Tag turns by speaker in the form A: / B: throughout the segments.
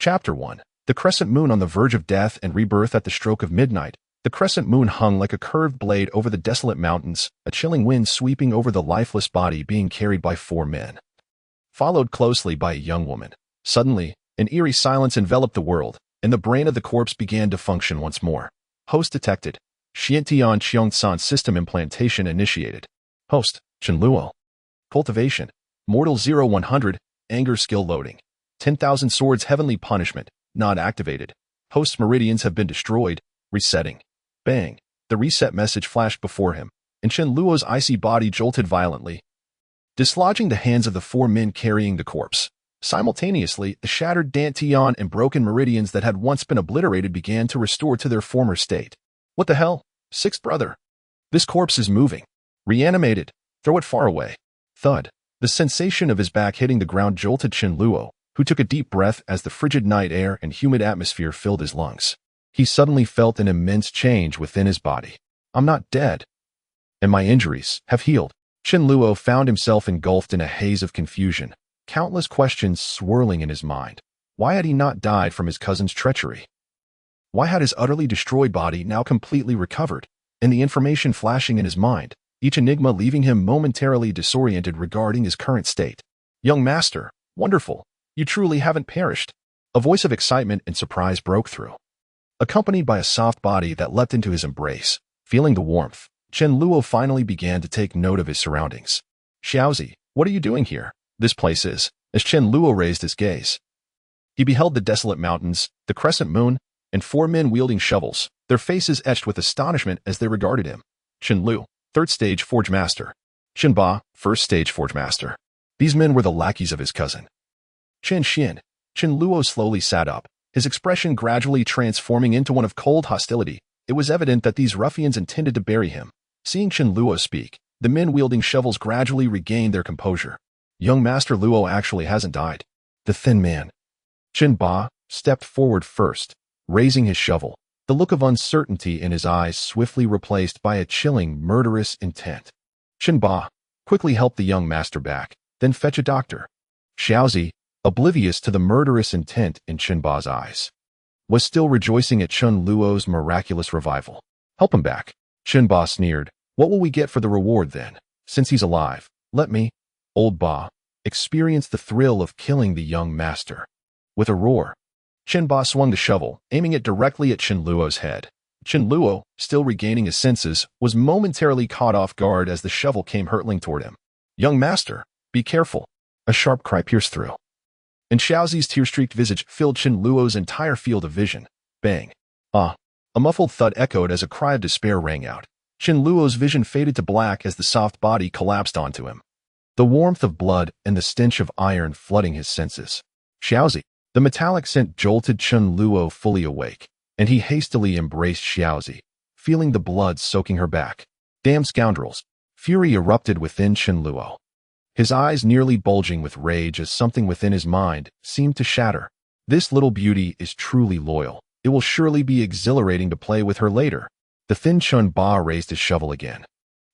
A: Chapter 1. The crescent moon on the verge of death and rebirth at the stroke of midnight. The crescent moon hung like a curved blade over the desolate mountains, a chilling wind sweeping over the lifeless body being carried by 4 men, followed closely by a young woman. Suddenly, an eerie silence enveloped the world, and the brain of the corpse began to function once more. Host detected. Xiantian Qiongsan system implantation initiated. Host, Chenluo. Cultivation. Mortal 0100, anger skill loading. 10,000 swords heavenly punishment, not activated. Host's meridians have been destroyed, resetting. Bang. The reset message flashed before him, and Chenluo's icy body jolted violently, dislodging the hands of the 4 men carrying the corpse. Simultaneously, the shattered dantian and broken meridians that had once been obliterated began to restore to their former state. What the hell? Sixth brother. This corpse is moving. Reanimated. Throw it far away. Thud. The sensation of his back hitting the ground jolted Chenluo, who took a deep breath as the frigid night air and humid atmosphere filled his lungs. He suddenly felt an immense change within his body. I'm not dead. And my injuries have healed. Chenluo found himself engulfed in a haze of confusion, countless questions swirling in his mind. Why had he not died from his cousin's treachery? Why had his utterly destroyed body now completely recovered, and the information flashing in his mind, each enigma leaving him momentarily disoriented regarding his current state? Young master, wonderful, you truly haven't perished. A voice of excitement and surprise broke through, accompanied by a soft body that leapt into his embrace. Feeling the warmth, Chenluo finally began to take note of his surroundings. Xiaozi, what are you doing here? This place is. As Chenluo raised his gaze, he beheld the desolate mountains, the crescent moon, and 4 men wielding shovels, their faces etched with astonishment as they regarded him. Chenlu, 3rd stage Forge Master. Chenba, 1st stage Forge Master. These men were the lackeys of his cousin. Chen Xin. Chenluo slowly sat up, his expression gradually transforming into one of cold hostility. It was evident that these ruffians intended to bury him. Seeing Chenluo speak, the men wielding shovels gradually regained their composure. Young Master Luo actually hasn't died. The thin man, Chenba, stepped forward first, raising his shovel, the look of uncertainty in his eyes swiftly replaced by a chilling, murderous intent. Chenba, quickly help the young master back, then fetch a doctor. Xiaozi, oblivious to the murderous intent in Chenba's eyes, was still rejoicing at Chenluo's miraculous revival. Help him back. Chenba sneered. What will we get for the reward then? Since he's alive, let me, old Ba, experience the thrill of killing the young master. With a roar, Chenba swung the shovel, aiming it directly at Chenluo's head. Chenluo, still regaining his senses, was momentarily caught off guard as the shovel came hurtling toward him. Young master, be careful. A sharp cry pierced through, and Xiaozi's tear-streaked visage filled Chenluo's entire field of vision. Bang. Ah. A muffled thud echoed as a cry of despair rang out. Chenluo's vision faded to black as the soft body collapsed onto him, the warmth of blood and the stench of iron flooding his senses. Xiaozi. The metallic scent jolted Chenluo fully awake, and he hastily embraced Xiaozi, feeling the blood soaking her back. Damn scoundrels. Fury erupted within Chenluo, his eyes nearly bulging with rage as something within his mind seemed to shatter. This little beauty is truly loyal. It will surely be exhilarating to play with her later. The thin Chenba raised his shovel again,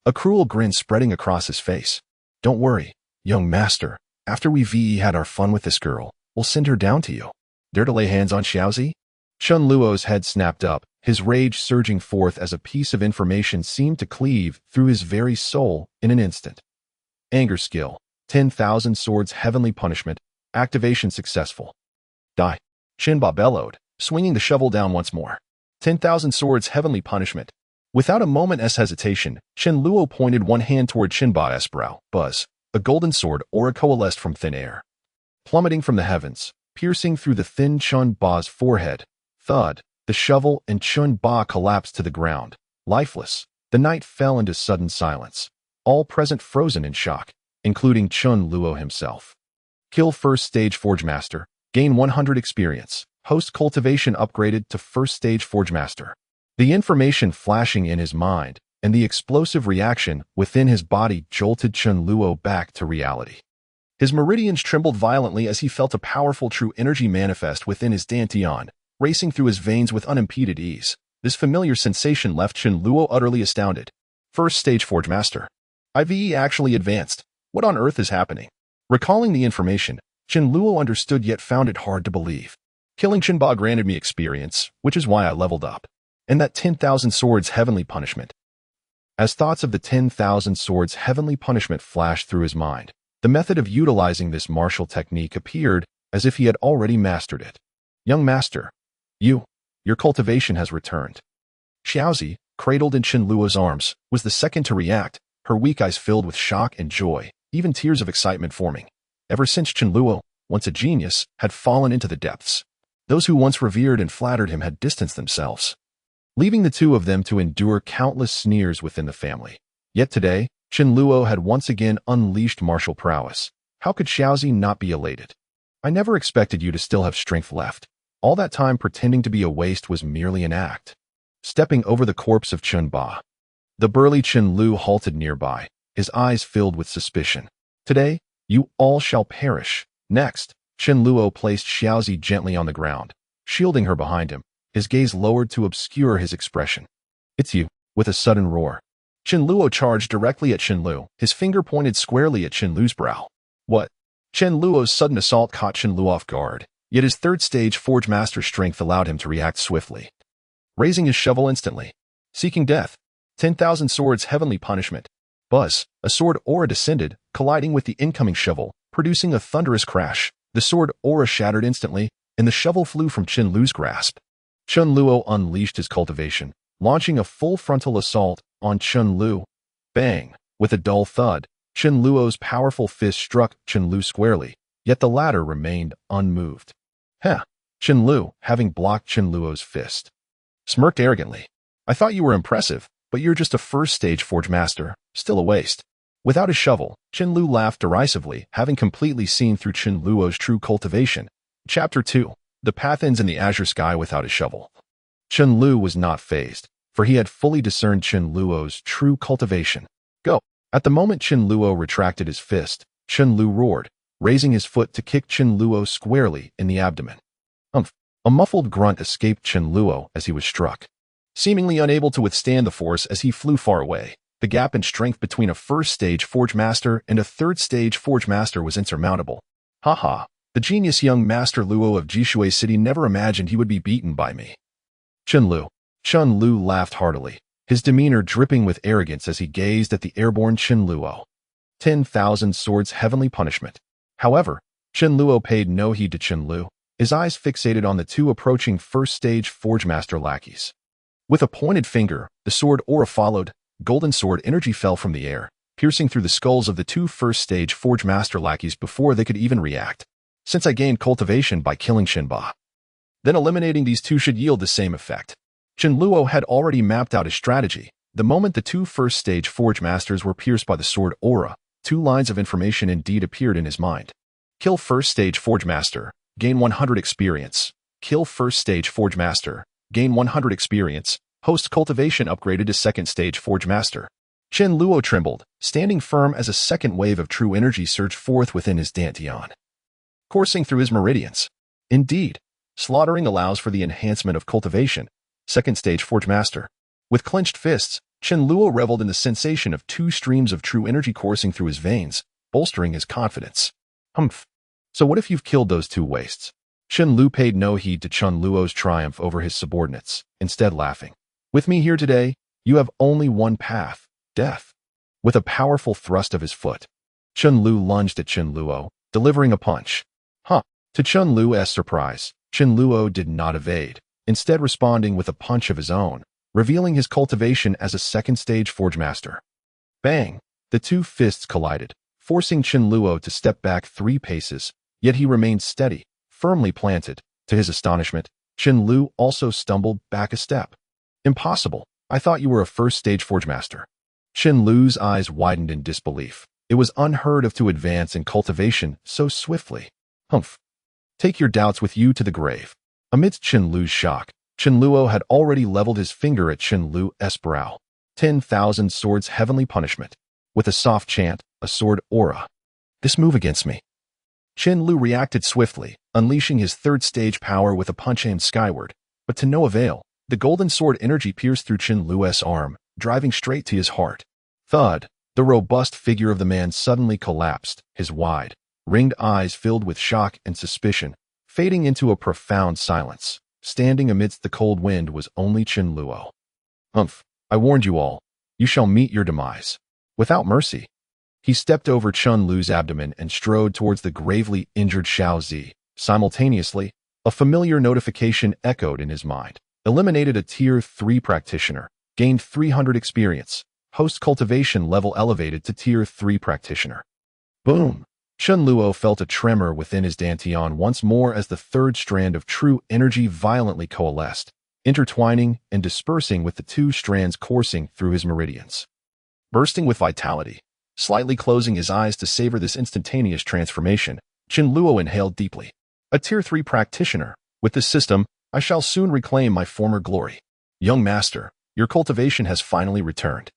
A: a cruel grin spreading across his face. Don't worry, young master. After we've had our fun with this girl, we'll send her down to you. Dare to lay hands on Xiaozi? Chenluo's head snapped up, his rage surging forth as a piece of information seemed to cleave through his very soul in an instant. Anger skill. 10,000 swords heavenly punishment. Activation successful. Die. Chenba bellowed, swinging the shovel down once more. 10,000 swords heavenly punishment. Without a moment's hesitation, Chenluo pointed one hand toward Chenba's brow. Buzz. A golden sword aura coalesced from thin air, plummeting from the heavens, piercing through the thin Chenba's forehead. Thud. The shovel and Chenba collapsed to the ground, lifeless. The night fell into sudden silence, all present frozen in shock, including Chenluo himself. Kill 1st stage Forge Master. Gain 100 experience. Host cultivation upgraded to 1st stage Forge Master. The information flashing in his mind and the explosive reaction within his body jolted Chenluo back to reality. His meridians trembled violently as he felt a powerful true energy manifest within his dantian, racing through his veins with unimpeded ease. This familiar sensation left Chenluo utterly astounded. 1st stage Forge Master. IVE actually advanced. What on earth is happening? Recalling the information, Chenluo understood yet found it hard to believe. Killing Shinba granted me experience, which is why I leveled up. And that 10,000 swords heavenly punishment. As thoughts of the 10,000 swords heavenly punishment flashed through his mind, the method of utilizing this martial technique appeared as if he had already mastered it. Young master, your cultivation has returned. Xiaozi, cradled in Chen Luo's arms, was the second to react, her weak eyes filled with shock and joy, even tears of excitement forming. Ever since Chen Luo, once a genius, had fallen into the depths, those who once revered and flattered him had distanced themselves, leaving the two of them to endure countless sneers within the family. Yet today, Chen Luo had once again unleashed martial prowess. How could Xiaozi not be elated? I never expected you to still have strength left. All that time pretending to be a waste was merely an act. Stepping over the corpse of Chen Ba, the burly Chen Lu halted nearby, his eyes filled with suspicion. Today, you all shall perish. Next, Chen Luo placed Xiaozi gently on the ground, shielding her behind him, his gaze lowered to obscure his expression. It's you, with a sudden roar. Chen Luo charged directly at Chen Lu, his finger pointed squarely at Chen Lu's brow. What? Chen Luo's sudden assault caught Chen Lu off guard, yet his third-stage Forge Master strength allowed him to react swiftly. Raising his shovel instantly. Seeking death. 10,000 swords heavenly punishment. Buzz, a sword aura descended, colliding with the incoming shovel, producing a thunderous crash. The sword aura shattered instantly, and the shovel flew from Chen Lu's grasp. Chen Luo unleashed his cultivation, launching a full frontal assault on Chen Lu. Bang! With a dull thud, Chen Luo's powerful fist struck Chen Lu squarely, yet the latter remained unmoved. Heh! Chen Lu, having blocked Chen Luo's fist, smirked arrogantly. I thought you were impressive, but you're just a first-stage Forge Master, still a waste. Without his shovel, Chen Lu laughed derisively, having completely seen through Chen Luo's true cultivation. Chapter 2. The path ends in the azure sky without his shovel. Chen Lu was not fazed, for he had fully discerned Chen Luo's true cultivation. Go! At the moment Chen Luo retracted his fist, Chen Lu roared, raising his foot to kick Chen Luo squarely in the abdomen. Umph! A muffled grunt escaped Chen Luo as he was struck. Seemingly unable to withstand the force as he flew far away, the gap in strength between a first-stage Forge Master and a third-stage Forge Master was insurmountable. Ha! The genius young Master Luo of Jishui City never imagined he would be beaten by me. Chen Lu laughed heartily, his demeanor dripping with arrogance as he gazed at the airborne Chen Luo. 10,000 swords heavenly punishment. However, Chen Luo paid no heed to Chen Lu, his eyes fixated on the two approaching first-stage Forge Master lackeys. With a pointed finger, the sword aura followed, golden sword energy fell from the air, piercing through the skulls of the two first-stage Forge Master lackeys before they could even react. Since I gained cultivation by killing Shinba, then eliminating these two should yield the same effect. Chen Luo had already mapped out his strategy. The moment the two first-stage Forge Masters were pierced by the sword aura, two lines of information indeed appeared in his mind. Kill first-stage Forge Master, gain 100 experience. Kill first-stage Forge Master, gain 100 experience. Host cultivation upgraded to second-stage Forge Master. Chen Luo trembled, standing firm as a second wave of true energy surged forth within his dantian, coursing through his meridians. Indeed, slaughtering allows for the enhancement of cultivation. Second-stage Forge Master. With clenched fists, Chen Luo reveled in the sensation of two streams of true energy coursing through his veins, bolstering his confidence. Humph. So what if you've killed those two wastes? Chen Lu paid no heed to Chen Luo's triumph over his subordinates, instead laughing. With me here today, you have only one path, death. With a powerful thrust of his foot, Chen Lu lunged at Chen Luo, delivering a punch. To Chen Luo's surprise, Chen Luo did not evade, instead responding with a punch of his own, revealing his cultivation as a second-stage Forge Master. Bang! The two fists collided, forcing Chen Luo to step back 3 paces, yet he remained steady, firmly planted. To his astonishment, Chen Lu also stumbled back a step. Impossible! I thought you were a first-stage Forge Master. Chen Lu's eyes widened in disbelief. It was unheard of to advance in cultivation so swiftly. Humph! Take your doubts with you to the grave. Amidst Chen Lu's shock, Chen Luo had already leveled his finger at Chen Lu's brow. 10,000 swords heavenly punishment. With a soft chant, a sword aura. This move against me. Chen Lu reacted swiftly, unleashing his third-stage power with a punch aimed skyward, but to no avail. The golden sword energy pierced through Chen Luo's arm, driving straight to his heart. Thud! The robust figure of the man suddenly collapsed, his wide, ringed eyes filled with shock and suspicion, fading into a profound silence. Standing amidst the cold wind was only Chen Luo. "Humph, I warned you all. You shall meet your demise. Without mercy." He stepped over Chen Lu's abdomen and strode towards the gravely injured Xiao Zi. Simultaneously, a familiar notification echoed in his mind. Eliminated a Tier 3 practitioner. Gained 300 experience. Host cultivation level elevated to Tier 3 practitioner. Boom! Chen Luo felt a tremor within his dantian once more as the third strand of true energy violently coalesced, intertwining and dispersing with the two strands coursing through his meridians. Bursting with vitality, slightly closing his eyes to savor this instantaneous transformation, Chen Luo inhaled deeply. A Tier 3 practitioner. With this system, I shall soon reclaim my former glory. Young master, your cultivation has finally returned.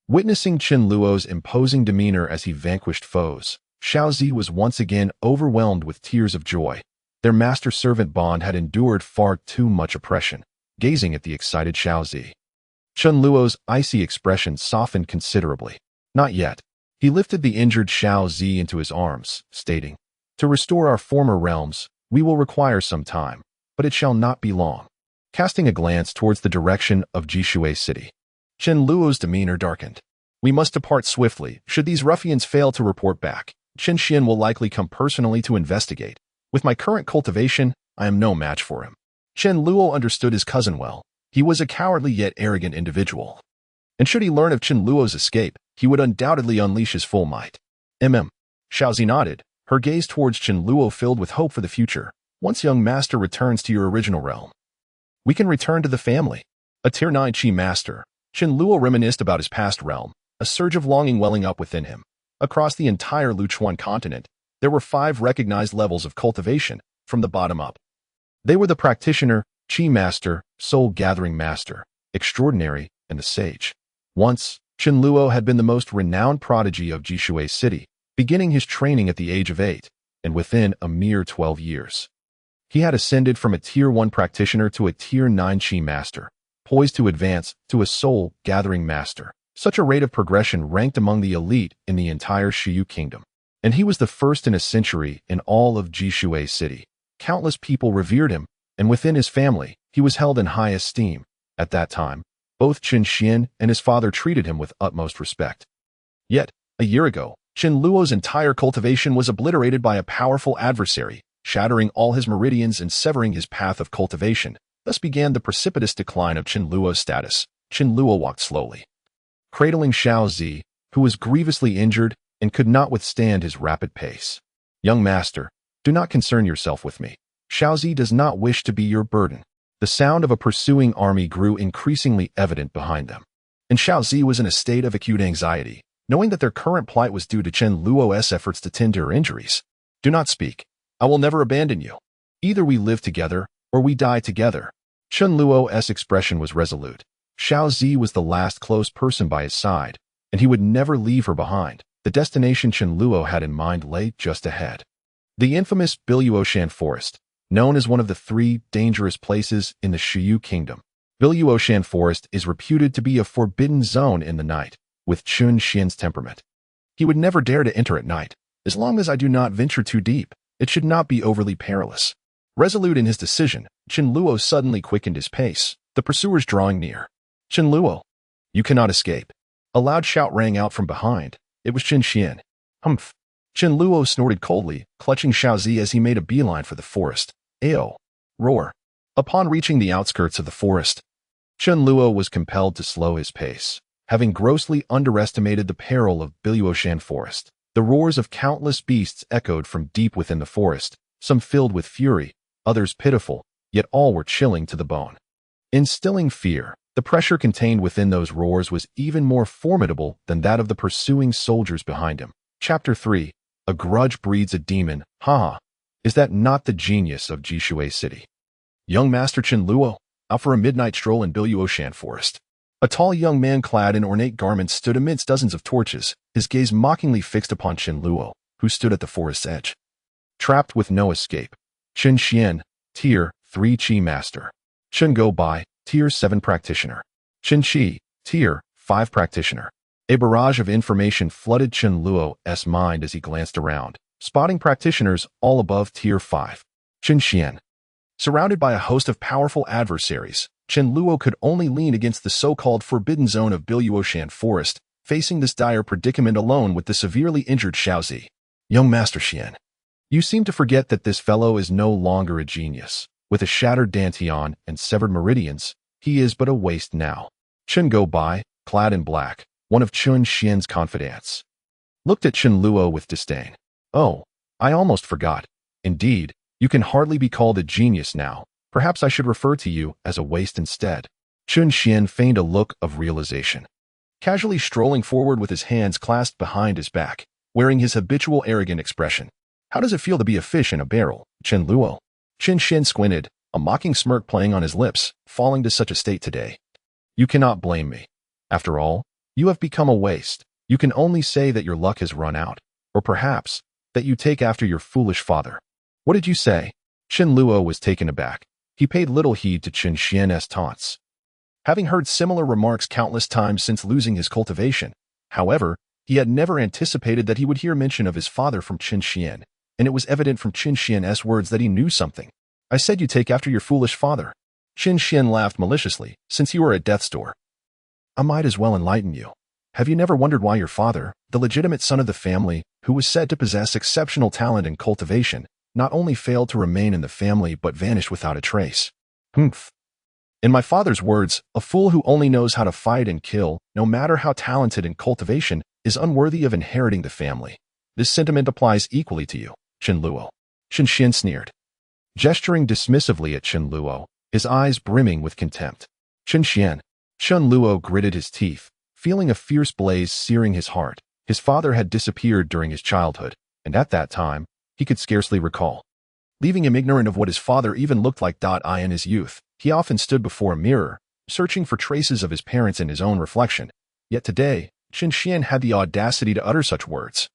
A: Witnessing Chen Luo's imposing demeanor as he vanquished foes, Xiao Zi was once again overwhelmed with tears of joy. Their master-servant bond had endured far too much oppression, gazing at the excited Xiao Zi. Chen Luo's icy expression softened considerably. Not yet. He lifted the injured Xiao Zi into his arms, stating, "To restore our former realms, we will require some time, but it shall not be long." Casting a glance towards the direction of Jishui City, Chen Luo's demeanor darkened. "We must depart swiftly. Should these ruffians fail to report back, Chen Xian will likely come personally to investigate. With my current cultivation, I am no match for him." Chen Luo understood his cousin well. He was a cowardly yet arrogant individual. And should he learn of Chen Luo's escape, he would undoubtedly unleash his full might. Xiao Zi nodded, her gaze towards Chen Luo filled with hope for the future. "Once young master returns to your original realm, we can return to the family." A Tier 9 Qi master, Chen Luo reminisced about his past realm, a surge of longing welling up within him. Across the entire Luchuan continent, there were 5 recognized levels of cultivation, from the bottom up. They were the practitioner, Qi master, soul gathering master, extraordinary, and the sage. Once, Chen Luo had been the most renowned prodigy of Jishui City, beginning his training at the age of 8, and within a mere 12 years. He had ascended from a Tier 1 practitioner to a Tier 9 Qi master, poised to advance to a soul gathering master. Such a rate of progression ranked among the elite in the entire Shiyu kingdom. And he was the first in a century in all of Jishui City. Countless people revered him, and within his family, he was held in high esteem. At that time, both Chen Xian and his father treated him with utmost respect. Yet, a year ago, Chen Luo's entire cultivation was obliterated by a powerful adversary, shattering all his meridians and severing his path of cultivation. Thus began the precipitous decline of Chen Luo's status. Chen Luo walked slowly, cradling Xiao Zi, who was grievously injured and could not withstand his rapid pace. "Young master, do not concern yourself with me. Xiao Zi does not wish to be your burden." The sound of a pursuing army grew increasingly evident behind them, and Xiao Zi was in a state of acute anxiety, knowing that their current plight was due to Chen Luo's efforts to tend to her injuries. "Do not speak. I will never abandon you. Either we live together, or we die together." Chen Luo's expression was resolute. Xiao Zi was the last close person by his side, and he would never leave her behind. The destination Chen Luo had in mind lay just ahead. The infamous Biluoshan Forest, known as one of the 3 dangerous places in the Shiyu Kingdom. Biluoshan Forest is reputed to be a forbidden zone in the night, with Chun Xian's temperament. "He would never dare to enter at night. As long as I do not venture too deep, it should not be overly perilous." Resolute in his decision, Chen Luo suddenly quickened his pace, the pursuers drawing near. "Chen Luo, you cannot escape." A loud shout rang out from behind. It was Chen Xian. "Humph." Chen Luo snorted coldly, clutching Xiao Zi as he made a beeline for the forest. "Ayo!" Roar. Upon reaching the outskirts of the forest, Chen Luo was compelled to slow his pace, having grossly underestimated the peril of Biluoshan Forest. The roars of countless beasts echoed from deep within the forest, some filled with fury, others pitiful, yet all were chilling to the bone. Instilling fear, the pressure contained within those roars was even more formidable than that of the pursuing soldiers behind him. Chapter 3. A grudge breeds a demon. Haha. Is that not the genius of Jishui City? Young Master Chen Luo, out for a midnight stroll in Biluoshan Forest. A tall young man clad in ornate garments stood amidst dozens of torches, his gaze mockingly fixed upon Chen Luo, who stood at the forest's edge. Trapped with no escape. Chen Xian, Tier 3 Qi Master. Chen Go Bai, Tier 7 Practitioner. Chen Qi, Tier 5 Practitioner. A barrage of information flooded Chen Luo's mind as he glanced around, spotting practitioners all above Tier 5. Chen Xian. Surrounded by a host of powerful adversaries, Chen Luo could only lean against the so-called forbidden zone of Biluoshan Forest, facing this dire predicament alone with the severely injured Xiaozi. Young Master Xian, you seem to forget that this fellow is no longer a genius. With a shattered dantian and severed meridians, he is but a waste now. Chen Goubai, clad in black, one of Chen Xian's confidants, looked at Chen Luo with disdain. Oh, I almost forgot. Indeed, you can hardly be called a genius now. Perhaps I should refer to you as a waste instead. Chen Xian feigned a look of realization, casually strolling forward with his hands clasped behind his back, wearing his habitual arrogant expression. How does it feel to be a fish in a barrel, Chen Luo? Chen Xian squinted, a mocking smirk playing on his lips, falling to such a state today. You cannot blame me. After all, you have become a waste. You can only say that your luck has run out, or perhaps that you take after your foolish father. What did you say? Chen Luo was taken aback. He paid little heed to Chen Xian's taunts, having heard similar remarks countless times since losing his cultivation. However, he had never anticipated that he would hear mention of his father from Chen Xian, and it was evident from Chen Xian's words that he knew something. I said you take after your foolish father. Chen Xian laughed maliciously, since you are at death's door. I might as well enlighten you. Have you never wondered why your father, the legitimate son of the family, who was said to possess exceptional talent and cultivation, not only failed to remain in the family but vanished without a trace? Humph. In my father's words, a fool who only knows how to fight and kill, no matter how talented in cultivation, is unworthy of inheriting the family. This sentiment applies equally to you, Chen Luo. Chen Xian sneered, gesturing dismissively at Chen Luo, his eyes brimming with contempt. Chen Xian. Chen Luo gritted his teeth, feeling a fierce blaze searing his heart. His father had disappeared during his childhood, and at that time, he could scarcely recall. Leaving him ignorant of what his father even looked like. In his youth, he often stood before a mirror, searching for traces of his parents in his own reflection. Yet today, Chen Xian had the audacity to utter such words,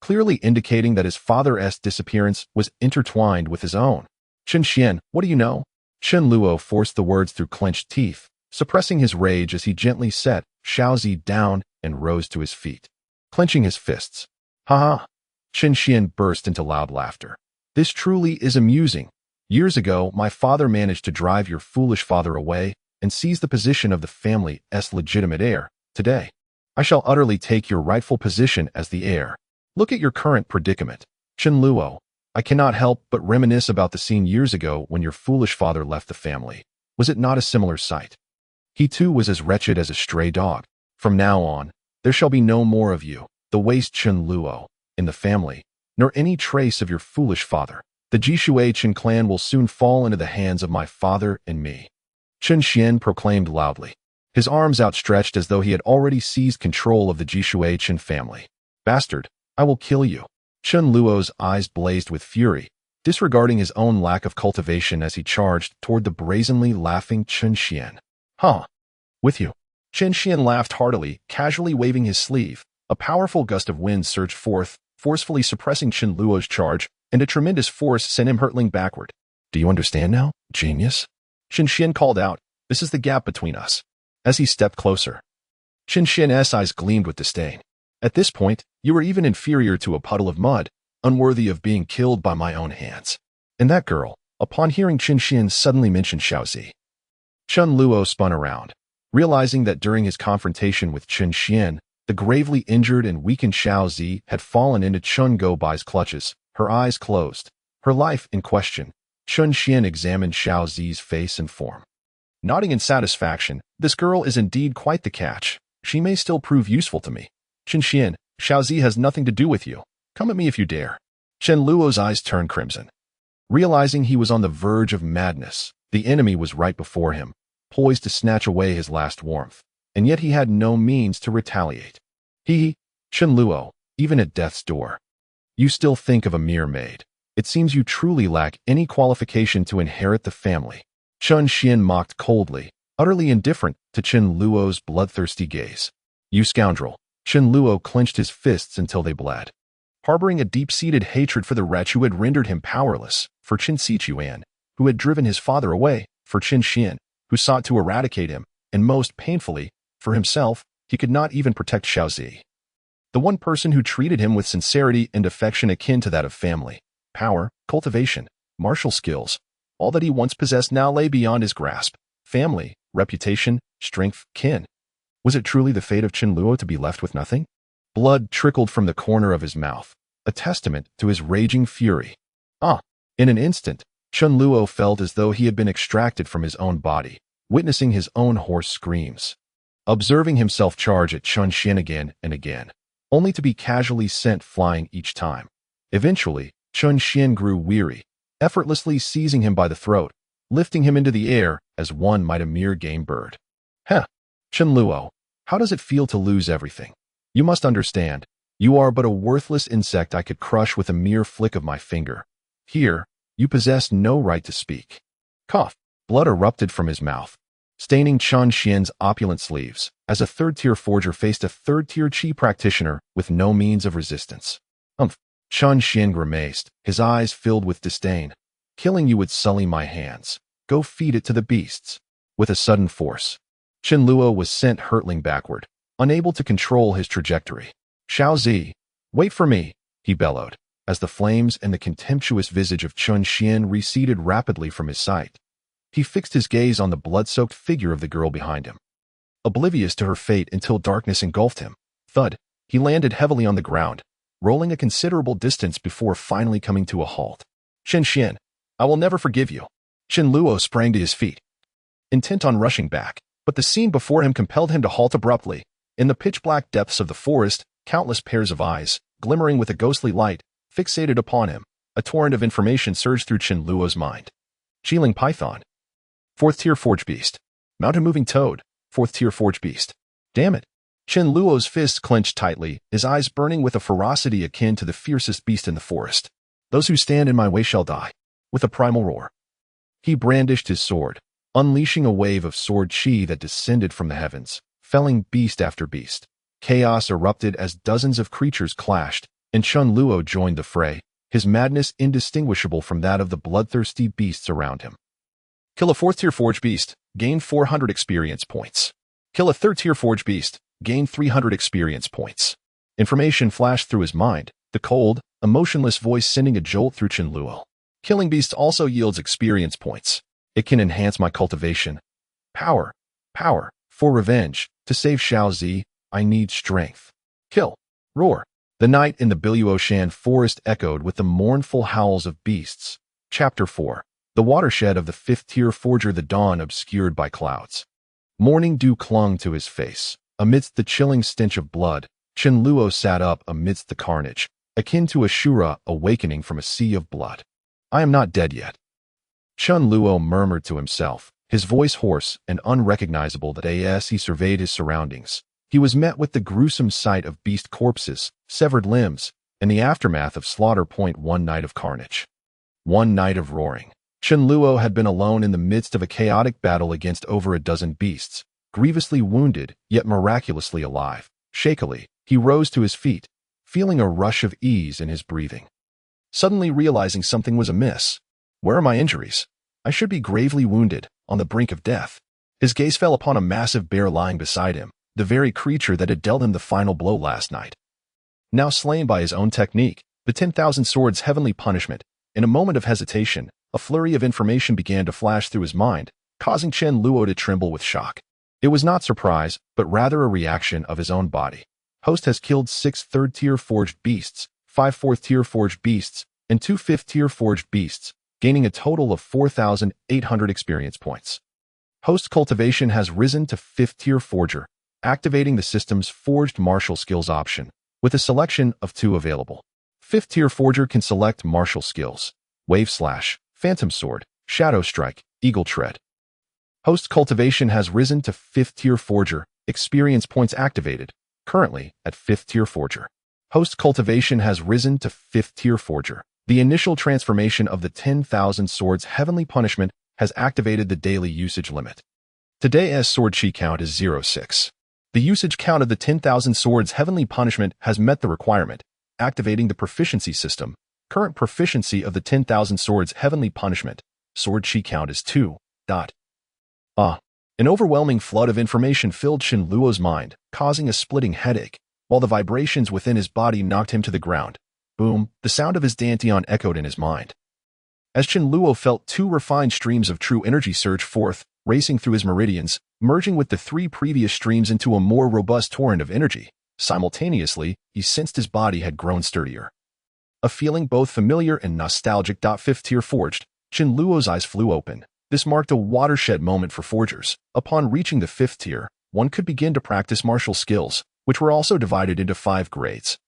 A: clearly indicating that his father's disappearance was intertwined with his own. Chen Xian, what do you know? Chen Luo forced the words through clenched teeth, suppressing his rage as he gently set Xiaozi down and rose to his feet, clenching his fists. Ha ha! Chen Xian burst into loud laughter. This truly is amusing. Years ago, my father managed to drive your foolish father away and seize the position of the family's legitimate heir. Today, I shall utterly take your rightful position as the heir. Look at your current predicament. Chen Luo, I cannot help but reminisce about the scene years ago when your foolish father left the family. Was it not a similar sight? He too was as wretched as a stray dog. From now on, there shall be no more of you, the waste Chen Luo, in the family, nor any trace of your foolish father. The Jishui Chen clan will soon fall into the hands of my father and me. Chen Xian proclaimed loudly, his arms outstretched as though he had already seized control of the Jishui Chen family. Bastard, I will kill you. Chen Luo's eyes blazed with fury, disregarding his own lack of cultivation as he charged toward the brazenly laughing Chen Xian. Huh. With you. Chen Xian laughed heartily, casually waving his sleeve. A powerful gust of wind surged forth, forcefully suppressing Chen Luo's charge, and a tremendous force sent him hurtling backward. Do you understand now, genius? Chen Xian called out, this is the gap between us. As he stepped closer, Chen Xian's eyes gleamed with disdain. At this point, you were even inferior to a puddle of mud, unworthy of being killed by my own hands. And that girl, upon hearing Chen Xian suddenly mention Xiaozi, Chen Luo spun around, realizing that during his confrontation with Chen Xian, the gravely injured and weakened Xiaozi had fallen into Chen Goubai's clutches, her eyes closed, her life in question. Chen Xian examined Xiaozi's face and form, nodding in satisfaction. This girl is indeed quite the catch. She may still prove useful to me. Chen Xian, Xiaozi has nothing to do with you. Come at me if you dare. Chen Luo's eyes turned crimson. Realizing he was on the verge of madness, the enemy was right before him, poised to snatch away his last warmth, and yet he had no means to retaliate. Chen Luo, even at death's door, you still think of a mere maid. It seems you truly lack any qualification to inherit the family. Chen Xian mocked coldly, utterly indifferent to Chen Luo's bloodthirsty gaze. You scoundrel. Chen Luo clenched his fists until they bled, harboring a deep-seated hatred for the wretch who had rendered him powerless, for Chen Sichuan, who had driven his father away, for Chen Xian, who sought to eradicate him, and most painfully, for himself, he could not even protect Xiaozi, the one person who treated him with sincerity and affection akin to that of family, power, cultivation, martial skills. All that he once possessed now lay beyond his grasp. Family, reputation, strength, kin. Was it truly the fate of Chen Luo to be left with nothing? Blood trickled from the corner of his mouth, a testament to his raging fury. In an instant, Chen Luo felt as though he had been extracted from his own body, witnessing his own hoarse screams. Observing himself charge at Chun Xian again and again, only to be casually sent flying each time. Eventually, Chun Xian grew weary, effortlessly seizing him by the throat, lifting him into the air as one might a mere game bird. Chen Luo, how does it feel to lose everything? You must understand, you are but a worthless insect I could crush with a mere flick of my finger. Here, you possess no right to speak. Cough. Blood erupted from his mouth, staining Chun Xian's opulent sleeves, as a third-tier forger faced a third-tier chi practitioner with no means of resistance. Chun Xian grimaced, his eyes filled with disdain. Killing you would sully my hands. Go feed it to the beasts. With a sudden force, Chen Luo was sent hurtling backward, unable to control his trajectory. Xiao Zi, wait for me, he bellowed, as the flames and the contemptuous visage of Chun Xian receded rapidly from his sight. He fixed his gaze on the blood-soaked figure of the girl behind him. Oblivious to her fate until darkness engulfed him. Thud, he landed heavily on the ground, rolling a considerable distance before finally coming to a halt. Chen Xian, I will never forgive you. Chen Luo sprang to his feet, intent on rushing back, but the scene before him compelled him to halt abruptly. In the pitch-black depths of the forest, countless pairs of eyes, glimmering with a ghostly light, fixated upon him. A torrent of information surged through Chen Luo's mind. Cheeling Python. 4th-tier Forge Beast. Mountain-moving Toad. 4th-tier Forge Beast. Damn it. Chen Luo's fists clenched tightly, his eyes burning with a ferocity akin to the fiercest beast in the forest. Those who stand in my way shall die. With a primal roar, he brandished his sword, unleashing a wave of sword chi that descended from the heavens, felling beast after beast. Chaos erupted as dozens of creatures clashed, and Chen Luo joined the fray, his madness indistinguishable from that of the bloodthirsty beasts around him. Kill a 4th-tier Forge Beast, gain 400 experience points. Kill a 3rd-tier Forge Beast, gain 300 experience points. Information flashed through his mind, the cold, emotionless voice sending a jolt through Chen Luo. Killing beasts also yields experience points. It can enhance my cultivation. Power. For revenge. To save Xiao Zi, I need strength. Kill. Roar. The night in the Biluoshan forest echoed with the mournful howls of beasts. Chapter 4. The watershed of the 5th-tier forger. The dawn obscured by clouds. Morning dew clung to his face. Amidst the chilling stench of blood, Chen Luo sat up amidst the carnage, akin to a Shura awakening from a sea of blood. I am not dead yet. Chen Luo murmured to himself, his voice hoarse and unrecognizable that as he surveyed his surroundings, he was met with the gruesome sight of beast corpses, severed limbs, and the aftermath of slaughter. One night of carnage. One night of roaring. Chen Luo had been alone in the midst of a chaotic battle against over a dozen beasts, grievously wounded, yet miraculously alive. Shakily, he rose to his feet, feeling a rush of ease in his breathing. Suddenly realizing something was amiss. Where are my injuries? I should be gravely wounded, on the brink of death. His gaze fell upon a massive bear lying beside him, the very creature that had dealt him the final blow last night. Now slain by his own technique, the 10,000 Swords' heavenly punishment. In a moment of hesitation, a flurry of information began to flash through his mind, causing Chen Luo to tremble with shock. It was not surprise, but rather a reaction of his own body. Host has killed 6 3rd-tier forged beasts, 5 4th-tier forged beasts, and 2 5th-tier forged beasts, gaining a total of 4,800 experience points. Host's cultivation has risen to 5th-tier forger, activating the system's forged martial skills option, with a selection of 2 available. 5th-tier forger can select martial skills: Wave Slash, Phantom Sword, Shadow Strike, Eagle Tread. Host's cultivation has risen to 5th-tier forger, experience points activated, currently at 5th-tier forger. Host's cultivation has risen to 5th-tier forger. The initial transformation of the 10,000 Swords heavenly punishment has activated the daily usage limit. Today's sword chi count is 06. The usage count of the 10,000 Swords heavenly punishment has met the requirement, activating the proficiency system. Current proficiency of the 10,000 Swords heavenly punishment. Sword chi count is 2. An overwhelming flood of information filled Chen Luo's mind, causing a splitting headache, while the vibrations within his body knocked him to the ground. Boom, the sound of his dantian echoed in his mind. As Chen Luo felt two refined streams of true energy surge forth, racing through his meridians, merging with the three previous streams into a more robust torrent of energy. Simultaneously, he sensed his body had grown sturdier. A feeling both familiar and nostalgic. Fifth tier forged, Chen Luo's eyes flew open. This marked a watershed moment for forgers. Upon reaching the fifth tier, one could begin to practice martial skills, which were also divided into 5 grades.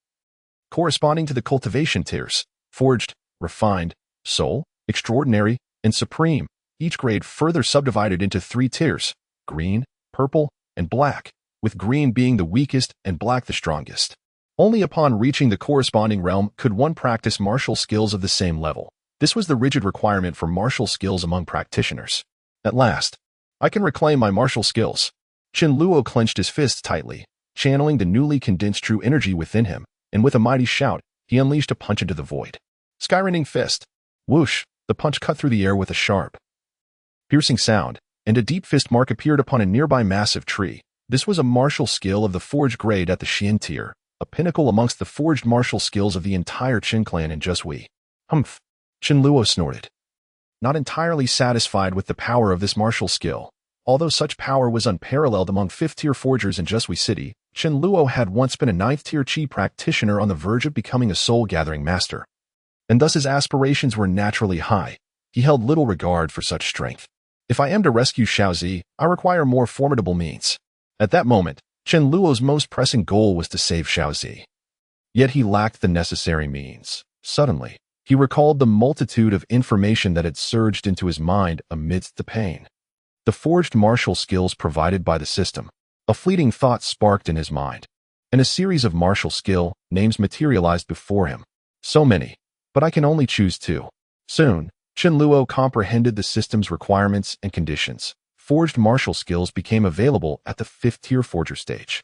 A: Corresponding to the cultivation tiers: forged, refined, soul, extraordinary, and supreme. Each grade further subdivided into 3 tiers: green, purple, and black, with green being the weakest and black the strongest. Only upon reaching the corresponding realm could one practice martial skills of the same level. This was the rigid requirement for martial skills among practitioners. At last, I can reclaim my martial skills. Chen Luo clenched his fists tightly, channeling the newly condensed true energy within him, and with a mighty shout, he unleashed a punch into the void. Skyrending fist. Whoosh! The punch cut through the air with a sharp, piercing sound, and a deep fist mark appeared upon a nearby massive tree. This was a martial skill of the forged grade at the Xian tier, a pinnacle amongst the forged martial skills of the entire Qin clan in Jushui. Humph! Chen Luo snorted, not entirely satisfied with the power of this martial skill. Although such power was unparalleled among 5th-tier forgers in Jushui City, Chen Luo had once been a 9th-tier Qi practitioner on the verge of becoming a soul-gathering master. And thus his aspirations were naturally high. He held little regard for such strength. If I am to rescue Xiaozi, I require more formidable means. At that moment, Chen Luo's most pressing goal was to save Xiaozi. Yet he lacked the necessary means. Suddenly, he recalled the multitude of information that had surged into his mind amidst the pain. The forged martial skills provided by the system. A fleeting thought sparked in his mind, and a series of martial skill names materialized before him. So many, but I can only choose 2. Soon, Chen Luo comprehended the system's requirements and conditions. Forged martial skills became available at the 5th-tier forger stage,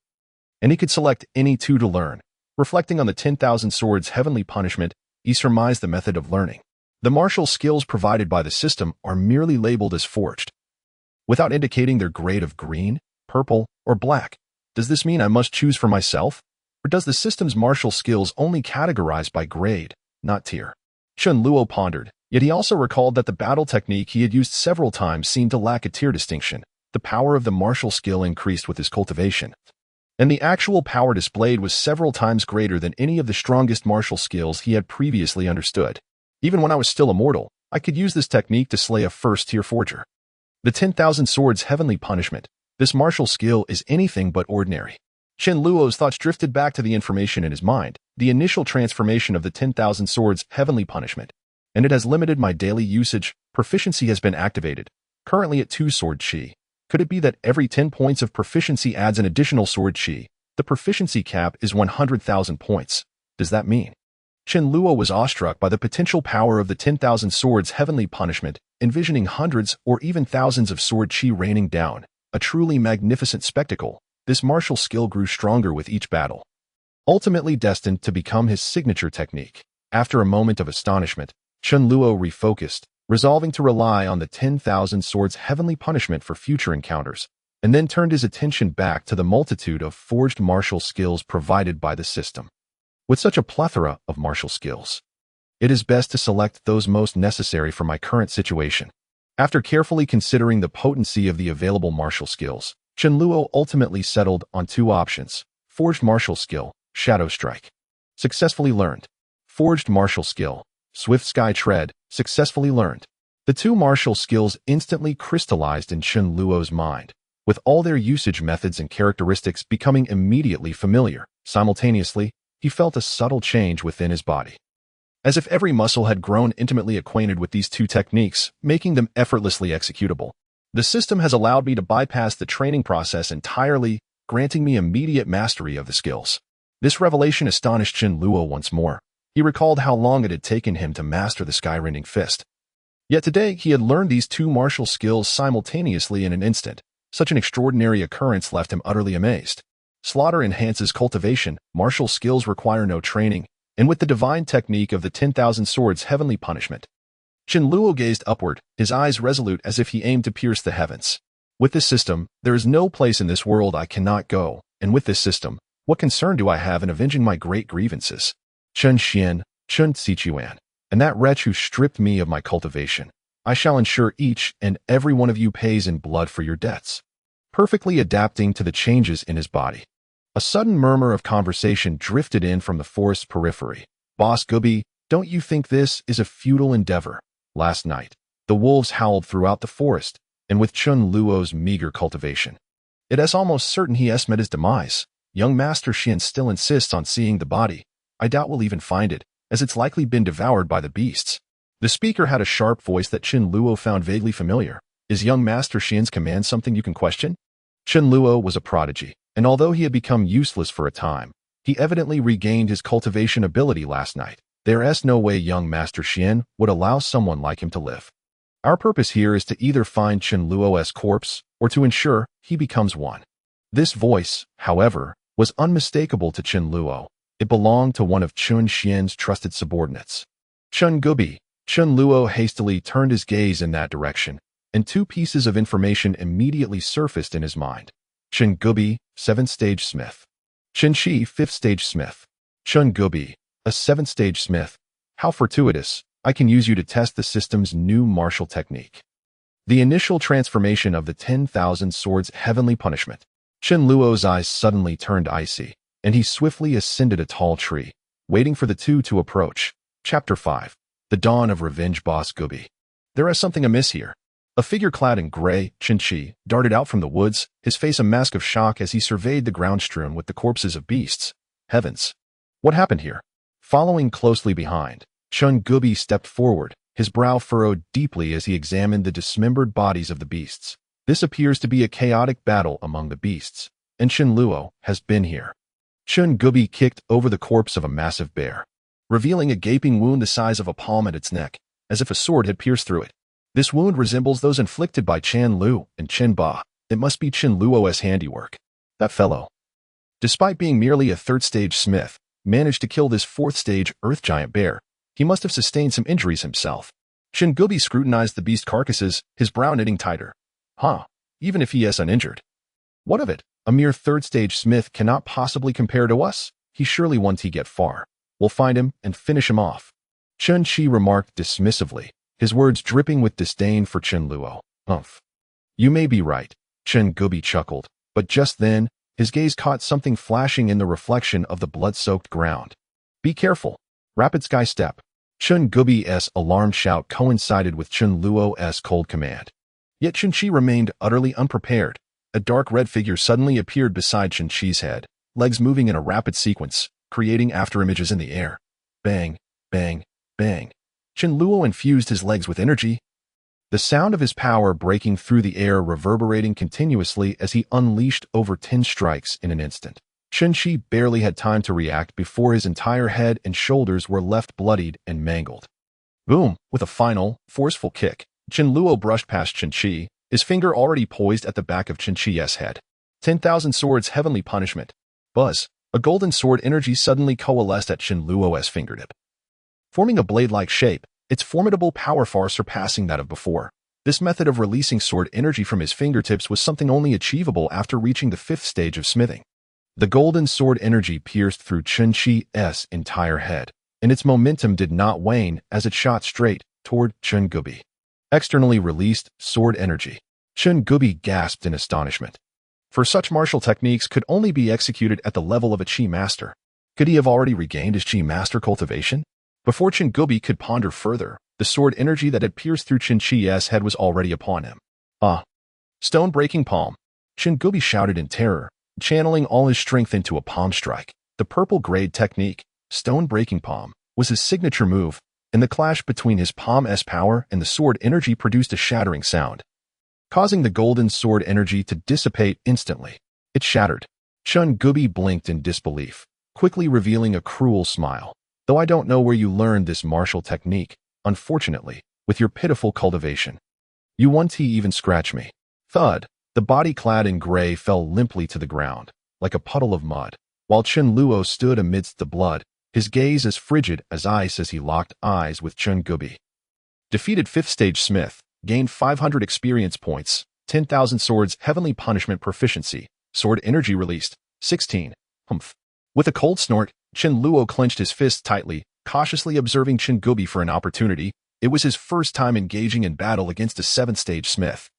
A: and he could select any 2 to learn. Reflecting on the 10,000 Swords Heavenly Punishment, he surmised the method of learning. The martial skills provided by the system are merely labeled as forged, without indicating their grade of green, purple, or black. Does this mean I must choose for myself? Or does the system's martial skills only categorize by grade, not tier? Chen Luo pondered, yet he also recalled that the battle technique he had used several times seemed to lack a tier distinction. The power of the martial skill increased with his cultivation, and the actual power displayed was several times greater than any of the strongest martial skills he had previously understood. Even when I was still immortal, I could use this technique to slay a 1st-tier forger. The 10,000 Swords Heavenly Punishment. This martial skill is anything but ordinary. Chen Luo's thoughts drifted back to the information in his mind, the initial transformation of the 10,000 Swords Heavenly Punishment. And it has limited my daily usage. Proficiency has been activated, currently at 2 sword chi. Could it be that every 10 points of proficiency adds an additional sword chi? The proficiency cap is 100,000 points. Does that mean? Chen Luo was awestruck by the potential power of the 10,000 Swords Heavenly Punishment, envisioning hundreds or even thousands of sword chi raining down. A truly magnificent spectacle. This martial skill grew stronger with each battle, ultimately destined to become his signature technique. After a moment of astonishment, Chen Luo refocused, resolving to rely on the 10,000 Swords Heavenly Punishment for future encounters, and then turned his attention back to the multitude of forged martial skills provided by the system. With such a plethora of martial skills, it is best to select those most necessary for my current situation. After carefully considering the potency of the available martial skills, Chen Luo ultimately settled on 2 options. Forged martial skill, Shadow Strike. Successfully learned. Forged martial skill, Swift Sky Tread. Successfully learned. The 2 martial skills instantly crystallized in Chen Luo's mind, with all their usage methods and characteristics becoming immediately familiar. Simultaneously, he felt a subtle change within his body, as if every muscle had grown intimately acquainted with these 2 techniques, making them effortlessly executable. The system has allowed me to bypass the training process entirely, granting me immediate mastery of the skills. This revelation astonished Chen Luo once more. He recalled how long it had taken him to master the Skyrending Fist. Yet today he had learned these 2 martial skills simultaneously in an instant. Such an extraordinary occurrence left him utterly amazed. Slaughter enhances cultivation. Martial skills require no training, and with the divine technique of the 10,000 Swords Heavenly Punishment. Chen Luo gazed upward, his eyes resolute as if he aimed to pierce the heavens. With this system, there is no place in this world I cannot go, and with this system, what concern do I have in avenging my great grievances? Chen Xian, Chen Xichuan. and that wretch who stripped me of my cultivation. I shall ensure each and every one of you pays in blood for your debts. Perfectly adapting to the changes in his body. A sudden murmur of conversation drifted in from the forest's periphery. Boss Gooby, don't you think this is a futile endeavor? Last night, the wolves howled throughout the forest, and with Chun Luo's meager cultivation, it is almost certain he has met his demise. Young Master Xian still insists on seeing the body. I doubt we'll even find it, as it's likely been devoured by the beasts. The speaker had a sharp voice that Chun Luo found vaguely familiar. Is young Master Xian's command something you can question? Chun Luo was a prodigy, and although he had become useless for a time, he evidently regained his cultivation ability last night. There is no way young Master Xian would allow someone like him to live. Our purpose here is to either find Chun Luo's corpse or to ensure he becomes one. This voice, however, was unmistakable to Chun Luo. It belonged to one of Chun Xian's trusted subordinates. Chun Gubi. Chun Luo hastily turned his gaze in that direction, and two pieces of information immediately surfaced in his mind. Chun Gubi, 7th-stage smith. Chun Shi, 5th-stage smith. Chun Gubi, a 7th-stage smith. How fortuitous. I can use you to test the system's new martial technique. The initial transformation of the 10,000 swords heavenly punishment. Chun Luo's eyes suddenly turned icy, and he swiftly ascended a tall tree, waiting for the two to approach. Chapter 5. The Dawn of Revenge. Boss Gubi. There is something amiss here. A figure clad in gray, Chun Shi, darted out from the woods, his face a mask of shock as he surveyed the ground strewn with the corpses of beasts. Heavens! What happened here? Following closely behind, Chun Gubi stepped forward, his brow furrowed deeply as he examined the dismembered bodies of the beasts. This appears to be a chaotic battle among the beasts, and Chun Luo has been here. Chun Gubi kicked over the corpse of a massive bear, revealing a gaping wound the size of a palm at its neck, as if a sword had pierced through it. This wound resembles those inflicted by Chan Lu and Chen Ba. It must be Chun Luo's handiwork. That fellow, despite being merely a 3rd-stage smith, managed to kill this 4th-stage earth giant bear. He must have sustained some injuries himself. Chun Gubi scrutinized the beast carcasses, his brow knitting tighter. Even if he is uninjured. What of it? A mere 3rd-stage smith cannot possibly compare to us. He surely won't get far. We'll find him and finish him off. Chun Shi remarked dismissively, his words dripping with disdain for Chun Luo. You may be right, Chun Gubi chuckled, but just then, his gaze caught something flashing in the reflection of the blood-soaked ground. Be careful. Rapid sky step. Chun Gubi's alarmed shout coincided with Chun Luo's cold command. Yet Chun Shi remained utterly unprepared. A dark red figure suddenly appeared beside Chun Shi's head, legs moving in a rapid sequence, creating afterimages in the air. Bang, bang, bang. Chun Luo infused his legs with energy, the sound of his power breaking through the air reverberating continuously as he unleashed over 10 strikes in an instant. Chun Shi barely had time to react before his entire head and shoulders were left bloodied and mangled. Boom! With a final, forceful kick, Chun Luo brushed past Chun Shi, his finger already poised at the back of Chun Shi's head. 10,000 swords heavenly punishment. Buzz! A golden sword energy suddenly coalesced at Chun Luo's fingertip, forming a blade-like shape, its formidable power far surpassing that of before. This method of releasing sword energy from his fingertips was something only achievable after reaching the 5th stage of smithing. The golden sword energy pierced through Chun Shi's entire head, and its momentum did not wane as it shot straight toward Chun Gubi. Externally released sword energy. Chun Gubi gasped in astonishment. For such martial techniques could only be executed at the level of a Qi master. Could he have already regained his Qi master cultivation? Before Chun Gubi could ponder further, the sword energy that had pierced through Chun Shi's head was already upon him. Stone-breaking palm. Chun Gubi shouted in terror, channeling all his strength into a palm strike. The purple grade technique, stone-breaking palm, was his signature move, and the clash between his palm's power and the sword energy produced a shattering sound, causing the golden sword energy to dissipate instantly. It shattered. Chun Gubi blinked in disbelief, quickly revealing a cruel smile. Though I don't know where you learned this martial technique, unfortunately, with your pitiful cultivation, you won't even scratch me. Thud. The body clad in gray fell limply to the ground, like a puddle of mud, while Chun Luo stood amidst the blood, his gaze as frigid as ice as he locked eyes with Chun Gubi. Defeated 5th stage smith, gained 500 experience points, 10,000 swords heavenly punishment proficiency, sword energy released, 16. With a cold snort, Chun Luo clenched his fists tightly, cautiously observing Chingubi for an opportunity. It was his first time engaging in battle against a 7th-stage smith.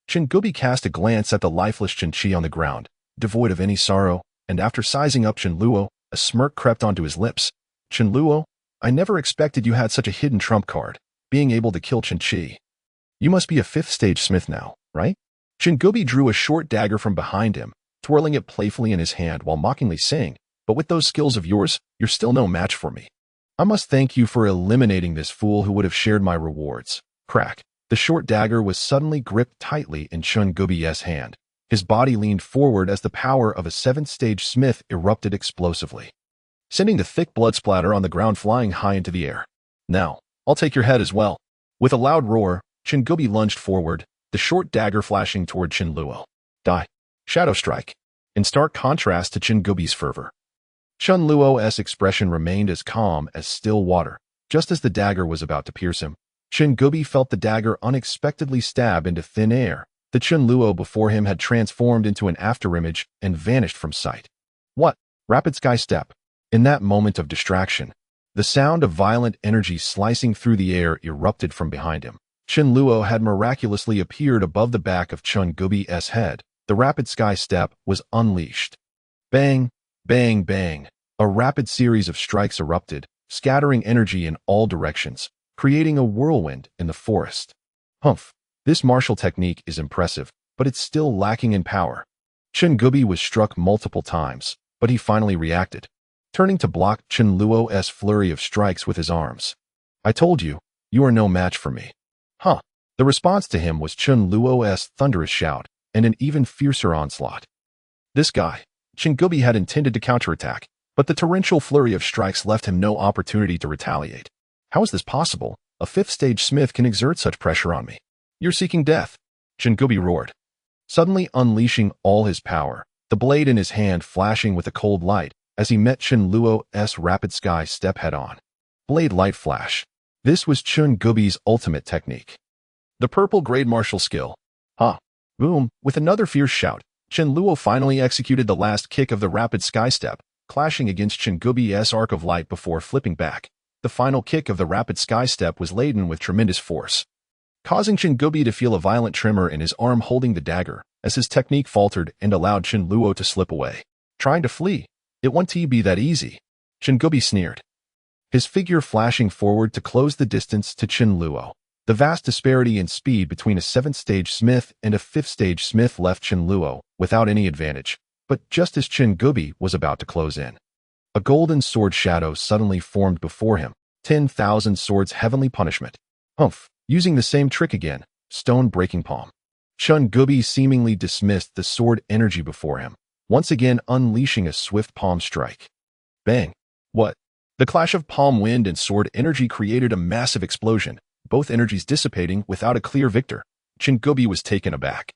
A: Chingubi cast a glance at the lifeless Chinchi on the ground, devoid of any sorrow, and after sizing up Chinluo, a smirk crept onto his lips. Chinluo, I never expected you had such a hidden trump card, being able to kill Chinchi. You must be a 5th-stage smith now, right? Chingubi drew a short dagger from behind him, twirling it playfully in his hand while mockingly saying, but with those skills of yours, you're still no match for me. I must thank you for eliminating this fool who would have shared my rewards. Crack. The short dagger was suddenly gripped tightly in Chingubi's hand. His body leaned forward as the power of a 7th-stage smith erupted explosively, sending the thick blood splatter on the ground flying high into the air. Now, I'll take your head as well. With a loud roar, Chingubi lunged forward, the short dagger flashing toward Chinluo. Die. Shadow Strike. In stark contrast to Chingubi's fervor, Chinluo's expression remained as calm as still water. Just as the dagger was about to pierce him, Chingubi felt the dagger unexpectedly stab into thin air. The Chinluo before him had transformed into an afterimage and vanished from sight. What? Rapid sky step. In that moment of distraction, the sound of violent energy slicing through the air erupted from behind him. Chinluo had miraculously appeared above the back of Chingubi's head. The rapid sky step was unleashed. Bang, bang, bang. A rapid series of strikes erupted, scattering energy in all directions, creating a whirlwind in the forest. Humph. This martial technique is impressive, but it's still lacking in power. Chingubi was struck multiple times, but he finally reacted, turning to block Chinluo's flurry of strikes with his arms. I told you, you are no match for me. Huh. The response to him was Chinluo's thunderous shout and an even fiercer onslaught. This guy, Chingubi had intended to counterattack, but the torrential flurry of strikes left him no opportunity to retaliate. How is this possible? A 5th-stage smith can exert such pressure on me. You're seeking death, Chingubi roared, suddenly unleashing all his power, the blade in his hand flashing with a cold light as he met Chinluo's rapid sky step head-on. Blade light flash. This was Chingubi's ultimate technique. The purple grade martial skill. Ha! Boom! With another fierce shout, Chinluo finally executed the last kick of the rapid sky step, clashing against Chingubi's arc of light before flipping back. The final kick of the rapid sky step was laden with tremendous force, causing Chingubi to feel a violent tremor in his arm holding the dagger, as his technique faltered and allowed Chinluo to slip away. Trying to flee? It won't be that easy. Chingubi sneered, his figure flashing forward to close the distance to Chinluo. The vast disparity in speed between a 7th-stage smith and a 5th-stage smith left Chinluo without any advantage, but just as Chingubi was about to close in, a golden sword shadow suddenly formed before him. 10,000 swords heavenly punishment. Humph. Using the same trick again, stone breaking palm. Chingubi seemingly dismissed the sword energy before him, once again unleashing a swift palm strike. Bang. What? The clash of palm wind and sword energy created a massive explosion, both energies dissipating without a clear victor. Chingubi was taken aback,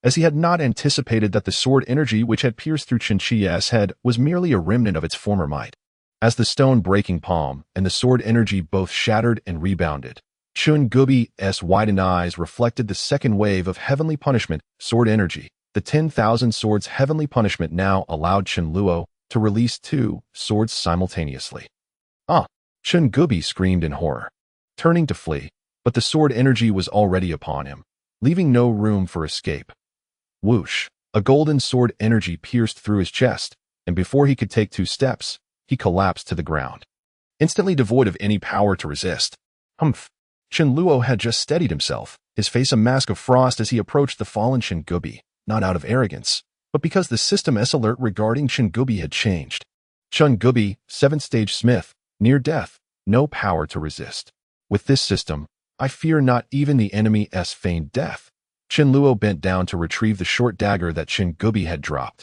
A: as he had not anticipated that the sword energy which had pierced through Chinchi's head was merely a remnant of its former might. As the stone breaking palm and the sword energy both shattered and rebounded, Chingubi's widened eyes reflected the second wave of heavenly punishment, sword energy. The 10,000 swords heavenly punishment now allowed Chinluo to release 2 swords simultaneously. Ah! Chingubi screamed in horror, turning to flee, but the sword energy was already upon him, leaving no room for escape. Whoosh! A golden sword energy pierced through his chest, and before he could take 2 steps, he collapsed to the ground, instantly devoid of any power to resist. Humph! Chinluo had just steadied himself, his face a mask of frost as he approached the fallen Chingubi, not out of arrogance, but because the system's alert regarding Chingubi had changed. Chingubi, 7th-stage smith, near death, no power to resist. With this system, I fear not even the enemy's feigned death. Chinluo bent down to retrieve the short dagger that Chingubi had dropped,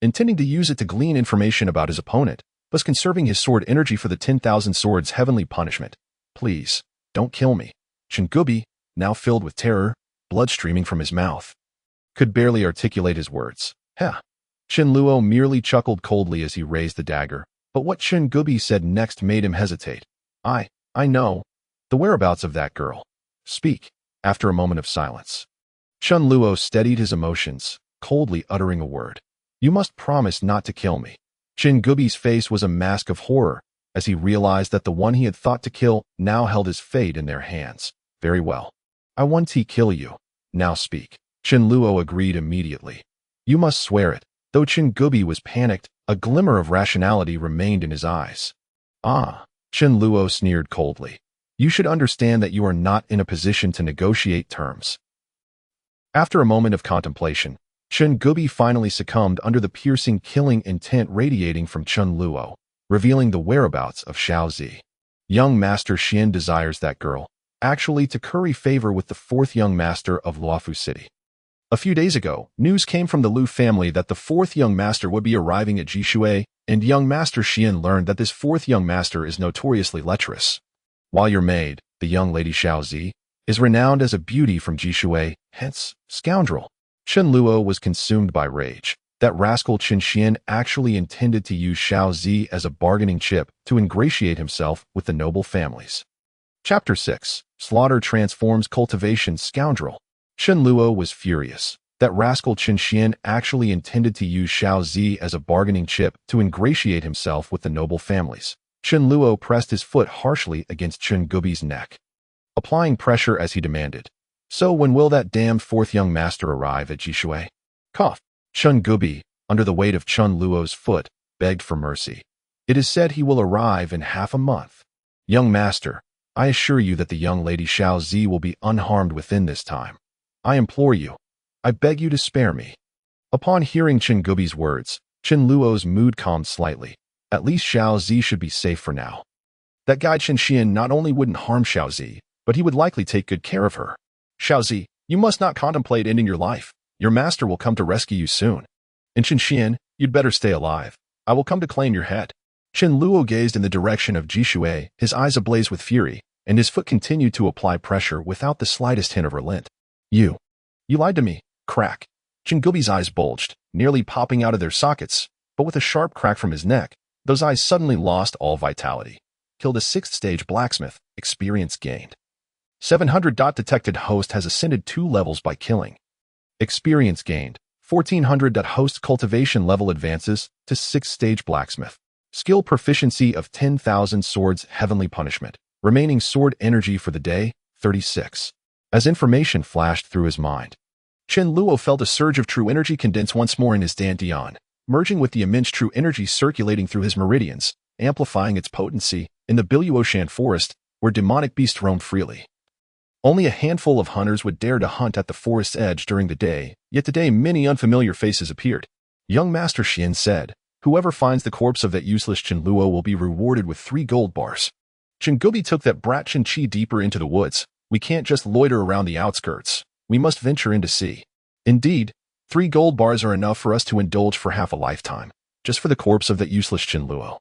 A: intending to use it to glean information about his opponent, but conserving his sword energy for the 10,000 swords heavenly punishment. Please, don't kill me. Chingubi, now filled with terror, blood streaming from his mouth, could barely articulate his words. Heh. Chinluo merely chuckled coldly as he raised the dagger, but what Chingubi said next made him hesitate. I know. The whereabouts of that girl. Speak. After a moment of silence, Chinluo steadied his emotions, coldly uttering a word. You must promise not to kill me. Chingubi's face was a mask of horror, as he realized that the one he had thought to kill now held his fate in their hands. Very well. I want to kill you. Now speak. Chen Luo agreed immediately. You must swear it. Though Chen Gubi was panicked, a glimmer of rationality remained in his eyes. Ah, Chen Luo sneered coldly. You should understand that you are not in a position to negotiate terms. After a moment of contemplation, Chen Gubi finally succumbed under the piercing killing intent radiating from Chen Luo, revealing the whereabouts of Xiao Zi. Young Master Xian desires that girl, actually to curry favor with the fourth young master of Luofu City. A few days ago, news came from the Lu family that the fourth young master would be arriving at Jishui, and young Master Xian learned that this fourth young master is notoriously lecherous. While your maid, the young lady Xiao Zi, is renowned as a beauty from Jishui, hence, scoundrel. Chen Luo was consumed by rage. That rascal Chen Xian actually intended to use Xiao Zi as a bargaining chip to ingratiate himself with the noble families. Chapter 6. Slaughter transforms cultivation scoundrel. Chen Luo was furious. That rascal Chen Xian actually intended to use Xiao Zi as a bargaining chip to ingratiate himself with the noble families. Chen Luo pressed his foot harshly against Chen Gubi's neck, applying pressure as he demanded. So when will that damned fourth young master arrive at Jishui? Cough. Chen Gubi, under the weight of Chen Luo's foot, begged for mercy. It is said he will arrive in half a month. Young master, I assure you that the young lady Xiao Zi will be unharmed within this time. I implore you. I beg you to spare me. Upon hearing Chen Gubi's words, Chen Luo's mood calmed slightly. At least Xiao Zi should be safe for now. That guy Chen Xian not only wouldn't harm Xiao Zi, but he would likely take good care of her. Xiao Zi, you must not contemplate ending your life. Your master will come to rescue you soon. And Chen Xian, you'd better stay alive. I will come to claim your head. Chen Luo gazed in the direction of Jishui, his eyes ablaze with fury, and his foot continued to apply pressure without the slightest hint of relent. You lied to me. Crack. Chen Gubi's eyes bulged, nearly popping out of their sockets, but with a sharp crack from his neck, those eyes suddenly lost all vitality. Killed a 6th stage blacksmith. Experience gained. 700. Detected host has ascended 2 levels by killing. Experience gained. 1400. Host cultivation level advances to 6th stage blacksmith. Skill proficiency of 10,000 swords heavenly punishment. Remaining sword energy for the day, 36. As information flashed through his mind, Chen Luo felt a surge of true energy condense once more in his dantian, merging with the immense true energy circulating through his meridians, amplifying its potency in the Biluoshan forest, where demonic beasts roamed freely. Only a handful of hunters would dare to hunt at the forest's edge during the day, yet today many unfamiliar faces appeared. Young Master Xian said, whoever finds the corpse of that useless Chen Luo will be rewarded with 3 gold bars. Chen Gubi took that brat Chen Qi deeper into the woods. We can't just loiter around the outskirts. We must venture in to see. Indeed, 3 gold bars are enough for us to indulge for half a lifetime, just for the corpse of that useless Chen Luo.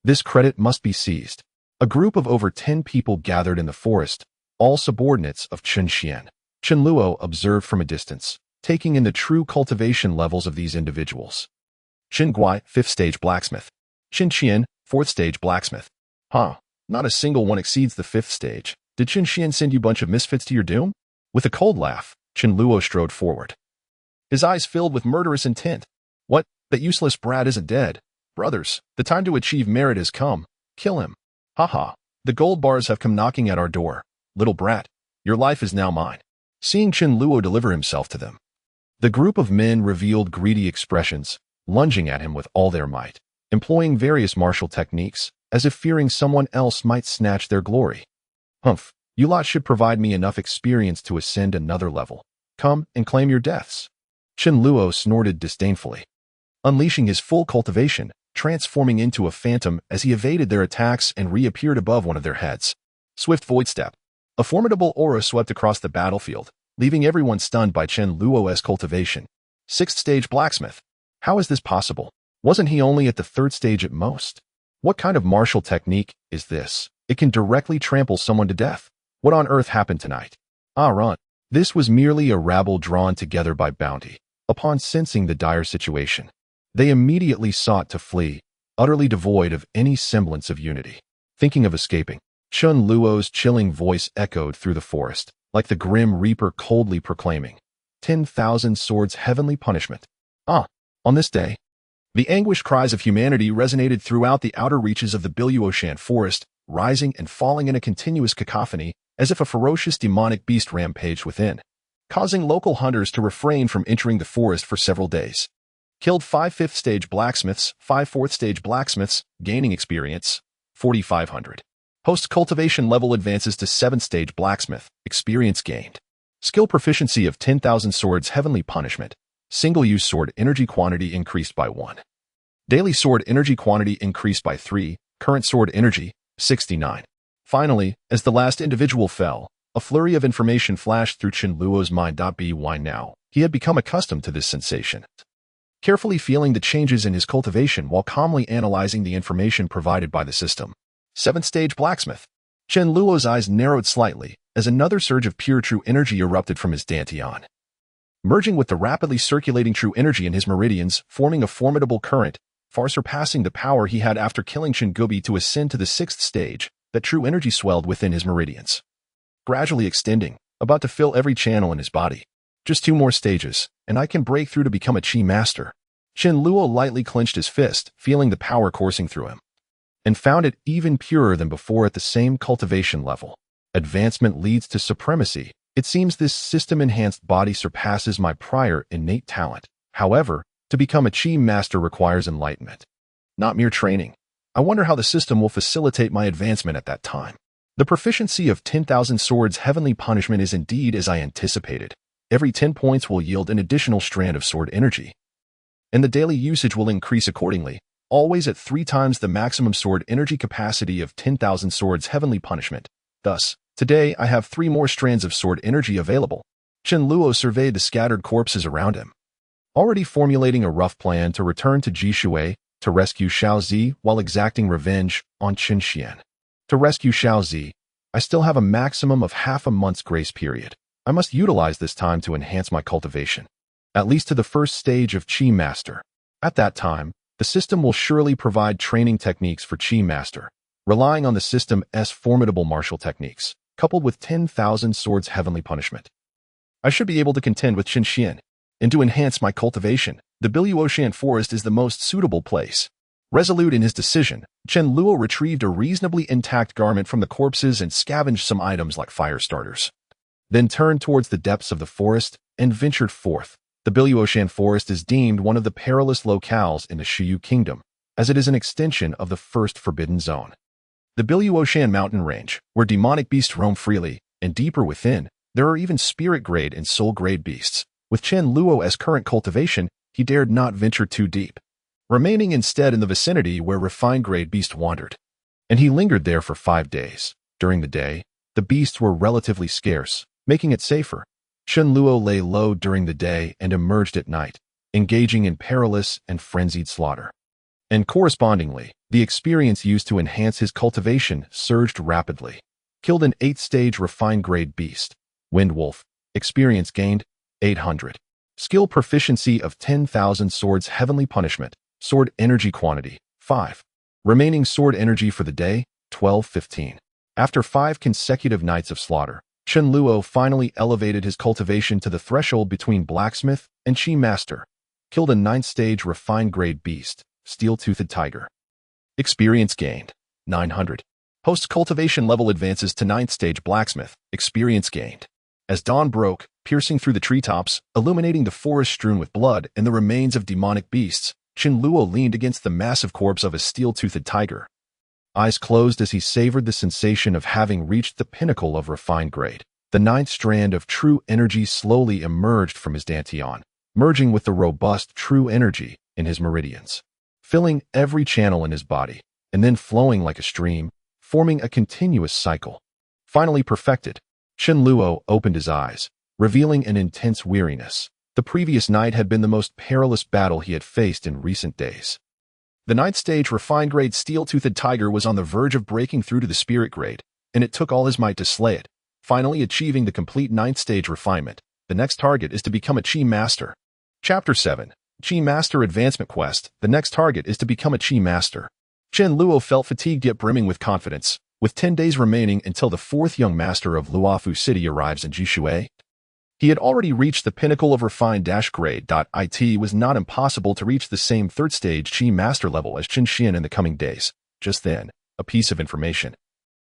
A: This credit must be seized. A group of over 10 people gathered in the forest, all subordinates of Chen Xian. Chen Luo observed from a distance, taking in the true cultivation levels of these individuals. Chen Guai, 5th stage blacksmith. Chen Qian, 4th stage blacksmith. Not a single one exceeds the 5th stage. Did Chen Xian send you bunch of misfits to your doom? With a cold laugh, Chen Luo strode forward, his eyes filled with murderous intent. What? That useless brat isn't dead. Brothers, the time to achieve merit has come. Kill him. Ha. The gold bars have come knocking at our door. Little brat, your life is now mine. Seeing Chen Luo deliver himself to them, the group of men revealed greedy expressions, lunging at him with all their might, employing various martial techniques, as if fearing someone else might snatch their glory. Humph, you lot should provide me enough experience to ascend another level. Come and claim your deaths. Chen Luo snorted disdainfully, unleashing his full cultivation, transforming into a phantom as he evaded their attacks and reappeared above one of their heads. Swift void step. A formidable aura swept across the battlefield, leaving everyone stunned by Chen Luo's cultivation. 6th stage blacksmith. How is this possible? Wasn't he only at the 3rd stage at most? What kind of martial technique is this? It can directly trample someone to death. What on earth happened tonight? Run. This was merely a rabble drawn together by bounty. Upon sensing the dire situation, they immediately sought to flee, utterly devoid of any semblance of unity. Thinking of escaping, Chen Luo's chilling voice echoed through the forest, like the grim reaper coldly proclaiming, 10,000 swords heavenly punishment. On this day, The anguished cries of humanity resonated throughout the outer reaches of the Biluoshan forest, rising and falling in a continuous cacophony, as if a ferocious demonic beast rampaged within, causing local hunters to refrain from entering the forest for several days. Killed 5 5th stage blacksmiths, 5 4th stage blacksmiths, gaining experience, 4,500. Post-cultivation level advances to 7th stage blacksmith, experience gained. Skill proficiency of 10,000 swords heavenly punishment. Single-use sword energy quantity increased by 1. Daily sword energy quantity increased by 3, current sword energy, 69. Finally, as the last individual fell, a flurry of information flashed through Chen Luo's mind. By now, he had become accustomed to this sensation. Carefully feeling the changes in his cultivation while calmly analyzing the information provided by the system. 7th stage blacksmith. Chen Luo's eyes narrowed slightly as another surge of pure true energy erupted from his dantian, merging with the rapidly circulating true energy in his meridians, forming a formidable current, far surpassing the power he had after killing Chen Gubi to ascend to the 6th stage. That true energy swelled within his meridians, gradually extending, about to fill every channel in his body. Just 2 more stages, and I can break through to become a Qi master. Chen Luo lightly clenched his fist, feeling the power coursing through him, and found it even purer than before at the same cultivation level. Advancement leads to supremacy. It seems this system-enhanced body surpasses my prior innate talent. However, to become a Qi master requires enlightenment, not mere training. I wonder how the system will facilitate my advancement at that time. The proficiency of 10,000 swords heavenly punishment is indeed as I anticipated. Every 10 points will yield an additional strand of sword energy, and the daily usage will increase accordingly, always at 3 times the maximum sword energy capacity of 10,000 swords heavenly punishment. Thus, today I have 3 more strands of sword energy available. Chen Luo surveyed the scattered corpses around him, already formulating a rough plan to return to Jishui to rescue Xiao Zi while exacting revenge on Qin Xian. To rescue Xiao Zi, I still have a maximum of half a month's grace period. I must utilize this time to enhance my cultivation, at least to the 1st stage of Qi Master. At that time, the system will surely provide training techniques for Qi Master, relying on the system's formidable martial techniques, coupled with 10,000 swords heavenly punishment. I should be able to contend with Qin Xian, and to enhance my cultivation, the Biluoshan forest is the most suitable place. Resolute in his decision, Chen Luo retrieved a reasonably intact garment from the corpses and scavenged some items like fire starters, then turned towards the depths of the forest and ventured forth. The Biluoshan forest is deemed one of the perilous locales in the Shiyu Kingdom, as it is an extension of the first forbidden zone. The Biluoshan mountain range, where demonic beasts roam freely, and deeper within, there are even spirit-grade and soul-grade beasts. With Chen Luo's current cultivation, he dared not venture too deep, remaining instead in the vicinity where refined-grade beasts wandered. And he lingered there for 5 days. During the day, the beasts were relatively scarce, making it safer. Chen Luo lay low during the day and emerged at night, engaging in perilous and frenzied slaughter. And correspondingly, the experience used to enhance his cultivation surged rapidly. Killed an 8th stage refined-grade beast, Wind Wolf, experience gained, 800. Skill proficiency of 10,000 swords heavenly punishment, sword energy quantity, 5. Remaining sword energy for the day, 1215. After 5 consecutive nights of slaughter, Chen Luo finally elevated his cultivation to the threshold between blacksmith and Qi master. Killed a 9th stage refined-grade beast, steel-toothed tiger. Experience gained, 900. Post-cultivation level advances to 9th stage blacksmith, experience gained. As dawn broke, piercing through the treetops, illuminating the forest strewn with blood and the remains of demonic beasts, Chen Luo leaned against the massive corpse of a steel-toothed tiger, eyes closed as he savored the sensation of having reached the pinnacle of refined grade. The 9th strand of true energy slowly emerged from his dantian, merging with the robust true energy in his meridians, filling every channel in his body, and then flowing like a stream, forming a continuous cycle. Finally perfected, Chen Luo opened his eyes, revealing an intense weariness. The previous night had been the most perilous battle he had faced in recent days. The 9th stage refined grade steel-toothed tiger was on the verge of breaking through to the spirit grade, and it took all his might to slay it, finally achieving the complete 9th stage refinement. The next target is to become a Qi Master. Chapter 7. Qi Master Advancement Quest. The next target is to become a Qi Master. Chen Luo felt fatigued yet brimming with confidence. With 10 days remaining until the 4th young master of Luofu City arrives in Jishui, He had already reached the pinnacle of refined-grade. It was not impossible to reach the same third-stage Qi master level as Qin Xian in the coming days. Just then, a piece of information,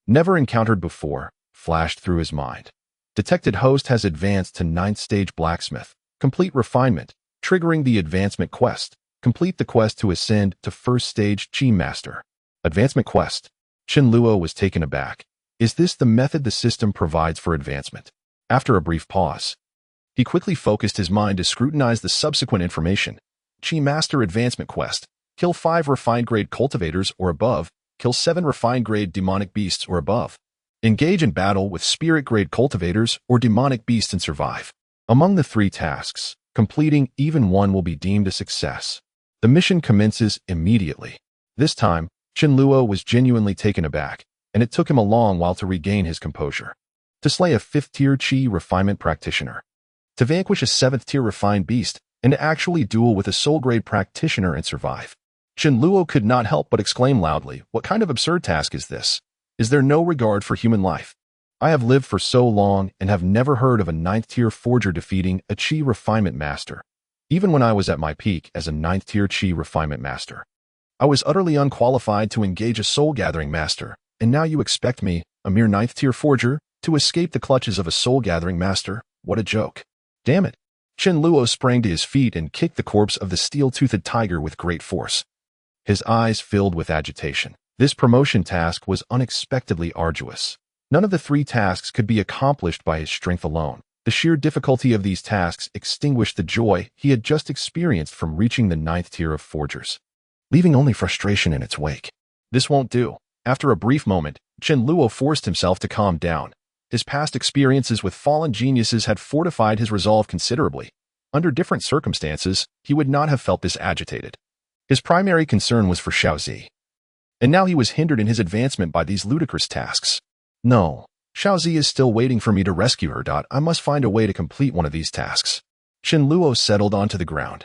A: never encountered before, flashed through his mind. Detected host has advanced to 9th stage blacksmith. Complete refinement, triggering the advancement quest. Complete the quest to ascend to 1st stage Qi master. Advancement quest. Chen Luo was taken aback. Is this the method the system provides for advancement? After a brief pause, he quickly focused his mind to scrutinize the subsequent information. Qi master advancement quest. Kill 5 refined grade cultivators or above. Kill 7 refined grade demonic beasts or above. Engage in battle with spirit grade cultivators or demonic beasts and survive. Among the 3 tasks, completing even one will be deemed a success. The mission commences immediately. This time, Chen Luo was genuinely taken aback, and it took him a long while to regain his composure. To slay a 5th-tier Qi refinement practitioner. To vanquish a 7th-tier refined beast, and to actually duel with a soul-grade practitioner and survive. Chen Luo could not help but exclaim loudly, what kind of absurd task is this? Is there no regard for human life? I have lived for so long and have never heard of a 9th-tier forger defeating a Qi refinement master. Even when I was at my peak as a 9th-tier Qi refinement master, I was utterly unqualified to engage a soul-gathering master, and now you expect me, a mere 9th-tier forger, to escape the clutches of a soul-gathering master? What a joke. Damn it. Chen Luo sprang to his feet and kicked the corpse of the steel-toothed tiger with great force. His eyes filled with agitation. This promotion task was unexpectedly arduous. None of the 3 tasks could be accomplished by his strength alone. The sheer difficulty of these tasks extinguished the joy he had just experienced from reaching the 9th tier of forgers, leaving only frustration in its wake. This won't do. After a brief moment, Chen Luo forced himself to calm down. His past experiences with fallen geniuses had fortified his resolve considerably. Under different circumstances, he would not have felt this agitated. His primary concern was for Xiaozi, and now he was hindered in his advancement by these ludicrous tasks. No, Xiaozi is still waiting for me to rescue her. I must find a way to complete one of these tasks. Chen Luo settled onto the ground.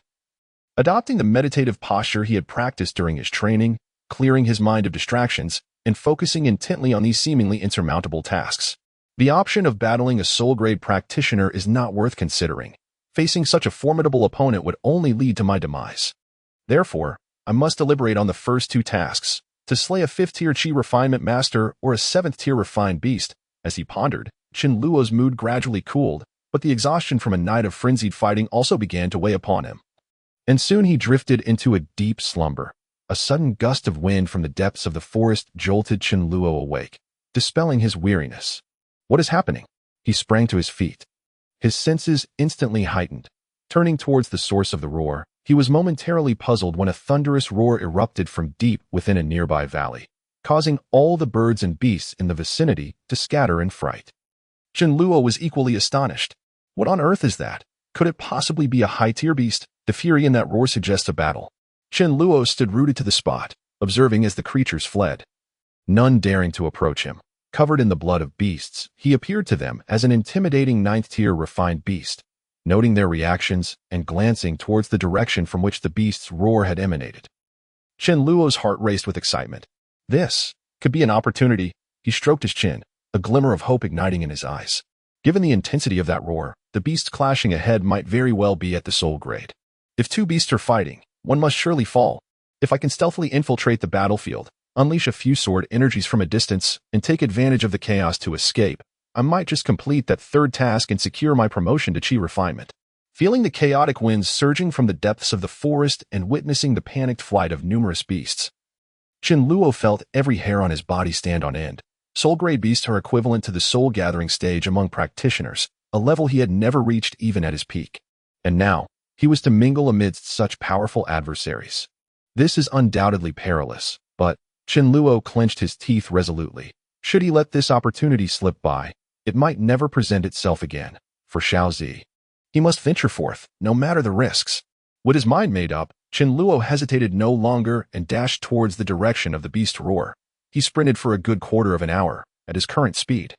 A: Adopting the meditative posture he had practiced during his training, clearing his mind of distractions, and focusing intently on these seemingly insurmountable tasks. The option of battling a soul-grade practitioner is not worth considering. Facing such a formidable opponent would only lead to my demise. Therefore, I must deliberate on the first 2 tasks, to slay a 5th-tier Qi refinement master or a 7th-tier refined beast. As he pondered, Chen Luo's mood gradually cooled, but the exhaustion from a night of frenzied fighting also began to weigh upon him. And soon he drifted into a deep slumber. A sudden gust of wind from the depths of the forest jolted Chen Luo awake, dispelling his weariness. What is happening? He sprang to his feet. His senses instantly heightened. Turning towards the source of the roar, he was momentarily puzzled when a thunderous roar erupted from deep within a nearby valley, causing all the birds and beasts in the vicinity to scatter in fright. Chen Luo was equally astonished. What on earth is that? Could it possibly be a high-tier beast? The fury in that roar suggests a battle. Chen Luo stood rooted to the spot, observing as the creatures fled, none daring to approach him. Covered in the blood of beasts, he appeared to them as an intimidating 9th-tier refined beast. Noting their reactions and glancing towards the direction from which the beast's roar had emanated, Chen Luo's heart raced with excitement. This could be an opportunity. He stroked his chin, a glimmer of hope igniting in his eyes. Given the intensity of that roar, the beast clashing ahead might very well be at the soul grade. If 2 beasts are fighting, one must surely fall. If I can stealthily infiltrate the battlefield, unleash a few sword energies from a distance, and take advantage of the chaos to escape, I might just complete that 3rd task and secure my promotion to Qi refinement. Feeling the chaotic winds surging from the depths of the forest and witnessing the panicked flight of numerous beasts, Chen Luo felt every hair on his body stand on end. Soul-grade beasts are equivalent to the soul-gathering stage among practitioners, a level he had never reached even at his peak. And now, he was to mingle amidst such powerful adversaries. This is undoubtedly perilous, but Chen Luo clenched his teeth resolutely. Should he let this opportunity slip by, it might never present itself again. For Xiaozi, he must venture forth, no matter the risks. With his mind made up, Chen Luo hesitated no longer and dashed towards the direction of the beast roar. He sprinted for a good quarter of an hour, at his current speed.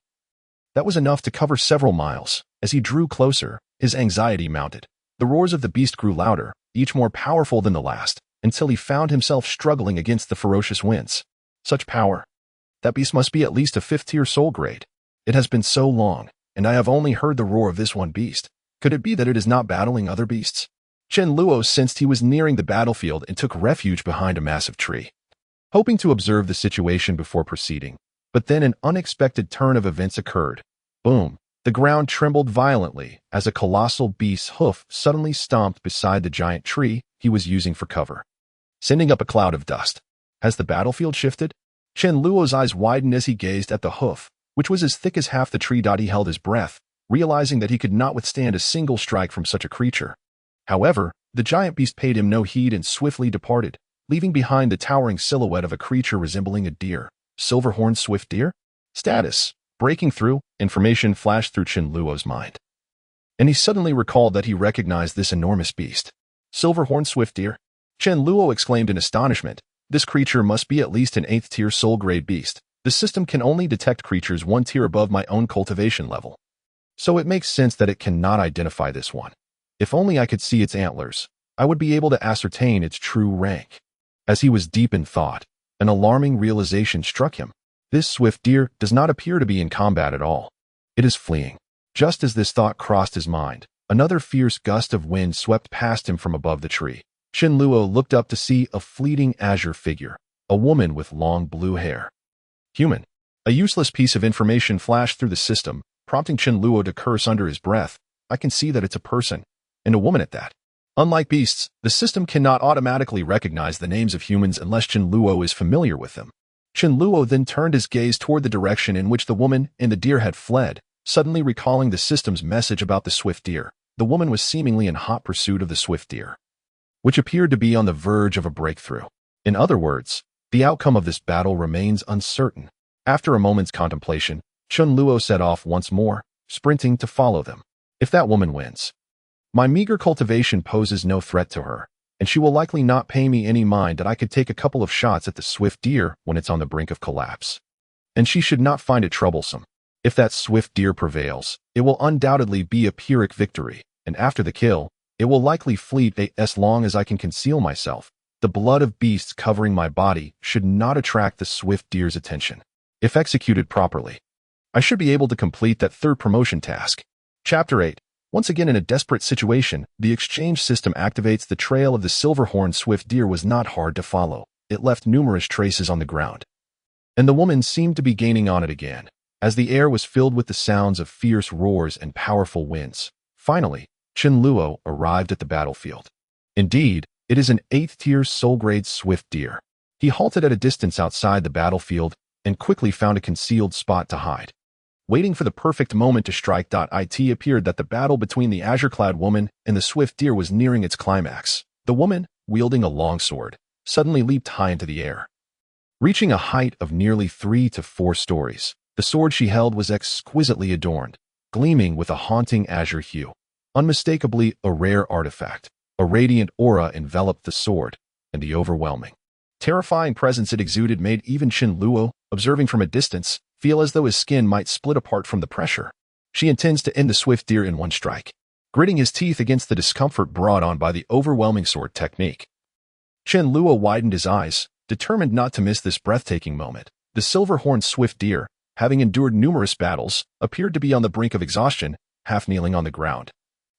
A: That was enough to cover several miles. As he drew closer, his anxiety mounted. The roars of the beast grew louder, each more powerful than the last, until he found himself struggling against the ferocious winds. Such power! That beast must be at least a 5th-tier soul grade. It has been so long, and I have only heard the roar of this one beast. Could it be that it is not battling other beasts? Chen Luo sensed he was nearing the battlefield and took refuge behind a massive tree, hoping to observe the situation before proceeding. But then an unexpected turn of events occurred. Boom! The ground trembled violently as a colossal beast's hoof suddenly stomped beside the giant tree he was using for cover, sending up a cloud of dust. Has the battlefield shifted? Chen Luo's eyes widened as he gazed at the hoof, which was as thick as half the tree. He held his breath, realizing that he could not withstand a single strike from such a creature. However, the giant beast paid him no heed and swiftly departed, leaving behind the towering silhouette of a creature resembling a deer. Silver-horned swift deer? Status. Breaking through, information flashed through Chen Luo's mind. And he suddenly recalled that he recognized this enormous beast. Silver-horned swift deer? Chen Luo exclaimed in astonishment. This creature must be at least an 8th-tier soul-grade beast. The system can only detect creatures 1 tier above my own cultivation level. So it makes sense that it cannot identify this one. If only I could see its antlers, I would be able to ascertain its true rank. As he was deep in thought, an alarming realization struck him. This swift deer does not appear to be in combat at all. It is fleeing. Just as this thought crossed his mind, another fierce gust of wind swept past him from above the tree. Chen Luo looked up to see a fleeting azure figure, a woman with long blue hair. Human. A useless piece of information flashed through the system, prompting Chen Luo to curse under his breath. I can see that it's a person, and a woman at that. Unlike beasts, the system cannot automatically recognize the names of humans unless Chen Luo is familiar with them. Chen Luo then turned his gaze toward the direction in which the woman and the deer had fled, suddenly recalling the system's message about the swift deer. The woman was seemingly in hot pursuit of the swift deer, which appeared to be on the verge of a breakthrough. In other words, the outcome of this battle remains uncertain. After a moment's contemplation, Chen Luo set off once more, sprinting to follow them. If that woman wins, my meager cultivation poses no threat to her, and she will likely not pay me any mind that I could take a couple of shots at the swift deer when it's on the brink of collapse. And she should not find it troublesome. If that swift deer prevails, it will undoubtedly be a Pyrrhic victory, and after the kill, it will likely flee as long as I can conceal myself. The blood of beasts covering my body should not attract the swift deer's attention. If executed properly, I should be able to complete that 3rd promotion task. Chapter 8. Once again in a desperate situation, the exchange system activates. The trail of the silver-horned swift deer was not hard to follow. It left numerous traces on the ground, and the woman seemed to be gaining on it again, as the air was filled with the sounds of fierce roars and powerful winds. Finally, Chen Luo arrived at the battlefield. Indeed, it is an 8th-tier soul-grade swift deer. He halted at a distance outside the battlefield and quickly found a concealed spot to hide, waiting for the perfect moment to strike. It appeared that the battle between the azure-clad woman and the swift deer was nearing its climax. The woman, wielding a long sword, suddenly leaped high into the air, reaching a height of nearly 3 to 4 stories. The sword she held was exquisitely adorned, gleaming with a haunting azure hue, unmistakably a rare artifact. A radiant aura enveloped the sword, and the overwhelming, terrifying presence it exuded made even Chen Luo, observing from a distance, feel as though his skin might split apart from the pressure. She intends to end the swift deer in one strike, gritting his teeth against the discomfort brought on by the overwhelming sword technique. Chen Luo widened his eyes, determined not to miss this breathtaking moment. The silver-horned swift deer, having endured numerous battles, appeared to be on the brink of exhaustion, half kneeling on the ground.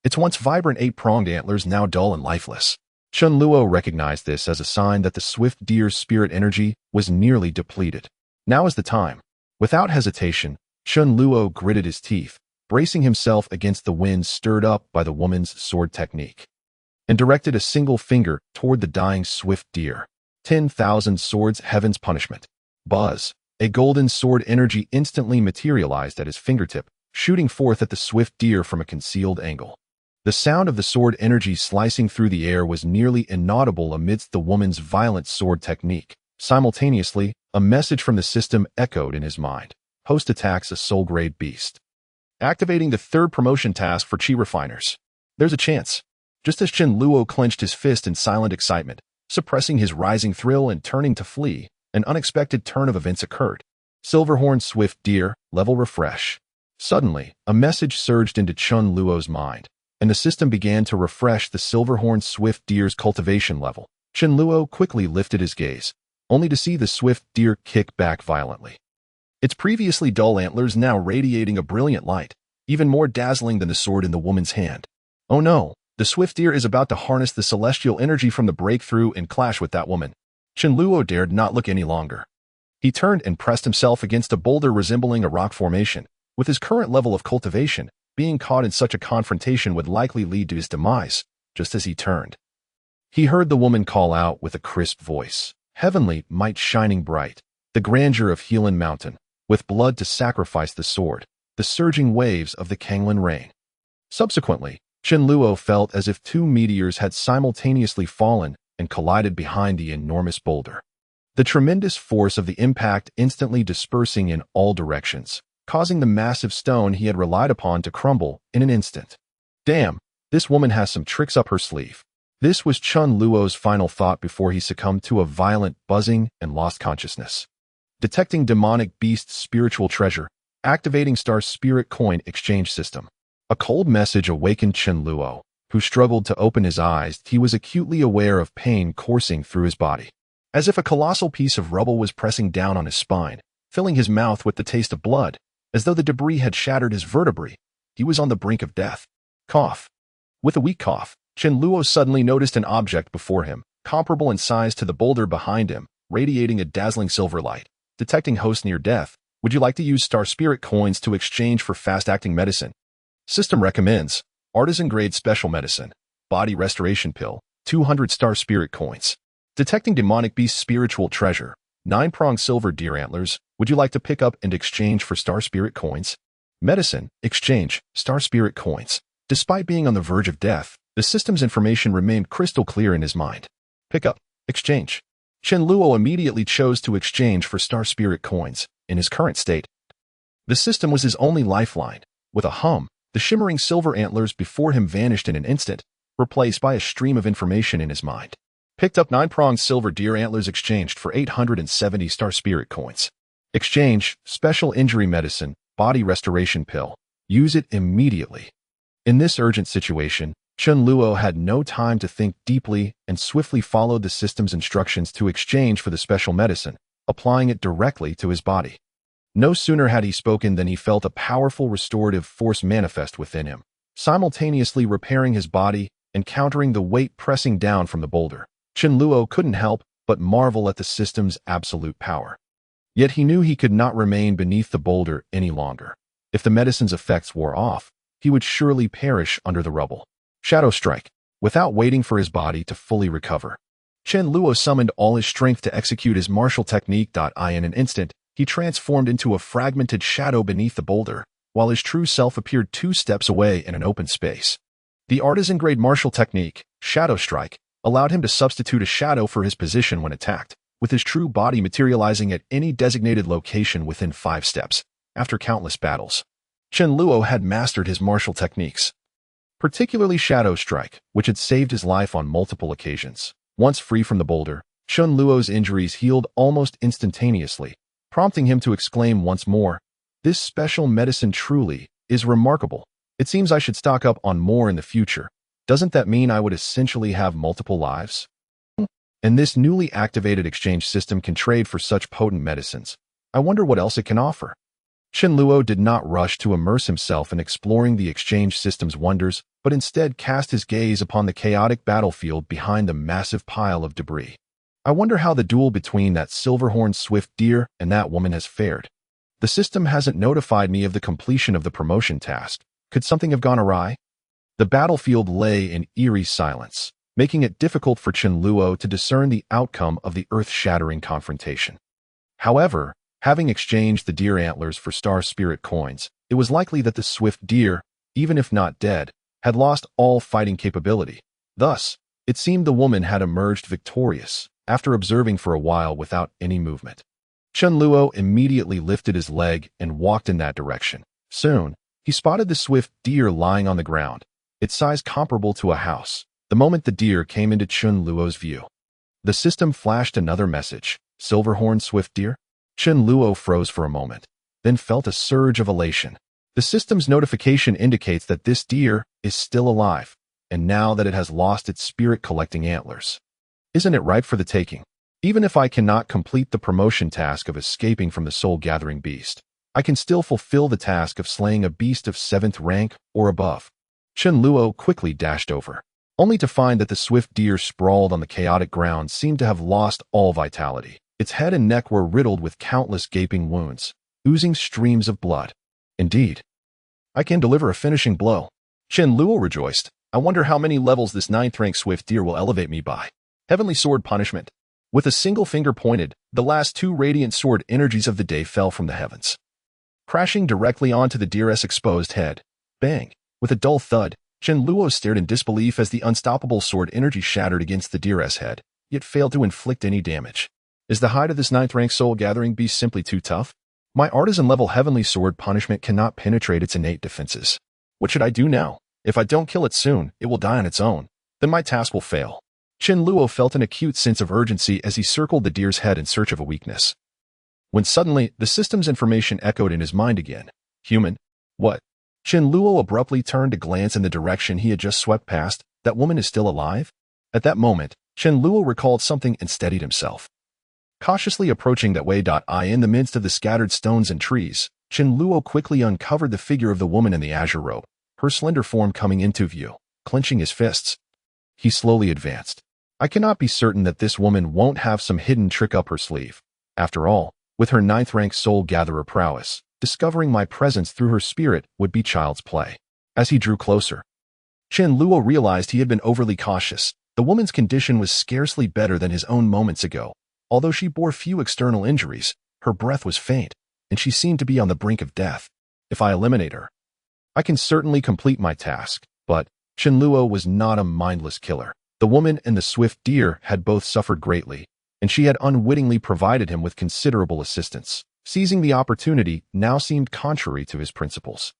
A: Its once vibrant 8-pronged antlers now dull and lifeless. Chen Luo recognized this as a sign that the swift deer's spirit energy was nearly depleted. Now is the time. Without hesitation, Chen Luo gritted his teeth, bracing himself against the wind stirred up by the woman's sword technique, and directed a single finger toward the dying swift deer. 10,000 swords, heaven's punishment. Buzz. A golden sword energy instantly materialized at his fingertip, shooting forth at the swift deer from a concealed angle. The sound of the sword energy slicing through the air was nearly inaudible amidst the woman's violent sword technique. Simultaneously, a message from the system echoed in his mind. Host attacks a soul-grade beast. Activating the 3rd promotion task for Chi Refiners. There's a chance. Just as Chen Luo clenched his fist in silent excitement, suppressing his rising thrill and turning to flee, an unexpected turn of events occurred. Silver-horned swift deer, level refresh. Suddenly, a message surged into Chen Luo's mind, and the system began to refresh the silver-horned swift deer's cultivation level. Chen Luo quickly lifted his gaze, only to see the swift deer kick back violently, its previously dull antlers now radiating a brilliant light. even more dazzling than the sword in the woman's hand. Oh no, the swift deer is about to harness the celestial energy from the breakthrough and clash with that woman. Qianluo dared not look any longer. He turned and pressed himself against a boulder resembling a rock formation. With his current level of cultivation, being caught in such a confrontation would likely lead to his demise. Just as he turned, he heard the woman call out with a crisp voice, "Heavenly might shining bright, the grandeur of Helan Mountain, with blood to sacrifice the sword, the surging waves of the Kanglan rain." Subsequently, Qianluo felt as if two meteors had simultaneously fallen and collided behind the enormous boulder. The tremendous force of the impact instantly dispersing in all directions, causing the massive stone he had relied upon to crumble in an instant. Damn, this woman has some tricks up her sleeve. This was Qianluo's final thought before he succumbed to a violent buzzing and lost consciousness. Detecting demonic beast's spiritual treasure, activating Star Spirit Coin Exchange System. A cold message awakened Qianluo, who struggled to open his eyes. He was acutely aware of pain coursing through his body, as if a colossal piece of rubble was pressing down on his spine, filling his mouth with the taste of blood. As though the debris had shattered his vertebrae, he was on the brink of death. Cough. With a weak cough, Qianluo suddenly noticed an object before him, comparable in size to the boulder behind him, radiating a dazzling silver light. Detecting host near death, would you like to use Star Spirit Coins to exchange for fast-acting medicine? System recommends Artisan-grade special medicine, body restoration pill, 200 Star Spirit Coins. Detecting demonic beast spiritual treasure, 9-pronged silver deer antlers. Would you like to pick up and exchange for Star Spirit Coins? Medicine, exchange, Star Spirit Coins. Despite being on the verge of death, the system's information remained crystal clear in his mind. Pick up, exchange. Qianluo immediately chose to exchange for Star Spirit Coins. In his current state, the system was his only lifeline. With a hum, the shimmering silver antlers before him vanished in an instant, replaced by a stream of information in his mind. Picked up 9-pronged silver deer antlers exchanged for 870 Star Spirit Coins. Exchange, special injury medicine, body restoration pill. Use it immediately. In this urgent situation, Qianluo had no time to think deeply and swiftly followed the system's instructions to exchange for the special medicine, applying it directly to his body. No sooner had he spoken than he felt a powerful restorative force manifest within him, simultaneously repairing his body and countering the weight pressing down from the boulder. Qianluo couldn't help but marvel at the system's absolute power. Yet he knew he could not remain beneath the boulder any longer. If the medicine's effects wore off, he would surely perish under the rubble. Shadow Strike. Without waiting for his body to fully recover, Qianluo summoned all his strength to execute his martial technique. In an instant, he transformed into a fragmented shadow beneath the boulder, while his true self appeared 2 steps away in an open space. The artisan-grade martial technique, Shadow Strike, allowed him to substitute a shadow for his position when attacked, with his true body materializing at any designated location within 5 steps. After countless battles, Qianluo had mastered his martial techniques, particularly Shadow Strike, which had saved his life on multiple occasions. Once free from the boulder, Qianluo's injuries healed almost instantaneously, prompting him to exclaim once more, "This special medicine truly is remarkable. It seems I should stock up on more in the future. Doesn't that mean I would essentially have multiple lives?" And this newly activated exchange system can trade for such potent medicines. I wonder what else it can offer. Qianluo did not rush to immerse himself in exploring the exchange system's wonders, but instead cast his gaze upon the chaotic battlefield behind the massive pile of debris. I wonder how the duel between that silverhorned swift deer and that woman has fared. The system hasn't notified me of the completion of the promotion task. Could something have gone awry? The battlefield lay in eerie silence, making it difficult for Qianluo to discern the outcome of the earth-shattering confrontation. However, having exchanged the deer antlers for Star Spirit Coins, it was likely that the swift deer, even if not dead, had lost all fighting capability. Thus, it seemed the woman had emerged victorious, after observing for a while without any movement. Qianluo immediately lifted his leg and walked in that direction. Soon, he spotted the swift deer lying on the ground, its size comparable to a house. The moment the deer came into Qianluo's view, the system flashed another message, "Silverhorn swift deer?" Qianluo froze for a moment, then felt a surge of elation. The system's notification indicates that this deer is still alive, and now that it has lost its spirit-collecting antlers. Isn't it ripe for the taking? Even if I cannot complete the promotion task of escaping from the soul-gathering beast, I can still fulfill the task of slaying a beast of 7th rank or above. Chen Luo quickly dashed over, only to find that the swift deer sprawled on the chaotic ground seemed to have lost all vitality. Its head and neck were riddled with countless gaping wounds, oozing streams of blood. Indeed, I can deliver a finishing blow. Chen Luo rejoiced. I wonder how many levels this 9th rank swift deer will elevate me by. Heavenly Sword Punishment. With a single finger pointed, the last 2 radiant sword energies of the day fell from the heavens, crashing directly onto the deer's exposed head. Bang! With a dull thud, Chen Luo stared in disbelief as the unstoppable sword energy shattered against the deer's head, yet failed to inflict any damage. Is the hide of this 9th rank soul-gathering beast simply too tough? My artisan-level Heavenly Sword Punishment cannot penetrate its innate defenses. What should I do now? If I don't kill it soon, it will die on its own. Then my task will fail. Chen Luo felt an acute sense of urgency as he circled the deer's head in search of a weakness. When suddenly, the system's information echoed in his mind again. Human? What? Chen Luo abruptly turned to glance in the direction he had just swept past. That woman is still alive? At that moment, Chen Luo recalled something and steadied himself. Cautiously approaching that way. In the midst of the scattered stones and trees, Chen Luo quickly uncovered the figure of the woman in the azure robe, her slender form coming into view. Clenching his fists, he slowly advanced. I cannot be certain that this woman won't have some hidden trick up her sleeve. After all, with her 9th rank soul-gatherer prowess, discovering my presence through her spirit would be child's play. As he drew closer, Chen Luo realized he had been overly cautious. The woman's condition was scarcely better than his own moments ago. Although she bore few external injuries, her breath was faint, and she seemed to be on the brink of death. If I eliminate her, I can certainly complete my task. But Chen Luo was not a mindless killer. The woman and the swift deer had both suffered greatly, and she had unwittingly provided him with considerable assistance. Seizing the opportunity now seemed contrary to his principles.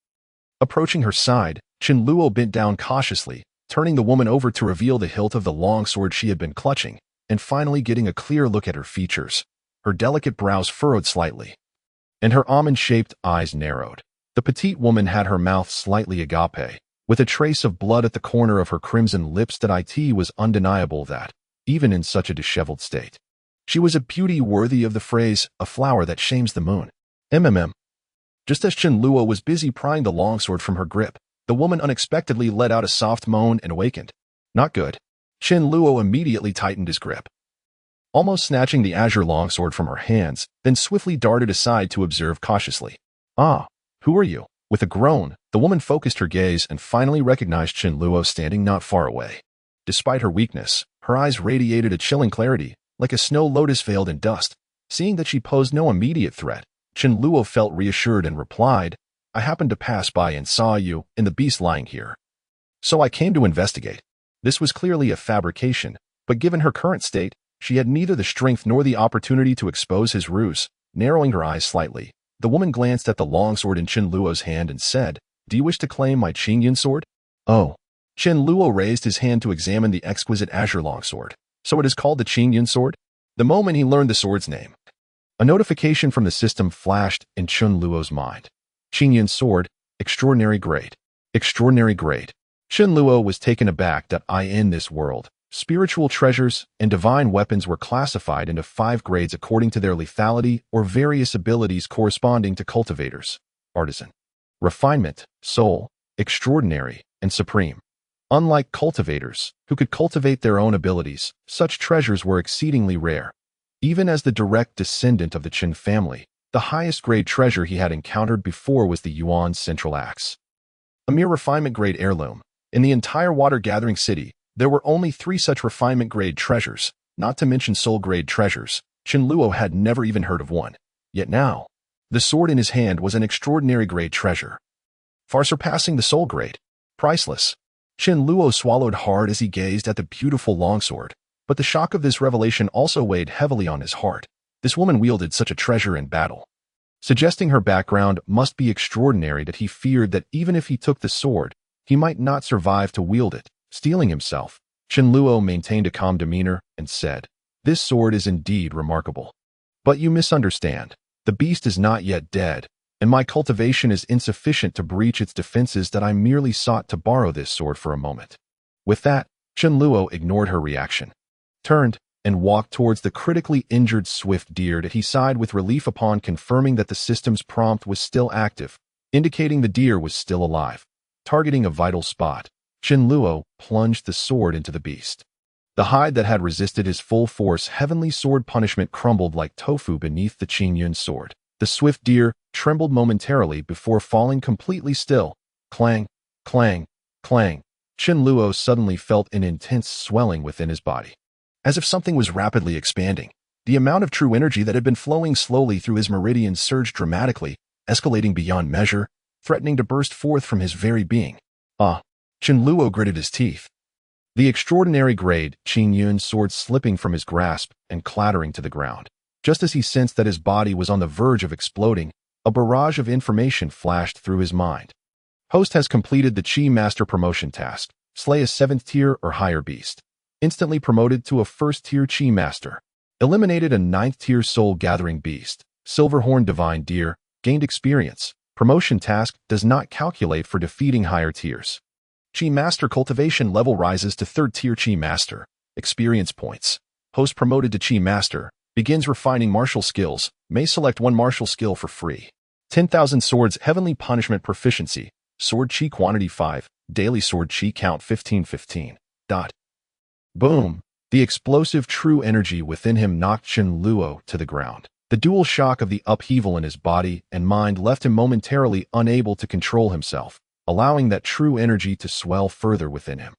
A: Approaching her side, Chen Luo bent down cautiously, turning the woman over to reveal the hilt of the long sword she had been clutching, and finally getting a clear look at her features. Her delicate brows furrowed slightly, and her almond-shaped eyes narrowed. The petite woman had her mouth slightly agape, with a trace of blood at the corner of her crimson lips. That it was undeniable that, even in such a disheveled state, she was a beauty worthy of the phrase, a flower that shames the moon. Just as Chen Luo was busy prying the longsword from her grip, the woman unexpectedly let out a soft moan and awakened. Not good. Chen Luo immediately tightened his grip, almost snatching the azure longsword from her hands, then swiftly darted aside to observe cautiously. Ah, who are you? With a groan, the woman focused her gaze and finally recognized Chen Luo standing not far away. Despite her weakness, her eyes radiated a chilling clarity, like a snow lotus veiled in dust. Seeing that she posed no immediate threat, Chen Luo felt reassured and replied, I happened to pass by and saw you and the beast lying here, so I came to investigate. This was clearly a fabrication, but given her current state, she had neither the strength nor the opportunity to expose his ruse. Narrowing her eyes slightly, the woman glanced at the longsword in Chen Luo's hand and said, Do you wish to claim my Qingyun sword? Oh. Chen Luo raised his hand to examine the exquisite azure longsword. So it is called the Qingyun sword? The moment he learned the sword's name, a notification from the system flashed in Chen Luo's mind. Qingyun sword, extraordinary grade. Extraordinary grade. Chen Luo was taken aback that in this world, spiritual treasures and divine weapons were classified into 5 grades according to their lethality or various abilities corresponding to cultivators, artisan, refinement, soul, extraordinary, and supreme. Unlike cultivators, who could cultivate their own abilities, such treasures were exceedingly rare. Even as the direct descendant of the Qin family, the highest grade treasure he had encountered before was the Yuan Central Axe, a mere refinement grade heirloom. In the entire water-gathering city, there were only 3 such refinement grade treasures, not to mention soul grade treasures. Chen Luo had never even heard of one. Yet now, the sword in his hand was an extraordinary grade treasure, far surpassing the soul grade. Priceless. Chen Luo swallowed hard as he gazed at the beautiful longsword, but the shock of this revelation also weighed heavily on his heart. This woman wielded such a treasure in battle, suggesting her background must be extraordinary that he feared that even if he took the sword, he might not survive to wield it. Steeling himself, Chen Luo maintained a calm demeanor and said, This sword is indeed remarkable. But you misunderstand. The beast is not yet dead, and my cultivation is insufficient to breach its defenses that I merely sought to borrow this sword for a moment. With that, Chen Luo ignored her reaction, turned, and walked towards the critically injured swift deer. He sighed with relief upon confirming that the system's prompt was still active, indicating the deer was still alive. Targeting a vital spot, Chen Luo plunged the sword into the beast. The hide that had resisted his full force heavenly sword punishment crumbled like tofu beneath the Qingyun sword. The swift deer trembled momentarily before falling completely still. Clang, clang, clang. Chen Luo suddenly felt an intense swelling within his body, as if something was rapidly expanding. The amount of true energy that had been flowing slowly through his meridians surged dramatically, escalating beyond measure, threatening to burst forth from his very being. Chen Luo gritted his teeth. The extraordinary grade Qingyun sword slipping from his grasp and clattering to the ground. Just as he sensed that his body was on the verge of exploding, a barrage of information flashed through his mind. Host has completed the Qi Master promotion task. Slay a 7th tier or higher beast. Instantly promoted to a 1st tier Qi Master. Eliminated a 9th tier soul gathering beast. Silverhorn divine deer. Gained experience. Promotion task does not calculate for defeating higher tiers. Qi Master cultivation level rises to 3rd tier Qi Master. Experience points. Host promoted to Qi Master. Begins refining martial skills. May select one martial skill for free. 10,000 swords heavenly punishment proficiency. Sword Qi quantity 5. Daily sword Qi count 1515. Boom! The explosive true energy within him knocked Chen Luo to the ground. The dual shock of the upheaval in his body and mind left him momentarily unable to control himself, allowing that true energy to swell further within him.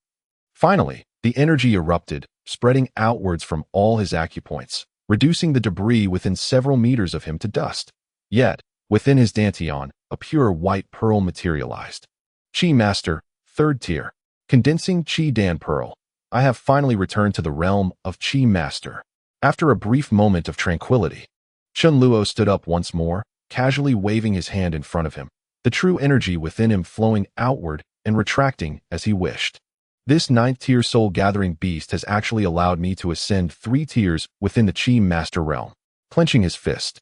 A: Finally, the energy erupted, spreading outwards from all his acupoints, reducing the debris within several meters of him to dust. Yet, within his dantian, a pure white pearl materialized. Qi Master, 3rd tier. Condensing Qi Dan Pearl. I have finally returned to the realm of Qi Master. After a brief moment of tranquility, Chen Luo stood up once more, casually waving his hand in front of him, the true energy within him flowing outward and retracting as he wished. This 9th tier soul gathering beast has actually allowed me to ascend 3 tiers within the Qi Master realm. Clenching his fist,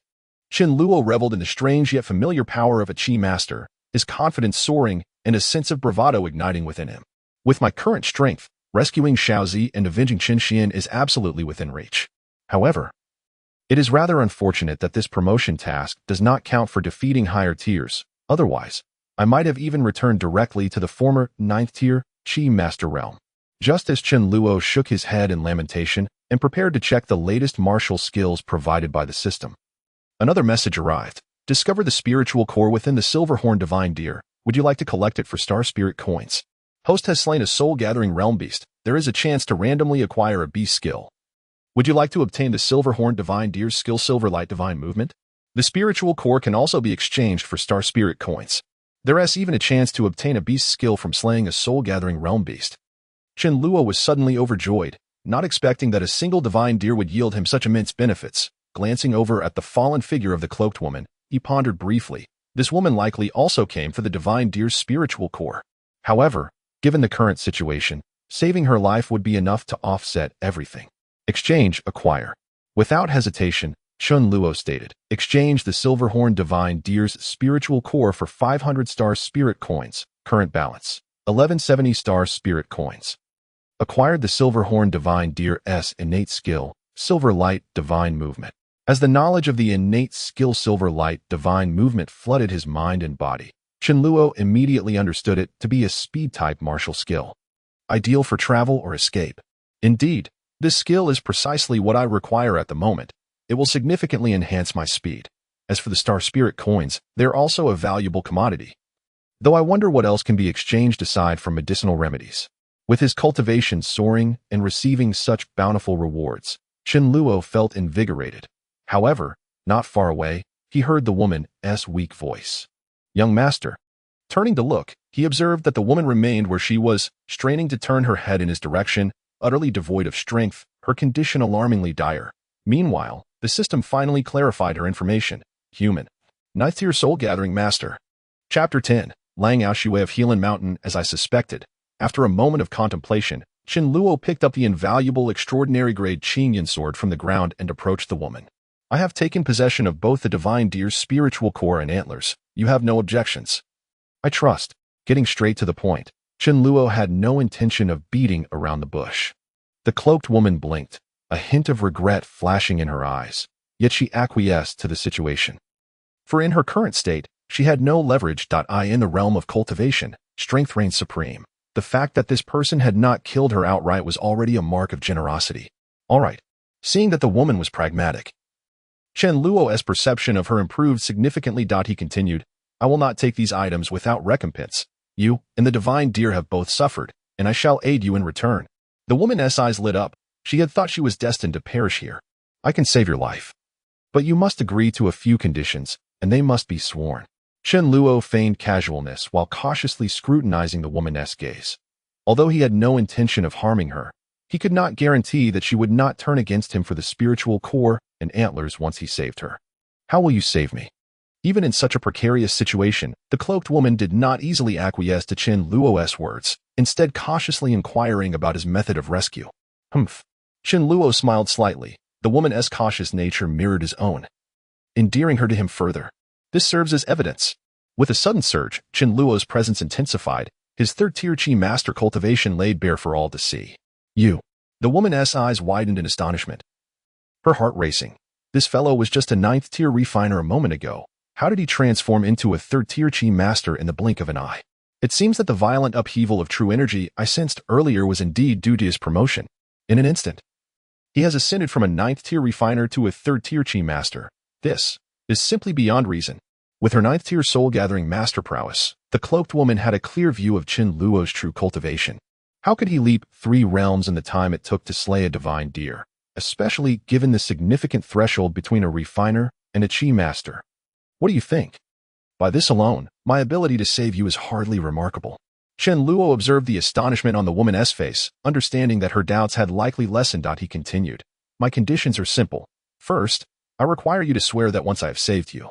A: Chen Luo reveled in the strange yet familiar power of a Qi Master, his confidence soaring and a sense of bravado igniting within him. With my current strength, rescuing Xiaozi and avenging Qin Xian is absolutely within reach. However, it is rather unfortunate that this promotion task does not count for defeating higher tiers. Otherwise, I might have even returned directly to the former 9th tier Qi Master realm. Just as Chen Luo shook his head in lamentation and prepared to check the latest martial skills provided by the system, another message arrived. Discover the spiritual core within the Silverhorn Divine Deer. Would you like to collect it for Star Spirit coins? Host has slain a soul-gathering realm beast. There is a chance to randomly acquire a beast skill. Would you like to obtain the Silverhorn Divine Deer's skill Silverlight Divine Movement? The spiritual core can also be exchanged for Star Spirit coins. There is even a chance to obtain a beast skill from slaying a soul-gathering realm beast. Chen Luo was suddenly overjoyed, not expecting that a single divine deer would yield him such immense benefits. Glancing over at the fallen figure of the cloaked woman, he pondered briefly. This woman likely also came for the divine deer's spiritual core. However, given the current situation, saving her life would be enough to offset everything. Exchange, acquire. Without hesitation, Chen Luo stated, exchange the Silverhorn Divine Deer's spiritual core for 500 Star Spirit coins. Current balance, 1170 Star Spirit coins. Acquired the Silverhorn Divine Deer's innate skill, Silver Light Divine Movement. As the knowledge of the innate skill Silver Light Divine Movement flooded his mind and body, Chen Luo immediately understood it to be a speed-type martial skill. Ideal for travel or escape. Indeed, this skill is precisely what I require at the moment. It will significantly enhance my speed. As for the Star Spirit coins, they're also a valuable commodity. Though I wonder what else can be exchanged aside from medicinal remedies. With his cultivation soaring and receiving such bountiful rewards, Chen Luo felt invigorated. However, not far away, he heard the woman's weak voice. Young master. Turning to look, he observed that the woman remained where she was, straining to turn her head in his direction, utterly devoid of strength, her condition alarmingly dire. Meanwhile, the system finally clarified her information. Human. 9th tier soul gathering master. Chapter 10. Lang Shui of Healan Mountain. As I suspected, after a moment of contemplation, Chen Luo picked up the invaluable extraordinary grade Qingyun sword from the ground and approached the woman. I have taken possession of both the divine deer's spiritual core and antlers. You have no objections. I trust. Getting straight to the point, Chen Luo had no intention of beating around the bush. The cloaked woman blinked, a hint of regret flashing in her eyes. Yet she acquiesced to the situation. For in her current state, she had no leverage. In the realm of cultivation, strength reigned supreme. The fact that this person had not killed her outright was already a mark of generosity. All right. Seeing that the woman was pragmatic, Chen Luo's perception of her improved significantly. He continued, I will not take these items without recompense. You and the divine deer have both suffered, and I shall aid you in return. The woman's eyes lit up. She had thought she was destined to perish here. I can save your life. But you must agree to a few conditions, and they must be sworn. Chen Luo feigned casualness while cautiously scrutinizing the woman's gaze. Although he had no intention of harming her, he could not guarantee that she would not turn against him for the spiritual core and antlers once he saved her. How will you save me? Even in such a precarious situation, the cloaked woman did not easily acquiesce to Chen Luo's words, instead cautiously inquiring about his method of rescue. Humph. Chen Luo smiled slightly. The woman's cautious nature mirrored his own, endearing her to him further. This serves as evidence. With a sudden surge, Chen Luo's presence intensified, his third-tier Qi master cultivation laid bare for all to see. You. The woman's eyes widened in astonishment, her heart racing. This fellow was just a ninth-tier refiner a moment ago. How did he transform into a third-tier Qi master in the blink of an eye? It seems that the violent upheaval of true energy I sensed earlier was indeed due to his promotion. In an instant, he has ascended from a ninth-tier refiner to a third-tier Qi master. This is simply beyond reason. With her ninth-tier soul-gathering master prowess, the cloaked woman had a clear view of Chen Luo's true cultivation. How could he leap 3 realms in the time it took to slay a divine deer, especially given the significant threshold between a refiner and a Qi master? What do you think? By this alone, my ability to save you is hardly remarkable. Chen Luo observed the astonishment on the woman's face, understanding that her doubts had likely lessened. He continued, my conditions are simple. First, I require you to swear that once I have saved you,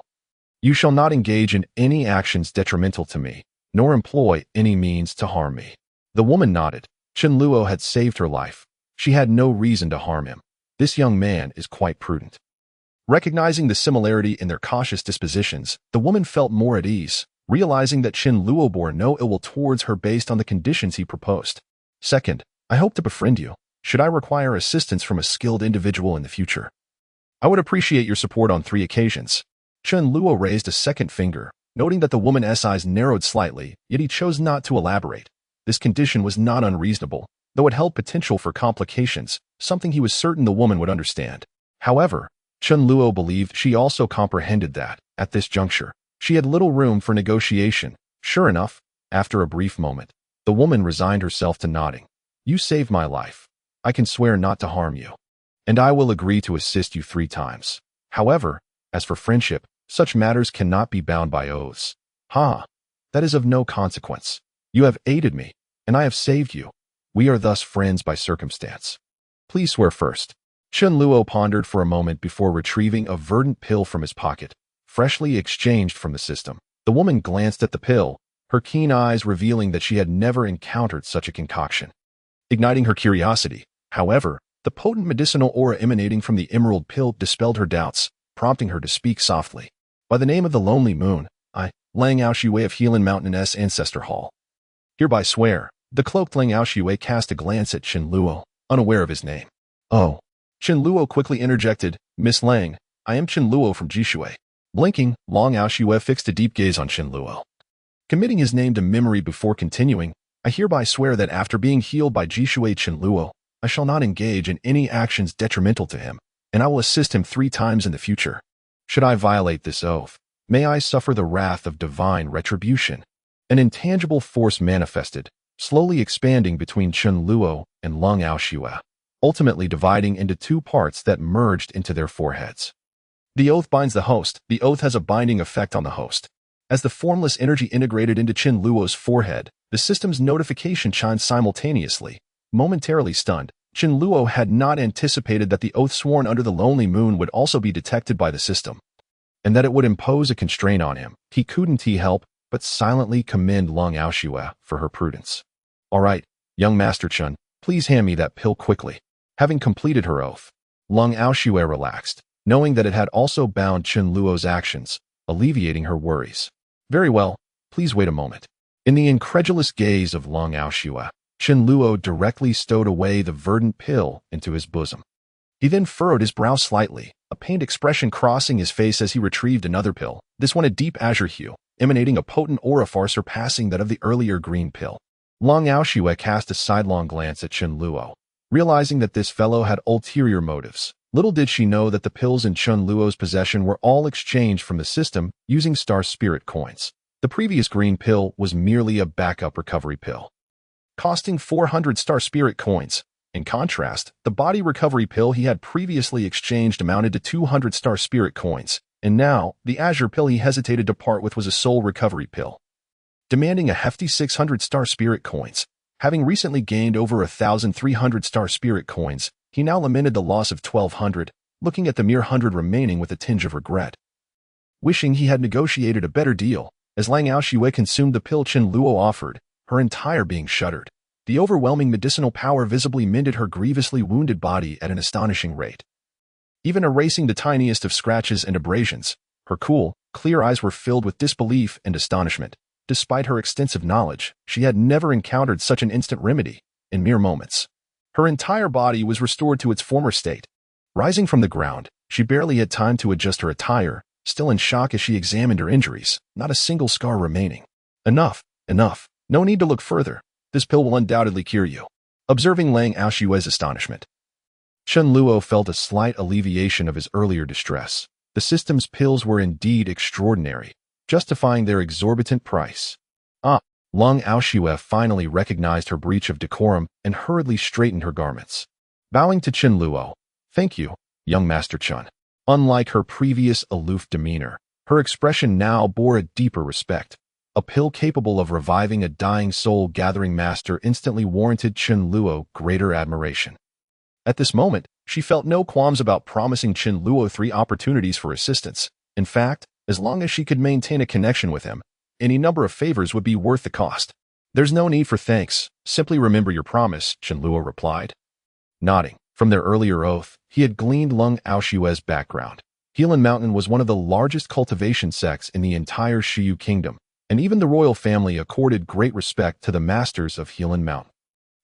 A: you shall not engage in any actions detrimental to me, nor employ any means to harm me. The woman nodded. Chen Luo had saved her life. She had no reason to harm him. This young man is quite prudent. Recognizing the similarity in their cautious dispositions, the woman felt more at ease, realizing that Chen Luo bore no ill will towards her based on the conditions he proposed. Second, I hope to befriend you, should I require assistance from a skilled individual in the future. I would appreciate your support on 3 occasions. Chen Luo raised a second finger, noting that the woman's eyes narrowed slightly, yet he chose not to elaborate. This condition was not unreasonable, though it held potential for complications, something he was certain the woman would understand. However, Chen Luo believed she also comprehended that, at this juncture, she had little room for negotiation. Sure enough, after a brief moment, the woman resigned herself to nodding. You saved my life. I can swear not to harm you, and I will agree to assist you 3 times. However, as for friendship, such matters cannot be bound by oaths. That is of no consequence. You have aided me, and I have saved you. We are thus friends by circumstance. Please swear first. Chen Luo pondered for a moment before retrieving a verdant pill from his pocket, freshly exchanged from the system. The woman glanced at the pill, her keen eyes revealing that she had never encountered such a concoction. Igniting her curiosity, however, the potent medicinal aura emanating from the emerald pill dispelled her doubts, prompting her to speak softly. By the name of the lonely moon, I, Lang Aoshui of Healan Mountain's Ancestor Hall, hereby swear. The cloaked Lang Aoshui cast a glance at Chen Luo, unaware of his name. Oh. Chen Luo quickly interjected, Miss Lang, I am Chen Luo from Jishui. Blinking, Lang Aoshui fixed a deep gaze on Chen Luo. Committing his name to memory before continuing, I hereby swear that after being healed by Jishui Chen Luo, I shall not engage in any actions detrimental to him, and I will assist him 3 times in the future. Should I violate this oath, may I suffer the wrath of divine retribution. An intangible force manifested, slowly expanding between Chen Luo and Lang Aoshui, ultimately dividing into 2 parts that merged into their foreheads. The oath binds the host. The oath has a binding effect on the host. As the formless energy integrated into Chen Luo's forehead, the system's notification chimed simultaneously. Momentarily stunned, Chen Luo had not anticipated that the oath sworn under the lonely moon would also be detected by the system, and that it would impose a constraint on him. He couldn't help but silently commend Lang Aoshui for her prudence. All right, young Master Chen, please hand me that pill quickly. Having completed her oath, Lang Aoshui relaxed, knowing that it had also bound Chen Luo's actions, alleviating her worries. Very well, please wait a moment. In the incredulous gaze of Lang Aoshui, Chen Luo directly stowed away the verdant pill into his bosom. He then furrowed his brow slightly, a pained expression crossing his face as he retrieved another pill, this one a deep azure hue, emanating a potent aura far surpassing that of the earlier green pill. Long Aoshue cast a sidelong glance at Chen Luo, realizing that this fellow had ulterior motives. Little did she know that the pills in Chen Luo's possession were all exchanged from the system using star spirit coins. The previous green pill was merely a backup recovery pill, costing 400 star spirit coins. In contrast, the body recovery pill he had previously exchanged amounted to 200 star spirit coins, and now, the azure pill he hesitated to part with was a soul recovery pill, demanding a hefty 600 star spirit coins. Having recently gained over 1,300 star spirit coins, he now lamented the loss of 1,200, looking at the mere 100 remaining with a tinge of regret. Wishing he had negotiated a better deal, as Lang Aoshue consumed the pill Chen Luo offered, her entire being shuddered. The overwhelming medicinal power visibly mended her grievously wounded body at an astonishing rate, even erasing the tiniest of scratches and abrasions. Her cool, clear eyes were filled with disbelief and astonishment. Despite her extensive knowledge, she had never encountered such an instant remedy. In mere moments, her entire body was restored to its former state. Rising from the ground, she barely had time to adjust her attire, still in shock as she examined her injuries, not a single scar remaining. Enough, enough. No need to look further. This pill will undoubtedly cure you. Observing Lang Aoshue's astonishment, Chen Luo felt a slight alleviation of his earlier distress. The system's pills were indeed extraordinary, justifying their exorbitant price. Lang Aoshue finally recognized her breach of decorum and hurriedly straightened her garments. Bowing to Chen Luo, "Thank you, young Master Chen." Unlike her previous aloof demeanor, her expression now bore a deeper respect. A pill capable of reviving a dying soul-gathering master instantly warranted Chen Luo greater admiration. At this moment, she felt no qualms about promising Chen Luo 3 opportunities for assistance. In fact, as long as she could maintain a connection with him, any number of favors would be worth the cost. "There's no need for thanks. Simply remember your promise," Chen Luo replied. Nodding. From their earlier oath, he had gleaned Lang Aoshue's background. Healan Mountain was one of the largest cultivation sects in the entire Shiyu Kingdom, and even the royal family accorded great respect to the masters of Healan Mountain.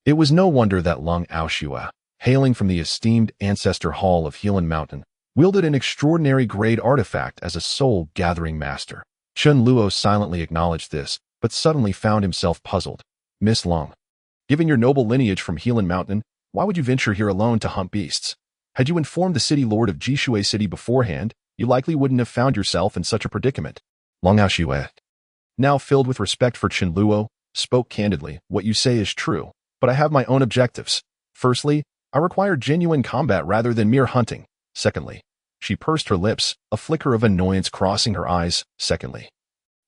A: It was no wonder that Lang Aoshue, hailing from the esteemed ancestor hall of Healan Mountain, wielded an extraordinary grade artifact as a soul-gathering master. Chen Luo silently acknowledged this, but suddenly found himself puzzled. "Miss Lang, given your noble lineage from Healan Mountain, why would you venture here alone to hunt beasts? Had you informed the city lord of Jishui City beforehand, you likely wouldn't have found yourself in such a predicament." Lang Aoshue, now filled with respect for Chen Luo, spoke candidly. "What you say is true, but I have my own objectives. Firstly, I require genuine combat rather than mere hunting. Secondly," she pursed her lips, a flicker of annoyance crossing her eyes. "Secondly,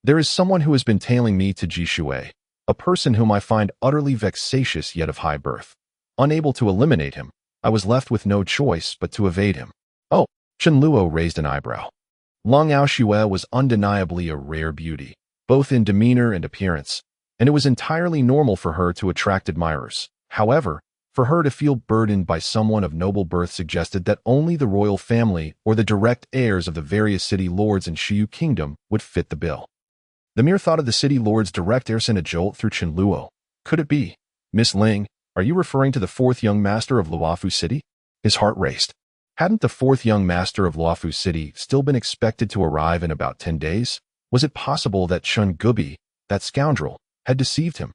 A: there is someone who has been tailing me to Jishui, a person whom I find utterly vexatious yet of high birth. Unable to eliminate him, I was left with no choice but to evade him." "Oh," Chen Luo raised an eyebrow. Lang Aoshue was undeniably a rare beauty, both in demeanor and appearance, and it was entirely normal for her to attract admirers. However, for her to feel burdened by someone of noble birth suggested that only the royal family or the direct heirs of the various city lords in Shiyu Kingdom would fit the bill. The mere thought of the city lord's direct heir sent a jolt through Chen Luo. Could it be? "Miss Ling, are you referring to the 4th young master of Luofu City?" His heart raced. Hadn't the 4th young master of Luofu City still been expected to arrive in about 10 days? Was it possible that Chun Gubi, that scoundrel, had deceived him?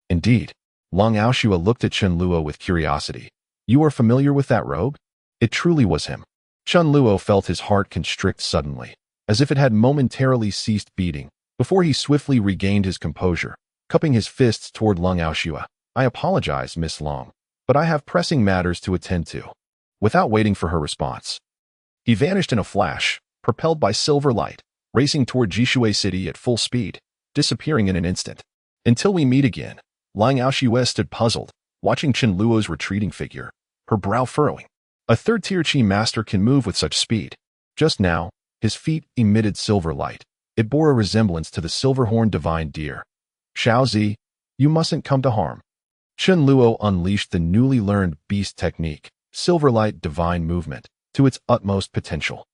A: Indeed. Lang Aoshue looked at Chen Luo with curiosity. "You are familiar with that rogue?" It truly was him. Chen Luo felt his heart constrict suddenly, as if it had momentarily ceased beating, before he swiftly regained his composure, cupping his fists toward Lang Aoshue. "I apologize, Miss Lang, but I have pressing matters to attend to." Without waiting for her response, he vanished in a flash, propelled by silver light, racing toward Jishui City at full speed, disappearing in an instant. "Until we meet again." Lang Aoshue stood puzzled, watching Chen Luo's retreating figure, her brow furrowing. A 3rd-tier chi master can move with such speed. Just now, his feet emitted silver light. It bore a resemblance to the silver-horned divine deer. "Xiaozi, you mustn't come to harm." Chen Luo unleashed the newly learned beast technique, silverlight divine movement, to its utmost potential,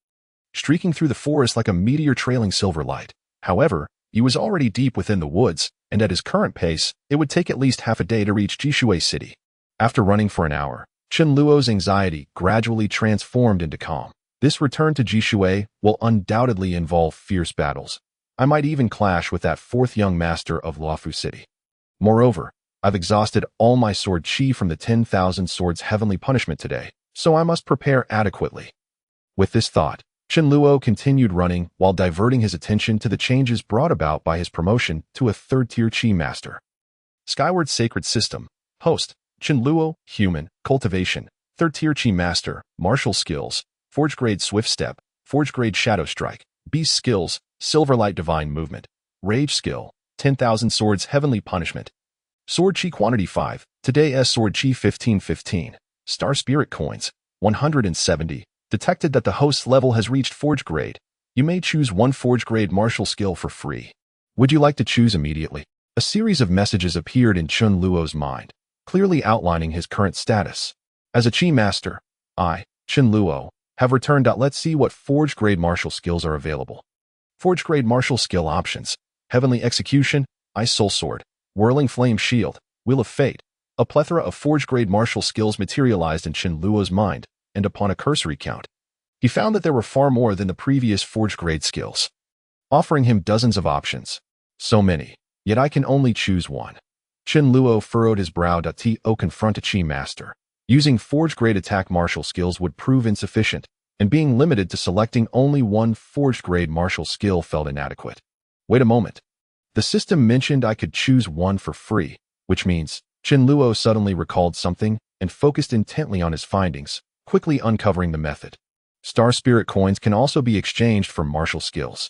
A: streaking through the forest like a meteor trailing silver light. However, he was already deep within the woods, and at his current pace, it would take at least half a day to reach Jishui City. After running for an hour, Chen Luo's anxiety gradually transformed into calm. This return to Jishui will undoubtedly involve fierce battles. I might even clash with that fourth young master of Luofu City. Moreover, I've exhausted all my sword chi from the 10,000 swords heavenly punishment today, so I must prepare adequately. With this thought, Chen Luo continued running while diverting his attention to the changes brought about by his promotion to a third-tier chi master. Skyward Sacred System. Host, Chen Luo, Human, Cultivation, third-tier chi master, Martial Skills, Forge Grade Swift Step, Forge Grade Shadow Strike, Beast Skills, Silverlight Divine Movement, Rage Skill, 10,000 Swords Heavenly Punishment. Sword Chi Quantity 5, Today's Sword Chi 1515. Star Spirit Coins, 170. Detected that the host's level has reached Forge Grade. You may choose one Forge Grade Martial Skill for free. Would you like to choose immediately? A series of messages appeared in Chen Luo's mind, clearly outlining his current status. As a Chi Master, I, Chen Luo, have returned. Let's see what Forge Grade Martial Skills are available. Forge Grade Martial Skill Options. Heavenly Execution, Ice Soul Sword, Whirling Flame Shield, Wheel of Fate. A plethora of Forge Grade Martial Skills materialized in Chen Luo's mind, and upon a cursory count, he found that there were far more than the previous Forge Grade skills, offering him dozens of options. So many, yet I can only choose one. Chen Luo furrowed his brow. To confront a Chi Master using Forge Grade attack martial skills would prove insufficient, and being limited to selecting only one Forge Grade martial skill felt inadequate. Wait a moment. The system mentioned I could choose one for free, which means Chen Luo suddenly recalled something and focused intently on his findings, quickly uncovering the method. Star Spirit Coins can also be exchanged for martial skills.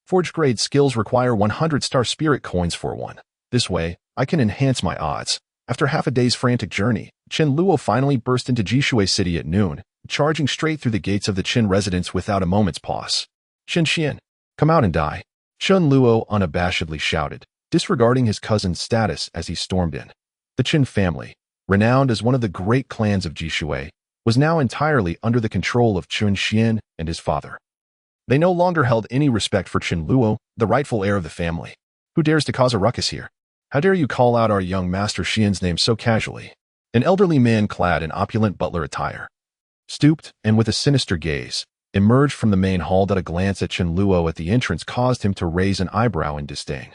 A: Forge Grade skills require 100 Star Spirit Coins for one. This way, I can enhance my odds. After half a day's frantic journey, Chen Luo finally burst into Jishui City at noon, charging straight through the gates of the Qin residence without a moment's pause. Qin Xian, come out and die. Chen Luo unabashedly shouted, disregarding his cousin's status as he stormed in. The Qin family, renowned as one of the great clans of Jishui, was now entirely under the control of Qin Xian and his father. They no longer held any respect for Chen Luo, the rightful heir of the family. Who dares to cause a ruckus here? How dare you call out our young master Xian's name so casually? An elderly man clad in opulent butler attire, stooped and with a sinister gaze, emerged from the main hall. A glance at Chen Luo at the entrance caused him to raise an eyebrow in disdain.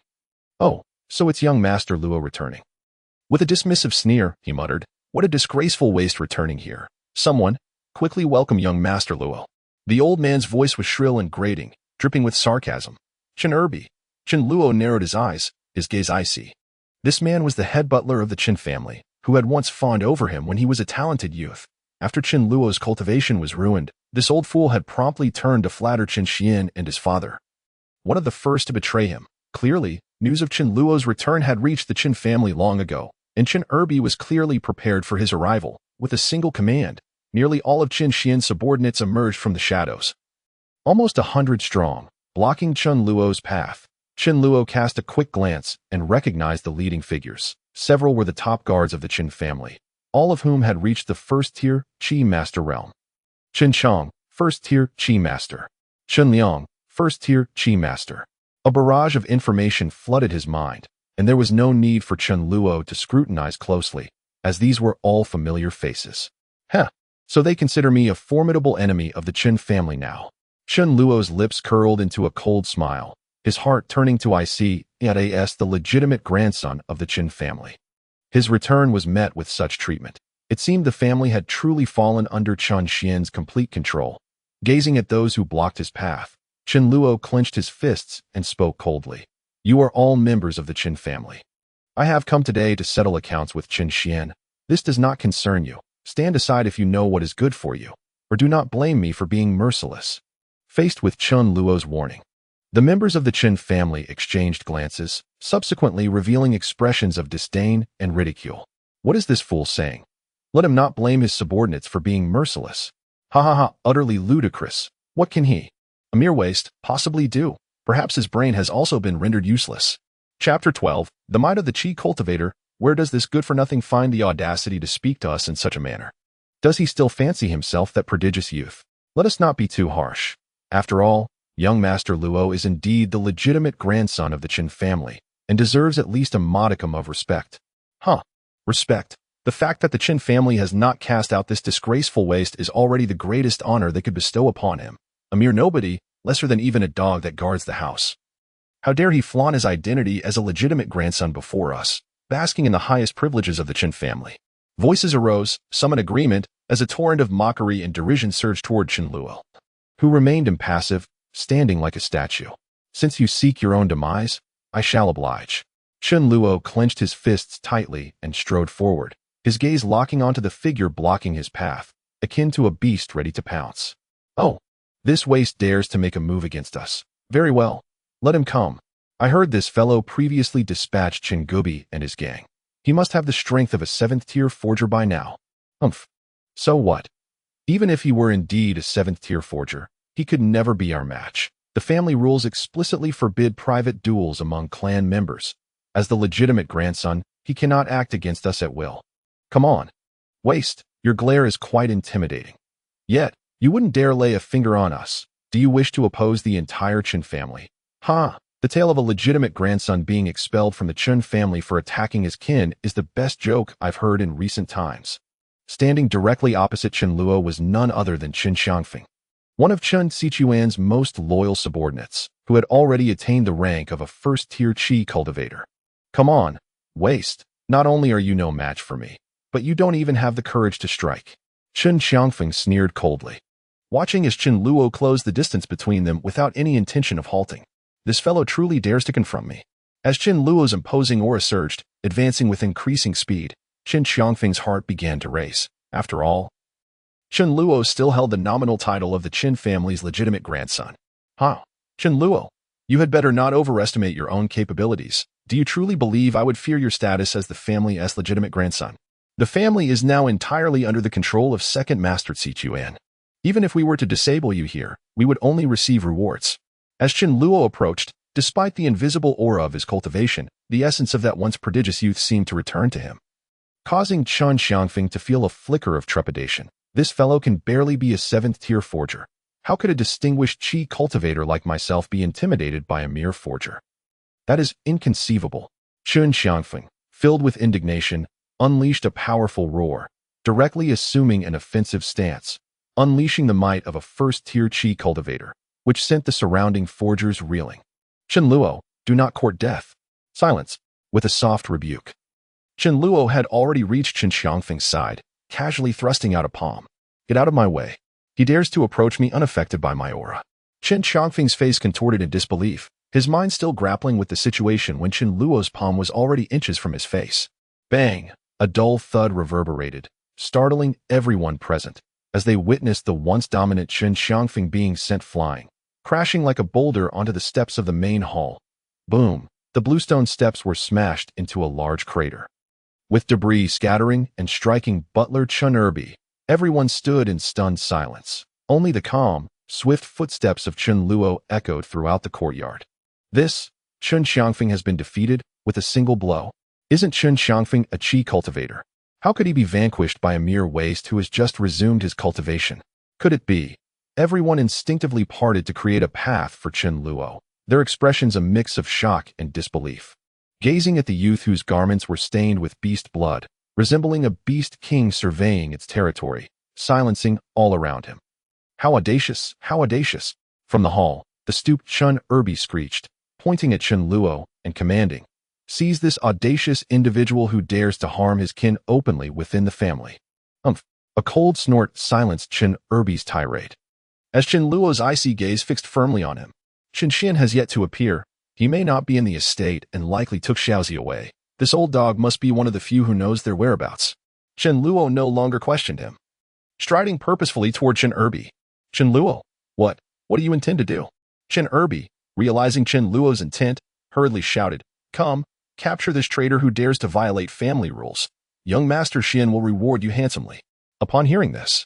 A: Oh, so it's young Master Luo returning. With a dismissive sneer, he muttered, what a disgraceful waste returning here. Someone, quickly welcome young Master Luo. The old man's voice was shrill and grating, dripping with sarcasm. Chen Erbi. Chen Luo narrowed his eyes, his gaze icy. This man was the head butler of the Qin family, who had once fawned over him when he was a talented youth. After Chen Luo's cultivation was ruined, this old fool had promptly turned to flatter Qin Xian and his father. One of the first to betray him. Clearly, news of Chen Luo's return had reached the Qin family long ago, and Chen Erbi was clearly prepared for his arrival. With a single command, nearly all of Qin Xian's subordinates emerged from the shadows. Almost 100 strong, blocking Chen Luo's path. Chen Luo cast a quick glance and recognized the leading figures. Several were the top guards of the Qin family, all of whom had reached the first-tier Qi Master realm. Qin Chang, first-tier Qi Master. Qin Liang, first-tier Qi Master. A barrage of information flooded his mind, and there was no need for Chen Luo to scrutinize closely, as these were all familiar faces. So they consider me a formidable enemy of the Qin family now. Chen Luo's lips curled into a cold smile, his heart turning to Inas, the legitimate grandson of the Qin family. His return was met with such treatment. It seemed the family had truly fallen under Qin Xian's complete control. Gazing at those who blocked his path, Chen Luo clenched his fists and spoke coldly. You are all members of the Qin family. I have come today to settle accounts with Qin Xian. This does not concern you. Stand aside if you know what is good for you, or do not blame me for being merciless. Faced with Chen Luo's warning, the members of the Qin family exchanged glances, subsequently revealing expressions of disdain and ridicule. What is this fool saying? Let him not blame his subordinates for being merciless. Ha ha ha, utterly ludicrous. What can he, a mere waste, possibly do? Perhaps his brain has also been rendered useless. Chapter 12, The Might of the Qi Cultivator. Where does this good-for-nothing find the audacity to speak to us in such a manner? Does he still fancy himself that prodigious youth? Let us not be too harsh. After all, young Master Luo is indeed the legitimate grandson of the Qin family, and deserves at least a modicum of respect. Respect. The fact that the Qin family has not cast out this disgraceful waste is already the greatest honor they could bestow upon him. A mere nobody, lesser than even a dog that guards the house. How dare he flaunt his identity as a legitimate grandson before us, basking in the highest privileges of the Qin family. Voices arose, some in agreement, as a torrent of mockery and derision surged toward Qin Luo, who remained impassive, standing like a statue. Since you seek your own demise, I shall oblige. Qin Luo clenched his fists tightly and strode forward, his gaze locking onto the figure blocking his path, akin to a beast ready to pounce. Oh, this waste dares to make a move against us. Very well. Let him come. I heard this fellow previously dispatched Qin Gubi and his gang. He must have the strength of a 7th-tier forger by now. Humph. So what? Even if he were indeed a 7th-tier forger, he could never be our match. The family rules explicitly forbid private duels among clan members. As the legitimate grandson, he cannot act against us at will. Come on. Waste, your glare is quite intimidating. Yet, you wouldn't dare lay a finger on us. Do you wish to oppose the entire Qin family? The tale of a legitimate grandson being expelled from the Qin family for attacking his kin is the best joke I've heard in recent times. Standing directly opposite Qin Luo was none other than Qin Xiangfeng, one of Chen Sichuan's most loyal subordinates, who had already attained the rank of a first-tier qi cultivator. Come on, waste. Not only are you no match for me, but you don't even have the courage to strike. Qin Xiangfeng sneered coldly, watching as Qin Luo closed the distance between them without any intention of halting. This fellow truly dares to confront me. As Qin Luo's imposing aura surged, advancing with increasing speed, Qin Xiangfeng's heart began to race. After all, Qin Luo still held the nominal title of the Qin family's legitimate grandson. Qin Luo, you had better not overestimate your own capabilities. Do you truly believe I would fear your status as the family's legitimate grandson? The family is now entirely under the control of Second Master Sichuan. Even if we were to disable you here, we would only receive rewards. As Qin Luo approached, despite the invisible aura of his cultivation, the essence of that once prodigious youth seemed to return to him, causing Qin Xiangfeng to feel a flicker of trepidation. This fellow can barely be a 7th-tier forger. How could a distinguished qi cultivator like myself be intimidated by a mere forger? That is inconceivable. Qin Xiangfeng, filled with indignation, unleashed a powerful roar, directly assuming an offensive stance, unleashing the might of a first-tier qi cultivator, which sent the surrounding forgers reeling. Qin Luo, do not court death. Silence, with a soft rebuke. Qin Luo had already reached Qin Xiangfeng's side, casually thrusting out a palm. Get out of my way. He dares to approach me unaffected by my aura. Qin Xiangfeng's face contorted in disbelief, his mind still grappling with the situation when Qin Luo's palm was already inches from his face. Bang! A dull thud reverberated, startling everyone present, as they witnessed the once dominant Qin Xiangfeng being sent flying, crashing like a boulder onto the steps of the main hall. Boom! The bluestone steps were smashed into a large crater. With debris scattering and striking butler Chen Erbi, everyone stood in stunned silence. Only the calm, swift footsteps of Qin Luo echoed throughout the courtyard. This, Qin Xiangfeng has been defeated with a single blow. Isn't Qin Xiangfeng a qi cultivator? How could he be vanquished by a mere waste who has just resumed his cultivation? Could it be? Everyone instinctively parted to create a path for Qin Luo, their expressions a mix of shock and disbelief. Gazing at the youth whose garments were stained with beast blood, resembling a beast king surveying its territory, silencing all around him. How audacious, how audacious! From the hall, the stooped Chen Erbi screeched, pointing at Qin Luo and commanding, "Seize this audacious individual who dares to harm his kin openly within the family." A cold snort silenced Qin Erbi's tirade. As Qin Luo's icy gaze fixed firmly on him, Qin Xian has yet to appear. He may not be in the estate and likely took Xiaozi away. This old dog must be one of the few who knows their whereabouts. Qin Luo no longer questioned him. Striding purposefully toward Qin Erbi. Qin Luo, what do you intend to do? Qin Erbi, realizing Qin Luo's intent, hurriedly shouted, "Come, capture this traitor who dares to violate family rules. Young Master Xian will reward you handsomely." Upon hearing this,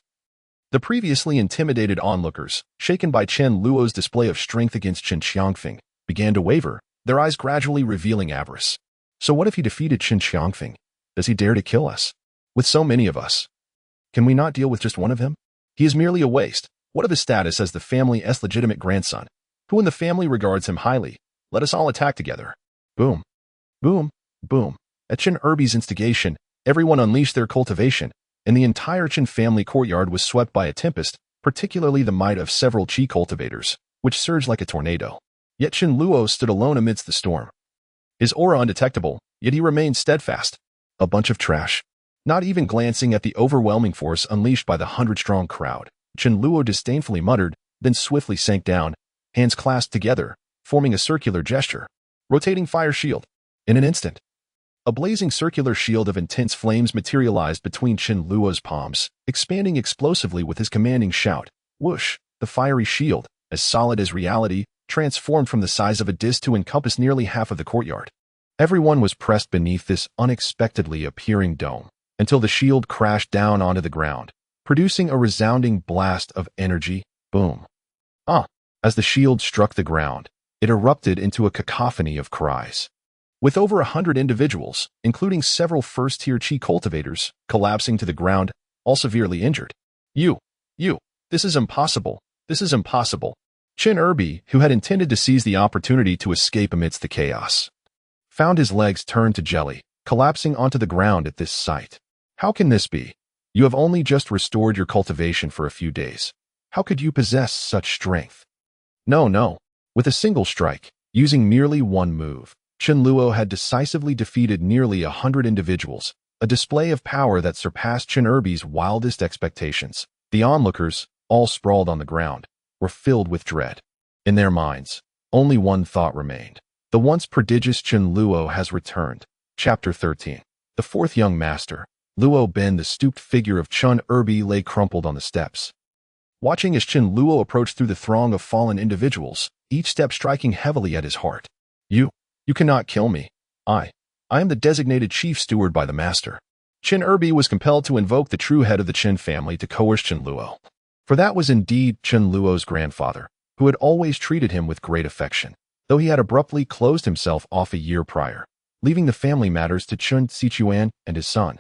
A: the previously intimidated onlookers, shaken by Qin Luo's display of strength against Qin Xiangfeng, began to waver, their eyes gradually revealing avarice. So what if he defeated Qin Xiangfeng? Does he dare to kill us? With so many of us, can we not deal with just one of him? He is merely a waste. What of his status as the family's legitimate grandson? Who in the family regards him highly? Let us all attack together. Boom. Boom. Boom. At Qin Erbi's instigation, Everyone unleashed their cultivation, and the entire Qin family courtyard was swept by a tempest, particularly the might of several Qi cultivators, which surged like a tornado. Yet Qin Luo stood alone amidst the storm. His aura undetectable, yet he remained steadfast. A bunch of trash. Not even glancing at the overwhelming force unleashed by the 100-strong crowd, Qin Luo disdainfully muttered, then swiftly sank down, hands clasped together, forming a circular gesture. Rotating fire shield. In an instant, a blazing circular shield of intense flames materialized between Qin Luo's palms, expanding explosively with his commanding shout. Whoosh! The fiery shield, as solid as reality, transformed from the size of a disc to encompass nearly half of the courtyard. Everyone was pressed beneath this unexpectedly appearing dome, until the shield crashed down onto the ground, producing a resounding blast of energy. Boom. As the shield struck the ground, it erupted into a cacophony of cries. With over 100 individuals, including several first-tier Qi cultivators, collapsing to the ground, all severely injured. You, this is impossible, this is impossible. Qin Erbi, who had intended to seize the opportunity to escape amidst the chaos, found his legs turned to jelly, collapsing onto the ground at this sight. How can this be? You have only just restored your cultivation for a few days. How could you possess such strength? No. With a single strike, using merely one move, Qin Luo had decisively defeated nearly 100 individuals, a display of power that surpassed Qin Erbi's wildest expectations. The onlookers, all sprawled on the ground, were filled with dread. In their minds, only one thought remained. The once prodigious Qin Luo has returned. Chapter 13. The fourth young master, Luo Ben, the stooped figure of Qin Erbi, lay crumpled on the steps. Watching as Qin Luo approached through the throng of fallen individuals, each step striking heavily at his heart. You cannot kill me. I am the designated chief steward by the master. Qin Erbi was compelled to invoke the true head of the Qin family to coerce Qin Luo. For that was indeed Qin Luo's grandfather, who had always treated him with great affection, though he had abruptly closed himself off a year prior, leaving the family matters to Qin Sichuan and his son.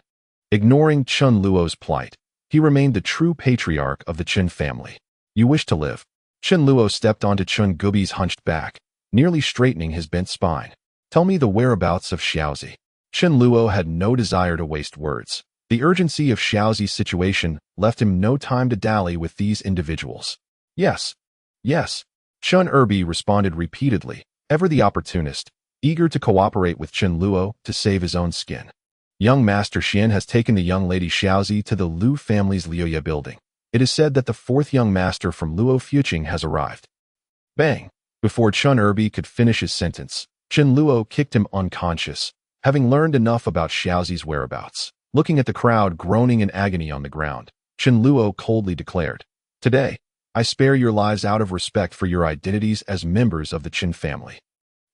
A: Ignoring Qin Luo's plight, he remained the true patriarch of the Qin family. You wish to live. Qin Luo stepped onto Qin Gubi's hunched back, nearly straightening his bent spine. Tell me the whereabouts of Xiaozi. Qin Luo had no desire to waste words. The urgency of Xiaozi's situation left him no time to dally with these individuals. Yes. Qin Erbi responded repeatedly, ever the opportunist, eager to cooperate with Qin Luo to save his own skin. Young Master Xian has taken the young lady Xiaozi to the Lu family's Liuya building. It is said that the fourth young master from Luo Fuqing has arrived. Bang! Before Qin Erbi could finish his sentence, Qin Luo kicked him unconscious, having learned enough about Xiaozi's whereabouts. Looking at the crowd groaning in agony on the ground, Qin Luo coldly declared, Today, I spare your lives out of respect for your identities as members of the Qin family.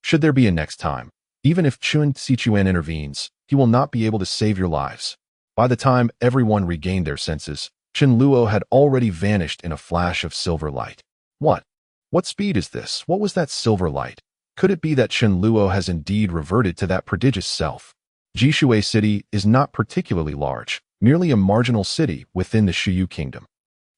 A: Should there be a next time, even if Qin Sichuan intervenes, he will not be able to save your lives. By the time everyone regained their senses, Qin Luo had already vanished in a flash of silver light. What speed is this? What was that silver light? Could it be that Qin Luo has indeed reverted to that prodigious self? Jishui City is not particularly large, merely a marginal city within the Shiyu Kingdom.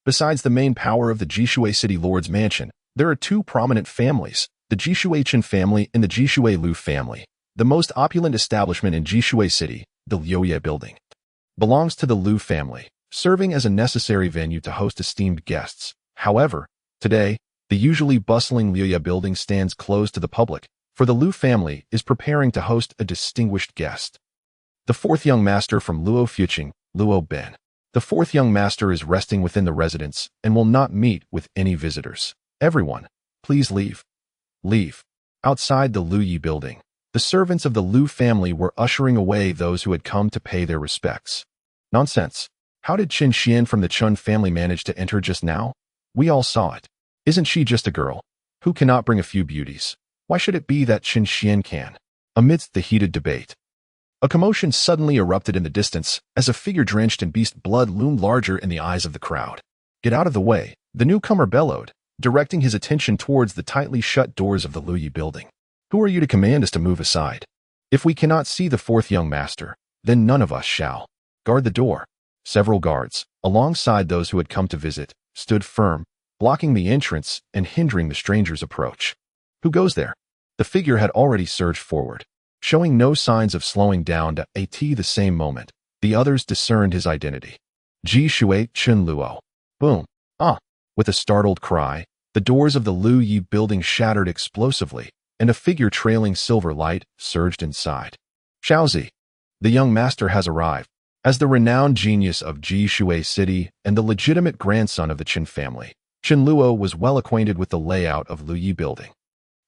A: Besides the main power of the Jishui City Lord's Mansion, there are two prominent families, the Jishui Qin family and the Jishui Lu family. The most opulent establishment in Jishui City, the Liuya building, belongs to the Lu family, serving as a necessary venue to host esteemed guests. However, today, the usually bustling Liuya building stands closed to the public, for the Lu family is preparing to host a distinguished guest. The fourth young master from Luo Fuqing, Luo Ben. The fourth young master is resting within the residence and will not meet with any visitors. Everyone, please leave. Leave. Outside the Lu Yi building, the servants of the Lu family were ushering away those who had come to pay their respects. Nonsense. How did Qin Xian from the Chun family manage to enter just now? We all saw it. Isn't she just a girl? Who cannot bring a few beauties? Why should it be that Qin Xian can? Amidst the heated debate, a commotion suddenly erupted in the distance as a figure drenched in beast blood loomed larger in the eyes of the crowd. Get out of the way, the newcomer bellowed, directing his attention towards the tightly shut doors of the Lu Yi building. Who are you to command us to move aside? If we cannot see the fourth young master, then none of us shall. Guard the door. Several guards, alongside those who had come to visit, stood firm, blocking the entrance and hindering the stranger's approach. Who goes there? The figure had already surged forward, showing no signs of slowing down at the same moment. The others discerned his identity. Ji Shui Chen Luo. Boom. Ah! With a startled cry, the doors of the Lu Yi building shattered explosively, and a figure trailing silver light surged inside. Xiaozi, the young master has arrived. As the renowned genius of Ji Shui City and the legitimate grandson of the Qin family, Chen Luo was well acquainted with the layout of Lu Yi building.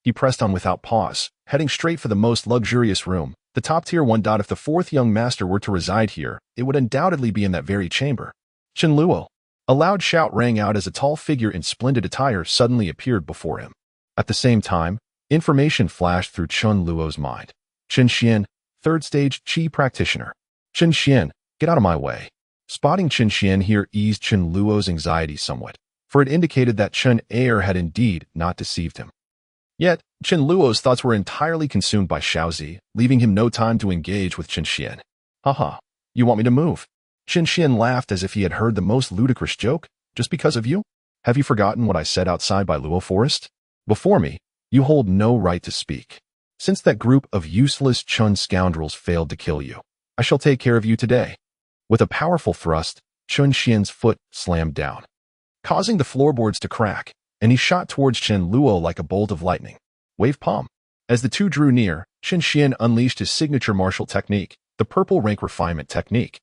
A: He pressed on without pause, heading straight for the most luxurious room, the top-tier one. If the fourth young master were to reside here, it would undoubtedly be in that very chamber. Chen Luo. A loud shout rang out as a tall figure in splendid attire suddenly appeared before him. At the same time, information flashed through Chen Luo's mind. Chen Xian, third stage Qi practitioner. Chen Xian, get out of my way. Spotting Chen Xian here eased Chen Luo's anxiety somewhat, for it indicated that Chen Air had indeed not deceived him. Yet, Chen Luo's thoughts were entirely consumed by Xiaozi, leaving him no time to engage with Chen Xian. Haha, you want me to move? Chen Xian laughed as if he had heard the most ludicrous joke. Just because of you? Have you forgotten what I said outside by Luo Forest? Before me, you hold no right to speak. Since that group of useless Chun scoundrels failed to kill you, I shall take care of you today. With a powerful thrust, Chen Xian's foot slammed down, causing the floorboards to crack, and he shot towards Chen Luo like a bolt of lightning. Wave palm. As the two drew near, Chen Xian unleashed his signature martial technique, the purple rank refinement technique.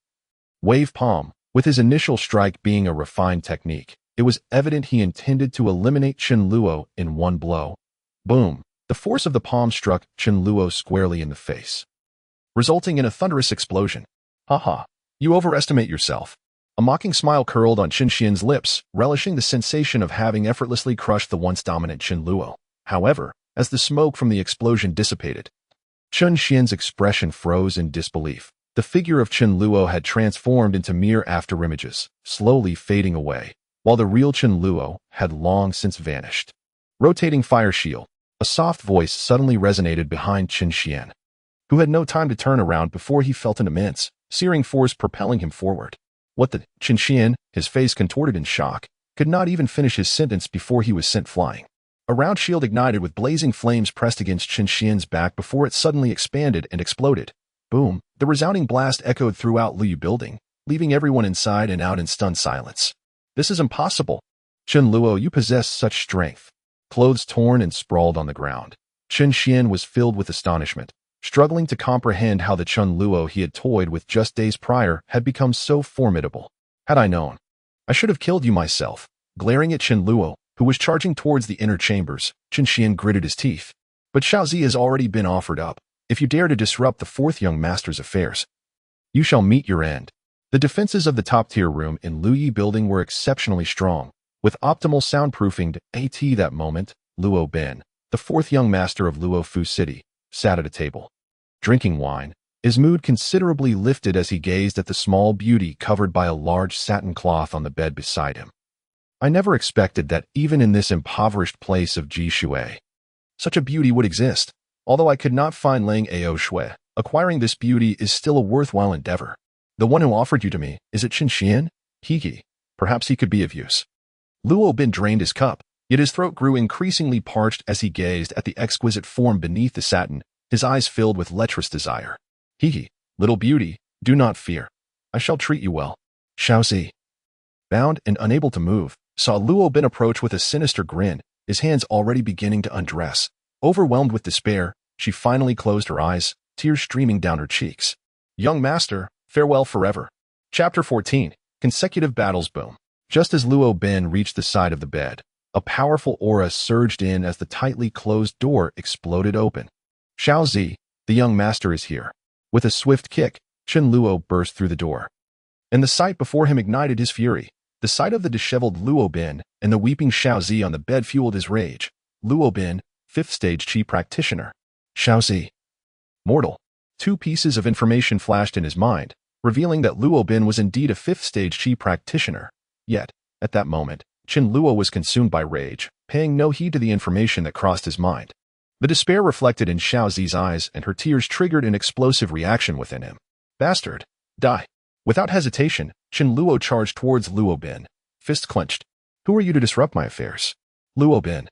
A: Wave palm. With his initial strike being a refined technique, it was evident he intended to eliminate Chen Luo in one blow. Boom. The force of the palm struck Chen Luo squarely in the face, resulting in a thunderous explosion. Haha, you overestimate yourself. A mocking smile curled on Chen Xian's lips, relishing the sensation of having effortlessly crushed the once dominant Chen Luo. However, as the smoke from the explosion dissipated, Chen Xian's expression froze in disbelief. The figure of Chen Luo had transformed into mere afterimages, slowly fading away, while the real Chen Luo had long since vanished. Rotating fire shield. A soft voice suddenly resonated behind Chen Xian, who had no time to turn around before he felt an immense, searing force propelling him forward. What the? Chen Xian, his face contorted in shock, could not even finish his sentence before he was sent flying. A round shield ignited with blazing flames pressed against Chen Xian's back before it suddenly expanded and exploded. Boom! The resounding blast echoed throughout Lu Yu building, leaving everyone inside and out in stunned silence. This is impossible. Chen Luo, you possess such strength. Clothes torn and sprawled on the ground, Chen Xian was filled with astonishment, struggling to comprehend how the Chen Luo he had toyed with just days prior had become so formidable. Had I known, I should have killed you myself. Glaring at Chen Luo, who was charging towards the inner chambers, Chen Xian gritted his teeth. But Xiaozi has already been offered up. If you dare to disrupt the fourth young master's affairs, you shall meet your end. The defenses of the top-tier room in Lu Yi building were exceptionally strong, with optimal soundproofing. At that moment, Luo Ben, the fourth young master of Luo Fu City, sat at a table, drinking wine, his mood considerably lifted as he gazed at the small beauty covered by a large satin cloth on the bed beside him. I never expected that even in this impoverished place of Ji Shui, such a beauty would exist. Although I could not find Lang Ao Shui, acquiring this beauty is still a worthwhile endeavor. The one who offered you to me, is it Chen Xian? Hiki. Perhaps he could be of use. Luo Bin drained his cup, yet his throat grew increasingly parched as he gazed at the exquisite form beneath the satin, his eyes filled with lecherous desire. Hiki, little beauty, do not fear. I shall treat you well. Xiaozi, bound and unable to move, saw Luo Bin approach with a sinister grin, his hands already beginning to undress. Overwhelmed with despair, she finally closed her eyes, tears streaming down her cheeks. Young master, farewell forever. Chapter 14. Consecutive battles. Boom. Just as Luo Ben reached the side of the bed, a powerful aura surged in as the tightly closed door exploded open. Xiaozi, the young master is here. With a swift kick, Chen Luo burst through the door, and the sight before him ignited his fury. The sight of the disheveled Luo Ben and the weeping Xiaozi on the bed fueled his rage. Luo Ben, 5th stage Qi practitioner. Xiaozi. Mortal. 2 pieces of information flashed in his mind, revealing that Luo Bin was indeed a 5th stage Qi practitioner. Yet, at that moment, Chen Luo was consumed by rage, paying no heed to the information that crossed his mind. The despair reflected in Xiaozi's eyes and her tears triggered an explosive reaction within him. Bastard. Die. Without hesitation, Chen Luo charged towards Luo Bin, fist clenched. Who are you to disrupt my affairs? Luo Bin,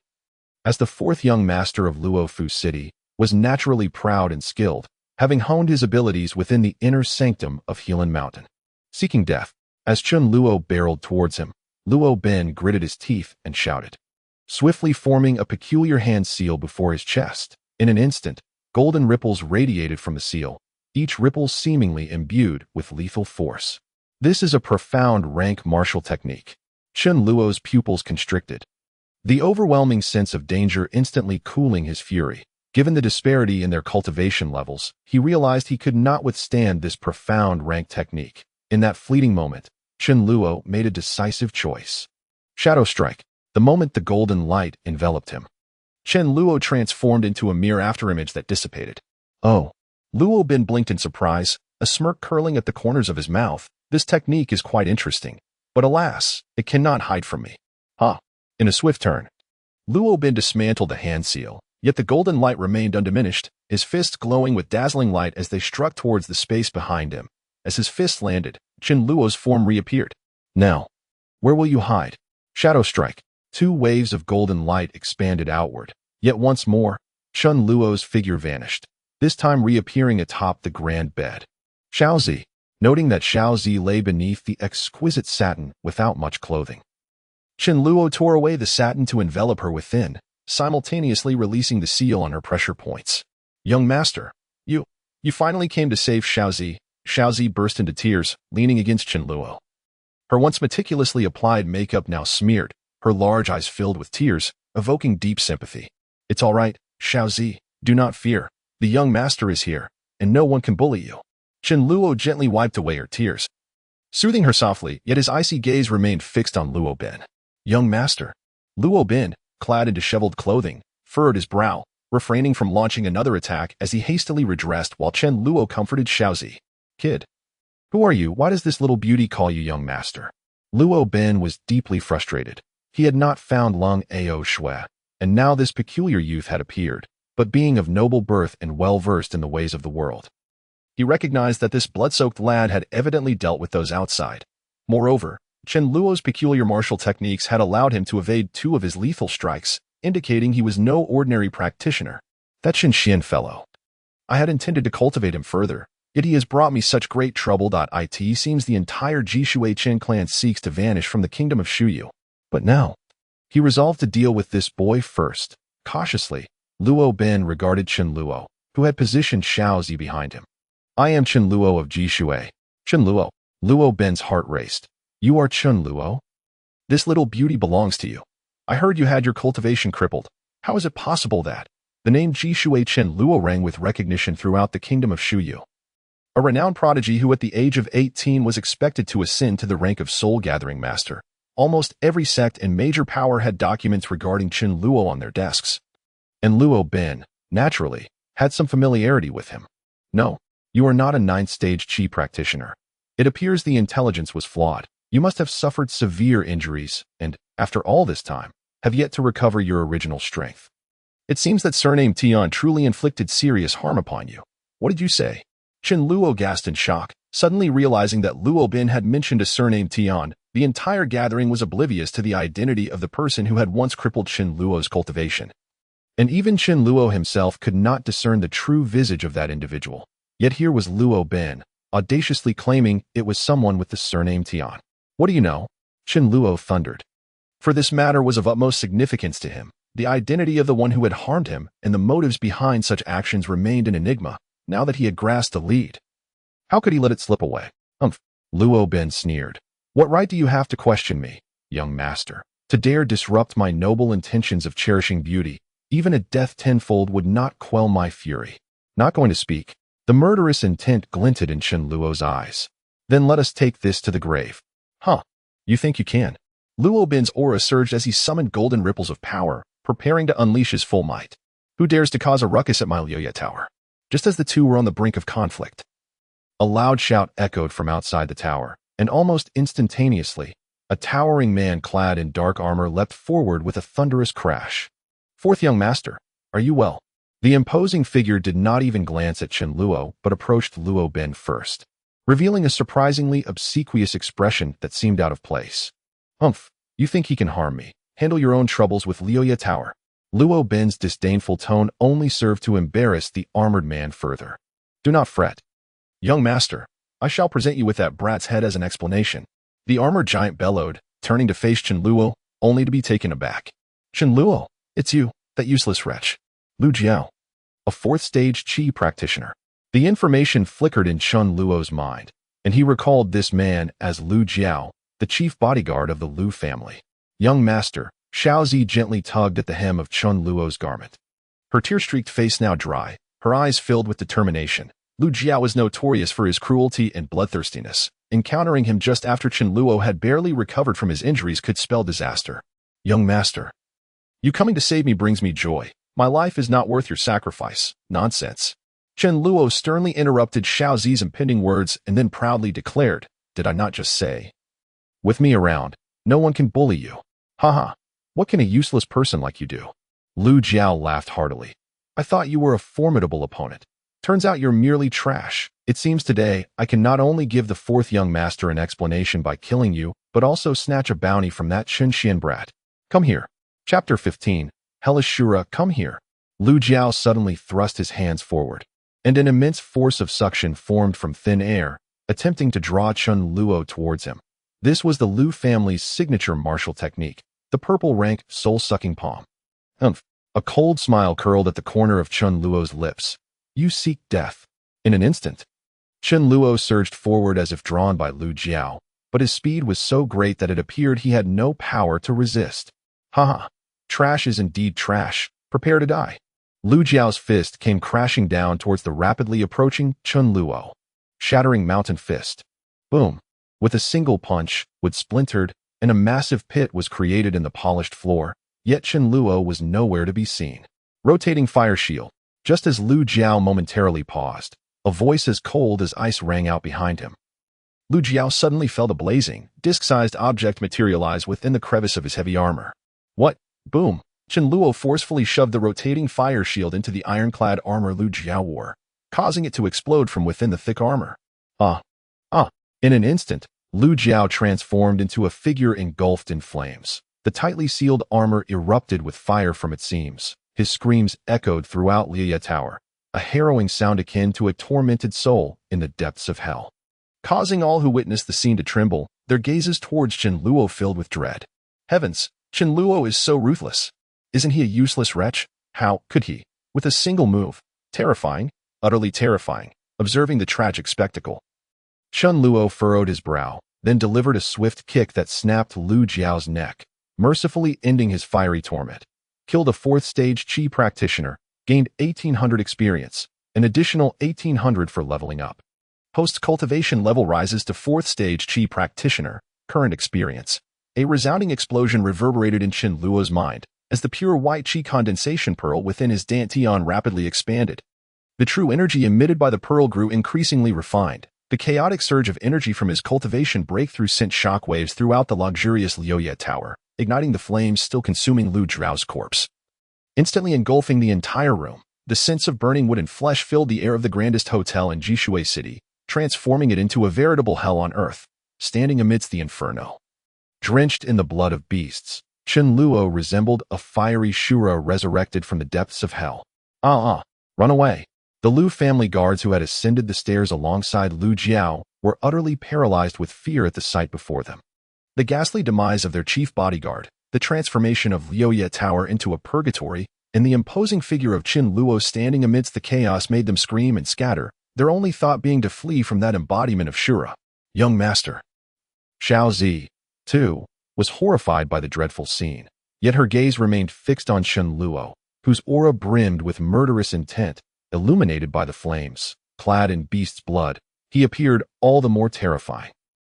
A: as the 4th young master of Luo Fu City, was naturally proud and skilled. having honed his abilities within the inner sanctum of Healan Mountain. Seeking death, as Chun Luo barreled towards him, Luo Ben gritted his teeth and shouted, swiftly forming a peculiar hand seal before his chest. In an instant, golden ripples radiated from the seal, each ripple seemingly imbued with lethal force. This is a profound rank martial technique. Chun Luo's pupils constricted, the overwhelming sense of danger instantly cooling his fury. Given the disparity in their cultivation levels, he realized he could not withstand this profound rank technique. In that fleeting moment, Chun Luo made a decisive choice. Shadow Strike. The moment the golden light enveloped him, Chun Luo transformed into a mere afterimage that dissipated. Oh! Luo Bin blinked in surprise, a smirk curling at the corners of his mouth. This technique is quite interesting, but alas, it cannot hide from me. In a swift turn, Luo Bin dismantled the hand seal, yet the golden light remained undiminished, his fists glowing with dazzling light as they struck towards the space behind him. As his fists landed, Chun Luo's form reappeared. Now, where will you hide? Shadow Strike. 2 waves of golden light expanded outward. Yet once more, Chun Luo's figure vanished, this time reappearing atop the grand bed. Xiaozi. Noting that Xiaozi lay beneath the exquisite satin without much clothing, Chun Luo tore away the satin to envelop her within, simultaneously releasing the seal on her pressure points. Young master, you finally came to save Xiaozi. Xiaozi burst into tears, leaning against Chun Luo. Her once meticulously applied makeup now smeared, her large eyes filled with tears, evoking deep sympathy. It's all right, Xiaozi, do not fear. The young master is here, and no one can bully you. Chun Luo gently wiped away her tears, soothing her softly, yet his icy gaze remained fixed on Luo Bin. Young master. Luo Bin, clad in disheveled clothing, furrowed his brow, refraining from launching another attack as he hastily redressed while Chun Luo comforted Xiaozi. Kid, who are you? Why does this little beauty call you young master? Luo Bin was deeply frustrated. He had not found Lung Ao Shui, and now this peculiar youth had appeared, but being of noble birth and well-versed in the ways of the world. He recognized that this blood-soaked lad had evidently dealt with those outside. Moreover, Chun Luo's peculiar martial techniques had allowed him to evade 2 of his lethal strikes, indicating he was no ordinary practitioner. That Chen Xian fellow. I had intended to cultivate him further, yet he has brought me such great trouble. It seems the entire Jishui Chen clan seeks to vanish from the kingdom of Shuyu. But now, he resolved to deal with this boy first. Cautiously, Luo Bin regarded Chun Luo, who had positioned Xiaozi behind him. I am Chun Luo of Jishui. Chun Luo. Luo Bin's heart raced. You are Chun Luo? This little beauty belongs to you. I heard you had your cultivation crippled. How is it possible that the name Jishui Chen Luo rang with recognition throughout the kingdom of Shuyu? A renowned prodigy who at the age of 18 was expected to ascend to the rank of soul-gathering master. Almost every sect and major power had documents regarding Chun Luo on their desks. And Luo Bin, naturally, had some familiarity with him. No, you are not a 9th-stage Qi practitioner. It appears the intelligence was flawed. You must have suffered severe injuries and, after all this time, have yet to recover your original strength. It seems that surname Tian truly inflicted serious harm upon you. What did you say? Chun Luo gasped in shock, suddenly realizing that Luo Bin had mentioned a surname Tian. The entire gathering was oblivious to the identity of the person who had once crippled Chun Luo's cultivation. And even Chun Luo himself could not discern the true visage of that individual. Yet here was Luo Bin, audaciously claiming it was someone with the surname Tian. What do you know? Chun Luo thundered. For this matter was of utmost significance to him. The identity of the one who had harmed him and the motives behind such actions remained an enigma, now that he had grasped the lead. How could he let it slip away? Luo Bin sneered. What right do you have to question me, young master? To dare disrupt my noble intentions of cherishing beauty, even a death tenfold would not quell my fury. Not going to speak. The murderous intent glinted in Chun Luo's eyes. Then let us take this to the grave. You think you can? Luo Bin's aura surged as he summoned golden ripples of power, preparing to unleash his full might. Who dares to cause a ruckus at my Lioya tower? Just as the two were on the brink of conflict. A loud shout echoed from outside the tower, and almost instantaneously, a towering man clad in dark armor leapt forward with a thunderous crash. Fourth young master, are you well? The imposing figure did not even glance at Chun Luo, but approached Luo Bin first, revealing a surprisingly obsequious expression that seemed out of place. You think he can harm me? Handle your own troubles with Lioya Tower. Luo Bin's disdainful tone only served to embarrass the armored man further. Do not fret. Young master, I shall present you with that brat's head as an explanation. The armored giant bellowed, turning to face Chen Luo, only to be taken aback. Chen Luo, it's you, that useless wretch. Lu Jiao, a fourth-stage Qi practitioner. The information flickered in Chen Luo's mind, and he recalled this man as Lu Jiao, the chief bodyguard of the Lu family. Young master, Xiaozi gently tugged at the hem of Chen Luo's garment. Her tear-streaked face now dry, her eyes filled with determination. Lu Jiao was notorious for his cruelty and bloodthirstiness. Encountering him just after Chen Luo had barely recovered from his injuries could spell disaster. Young master, you coming to save me brings me joy. My life is not worth your sacrifice. Nonsense. Chen Luo sternly interrupted Xiaozi's impending words and then proudly declared, did I not just say? With me around, no one can bully you. Haha, what can a useless person like you do? Lu Jiao laughed heartily. I thought you were a formidable opponent. Turns out you're merely trash. It seems today I can not only give the fourth young master an explanation by killing you, but also snatch a bounty from that Chen brat. Come here. Chapter 15. Hellish Shura, come here. Lu Jiao suddenly thrust his hands forward, and an immense force of suction formed from thin air, attempting to draw Chen Luo towards him. This was the Lu family's signature martial technique, the purple-rank, soul-sucking palm. A cold smile curled at the corner of Chen Luo's lips. You seek death. In an instant, Chen Luo surged forward as if drawn by Lu Jiao, but his speed was so great that it appeared he had no power to resist. Haha, trash is indeed trash. Prepare to die. Lu Jiao's fist came crashing down towards the rapidly approaching Chen Luo. Shattering mountain fist. Boom. With a single punch, wood splintered, and a massive pit was created in the polished floor, yet Chen Luo was nowhere to be seen. Rotating fire shield. Just as Lu Jiao momentarily paused, a voice as cold as ice rang out behind him. Lu Jiao suddenly felt a blazing, disc-sized object materialize within the crevice of his heavy armor. What? Boom! Chen Luo forcefully shoved the rotating fire shield into the ironclad armor Lu Jiao wore, causing it to explode from within the thick armor. In an instant, Lu Jiao transformed into a figure engulfed in flames. The tightly sealed armor erupted with fire from its seams. His screams echoed throughout Liya Tower, a harrowing sound akin to a tormented soul in the depths of hell. Causing all who witnessed the scene to tremble, their gazes towards Chen Luo filled with dread. Heavens, Chen Luo is so ruthless. Isn't he a useless wretch? How could he, with a single move, terrifying, utterly terrifying, observing the tragic spectacle? Chen Luo furrowed his brow, then delivered a swift kick that snapped Lu Jiao's neck, mercifully ending his fiery torment. Killed a fourth-stage Qi practitioner, gained 1,800 experience, an additional 1,800 for leveling up. Post-cultivation level rises to fourth-stage Qi practitioner, current experience. A resounding explosion reverberated in Chen Luo's mind, as the pure white Qi condensation pearl within his dantian rapidly expanded. The true energy emitted by the pearl grew increasingly refined. The chaotic surge of energy from his cultivation breakthrough sent shockwaves throughout the luxurious Liya Tower, igniting the flames still consuming Lu Jiao's corpse. Instantly engulfing the entire room, the sense of burning wood and flesh filled the air of the grandest hotel in Jishui City, transforming it into a veritable hell on earth, standing amidst the inferno. Drenched in the blood of beasts, Chen Luo resembled a fiery Shura resurrected from the depths of hell. Run away. The Lu family guards who had ascended the stairs alongside Lu Jiao were utterly paralyzed with fear at the sight before them. The ghastly demise of their chief bodyguard, the transformation of Liya Tower into a purgatory, and the imposing figure of Chen Luo standing amidst the chaos made them scream and scatter, their only thought being to flee from that embodiment of Shura. Young master. Xiaozi, too, was horrified by the dreadful scene, yet her gaze remained fixed on Chen Luo, whose aura brimmed with murderous intent, illuminated by the flames. Clad in beast's blood, he appeared all the more terrifying.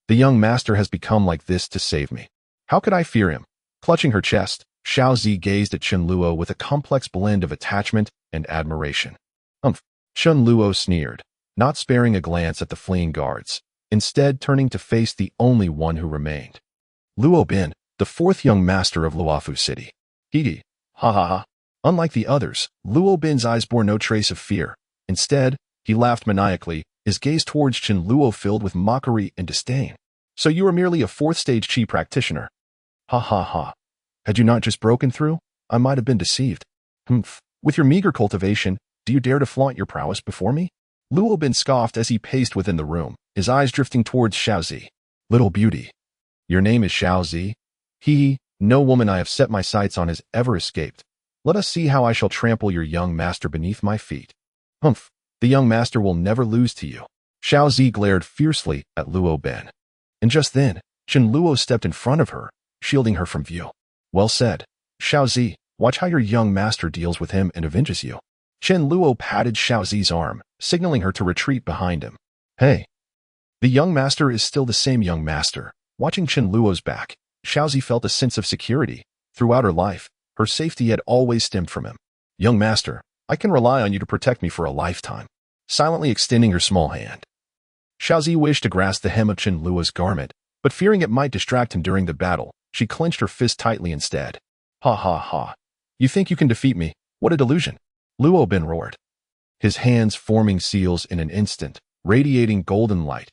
A: The young master has become like this to save me. How could I fear him? Clutching her chest, Xiaozi gazed at Chen Luo with a complex blend of attachment and admiration. Chen Luo sneered, not sparing a glance at the fleeing guards, instead turning to face the only one who remained. Luo Bin, the fourth young master of Luofu City. Hee ha ha ha. Unlike the others, Luo Bin's eyes bore no trace of fear. Instead, he laughed maniacally, his gaze towards Chen Luo filled with mockery and disdain. So you are merely a fourth-stage Qi practitioner. Ha ha ha. Had you not just broken through, I might have been deceived. With your meager cultivation, do you dare to flaunt your prowess before me? Luo Bin scoffed as he paced within the room, his eyes drifting towards Xiaozi. Little beauty. Your name is Xiaozi? No woman I have set my sights on has ever escaped. Let us see how I shall trample your young master beneath my feet. Humph, the young master will never lose to you. Xiaozi glared fiercely at Luo Bin. And just then, Chen Luo stepped in front of her, shielding her from view. Well said. Xiaozi, watch how your young master deals with him and avenges you. Chen Luo patted Xiaozi's arm, signaling her to retreat behind him. Hey. The young master is still the same young master. Watching Chen Luo's back, Xiaozi felt a sense of security. Throughout her life, her safety had always stemmed from him. Young master, I can rely on you to protect me for a lifetime. Silently extending her small hand. Xiaozi wished to grasp the hem of Chen Luo's garment, but fearing it might distract him during the battle, she clenched her fist tightly instead. Ha ha ha. You think you can defeat me? What a delusion. Luo Bin roared. His hands forming seals in an instant, radiating golden light.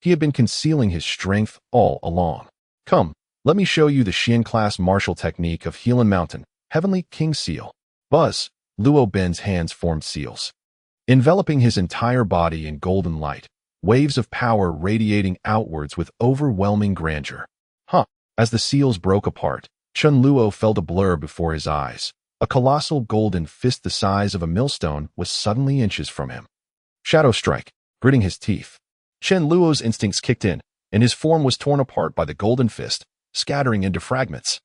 A: He had been concealing his strength all along. Come, let me show you the Xian-class martial technique of Healing Mountain, Heavenly King Seal. Buzz, Luo Bin's hands formed seals, enveloping his entire body in golden light, waves of power radiating outwards with overwhelming grandeur. As the seals broke apart, Chen Luo felt a blur before his eyes. A colossal golden fist the size of a millstone was suddenly inches from him. Shadow strike, gritting his teeth. Chen Luo's instincts kicked in, and his form was torn apart by the golden fist, scattering into fragments.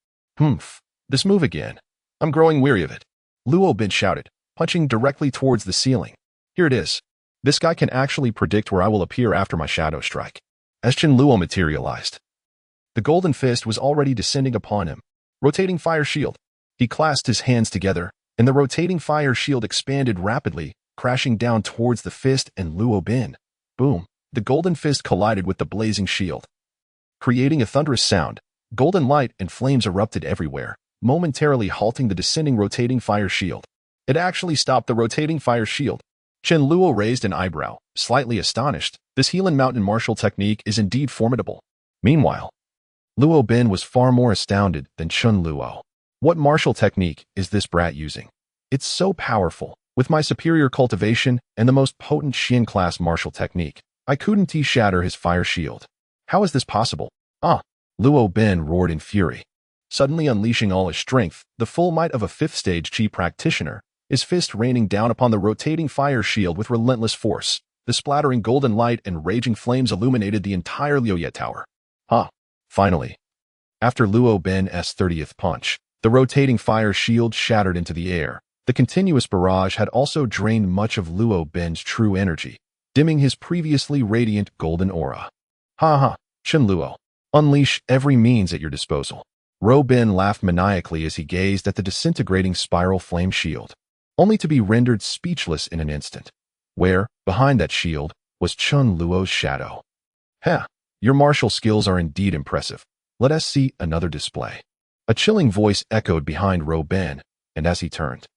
A: This move again. I'm growing weary of it. Luo Bin shouted, punching directly towards the ceiling. Here it is. This guy can actually predict where I will appear after my shadow strike. As Chen Luo materialized, the golden fist was already descending upon him. Rotating fire shield. He clasped his hands together, and the rotating fire shield expanded rapidly, crashing down towards the fist and Luo Bin. Boom. The golden fist collided with the blazing shield, creating a thunderous sound. Golden light and flames erupted everywhere, momentarily halting the descending rotating fire shield. It actually stopped the rotating fire shield. Chen Luo raised an eyebrow, slightly astonished. This Healing Mountain martial technique is indeed formidable. Meanwhile, Luo Bin was far more astounded than Chen Luo. What martial technique is this brat using? It's so powerful. With my superior cultivation and the most potent Xian-class martial technique, I couldn't shatter his fire shield. How is this possible? Luo Bin roared in fury. Suddenly unleashing all his strength, the full might of a 5th-stage Qi practitioner, his fist raining down upon the rotating fire shield with relentless force. The splattering golden light and raging flames illuminated the entire Liuye Tower. Finally. After Luo Bin's 30th punch, the rotating fire shield shattered into the air. The continuous barrage had also drained much of Luo Bin's true energy, dimming his previously radiant golden aura. Chen Luo. Unleash every means at your disposal. Luo Bin laughed maniacally as he gazed at the disintegrating spiral flame shield, only to be rendered speechless in an instant. Where, behind that shield, was Chen Luo's shadow. Your martial skills are indeed impressive. Let us see another display. A chilling voice echoed behind Luo Bin, and as he turned,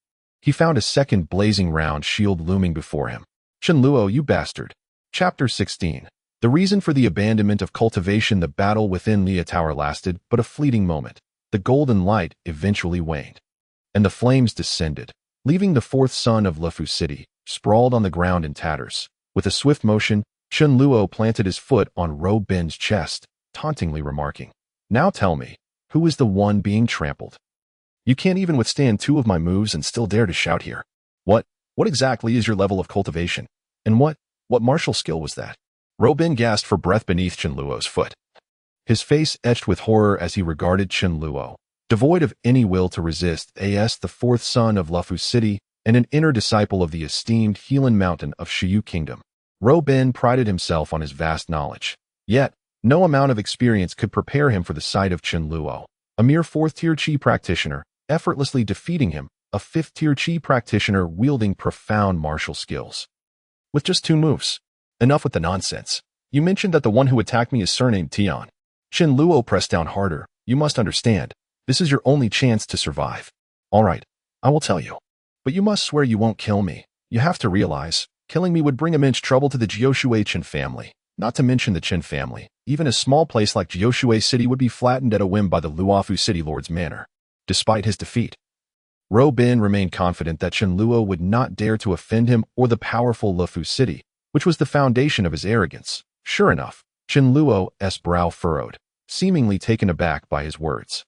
A: he found a second blazing round shield looming before him. Chen Luo, you bastard. Chapter 16. The reason for the abandonment of cultivation. The battle within Liuye Tower lasted but a fleeting moment. The golden light eventually waned, and the flames descended, leaving the 4th son of Lufu City sprawled on the ground in tatters. With a swift motion, Chen Luo planted his foot on Luo Bin's chest, tauntingly remarking, Now tell me, who is the one being trampled? You can't even withstand 2 of my moves and still dare to shout here. What exactly is your level of cultivation? And what martial skill was that? Luo Bin gasped for breath beneath Chen Luo's foot. His face etched with horror as he regarded Chen Luo, devoid of any will to resist, the 4th son of Lufu City and an inner disciple of the esteemed Healing Mountain of Shiyu Kingdom. Luo Bin prided himself on his vast knowledge. Yet, no amount of experience could prepare him for the sight of Chen Luo, a mere 4th-tier Qi practitioner, effortlessly defeating him, a 5th-tier Qi practitioner wielding profound martial skills. With just 2 moves. Enough with the nonsense. You mentioned that the one who attacked me is surnamed Tian. Chen Luo pressed down harder. You must understand. This is your only chance to survive. All right, I will tell you. But you must swear you won't kill me. You have to realize, killing me would bring immense trouble to the Jiushui Chen family. Not to mention the Chen family. Even a small place like Jiushui City would be flattened at a whim by the Luofu City Lord's manor. Despite his defeat, Luo Bin remained confident that Chen Luo would not dare to offend him or the powerful Luofu City, which was the foundation of his arrogance. Sure enough, Chen Luo's brow furrowed, seemingly taken aback by his words.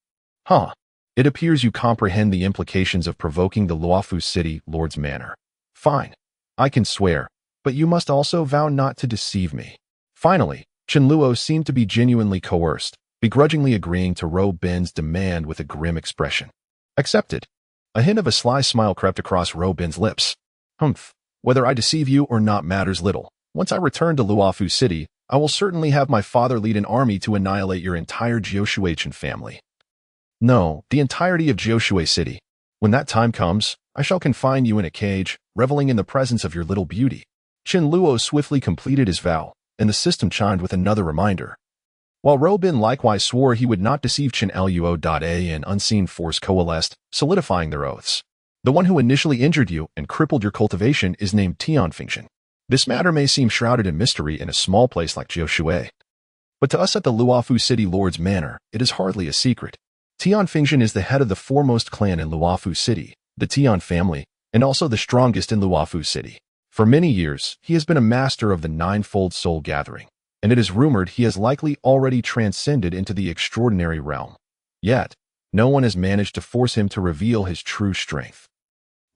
A: Huh. It appears you comprehend the implications of provoking the Luofu City Lord's manner. Fine. I can swear, but you must also vow not to deceive me. Finally, Chen Luo seemed to be genuinely coerced, begrudgingly agreeing to Ro Bin's demand with a grim expression. Accepted. A hint of a sly smile crept across Ro Bin's lips. Humph. Whether I deceive you or not matters little. Once I return to Luofu City, I will certainly have my father lead an army to annihilate your entire Jiushuichen family. No, the entirety of Jiushui City. When that time comes, I shall confine you in a cage, reveling in the presence of your little beauty. Chen Luo swiftly completed his vow, and the system chimed with another reminder. While Ro Bin likewise swore he would not deceive Chen Luo.a, an unseen force coalesced, solidifying their oaths. The one who initially injured you and crippled your cultivation is named Tianfengxian. This matter may seem shrouded in mystery in a small place like Jiushui, but to us at the Luofu City Lord's Manor, it is hardly a secret. Tianfengxian is the head of the foremost clan in Luofu City, the Tian family, and also the strongest in Luofu City. For many years, he has been a master of the ninefold soul gathering, and it is rumored he has likely already transcended into the extraordinary realm. Yet, no one has managed to force him to reveal his true strength.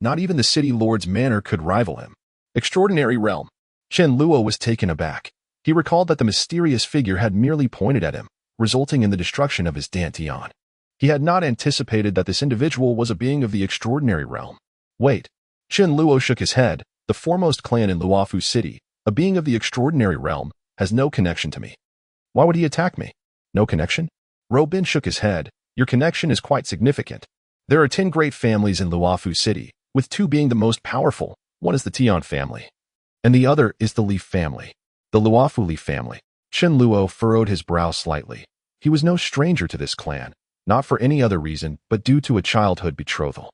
A: Not even the City Lord's Manor could rival him. Extraordinary realm. Chen Luo was taken aback. He recalled that the mysterious figure had merely pointed at him, resulting in the destruction of his Dantian. He had not anticipated that this individual was a being of the extraordinary realm. Wait. Chen Luo shook his head. The foremost clan in Luofu City, a being of the extraordinary realm, has no connection to me. Why would he attack me? No connection? Ro Bin shook his head. Your connection is quite significant. There are 10 great families in Luofu City, with 2 being the most powerful. One is the Tian family, and the other is the Li family. The Luofu Li family. Chen Luo furrowed his brow slightly. He was no stranger to this clan, not for any other reason but due to a childhood betrothal.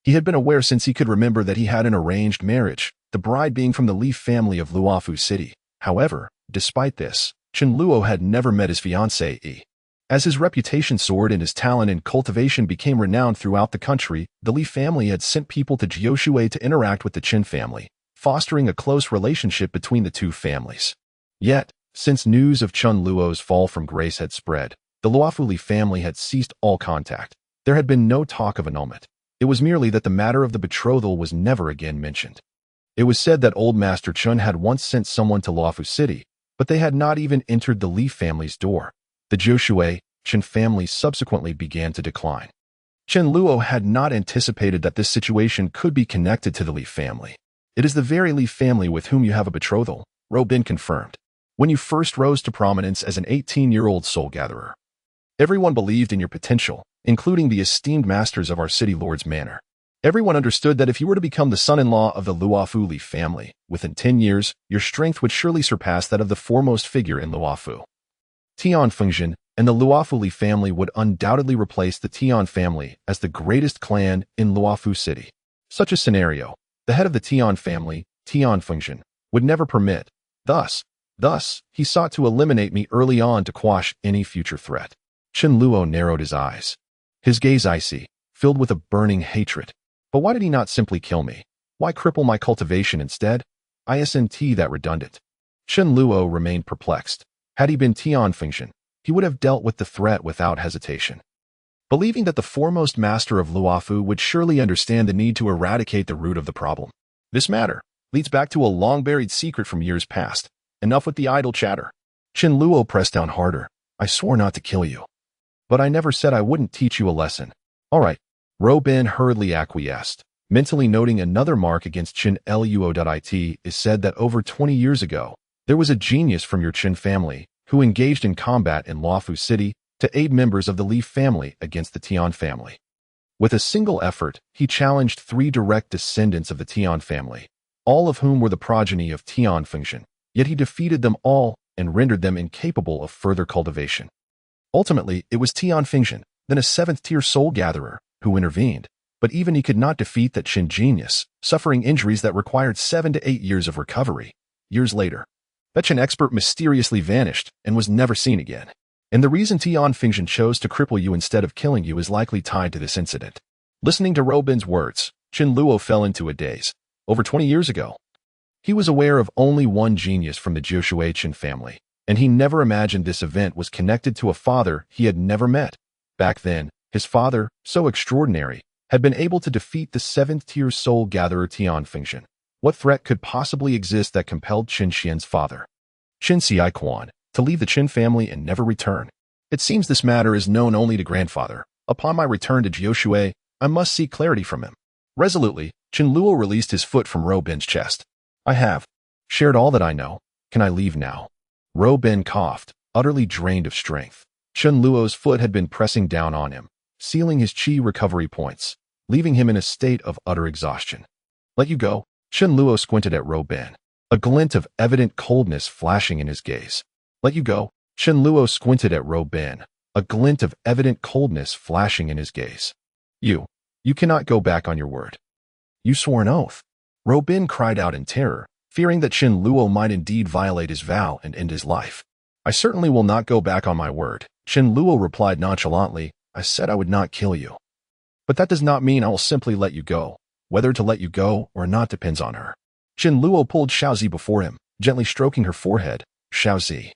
A: He had been aware since he could remember that he had an arranged marriage, the bride being from the Li family of Luofu City. However, despite this, Chen Luo had never met his fiancée. As his reputation soared and his talent in cultivation became renowned throughout the country, the Li family had sent people to Jiushui to interact with the Chen family, fostering a close relationship between the two families. Yet, since news of Chen Luo's fall from grace had spread, the Luofu Li family had ceased all contact. There had been no talk of annulment. It was merely that the matter of the betrothal was never again mentioned. It was said that old Master Chen had once sent someone to Luofu City, but they had not even entered the Li family's door. The Jiushui Chen family subsequently began to decline. Chen Luo had not anticipated that this situation could be connected to the Li family. It is the very Li family with whom you have a betrothal, Ro Bin confirmed. When you first rose to prominence as an 18-year-old soul gatherer, everyone believed in your potential, including the esteemed masters of our City Lord's Manor. Everyone understood that if you were to become the son-in-law of the Luofu Li family, within 10 years, your strength would surely surpass that of the foremost figure in Luofu. Tianfengxian and the Luofu Li family would undoubtedly replace the Tian family as the greatest clan in Luofu City. Such a scenario, the head of the Tian family, Tianfengxian, would never permit. Thus, he sought to eliminate me early on to quash any future threat. Chen Luo narrowed his eyes. His gaze icy, filled with a burning hatred. But why did he not simply kill me? Why cripple my cultivation instead? Isn't that redundant? Chen Luo remained perplexed. Had he been Tianfengxian, he would have dealt with the threat without hesitation. Believing that the foremost master of Luofu would surely understand the need to eradicate the root of the problem. This matter leads back to a long-buried secret from years past. Enough with the idle chatter. Chen Luo pressed down harder. I swore not to kill you. But I never said I wouldn't teach you a lesson. All right. Ro Bin hurriedly acquiesced, mentally noting another mark against Chen Luo.it is said that over 20 years ago, there was a genius from your Chen family who engaged in combat in Luofu City to aid members of the Li family against the Tian family. With a single effort, he challenged 3 direct descendants of the Tian family, all of whom were the progeny of Tianfengxian, yet he defeated them all and rendered them incapable of further cultivation. Ultimately, it was Tianfengxian, then a 7th-tier soul gatherer, who intervened, but even he could not defeat that Chen genius, suffering injuries that required 7 to 8 years of recovery. Years later, that Chen expert mysteriously vanished and was never seen again. And the reason Tianfengxian chose to cripple you instead of killing you is likely tied to this incident. Listening to Ro Bin's words, Chen Luo fell into a daze. Over 20 years ago, He was aware of only one genius from the Joshuachin family, and he never imagined this event was connected to a father he had never met. Back then, his father, so extraordinary, had been able to defeat the 7th-tier soul gatherer Tian Fengshan. What threat could possibly exist that compelled Qin Xian's father, Qin Xiaiquan, to leave the Qin family and never return? It seems this matter is known only to grandfather. Upon my return to Jiushui, I must seek clarity from him. Resolutely, Qin Luo released his foot from Ro Bin's chest. I have shared all that I know. Can I leave now? Ro Bin coughed, utterly drained of strength. Qin Luo's foot had been pressing down on him, sealing his qi recovery points, leaving him in a state of utter exhaustion. Let you go? Qin Luo squinted at Ro Bin, a glint of evident coldness flashing in his gaze. Let you go? Qin Luo squinted at Ro Bin, a glint of evident coldness flashing in his gaze. You cannot go back on your word. You swore an oath. Ro Bin cried out in terror, fearing that Qin Luo might indeed violate his vow and end his life. I certainly will not go back on my word, Qin Luo replied nonchalantly. I said I would not kill you. But that does not mean I will simply let you go. Whether to let you go or not depends on her. Qin Luo pulled Xiaozi before him, gently stroking her forehead. Xiaozi,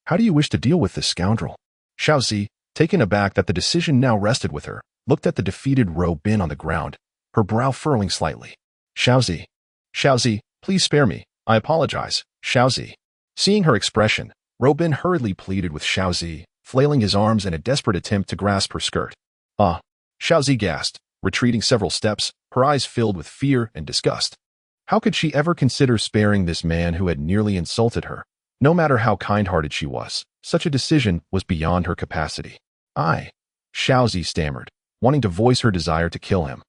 A: how do you wish to deal with this scoundrel? Xiaozi, taken aback that the decision now rested with her, looked at the defeated Ro Bin on the ground, her brow furrowing slightly. Xiaozi, please spare me. I apologize, Xiaozi. Seeing her expression, Ro Bin hurriedly pleaded with Xiaozi, flailing his arms in a desperate attempt to grasp her skirt. Ah, Xiaozi gasped, retreating several steps, her eyes filled with fear and disgust. How could she ever consider sparing this man who had nearly insulted her? No matter how kind-hearted she was, such a decision was beyond her capacity. Xiaozi stammered, wanting to voice her desire to kill him.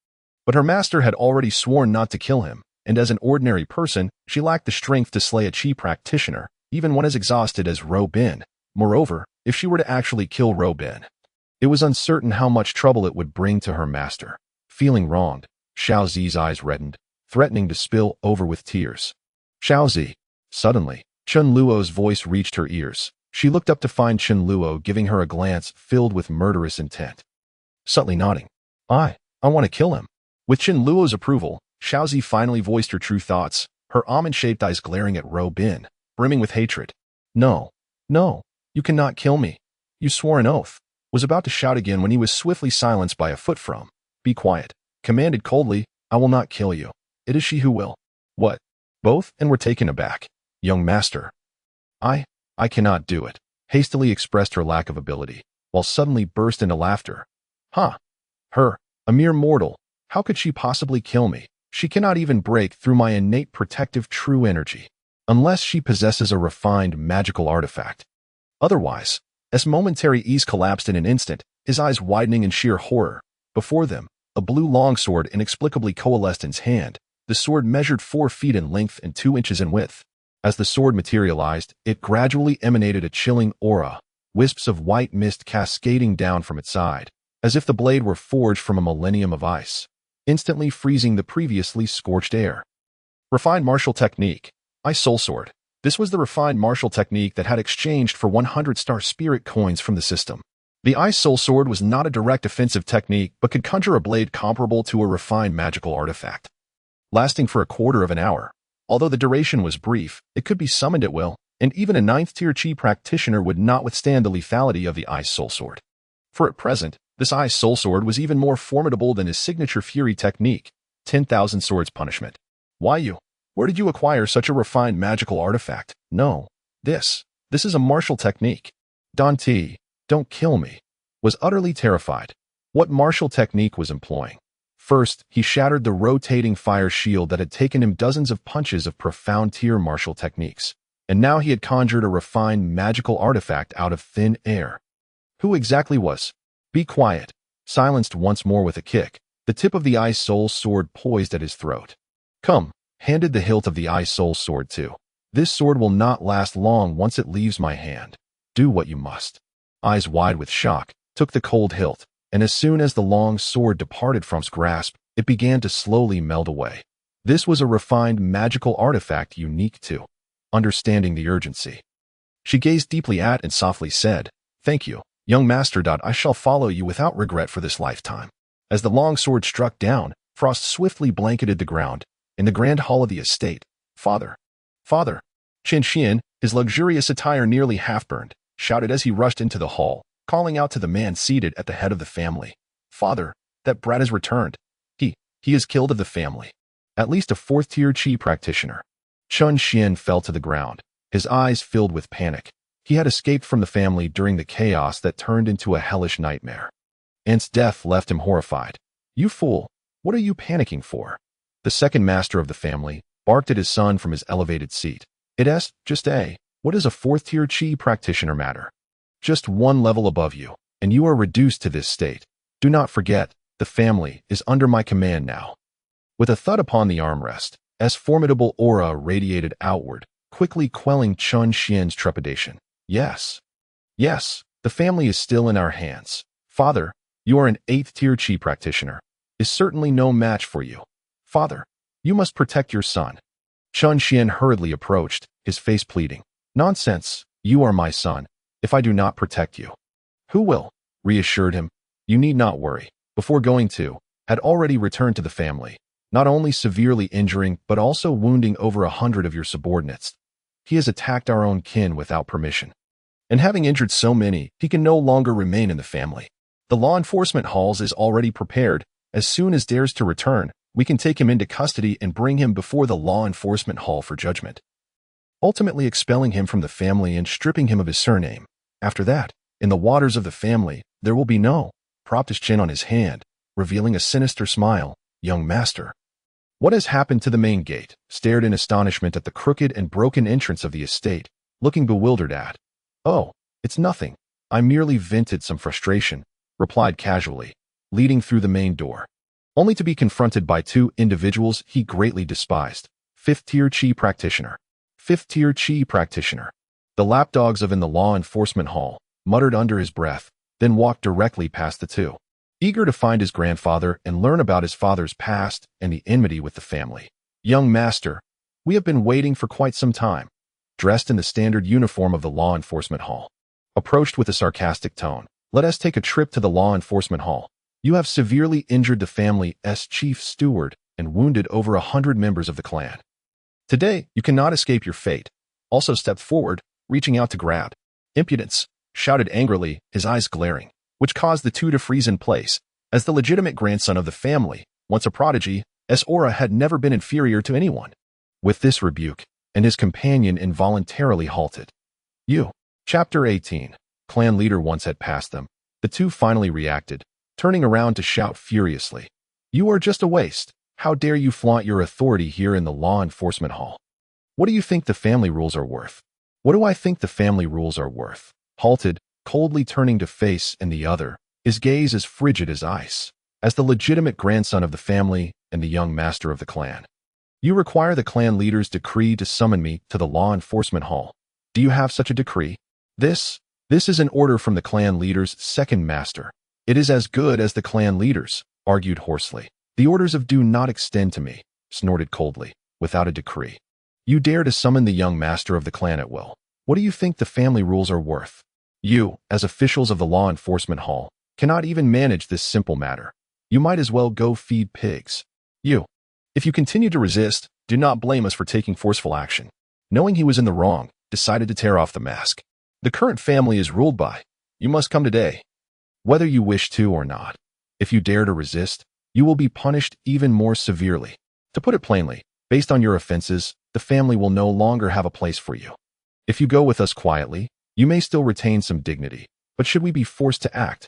A: But her master had already sworn not to kill him, and as an ordinary person, she lacked the strength to slay a qi practitioner, even when as exhausted as Ro Bin. Moreover, if she were to actually kill Ro Bin, it was uncertain how much trouble it would bring to her master. Feeling wronged, Xiaozi's eyes reddened, threatening to spill over with tears. Xiaozi. Suddenly, Qin Luo's voice reached her ears. She looked up to find Qin Luo giving her a glance filled with murderous intent. Subtly nodding. I want to kill him. With Qin Luo's approval, Xiaozi finally voiced her true thoughts, her almond-shaped eyes glaring at Ro Bin, brimming with hatred. No, you cannot kill me. You swore an oath. Was about to shout again when he was swiftly silenced by a foot from. Be quiet. Commanded coldly, I will not kill you. It is she who will. What? Both and were taken aback. Young master. I cannot do it, hastily expressed her lack of ability, while suddenly burst into laughter. Her, a mere mortal. How could she possibly kill me? She cannot even break through my innate protective true energy, unless she possesses a refined magical artifact. Otherwise, as momentary ease collapsed in an instant, his eyes widening in sheer horror. Before them, a blue longsword inexplicably coalesced in his hand. The sword measured 4 feet in length and 2 inches in width. As the sword materialized, it gradually emanated a chilling aura, wisps of white mist cascading down from its side, as if the blade were forged from a millennium of ice, instantly freezing the previously scorched air. Refined martial technique. Ice Soul Sword. This was the refined martial technique that had exchanged for 100-star spirit coins from the system. The Ice Soul Sword was not a direct offensive technique, but could conjure a blade comparable to a refined magical artifact. Lasting for a quarter of an hour. Although the duration was brief, it could be summoned at will, and even a 9th-tier qi practitioner would not withstand the lethality of the Ice Soul Sword. For at present, this Ice Soul Sword was even more formidable than his signature Fury technique, 10,000 Swords Punishment. Where did you acquire such a refined magical artifact? No. This is a martial technique. Dante, don't kill me, was utterly terrified. What martial technique was employing? First, he shattered the rotating fire shield that had taken him dozens of punches of profound tier martial techniques, and now he had conjured a refined magical artifact out of thin air. Who exactly was? Be quiet. Silenced once more with a kick, the tip of the Ice Soul Sword poised at his throat. Come, handed the hilt of the Ice Soul Sword to. This sword will not last long once it leaves my hand. Do what you must. Eyes wide with shock, took the cold hilt, and as soon as the long sword departed from his grasp, it began to slowly melt away. This was a refined magical artifact unique to. Understanding the urgency, she gazed deeply at and softly said, Thank you, young master. I shall follow you without regret for this lifetime. As the long sword struck down, frost swiftly blanketed the ground. In the grand hall of the estate, Father! Father! Chen Xian, his luxurious attire nearly half-burned, shouted as he rushed into the hall, calling out to the man seated at the head of the family. Father, that brat has returned. He is killed of the family. At least a fourth-tier Qi practitioner. Chen Xian fell to the ground, his eyes filled with panic. He had escaped from the family during the chaos that turned into a hellish nightmare. Ant's death left him horrified. You fool! What are you panicking for? The second master of the family barked at his son from his elevated seat. What does a fourth-tier Qi practitioner matter? Just one level above you, and you are reduced to this state. Do not forget, the family is under my command now. With a thud upon the armrest, S formidable aura radiated outward, quickly quelling Chen Xian's trepidation. Yes, the family is still in our hands. Father, you are an 8th-tier Qi practitioner. Is certainly no match for you. Father, you must protect your son. Chen Xian hurriedly approached, his face pleading. Nonsense, you are my son. If I do not protect you, who will? Reassured him. You need not worry. Before going to, had already returned to the family, not only severely injuring but also wounding over 100 of your subordinates. He has attacked our own kin without permission. And having injured so many, he can no longer remain in the family. The law enforcement halls is already prepared. As soon as dares to return, we can take him into custody and bring him before the law enforcement hall for judgment, ultimately expelling him from the family and stripping him of his surname. After that, in the waters of the family, there will be no, propped his chin on his hand, revealing a sinister smile. Young master. What has happened to the main gate? Stared in astonishment at the crooked and broken entrance of the estate, looking bewildered at. Oh, it's nothing. I merely vented some frustration, replied casually, leading through the main door, only to be confronted by two individuals he greatly despised. 5th-tier Qi practitioner. 5th-tier Qi practitioner. The lapdogs of in the law enforcement hall, muttered under his breath, then walked directly past the two, eager to find his grandfather and learn about his father's past and the enmity with the family. Young master, we have been waiting for quite some time. Dressed in the standard uniform of the law enforcement hall, approached with a sarcastic tone. Let us take a trip to the law enforcement hall. You have severely injured the family's chief steward and wounded over 100 members of the clan. Today, you cannot escape your fate. Also stepped forward, reaching out to grab. Impudence, shouted angrily, his eyes glaring, which caused the two to freeze in place. As the legitimate grandson of the family, once a prodigy, aura had never been inferior to anyone. With this rebuke, and his companion involuntarily halted. Chapter 18. Clan leader once had passed them. The two finally reacted, turning around to shout furiously. You are just a waste. How dare you flaunt your authority here in the law enforcement hall? What do you think the family rules are worth? What do I think the family rules are worth? Halted, coldly turning to face and the other, his gaze as frigid as ice, as the legitimate grandson of the family and the young master of the clan. You require the clan leader's decree to summon me to the law enforcement hall. Do you have such a decree? This is an order from the clan leader's second master. It is as good as the clan leader's, argued hoarsely. The orders of do not extend to me, snorted coldly, without a decree. You dare to summon the young master of the clan at will. What do you think the family rules are worth? You, as officials of the law enforcement hall, cannot even manage this simple matter. You might as well go feed pigs. If you continue to resist, do not blame us for taking forceful action. Knowing he was in the wrong, decided to tear off the mask. The current family is ruled by. You must come today, whether you wish to or not. If you dare to resist, you will be punished even more severely. To put it plainly, based on your offenses, the family will no longer have a place for you. If you go with us quietly, you may still retain some dignity, but should we be forced to act,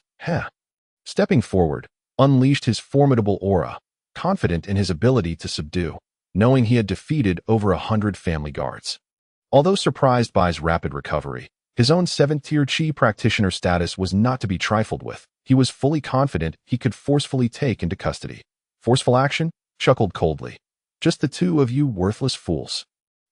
A: Stepping forward, unleashed his formidable aura, confident in his ability to subdue, knowing he had defeated over 100 family guards. Although surprised by his rapid recovery, his own 7th-tier Qi practitioner status was not to be trifled with. He was fully confident he could forcefully take into custody. Forceful action? Chuckled coldly. Just the two of you worthless fools.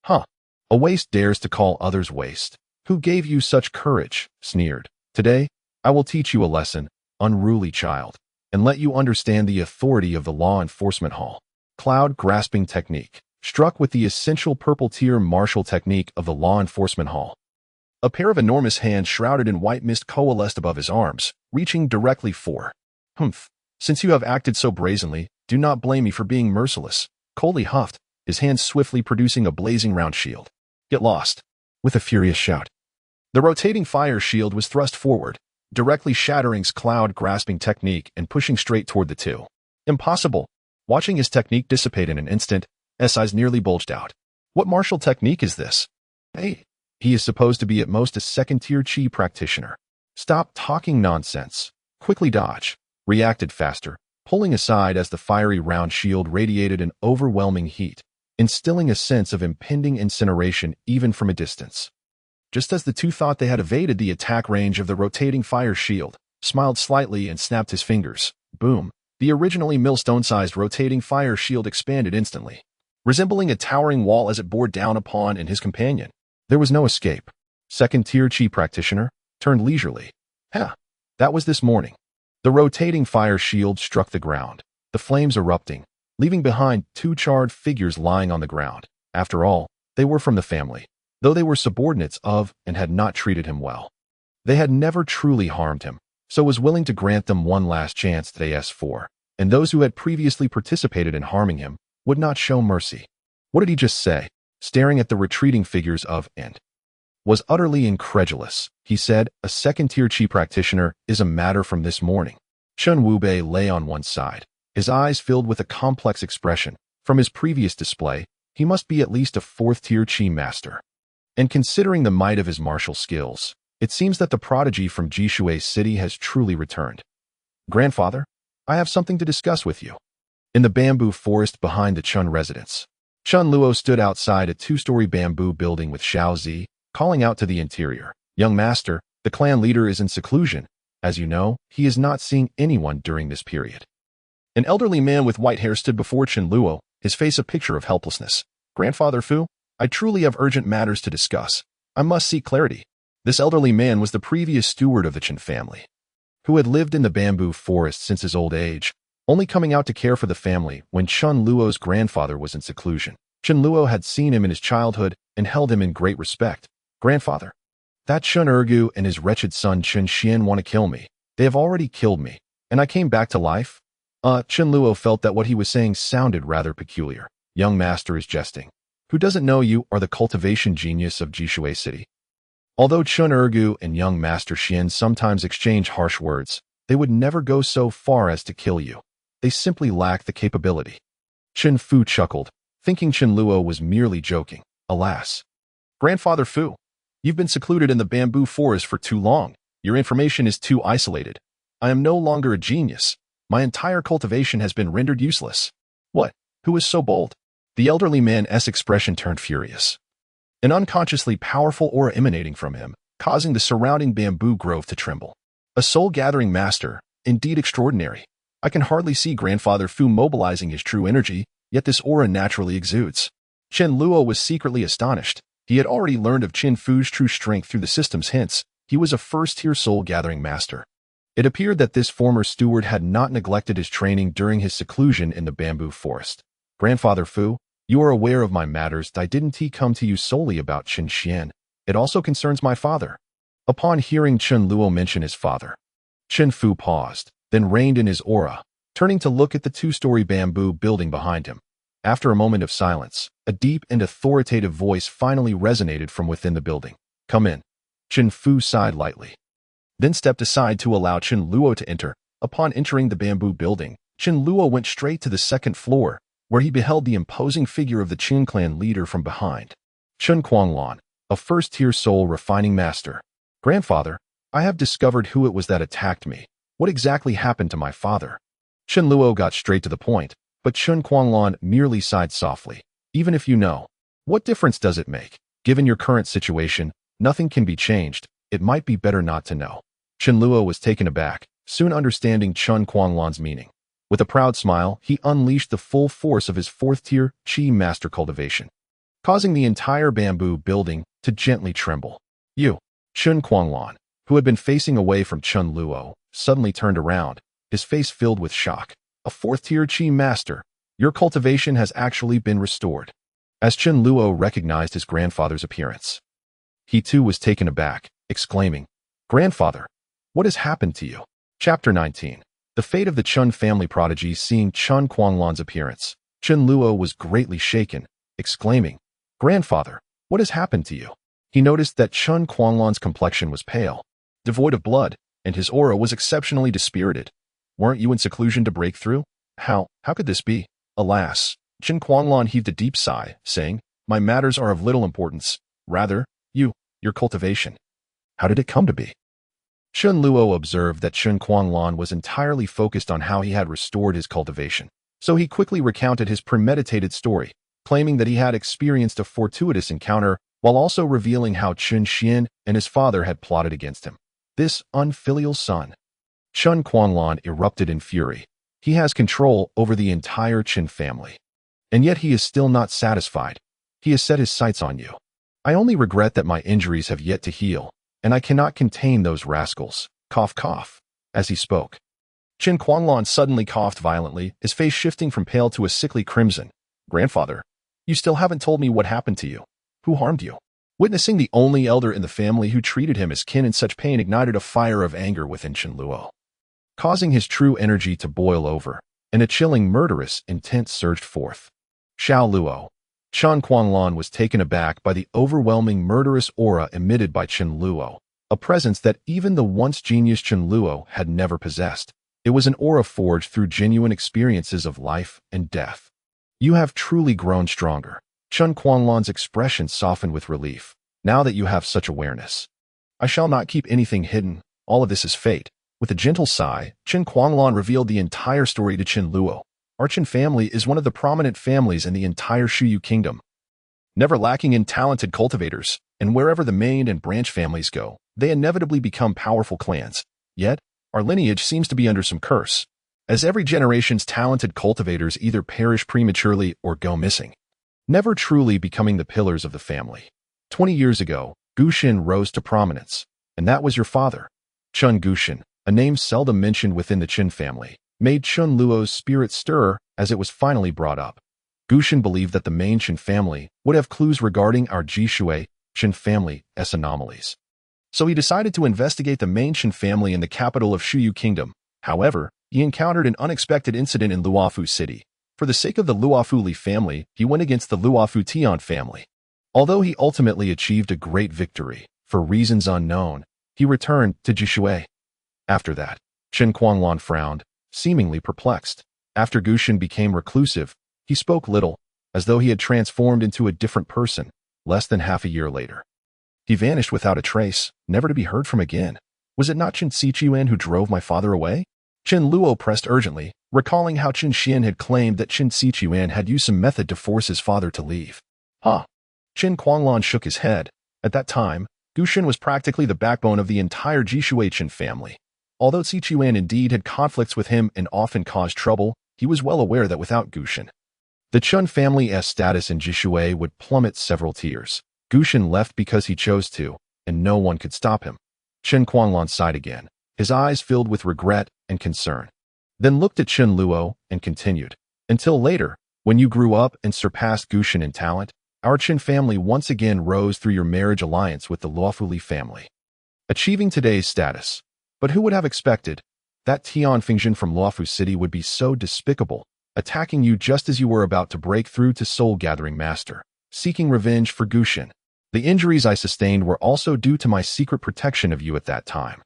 A: A waste dares to call others waste. Who gave you such courage? Sneered. Today, I will teach you a lesson, unruly child, and let you understand the authority of the law enforcement hall. Cloud grasping technique. Struck with the essential purple-tier martial technique of the law enforcement hall. A pair of enormous hands shrouded in white mist coalesced above his arms, reaching directly for. Since you have acted so brazenly, do not blame me for being merciless. Coldly huffed, his hands swiftly producing a blazing round shield. Get lost. With a furious shout. The rotating fire shield was thrust forward, directly shattering's cloud-grasping technique and pushing straight toward the two. Impossible. Watching his technique dissipate in an instant, S eyes nearly bulged out. What martial technique is this? Hey, he is supposed to be at most a second-tier chi practitioner. Stop talking nonsense. Quickly dodge. Reacted faster, pulling aside as the fiery round shield radiated an overwhelming heat, instilling a sense of impending incineration even from a distance. Just as the two thought they had evaded the attack range of the rotating fire shield, smiled slightly and snapped his fingers. Boom. The originally millstone-sized rotating fire shield expanded instantly, resembling a towering wall as it bore down upon and his companion. There was no escape. Second-tier chi practitioner turned leisurely. That was this morning. The rotating fire shield struck the ground, the flames erupting, leaving behind two charred figures lying on the ground. After all, they were from the family, though they were subordinates of and had not treated him well. They had never truly harmed him, so was willing to grant them one last chance that AS4, and those who had previously participated in harming him would not show mercy. What did he just say? Staring at the retreating figures of and was utterly incredulous. He said, a second-tier chi practitioner is a matter from this morning. Chun Wubei lay on one side, his eyes filled with a complex expression. From his previous display, he must be at least a fourth-tier chi master. And considering the might of his martial skills, it seems that the prodigy from Jishui City has truly returned. Grandfather, I have something to discuss with you. In the bamboo forest behind the Chun residence, Chun Luo stood outside a two-story bamboo building with Xiao Zi, calling out to the interior. Young master, the clan leader is in seclusion. As you know, he is not seeing anyone during this period. An elderly man with white hair stood before Chun Luo, his face a picture of helplessness. Grandfather Fu, I truly have urgent matters to discuss. I must seek clarity. This elderly man was the previous steward of the Chun family, who had lived in the bamboo forest since his old age, only coming out to care for the family when Chun Luo's grandfather was in seclusion. Chun Luo had seen him in his childhood and held him in great respect. Grandfather, that Chun Ergu and his wretched son Chun Xian want to kill me. They have already killed me, and I came back to life? Chun Luo felt that what he was saying sounded rather peculiar. Young master is jesting. Who doesn't know you are the cultivation genius of Jishui City? Although Chun Ergu and young master Xian sometimes exchange harsh words, they would never go so far as to kill you. They simply lack the capability. Chun Fu chuckled, thinking Chun Luo was merely joking. Alas. Grandfather Fu, you've been secluded in the bamboo forest for too long. Your information is too isolated. I am no longer a genius. My entire cultivation has been rendered useless. What? Who is so bold? The elderly man's expression turned furious. An unconsciously powerful aura emanating from him, causing the surrounding bamboo grove to tremble. A soul-gathering master, indeed extraordinary. I can hardly see Grandfather Fu mobilizing his true energy, yet this aura naturally exudes. Chen Luo was secretly astonished. He had already learned of Chen Fu's true strength through the system's hints. He was a first-tier soul-gathering master. It appeared that this former steward had not neglected his training during his seclusion in the bamboo forest. Grandfather Fu, you are aware of my matters. Didn't he come to you solely about Chen Xian? It also concerns my father. Upon hearing Chen Luo mention his father, Chen Fu paused, then reined in his aura, turning to look at the two-story bamboo building behind him. After a moment of silence, a deep and authoritative voice finally resonated from within the building. Come in. Chen Fu sighed lightly, then stepped aside to allow Chen Luo to enter. Upon entering the bamboo building, Chen Luo went straight to the second floor, where he beheld the imposing figure of the Qin clan leader from behind. Chun Kuanglan, a first-tier soul refining master. Grandfather, I have discovered who it was that attacked me. What exactly happened to my father? Chen Luo got straight to the point, but Chun Kuanglan merely sighed softly. Even if you know, what difference does it make? Given your current situation, nothing can be changed. It might be better not to know. Chen Luo was taken aback, soon understanding Chun Kuanglan's meaning. With a proud smile, he unleashed the full force of his fourth-tier Qi master cultivation, causing the entire bamboo building to gently tremble. You, Chun Kuanglan, who had been facing away from Chun Luo, suddenly turned around, his face filled with shock. A fourth-tier Qi master, your cultivation has actually been restored. As Chun Luo recognized his grandfather's appearance, he too was taken aback, exclaiming, Grandfather, what has happened to you? Chapter 19. The fate of the Chun family prodigy. Seeing Chun Kuanglan's appearance, Chun Luo was greatly shaken, exclaiming, "Grandfather, what has happened to you?" He noticed that Chun Quanlan's complexion was pale, devoid of blood, and his aura was exceptionally dispirited. "Weren't you in seclusion to break through? How could this be?" "Alas," Chun Quanlan heaved a deep sigh, saying, "My matters are of little importance. Rather, your cultivation. How did it come to be?" Chun Luo observed that Chun Quanlan was entirely focused on how he had restored his cultivation, so he quickly recounted his premeditated story, claiming that he had experienced a fortuitous encounter while also revealing how Chun Xian and his father had plotted against him. This unfilial son. Chun Quanlan erupted in fury. He has control over the entire Qin family. And yet he is still not satisfied. He has set his sights on you. I only regret that my injuries have yet to heal, and I cannot contain those rascals. Cough, cough. As he spoke, Qin Quanlan suddenly coughed violently, his face shifting from pale to a sickly crimson. "Grandfather, you still haven't told me what happened to you. Who harmed you?" Witnessing the only elder in the family who treated him as kin in such pain ignited a fire of anger within Qin Luo, causing his true energy to boil over, and a chilling, murderous intent surged forth. "Xiao Luo." Chun Quanlan was taken aback by the overwhelming murderous aura emitted by Qin Luo, a presence that even the once genius Qin Luo had never possessed. It was an aura forged through genuine experiences of life and death. "You have truly grown stronger." Chun Quanlan's expression softened with relief. "Now that you have such awareness, I shall not keep anything hidden. All of this is fate." With a gentle sigh, Qin Quanlan revealed the entire story to Qin Luo. "Our Qin family is one of the prominent families in the entire Shuyu kingdom, never lacking in talented cultivators, and wherever the main and branch families go, they inevitably become powerful clans. Yet, our lineage seems to be under some curse, as every generation's talented cultivators either perish prematurely or go missing, never truly becoming the pillars of the family. 20 years ago, Gushin rose to prominence, and that was your father. Chun Gushin, a name seldom mentioned within the Qin family, made Chun Luo's spirit stir as it was finally brought up. Gushin believed that the main Qin family would have clues regarding our Jishui Qin family's anomalies. So he decided to investigate the main Qin family in the capital of Shuyu Kingdom. However, he encountered an unexpected incident in Luofu City. For the sake of the Luofu Li family, he went against the Luofu Tian family. Although he ultimately achieved a great victory, for reasons unknown, he returned to Jishui. After that, Qin Quanlan frowned, seemingly perplexed. After Gushin became reclusive, he spoke little, as though he had transformed into a different person. Less than half a year later, he vanished without a trace, never to be heard from again. Was it not Qin Sichuan who drove my father away? Qin Luo pressed urgently, recalling how Qin Xian had claimed that Qin Sichuan had used some method to force his father to leave. Qin Quanlan shook his head. At that time, Gushin was practically the backbone of the entire Jishui Qin family. Although Sichuan indeed had conflicts with him and often caused trouble, he was well aware that without Gushin, the Chun family's status in Jishui would plummet several tiers. Gushin left because he chose to, and no one could stop him. Qin Quanlan sighed again, his eyes filled with regret and concern, then looked at Qin Luo and continued. "Until later, when you grew up and surpassed Gushin in talent, our Qin family once again rose through your marriage alliance with the Luofu Li family, achieving today's status. But who would have expected that Tian Fingjin from Luofu City would be so despicable, attacking you just as you were about to break through to Soul Gathering Master, seeking revenge for Gushin? The injuries I sustained were also due to my secret protection of you at that time.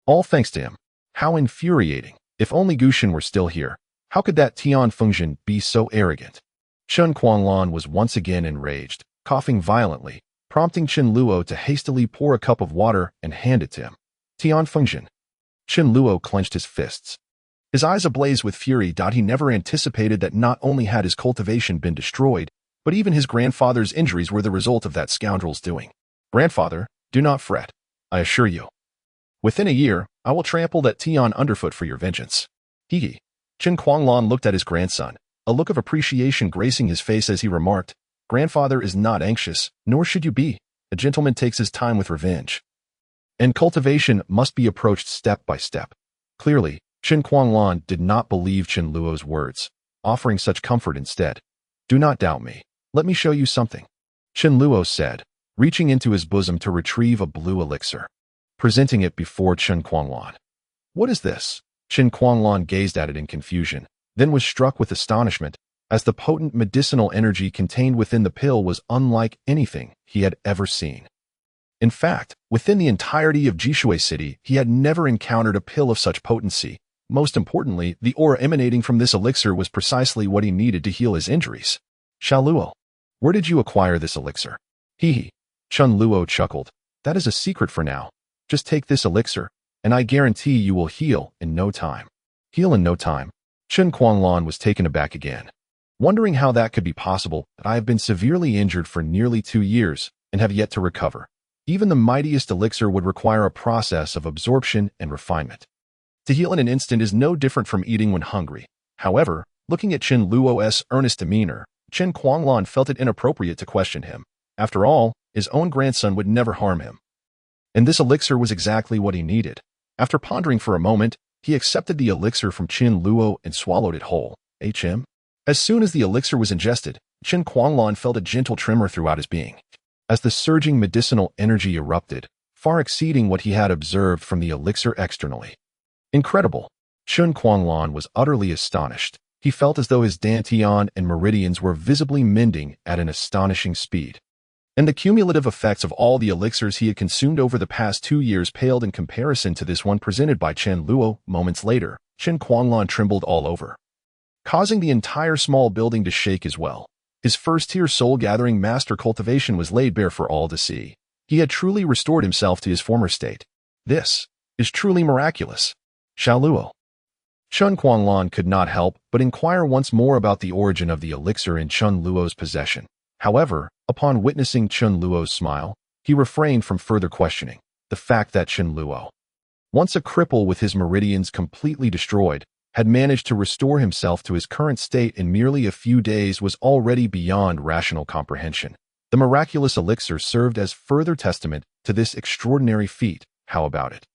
A: All thanks to him. How infuriating. If only Gushin were still here. How could that Tian Fingjin be so arrogant?" Chun Quanlan was once again enraged, coughing violently, prompting Qin Luo to hastily pour a cup of water and hand it to him. "Tian Fingjin." Qin Luo clenched his fists, his eyes ablaze with fury. He never anticipated that not only had his cultivation been destroyed, but even his grandfather's injuries were the result of that scoundrel's doing. "Grandfather, do not fret. I assure you, within a year, I will trample that Tian underfoot for your vengeance." Qin Quanlan looked at his grandson, a look of appreciation gracing his face as he remarked, "Grandfather is not anxious, nor should you be. A gentleman takes his time with revenge, and cultivation must be approached step by step." Clearly, Qin Quanlan did not believe Qin Luo's words, offering such comfort instead. "Do not doubt me. Let me show you something," Qin Luo said, reaching into his bosom to retrieve a blue elixir, presenting it before Qin Quanlan. "What is this?" Qin Quanlan gazed at it in confusion, then was struck with astonishment. as the potent medicinal energy contained within the pill was unlike anything he had ever seen. In fact, within the entirety of Jishui City, he had never encountered a pill of such potency. Most importantly, the aura emanating from this elixir was precisely what he needed to heal his injuries. Xiaoluo, where did you acquire this elixir? Hee. Chun Luo chuckled. That is a secret for now. Just take this elixir, and I guarantee you will heal in no time. Heal in no time? Chen Kuanglan was taken aback again. Wondering how that could be possible, that I have been severely injured for nearly 2 years and have yet to recover. Even the mightiest elixir would require a process of absorption and refinement. To heal in an instant is no different from eating when hungry. However, looking at Chen Luo's earnest demeanor, Chen Kuanglan felt it inappropriate to question him. After all, his own grandson would never harm him. And this elixir was exactly what he needed. After pondering for a moment, he accepted the elixir from Chen Luo and swallowed it whole. HM? As soon as the elixir was ingested, Chen Kuanglan felt a gentle tremor throughout his being, as the surging medicinal energy erupted, far exceeding what he had observed from the elixir externally. Incredible! Chen Kuanglan was utterly astonished. He felt as though his dantian and meridians were visibly mending at an astonishing speed. And the cumulative effects of all the elixirs he had consumed over the past 2 years paled in comparison to this one presented by Chen Luo. Moments later, Chen Kuanglan trembled all over, causing the entire small building to shake as well. His first-tier soul-gathering master cultivation was laid bare for all to see. He had truly restored himself to his former state. This is truly miraculous. Xiaoluo. Chen Kuanglan could not help but inquire once more about the origin of the elixir in Chen Luo's possession. However, upon witnessing Chen Luo's smile, he refrained from further questioning. The fact that Chen Luo, once a cripple with his meridians completely destroyed, had managed to restore himself to his current state in merely a few days was already beyond rational comprehension. The miraculous elixir served as further testament to this extraordinary feat. How about it?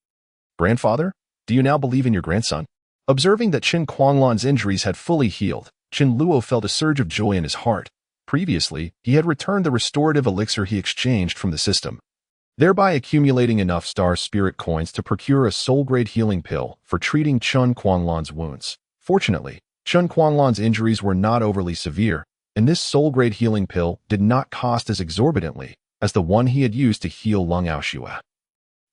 A: Grandfather, do you now believe in your grandson? Observing that Chen Kuanglan's injuries had fully healed, Chen Luo felt a surge of joy in his heart. Previously, he had returned the restorative elixir he exchanged from the system, thereby accumulating enough star spirit coins to procure a soul-grade healing pill for treating Chen Kuanglan's wounds. Fortunately, Chen Kuanglan's injuries were not overly severe, and this soul-grade healing pill did not cost as exorbitantly as the one he had used to heal Lung Aoshua.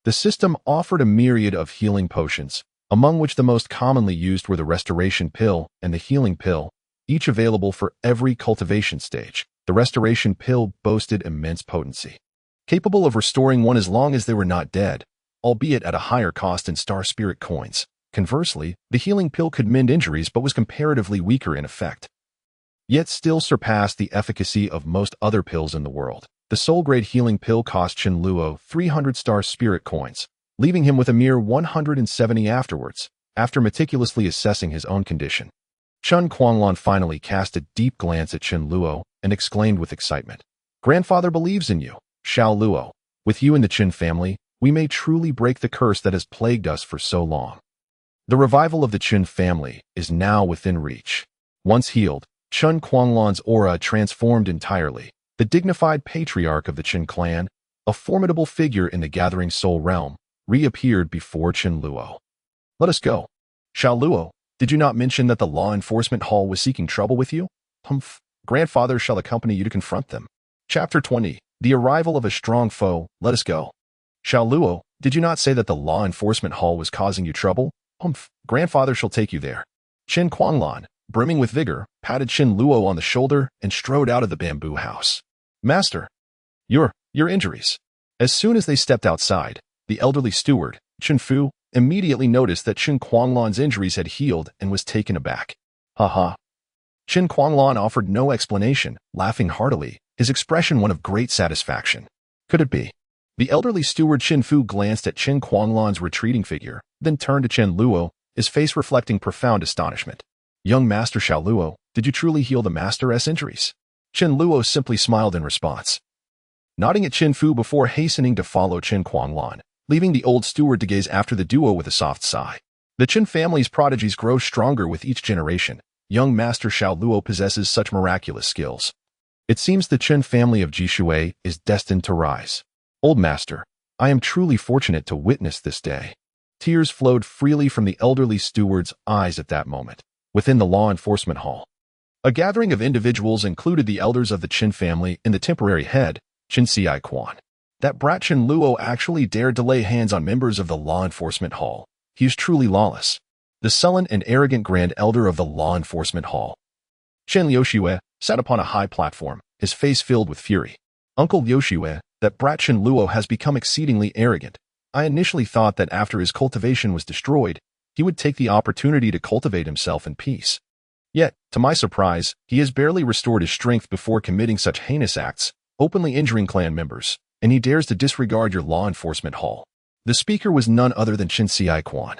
A: The system offered a myriad of healing potions, among which the most commonly used were the restoration pill and the healing pill, each available for every cultivation stage. The restoration pill boasted immense potency, capable of restoring one as long as they were not dead, albeit at a higher cost in star spirit coins. Conversely, the healing pill could mend injuries but was comparatively weaker in effect, yet still surpassed the efficacy of most other pills in the world. The soul-grade healing pill cost Chen Luo 300 star spirit coins, leaving him with a mere 170 afterwards, after meticulously assessing his own condition. Chen Kuanglan finally cast a deep glance at Chen Luo and exclaimed with excitement, "Grandfather believes in you, Xiaoluo. With you and the Chen family, we may truly break the curse that has plagued us for so long." The revival of the Chen family is now within reach. Once healed, Chen Kuanglan's aura transformed entirely. The dignified patriarch of the Chen clan, a formidable figure in the gathering soul realm, reappeared before Chen Luo. "Let us go. Xiaoluo, did you not mention that the law enforcement hall was seeking trouble with you? Humph. Grandfather shall accompany you to confront them." Chapter 20. The arrival of a strong foe. Let us go. Xiaoluo, did you not say that the law enforcement hall was causing you trouble? Humph. Grandfather shall take you there. Chen Kuanglan, brimming with vigor, patted Chen Luo on the shoulder and strode out of the bamboo house. "Master, your injuries." As soon as they stepped outside, the elderly steward, Chen Fu, immediately noticed that Chen Kuanglan's injuries had healed and was taken aback. "Ha." Chen Kuanglan offered no explanation, laughing heartily, his expression one of great satisfaction. Could it be? The elderly steward Chen Fu glanced at Chen Kuanglan's retreating figure, then turned to Chen Luo, his face reflecting profound astonishment. "Young Master Xiaoluo, did you truly heal the Master's injuries?" Chen Luo simply smiled in response, nodding at Chen Fu before hastening to follow Chen Kuanglan, leaving the old steward to gaze after the duo with a soft sigh. The Chen family's prodigies grow stronger with each generation. Young Master Xiaoluo possesses such miraculous skills. It seems the Chen family of Jishui is destined to rise. Old Master, I am truly fortunate to witness this day. Tears flowed freely from the elderly steward's eyes at that moment. Within the law enforcement hall, A gathering of individuals included the elders of the Qin family and the temporary head, Qin Xiai Quan. That brat Chen Luo actually dared to lay hands on members of the law enforcement hall. He is truly lawless. The sullen and arrogant grand elder of the law enforcement hall. Chen Liuxue sat upon a high platform, his face filled with fury. Uncle Liuxue, that brat Chen Luo has become exceedingly arrogant. I initially thought that after his cultivation was destroyed, he would take the opportunity to cultivate himself in peace. Yet, to my surprise, he has barely restored his strength before committing such heinous acts, openly injuring clan members, and he dares to disregard your law enforcement hall. The speaker was none other than Qin Xiai Quan,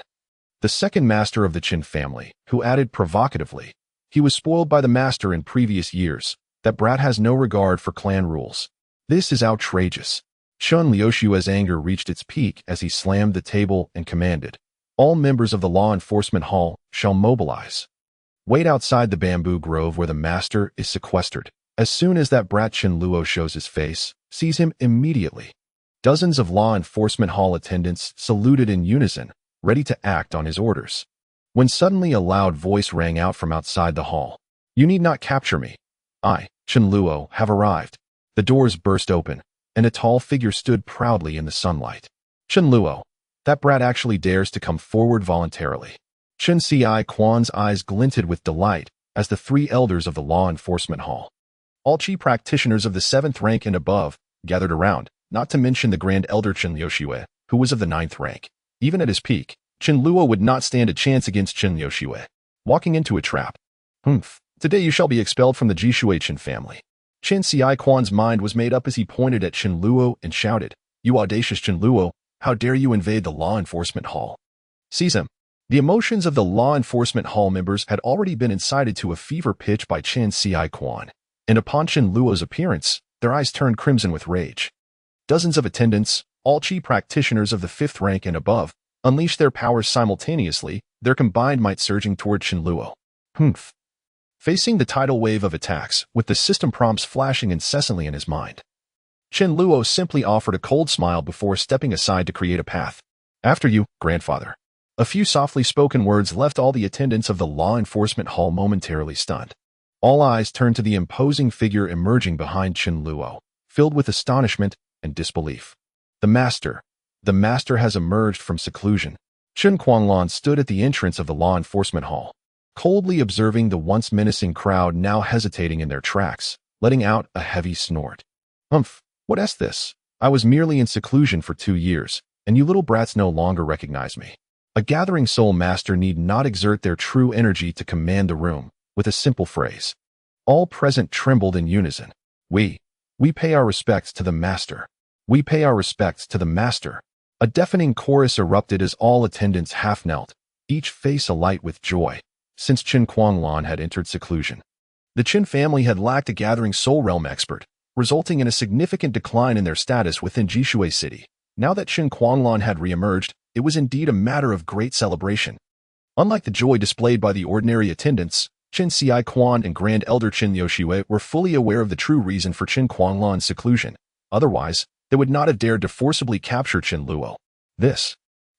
A: the second master of the Qin family, who added provocatively, "He was spoiled by the master in previous years. That brat has no regard for clan rules. This is outrageous." Chen Liushua's anger reached its peak as he slammed the table and commanded, "All members of the law enforcement hall shall mobilize. Wait outside the bamboo grove where the master is sequestered. As soon as that brat Chen Luo shows his face, seize him immediately." Dozens of law enforcement hall attendants saluted in unison, ready to act on his orders. When suddenly a loud voice rang out from outside the hall. "You need not capture me. I, Chen Luo, have arrived." The doors burst open, and a tall figure stood proudly in the sunlight. "Chen Luo, that brat actually dares to come forward voluntarily." Qin Xiai Quan's eyes glinted with delight as the three elders of the law enforcement hall, all Qi practitioners of the 7th rank and above, gathered around, not to mention the grand elder Chen Liuxue, who was of the 9th rank. Even at his peak, Chen Luo would not stand a chance against Chen Liuxue. Walking into a trap. Today you shall be expelled from the Jishui Qin family. Qin Xiai Quan's mind was made up as he pointed at Chen Luo and shouted, "You audacious Chen Luo, how dare you invade the law enforcement hall? Seize him." The emotions of the law enforcement hall members had already been incited to a fever pitch by Qin Xiai Quan, and upon Chen Luo's appearance, their eyes turned crimson with rage. Dozens of attendants, all Qi practitioners of the 5th rank and above, unleashed their powers simultaneously, their combined might surging toward Chen Luo. Facing the tidal wave of attacks, with the system prompts flashing incessantly in his mind, Chen Luo simply offered a cold smile before stepping aside to create a path. "After you, grandfather." A few softly spoken words left all the attendants of the law enforcement hall momentarily stunned. All eyes turned to the imposing figure emerging behind Chen Luo, filled with astonishment and disbelief. The master has emerged from seclusion. Chen Quanglon stood at the entrance of the law enforcement hall, coldly observing the once menacing crowd now hesitating in their tracks, letting out a heavy snort. What is this? I was merely in seclusion for 2 years, and you little brats no longer recognize me." A gathering soul master need not exert their true energy to command the room, with a simple phrase. All present trembled in unison. We pay our respects to the master. We pay our respects to the master." A deafening chorus erupted as all attendants half knelt, each face alight with joy, since Qin Quanglon had entered seclusion. The Qin family had lacked a gathering soul realm expert, resulting in a significant decline in their status within Jishui City. Now that Qin Quanglon had reemerged, it was indeed a matter of great celebration. Unlike the joy displayed by the ordinary attendants, Qin Xiai Quan and Grand Elder Qin Liuxue were fully aware of the true reason for Qin Quanglon's seclusion. Otherwise, they would not have dared to forcibly capture Chen Luo.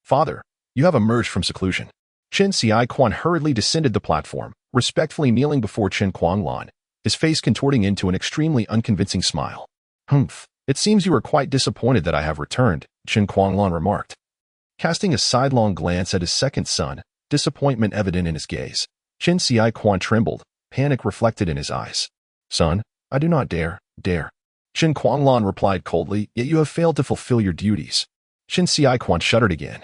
A: "Father, you have emerged from seclusion." Qin Xiai Quan hurriedly descended the platform, respectfully kneeling before Qin Quanglon, his face contorting into an extremely unconvincing smile. It seems you are quite disappointed that I have returned," Qin Quanglon remarked. Casting a sidelong glance at his second son, disappointment evident in his gaze, Qin Xiai Quan trembled, panic reflected in his eyes. "Son, I do not dare. Qin Quanglon replied coldly, "Yet you have failed to fulfill your duties." Qin Xiai Quan shuddered again.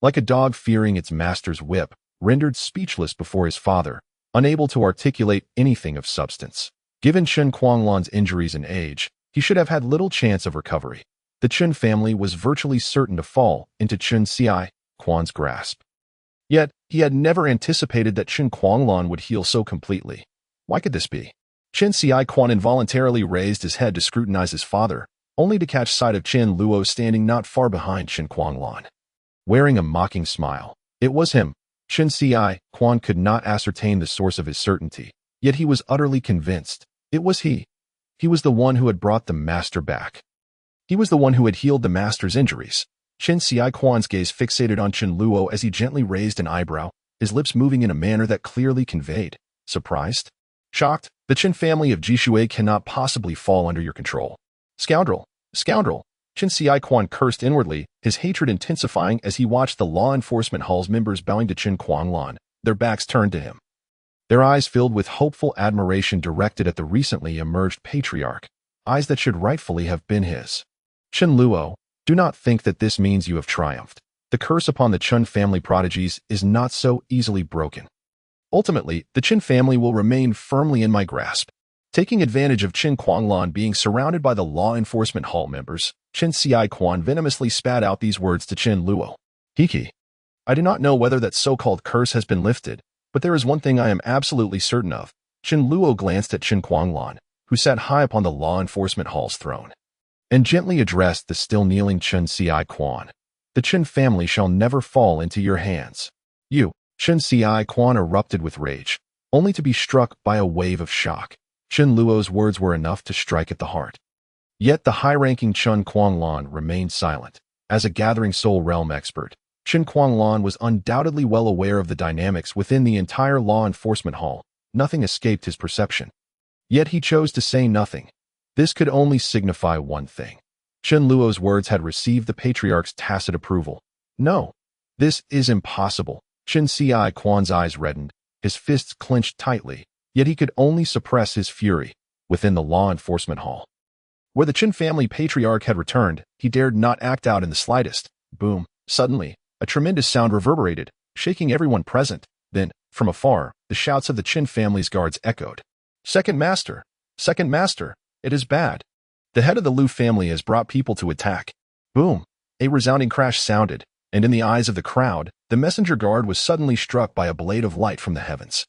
A: Like a dog fearing its master's whip, rendered speechless before his father, unable to articulate anything of substance. Given Qin Quanglon's injuries and age, he should have had little chance of recovery. The Qin family was virtually certain to fall into Qin Xiai Quan's grasp. Yet, he had never anticipated that Qin Quanglon would heal so completely. Why could this be? Qin Xiai Quan involuntarily raised his head to scrutinize his father, only to catch sight of Chen Luo standing not far behind Qin Quanglon. Wearing a mocking smile, it was him. Qin Xiai Quan could not ascertain the source of his certainty, yet he was utterly convinced. It was he. He was the one who had brought the master back. He was the one who had healed the master's injuries. Qin Xiai Quan's gaze fixated on Chen Luo as he gently raised an eyebrow, his lips moving in a manner that clearly conveyed surprised. Shocked, the Qin family of Jishui cannot possibly fall under your control. Scoundrel! Scoundrel! Qin Xiai Quan cursed inwardly, his hatred intensifying as he watched the law enforcement hall's members bowing to Qin Kuanglan, their backs turned to him. Their eyes filled with hopeful admiration directed at the recently emerged patriarch, eyes that should rightfully have been his. Qin Luo, do not think that this means you have triumphed. The curse upon the Qin family prodigies is not so easily broken. Ultimately, the Qin family will remain firmly in my grasp. Taking advantage of Qin Kuanglan being surrounded by the law enforcement hall members, Qin Xiai Quan venomously spat out these words to Qin Luo. Hiki. I do not know whether that so-called curse has been lifted, but there is one thing I am absolutely certain of. Qin Luo glanced at Qin Kuanglan, who sat high upon the law enforcement hall's throne, and gently addressed the still kneeling Qin Xiai Quan. The Qin family shall never fall into your hands. You, Qin Xiai Quan erupted with rage, only to be struck by a wave of shock. Qin Luo's words were enough to strike at the heart. Yet the high-ranking Qin Kuanglan remained silent. As a Gathering Soul Realm expert, Qin Kuanglan was undoubtedly well aware of the dynamics within the entire law enforcement hall. Nothing escaped his perception. Yet he chose to say nothing. This could only signify one thing. Qin Luo's words had received the patriarch's tacit approval. No, this is impossible. Qin Xiai Quan's eyes reddened, his fists clenched tightly, yet he could only suppress his fury. Within the law enforcement hall, where the Qin family patriarch had returned, he dared not act out in the slightest. Boom! Suddenly, a tremendous sound reverberated, shaking everyone present. Then, from afar, the shouts of the Qin family's guards echoed. Second Master! Second Master! It is bad! The head of the Lu family has brought people to attack. Boom! A resounding crash sounded, and in the eyes of the crowd, the messenger guard was suddenly struck by a blade of light from the heavens.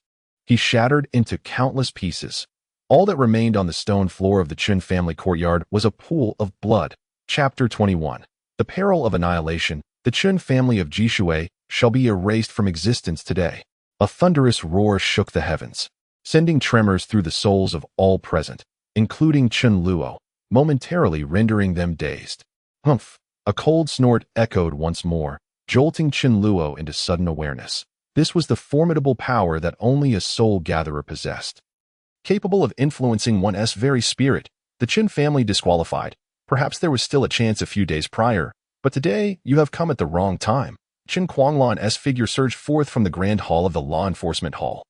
A: He shattered into countless pieces. All that remained on the stone floor of the Qin family courtyard was a pool of blood. Chapter 21. The Peril of Annihilation. The Qin family of Jishui shall be erased from existence today. A thunderous roar shook the heavens, sending tremors through the souls of all present, including Qin Luo, momentarily rendering them dazed. Humph! A cold snort echoed once more, jolting Qin Luo into sudden awareness. This was the formidable power that only a soul gatherer possessed. Capable of influencing one's very spirit, the Qin family disqualified. Perhaps there was still a chance a few days prior, but today you have come at the wrong time. Qin Kuanglan's figure surged forth from the grand hall of the law enforcement hall,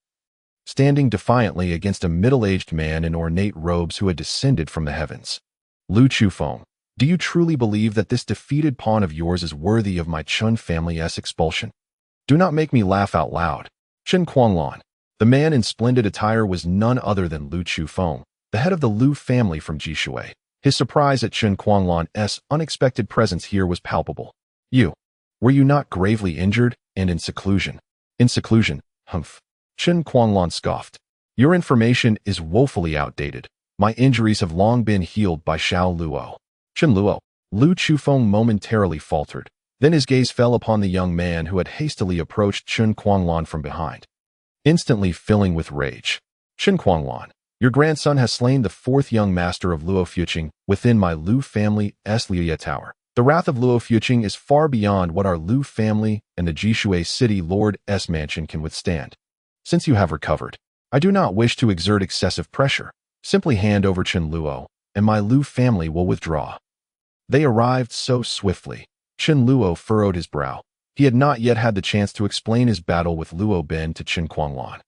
A: standing defiantly against a middle-aged man in ornate robes who had descended from the heavens. Lu Chufeng, do you truly believe that this defeated pawn of yours is worthy of my Qin family's expulsion? Do not make me laugh out loud. Qin Kuanglan. The man in splendid attire was none other than Lu Chufeng, the head of the Lu family from Jishui. His surprise at Qin Kuanglan's unexpected presence here was palpable. Were you not gravely injured and in seclusion? In seclusion, humph. Qin Kuanglan scoffed. Your information is woefully outdated. My injuries have long been healed by Xiao Luo. Qin Luo. Lu Chufeng momentarily faltered. Then his gaze fell upon the young man who had hastily approached Qin Kuanglan from behind, instantly filling with rage. Qin Kuanglan, your grandson has slain the fourth young master of Luo Fuqing within my Lu family's Liya Tower. The wrath of Luo Fuqing is far beyond what our Lu family and the Jishui city lord's mansion can withstand. Since you have recovered, I do not wish to exert excessive pressure. Simply hand over Qin Luo, and my Lu family will withdraw. They arrived so swiftly. Qin Luo furrowed his brow. He had not yet had the chance to explain his battle with Luo Ben to Qin Kuanglan,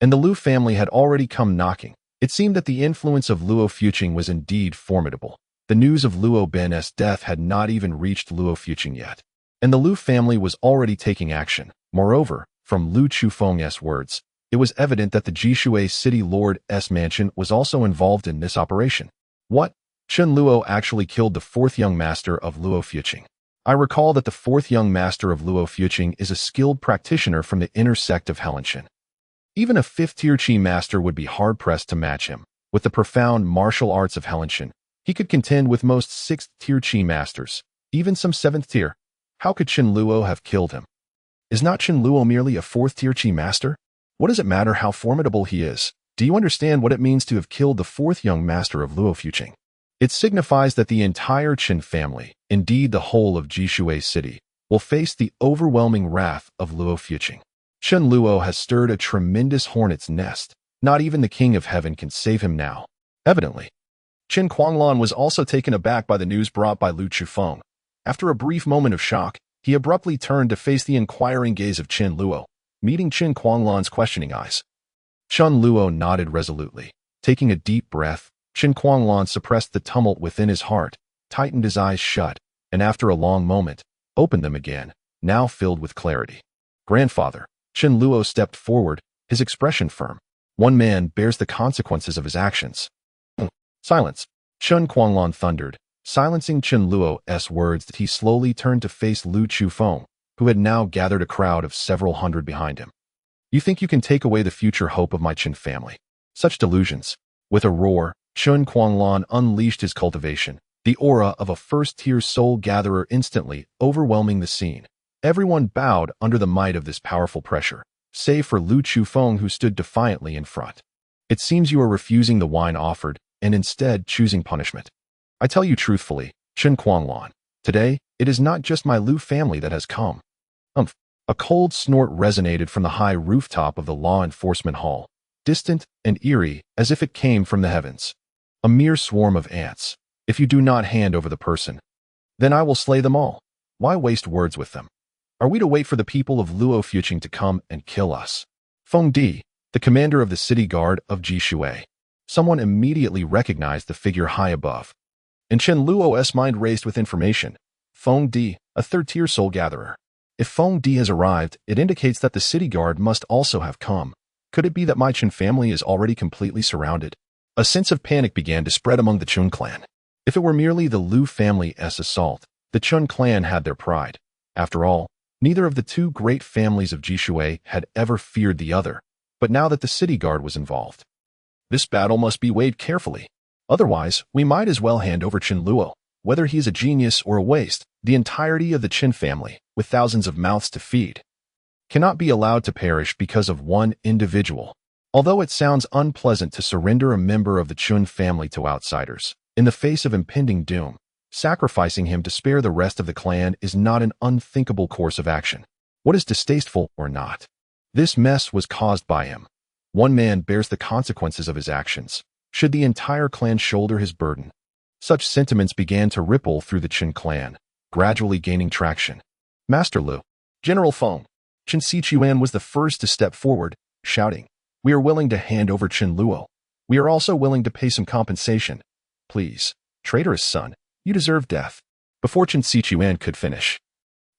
A: and the Lu family had already come knocking. It seemed that the influence of Luo Fuqing was indeed formidable. The news of Luo Ben's death had not even reached Luo Fuqing yet, and the Lu family was already taking action. Moreover, from Lu Chufeng's words, it was evident that the Jishui city lord's mansion was also involved in this operation. What? Qin Luo actually killed the fourth young master of Luo Fuqing. I recall that the fourth young master of Luo Fuqing is a skilled practitioner from the inner sect of Helinshan. Even a fifth-tier Qi master would be hard-pressed to match him. With the profound martial arts of Helinshan, he could contend with most sixth-tier Qi masters, even some seventh-tier. How could Qin Luo have killed him? Is not Qin Luo merely a fourth-tier Qi master? What does it matter how formidable he is? Do you understand what it means to have killed the fourth young master of Luo Fuqing? It signifies that the entire Qin family, indeed the whole of Jishui city, will face the overwhelming wrath of Luo Fuqing. Qin Luo has stirred a tremendous hornet's nest. Not even the King of Heaven can save him now. Evidently. Qin Kuanglan was also taken aback by the news brought by Lu Chufeng. After a brief moment of shock, he abruptly turned to face the inquiring gaze of Qin Luo, meeting Qin Kuanglan's questioning eyes. Qin Luo nodded resolutely. Taking a deep breath, Qin Kuanglan suppressed the tumult within his heart, tightened his eyes shut, and after a long moment, opened them again, now filled with clarity. Grandfather, Qin Luo stepped forward, his expression firm. One man bears the consequences of his actions. Silence. Qin Kuanglan thundered, silencing Qin Luo's words. He slowly turned to face Lu Chufeng, who had now gathered a crowd of several hundred behind him. You think you can take away the future hope of my Qin family? Such delusions. With a roar, Qin Kuanglan unleashed his cultivation, the aura of a first-tier soul gatherer instantly overwhelming the scene. Everyone bowed under the might of this powerful pressure, save for Lu Chufeng, who stood defiantly in front. It seems you are refusing the wine offered, and instead choosing punishment. I tell you truthfully, Qin Kuanglan, today, it is not just my Lu family that has come. A cold snort resonated from the high rooftop of the law enforcement hall, distant and eerie as if it came from the heavens. A mere swarm of ants. If you do not hand over the person, then I will slay them all. Why waste words with them? Are we to wait for the people of Luo Fuqing to come and kill us? Feng Di, the commander of the city guard of Jishui. Someone immediately recognized the figure high above. In Qin Luo's mind raced with information. Feng Di, a third-tier soul gatherer. If Feng Di has arrived, it indicates that the city guard must also have come. Could it be that my Qin family is already completely surrounded? A sense of panic began to spread among the Chun clan. If it were merely the Lu family's assault, the Chun clan had their pride. After all, neither of the two great families of Jishui had ever feared the other, but now that the city guard was involved, this battle must be weighed carefully. Otherwise, we might as well hand over Qin Luo, whether he is a genius or a waste. The entirety of the Qin family, with thousands of mouths to feed, cannot be allowed to perish because of one individual. Although it sounds unpleasant to surrender a member of the Chun family to outsiders, in the face of impending doom, sacrificing him to spare the rest of the clan is not an unthinkable course of action. What is distasteful or not? This mess was caused by him. One man bears the consequences of his actions. Should the entire clan shoulder his burden? Such sentiments began to ripple through the Qin clan, gradually gaining traction. Master Lu, General Feng, Qin Sichuan was the first to step forward, shouting, "We are willing to hand over Qin Luo. We are also willing to pay some compensation. Please, traitorous son, you deserve death." Before Qin Sichuan could finish,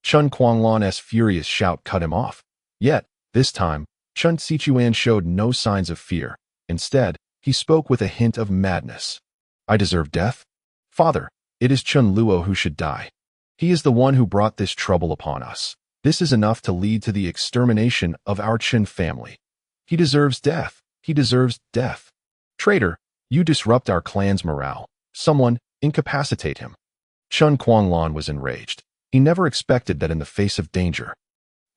A: Qin Kuanglan's furious shout cut him off. Yet, this time, Qin Sichuan showed no signs of fear. Instead, he spoke with a hint of madness. "I deserve death? Father, it is Qin Luo who should die. He is the one who brought this trouble upon us. This is enough to lead to the extermination of our Qin family. He deserves death. He deserves death. Traitor, you disrupt our clan's morale. Someone, incapacitate him." Qin Kuanglan was enraged. He never expected that in the face of danger,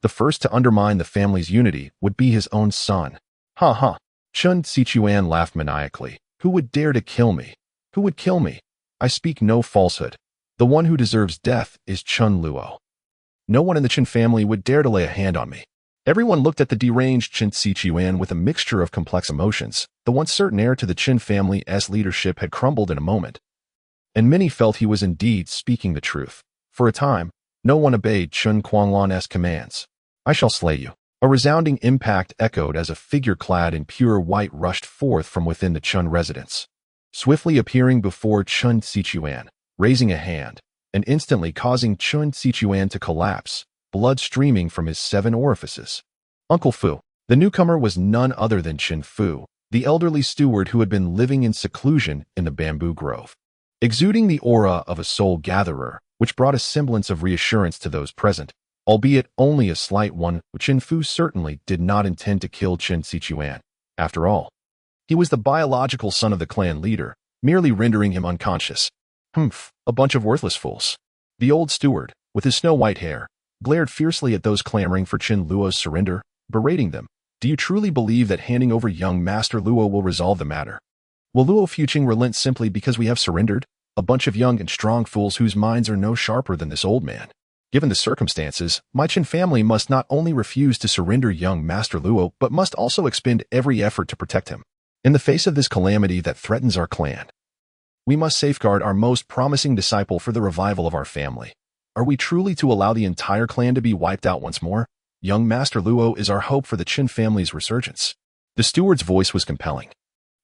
A: the first to undermine the family's unity would be his own son. Ha ha. Qin Sichuan laughed maniacally. Who would dare to kill me? Who would kill me? I speak no falsehood. The one who deserves death is Qin Luo. No one in the Qin family would dare to lay a hand on me. Everyone looked at the deranged Qin Sichuan with a mixture of complex emotions. The once certain heir to the Qin family's leadership had crumbled in a moment, and many felt he was indeed speaking the truth. For a time, no one obeyed Qin Kuanglan's commands. "I shall slay you." A resounding impact echoed as a figure clad in pure white rushed forth from within the Qin residence, swiftly appearing before Qin Sichuan, raising a hand, and instantly causing Qin Sichuan to collapse, blood streaming from his 7 orifices. Uncle Fu. The newcomer was none other than Qin Fu, the elderly steward who had been living in seclusion in the bamboo grove. Exuding the aura of a soul gatherer, which brought a semblance of reassurance to those present, albeit only a slight one, Qin Fu certainly did not intend to kill Qin Sichuan. After all, he was the biological son of the clan leader, merely rendering him unconscious. A bunch of worthless fools. The old steward, with his snow-white hair, glared fiercely at those clamoring for Qin Luo's surrender, berating them. Do you truly believe that handing over young Master Luo will resolve the matter? Will Luo Fuqing relent simply because we have surrendered? A bunch of young and strong fools whose minds are no sharper than this old man. Given the circumstances, my Qin family must not only refuse to surrender young Master Luo, but must also expend every effort to protect him. In the face of this calamity that threatens our clan, we must safeguard our most promising disciple for the revival of our family. Are we truly to allow the entire clan to be wiped out once more? Young Master Luo is our hope for the Qin family's resurgence. The steward's voice was compelling,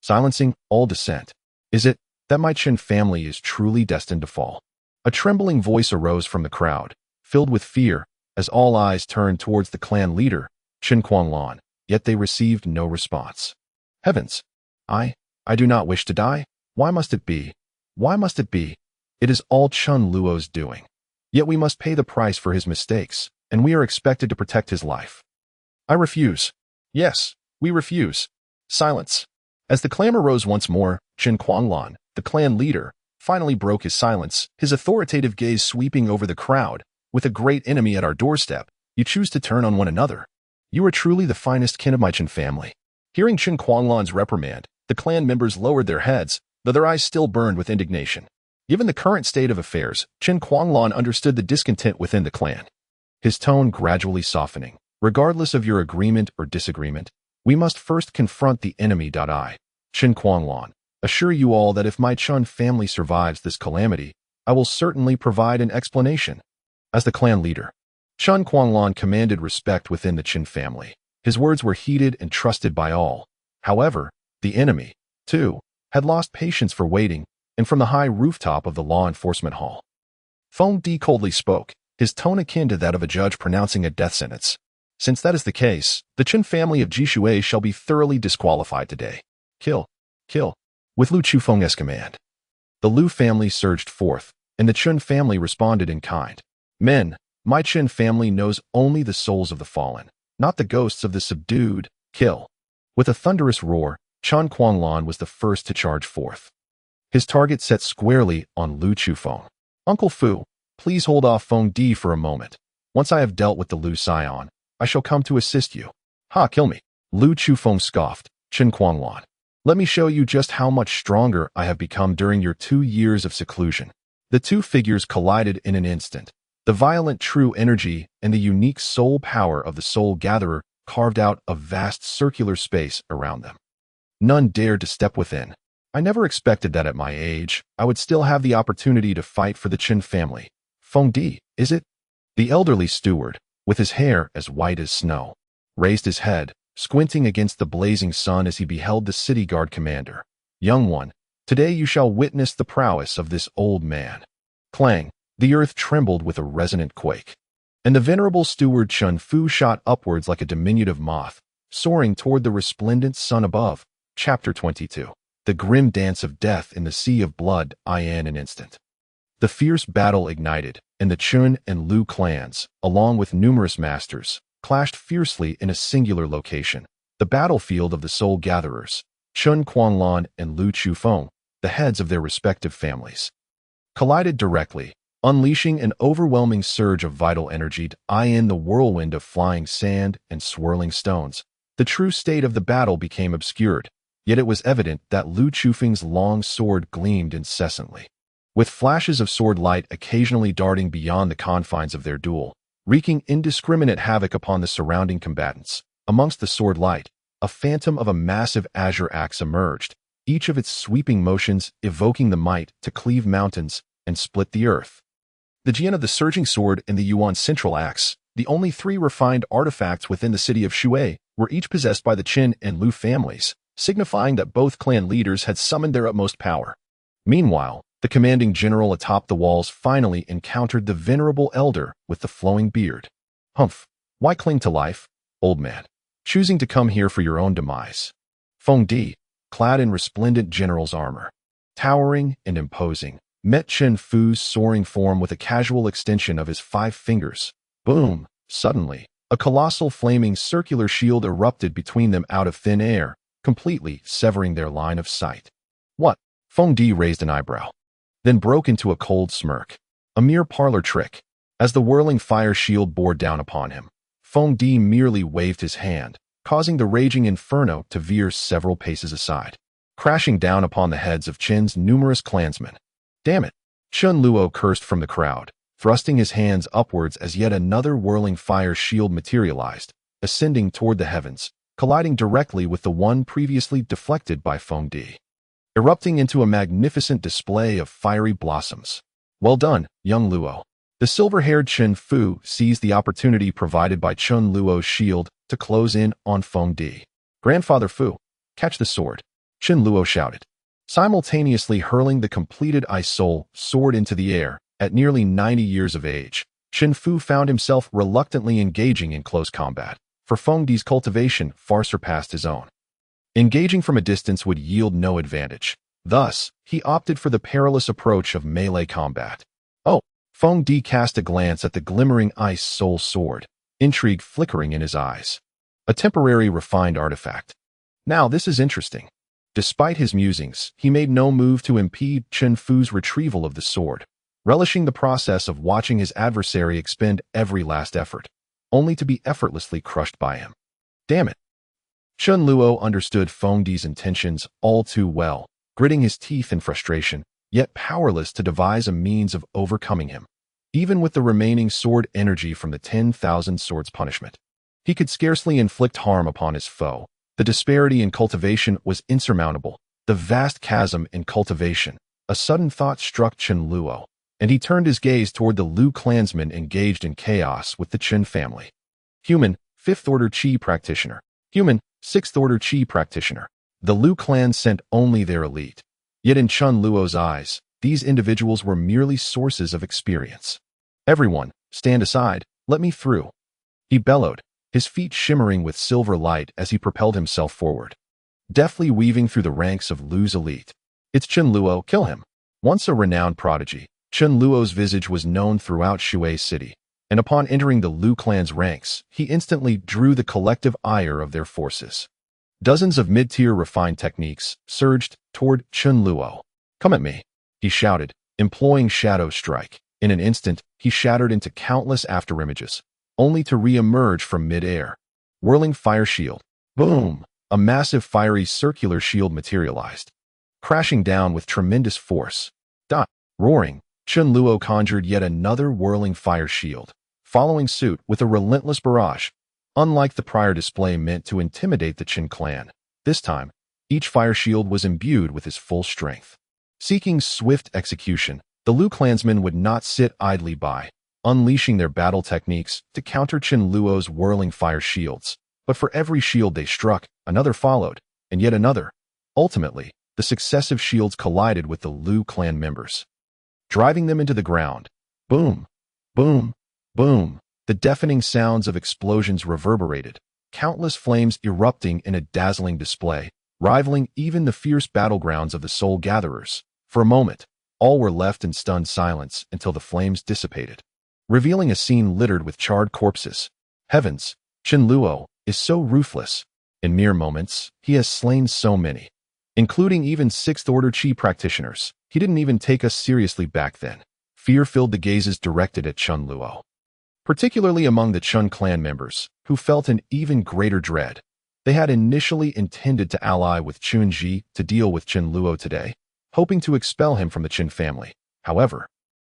A: silencing all dissent. Is it that my Qin family is truly destined to fall? A trembling voice arose from the crowd, filled with fear, as all eyes turned towards the clan leader, Qin Kuanglan, yet they received no response. Heavens! I do not wish to die. Why must it be? Why must it be? It is all Chun Luo's doing. Yet we must pay the price for his mistakes, and we are expected to protect his life. I refuse. Yes, we refuse. Silence. As the clamor rose once more, Qin Kuanglan, the clan leader, finally broke his silence, his authoritative gaze sweeping over the crowd. With a great enemy at our doorstep, you choose to turn on one another. You are truly the finest kin of my Qin family. Hearing Qin Kuanglan's reprimand, the clan members lowered their heads, though their eyes still burned with indignation. Given the current state of affairs, Qin Kuanglan understood the discontent within the clan. His tone gradually softening. Regardless of your agreement or disagreement, we must first confront the enemy. Qin Kuanglan, assure you all that if my Chun family survives this calamity, I will certainly provide an explanation. As the clan leader, Qin Kuanglan commanded respect within the Qin family. His words were heeded and trusted by all. However, the enemy, too, had lost patience for waiting, and from the high rooftop of the law enforcement hall, Feng Di coldly spoke, his tone akin to that of a judge pronouncing a death sentence. Since that is the case, the Qin family of Jishui shall be thoroughly disqualified today. Kill. With Lu Chufeng's command, the Lu family surged forth, and the Qin family responded in kind. Men, my Qin family knows only the souls of the fallen, not the ghosts of the subdued. Kill. With a thunderous roar, Qin Kuanglan was the first to charge forth. His target set squarely on Lu Chufeng. Uncle Fu, please hold off Feng Di for a moment. Once I have dealt with the Lu Scion, I shall come to assist you. Ha, kill me. Lu Chufeng scoffed. Qin Kuanglan, let me show you just how much stronger I have become during your 2 years of seclusion. The two figures collided in an instant. The violent true energy and the unique soul power of the soul gatherer carved out a vast circular space around them. None dared to step within. I never expected that at my age, I would still have the opportunity to fight for the Qin family. Feng Di, is it? The elderly steward, with his hair as white as snow, raised his head, squinting against the blazing sun as he beheld the city guard commander. Young one, today you shall witness the prowess of this old man. Clang, the earth trembled with a resonant quake, and the venerable steward Chun Fu shot upwards like a diminutive moth, soaring toward the resplendent sun above. Chapter 22. The grim dance of death in the sea of blood. In an instant, the fierce battle ignited, and the Chun and Lu clans, along with numerous masters, clashed fiercely in a singular location, the battlefield of the soul gatherers, Qin Kuanglan and Lu Chufeng, the heads of their respective families, collided directly, unleashing an overwhelming surge of vital energy in the whirlwind of flying sand and swirling stones. The true state of the battle became obscured, yet it was evident that Lu Chufeng's long sword gleamed incessantly, with flashes of sword light occasionally darting beyond the confines of their duel, wreaking indiscriminate havoc upon the surrounding combatants. Amongst the sword light, a phantom of a massive azure axe emerged, each of its sweeping motions evoking the might to cleave mountains and split the earth. The Jian of the surging sword and the Yuan central axe, the only 3 refined artifacts within the city of Shui, were each possessed by the Qin and Lu families, signifying that both clan leaders had summoned their utmost power. Meanwhile, the commanding general atop the walls finally encountered the venerable elder with the flowing beard. Humph, why cling to life, old man, choosing to come here for your own demise? Feng Di, clad in resplendent general's armor, towering and imposing, met Qin Fu's soaring form with a casual extension of his 5 fingers. Boom! Suddenly, a colossal flaming circular shield erupted between them out of thin air, completely severing their line of sight. What? Feng Di raised an eyebrow, then broke into a cold smirk. A mere parlor trick. As the whirling fire shield bore down upon him, Feng Di merely waved his hand, causing the raging inferno to veer several paces aside, crashing down upon the heads of Qin's numerous clansmen. Damn it! Chun Luo cursed from the crowd, thrusting his hands upwards as yet another whirling fire shield materialized, ascending toward the heavens, colliding directly with the one previously deflected by Feng Di, erupting into a magnificent display of fiery blossoms. Well done, young Luo. The silver-haired Chen Fu seized the opportunity provided by Chen Luo's shield to close in on Feng Di. Grandfather Fu, catch the sword, Chen Luo shouted, simultaneously hurling the completed Ice Soul sword into the air. At nearly 90 years of age, Chen Fu found himself reluctantly engaging in close combat, for Feng Di's cultivation far surpassed his own. Engaging from a distance would yield no advantage. Thus, he opted for the perilous approach of melee combat. Oh, Feng Di cast a glance at the glimmering Ice Soul sword, intrigue flickering in his eyes. A temporary refined artifact. Now this is interesting. Despite his musings, he made no move to impede Chen Fu's retrieval of the sword, relishing the process of watching his adversary expend every last effort, only to be effortlessly crushed by him. Damn it. Chen Luo understood Feng Di's intentions all too well, gritting his teeth in frustration, yet powerless to devise a means of overcoming him. Even with the remaining sword energy from the 10,000 swords punishment, he could scarcely inflict harm upon his foe. The disparity in cultivation was insurmountable. The vast chasm in cultivation. A sudden thought struck Chen Luo, and he turned his gaze toward the Lu clansmen engaged in chaos with the Chen family. Human, 5th-order Qi practitioner. Human, 6th-order Qi practitioner. The Lu clan sent only their elite. Yet in Chen Luo's eyes, these individuals were merely sources of experience. Everyone, stand aside, let me through. He bellowed, his feet shimmering with silver light as he propelled himself forward, deftly weaving through the ranks of Lu's elite. It's Chen Luo, kill him. Once a renowned prodigy, Chen Luo's visage was known throughout Shui City, and upon entering the Lu clan's ranks, he instantly drew the collective ire of their forces. Dozens of mid-tier refined techniques surged toward Chen Luo. Come at me, he shouted, employing Shadow Strike. In an instant, he shattered into countless afterimages, only to re-emerge from mid-air. Whirling fire shield. Boom! A massive fiery circular shield materialized, crashing down with tremendous force. Roaring, Chen Luo conjured yet another whirling fire shield, following suit with a relentless barrage. Unlike the prior display meant to intimidate the Chen clan, this time, each fire shield was imbued with his full strength. Seeking swift execution, the Lu clansmen would not sit idly by, unleashing their battle techniques to counter Chen Luo's whirling fire shields. But for every shield they struck, another followed, and yet another. Ultimately, the successive shields collided with the Lu clan members, driving them into the ground. Boom, boom, boom. The deafening sounds of explosions reverberated, countless flames erupting in a dazzling display, rivaling even the fierce battlegrounds of the Soul Gatherers. For a moment, all were left in stunned silence until the flames dissipated, revealing a scene littered with charred corpses. Heavens, Chen Luo is so ruthless. In mere moments, he has slain so many, including even 6th-order Qi practitioners. He didn't even take us seriously back then. Fear filled the gazes directed at Chen Luo, particularly among the Chen clan members, who felt an even greater dread. They had initially intended to ally with Chun Ji to deal with Chen Luo today, hoping to expel him from the Chen family. However,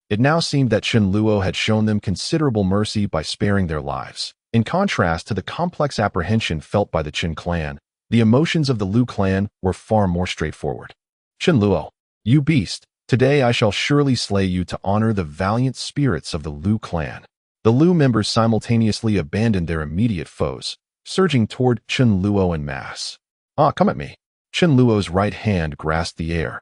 A: it now seemed that Chen Luo had shown them considerable mercy by sparing their lives. In contrast to the complex apprehension felt by the Chen clan, the emotions of the Lu clan were far more straightforward. Chen Luo, you beast, today I shall surely slay you to honor the valiant spirits of the Lu clan. The Lu members simultaneously abandoned their immediate foes, surging toward Chen Luo en masse. Come at me. Chen Luo's right hand grasped the air,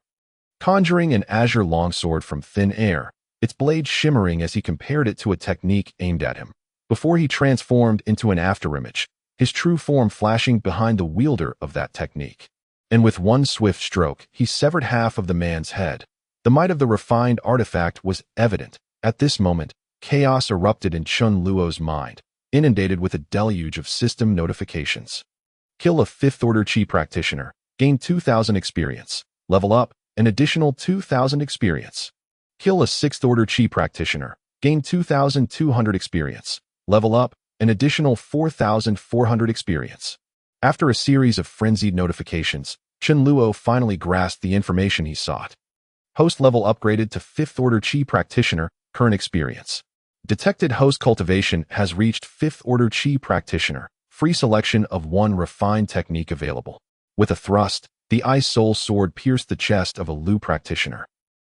A: conjuring an azure longsword from thin air, its blade shimmering as he compared it to a technique aimed at him, before he transformed into an afterimage, his true form flashing behind the wielder of that technique. And with one swift stroke, he severed half of the man's head. The might of the refined artifact was evident. At this moment, chaos erupted in Chen Luo's mind, inundated with a deluge of system notifications. Kill a 5th-order Qi practitioner. Gain 2,000 experience. Level up, an additional 2,000 experience. Kill a 6th-order Qi practitioner. Gain 2,200 experience. Level up, an additional 4,400 experience. After a series of frenzied notifications, Chen Luo finally grasped the information he sought. Host level upgraded to 5th-order Qi practitioner. Current experience. Detected host cultivation has reached 5th order Chi practitioner. Free selection of one refined technique available. With a thrust, the Ice Soul Sword pierced the chest of a Lu practitioner.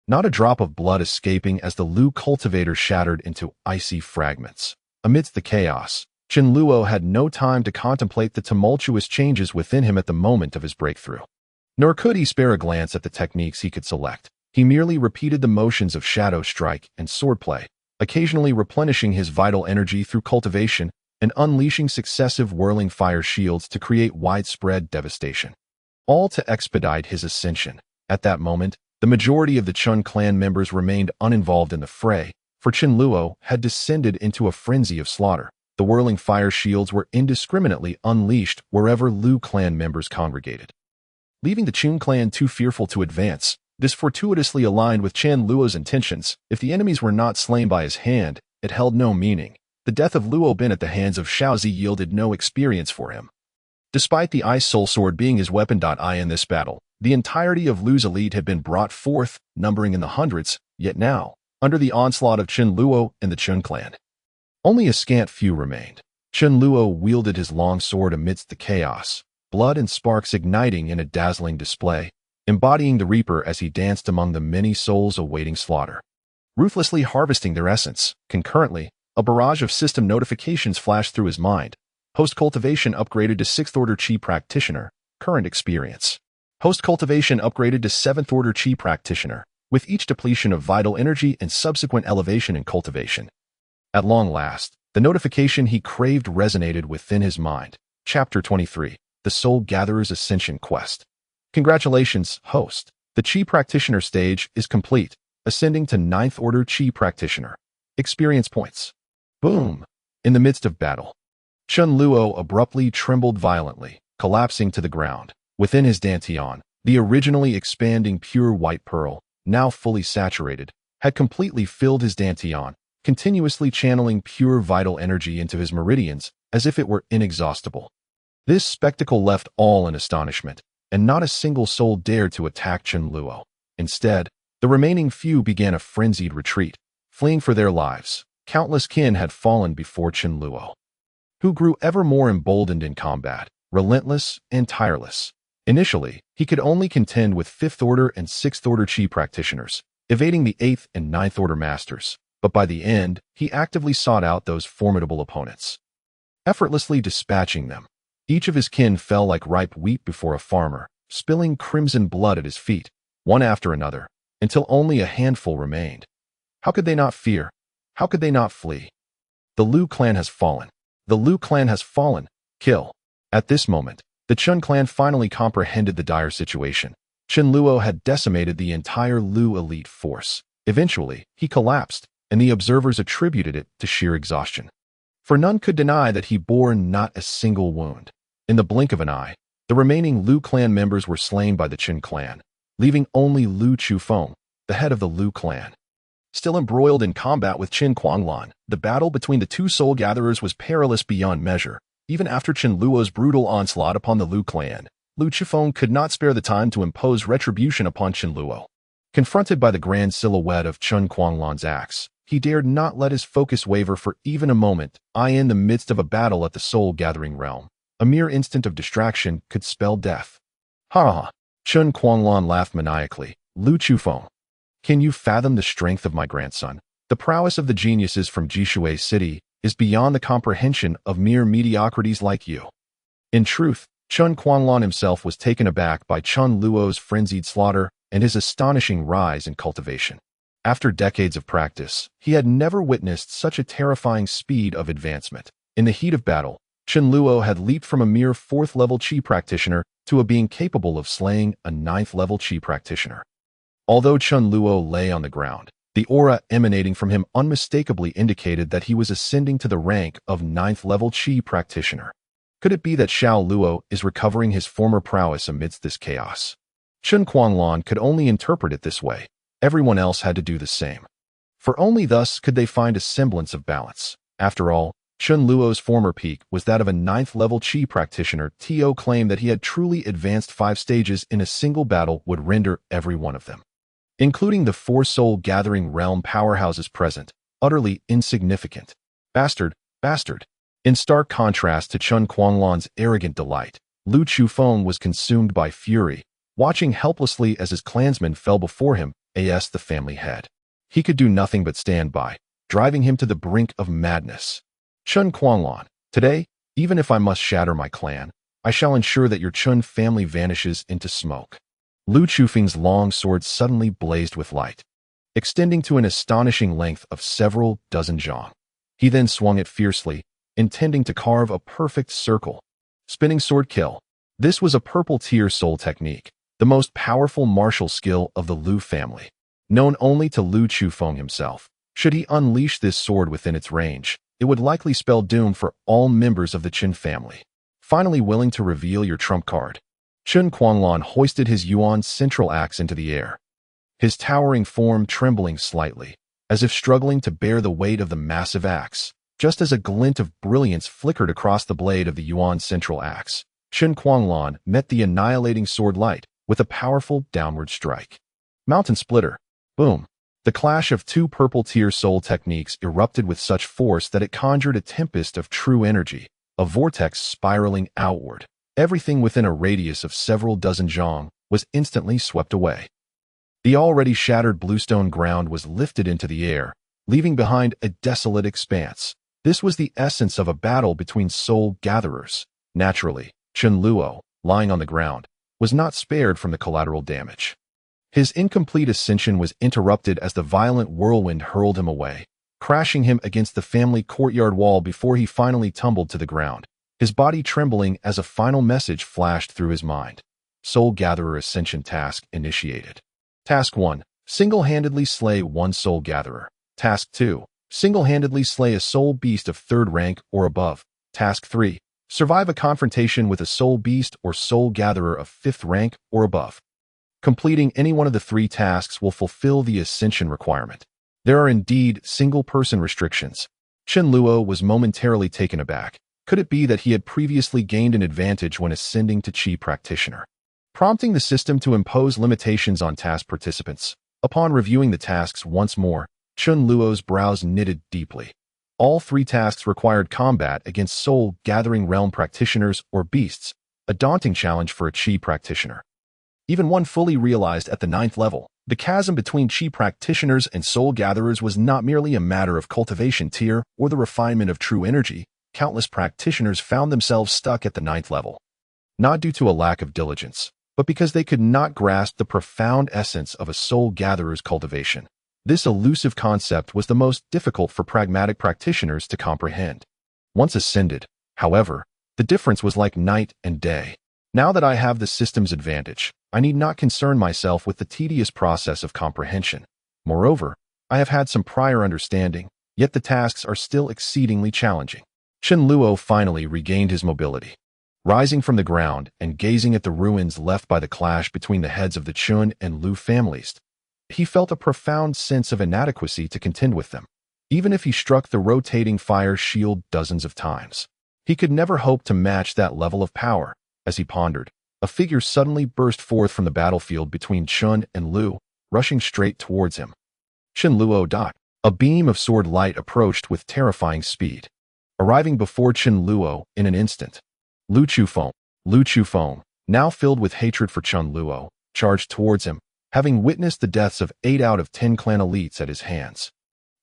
A: Not a drop of blood escaping as the Lu cultivator shattered into icy fragments. Amidst the chaos, Chen Luo had no time to contemplate the tumultuous changes within him at the moment of his breakthrough. Nor could he spare a glance at the techniques he could select. He merely repeated the motions of shadow strike and swordplay, occasionally replenishing his vital energy through cultivation and unleashing successive whirling fire shields to create widespread devastation. All to expedite his ascension. At that moment, the majority of the Chun clan members remained uninvolved in the fray, for Chen Luo had descended into a frenzy of slaughter. The whirling fire shields were indiscriminately unleashed wherever Lu clan members congregated. Leaving the Chun clan too fearful to advance, this fortuitously aligned with Chen Luo's intentions. If the enemies were not slain by his hand, it held no meaning. The death of Luo Bin at the hands of Shaozi yielded no experience for him. Despite the Ice Soul Sword being his weapon. In this battle, the entirety of Lu's elite had been brought forth, numbering in the hundreds, yet now, under the onslaught of Chen Luo and the Chun clan, only a scant few remained. Chen Luo wielded his long sword amidst the chaos, blood and sparks igniting in a dazzling display, embodying the Reaper as he danced among the many souls awaiting slaughter, ruthlessly harvesting their essence. Concurrently, a barrage of system notifications flashed through his mind. Host cultivation upgraded to 6th order Chi practitioner. Current experience. Host cultivation upgraded to 7th order Chi practitioner, with each depletion of vital energy and subsequent elevation in cultivation. At long last, the notification he craved resonated within his mind. Chapter 23. The Soul Gatherer's Ascension Quest. Congratulations, host. The Chi practitioner stage is complete, ascending to 9th order Chi practitioner. Experience points. Boom! In the midst of battle, Chen Luo abruptly trembled violently, collapsing to the ground. Within his dantian, the originally expanding pure white pearl, now fully saturated, had completely filled his dantian, continuously channeling pure vital energy into his meridians as if it were inexhaustible. This spectacle left all in astonishment, and not a single soul dared to attack Chen Luo. Instead, the remaining few began a frenzied retreat, fleeing for their lives. Countless kin had fallen before Chen Luo, who grew ever more emboldened in combat, relentless and tireless. Initially, he could only contend with 5th order and 6th order Chi practitioners, evading the 8th and 9th order masters, but by the end, he actively sought out those formidable opponents, effortlessly dispatching them. Each of his kin fell like ripe wheat before a farmer, spilling crimson blood at his feet, one after another, until only a handful remained. How could they not fear? How could they not flee? The Lu clan has fallen. The Lu clan has fallen. Kill. At this moment, the Chun clan finally comprehended the dire situation. Chen Luo had decimated the entire Lu elite force. Eventually, he collapsed, and the observers attributed it to sheer exhaustion. For none could deny that he bore not a single wound. In the blink of an eye, the remaining Lu clan members were slain by the Chen clan, leaving only Lu Chufeng, the head of the Lu clan, still embroiled in combat with Qin Kuanglan. The battle between the two soul gatherers was perilous beyond measure. Even after Chen Luo's brutal onslaught upon the Lu clan, Lu Chufeng could not spare the time to impose retribution upon Chen Luo. Confronted by the grand silhouette of Qin Kuanglan's axe, he dared not let his focus waver for even a moment. In the midst of a battle at the soul gathering realm, a mere instant of distraction could spell death. Ha ha! Qin Kuanglan laughed maniacally. Lu Chufeng, can you fathom the strength of my grandson? The prowess of the geniuses from Jishui City is beyond the comprehension of mere mediocrities like you. In truth, Qin Kuanglan himself was taken aback by Chen Luo's frenzied slaughter and his astonishing rise in cultivation. After decades of practice, he had never witnessed such a terrifying speed of advancement. In the heat of battle, Chen Luo had leaped from a mere 4th-level Chi practitioner to a being capable of slaying a 9th-level Chi practitioner. Although Chen Luo lay on the ground, the aura emanating from him unmistakably indicated that he was ascending to the rank of 9th-level Chi practitioner. Could it be that Xiao Luo is recovering his former prowess amidst this chaos? Qin Kuanglan could only interpret it this way. Everyone else had to do the same. For only thus could they find a semblance of balance. After all, Chen Luo's former peak was that of a 9th-level Chi practitioner. To claim that he had truly advanced 5 stages in a single battle would render every one of them including the four soul-gathering realm powerhouses present, utterly insignificant. Bastard, bastard. In stark contrast to Chen Guanglan's arrogant delight, Lu Chufeng was consumed by fury, watching helplessly as his clansmen fell before him, as the family head. He could do nothing but stand by, driving him to the brink of madness. Chen Guanglan, today, even if I must shatter my clan, I shall ensure that your Chen family vanishes into smoke. Lu Chufeng's long sword suddenly blazed with light, extending to an astonishing length of several dozen zhang. He then swung it fiercely, intending to carve a perfect circle. Spinning sword kill. This was a purple-tier soul technique, the most powerful martial skill of the Lu family, known only to Lu Chufeng himself. Should he unleash this sword within its range, it would likely spell doom for all members of the Qin family. Finally willing to reveal your trump card, Chen Guanglan hoisted his Yuan central axe into the air, his towering form trembling slightly, as if struggling to bear the weight of the massive axe. Just as a glint of brilliance flickered across the blade of the Yuan central axe, Chen Guanglan met the annihilating sword light with a powerful downward strike. Mountain Splitter. Boom. The clash of two purple-tier soul techniques erupted with such force that it conjured a tempest of true energy, a vortex spiraling outward. Everything within a radius of several dozen zhang was instantly swept away. The already shattered bluestone ground was lifted into the air, leaving behind a desolate expanse. This was the essence of a battle between soul gatherers. Naturally, Chen Luo, lying on the ground, was not spared from the collateral damage. His incomplete ascension was interrupted as the violent whirlwind hurled him away, crashing him against the family courtyard wall before he finally tumbled to the ground, his body trembling as a final message flashed through his mind. Soul Gatherer Ascension Task initiated. Task 1. Single-handedly slay one Soul Gatherer. Task 2. Single-handedly slay a soul beast of 3rd rank or above. Task 3. Survive a confrontation with a soul beast or soul gatherer of 5th rank or above. Completing any one of the 3 tasks will fulfill the ascension requirement. There are indeed single-person restrictions. Chen Luo was momentarily taken aback. Could it be that he had previously gained an advantage when ascending to Qi Practitioner? Prompting the system to impose limitations on task participants. Upon reviewing the tasks once more, Chen Luo's brows knitted deeply. All 3 tasks required combat against soul-gathering realm practitioners or beasts, a daunting challenge for a Qi practitioner. Even one fully realized at the 9th level, the chasm between Qi practitioners and soul gatherers was not merely a matter of cultivation tier or the refinement of true energy. Countless practitioners found themselves stuck at the 9th level, not due to a lack of diligence, but because they could not grasp the profound essence of a soul gatherer's cultivation. This elusive concept was the most difficult for pragmatic practitioners to comprehend. Once ascended, however, the difference was like night and day. Now that I have the system's advantage, I need not concern myself with the tedious process of comprehension. Moreover, I have had some prior understanding, yet the tasks are still exceedingly challenging. Chen Luo finally regained his mobility. Rising from the ground and gazing at the ruins left by the clash between the heads of the Chun and Lu families, he felt a profound sense of inadequacy to contend with them. Even if he struck the rotating fire shield dozens of times, he could never hope to match that level of power. As he pondered, a figure suddenly burst forth from the battlefield between Chun and Lu, rushing straight towards him. Chen Luo. A beam of sword light approached with terrifying speed, arriving before Chen Luo in an instant. Lu Chufeng, now filled with hatred for Chen Luo, charged towards him, having witnessed the deaths of 8 out of 10 clan elites at his hands.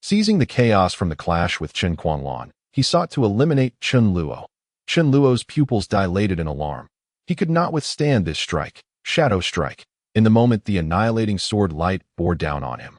A: Seizing the chaos from the clash with Chen Guanglan, he sought to eliminate Chen Luo. Chen Luo's pupils dilated in alarm. He could not withstand this strike, shadow strike. In the moment the annihilating sword light bore down on him,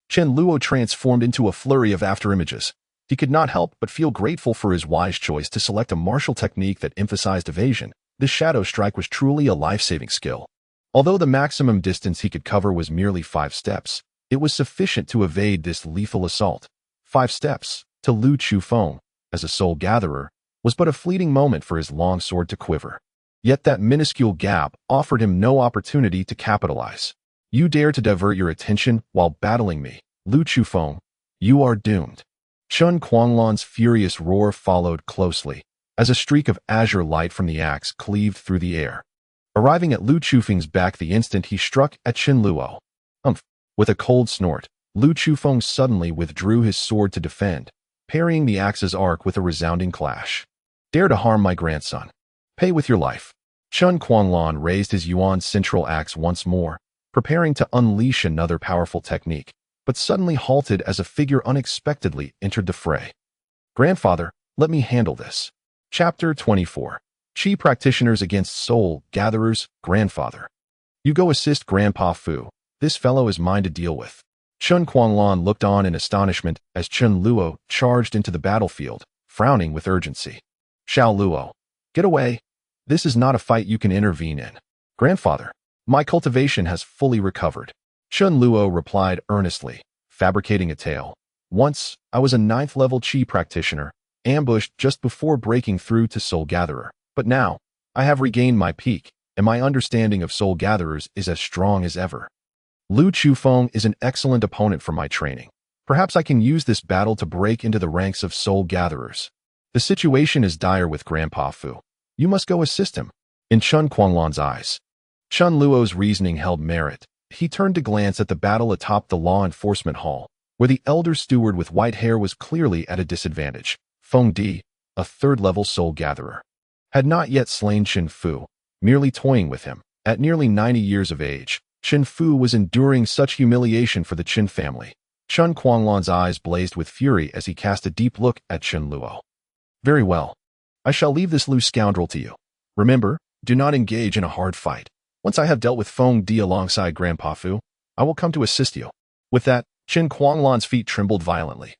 A: Chen Luo transformed into a flurry of afterimages. He could not help but feel grateful for his wise choice to select a martial technique that emphasized evasion. This shadow strike was truly a life-saving skill. Although the maximum distance he could cover was merely 5 steps, it was sufficient to evade this lethal assault. 5 steps, to Lu Chufeng, as a soul gatherer, was but a fleeting moment for his long sword to quiver. Yet that minuscule gap offered him no opportunity to capitalize. You dare to divert your attention while battling me, Lu Chufeng. You are doomed. Chen Guanglan's furious roar followed closely, as a streak of azure light from the axe cleaved through the air, arriving at Lu Chufeng's back the instant he struck at Chen Luo. With a cold snort, Lu Chufeng suddenly withdrew his sword to defend, parrying the axe's arc with a resounding clash. Dare to harm my grandson. Pay with your life. Chen Quanlan raised his Yuan central axe once more, preparing to unleash another powerful technique, but suddenly halted as a figure unexpectedly entered the fray. Grandfather, let me handle this. Chapter 24. Qi Practitioners Against Soul Gatherers. Grandfather. You go assist Grandpa Fu. This fellow is mine to deal with. Chen Quanlan looked on in astonishment as Chen Luo charged into the battlefield, frowning with urgency. Xiao Luo, get away. This is not a fight you can intervene in. Grandfather, my cultivation has fully recovered. Chen Luo replied earnestly, fabricating a tale. Once, I was a 9th-level Qi practitioner, ambushed just before breaking through to Soul Gatherer. But now, I have regained my peak, and my understanding of Soul Gatherers is as strong as ever. Lu Chufeng is an excellent opponent for my training. Perhaps I can use this battle to break into the ranks of Soul Gatherers. The situation is dire with Grandpa Fu. You must go assist him. In Chen Quanlan's eyes, Chen Luo's reasoning held merit. He turned to glance at the battle atop the law enforcement hall, where the elder steward with white hair was clearly at a disadvantage. Feng Di, a 3rd-level Soul Gatherer, had not yet slain Chen Fu, merely toying with him. At nearly 90 years of age, Chen Fu was enduring such humiliation for the Qin family. Chen Quanlan's eyes blazed with fury as he cast a deep look at Chen Luo. Very well. I shall leave this loose scoundrel to you. Remember, do not engage in a hard fight. Once I have dealt with Feng Di alongside Grandpa Fu, I will come to assist you. With that, Chen Quanlan's feet trembled violently,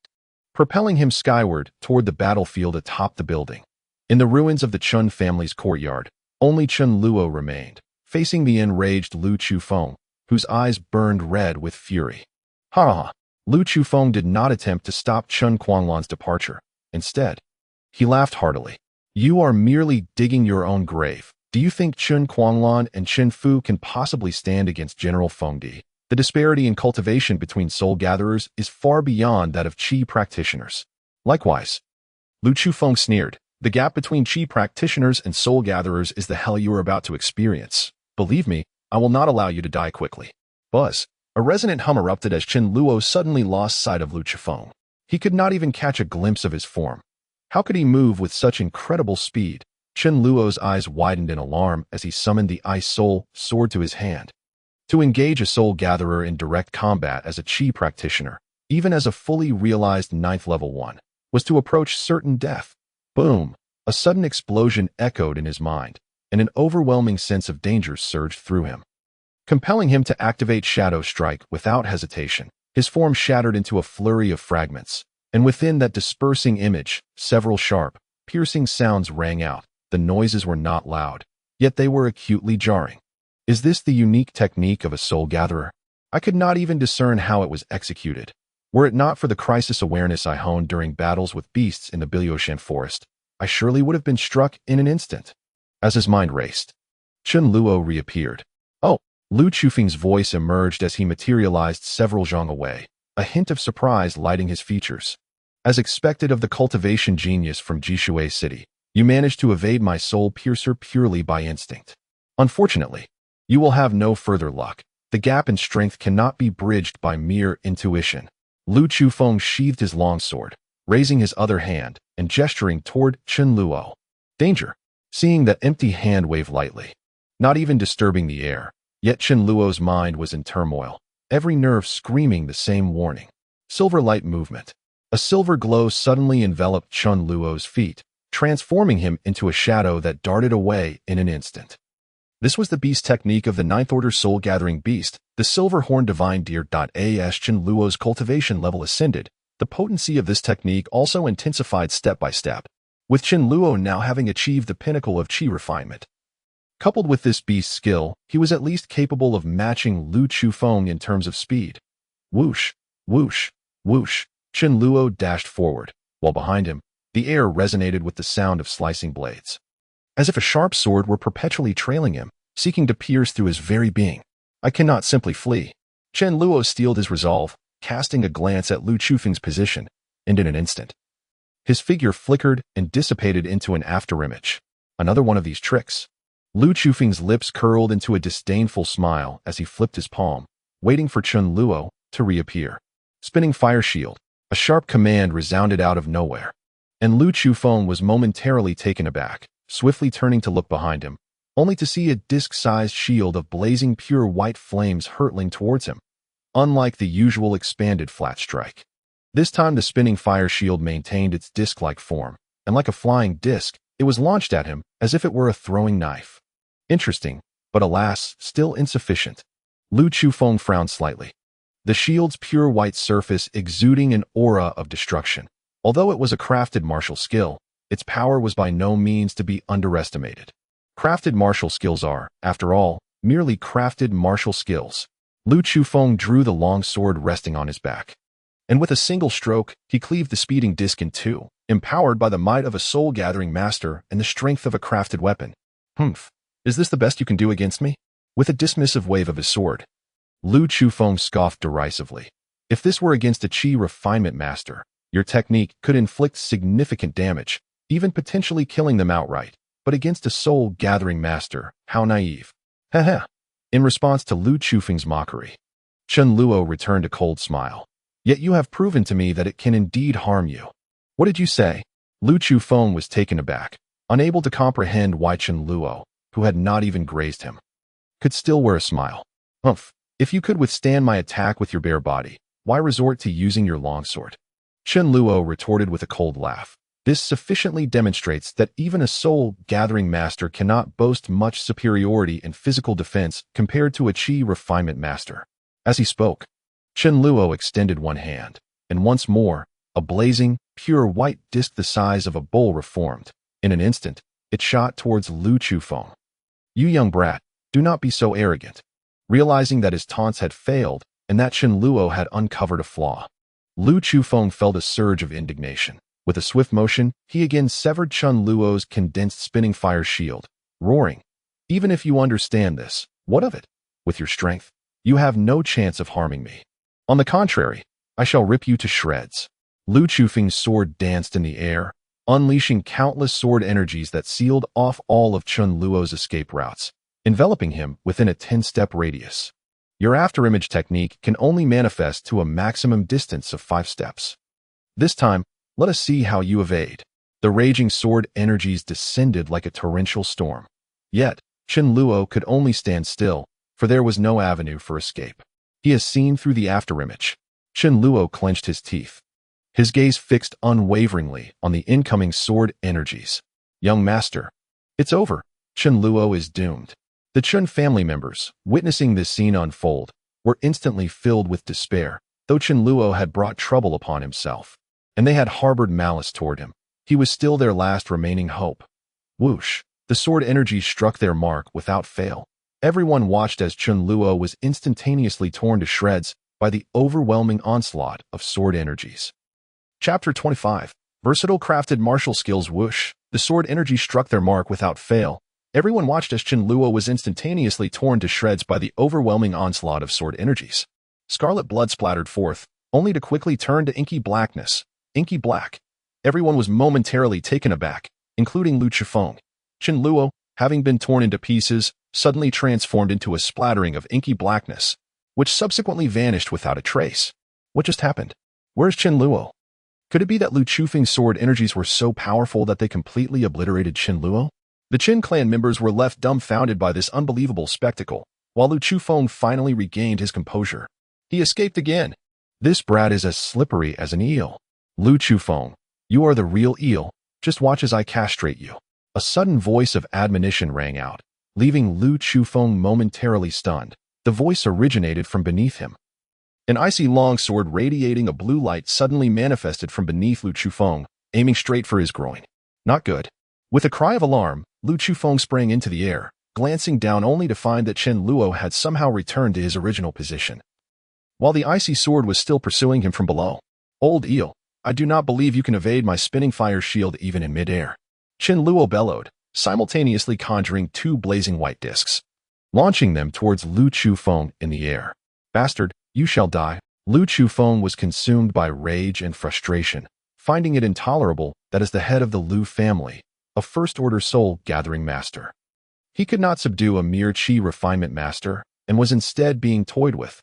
A: propelling him skyward toward the battlefield atop the building. In the ruins of the Chun family's courtyard, only Chen Luo remained, facing the enraged Lu Chufeng, whose eyes burned red with fury. Ha ha! Lu Chufeng did not attempt to stop Chen Quanlan's departure. Instead, he laughed heartily. You are merely digging your own grave. Do you think Chen Quanlan and Chen Fu can possibly stand against General Feng Di? The disparity in cultivation between Soul Gatherers is far beyond that of Qi practitioners. Likewise, Lu Chufeng sneered. The gap between Qi practitioners and Soul Gatherers is the hell you are about to experience. Believe me, I will not allow you to die quickly. Buzz. A resonant hum erupted as Chen Luo suddenly lost sight of Lu Chufeng. He could not even catch a glimpse of his form. How could he move with such incredible speed? Chen Luo's eyes widened in alarm as he summoned the Ice Soul sword to his hand. To engage a Soul Gatherer in direct combat as a Qi practitioner, even as a fully realized 9th level one, was to approach certain death. Boom! A sudden explosion echoed in his mind, and an overwhelming sense of danger surged through him, compelling him to activate Shadow Strike without hesitation. His form shattered into a flurry of fragments, and within that dispersing image, several sharp, piercing sounds rang out. The noises were not loud, yet they were acutely jarring. Is this the unique technique of a Soul Gatherer? I could not even discern how it was executed. Were it not for the crisis awareness I honed during battles with beasts in the Bilyoshan forest, I surely would have been struck in an instant. As his mind raced, Chen Luo reappeared. Oh! Lu Chufeng's voice emerged as he materialized several zhang away, a hint of surprise lighting his features. As expected of the cultivation genius from Jishui City, you managed to evade my soul piercer purely by instinct. Unfortunately, you will have no further luck. The gap in strength cannot be bridged by mere intuition. Lu Chufeng sheathed his longsword, raising his other hand and gesturing toward Chen Luo. Danger! Seeing that empty hand wave lightly, not even disturbing the air, yet Chen Luo's mind was in turmoil, every nerve screaming the same warning. Silver light movement. A silver glow suddenly enveloped Chen Luo's feet, transforming him into a shadow that darted away in an instant. This was the beast technique of the 9th Order Soul Gathering Beast, the Silver-Horned Divine Deer. As Chen Luo's cultivation level ascended, the potency of this technique also intensified step by step, with Chen Luo now having achieved the pinnacle of Qi refinement. Coupled with this beast's skill, he was at least capable of matching Lu Chufeng in terms of speed. Whoosh, whoosh, whoosh. Chen Luo dashed forward, while behind him, the air resonated with the sound of slicing blades, as if a sharp sword were perpetually trailing him, seeking to pierce through his very being. I cannot simply flee. Chen Luo steeled his resolve, casting a glance at Lu Chufeng's position, and in an instant, his figure flickered and dissipated into an afterimage. Another one of these tricks. Lu Chufeng's lips curled into a disdainful smile as he flipped his palm, waiting for Chun Luo to reappear. Spinning fire shield. A sharp command resounded out of nowhere, and Lu Chufeng was momentarily taken aback, swiftly turning to look behind him, only to see a disc-sized shield of blazing pure white flames hurtling towards him, unlike the usual expanded flat strike. This time the spinning fire shield maintained its disc-like form, and like a flying disc, it was launched at him as if it were a throwing knife. Interesting, but alas, still insufficient. Lu Chufeng frowned slightly, the shield's pure white surface exuding an aura of destruction. Although it was a crafted martial skill, its power was by no means to be underestimated. Crafted martial skills are, after all, merely crafted martial skills. Lu Chufeng drew the long sword resting on his back, and with a single stroke, he cleaved the speeding disc in two, empowered by the might of a soul-gathering master and the strength of a crafted weapon. Humph, is this the best you can do against me? With a dismissive wave of his sword, Lu Chufeng scoffed derisively. If this were against a Qi refinement master, your technique could inflict significant damage, even potentially killing them outright. But against a soul-gathering master, how naive. Haha. In response to Lu Chufeng's mockery, Chun Luo returned a cold smile. Yet you have proven to me that it can indeed harm you. What did you say? Lu Chufeng was taken aback, unable to comprehend why Chun Luo, who had not even grazed him, could still wear a smile. Humph. If you could withstand my attack with your bare body, why resort to using your longsword? Chun Luo retorted with a cold laugh. This sufficiently demonstrates that even a soul-gathering master cannot boast much superiority in physical defense compared to a Qi refinement master. As he spoke, Chun Luo extended one hand, and once more, a blazing, pure white disc the size of a bowl reformed. In an instant, it shot towards Lu Chufeng. You young brat, do not be so arrogant. Realizing that his taunts had failed, and that Chun Luo had uncovered a flaw, Lu Chufeng felt a surge of indignation. With a swift motion, he again severed Chun Luo's condensed spinning fire shield, roaring, "Even if you understand this, what of it? With your strength, you have no chance of harming me. On the contrary, I shall rip you to shreds." Lu Chufeng's sword danced in the air, unleashing countless sword energies that sealed off all of Chun Luo's escape routes, enveloping him within a 10-step radius. Your afterimage technique can only manifest to a maximum distance of 5 steps. This time, let us see how you evade. The raging sword energies descended like a torrential storm. Yet, Chun Luo could only stand still, for there was no avenue for escape. He has seen through the afterimage. Chun Luo clenched his teeth, his gaze fixed unwaveringly on the incoming sword energies. Young master, it's over. Chun Luo is doomed. The Chun family members, witnessing this scene unfold, were instantly filled with despair. Though Chun Luo had brought trouble upon himself, and they had harbored malice toward him, he was still their last remaining hope. Whoosh! The sword energies struck their mark without fail. Everyone watched as Chun Luo was instantaneously torn to shreds by the overwhelming onslaught of sword energies. Chapter 25. Versatile crafted martial skills. Whoosh! The sword energy struck their mark without fail. Everyone watched as Chun Luo was instantaneously torn to shreds by the overwhelming onslaught of sword energies. Scarlet blood splattered forth, only to quickly turn to inky blackness. Inky black. Everyone was momentarily taken aback, including Lu Chufeng. Chun Luo, having been torn into pieces, suddenly transformed into a splattering of inky blackness, which subsequently vanished without a trace. What just happened? Where's Chun Luo? Could it be that Lu Chufeng's sword energies were so powerful that they completely obliterated Chun Luo? The Qin clan members were left dumbfounded by this unbelievable spectacle, while Lu Chufeng finally regained his composure. He escaped again. This brat is as slippery as an eel. Lu Chufeng, you are the real eel. Just watch as I castrate you. A sudden voice of admonition rang out, leaving Lu Chufeng momentarily stunned. The voice originated from beneath him. An icy longsword radiating a blue light suddenly manifested from beneath Lu Chufeng, aiming straight for his groin. Not good. With a cry of alarm, Lu Chufeng sprang into the air, glancing down only to find that Chun Luo had somehow returned to his original position, while the icy sword was still pursuing him from below. Old eel, I do not believe you can evade my spinning fire shield even in midair. Chun Luo bellowed, simultaneously conjuring 2 blazing white discs, launching them towards Lu Chufeng in the air. Bastard, you shall die. Lu Chufeng was consumed by rage and frustration, finding it intolerable that as the head of the Lu family, a first-order soul-gathering master, he could not subdue a mere Qi refinement master and was instead being toyed with.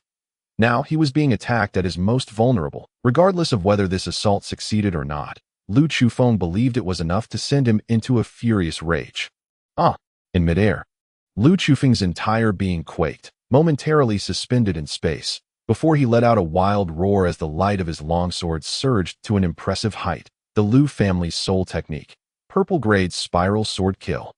A: Now he was being attacked at his most vulnerable, regardless of whether this assault succeeded or not. Lu Chufeng believed it was enough to send him into a furious rage. In midair, Lu Chufeng's entire being quaked, momentarily suspended in space, before he let out a wild roar as the light of his longsword surged to an impressive height. The Lu family's sole technique, purple grade spiral sword kill.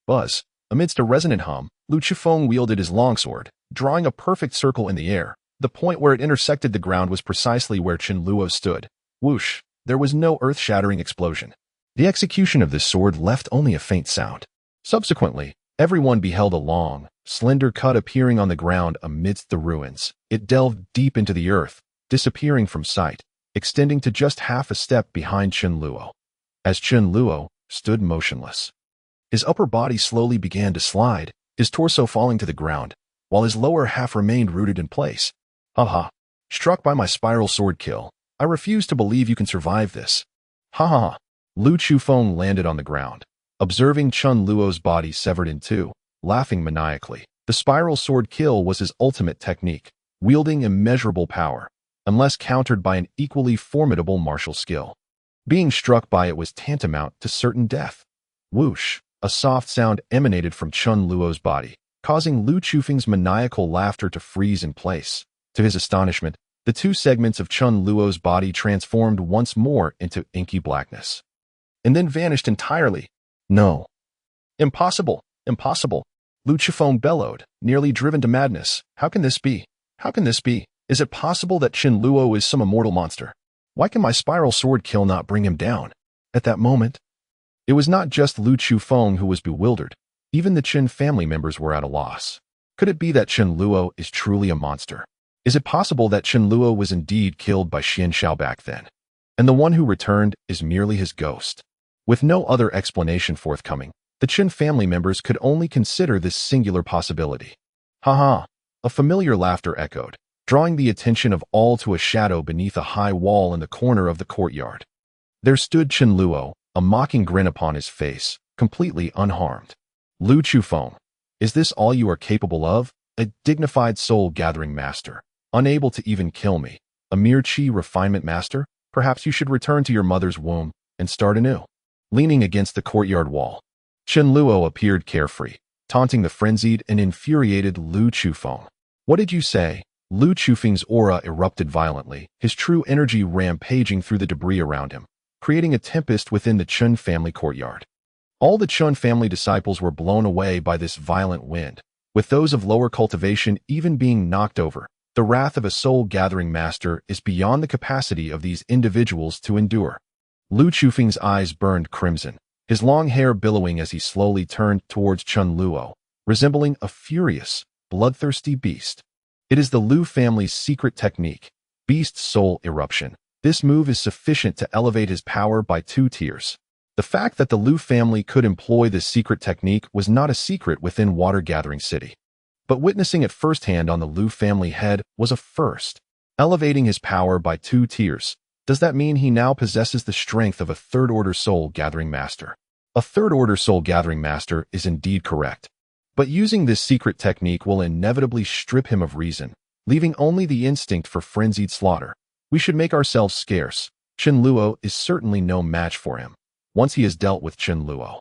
A: Buzz. Amidst a resonant hum, Lu Chufeng wielded his longsword, drawing a perfect circle in the air. The point where it intersected the ground was precisely where Chen Luo stood. Whoosh! There was no earth-shattering explosion. The execution of this sword left only a faint sound. Subsequently, everyone beheld a long, slender cut appearing on the ground amidst the ruins. It delved deep into the earth, disappearing from sight, extending to just half a step behind Chen Luo. As Chen Luo stood motionless, his upper body slowly began to slide, his torso falling to the ground, while his lower half remained rooted in place. Ha! Struck by my spiral sword kill, I refuse to believe you can survive this. Ha! Lu Chufeng landed on the ground, observing Chen Luo's body severed in two, laughing maniacally. The spiral sword kill was his ultimate technique, wielding immeasurable power, unless countered by an equally formidable martial skill. Being struck by it was tantamount to certain death. Whoosh! A soft sound emanated from Chen Luo's body, causing Lu Chufeng's maniacal laughter to freeze in place. To his astonishment, the two segments of Chen Luo's body transformed once more into inky blackness, and then vanished entirely. No. Impossible! Impossible! Lu Chufeng bellowed, nearly driven to madness. How can this be? How can this be? Is it possible that Chen Luo is some immortal monster? Why can my spiral sword kill not bring him down? At that moment, it was not just Lu Chufeng who was bewildered. Even the Chen family members were at a loss. Could it be that Chen Luo is truly a monster? Is it possible that Chen Luo was indeed killed by Xian Xiao back then, and the one who returned is merely his ghost? With no other explanation forthcoming, the Chen family members could only consider this singular possibility. Ha! A familiar laughter echoed, drawing the attention of all to a shadow beneath a high wall in the corner of the courtyard. There stood Chen Luo, a mocking grin upon his face, completely unharmed. Lu Chufeng, is this all you are capable of? A dignified soul-gathering master, unable to even kill me, a mere chi refinement master? Perhaps you should return to your mother's womb and start anew. Leaning against the courtyard wall, Chen Luo appeared carefree, taunting the frenzied and infuriated Lu Chufeng. What did you say? Lu Chufeng's aura erupted violently, his true energy rampaging through the debris around him, creating a tempest within the Chen family courtyard. All the Chen family disciples were blown away by this violent wind, with those of lower cultivation even being knocked over. The wrath of a soul-gathering master is beyond the capacity of these individuals to endure. Lu Chufeng's eyes burned crimson, his long hair billowing as he slowly turned towards Chen Luo, resembling a furious, bloodthirsty beast. It is the Lu family's secret technique, Beast Soul Eruption. This move is sufficient to elevate his power by 2 tiers. The fact that the Lu family could employ this secret technique was not a secret within Water Gathering City. But witnessing it firsthand on the Lu family head was a first. Elevating his power by 2 tiers, does that mean he now possesses the strength of a third-order soul-gathering master? A third-order soul-gathering master is indeed correct. But using this secret technique will inevitably strip him of reason, leaving only the instinct for frenzied slaughter. We should make ourselves scarce. Chen Luo is certainly no match for him. Once he has dealt with Chen Luo,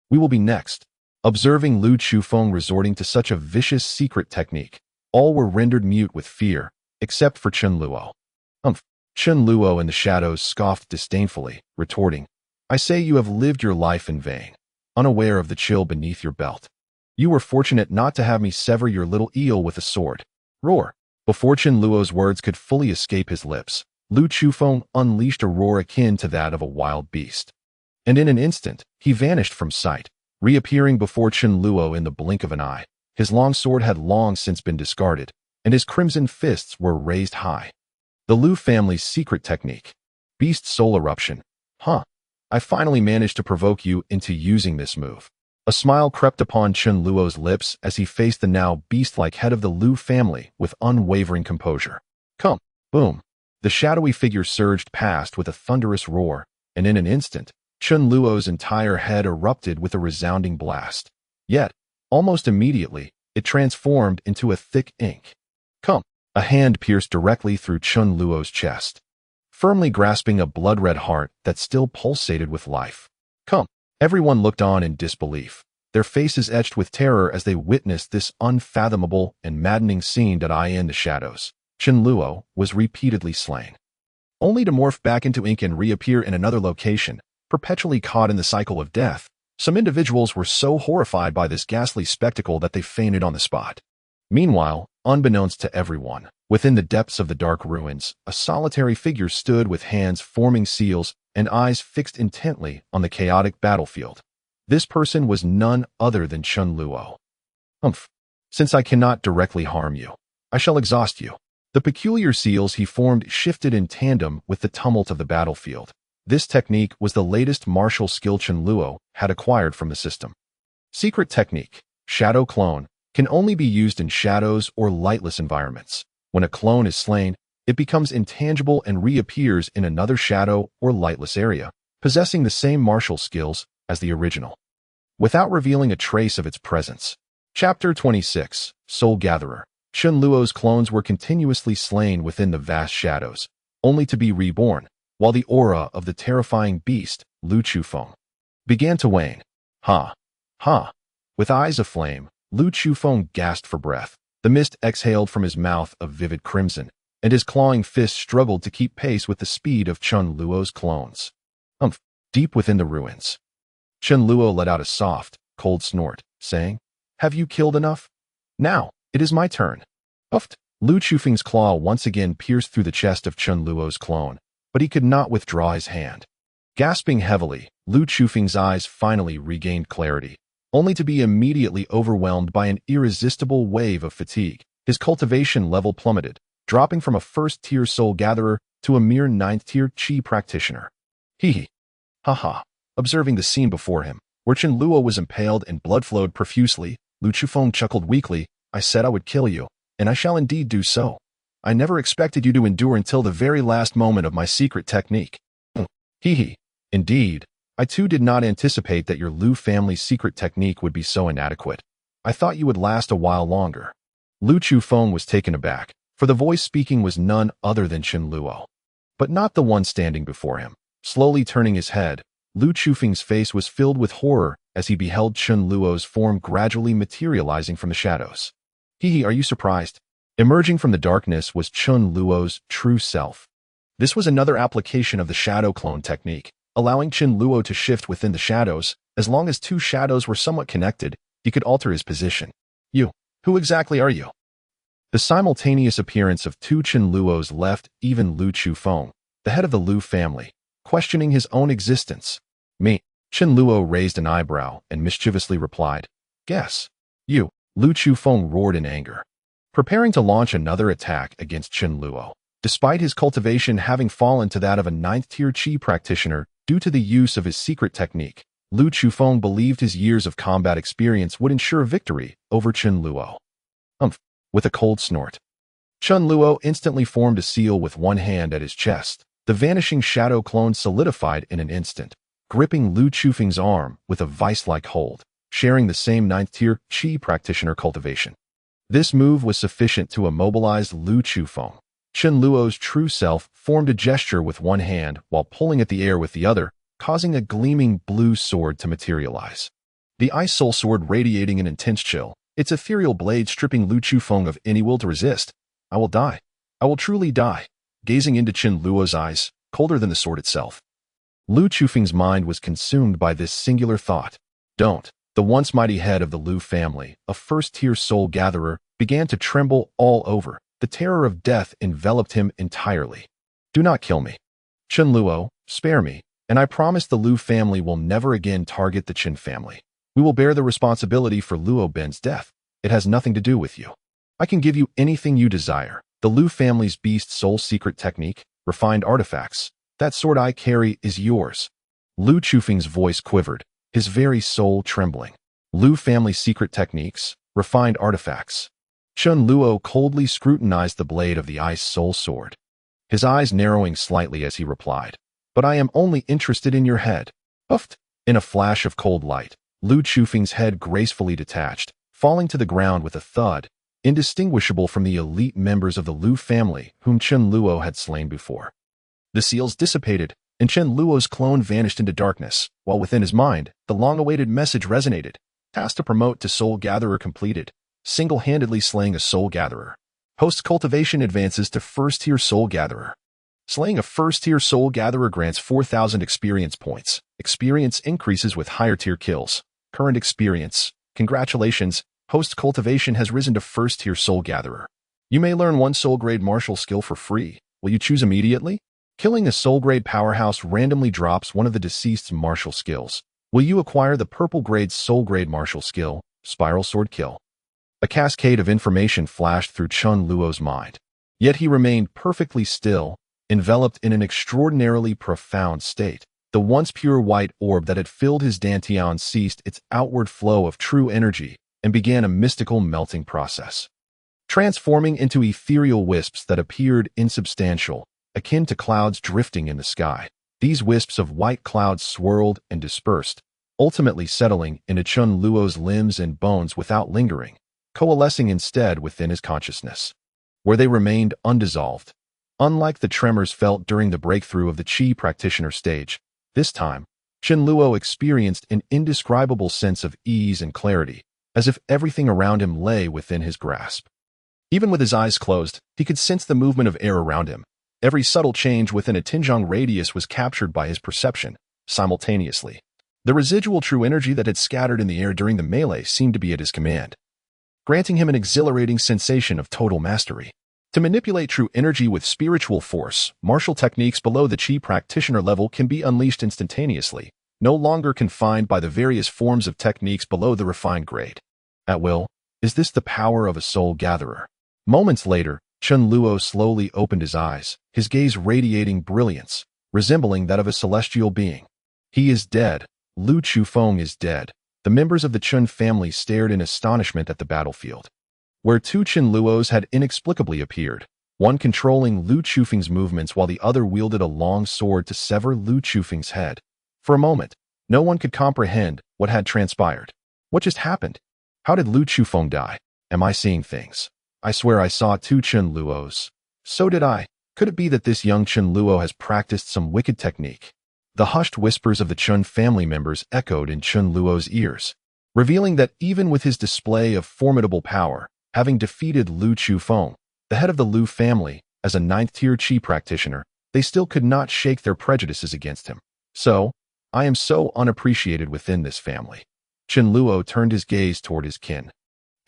A: we will be next. Observing Lu Chufeng resorting to such a vicious secret technique, all were rendered mute with fear, except for Chen Luo. Chen Luo in the shadows scoffed disdainfully, retorting, I say you have lived your life in vain, unaware of the chill beneath your belt. You were fortunate not to have me sever your little eel with a sword. Roar! Before Chen Luo's words could fully escape his lips, Lu Chufeng unleashed a roar akin to that of a wild beast. And in an instant, he vanished from sight, reappearing before Chen Luo in the blink of an eye. His long sword had long since been discarded, and his crimson fists were raised high. The Lu family's secret technique, Beast Soul Eruption. I finally managed to provoke you into using this move. A smile crept upon Chen Luo's lips as he faced the now beast-like head of the Lu family with unwavering composure. Come! Boom! The shadowy figure surged past with a thunderous roar, and in an instant, Chen Luo's entire head erupted with a resounding blast. Yet, almost immediately, it transformed into a thick ink. Come! A hand pierced directly through Chun Luo's chest, firmly grasping a blood-red heart that still pulsated with life. Come! Everyone looked on in disbelief, their faces etched with terror as they witnessed this unfathomable and maddening scene that in the shadows. Chun Luo was repeatedly slain, only to morph back into ink and reappear in another location, perpetually caught in the cycle of death. Some individuals were so horrified by this ghastly spectacle that they fainted on the spot. Meanwhile, unbeknownst to everyone, within the depths of the dark ruins, a solitary figure stood with hands forming seals and eyes fixed intently on the chaotic battlefield. This person was none other than Chun Luo. Humph. Since I cannot directly harm you, I shall exhaust you. The peculiar seals he formed shifted in tandem with the tumult of the battlefield. This technique was the latest martial skill Chun Luo had acquired from the system. Secret technique, shadow clone, can only be used in shadows or lightless environments. When a clone is slain, it becomes intangible and reappears in another shadow or lightless area, possessing the same martial skills as the original, without revealing a trace of its presence. Chapter 26, Soul Gatherer. Chun Luo's clones were continuously slain within the vast shadows, only to be reborn, while the aura of the terrifying beast, Lu Chufeng, began to wane. Ha! Ha! With eyes aflame, Lu Chufeng gasped for breath. The mist exhaled from his mouth of vivid crimson, and his clawing fists struggled to keep pace with the speed of Chun Luo's clones. Humph! Deep within the ruins, Chun Luo let out a soft, cold snort, saying, "Have you killed enough? Now, it is my turn." Puffed. Lu Chufeng's claw once again pierced through the chest of Chun Luo's clone, but he could not withdraw his hand. Gasping heavily, Lu Chufeng's eyes finally regained clarity, only to be immediately overwhelmed by an irresistible wave of fatigue. His cultivation level plummeted, dropping from a first-tier soul gatherer to a mere ninth-tier chi practitioner. Hee. Ha. Observing the scene before him, where Chun Luo was impaled and blood flowed profusely, Lu Chufeng chuckled weakly. "I said I would kill you, and I shall indeed do so. I never expected you to endure until the very last moment of my secret technique." Hee. Indeed, I too did not anticipate that your Lu family's secret technique would be so inadequate. I thought you would last a while longer. Lu Chufeng was taken aback, for the voice speaking was none other than Chun Luo, but not the one standing before him. Slowly turning his head, Lu Chufeng's face was filled with horror as he beheld Chun Luo's form gradually materializing from the shadows. Hee, are you surprised? Emerging from the darkness was Chun Luo's true self. This was another application of the shadow clone technique, allowing Chun Luo to shift within the shadows. As long as two shadows were somewhat connected, he could alter his position. You, who exactly are you? The simultaneous appearance of two Chun Luos left even Lu Chufeng, the head of the Lu family, questioning his own existence. Me. Chun Luo raised an eyebrow and mischievously replied, "Guess. You." Lu Chufeng roared in anger, preparing to launch another attack against Chun Luo. Despite his cultivation having fallen to that of a ninth-tier chi practitioner due to the use of his secret technique, Lu Chufeng believed his years of combat experience would ensure victory over Chun Luo. With a cold snort, Chun Luo instantly formed a seal with one hand at his chest. The vanishing shadow clone solidified in an instant, gripping Lu Chufeng's arm with a vice-like hold, sharing the same ninth-tier chi practitioner cultivation. This move was sufficient to immobilize Lu Chufeng. Chun Luo's true self formed a gesture with one hand while pulling at the air with the other, causing a gleaming blue sword to materialize. The ice soul sword radiating an intense chill, its ethereal blade stripping Lu Chufeng of any will to resist. "I will die. I will truly die." Gazing into Chun Luo's eyes, colder than the sword itself, Lu Chufeng's mind was consumed by this singular thought. Don't. The once mighty head of the Lu family, a first-tier soul gatherer, began to tremble all over. The terror of death enveloped him entirely. "Do not kill me. Chun Luo, spare me, and I promise the Lu family will never again target the Chin family. We will bear the responsibility for Luo Ben's death. It has nothing to do with you. I can give you anything you desire. The Lu family's beast soul secret technique, refined artifacts. That sword I carry is yours." Lu Chufeng's voice quivered, his very soul trembling. Lu family secret techniques, refined artifacts. Chun Luo coldly scrutinized the blade of the ice soul sword, his eyes narrowing slightly as he replied, "But I am only interested in your head." Puffed. In a flash of cold light, Lu Chufeng's head gracefully detached, falling to the ground with a thud. indistinguishable from the elite members of the Lu family whom Chen Luo had slain before. The seals dissipated, and Chen Luo's clone vanished into darkness, while within his mind, the long-awaited message resonated. Task to promote to Soul Gatherer completed. Single-handedly slaying a Soul Gatherer. Post-cultivation advances to First-Tier Soul Gatherer. Slaying a First-Tier Soul Gatherer grants 4,000 experience points. Experience increases with higher-tier kills. Current experience. Congratulations, post-cultivation has risen to First-Tier Soul Gatherer. You may learn one Soul-Grade martial skill for free. Will you choose immediately? Killing a Soul-Grade powerhouse randomly drops one of the deceased's martial skills. Will you acquire the Purple-Grade Soul-Grade martial skill, Spiral Sword Kill? A cascade of information flashed through Chen Luo's mind. Yet he remained perfectly still, enveloped in an extraordinarily profound state. The once pure white orb that had filled his dantian ceased its outward flow of true energy and began a mystical melting process, transforming into ethereal wisps that appeared insubstantial, akin to clouds drifting in the sky. These wisps of white clouds swirled and dispersed, ultimately settling into Chen Luo's limbs and bones without lingering, coalescing instead within his consciousness, where they remained undissolved. Unlike the tremors felt during the breakthrough of the Qi practitioner stage, this time, Chen Luo experienced an indescribable sense of ease and clarity, as if everything around him lay within his grasp. Even with his eyes closed, he could sense the movement of air around him. Every subtle change within a Tinjiang radius was captured by his perception, simultaneously. The residual true energy that had scattered in the air during the melee seemed to be at his command, granting him an exhilarating sensation of total mastery. To manipulate true energy with spiritual force, martial techniques below the Qi practitioner level can be unleashed instantaneously, no longer confined by the various forms of techniques below the refined grade. At will, is this the power of a soul gatherer? Moments later, Chen Luo slowly opened his eyes, his gaze radiating brilliance, resembling that of a celestial being. He is dead. Lu Chufeng is dead. The members of the Chen family stared in astonishment at the battlefield, where two Chen Luos had inexplicably appeared, one controlling Lu Chufeng's movements while the other wielded a long sword to sever Lu Chufeng's head. For a moment, no one could comprehend what had transpired. What just happened? How did Lu Chufeng die? Am I seeing things? I swear I saw two Chen Luos. So did I. Could it be that this young Chen Luo has practiced some wicked technique? The hushed whispers of the Chen family members echoed in Chen Luo's ears, revealing that even with his display of formidable power, having defeated Lu Chufeng, the head of the Lu family, as a ninth-tier Qi practitioner, they still could not shake their prejudices against him. So, I am so unappreciated within this family. Chen Luo turned his gaze toward his kin.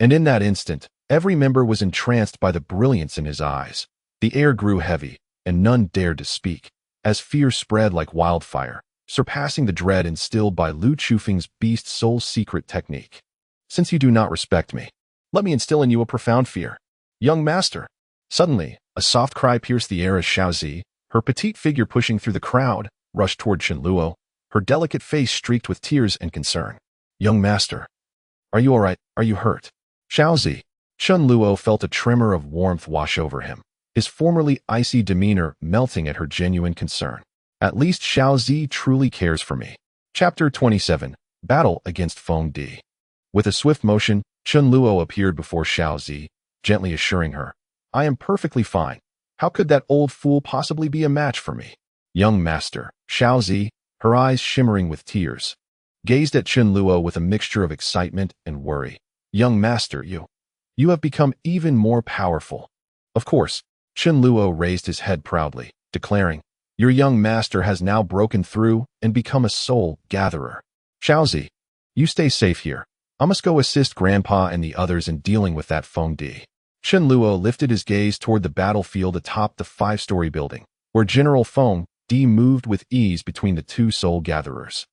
A: And in that instant, every member was entranced by the brilliance in his eyes. The air grew heavy, and none dared to speak, as fear spread like wildfire, surpassing the dread instilled by Lu Chufeng's beast soul secret technique. Since you do not respect me, let me instill in you a profound fear. Young master. Suddenly, a soft cry pierced the air as Xiaozi, her petite figure pushing through the crowd, rushed toward Chen Luo, her delicate face streaked with tears and concern. Young master. Are you all right? Are you hurt? Xiaozi. Chen Luo felt a tremor of warmth wash over him, his formerly icy demeanor melting at her genuine concern. At least Xiaozi truly cares for me. Chapter 27. Battle against Feng Di. With a swift motion, Chen Luo appeared before Xiaozi, gently assuring her, I am perfectly fine. How could that old fool possibly be a match for me? Young master. Xiaozi, her eyes shimmering with tears, gazed at Chen Luo with a mixture of excitement and worry. Young master, you have become even more powerful. Of course, Chen Luo raised his head proudly, declaring, your young master has now broken through and become a soul gatherer. Xiaozi, you stay safe here. I must go assist Grandpa and the others in dealing with that Feng Di. Chen Luo lifted his gaze toward the battlefield atop the 5-story building, where General Feng Di moved with ease between the two soul gatherers,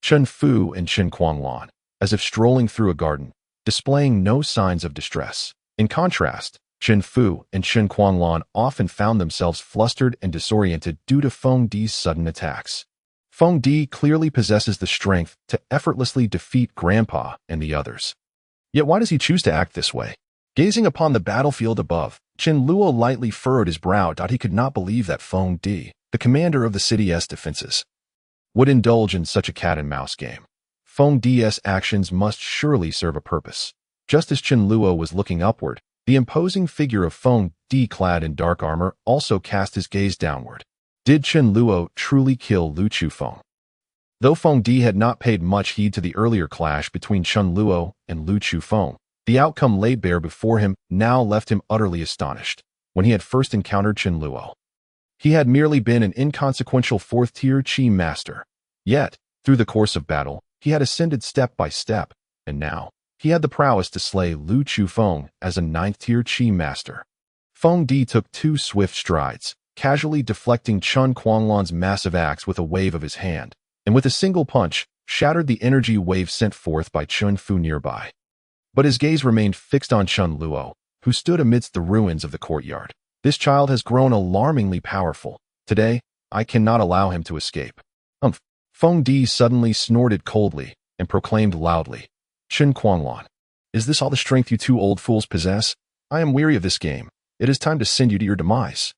A: Chen Fu and Chen Quanglan, as if strolling through a garden, displaying no signs of distress. In contrast, Chen Fu and Chen Quanglan often found themselves flustered and disoriented due to Feng Di's sudden attacks. Feng Di clearly possesses the strength to effortlessly defeat Grandpa and the others. Yet why does he choose to act this way? Gazing upon the battlefield above, Chen Luo lightly furrowed his brow. He could not believe that Feng Di, the commander of the city's defenses, would indulge in such a cat-and-mouse game. Feng Di's actions must surely serve a purpose. Just as Chen Luo was looking upward, The imposing figure of Feng Di clad in dark armor also cast his gaze downward. Did Chen Luo truly kill Lu Chufeng? Though Feng Di had not paid much heed to the earlier clash between Chen Luo and Lu Chufeng, the outcome laid bare before him now left him utterly astonished. When he had first encountered Chen Luo, he had merely been an inconsequential fourth-tier Qi master. Yet, through the course of battle, he had ascended step by step, and now, he had the prowess to slay Lu Chufeng as a ninth-tier Qi master. Feng Di took 2 swift strides, casually deflecting Chen Quanlan's massive axe with a wave of his hand, and with a single punch, shattered the energy wave sent forth by Chen Fu nearby. But his gaze remained fixed on Chen Luo, who stood amidst the ruins of the courtyard. This child has grown alarmingly powerful. Today, I cannot allow him to escape. Feng Di suddenly snorted coldly and proclaimed loudly, Chen Quanlan, is this all the strength you 2 old fools possess? I am weary of this game. It is time to send you to your demise.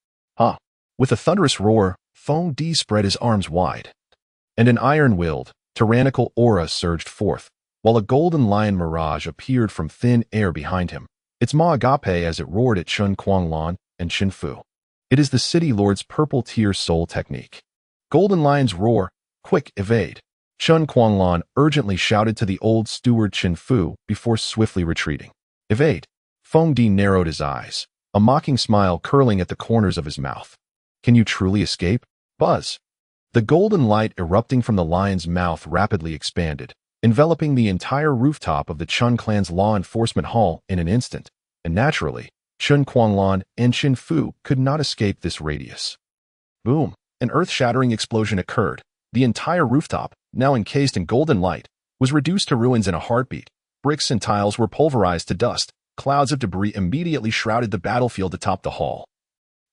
A: With a thunderous roar, Feng Di spread his arms wide, and an iron-willed, tyrannical aura surged forth, while a golden lion mirage appeared from thin air behind him, its maw agape as it roared at Chen Quanlan and Chen Fu. It is the City Lord's purple-tier soul technique. Golden Lion's roar, quick, evade. Chen Quanlan urgently shouted to the old steward Chen Fu before swiftly retreating. Evade. Feng Di narrowed his eyes, a mocking smile curling at the corners of his mouth. Can you truly escape? Buzz. The golden light erupting from the lion's mouth rapidly expanded, enveloping the entire rooftop of the Chen clan's law enforcement hall in an instant, and naturally, Chen Quanlan and Chen Fu could not escape this radius. Boom! An earth-shattering explosion occurred. The entire rooftop, now encased in golden light, was reduced to ruins in a heartbeat. Bricks and tiles were pulverized to dust. Clouds of debris immediately shrouded the battlefield atop the hall.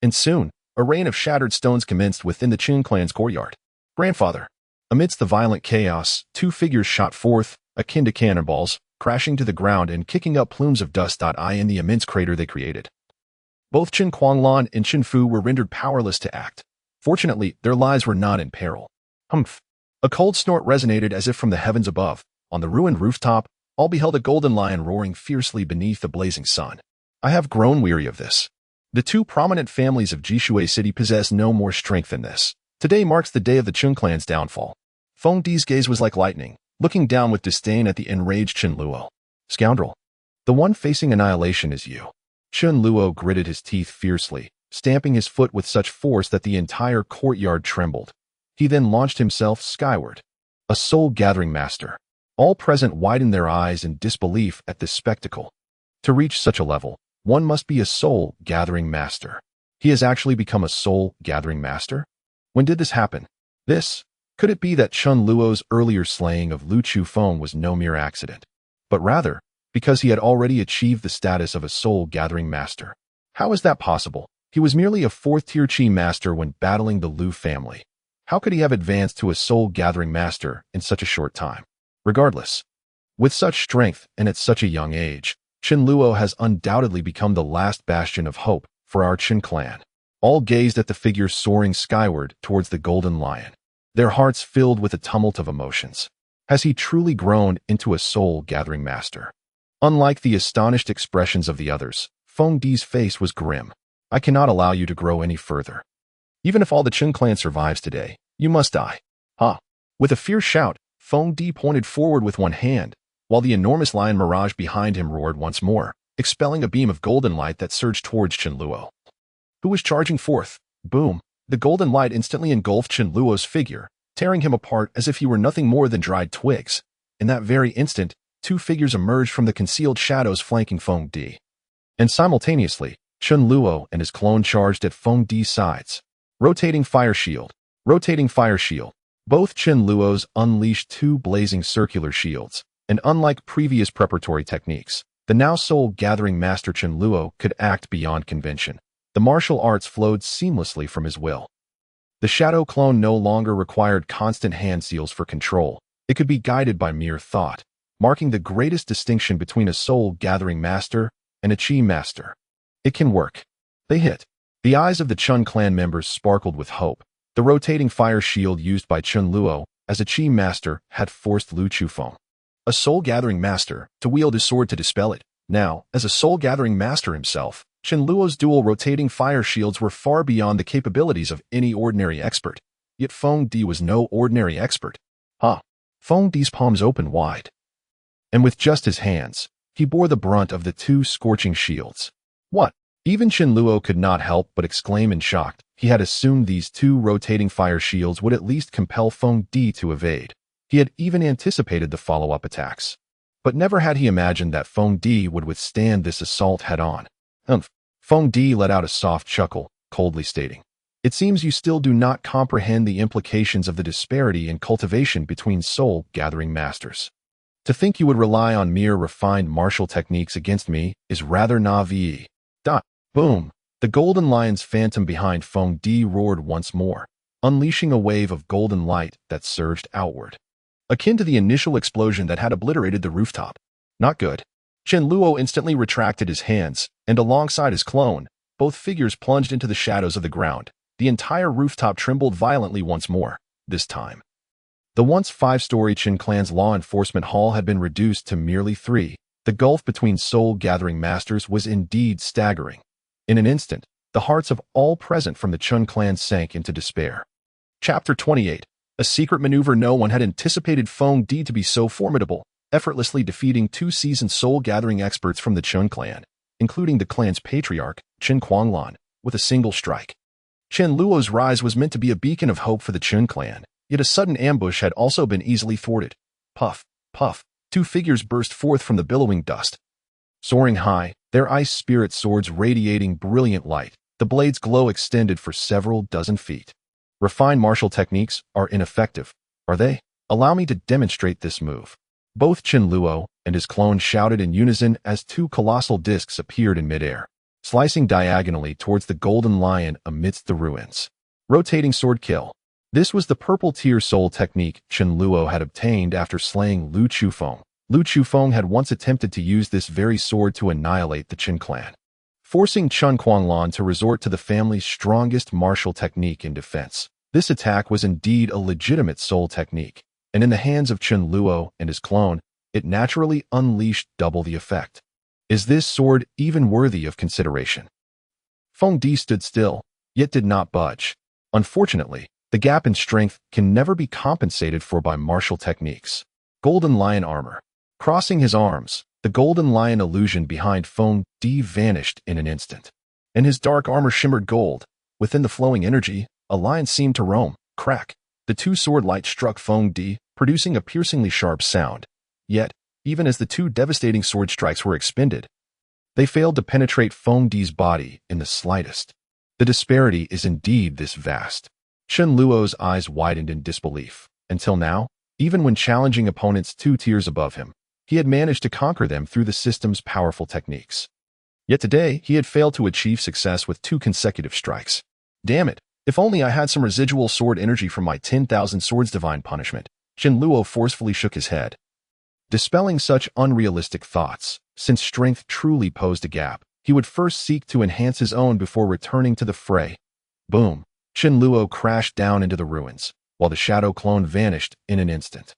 A: And soon, a rain of shattered stones commenced within the Qin clan's courtyard. Grandfather. Amidst the violent chaos, 2 figures shot forth, akin to cannonballs, crashing to the ground and kicking up plumes of dust. In the immense crater they created. Both Chen Quanlan and Chen Fu were rendered powerless to act. Fortunately, their lives were not in peril. Humph! A cold snort resonated as if from the heavens above. On the ruined rooftop, all beheld a golden lion roaring fiercely beneath the blazing sun. I have grown weary of this. The 2 prominent families of Jishui City possess no more strength than this. Today marks the day of the Chen clan's downfall. Feng Di's gaze was like lightning, looking down with disdain at the enraged Chen Luo. Scoundrel. The one facing annihilation is you. Chen Luo gritted his teeth fiercely, stamping his foot with such force that the entire courtyard trembled. He then launched himself skyward. A soul-gathering master. All present widened their eyes in disbelief at this spectacle. To reach such a level, one must be a soul-gathering master. He has actually become a soul-gathering master? When did this happen? Could it be that Chen Luo's earlier slaying of Lu Chufeng was no mere accident, but rather because he had already achieved the status of a soul-gathering master? How is that possible? He was merely a 4th-tier Qi master when battling the Lu family. How could he have advanced to a soul-gathering master in such a short time? Regardless, with such strength and at such a young age, Chen Luo has undoubtedly become the last bastion of hope for our Qin clan. All gazed at the figure soaring skyward towards the golden lion, their hearts filled with a tumult of emotions. Has he truly grown into a soul-gathering master? Unlike the astonished expressions of the others, Feng Di's face was grim. I cannot allow you to grow any further. Even if all the Qin clan survives today, you must die. With a fierce shout, Feng Di pointed forward with one hand, while the enormous lion mirage behind him roared once more, expelling a beam of golden light that surged towards Chen Luo, who was charging forth. Boom! The golden light instantly engulfed Chen Luo's figure, tearing him apart as if he were nothing more than dried twigs. In that very instant, 2 figures emerged from the concealed shadows flanking Feng Di. And simultaneously, Chen Luo and his clone charged at Feng Di's sides. Rotating fire shield. Rotating fire shield. Both Chen Luo's unleashed 2 blazing circular shields, and unlike previous preparatory techniques, the now soul-gathering master Chen Luo could act beyond convention. The martial arts flowed seamlessly from his will. The shadow clone no longer required constant hand seals for control. It could be guided by mere thought, marking the greatest distinction between a soul-gathering master and a Qi master. It can work. They hit. The eyes of the Chen clan members sparkled with hope. The rotating fire shield used by Chen Luo as a Qi master had forced Lu Chufeng, a soul-gathering master, to wield his sword to dispel it. Now, as a soul-gathering master himself, Chen Luo's dual rotating fire shields were far beyond the capabilities of any ordinary expert. Yet Feng Di was no ordinary expert. Feng Di's palms opened wide. And with just his hands, he bore the brunt of the two scorching shields. What? Even Chen Luo could not help but exclaim in shock. He had assumed these two rotating fire shields would at least compel Feng Di to evade. He had even anticipated the follow-up attacks. But never had he imagined that Feng Di would withstand this assault head-on. Feng Di let out a soft chuckle, coldly stating, "It seems you still do not comprehend the implications of the disparity in cultivation between soul-gathering masters. To think you would rely on mere refined martial techniques against me is rather naive." Boom! The golden lion's phantom behind Feng Di roared once more, unleashing a wave of golden light that surged outward, akin to the initial explosion that had obliterated the rooftop. Not good. Chen Luo instantly retracted his hands, and alongside his clone, both figures plunged into the shadows of the ground. The entire rooftop trembled violently once more, this time. The once five-story Qin clan's law enforcement hall had been reduced to merely 3. The gulf between soul-gathering masters was indeed staggering. In an instant, the hearts of all present from the Chun clan sank into despair. Chapter 28. A secret maneuver. No one had anticipated Feng Di to be so formidable, effortlessly defeating 2 seasoned soul-gathering experts from the Chun clan, including the clan's patriarch, Qin Kuanglan, with a single strike. Chen Luo's rise was meant to be a beacon of hope for the Chun clan, yet a sudden ambush had also been easily thwarted. Puff, puff, 2 figures burst forth from the billowing dust. Soaring high, their ice spirit swords radiating brilliant light, the blade's glow extended for several dozen feet. Refined martial techniques are ineffective, are they? Allow me to demonstrate this move. Both Chen Luo and his clone shouted in unison as 2 colossal discs appeared in midair, slicing diagonally towards the golden lion amidst the ruins. Rotating sword kill. This was the purple tier soul technique Chen Luo had obtained after slaying Lu Chufeng. Lu Chufeng had once attempted to use this very sword to annihilate the Qin clan, forcing Qin Kuanglan to resort to the family's strongest martial technique in defense. This attack was indeed a legitimate soul technique, and in the hands of Chen Luo and his clone, it naturally unleashed double the effect. Is this sword even worthy of consideration? Feng Di stood still, yet did not budge. Unfortunately, the gap in strength can never be compensated for by martial techniques. Golden lion armor. Crossing his arms, the golden lion illusion behind Feng Di vanished in an instant, and his dark armor shimmered gold. Within the flowing energy, a lion seemed to roam. Crack! The 2 sword lights struck Feng Di, producing a piercingly sharp sound. Yet, even as the 2 devastating sword strikes were expended, they failed to penetrate Feng Di's body in the slightest. The disparity is indeed this vast. Chen Luo's eyes widened in disbelief. Until now, even when challenging opponents 2 tiers above him, he had managed to conquer them through the system's powerful techniques. Yet today, he had failed to achieve success with 2 consecutive strikes. Damn it, if only I had some residual sword energy from my 10,000 swords divine punishment. Chen Luo forcefully shook his head, dispelling such unrealistic thoughts. Since strength truly posed a gap, he would first seek to enhance his own before returning to the fray. Boom! Chen Luo crashed down into the ruins, while the shadow clone vanished in an instant.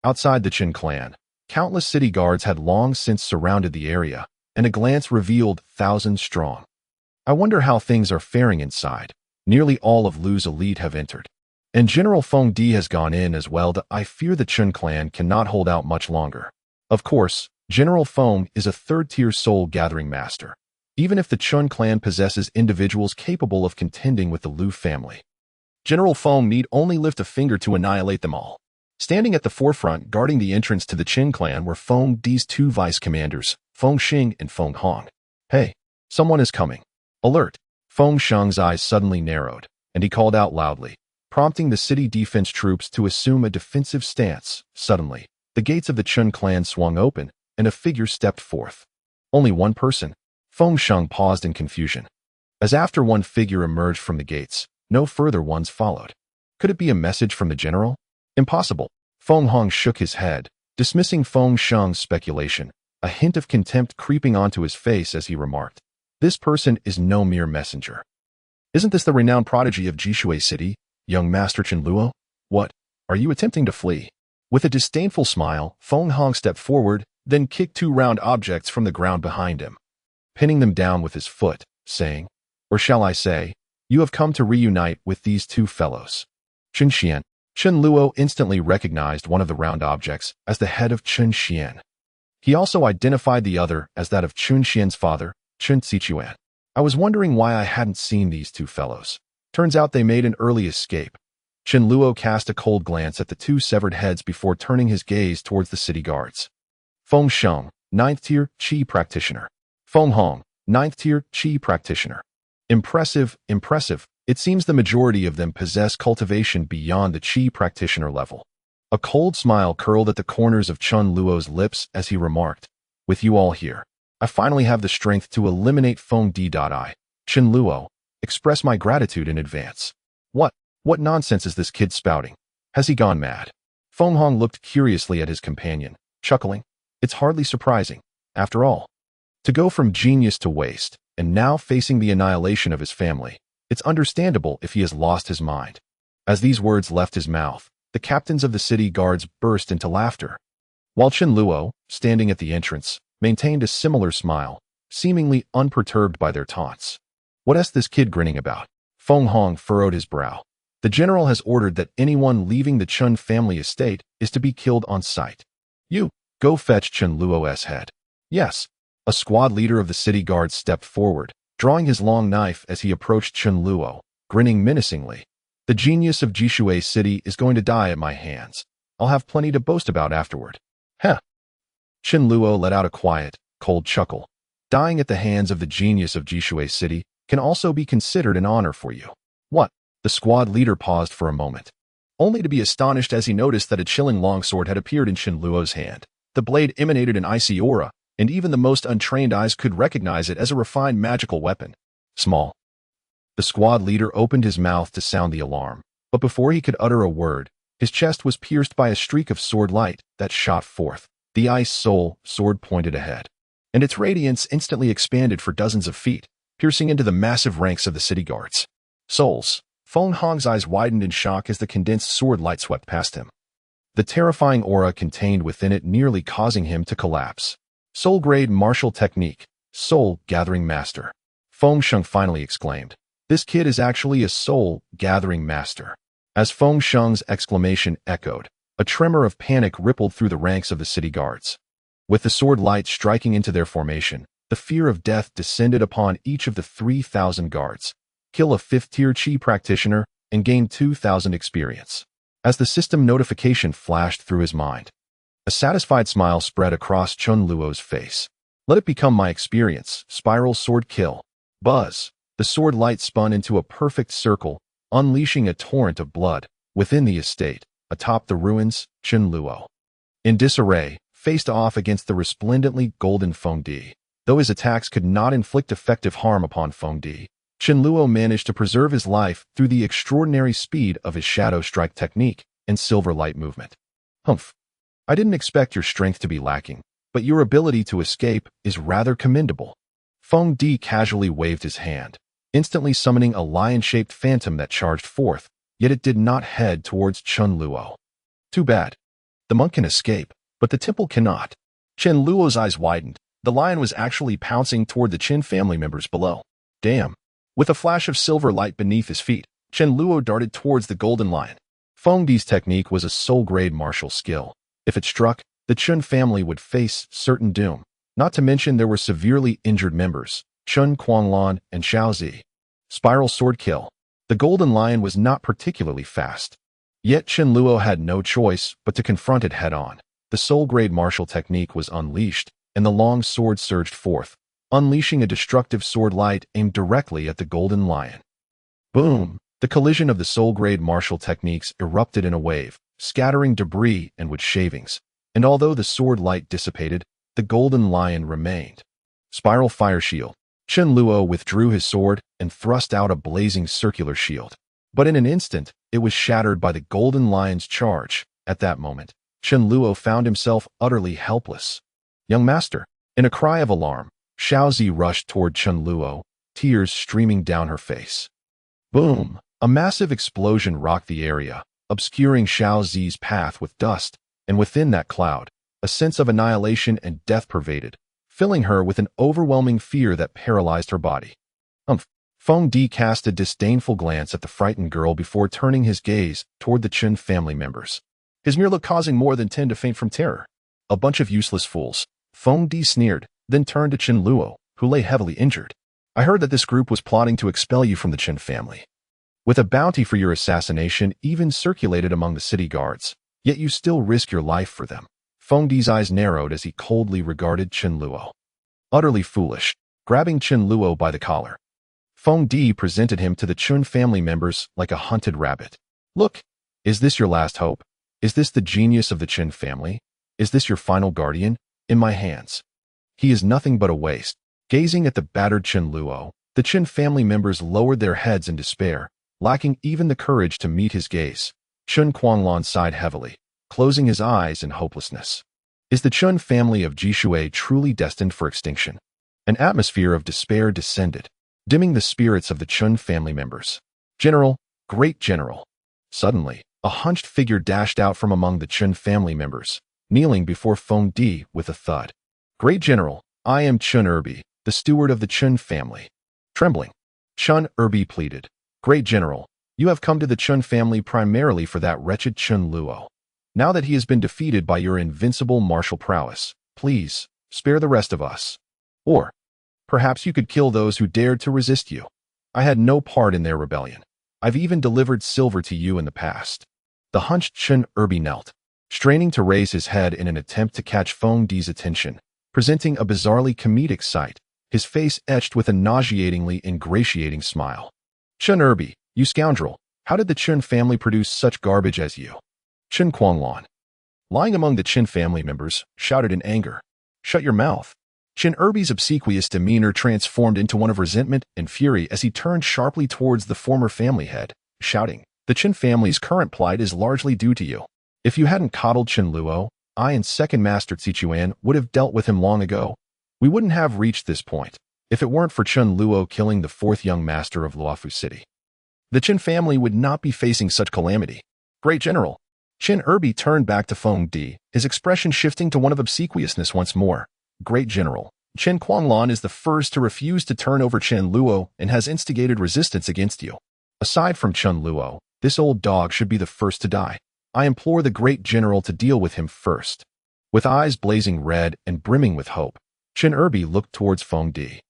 A: Outside the Qin clan, countless city guards had long since surrounded the area, and a glance revealed thousands strong. I wonder how things are faring inside. Nearly all of Lu's elite have entered, and General Feng Di has gone in as well. I fear the Qin clan cannot hold out much longer. Of course, General Feng is a 3rd-tier soul-gathering master, even if the Qin clan possesses individuals capable of contending with the Lu family. General Feng need only lift a finger to annihilate them all. Standing at the forefront guarding the entrance to the Qin clan were Feng Di's 2 vice-commanders, Feng Xing and Feng Hong. Hey, someone is coming. Alert! Feng Sheng's eyes suddenly narrowed, and he called out loudly, prompting the city defense troops to assume a defensive stance. Suddenly, the gates of the Qin clan swung open, and a figure stepped forth. Only one person. Feng Sheng paused in confusion. As after one figure emerged from the gates, no further ones followed. Could it be a message from the general? Impossible. Feng Hong shook his head, dismissing Feng Sheng's speculation, a hint of contempt creeping onto his face as he remarked, "This person is no mere messenger. Isn't this the renowned prodigy of Jishui City, young Master Chen Luo? What? Are you attempting to flee?" With a disdainful smile, Feng Hong stepped forward, then kicked two round objects from the ground behind him, pinning them down with his foot, saying, "Or shall I say, you have come to reunite with these two fellows." Chen Xian. Chen Luo instantly recognized one of the round objects as the head of Chen Xian. He also identified the other as that of Chen Xian's father, Chen Zichuan. I was wondering why I hadn't seen these two fellows. Turns out they made an early escape. Chen Luo cast a cold glance at the two severed heads before turning his gaze towards the city guards. Feng Sheng, 9th tier Qi practitioner. Feng Hong, 9th tier Qi practitioner. Impressive, impressive. It seems the majority of them possess cultivation beyond the Qi practitioner level. A cold smile curled at the corners of Chen Luo's lips as he remarked, "With you all here, I finally have the strength to eliminate Feng D.I. Chen Luo, express my gratitude in advance." What nonsense is this kid spouting? Has he gone mad? Feng Hong looked curiously at his companion, chuckling. It's hardly surprising, after all. To go from genius to waste, and now facing the annihilation of his family, it's understandable if he has lost his mind. As these words left his mouth, the captains of the city guards burst into laughter, while Chen Luo, standing at the entrance, maintained a similar smile, seemingly unperturbed by their taunts. What's this kid grinning about? Feng Hong furrowed his brow. The general has ordered that anyone leaving the Chen family estate is to be killed on sight. You, go fetch Chen Luo's head. Yes. A squad leader of the city guards stepped forward, drawing his long knife as he approached Chen Luo, grinning menacingly. The genius of Jishui City is going to die at my hands. I'll have plenty to boast about afterward. Heh. Chen Luo let out a quiet, cold chuckle. Dying at the hands of the genius of Jishui City can also be considered an honor for you. What? The squad leader paused for a moment, only to be astonished as he noticed that a chilling longsword had appeared in Chen Luo's hand. The blade emanated an icy aura, and even the most untrained eyes could recognize it as a refined magical weapon. Small. The squad leader opened his mouth to sound the alarm, but before he could utter a word, his chest was pierced by a streak of sword light that shot forth. The ice soul sword pointed ahead, and its radiance instantly expanded for dozens of feet, piercing into the massive ranks of the city guards. Souls. Feng Hong's eyes widened in shock as the condensed sword light swept past him, the terrifying aura contained within it nearly causing him to collapse. Soul-grade martial technique, soul-gathering master. Feng Sheng finally exclaimed. This kid is actually a soul-gathering master. As Feng Sheng's exclamation echoed, a tremor of panic rippled through the ranks of the city guards. With the sword light striking into their formation, the fear of death descended upon each of the 3,000 guards. Kill a 5th-tier Qi practitioner and gain 2,000 experience. As the system notification flashed through his mind, a satisfied smile spread across Chen Luo's face. Let it become my experience. Spiral sword kill. Buzz. The sword light spun into a perfect circle, unleashing a torrent of blood. Within the estate, atop the ruins, Chen Luo, in disarray, faced off against the resplendently golden Feng Di. Though his attacks could not inflict effective harm upon Feng Di, Chen Luo managed to preserve his life through the extraordinary speed of his shadow strike technique and silver light movement. Humph. I didn't expect your strength to be lacking, but your ability to escape is rather commendable. Feng Di casually waved his hand, instantly summoning a lion-shaped phantom that charged forth, yet it did not head towards Chen Luo. Too bad. The monk can escape, but the temple cannot. Chen Luo's eyes widened. The lion was actually pouncing toward the Chen family members below. Damn. With a flash of silver light beneath his feet, Chen Luo darted towards the golden lion. Feng Di's technique was a soul-grade martial skill. If it struck, the Chen family would face certain doom. Not to mention there were severely injured members, Chen Quanglan and Xiaozi. Spiral sword kill. The golden lion was not particularly fast. Yet Chen Luo had no choice but to confront it head-on. The soul-grade martial technique was unleashed, and the long sword surged forth, unleashing a destructive sword light aimed directly at the golden lion. Boom! The collision of the soul-grade martial techniques erupted in a wave, scattering debris and wood shavings, and although the sword light dissipated, the golden lion remained. Spiral fire shield. Chen Luo withdrew his sword and thrust out a blazing circular shield. But in an instant, it was shattered by the golden lion's charge. At that moment, Chen Luo found himself utterly helpless. Young master! In a cry of alarm, Xiaozi rushed toward Chen Luo, tears streaming down her face. Boom! A massive explosion rocked the area, obscuring Xiaozi's path with dust, and within that cloud, A sense of annihilation and death pervaded, filling her with an overwhelming fear that paralyzed her body. Feng Di cast a disdainful glance at the frightened girl before turning his gaze toward the Chen family members, his mere look causing more than 10 to faint from terror. A bunch of useless fools, Feng Di sneered, then turned to Chen Luo, who lay heavily injured. I heard that this group was plotting to expel you from the Chen family, with a bounty for your assassination even circulated among the city guards, yet you still risk your life for them. Feng Di's eyes narrowed as he coldly regarded Chen Luo. Utterly foolish. Grabbing Chen Luo by the collar, Feng Di presented him to the Chen family members like a hunted rabbit. Look, is this your last hope? Is this the genius of the Chen family? Is this your final guardian? In my hands. He is nothing but a waste. Gazing at the battered Chen Luo, the Chen family members lowered their heads in despair, lacking even the courage to meet his gaze. Chen Quanglon sighed heavily, closing his eyes in hopelessness. Is the Chen family of Jishui truly destined for extinction? An atmosphere of despair descended, dimming the spirits of the Chen family members. General, great general. Suddenly, a hunched figure dashed out from among the Chen family members, kneeling before Feng Di with a thud. Great general, I am Chen Erbi, the steward of the Chen family. Trembling, Chen Erbi pleaded. Great general, you have come to the Chen family primarily for that wretched Chen Luo. Now that he has been defeated by your invincible martial prowess, please, spare the rest of us. Or, perhaps you could kill those who dared to resist you. I had no part in their rebellion. I've even delivered silver to you in the past. The hunched Chen Erbi knelt, straining to raise his head in an attempt to catch Feng Di's attention, presenting a bizarrely comedic sight, his face etched with a nauseatingly ingratiating smile. Chen Erbi, you scoundrel, how did the Chen family produce such garbage as you? Chen Quanglon, lying among the Chen family members, shouted in anger. Shut your mouth. Chen Erbi's obsequious demeanor transformed into one of resentment and fury as he turned sharply towards the former family head, shouting, the Chen family's current plight is largely due to you. If you hadn't coddled Chen Luo, I and Second Master Zichuan would have dealt with him long ago. We wouldn't have reached this point if it weren't for Chen Luo killing the fourth young master of Luofu City. The Chen family would not be facing such calamity. Great general. Chen Erbi turned back to Feng Di, his expression shifting to one of obsequiousness once more. Great general, Chen Quanglon is the first to refuse to turn over Chen Luo and has instigated resistance against you. Aside from Chen Luo, this old dog should be the first to die. I implore the great general to deal with him first. With eyes blazing red and brimming with hope, Chen Erbi looked towards Feng Di,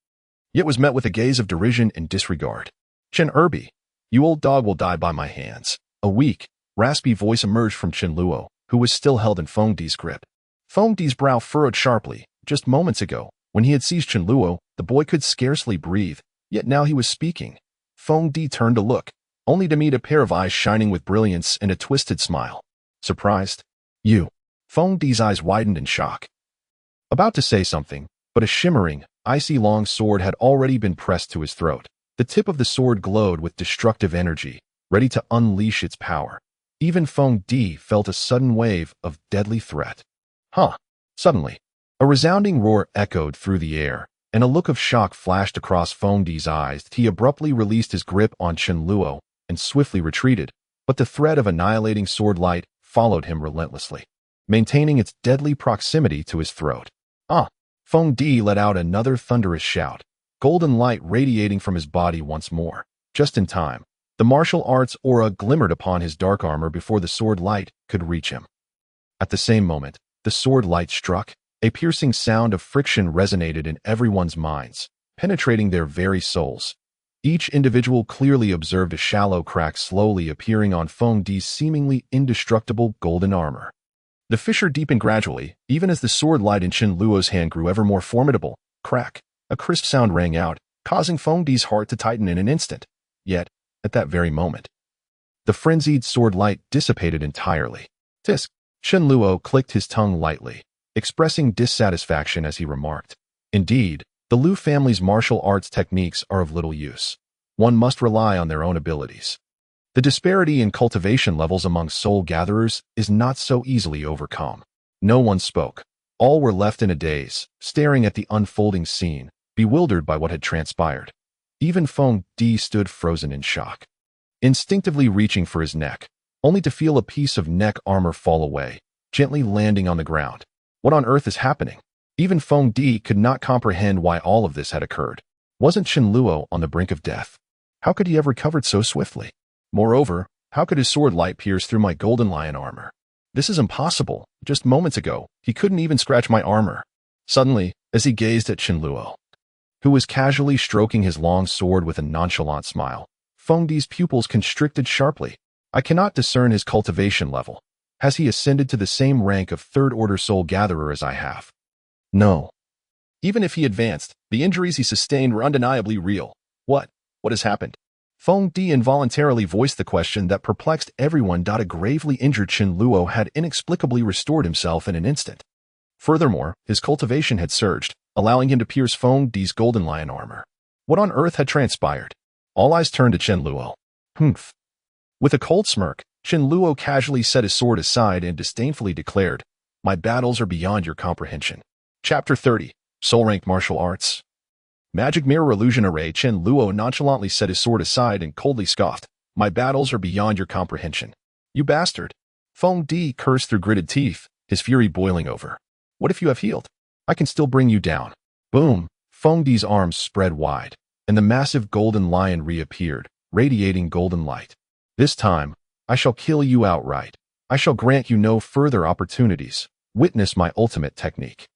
A: yet was met with a gaze of derision and disregard. Chen Erbi, you old dog will die by my hands. A weak, raspy voice emerged from Chen Luo, who was still held in Feng Di's grip. Feng Di's brow furrowed sharply. Just moments ago, when he had seized Chen Luo, the boy could scarcely breathe, yet now he was speaking. Feng Di turned to look, only to meet a pair of eyes shining with brilliance and a twisted smile. Surprised? You. Feng Di's eyes widened in shock. About to say something, but a shimmering, icy long sword had already been pressed to his throat. The tip of the sword glowed with destructive energy, ready to unleash its power. Even Feng Di felt a sudden wave of deadly threat. Suddenly, a resounding roar echoed through the air, and a look of shock flashed across Feng Di's eyes. He abruptly released his grip on Chen Luo and swiftly retreated, but the thread of annihilating sword light followed him relentlessly, maintaining its deadly proximity to his throat. Feng Di let out another thunderous shout, golden light radiating from his body once more. Just in time, the martial arts aura glimmered upon his dark armor before the sword light could reach him. At the same moment, the sword light struck. A piercing sound of friction resonated in everyone's minds, penetrating their very souls. Each individual clearly observed a shallow crack slowly appearing on Feng Di's seemingly indestructible golden armor. The fissure deepened gradually, even as the sword light in Chen Luo's hand grew ever more formidable. Crack! A crisp sound rang out, causing Feng Di's heart to tighten in an instant. Yet, at that very moment, the frenzied sword light dissipated entirely. Tisk! Chen Luo clicked his tongue lightly, expressing dissatisfaction as he remarked, indeed, the Lu family's martial arts techniques are of little use. One must rely on their own abilities. The disparity in cultivation levels among soul gatherers is not so easily overcome. No one spoke. All were left in a daze, staring at the unfolding scene, bewildered by what had transpired. Even Feng Di stood frozen in shock, instinctively reaching for his neck, only to feel a piece of neck armor fall away, gently landing on the ground. What on earth is happening? Even Feng Di could not comprehend why all of this had occurred. Wasn't Chen Luo on the brink of death? How could he have recovered so swiftly? Moreover, how could his sword light pierce through my golden lion armor? This is impossible. Just moments ago, he couldn't even scratch my armor. Suddenly, as he gazed at Chen Luo, who was casually stroking his long sword with a nonchalant smile, Feng Di's pupils constricted sharply. I cannot discern his cultivation level. Has he ascended to the same rank of third-order soul gatherer as I have? No. Even if he advanced, the injuries he sustained were undeniably real. What has happened? Feng Di involuntarily voiced the question that perplexed everyone. A gravely injured Chen Luo had inexplicably restored himself in an instant. Furthermore, his cultivation had surged, allowing him to pierce Feng Di's golden lion armor. What on earth had transpired? All eyes turned to Chen Luo. Humph. With a cold smirk, Chen Luo casually set his sword aside and disdainfully declared, "My battles are beyond your comprehension." Chapter 30. Soul-Ranked Martial Arts. Magic Mirror Illusion Array. Chen Luo nonchalantly set his sword aside and coldly scoffed, "My battles are beyond your comprehension. You bastard." Feng Di cursed through gritted teeth, his fury boiling over. "What if you have healed? I can still bring you down." Boom! Feng Di's arms spread wide, and the massive golden lion reappeared, radiating golden light. "This time, I shall kill you outright. I shall grant you no further opportunities. Witness my ultimate technique."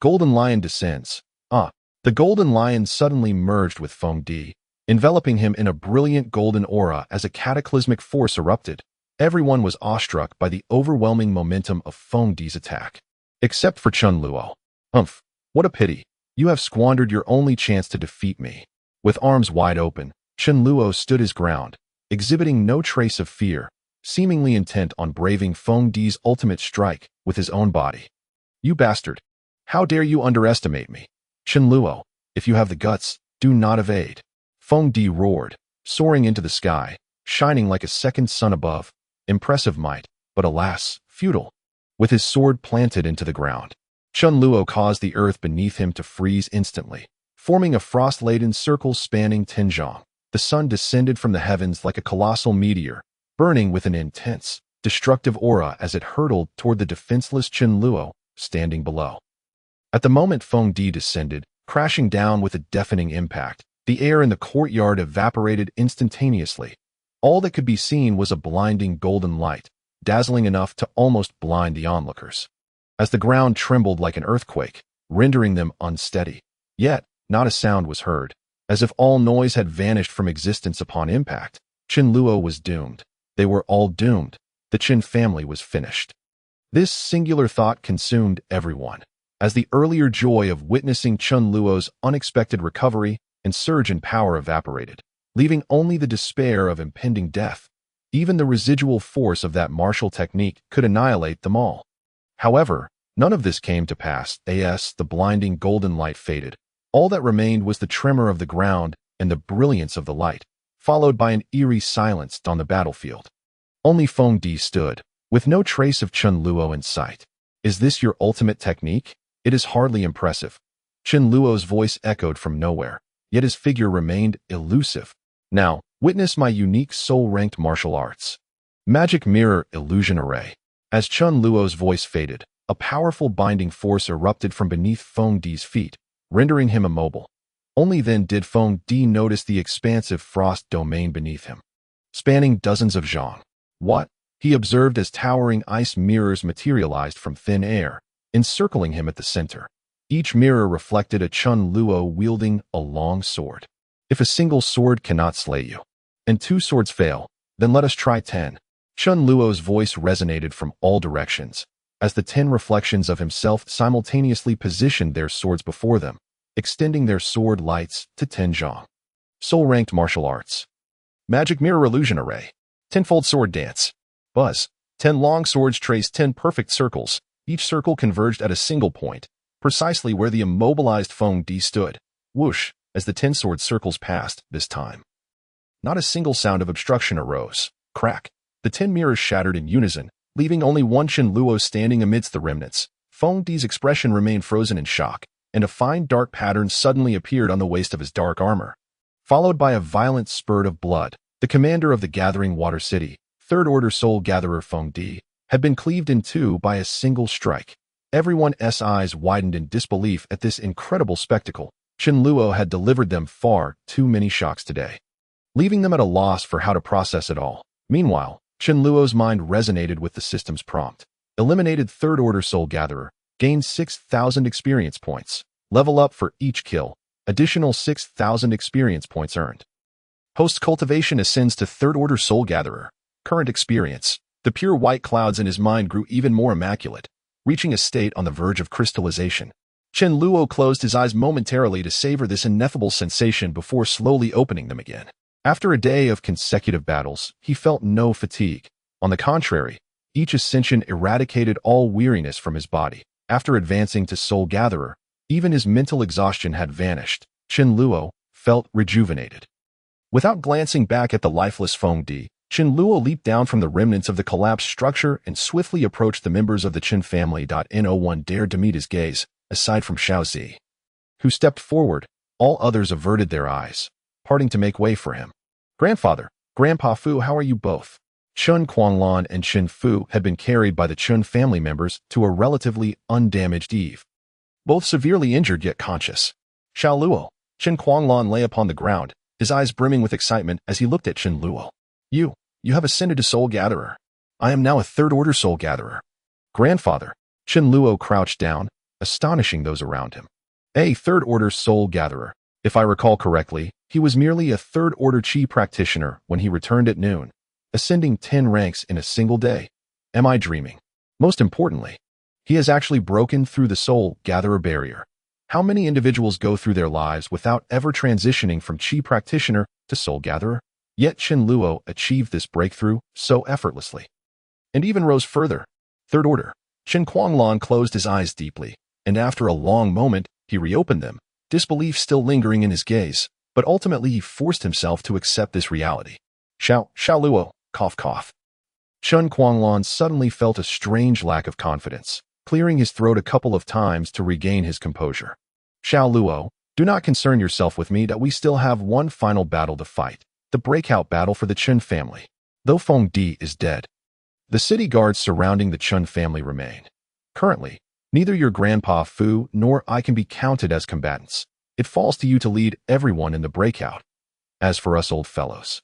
A: Golden Lion descends. The golden lion suddenly merged with Feng Di, enveloping him in a brilliant golden aura as a cataclysmic force erupted. Everyone was awestruck by the overwhelming momentum of Feng Di's attack. Except for Chen Luo. Humph, what a pity. You have squandered your only chance to defeat me. With arms wide open, Chen Luo stood his ground, exhibiting no trace of fear, seemingly intent on braving Feng Di's ultimate strike with his own body. "You bastard! How dare you underestimate me? Chen Luo, if you have the guts, do not evade." Feng Di roared, soaring into the sky, shining like a second sun above. Impressive might, but alas, futile. With his sword planted into the ground, Chen Luo caused the earth beneath him to freeze instantly, forming a frost-laden circle spanning Tianzhong. The sun descended from the heavens like a colossal meteor, burning with an intense, destructive aura as it hurtled toward the defenseless Chen Luo, standing below. At the moment Feng Di descended, crashing down with a deafening impact, the air in the courtyard evaporated instantaneously. All that could be seen was a blinding golden light, dazzling enough to almost blind the onlookers. As the ground trembled like an earthquake, rendering them unsteady. Yet, not a sound was heard. As if all noise had vanished from existence upon impact, Chen Luo was doomed. They were all doomed. The Chen family was finished. This singular thought consumed everyone, as the earlier joy of witnessing Chen Luo's unexpected recovery and surge in power evaporated, leaving only the despair of impending death. Even the residual force of that martial technique could annihilate them all. However, none of this came to pass. The blinding golden light faded. All that remained was the tremor of the ground and the brilliance of the light, followed by an eerie silence on the battlefield. Only Feng Di stood, with no trace of Chen Luo in sight. "Is this your ultimate technique? It is hardly impressive." Chen Luo's voice echoed from nowhere, yet his figure remained elusive. "Now, witness my unique soul-ranked martial arts." Magic Mirror Illusion Array. As Chen Luo's voice faded, a powerful binding force erupted from beneath Feng Di's feet, rendering him immobile. Only then did Feng Di notice the expansive frost domain beneath him, spanning dozens of zhang. What? He observed as towering ice mirrors materialized from thin air, encircling him at the center. Each mirror reflected a Chen Luo wielding a long sword. "If a single sword cannot slay you, and 2 swords fail, then let us try 10. Chen Luo's voice resonated from all directions, as the 10 reflections of himself simultaneously positioned their swords before them, extending their sword lights to Tianzhong. Soul-Ranked Martial Arts. Magic Mirror Illusion Array. Tenfold Sword Dance. Buzz. 10 long swords traced 10 perfect circles. Each circle converged at a single point, precisely where the immobilized Feng Di stood. Whoosh, as the 10 sword circles passed, this time. Not a single sound of obstruction arose. Crack. The 10 mirrors shattered in unison, leaving only one Chen Luo standing amidst the remnants. Feng Di's expression remained frozen in shock, and a fine dark pattern suddenly appeared on the waist of his dark armor. Followed by a violent spurt of blood, the commander of the Gathering Water City, Third Order Soul Gatherer Feng Di, had been cleaved in two by a single strike. Everyone's eyes widened in disbelief at this incredible spectacle. Chen Luo had delivered them far too many shocks today, leaving them at a loss for how to process it all. Meanwhile, Chen Luo's mind resonated with the system's prompt. Eliminated third-order soul gatherer. Gained 6,000 experience points. Level up for each kill. Additional 6,000 experience points earned. Host cultivation ascends to third-order soul gatherer. Current experience. The pure white clouds in his mind grew even more immaculate, reaching a state on the verge of crystallization. Chen Luo closed his eyes momentarily to savor this ineffable sensation before slowly opening them again. After a day of consecutive battles, he felt no fatigue. On the contrary, each ascension eradicated all weariness from his body. After advancing to Soul Gatherer, even his mental exhaustion had vanished. Chen Luo felt rejuvenated. Without glancing back at the lifeless Feng Di, Chen Luo leaped down from the remnants of the collapsed structure and swiftly approached the members of the Chen family. No one dared to meet his gaze, aside from Xiao Zi, who stepped forward. All others averted their eyes, parting to make way for him. Grandfather, Grandpa Fu, how are you both? Chen Quanglan and Chen Fu had been carried by the Chen family members to a relatively undamaged Eve, both severely injured yet conscious. Xiao Luo, Chen Quanglan lay upon the ground, his eyes brimming with excitement as he looked at Chen Luo. You have ascended to Soul Gatherer. I am now a third-order Soul Gatherer. Grandfather, Chen Luo crouched down, astonishing those around him. A third-order Soul Gatherer. If I recall correctly, he was merely a third-order Qi practitioner when he returned at noon, ascending 10 ranks in a single day. Am I dreaming? Most importantly, he has actually broken through the Soul Gatherer barrier. How many individuals go through their lives without ever transitioning from Qi practitioner to Soul Gatherer? Yet Chen Luo achieved this breakthrough so effortlessly, and even rose further. Third order. Chen Quanglan closed his eyes deeply, and after a long moment, he reopened them, disbelief still lingering in his gaze, but ultimately he forced himself to accept this reality. Xiao Luo, cough cough. Chen Quanglan suddenly felt a strange lack of confidence, clearing his throat a couple of times to regain his composure. Xiao Luo, do not concern yourself with me that we still have one final battle to fight. The breakout battle for the Chen family. Though Feng Di is dead, the city guards surrounding the Chen family remain. Currently, neither your Grandpa Fu nor I can be counted as combatants. It falls to you to lead everyone in the breakout. As for us old fellows,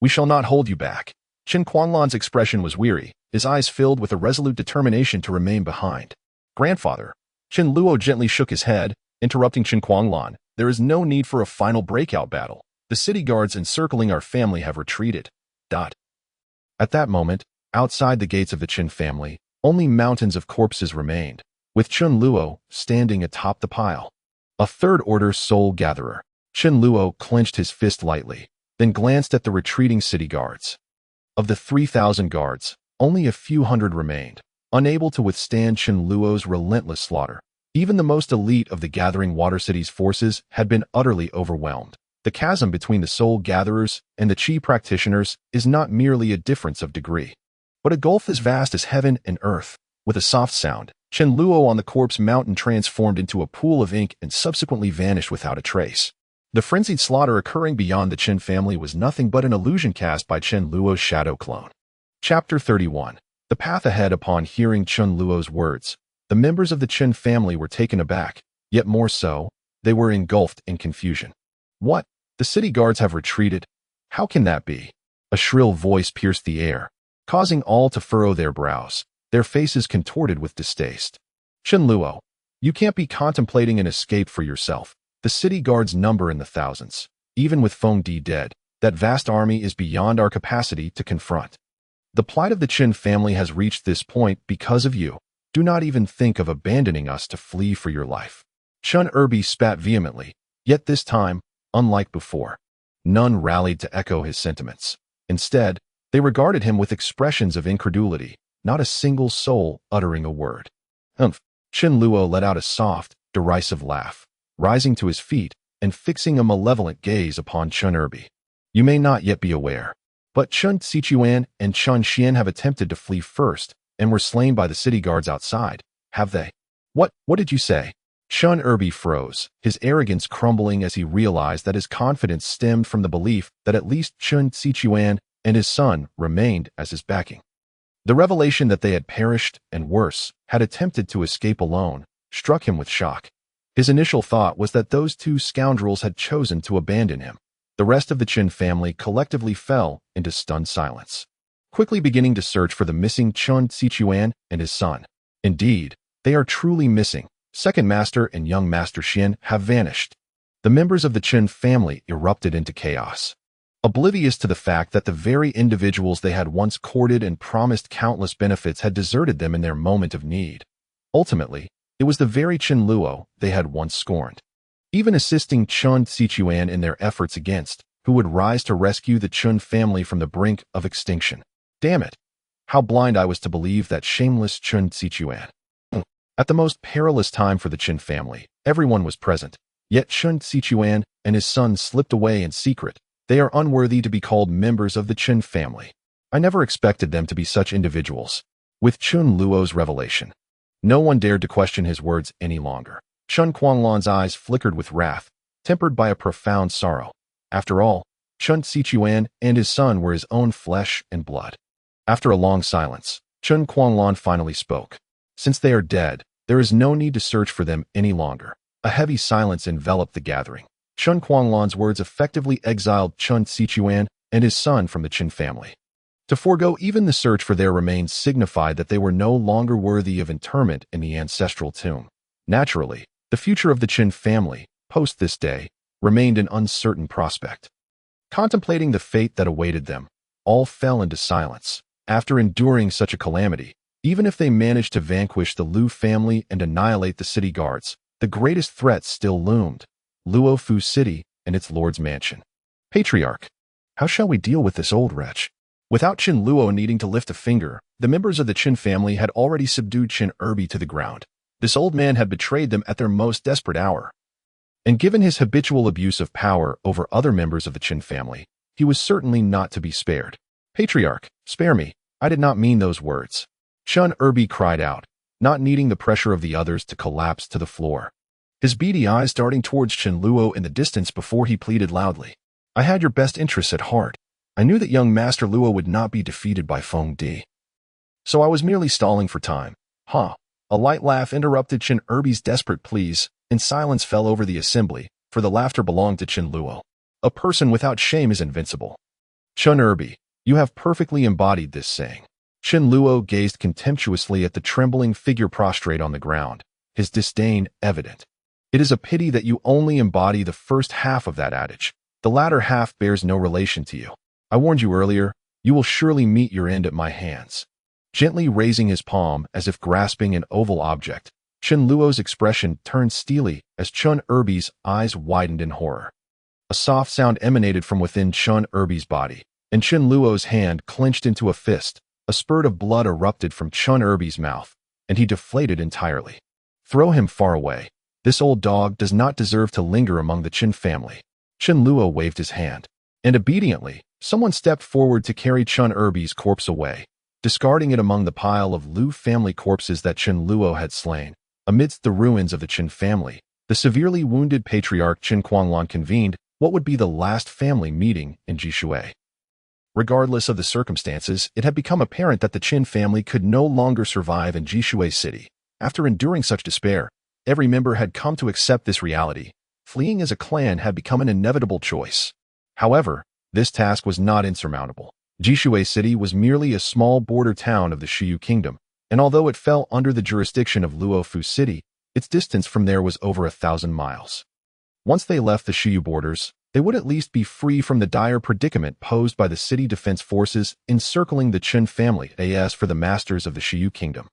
A: we shall not hold you back. Chen Quanglan's expression was weary, his eyes filled with a resolute determination to remain behind. Grandfather, Chen Luo gently shook his head, interrupting Chen Quanglan. There is no need for a final breakout battle. The city guards encircling our family have retreated. At that moment, outside the gates of the Chen family, only mountains of corpses remained, with Chen Luo standing atop the pile. A third-order soul gatherer. Chen Luo clenched his fist lightly, then glanced at the retreating city guards. Of the 3,000 guards, only a few hundred remained, unable to withstand Chen Luo's relentless slaughter. Even the most elite of the gathering Water City's forces had been utterly overwhelmed. The chasm between the soul gatherers and the Qi practitioners is not merely a difference of degree, but a gulf as vast as heaven and earth. With a soft sound, Chen Luo on the corpse mountain transformed into a pool of ink and subsequently vanished without a trace. The frenzied slaughter occurring beyond the Chen family was nothing but an illusion cast by Chen Luo's shadow clone. Chapter 31. The path ahead. Upon hearing Chen Luo's words, the members of the Chen family were taken aback, yet more so, they were engulfed in confusion. What? The city guards have retreated? How can that be? A shrill voice pierced the air, causing all to furrow their brows, their faces contorted with distaste. Chen Luo, you can't be contemplating an escape for yourself. The city guards number in the thousands. Even with Feng Di dead, that vast army is beyond our capacity to confront. The plight of the Chen family has reached this point because of you. Do not even think of abandoning us to flee for your life. Chen Erbi spat vehemently, yet this time, unlike before, none rallied to echo his sentiments. Instead, they regarded him with expressions of incredulity, not a single soul uttering a word. Humph! Chen Luo let out a soft, derisive laugh, rising to his feet and fixing a malevolent gaze upon Chen Erbi. You may not yet be aware, but Chen Xichuan and Chen Xian have attempted to flee first and were slain by the city guards outside, have they? What did you say? Chen Erbi froze, his arrogance crumbling as he realized that his confidence stemmed from the belief that at least Chen Xichuan and his son remained as his backing. The revelation that they had perished, and worse, had attempted to escape alone, struck him with shock. His initial thought was that those two scoundrels had chosen to abandon him. The rest of the Qin family collectively fell into stunned silence, quickly beginning to search for the missing Chun Zichuan and his son. Indeed, they are truly missing. Second Master and young Master Xin have vanished. The members of the Qin family erupted into chaos, oblivious to the fact that the very individuals they had once courted and promised countless benefits had deserted them in their moment of need. Ultimately, it was the very Qin Luo they had once scorned, even assisting Chun Zichuan in their efforts against, who would rise to rescue the Qin family from the brink of extinction. Damn it! How blind I was to believe that shameless Chun Zichuan. At the most perilous time for the Qin family, everyone was present, yet Chun Zichuan and his son slipped away in secret. They are unworthy to be called members of the Qin family. I never expected them to be such individuals. With Chun Luo's revelation, no one dared to question his words any longer. Chun Quanlan's eyes flickered with wrath, tempered by a profound sorrow. After all, Chun Zichuan and his son were his own flesh and blood. After a long silence, Chun Quanlan finally spoke. Since they are dead, there is no need to search for them any longer. A heavy silence enveloped the gathering. Chun Quanlan's words effectively exiled Chun Zichuan and his son from the Qin family. To forego even the search for their remains signified that they were no longer worthy of interment in the ancestral tomb. Naturally, the future of the Qin family, post this day, remained an uncertain prospect. Contemplating the fate that awaited them, all fell into silence. After enduring such a calamity, even if they managed to vanquish the Lu family and annihilate the city guards, the greatest threat still loomed: Luofu City and its lord's mansion. Patriarch, how shall we deal with this old wretch? Without Qin Luo needing to lift a finger, the members of the Qin family had already subdued Qin Erbi to the ground. This old man had betrayed them at their most desperate hour. And given his habitual abuse of power over other members of the Qin family, he was certainly not to be spared. Patriarch, spare me. I did not mean those words. Chun Erbi cried out, not needing the pressure of the others to collapse to the floor. His beady eyes darting towards Qin Luo in the distance before he pleaded loudly. I had your best interests at heart. I knew that young Master Luo would not be defeated by Feng Di. So I was merely stalling for time. Ha! A light laugh interrupted Qin Erbi's desperate pleas, and silence fell over the assembly, for the laughter belonged to Qin Luo. A person without shame is invincible. Chun Erbi, you have perfectly embodied this saying. Qin Luo gazed contemptuously at the trembling figure prostrate on the ground, his disdain evident. It is a pity that you only embody the first half of that adage. The latter half bears no relation to you. I warned you earlier, you will surely meet your end at my hands. Gently raising his palm as if grasping an oval object, Qin Luo's expression turned steely as Chun Erbi's eyes widened in horror. A soft sound emanated from within Chun Erbi's body, and Qin Luo's hand clenched into a fist. A spurt of blood erupted from Chun Erbi's mouth, and he deflated entirely. Throw him far away. This old dog does not deserve to linger among the Qin family. Qin Luo waved his hand, and obediently, someone stepped forward to carry Chun Erbi's corpse away, discarding it among the pile of Lu family corpses that Qin Luo had slain. Amidst the ruins of the Qin family, the severely wounded patriarch Qin Quanlan convened what would be the last family meeting in Jishui. Regardless of the circumstances, it had become apparent that the Qin family could no longer survive in Jishui City. After enduring such despair, every member had come to accept this reality. Fleeing as a clan had become an inevitable choice. However, this task was not insurmountable. Jishui City was merely a small border town of the Shiyu Kingdom, and although it fell under the jurisdiction of Luofu City, its distance from there was over 1,000 miles. Once they left the Shiyu borders, they would at least be free from the dire predicament posed by the city defense forces encircling the Qin family. As for the masters of the Shiyu Kingdom,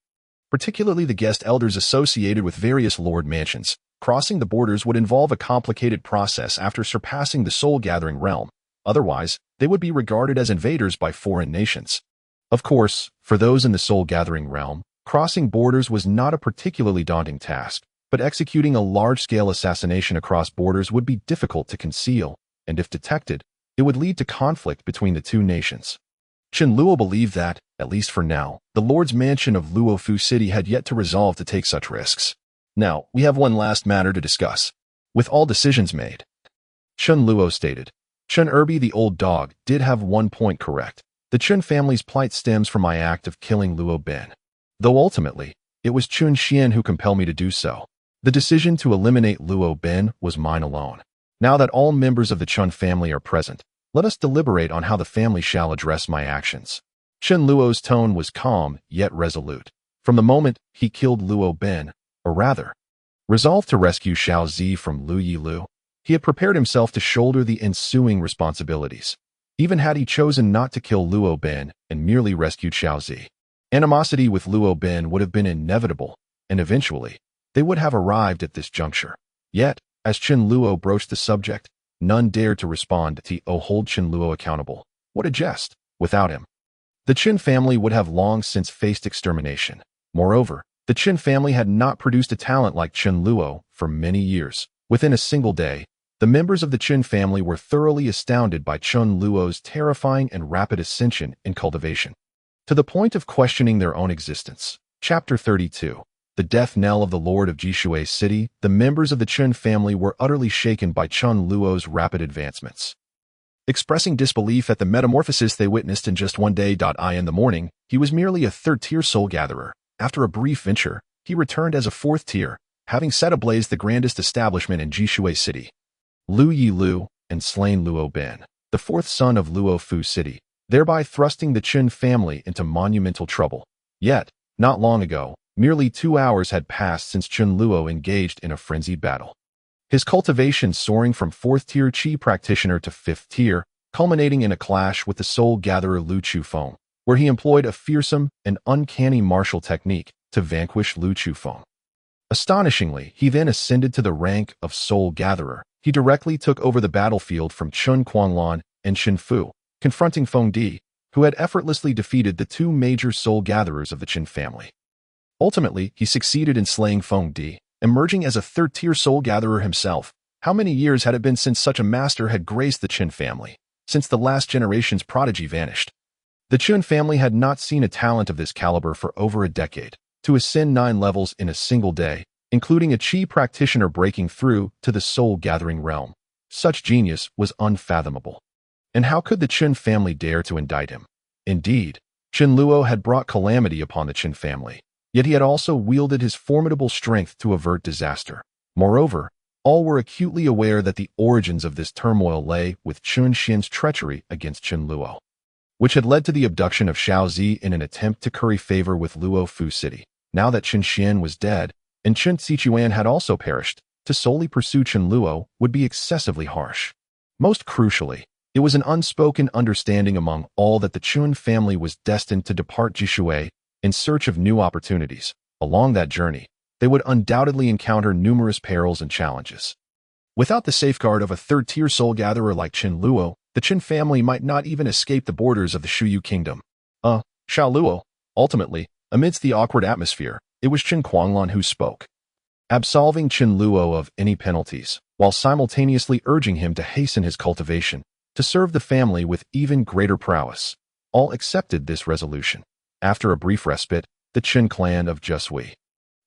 A: particularly the guest elders associated with various lord mansions, crossing the borders would involve a complicated process after surpassing the soul-gathering realm. Otherwise, they would be regarded as invaders by foreign nations. Of course, for those in the soul-gathering realm, crossing borders was not a particularly daunting task, but executing a large-scale assassination across borders would be difficult to conceal, and if detected, it would lead to conflict between the two nations. Qin Luo believed that, at least for now, the Lord's Mansion of Luofu City had yet to resolve to take such risks. Now, we have one last matter to discuss. With all decisions made, Qin Luo stated, Chun Erbi the old dog did have one point correct. The Chun family's plight stems from my act of killing Luo Bin. Though ultimately, it was Chun Xian who compelled me to do so. The decision to eliminate Luo Bin was mine alone. Now that all members of the Chun family are present, let us deliberate on how the family shall address my actions. Chen Luo's tone was calm, yet resolute. From the moment he killed Luo Bin, or rather, resolved to rescue Xiao Zi from Lu Yilu, he had prepared himself to shoulder the ensuing responsibilities. Even had he chosen not to kill Luo Bin and merely rescued Xiao Zi, animosity with Luo Bin would have been inevitable, and eventually, they would have arrived at this juncture. Yet, as Chen Luo broached the subject, none dared to respond to hold Chen Luo accountable. What a jest! Without him, the Qin family would have long since faced extermination. Moreover, the Qin family had not produced a talent like Chen Luo for many years. Within a single day, the members of the Qin family were thoroughly astounded by Chen Luo's terrifying and rapid ascension in cultivation, to the point of questioning their own existence. Chapter 32. The death knell of the Lord of Jishui City. The members of the Qin family were utterly shaken by Chen Luo's rapid advancements. Expressing disbelief at the metamorphosis they witnessed in just one day. In the morning, he was merely a third-tier soul gatherer. After a brief venture, he returned as a fourth tier, having set ablaze the grandest establishment in Jishui City, Lu Yilu, and slain Luo Bin, the fourth son of Luo Fu City, thereby thrusting the Qin family into monumental trouble. Yet, not long ago, merely 2 hours had passed since Chen Luo engaged in a frenzied battle. His cultivation soaring from 4th-tier Qi practitioner to 5th tier, culminating in a clash with the soul gatherer Lu Chufeng, where he employed a fearsome and uncanny martial technique to vanquish Lu Chufeng. Astonishingly, he then ascended to the rank of soul gatherer. He directly took over the battlefield from Chun Quanlan and Qin Fu, confronting Feng Di, who had effortlessly defeated the 2 major soul gatherers of the Qin family. Ultimately, he succeeded in slaying Feng Di, emerging as a 3rd-tier soul gatherer himself. How many years had it been since such a master had graced the Qin family? Since the last generation's prodigy vanished. The Qin family had not seen a talent of this caliber for over a decade. To ascend 9 levels in a single day, including a Qi practitioner breaking through to the soul-gathering realm. Such genius was unfathomable. And how could the Qin family dare to indict him? Indeed, Chen Luo had brought calamity upon the Qin family. Yet he had also wielded his formidable strength to avert disaster. Moreover, all were acutely aware that the origins of this turmoil lay with Chun Xian's treachery against Chen Luo, which had led to the abduction of Xiao Zi in an attempt to curry favor with Luo Fu City. Now that Chen Xian was dead, and Chen Xichuan had also perished, to solely pursue Chen Luo would be excessively harsh. Most crucially, it was an unspoken understanding among all that the Chun family was destined to depart Jishui in search of new opportunities. Along that journey, they would undoubtedly encounter numerous perils and challenges. Without the safeguard of a 3rd-tier soul gatherer like Chen Luo, the Qin family might not even escape the borders of the Shuyu kingdom. Xiao Luo. Ultimately, amidst the awkward atmosphere, it was Chen Quanlan who spoke, absolving Chen Luo of any penalties, while simultaneously urging him to hasten his cultivation, to serve the family with even greater prowess. All accepted this resolution. After a brief respite, the Qin clan of Jusui,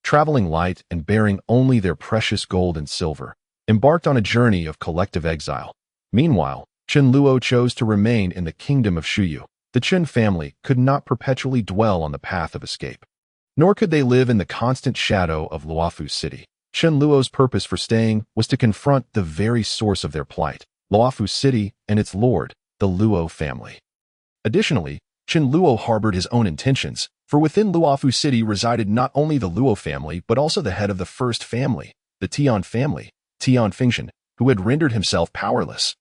A: traveling light and bearing only their precious gold and silver, embarked on a journey of collective exile. Meanwhile, Chen Luo chose to remain in the kingdom of Shuyu. The Qin family could not perpetually dwell on the path of escape, nor could they live in the constant shadow of Luofu City. Chen Luo's purpose for staying was to confront the very source of their plight, Luofu City and its lord, the Luo family. Additionally, Chen Luo harbored his own intentions, for within Luofu City resided not only the Luo family but also the head of the first family, the Tian family, Tian Fengshan, who had rendered himself powerless,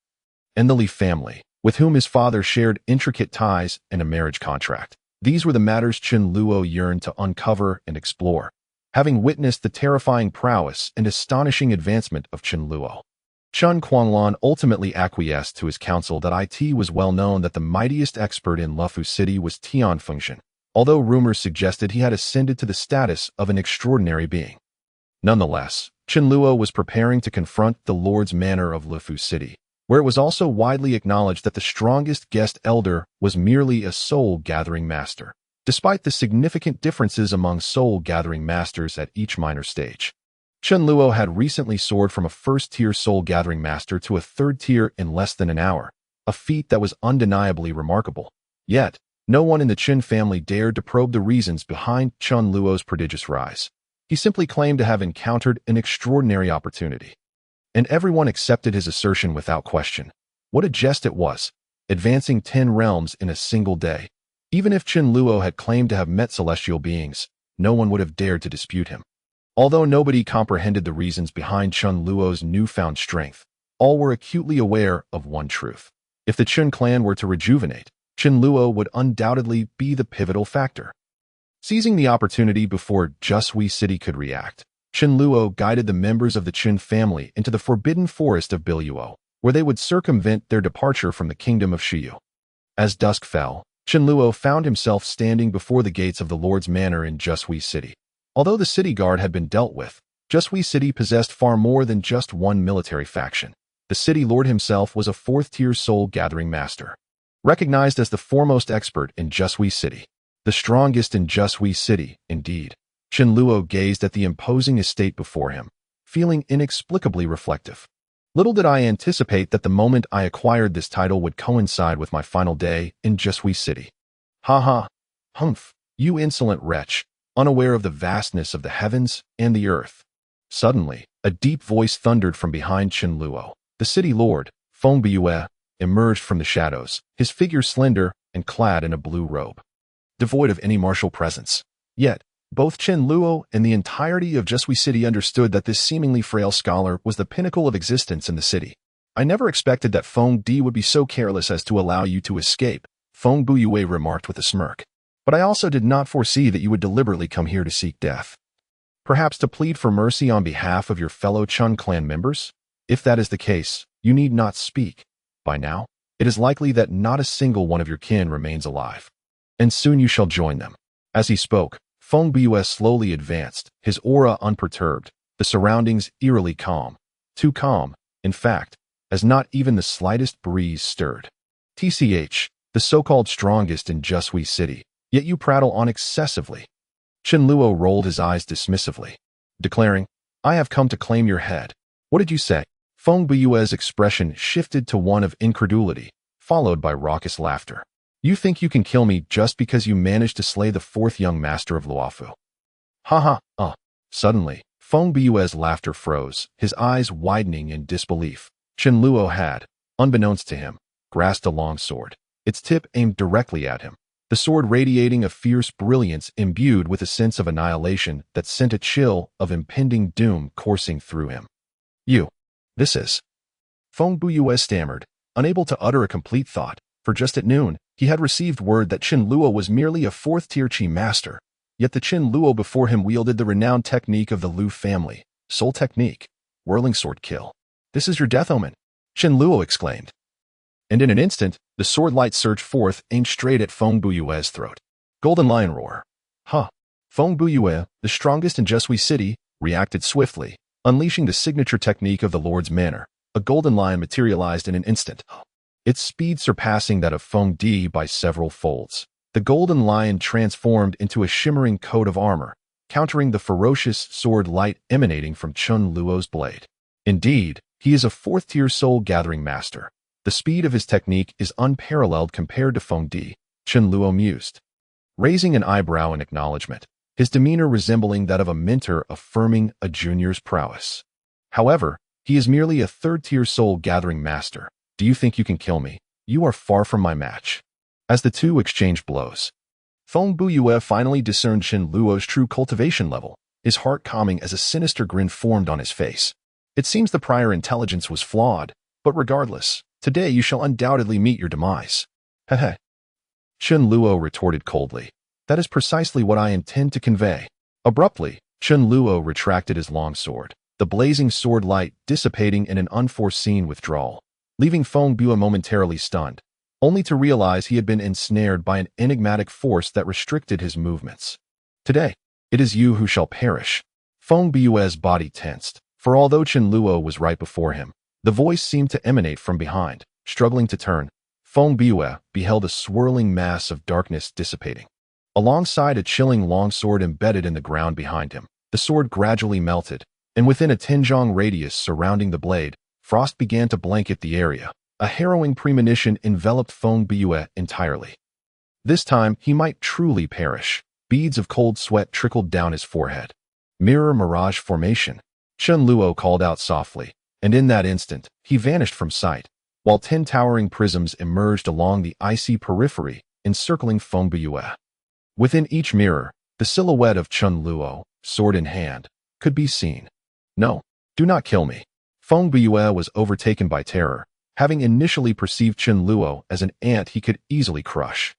A: and the Li family, with whom his father shared intricate ties and a marriage contract. These were the matters Chen Luo yearned to uncover and explore, having witnessed the terrifying prowess and astonishing advancement of Chen Luo. Chen Quanlan ultimately acquiesced to his counsel that it was well known that the mightiest expert in Luofu City was Tian Fengshan, although rumors suggested he had ascended to the status of an extraordinary being. Nonetheless, Chen Luo was preparing to confront the Lord's Manor of Luofu City, where it was also widely acknowledged that the strongest guest elder was merely a soul-gathering master, despite the significant differences among soul-gathering masters at each minor stage. Chen Luo had recently soared from a 1st-tier soul-gathering master to a 3rd tier in less than an hour, a feat that was undeniably remarkable. Yet, no one in the Qin family dared to probe the reasons behind Chun Luo's prodigious rise. He simply claimed to have encountered an extraordinary opportunity. And everyone accepted his assertion without question. What a jest it was, advancing 10 realms in a single day. Even if Qin Luo had claimed to have met celestial beings, no one would have dared to dispute him. Although nobody comprehended the reasons behind Chun Luo's newfound strength, all were acutely aware of one truth. If the Qin clan were to rejuvenate, Qin Luo would undoubtedly be the pivotal factor. Seizing the opportunity before Jusui City could react, Qin Luo guided the members of the Qin family into the forbidden forest of Biluo, where they would circumvent their departure from the kingdom of Shiyu. As dusk fell, Qin Luo found himself standing before the gates of the Lord's Manor in Jusui City. Although the city guard had been dealt with, Jusui City possessed far more than just one military faction. The city lord himself was a fourth-tier soul-gathering master. Recognized as the foremost expert in Jusui City, the strongest in Jusui City, indeed, Qin Luo gazed at the imposing estate before him, feeling inexplicably reflective. Little did I anticipate that the moment I acquired this title would coincide with my final day in Jusui City. Ha ha, humph, you insolent wretch, unaware of the vastness of the heavens and the earth. Suddenly, a deep voice thundered from behind Qin Luo. The city lord, Feng Biyue, emerged from the shadows, his figure slender and clad in a blue robe, devoid of any martial presence. Yet, both Qin Luo and the entirety of Jusui City understood that this seemingly frail scholar was the pinnacle of existence in the city. I never expected that Feng Di would be so careless as to allow you to escape, Feng Biyue remarked with a smirk. But I also did not foresee that you would deliberately come here to seek death. Perhaps to plead for mercy on behalf of your fellow Chun clan members? If that is the case, you need not speak. By now, it is likely that not a single one of your kin remains alive. And soon you shall join them. As he spoke, Feng Biyue slowly advanced, his aura unperturbed, the surroundings eerily calm. Too calm, in fact, as not even the slightest breeze stirred. TCH, the so-called strongest in Jusui City, yet you prattle on excessively. Qin Luo rolled his eyes dismissively, declaring, I have come to claim your head. What did you say? Feng Biyue's expression shifted to one of incredulity, followed by raucous laughter. You think you can kill me just because you managed to slay the fourth young master of Luofu? Ha ha, Suddenly, Feng Biyue's laughter froze, his eyes widening in disbelief. Qin Luo had, unbeknownst to him, grasped a long sword, its tip aimed directly at him, the sword radiating a fierce brilliance imbued with a sense of annihilation that sent a chill of impending doom coursing through him. This is... Feng Biyue stammered, unable to utter a complete thought, for just at noon, he had received word that Qin Luo was merely a fourth-tier Qi master, yet the Qin Luo before him wielded the renowned technique of the Lu family, Soul Technique, Whirling Sword Kill. This is your death omen, Qin Luo exclaimed. And in an instant, the sword light surged forth, aimed straight at Feng Biyue's throat. Golden Lion Roar. Feng Biyue, the strongest in Jusui City, reacted swiftly, unleashing the signature technique of the Lord's Manor. A golden lion materialized in an instant, its speed surpassing that of Feng Di by several folds. The golden lion transformed into a shimmering coat of armor, countering the ferocious sword light emanating from Qin Luo's blade. Indeed, he is a fourth-tier soul-gathering master. The speed of his technique is unparalleled compared to Feng Di, Qin Luo mused, raising an eyebrow in acknowledgement, his demeanor resembling that of a mentor affirming a junior's prowess. However, he is merely a third-tier soul-gathering master. Do you think you can kill me? You are far from my match. As the two exchanged blows, Feng Biyue finally discerned Qin Luo's true cultivation level, his heart calming as a sinister grin formed on his face. It seems the prior intelligence was flawed, but regardless, today you shall undoubtedly meet your demise. Heh. Qin Luo retorted coldly. That is precisely what I intend to convey. Abruptly, Qin Luo retracted his long sword, the blazing sword light dissipating in an unforeseen withdrawal, leaving Feng Biyue momentarily stunned, only to realize he had been ensnared by an enigmatic force that restricted his movements. Today, it is you who shall perish. Feng Biyue's body tensed, for although Qin Luo was right before him, the voice seemed to emanate from behind. Struggling to turn, Feng Biyue beheld a swirling mass of darkness dissipating. Alongside a chilling longsword embedded in the ground behind him, the sword gradually melted, and within a 10-zhang radius surrounding the blade, frost began to blanket the area. A harrowing premonition enveloped Feng Biyue entirely. This time, he might truly perish. Beads of cold sweat trickled down his forehead. Mirror mirage formation. Chen Luo called out softly, and in that instant, he vanished from sight, while 10 towering prisms emerged along the icy periphery, encircling Feng Biyue. Within each mirror, the silhouette of Chen Luo, sword in hand, could be seen. No, do not kill me. Feng Biyue was overtaken by terror, having initially perceived Chen Luo as an ant he could easily crush,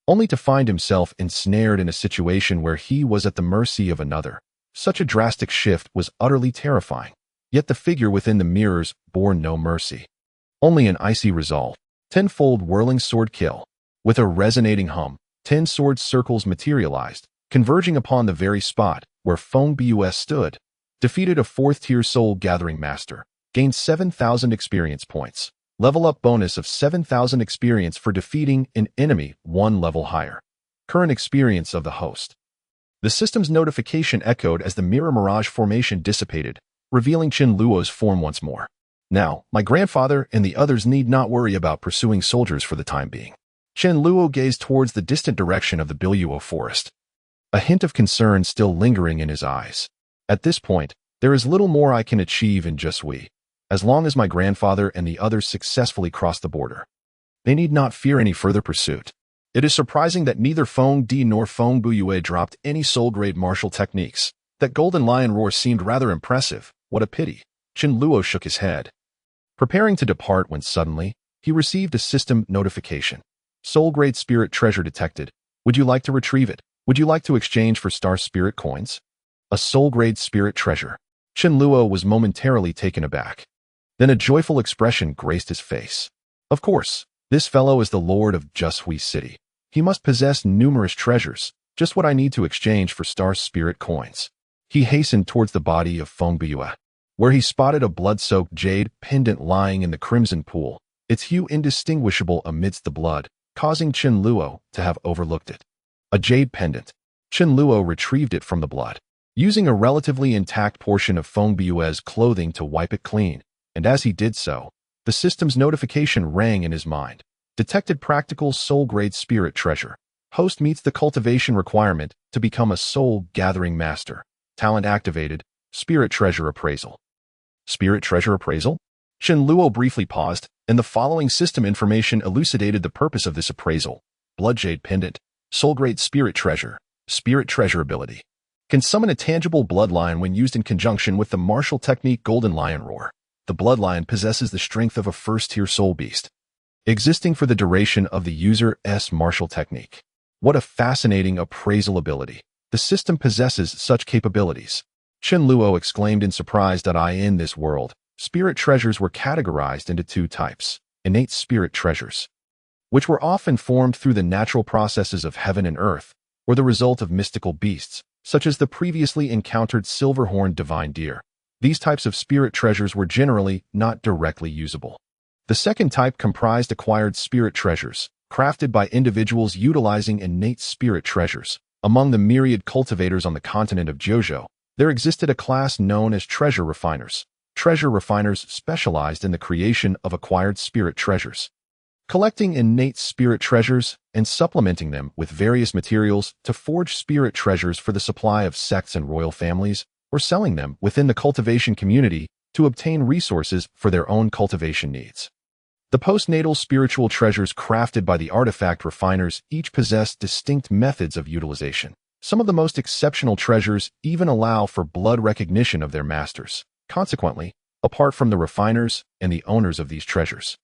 A: only to find himself ensnared in a situation where he was at the mercy of another. Such a drastic shift was utterly terrifying, yet the figure within the mirrors bore no mercy. Only an icy resolve. 10-fold whirling sword kill. With a resonating hum, 10 sword circles materialized, converging upon the very spot where Feng Biyue stood. Defeated a 4th-tier soul-gathering master. Gained 7,000 experience points. Level up bonus of 7,000 experience for defeating an enemy 1 level higher. Current experience of the host. The system's notification echoed as the mirror mirage formation dissipated, revealing Chen Luo's form once more. Now, my grandfather and the others need not worry about pursuing soldiers for the time being. Chen Luo gazed towards the distant direction of the Biluo forest, a hint of concern still lingering in his eyes. At this point, there is little more I can achieve in just as long as my grandfather and the others successfully cross the border. They need not fear any further pursuit. It is surprising that neither Feng Di nor Feng Biyue dropped any soul-grade martial techniques. That golden lion roar seemed rather impressive. What a pity. Chen Luo shook his head, preparing to depart when suddenly, he received a system notification. Soul-grade spirit treasure detected. Would you like to retrieve it? Would you like to exchange for star spirit coins? A soul-grade spirit treasure. Chen Luo was momentarily taken aback. Then a joyful expression graced his face. Of course, this fellow is the lord of Jushui City. He must possess numerous treasures, just what I need to exchange for star spirit coins. He hastened towards the body of Feng Biyue, where he spotted a blood-soaked jade pendant lying in the crimson pool, its hue indistinguishable amidst the blood, causing Chen Luo to have overlooked it. A jade pendant. Chen Luo retrieved it from the blood, using a relatively intact portion of Feng Biyue's clothing to wipe it clean, and as he did so, the system's notification rang in his mind. Detected practical soul-grade spirit treasure. Host meets the cultivation requirement to become a soul-gathering master. Talent activated. Spirit treasure appraisal. Spirit treasure appraisal? Chen Luo briefly paused, and the following system information elucidated the purpose of this appraisal. Blood jade pendant. Soul-grade spirit treasure. Spirit treasure ability. Can summon a tangible bloodline when used in conjunction with the martial technique Golden Lion Roar. The bloodline possesses the strength of a 1st-tier soul beast, existing for the duration of the user's martial technique. What a fascinating appraisal ability. The system possesses such capabilities. Chen Luo exclaimed in surprise that in this world, spirit treasures were categorized into 2 types. Innate spirit treasures, which were often formed through the natural processes of heaven and earth, or the result of mystical beasts, such as the previously encountered silver-horned divine deer. These types of spirit treasures were generally not directly usable. The second type comprised acquired spirit treasures, crafted by individuals utilizing innate spirit treasures. Among the myriad cultivators on the continent of Jiuzhou, there existed a class known as treasure refiners. Treasure refiners specialized in the creation of acquired spirit treasures, collecting innate spirit treasures and supplementing them with various materials to forge spirit treasures for the supply of sects and royal families, or selling them within the cultivation community to obtain resources for their own cultivation needs. The postnatal spiritual treasures crafted by the artifact refiners each possess distinct methods of utilization. Some of the most exceptional treasures even allow for blood recognition of their masters. Consequently, apart from the refiners and the owners of these treasures,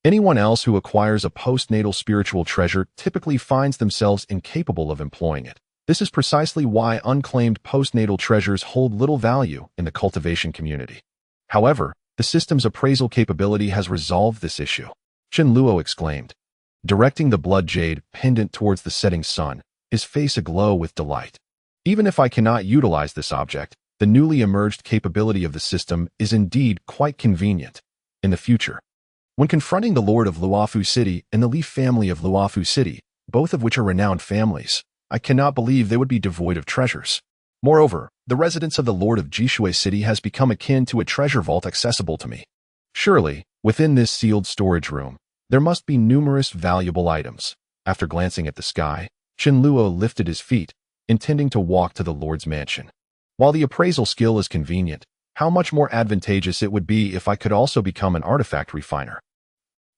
A: anyone else who acquires a postnatal spiritual treasure typically finds themselves incapable of employing it. This is precisely why unclaimed postnatal treasures hold little value in the cultivation community. However, the system's appraisal capability has resolved this issue. Chen Luo exclaimed, directing the blood jade pendant towards the setting sun, his face aglow with delight. Even if I cannot utilize this object, the newly emerged capability of the system is indeed quite convenient. In the future, when confronting the Lord of Luofu City and the Li family of Luofu City, both of which are renowned families, I cannot believe they would be devoid of treasures. Moreover, the residence of the Lord of Jishui City has become akin to a treasure vault accessible to me. Surely, within this sealed storage room, there must be numerous valuable items. After glancing at the sky, Chen Luo lifted his feet, intending to walk to the Lord's mansion. While the appraisal skill is convenient, how much more advantageous it would be if I could also become an artifact refiner.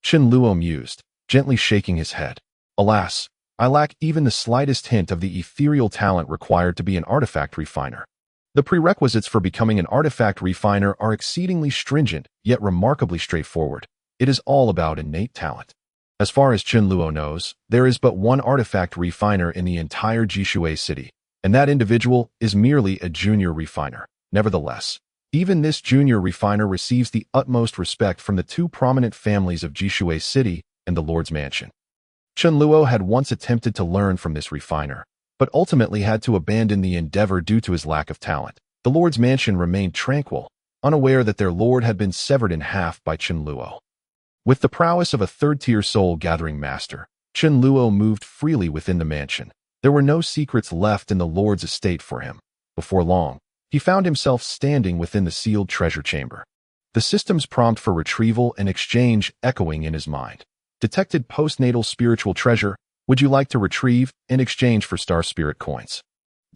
A: Chen Luo mused, gently shaking his head. Alas, I lack even the slightest hint of the ethereal talent required to be an artifact refiner. The prerequisites for becoming an artifact refiner are exceedingly stringent, yet remarkably straightforward. It is all about innate talent. As far as Chen Luo knows, there is but one artifact refiner in the entire Jishui city, and that individual is merely a junior refiner. Nevertheless, even this junior refiner receives the utmost respect from the two prominent families of Jishui city and the Lord's mansion. Chen Luo had once attempted to learn from this refiner, but ultimately had to abandon the endeavor due to his lack of talent. The Lord's mansion remained tranquil, unaware that their lord had been severed in half by Chen Luo. With the prowess of a third-tier soul-gathering master, Chen Luo moved freely within the mansion. There were no secrets left in the Lord's estate for him. Before long, he found himself standing within the sealed treasure chamber. The system's prompt for retrieval and exchange echoing in his mind. Detected postnatal spiritual treasure. Would you like to retrieve in exchange for star spirit coins?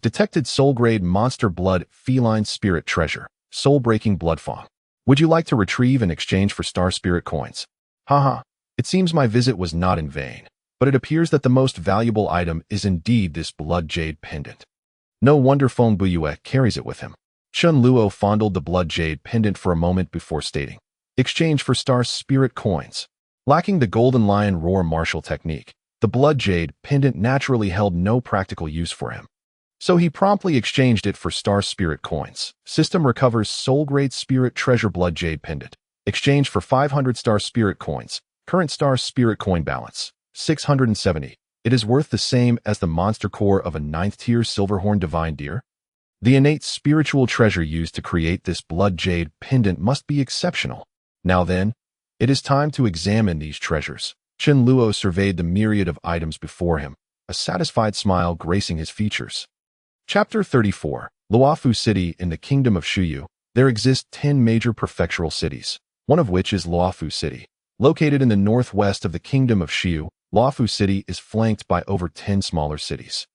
A: Detected soul-grade monster blood feline spirit treasure. Soul-breaking blood fong. Would you like to retrieve in exchange for star spirit coins? Haha, it seems my visit was not in vain, but it appears that the most valuable item is indeed this blood jade pendant. No wonder Feng Buyue carries it with him. Chen Luo fondled the blood jade pendant for a moment before stating, exchange for star spirit coins. Lacking the golden lion roar martial technique, the blood jade pendant naturally held no practical use for him. So he promptly exchanged it for star spirit coins. System recovers soul-grade spirit treasure blood jade pendant. Exchange for 500 star spirit coins. Current star spirit coin balance, 670. It is worth the same as the monster core of a 9th-tier silverhorn divine deer. The innate spiritual treasure used to create this blood jade pendant must be exceptional. Now then, it is time to examine these treasures. Chen Luo surveyed the myriad of items before him, a satisfied smile gracing his features. Chapter 34. Luofu City. In the kingdom of Shuyu, there exist 10 major prefectural cities, one of which is Luofu City. Located in the northwest of the kingdom of Shuyu, Luofu City is flanked by over 10 smaller cities,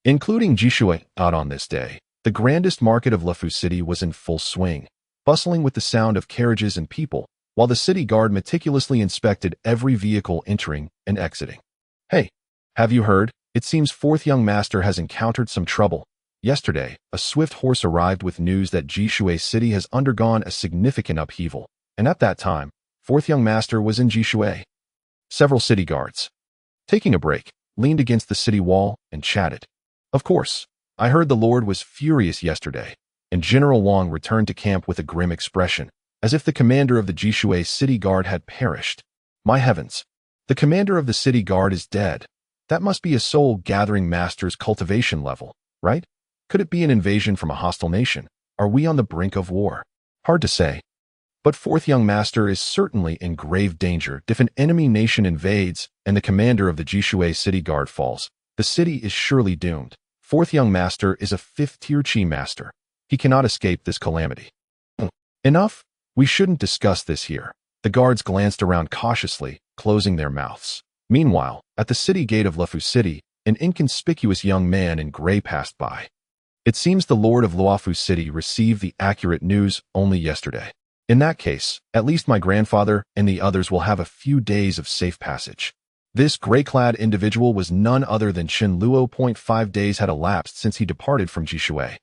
A: including Jishui. Out on this day, the grandest market of Luofu City was in full swing, bustling with the sound of carriages and people, while the city guard meticulously inspected every vehicle entering and exiting. Hey, have you heard? It seems fourth young master has encountered some trouble. Yesterday, a swift horse arrived with news that Jishui City has undergone a significant upheaval, and at that time, fourth young master was in Jishui. Several city guards, taking a break, leaned against the city wall and chatted. Of course, I heard the Lord was furious yesterday, and General Wang returned to camp with a grim expression, as if the commander of the Jishui city guard had perished. My heavens, the commander of the city guard is dead. That must be a soul-gathering master's cultivation level, right? Could it be an invasion from a hostile nation? Are we on the brink of war? Hard to say. But fourth young master is certainly in grave danger. If an enemy nation invades and the commander of the Jishui city guard falls, the city is surely doomed. Fourth young master is a 5th-tier chi master. He cannot escape this calamity. Enough? We shouldn't discuss this here. The guards glanced around cautiously, closing their mouths. Meanwhile, at the city gate of Luofu City, an inconspicuous young man in gray passed by. It seems the Lord of Luofu City received the accurate news only yesterday. In that case, at least my grandfather and the others will have a few days of safe passage. This gray-clad individual was none other than Chen Luo. 5 days had elapsed since he departed from Jishui.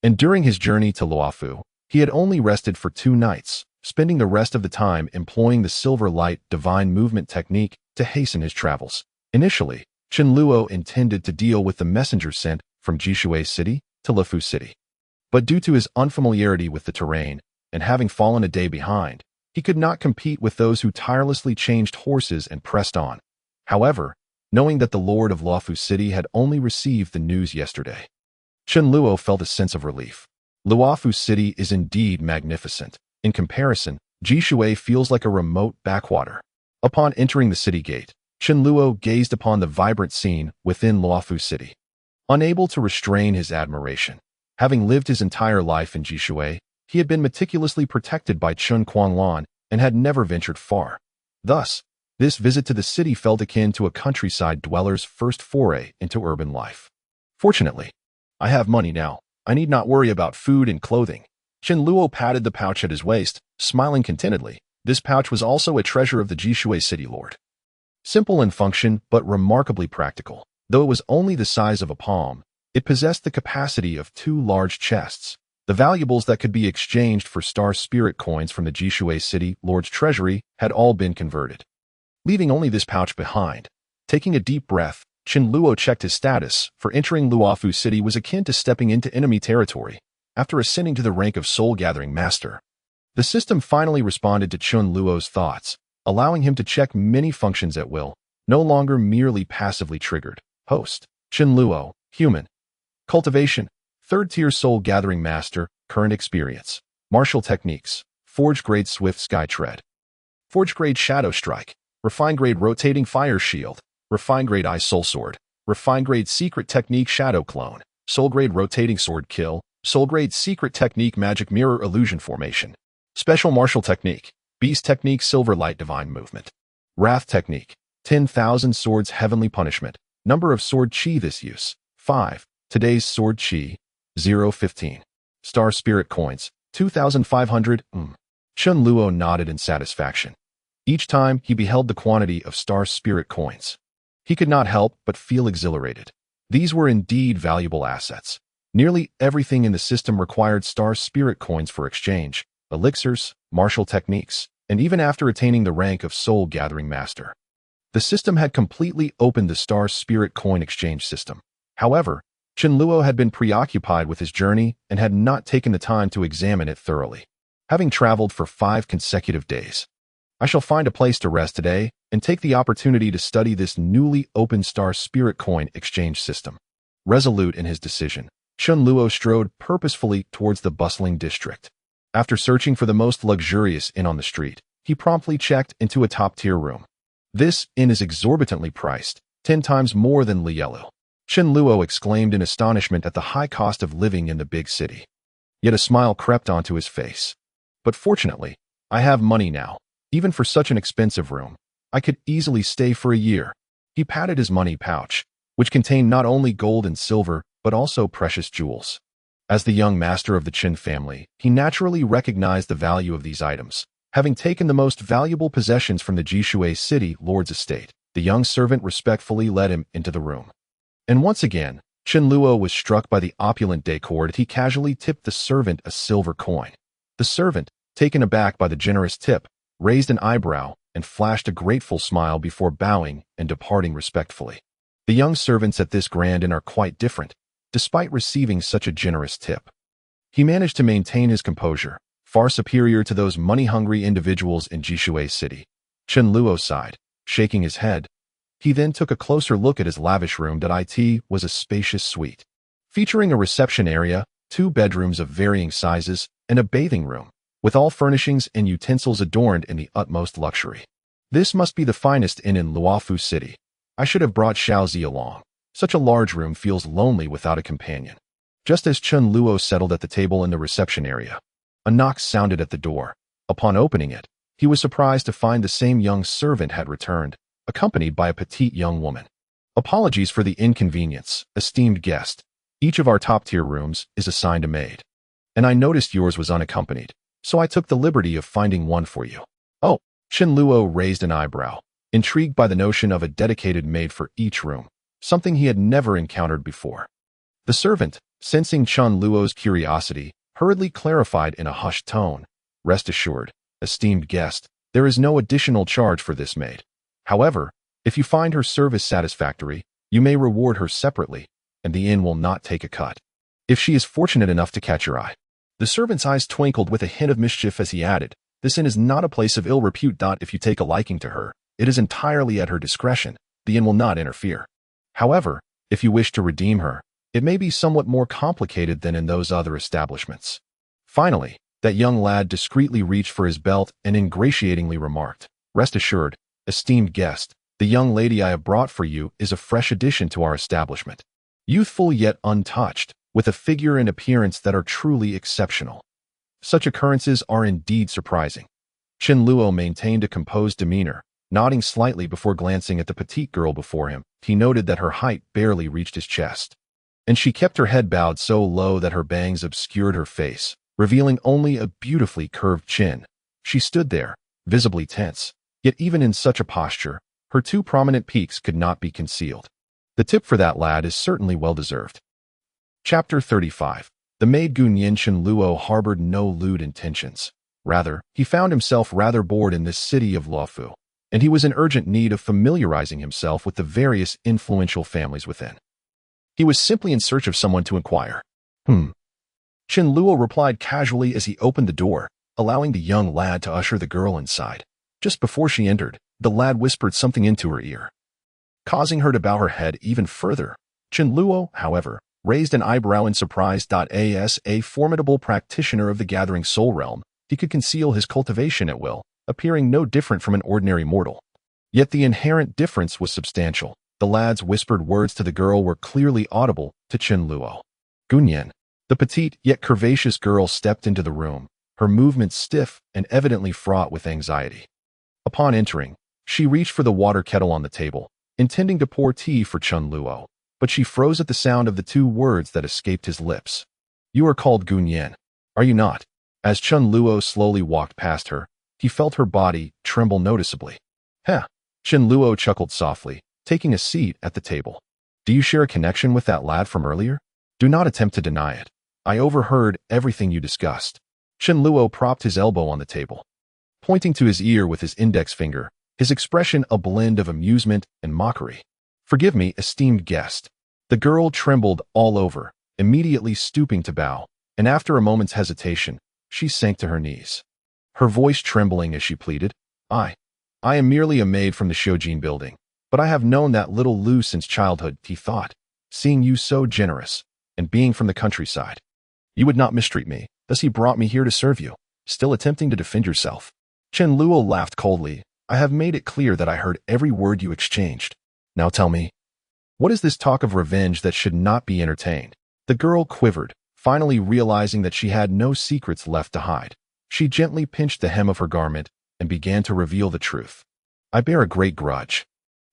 A: And during his journey to Luofu, he had only rested for 2 nights, spending the rest of the time employing the silver light divine movement technique to hasten his travels. Initially, Chen Luo intended to deal with the messenger sent from Jishui City to Luofu City. But due to his unfamiliarity with the terrain, and having fallen a day behind, he could not compete with those who tirelessly changed horses and pressed on. However, knowing that the Lord of Luofu City had only received the news yesterday, Chen Luo felt a sense of relief. Luofu City is indeed magnificent. In comparison, Jishui feels like a remote backwater. Upon entering the city gate, Chen Luo gazed upon the vibrant scene within Luofu City, unable to restrain his admiration. Having lived his entire life in Jishui, he had been meticulously protected by Chun Quanlan and had never ventured far. Thus, This visit to the city felt akin to a countryside dweller's first foray into urban life. Fortunately, I have money now. I need not worry about food and clothing. Chen Luo patted the pouch at his waist, smiling contentedly. This pouch was also a treasure of the Jishui city lord. Simple in function, but remarkably practical. Though it was only the size of a palm, it possessed the capacity of 2 large chests. The valuables that could be exchanged for star spirit coins from the Jishui city lord's treasury had all been converted, leaving only this pouch behind. Taking a deep breath, Chen Luo checked his status, for entering Luofu City was akin to stepping into enemy territory after ascending to the rank of soul-gathering master. The system finally responded to Chen Luo's thoughts, allowing him to check many functions at will, no longer merely passively triggered. Host: Chen Luo, human. Cultivation: 3rd-tier soul-gathering master, current experience. Martial techniques: Forge-grade swift sky tread, Forge-grade shadow strike, Refined-grade rotating fire shield, Refined-grade ice soul sword, Refined-grade secret technique shadow clone, Soul-grade rotating sword kill, Soul-grade secret technique magic mirror illusion formation. Special martial technique: Beast technique silver light divine movement. Wrath technique: 10,000 swords heavenly punishment. Number of sword chi this use: 5. Today's sword chi: 0.15. Star spirit coins: 2,500. Chen Luo nodded in satisfaction. Each time he beheld the quantity of star spirit coins, he could not help but feel exhilarated. These were indeed valuable assets. Nearly everything in the system required star spirit coins for exchange: elixirs, martial techniques, and even after attaining the rank of soul-gathering master. The system had completely opened the star spirit coin exchange system. However, Chen Luo had been preoccupied with his journey and had not taken the time to examine it thoroughly. Having traveled for 5 consecutive days, I shall find a place to rest today and take the opportunity to study this newly opened star spirit coin exchange system. Resolute in his decision, Chen Luo strode purposefully towards the bustling district. After searching for the most luxurious inn on the street, he promptly checked into a top-tier room. This inn is exorbitantly priced, 10 times more than Lielu. Chen Luo exclaimed in astonishment at the high cost of living in the big city. Yet a smile crept onto his face. But fortunately, I have money now. Even for such an expensive room, I could easily stay for a year. He patted his money pouch, which contained not only gold and silver, but also precious jewels. As the young master of the Qin family, he naturally recognized the value of these items. Having taken the most valuable possessions from the Jishui city lord's estate, the young servant respectfully led him into the room. And once again, Chen Luo was struck by the opulent decor that he casually tipped the servant a silver coin. The servant, taken aback by the generous tip, raised an eyebrow and flashed a grateful smile before bowing and departing respectfully. The young servants at this grand inn are quite different, despite receiving such a generous tip. He managed to maintain his composure, far superior to those money-hungry individuals in Jishui city. Chen Luo sighed, shaking his head. He then took a closer look at his lavish room. It was a spacious suite, featuring a reception area, 2 bedrooms of varying sizes, and a bathing room, with all furnishings and utensils adorned in the utmost luxury. This must be the finest inn in Luofu City. I should have brought Xiaozi along. Such a large room feels lonely without a companion. Just as Chen Luo settled at the table in the reception area, a knock sounded at the door. Upon opening it, he was surprised to find the same young servant had returned, accompanied by a petite young woman. Apologies for the inconvenience, esteemed guest. Each of our top-tier rooms is assigned a maid, and I noticed yours was unaccompanied, so I took the liberty of finding one for you. Oh, Chen Luo raised an eyebrow, intrigued by the notion of a dedicated maid for each room, something he had never encountered before. The servant, sensing Chen Luo's curiosity, hurriedly clarified in a hushed tone, "Rest assured, esteemed guest, there is no additional charge for this maid. However, if you find her service satisfactory, you may reward her separately, and the inn will not take a cut, if she is fortunate enough to catch your eye." The servant's eyes twinkled with a hint of mischief as he added, "This inn is not a place of ill repute. If you take a liking to her, it is entirely at her discretion. The inn will not interfere. However, if you wish to redeem her, it may be somewhat more complicated than in those other establishments." Finally, that young lad discreetly reached for his belt and ingratiatingly remarked, "Rest assured, esteemed guest, the young lady I have brought for you is a fresh addition to our establishment. Youthful yet untouched, with a figure and appearance that are truly exceptional. Such occurrences are indeed surprising." Chen Luo maintained a composed demeanor, Nodding slightly before glancing at the petite girl before him, he noted that her height barely reached his chest. And she kept her head bowed so low that her bangs obscured her face, revealing only a beautifully curved chin. She stood there, visibly tense, yet even in such a posture, her two prominent peaks could not be concealed. The tip for that lad is certainly well-deserved. Chapter 35. The maid Gunyan Chen-luo harbored no lewd intentions. Rather, he found himself rather bored in this city of Luofu, and he was in urgent need of familiarizing himself with the various influential families within. He was simply in search of someone to inquire. Chen-luo replied casually as he opened the door, allowing the young lad to usher the girl inside. Just before she entered, the lad whispered something into her ear, causing her to bow her head even further. Chen-luo, however, raised an eyebrow in surprise. As a formidable practitioner of the Gathering Soul Realm, he could conceal his cultivation at will, appearing no different from an ordinary mortal. Yet the inherent difference was substantial. The lad's whispered words to the girl were clearly audible to Chen-luo. Gunyan. The petite yet curvaceous girl stepped into the room, her movements stiff and evidently fraught with anxiety. Upon entering, she reached for the water kettle on the table, intending to pour tea for Chen-luo, but she froze at the sound of the two words that escaped his lips. You are called Gunyan, are you not? As Chen-luo slowly walked past her, he felt her body tremble noticeably. Heh! Chen-luo chuckled softly, taking a seat at the table. Do you share a connection with that lad from earlier? Do not attempt to deny it. I overheard everything you discussed. Chen-luo propped his elbow on the table, pointing to his ear with his index finger, his expression a blend of amusement and mockery. Forgive me, esteemed guest. The girl trembled all over, immediately stooping to bow, and after a moment's hesitation, she sank to her knees. Her voice trembling as she pleaded, I am merely a maid from the Shoujin building, but I have known that little Lu since childhood, he thought, seeing you so generous, and being from the countryside. You would not mistreat me, thus he brought me here to serve you, still attempting to defend yourself. Chen-luo laughed coldly. I have made it clear that I heard every word you exchanged. Now tell me, what is this talk of revenge that should not be entertained? The girl quivered, finally realizing that she had no secrets left to hide. She gently pinched the hem of her garment and began to reveal the truth. I bear a great grudge,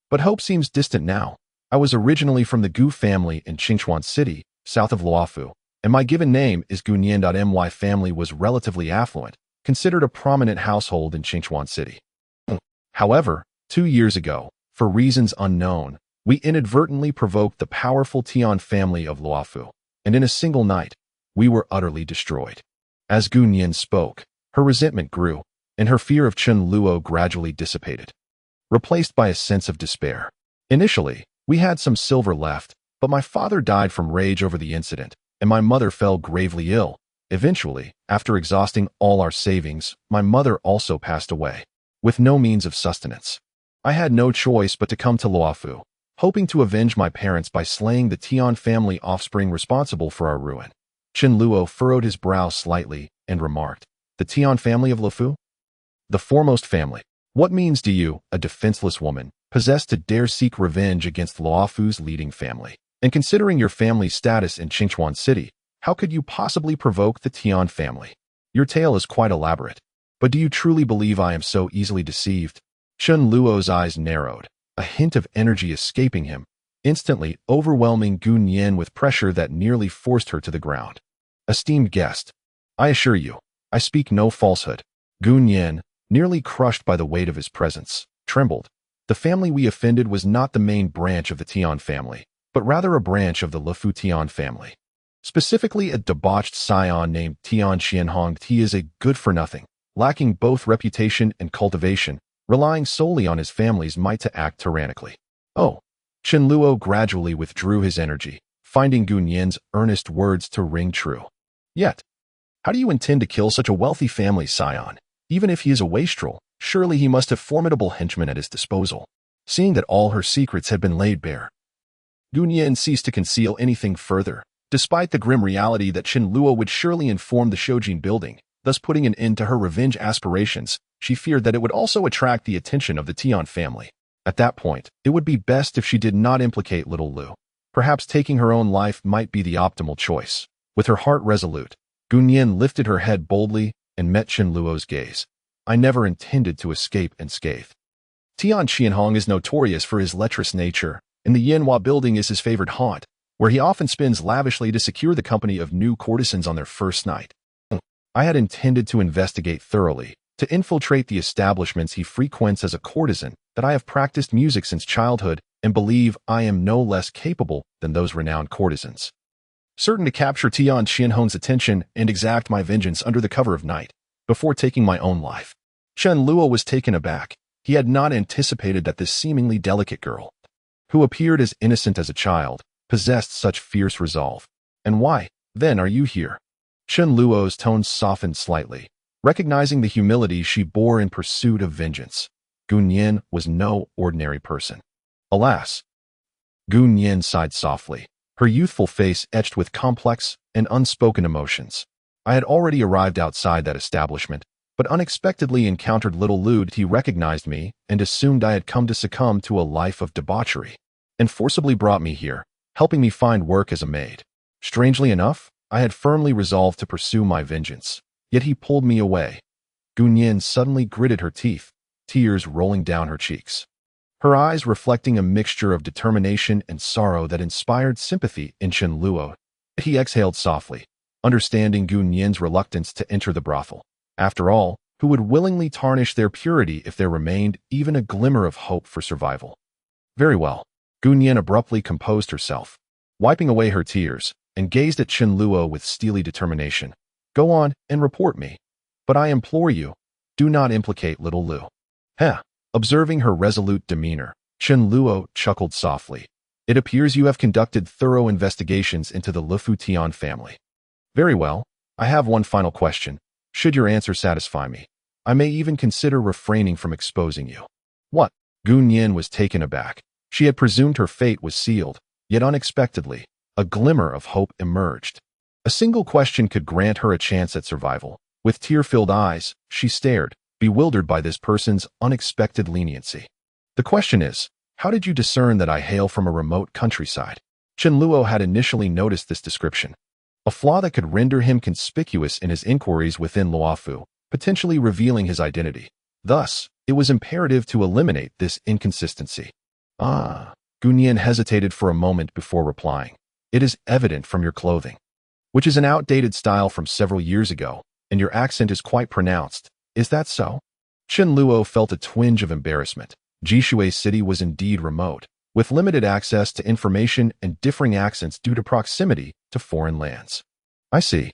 A: but hope seems distant now. I was originally from the Gu family in Qingchuan City, south of Luofu, and my given name is Gunyan. My family was relatively affluent, considered a prominent household in Qingchuan City. However, 2 years ago, for reasons unknown, we inadvertently provoked the powerful Tian family of Luofu, and in a single night, we were utterly destroyed. As Gunyan spoke, her resentment grew, and her fear of Chen-luo gradually dissipated, replaced by a sense of despair. Initially, we had some silver left, but my father died from rage over the incident, and my mother fell gravely ill. Eventually, after exhausting all our savings, my mother also passed away, with no means of sustenance. I had no choice but to come to Luofu, hoping to avenge my parents by slaying the Tian family offspring responsible for our ruin. Chen-luo furrowed his brow slightly and remarked, the Tian family of Luofu? The foremost family. What means do you, a defenseless woman, possess to dare seek revenge against Luofu's leading family? And considering your family's status in Qingchuan City, how could you possibly provoke the Tian family? Your tale is quite elaborate. But do you truly believe I am so easily deceived? Chen-luo's eyes narrowed, a hint of energy escaping him, instantly overwhelming Gunyan with pressure that nearly forced her to the ground. Esteemed guest, I assure you, I speak no falsehood. Gunyan, nearly crushed by the weight of his presence, trembled. The family we offended was not the main branch of the Tian family, but rather a branch of the Luofu Tian family. Specifically a debauched scion named Tian Xianhong. He is a good-for-nothing, lacking both reputation and cultivation, relying solely on his family's might to act tyrannically. Oh, Chen-luo gradually withdrew his energy, finding Gunyan's earnest words to ring true. Yet, how do you intend to kill such a wealthy family scion? Even if he is a wastrel, surely he must have formidable henchmen at his disposal. Seeing that all her secrets had been laid bare, Gunyan ceased to conceal anything further, despite the grim reality that Chen-luo would surely inform the Shoujin building, thus putting an end to her revenge aspirations. She feared that it would also attract the attention of the Tian family. At that point, it would be best if she did not implicate little Lu. Perhaps taking her own life might be the optimal choice. With her heart resolute, Gunyan lifted her head boldly and met Chen-luo's gaze. I never intended to escape unscathed. Tian Qianhong is notorious for his lecherous nature, and the Yanhua building is his favorite haunt, where he often spends lavishly to secure the company of new courtesans on their first night. I had intended to investigate thoroughly, to infiltrate the establishments he frequents as a courtesan, that I have practiced music since childhood and believe I am no less capable than those renowned courtesans. Certain to capture Tian Qianhong's attention and exact my vengeance under the cover of night, before taking my own life. Chen Luo was taken aback. He had not anticipated that this seemingly delicate girl, who appeared as innocent as a child, possessed such fierce resolve. And why, then, are you here? Chen Luo's tone softened slightly, recognizing the humility she bore in pursuit of vengeance. Gun Yin was no ordinary person. Alas! Gun Yin sighed softly, her youthful face etched with complex and unspoken emotions. I had already arrived outside that establishment, but unexpectedly encountered little Lu. He recognized me and assumed I had come to succumb to a life of debauchery, and forcibly brought me here, helping me find work as a maid. Strangely enough, I had firmly resolved to pursue my vengeance, yet he pulled me away. Gun Yin suddenly gritted her teeth, tears rolling down her cheeks, her eyes reflecting a mixture of determination and sorrow that inspired sympathy in Chen Luo. He exhaled softly, understanding Gun Yin's reluctance to enter the brothel. After all, who would willingly tarnish their purity if there remained even a glimmer of hope for survival? Very well. Gun Yin abruptly composed herself, wiping away her tears, and gazed at Chen Luo with steely determination. Go on and report me. But I implore you, do not implicate little Lu. Heh. Observing her resolute demeanor, Chen Luo chuckled softly. It appears you have conducted thorough investigations into the Lufu Tian family. Very well. I have one final question. Should your answer satisfy me, I may even consider refraining from exposing you. What? Gun Yin was taken aback. She had presumed her fate was sealed, yet unexpectedly, a glimmer of hope emerged. A single question could grant her a chance at survival. With tear-filled eyes, she stared, bewildered by this person's unexpected leniency. The question is, how did you discern that I hail from a remote countryside? Chen Luo had initially noticed this description, a flaw that could render him conspicuous in his inquiries within Luofu, potentially revealing his identity. Thus, it was imperative to eliminate this inconsistency. Gun Yin hesitated for a moment before replying. It is evident from your clothing, which is an outdated style from several years ago, and your accent is quite pronounced. Is that so? Chen Luo felt a twinge of embarrassment. Jishui City was indeed remote, with limited access to information and differing accents due to proximity to foreign lands. I see.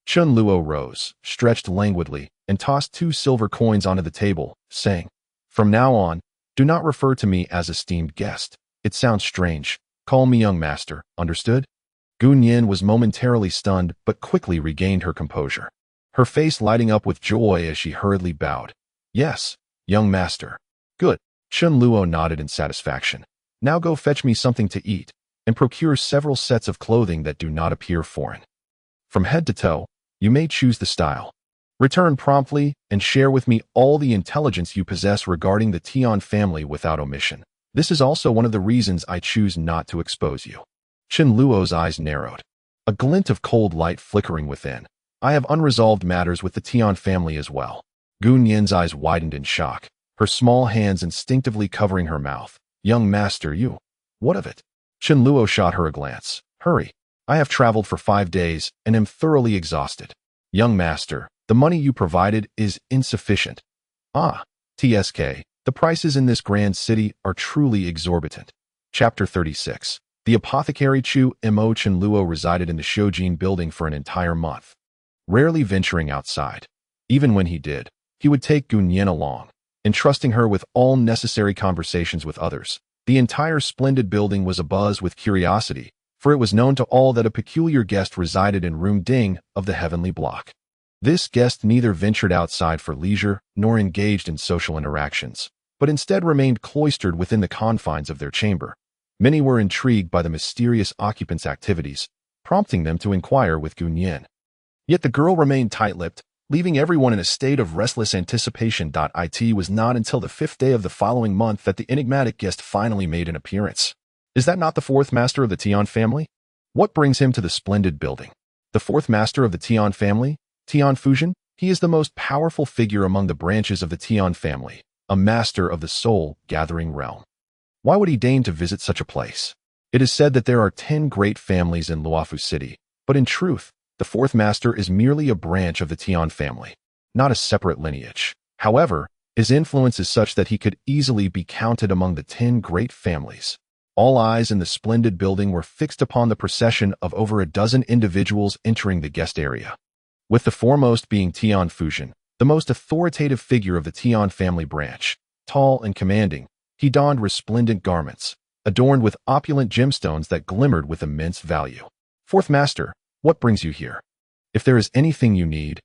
A: Chen Luo rose, stretched languidly, and tossed 2 silver coins onto the table, saying, From now on, do not refer to me as esteemed guest. It sounds strange. Call me young master, understood? Gun Yin was momentarily stunned but quickly regained her composure, her face lighting up with joy as she hurriedly bowed. Yes, young master. Good. Chen Luo nodded in satisfaction. Now go fetch me something to eat, and procure several sets of clothing that do not appear foreign. From head to toe, you may choose the style. Return promptly and share with me all the intelligence you possess regarding the Tian family without omission. This is also one of the reasons I choose not to expose you. Chen Luo's eyes narrowed, a glint of cold light flickering within. I have unresolved matters with the Tian family as well. Gun Yin's eyes widened in shock, her small hands instinctively covering her mouth. Young master, you. What of it? Chen Luo shot her a glance. Hurry. I have traveled for 5 days and am thoroughly exhausted. Young master, the money you provided is insufficient. TSK, the prices in this grand city are truly exorbitant. Chapter 36. The apothecary Chu Mo. Chen Luo resided in the Shoujin building for an entire month, rarely venturing outside. Even when he did, he would take Gun Yin along, entrusting her with all necessary conversations with others. The entire splendid building was abuzz with curiosity, for it was known to all that a peculiar guest resided in room Ding of the heavenly block. This guest neither ventured outside for leisure nor engaged in social interactions, but instead remained cloistered within the confines of their chamber. Many were intrigued by the mysterious occupant's activities, prompting them to inquire with Gun Yin. Yet the girl remained tight-lipped, leaving everyone in a state of restless anticipation. It was not until the 5th day of the following month that the enigmatic guest finally made an appearance. Is that not the 4th master of the Tian family? What brings him to the splendid building? The 4th master of the Tian family? Tian Fujian? He is the most powerful figure among the branches of the Tian family, a master of the soul-gathering realm. Why would he deign to visit such a place? It is said that there are 10 great families in Luofu City, but in truth, the fourth master is merely a branch of the Tian family, not a separate lineage. However, his influence is such that he could easily be counted among the 10 great families. All eyes in the splendid building were fixed upon the procession of over a dozen individuals entering the guest area, with the foremost being Tian Fuzhen, the most authoritative figure of the Tian family branch. Tall and commanding, he donned resplendent garments, adorned with opulent gemstones that glimmered with immense value. Fourth master, what brings you here? If there is anything you need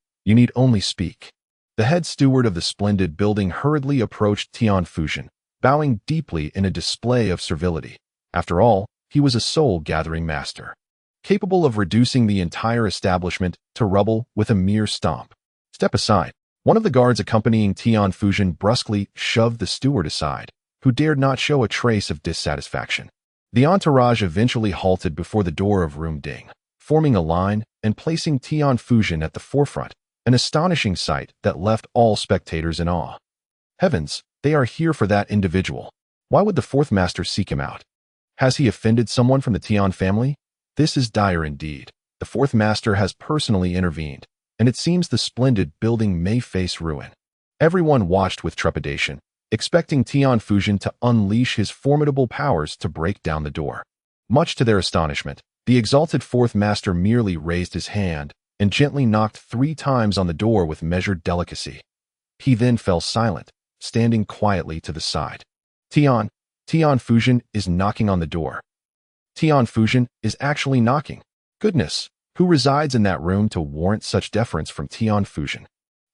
A: only speak. The head steward of the splendid building hurriedly approached Tian Fuzhen, bowing deeply in a display of servility. After all, he was a soul-gathering master, capable of reducing the entire establishment to rubble with a mere stomp. Step aside. One of the guards accompanying Tian Fuzhen brusquely shoved the steward aside, who dared not show a trace of dissatisfaction. The entourage eventually halted before the door of room Ding, forming a line and placing Tian Fuzhen at the forefront, an astonishing sight that left all spectators in awe. Heavens, they are here for that individual. Why would the fourth master seek him out? Has he offended someone from the Tian family? This is dire indeed. The fourth master has personally intervened, and it seems the splendid building may face ruin. Everyone watched with trepidation, expecting Tian Fuzhen to unleash his formidable powers to break down the door. Much to their astonishment, the exalted fourth master merely raised his hand and gently knocked 3 times on the door with measured delicacy. He then fell silent, standing quietly to the side. Tian Fuzhen is knocking on the door. Tian Fuzhen is actually knocking. Goodness, who resides in that room to warrant such deference from Tian Fuzhen?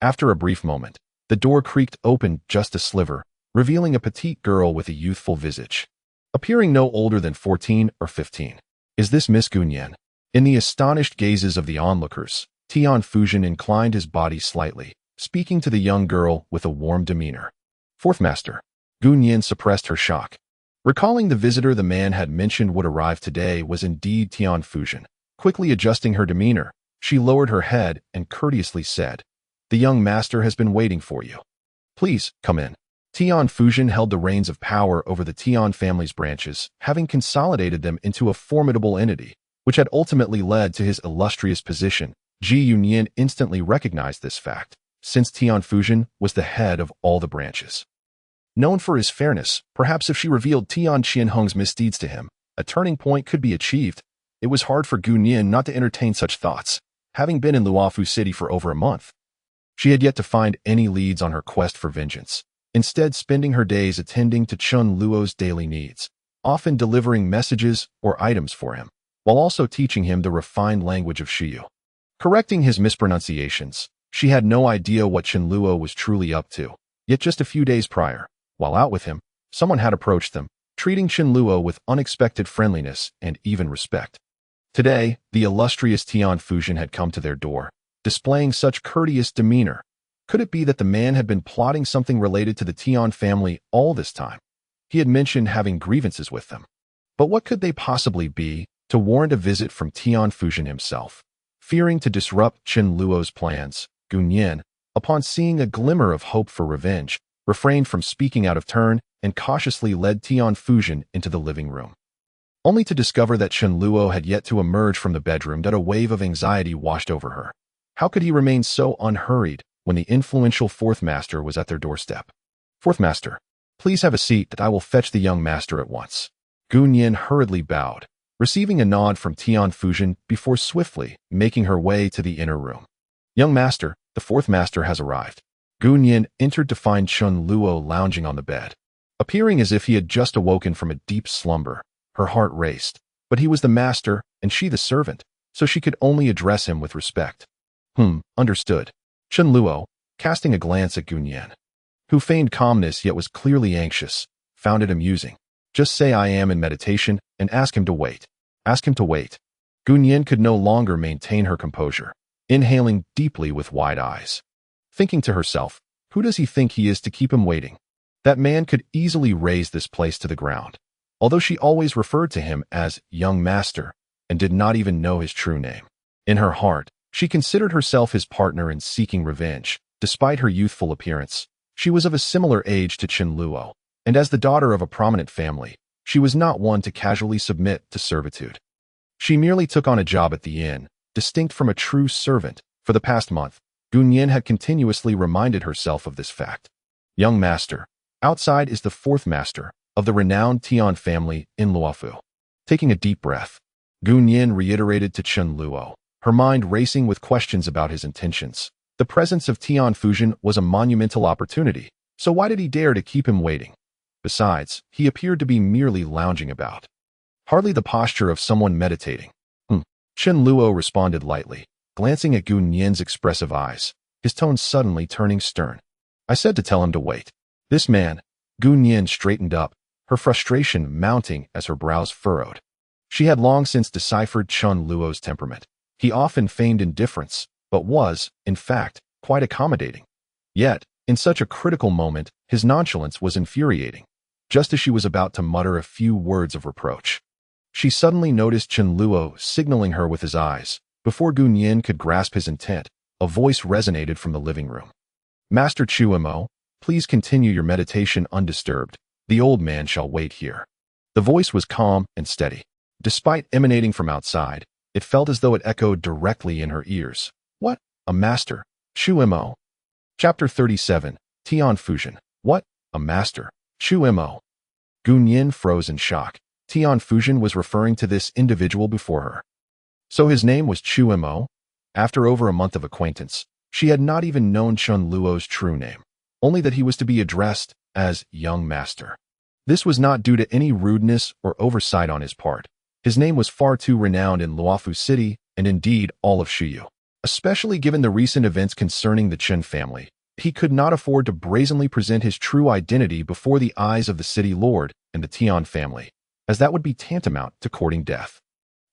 A: After a brief moment, the door creaked open just a sliver, revealing a petite girl with a youthful visage, appearing no older than 14 or 15. Is this Miss Gunyan? In the astonished gazes of the onlookers, Tian Fuzhen inclined his body slightly, speaking to the young girl with a warm demeanor. Fourth master. Gunyan suppressed her shock. Recalling the visitor the man had mentioned would arrive today was indeed Tian Fuzhen. Quickly adjusting her demeanor, she lowered her head and courteously said, "The young master has been waiting for you. Please, come in." Tian Fuzhen held the reins of power over the Tian family's branches, having consolidated them into a formidable entity, which had ultimately led to his illustrious position. Ji Yunyan instantly recognized this fact, since Tian Fuzhen was the head of all the branches. Known for his fairness, perhaps if she revealed Tian Qianheng's misdeeds to him, a turning point could be achieved. It was hard for Gunyan not to entertain such thoughts, having been in Luofu City for over a month. She had yet to find any leads on her quest for vengeance, instead spending her days attending to Chun Luo's daily needs, often delivering messages or items for him, while also teaching him the refined language of Shiyu. Correcting his mispronunciations, she had no idea what Chun Luo was truly up to, yet just a few days prior, while out with him, someone had approached them, treating Chun Luo with unexpected friendliness and even respect. Today, the illustrious Tian Fuzhen had come to their door, displaying such courteous demeanor. Could it be that the man had been plotting something related to the Tian family all this time? He had mentioned having grievances with them. But what could they possibly be to warrant a visit from Tian Fuzhen himself? Fearing to disrupt Chun Luo's plans, Gunyan, upon seeing a glimmer of hope for revenge, refrained from speaking out of turn and cautiously led Tian Fuzhen into the living room, only to discover that Chun Luo had yet to emerge from the bedroom. That a wave of anxiety washed over her. How could he remain so unhurried when the influential fourth master was at their doorstep? Fourth master, please have a seat that I will fetch the young master at once. Gunyan hurriedly bowed, receiving a nod from Tian Fuzhen before swiftly making her way to the inner room. Young master, the fourth master has arrived. Gunyan entered to find Chun Luo lounging on the bed. Appearing as if he had just awoken from a deep slumber, her heart raced, but he was the master and she the servant, so she could only address him with respect. Understood. Chun Luo, casting a glance at Gunyan, who feigned calmness yet was clearly anxious, found it amusing. Just say I am in meditation and ask him to wait. Ask him to wait. Gunyan could no longer maintain her composure, inhaling deeply with wide eyes, thinking to herself, who does he think he is to keep him waiting? That man could easily raze this place to the ground. Although she always referred to him as young master and did not even know his true name. In her heart, she considered herself his partner in seeking revenge. Despite her youthful appearance, She was of a similar age to Chen Luo, and as the daughter of a prominent family, she was not one to casually submit to servitude. She merely took on a job at the inn, distinct from a true servant. For the past month, Gunyan had continuously reminded herself of this fact. Young master. Outside is the fourth master of the renowned Tian family in Luofu. Taking a deep breath, Gunyan reiterated to Chen Luo, her mind racing with questions about his intentions. The presence of Tian Fusion was a monumental opportunity, so why did he dare to keep him waiting? Besides, he appeared to be merely lounging about. Hardly the posture of someone meditating. Chen Luo responded lightly, glancing at Gunyan's expressive eyes, his tone suddenly turning stern. I said to tell him to wait. This man. Gunyan straightened up, her frustration mounting as her brows furrowed. She had long since deciphered Chen Luo's temperament. He often feigned indifference, but was, in fact, quite accommodating. Yet, in such a critical moment, his nonchalance was infuriating. Just as she was about to mutter a few words of reproach, she suddenly noticed Chen Luo signaling her with his eyes. Before Gunyan could grasp his intent, a voice resonated from the living room. Master Chuimo, please continue your meditation undisturbed. The old man shall wait here. The voice was calm and steady. Despite emanating from outside, it felt as though it echoed directly in her ears. What? A master? Chuimo. Chapter 37, Tian Fusion. What? A master? Chuimo. Gunyan froze in shock. Tian Fusion was referring to this individual before her. So his name was Chuimo? After over a month of acquaintance, she had not even known Chen Luo's true name, only that he was to be addressed as young master. This was not due to any rudeness or oversight on his part. His name was far too renowned in Luofu City and indeed all of Shiyu. Especially given the recent events concerning the Chen family, he could not afford to brazenly present his true identity before the eyes of the city lord and the Tian family, as that would be tantamount to courting death.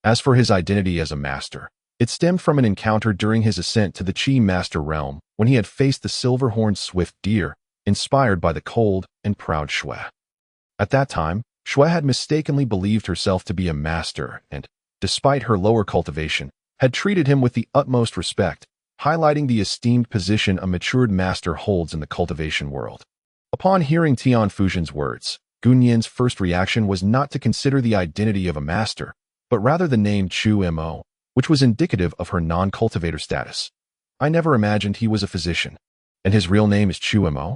A: As for his identity as a master, it stemmed from an encounter during his ascent to the Qi Master realm when he had faced the silver-horned swift deer, inspired by the cold and proud Shui. At that time, Shui had mistakenly believed herself to be a master and, despite her lower cultivation, had treated him with the utmost respect, highlighting the esteemed position a matured master holds in the cultivation world. Upon hearing Tian Fusion's words, Gunyan's first reaction was not to consider the identity of a master, but rather the name Chuimo, which was indicative of her non-cultivator status. I never imagined he was a physician. And his real name is Chuimo?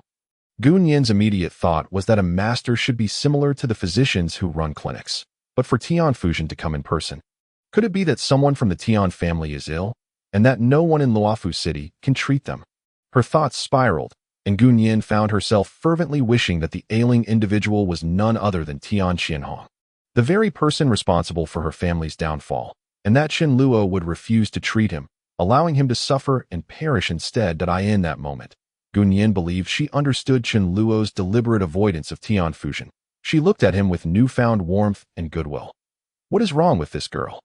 A: Gunyan's immediate thought was that a master should be similar to the physicians who run clinics. But for Tian Fusion to come in person, could it be that someone from the Tian family is ill, and that no one in Luofu City can treat them? Her thoughts spiraled, and Gunyan found herself fervently wishing that the ailing individual was none other than Tian Qianhong, the very person responsible for her family's downfall, and that Chen Luo would refuse to treat him, allowing him to suffer and perish instead. In that moment, Gunyan believed she understood Chen Luo's deliberate avoidance of Tian Fusion. She looked at him with newfound warmth and goodwill. What is wrong with this girl?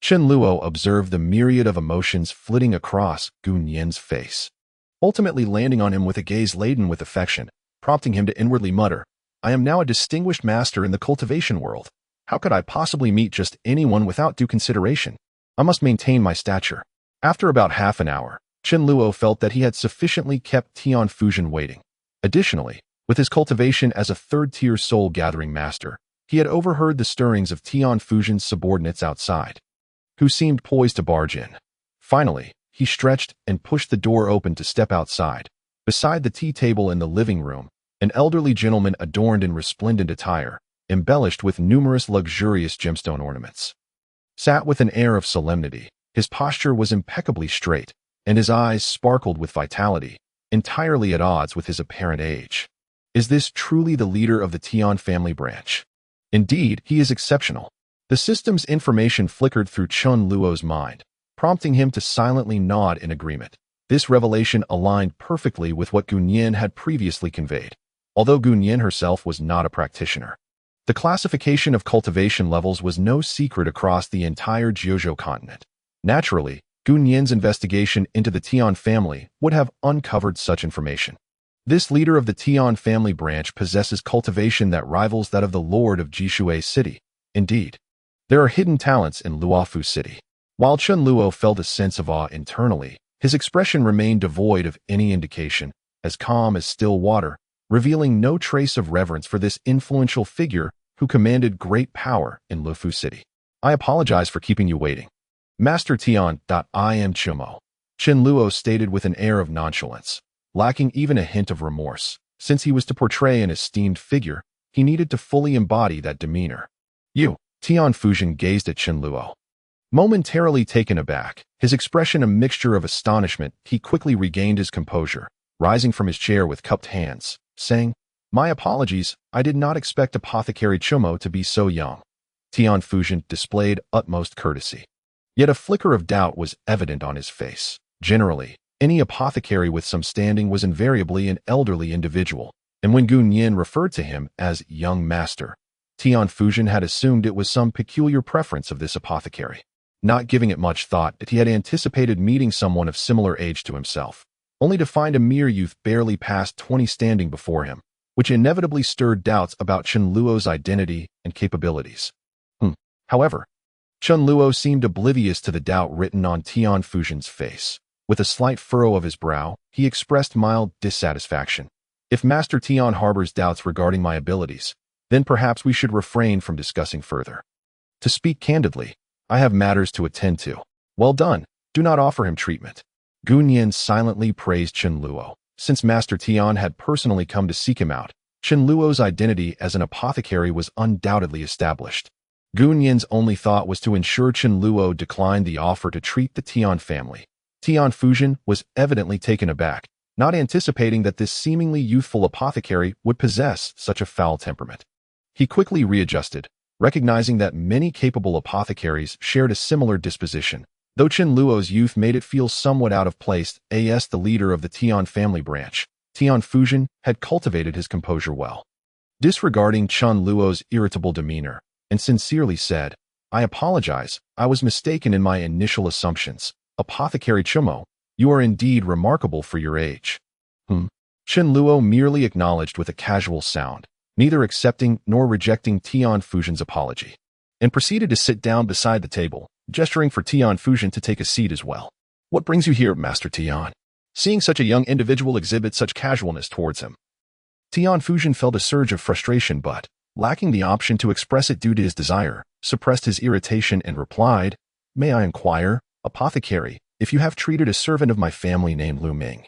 A: Chen Luo observed the myriad of emotions flitting across Gunyan's face, ultimately landing on him with a gaze laden with affection, prompting him to inwardly mutter, I am now a distinguished master in the cultivation world. How could I possibly meet just anyone without due consideration? I must maintain my stature. After about half an hour, Chen Luo felt that he had sufficiently kept Tian Fusion waiting. Additionally, with his cultivation as a third-tier soul-gathering master, he had overheard the stirrings of Tian Fusion's subordinates outside, who seemed poised to barge in. Finally, he stretched and pushed the door open to step outside. Beside the tea table in the living room, an elderly gentleman adorned in resplendent attire, embellished with numerous luxurious gemstone ornaments, sat with an air of solemnity. His posture was impeccably straight, and his eyes sparkled with vitality, entirely at odds with his apparent age. Is this truly the leader of the Tian family branch? Indeed, he is exceptional. The system's information flickered through Chen Luo's mind, prompting him to silently nod in agreement. This revelation aligned perfectly with what Gunyan had previously conveyed, although Gunyan herself was not a practitioner. The classification of cultivation levels was no secret across the entire Jiuzhou continent. Naturally, Gunyan's investigation into the Tian family would have uncovered such information. This leader of the Tian family branch possesses cultivation that rivals that of the lord of Jishui City. Indeed, there are hidden talents in Luofu City. While Chen Luo felt a sense of awe internally, his expression remained devoid of any indication as calm as still water, revealing no trace of reverence for this influential figure who commanded great power in Lufu City. I apologize for keeping you waiting. Master Tian. I am Chumo, Chen Luo stated with an air of nonchalance, lacking even a hint of remorse. Since he was to portray an esteemed figure, he needed to fully embody that demeanor. You, Tian Fuzhen gazed at Chen Luo. Momentarily taken aback, his expression a mixture of astonishment, he quickly regained his composure, rising from his chair with cupped hands, saying, "My apologies, I did not expect Apothecary Chumo to be so young." Tian Fuzhen displayed utmost courtesy. Yet a flicker of doubt was evident on his face. Generally, any apothecary with some standing was invariably an elderly individual, and when Gun Yin referred to him as young master, Tian Fuzhen had assumed it was some peculiar preference of this apothecary. Not giving it much thought, he had anticipated meeting someone of similar age to himself, only to find a mere youth barely past 20 standing before him, which inevitably stirred doubts about Chen Luo's identity and capabilities. However, Chen Luo seemed oblivious to the doubt written on Tian Fuzhen's face. With a slight furrow of his brow, he expressed mild dissatisfaction. If Master Tian harbors doubts regarding my abilities, then perhaps we should refrain from discussing further. To speak candidly, I have matters to attend to. Well done. Do not offer him treatment. Gun Yin silently praised Chen Luo. Since Master Tian had personally come to seek him out, Chen Luo's identity as an apothecary was undoubtedly established. Gun Yin's only thought was to ensure Chen Luo declined the offer to treat the Tian family. Tian Fuzhen was evidently taken aback, not anticipating that this seemingly youthful apothecary would possess such a foul temperament. He quickly readjusted, recognizing that many capable apothecaries shared a similar disposition, though Chen Luo's youth made it feel somewhat out of place. As the leader of the Tian family branch, Tian Fuzhen had cultivated his composure well. Disregarding Chen Luo's irritable demeanor, and sincerely said, "I apologize, I was mistaken in my initial assumptions. Apothecary Chumo, you are indeed remarkable for your age." Chen Luo merely acknowledged with a casual sound, neither accepting nor rejecting Tian Fuzhen's apology, and proceeded to sit down beside the table, gesturing for Tian Fuzhen to take a seat as well. "What brings you here, Master Tian?" Seeing such a young individual exhibit such casualness towards him, Tian Fuzhen felt a surge of frustration but, lacking the option to express it due to his desire, suppressed his irritation and replied, "May I inquire, apothecary, if you have treated a servant of my family named Lu Ming,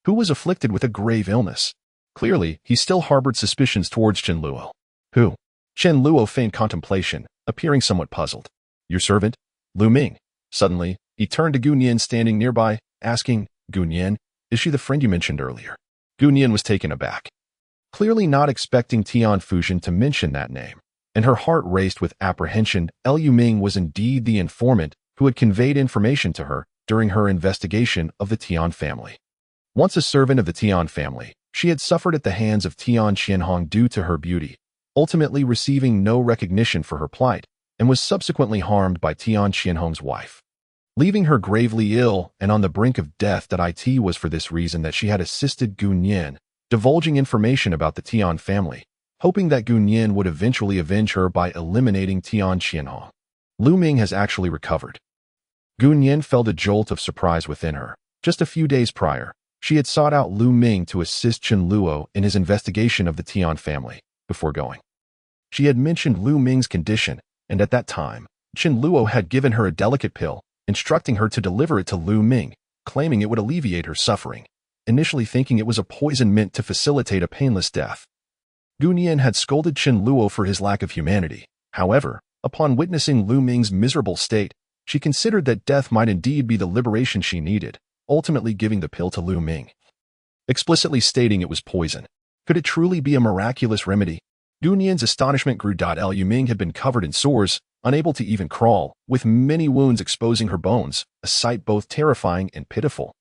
A: who was afflicted with a grave illness?" Clearly, he still harbored suspicions towards Chen Luo. "Who?" Chen Luo feigned contemplation, appearing somewhat puzzled. "Your servant, Lu Ming." Suddenly, he turned to Gun Yin standing nearby, asking, "Gun Yin, is she the friend you mentioned earlier?" Gun Yin was taken aback, clearly not expecting Tian Fuzhen to mention that name, and her heart raced with apprehension. Lu Ming was indeed the informant who had conveyed information to her during her investigation of the Tian family. Once a servant of the Tian family, she had suffered at the hands of Tian Qianhong due to her beauty, ultimately receiving no recognition for her plight, and was subsequently harmed by Tian Qianhong's wife, leaving her gravely ill and on the brink of death. It was for this reason that she had assisted Gun Yin, divulging information about the Tian family, hoping that Gun Yin would eventually avenge her by eliminating Tian Qianhong. Lu Ming has actually recovered. Gun Yin felt a jolt of surprise within her. Just a few days prior, she had sought out Lu Ming to assist Chen Luo in his investigation of the Tian family. Before going, she had mentioned Lu Ming's condition, and at that time, Chen Luo had given her a delicate pill, instructing her to deliver it to Lu Ming, claiming it would alleviate her suffering, initially thinking it was a poison meant to facilitate a painless death. Gun Yin had scolded Chen Luo for his lack of humanity. However, upon witnessing Lu Ming's miserable state, she considered that death might indeed be the liberation she needed, ultimately giving the pill to Lu Ming, explicitly stating it was poison. Could it truly be a miraculous remedy? Gun Yin's astonishment grew. Lu Ming had been covered in sores, unable to even crawl, with many wounds exposing her bones, a sight both terrifying and pitiful.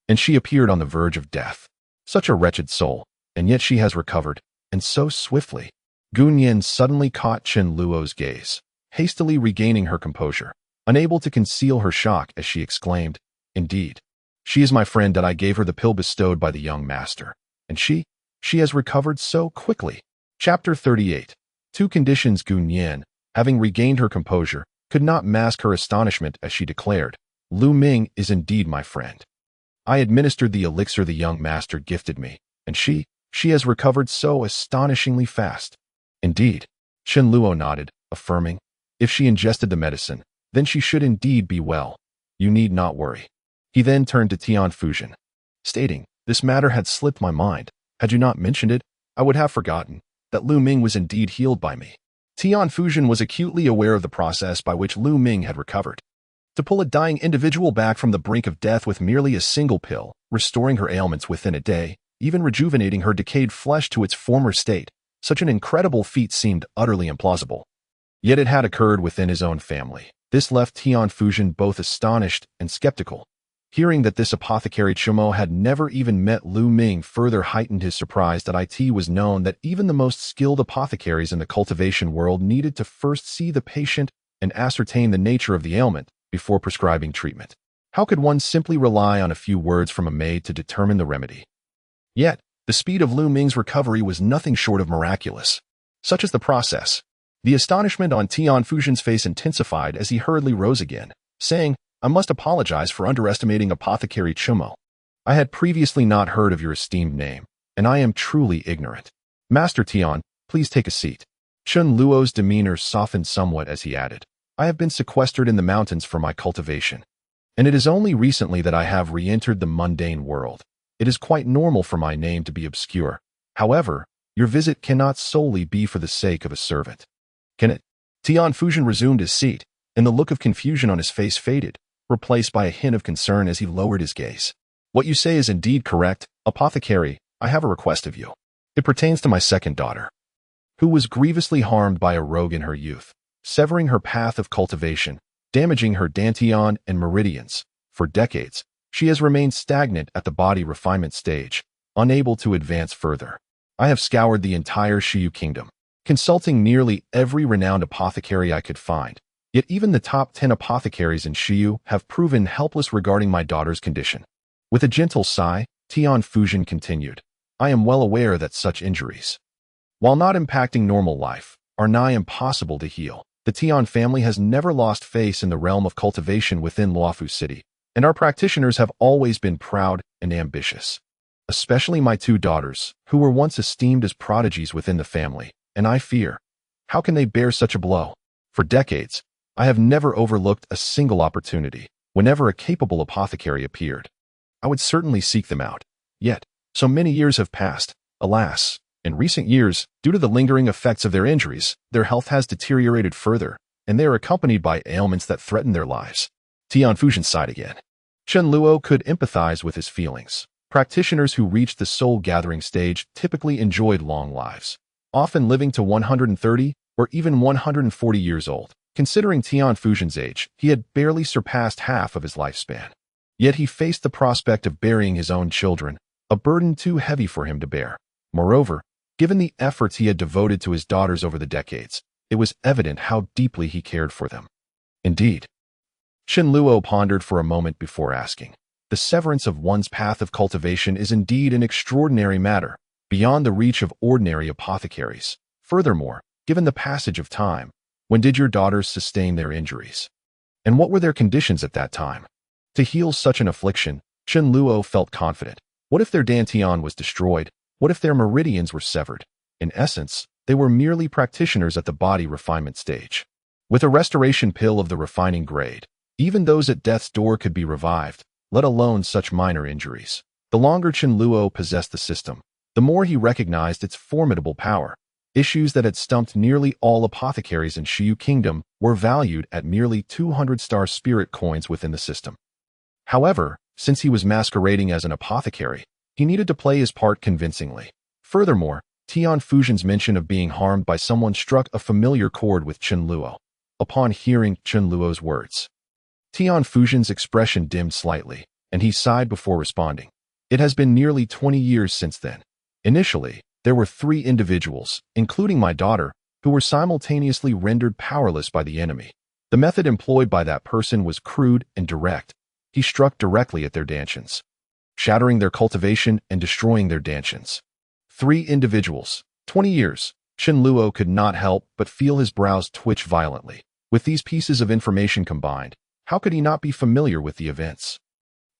A: And she appeared on the verge of death. Such a wretched soul, and yet she has recovered, and so swiftly. Gun Yin suddenly caught Chen Luo's gaze, hastily regaining her composure, unable to conceal her shock as she exclaimed, "Indeed, she is my friend. I gave her the pill bestowed by the young master, and she has recovered so quickly." Chapter 38. Two conditions. Gun Yin, having regained her composure, could not mask her astonishment as she declared, "Lu Ming is indeed my friend. I administered the elixir the young master gifted me, and she has recovered so astonishingly fast. Indeed, Chen Luo nodded, affirming, if she ingested the medicine, then she should indeed be well. You need not worry. He then turned to Tian Fuzhen, stating, this matter had slipped my mind. Had you not mentioned it, I would have forgotten that Lu Ming was indeed healed by me. Tian Fuzhen was acutely aware of the process by which Lu Ming had recovered. To pull a dying individual back from the brink of death with merely a single pill, restoring her ailments within a day, even rejuvenating her decayed flesh to its former state, such an incredible feat seemed utterly implausible. Yet it had occurred within his own family. This left Tian Fuzhen both astonished and skeptical. Hearing that this apothecary Chumo had never even met Lu Ming further heightened his surprise that it was known that even the most skilled apothecaries in the cultivation world needed to first see the patient and ascertain the nature of the ailment before prescribing treatment. How could one simply rely on a few words from a maid to determine the remedy? Yet, the speed of Lu Ming's recovery was nothing short of miraculous. Such is the process. The astonishment on Tian Fuzhen's face intensified as he hurriedly rose again, saying, I must apologize for underestimating Apothecary Chumo. I had previously not heard of your esteemed name, and I am truly ignorant. Master Tian, please take a seat. Chen Luo's demeanor softened somewhat as he added, I have been sequestered in the mountains for my cultivation, and it is only recently that I have re-entered the mundane world. It is quite normal for my name to be obscure. However, your visit cannot solely be for the sake of a servant. Can it? Tian Fuzhen resumed his seat, and the look of confusion on his face faded, replaced by a hint of concern as he lowered his gaze. What you say is indeed correct, Apothecary. I have a request of you. It pertains to my second daughter, who was grievously harmed by a rogue in her youth, severing her path of cultivation, damaging her dantian and meridians. For decades, she has remained stagnant at the body refinement stage, unable to advance further. I have scoured the entire Shiyu kingdom, consulting nearly every renowned apothecary I could find. Yet even the top 10 apothecaries in Shiyu have proven helpless regarding my daughter's condition. With a gentle sigh, Tian Fuzhen continued, I am well aware that such injuries, while not impacting normal life, are nigh impossible to heal. The Tian family has never lost face in the realm of cultivation within Luofu City, and our practitioners have always been proud and ambitious. Especially my two daughters, who were once esteemed as prodigies within the family, and I fear, how can they bear such a blow? For decades, I have never overlooked a single opportunity. Whenever a capable apothecary appeared, I would certainly seek them out. Yet, so many years have passed. Alas, in recent years, due to the lingering effects of their injuries, their health has deteriorated further, and they are accompanied by ailments that threaten their lives. Tian Fuzhen sighed again. Chen Luo could empathize with his feelings. Practitioners who reached the soul-gathering stage typically enjoyed long lives, often living to 130 or even 140 years old. Considering Tian Fuzhen's age, he had barely surpassed half of his lifespan. Yet he faced the prospect of burying his own children, a burden too heavy for him to bear. Moreover, given the efforts he had devoted to his daughters over the decades, it was evident how deeply he cared for them. Indeed, Chen Luo pondered for a moment before asking, the severance of one's path of cultivation is indeed an extraordinary matter, beyond the reach of ordinary apothecaries. Furthermore, given the passage of time, when did your daughters sustain their injuries? And what were their conditions at that time? To heal such an affliction, Chen Luo felt confident. What if their dantian was destroyed? What if their meridians were severed? In essence, they were merely practitioners at the body refinement stage. With a restoration pill of the refining grade, even those at death's door could be revived, let alone such minor injuries. The longer Chen Luo possessed the system, the more he recognized its formidable power. Issues that had stumped nearly all apothecaries in Shiyu Kingdom were valued at merely 200-star spirit coins within the system. However, since he was masquerading as an apothecary, he needed to play his part convincingly. Furthermore, Tian Fuzhen's mention of being harmed by someone struck a familiar chord with Chen Luo. Upon hearing Chen Luo's words, Tian Fuzhen's expression dimmed slightly, and he sighed before responding. It has been nearly 20 years since then. Initially, there were 3 individuals, including my daughter, who were simultaneously rendered powerless by the enemy. The method employed by that person was crude and direct. He struck directly at their dantians, shattering their cultivation and destroying their dantians. 3 individuals, 20 years. Chen Luo could not help but feel his brows twitch violently. With these pieces of information combined, how could he not be familiar with the events?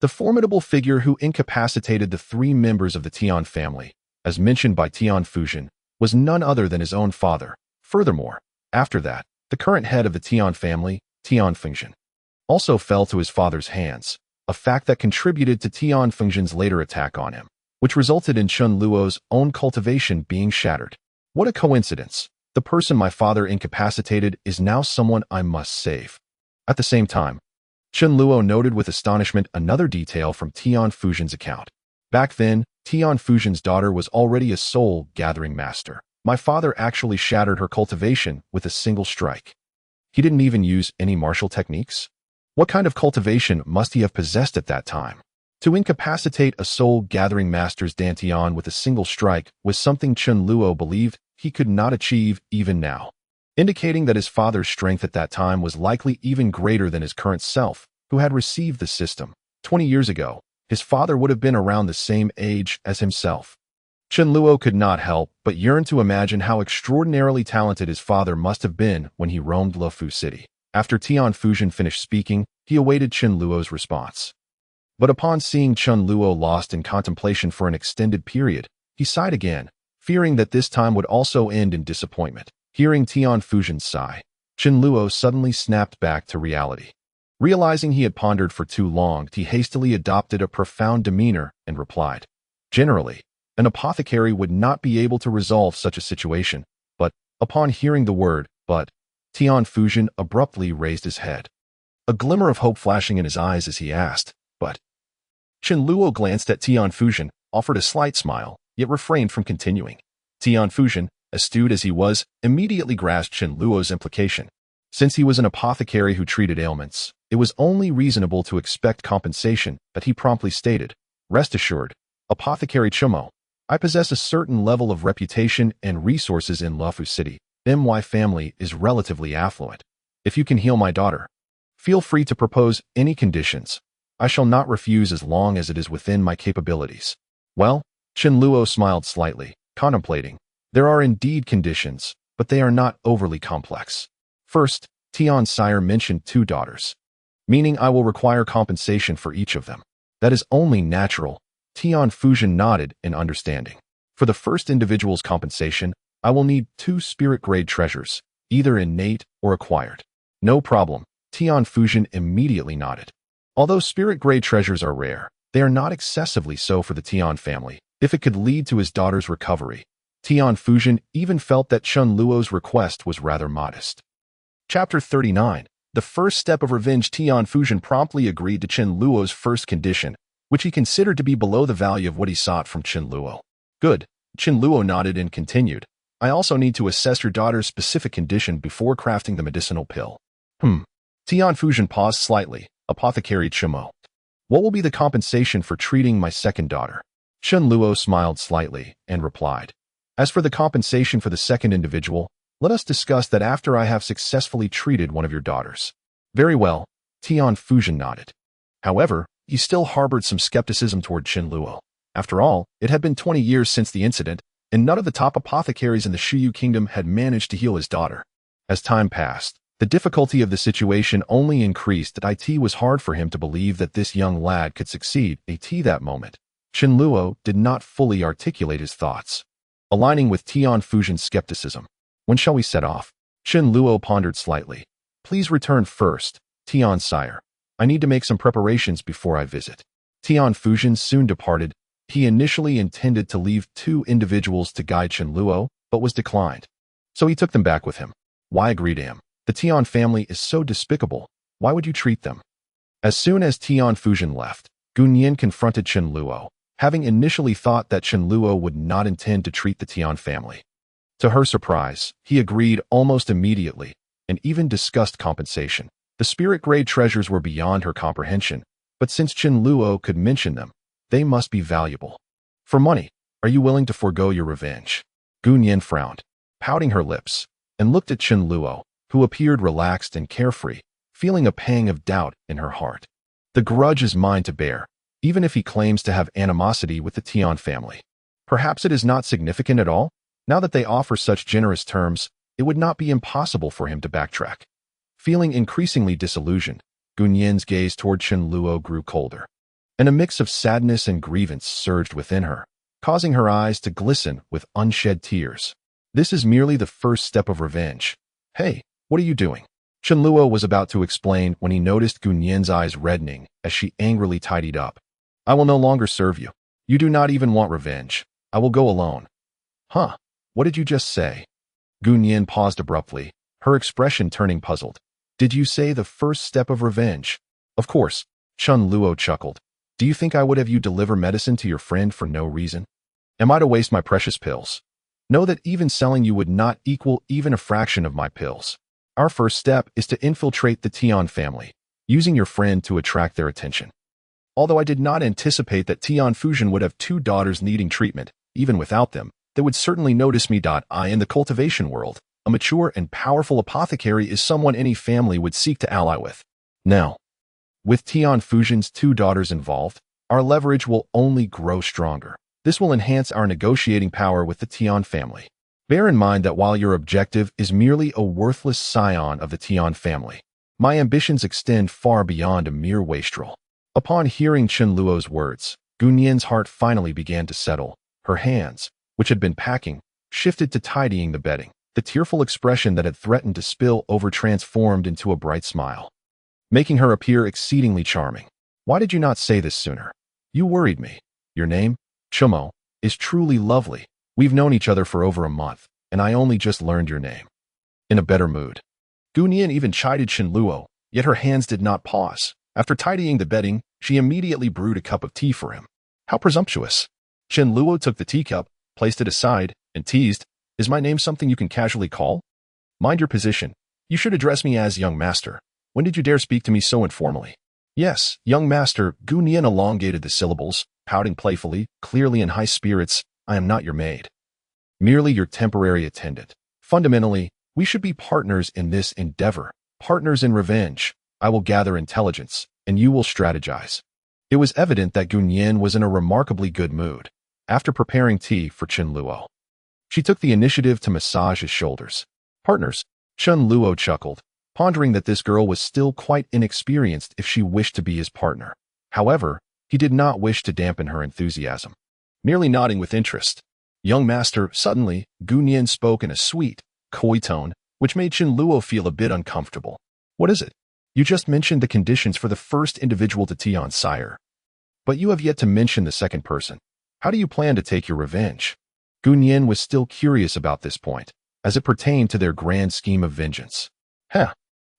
A: The formidable figure who incapacitated the three members of the Tian family, as mentioned by Tian Fuzhen, was none other than his own father. Furthermore, after that, the current head of the Tian family, Tian Fuzhen, also fell to his father's hands, a fact that contributed to Tian Fuzhen's later attack on him, which resulted in Chen Luo's own cultivation being shattered. What a coincidence! The person my father incapacitated is now someone I must save. At the same time, Chen Luo noted with astonishment another detail from Tian Fuzhen's account. Back then, Tian Fuzhen's daughter was already a soul-gathering master. My father actually shattered her cultivation with a single strike. He didn't even use any martial techniques? What kind of cultivation must he have possessed at that time? To incapacitate a soul-gathering master's dantian with a single strike was something Chen Luo believed he could not achieve even now, indicating that his father's strength at that time was likely even greater than his current self, who had received the system. 20 years ago, his father would have been around the same age as himself. Chen Luo could not help but yearn to imagine how extraordinarily talented his father must have been when he roamed Luofu City. After Tian Fuzhen finished speaking, he awaited Chen Luo's response. But upon seeing Chen Luo lost in contemplation for an extended period, he sighed again, fearing that this time would also end in disappointment. Hearing Tian Fuzhen's sigh, Chen Luo suddenly snapped back to reality. Realizing he had pondered for too long, he hastily adopted a profound demeanor and replied, "Generally, an apothecary would not be able to resolve such a situation, but," upon hearing the word "but," Tian Fuzhen abruptly raised his head, a glimmer of hope flashing in his eyes as he asked, "But?" Chen Luo glanced at Tian Fuzhen, offered a slight smile, yet refrained from continuing. Tian Fuzhen, astute as he was, immediately grasped Chen Luo's implication. Since he was an apothecary who treated ailments, it was only reasonable to expect compensation, but he promptly stated, "Rest assured, Apothecary Chumo, I possess a certain level of reputation and resources in Luofu City. My family is relatively affluent. If you can heal my daughter, feel free to propose any conditions. I shall not refuse as long as it is within my capabilities." Well, Chen Luo smiled slightly, contemplating. There are indeed conditions, but they are not overly complex. First, Tian's sire mentioned 2 daughters, meaning I will require compensation for each of them. That is only natural. Tian Fuzhen nodded in understanding. For the first individual's compensation, I will need 2 spirit-grade treasures, either innate or acquired. No problem. Tian Fuzhen immediately nodded. Although spirit-grade treasures are rare, they are not excessively so for the Tian family. If it could lead to his daughter's recovery, Tian Fuzhen even felt that Chen Luo's request was rather modest. Chapter 39. The first step of revenge. Tian Fuzhen promptly agreed to Chen Luo's first condition, which he considered to be below the value of what he sought from Chen Luo. Good. Chen Luo nodded and continued. I also need to assess your daughter's specific condition before crafting the medicinal pill. Tian Fuzhen paused slightly. Apothecary Chumo, what will be the compensation for treating my second daughter? Chen Luo smiled slightly and replied, as for the compensation for the second individual, let us discuss that after I have successfully treated one of your daughters. Very well, Tian Fuzhen nodded. However, he still harbored some skepticism toward Chen Luo. After all, it had been 20 years since the incident, and none of the top apothecaries in the Shiyu Kingdom had managed to heal his daughter. As time passed, the difficulty of the situation only increased. It was hard for him to believe that this young lad could succeed. That moment, Chen Luo did not fully articulate his thoughts, aligning with Tian Fuzhen's skepticism. When shall we set off? Chen Luo pondered slightly. Please return first, Tian sire. I need to make some preparations before I visit. Tian Fuzhen soon departed. He initially intended to leave 2 individuals to guide Chen Luo, but was declined. So he took them back with him. Why agree to him? The Tian family is so despicable. Why would you treat them? As soon as Tian Fuzhen left, Gunyan confronted Chen Luo, having initially thought that Chen Luo would not intend to treat the Tian family. To her surprise, he agreed almost immediately, and even discussed compensation. The spirit-grade treasures were beyond her comprehension, but since Chen Luo could mention them, they must be valuable. For money, are you willing to forego your revenge? Gunyan frowned, pouting her lips, and looked at Chen Luo, who appeared relaxed and carefree, feeling a pang of doubt in her heart. The grudge is mine to bear, even if he claims to have animosity with the Tian family. Perhaps it is not significant at all. Now that they offer such generous terms, it would not be impossible for him to backtrack. Feeling increasingly disillusioned, Gunyan's gaze toward Chen Luo grew colder. and a mix of sadness and grievance surged within her, causing her eyes to glisten with unshed tears. This is merely the first step of revenge. Hey, what are you doing? Qianluo was about to explain when he noticed Gunyan's eyes reddening as she angrily tidied up. I will no longer serve you. You do not even want revenge. I will go alone. Huh? What did you just say? Gunyan paused abruptly, her expression turning puzzled. Did you say the first step of revenge? Of course, Qianluo chuckled. Do you think I would have you deliver medicine to your friend for no reason? Am I to waste my precious pills? Know that even selling you would not equal even a fraction of my pills. Our first step is to infiltrate the Tian family, using your friend to attract their attention. Although I did not anticipate that Tian Fusion would have two daughters needing treatment, even without them, they would certainly notice me. I in the cultivation world, a mature and powerful apothecary is someone any family would seek to ally with. Now, with Tian Fusion's two daughters involved, our leverage will only grow stronger. This will enhance our negotiating power with the Tian family. Bear in mind that while your objective is merely a worthless scion of the Tian family, my ambitions extend far beyond a mere wastrel. Upon hearing Qianluo's words, Gunyan's heart finally began to settle. Her hands, which had been packing, shifted to tidying the bedding. The tearful expression that had threatened to spill over transformed into a bright smile, making her appear exceedingly charming. Why did you not say this sooner? You worried me. Your name, Chumo, is truly lovely. We've known each other for over a month, and I only just learned your name. In a better mood, Gunyan even chided Qianluo, yet her hands did not pause. After tidying the bedding, she immediately brewed a cup of tea for him. How presumptuous. Qianluo took the teacup, placed it aside, and teased, Is my name something you can casually call? Mind your position. You should address me as young master. When did you dare speak to me so informally? Yes, young master. Gunyan elongated the syllables, pouting playfully, clearly in high spirits. I am not your maid. Merely your temporary attendant. Fundamentally, we should be partners in this endeavor, partners in revenge. I will gather intelligence, and you will strategize. It was evident that Gunyan was in a remarkably good mood. After preparing tea for Qianluo, she took the initiative to massage his shoulders. Partners, Qianluo chuckled, pondering that this girl was still quite inexperienced if she wished to be his partner. However, he did not wish to dampen her enthusiasm. Merely nodding with interest. Young master, suddenly, Gunyan spoke in a sweet, coy tone, which made Qianluo feel a bit uncomfortable. What is it? You just mentioned the conditions for the first individual to Tian sire. But you have yet to mention the second person. How do you plan to take your revenge? Gunyan was still curious about this point, as it pertained to their grand scheme of vengeance.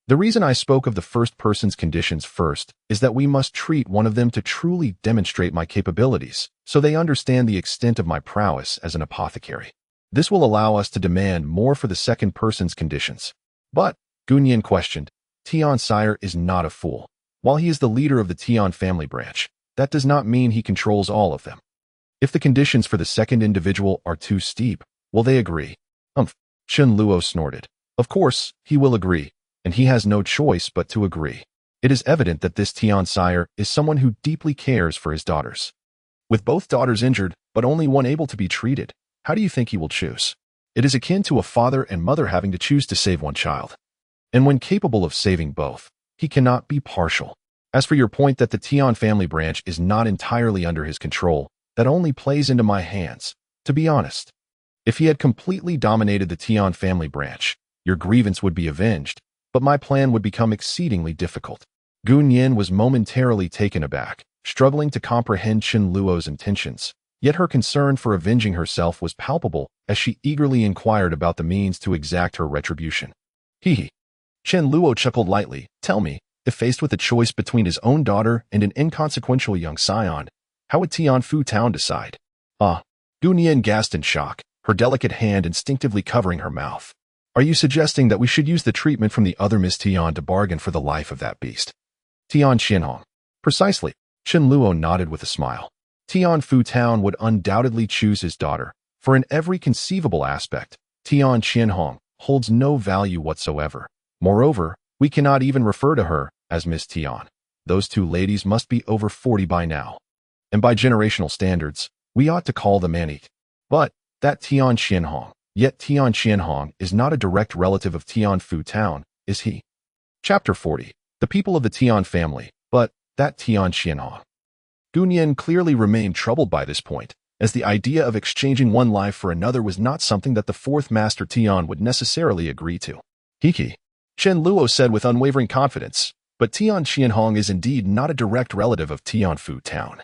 A: The reason I spoke of the first person's conditions first is that we must treat one of them to truly demonstrate my capabilities, so they understand the extent of my prowess as an apothecary. This will allow us to demand more for the second person's conditions. But, Gunyan questioned, Tian sire is not a fool. While he is the leader of the Tian family branch, that does not mean he controls all of them. If the conditions for the second individual are too steep, will they agree? Qianluo snorted. Of course, he will agree, and he has no choice but to agree. It is evident that this Tian sire is someone who deeply cares for his daughters. With both daughters injured, but only one able to be treated, how do you think he will choose? It is akin to a father and mother having to choose to save one child. And when capable of saving both, he cannot be partial. As for your point that the Tian family branch is not entirely under his control, that only plays into my hands. To be honest, if he had completely dominated the Tian family branch, your grievance would be avenged, but my plan would become exceedingly difficult. Gunyan was momentarily taken aback, struggling to comprehend Qianluo's intentions, yet her concern for avenging herself was palpable as she eagerly inquired about the means to exact her retribution. Hee. Qianluo chuckled lightly. Tell me, if faced with a choice between his own daughter and an inconsequential young scion, how would Tian Fu Town decide? Gunyan gasped in shock, her delicate hand instinctively covering her mouth. Are you suggesting that we should use the treatment from the other Miss Tian to bargain for the life of that beast? Tian Qianhong. Precisely. Qianluo nodded with a smile. Tian Fu Town would undoubtedly choose his daughter, for in every conceivable aspect, Tian Qianhong holds no value whatsoever. Moreover, we cannot even refer to her as Miss Tian. Those two ladies must be over 40 by now. And by generational standards, we ought to call them Annie. But that Tian Qianhong, yet Tian Qianhong is not a direct relative of Tian Fu Town, is he? Chapter 40. The people of the Tian family, but that Tian Qianhong. Gunyan clearly remained troubled by this point, as the idea of exchanging one life for another was not something that the fourth master Tian would necessarily agree to. Hiki, Chen Luo said with unwavering confidence, but Tian Qianhong is indeed not a direct relative of Tianfu Town.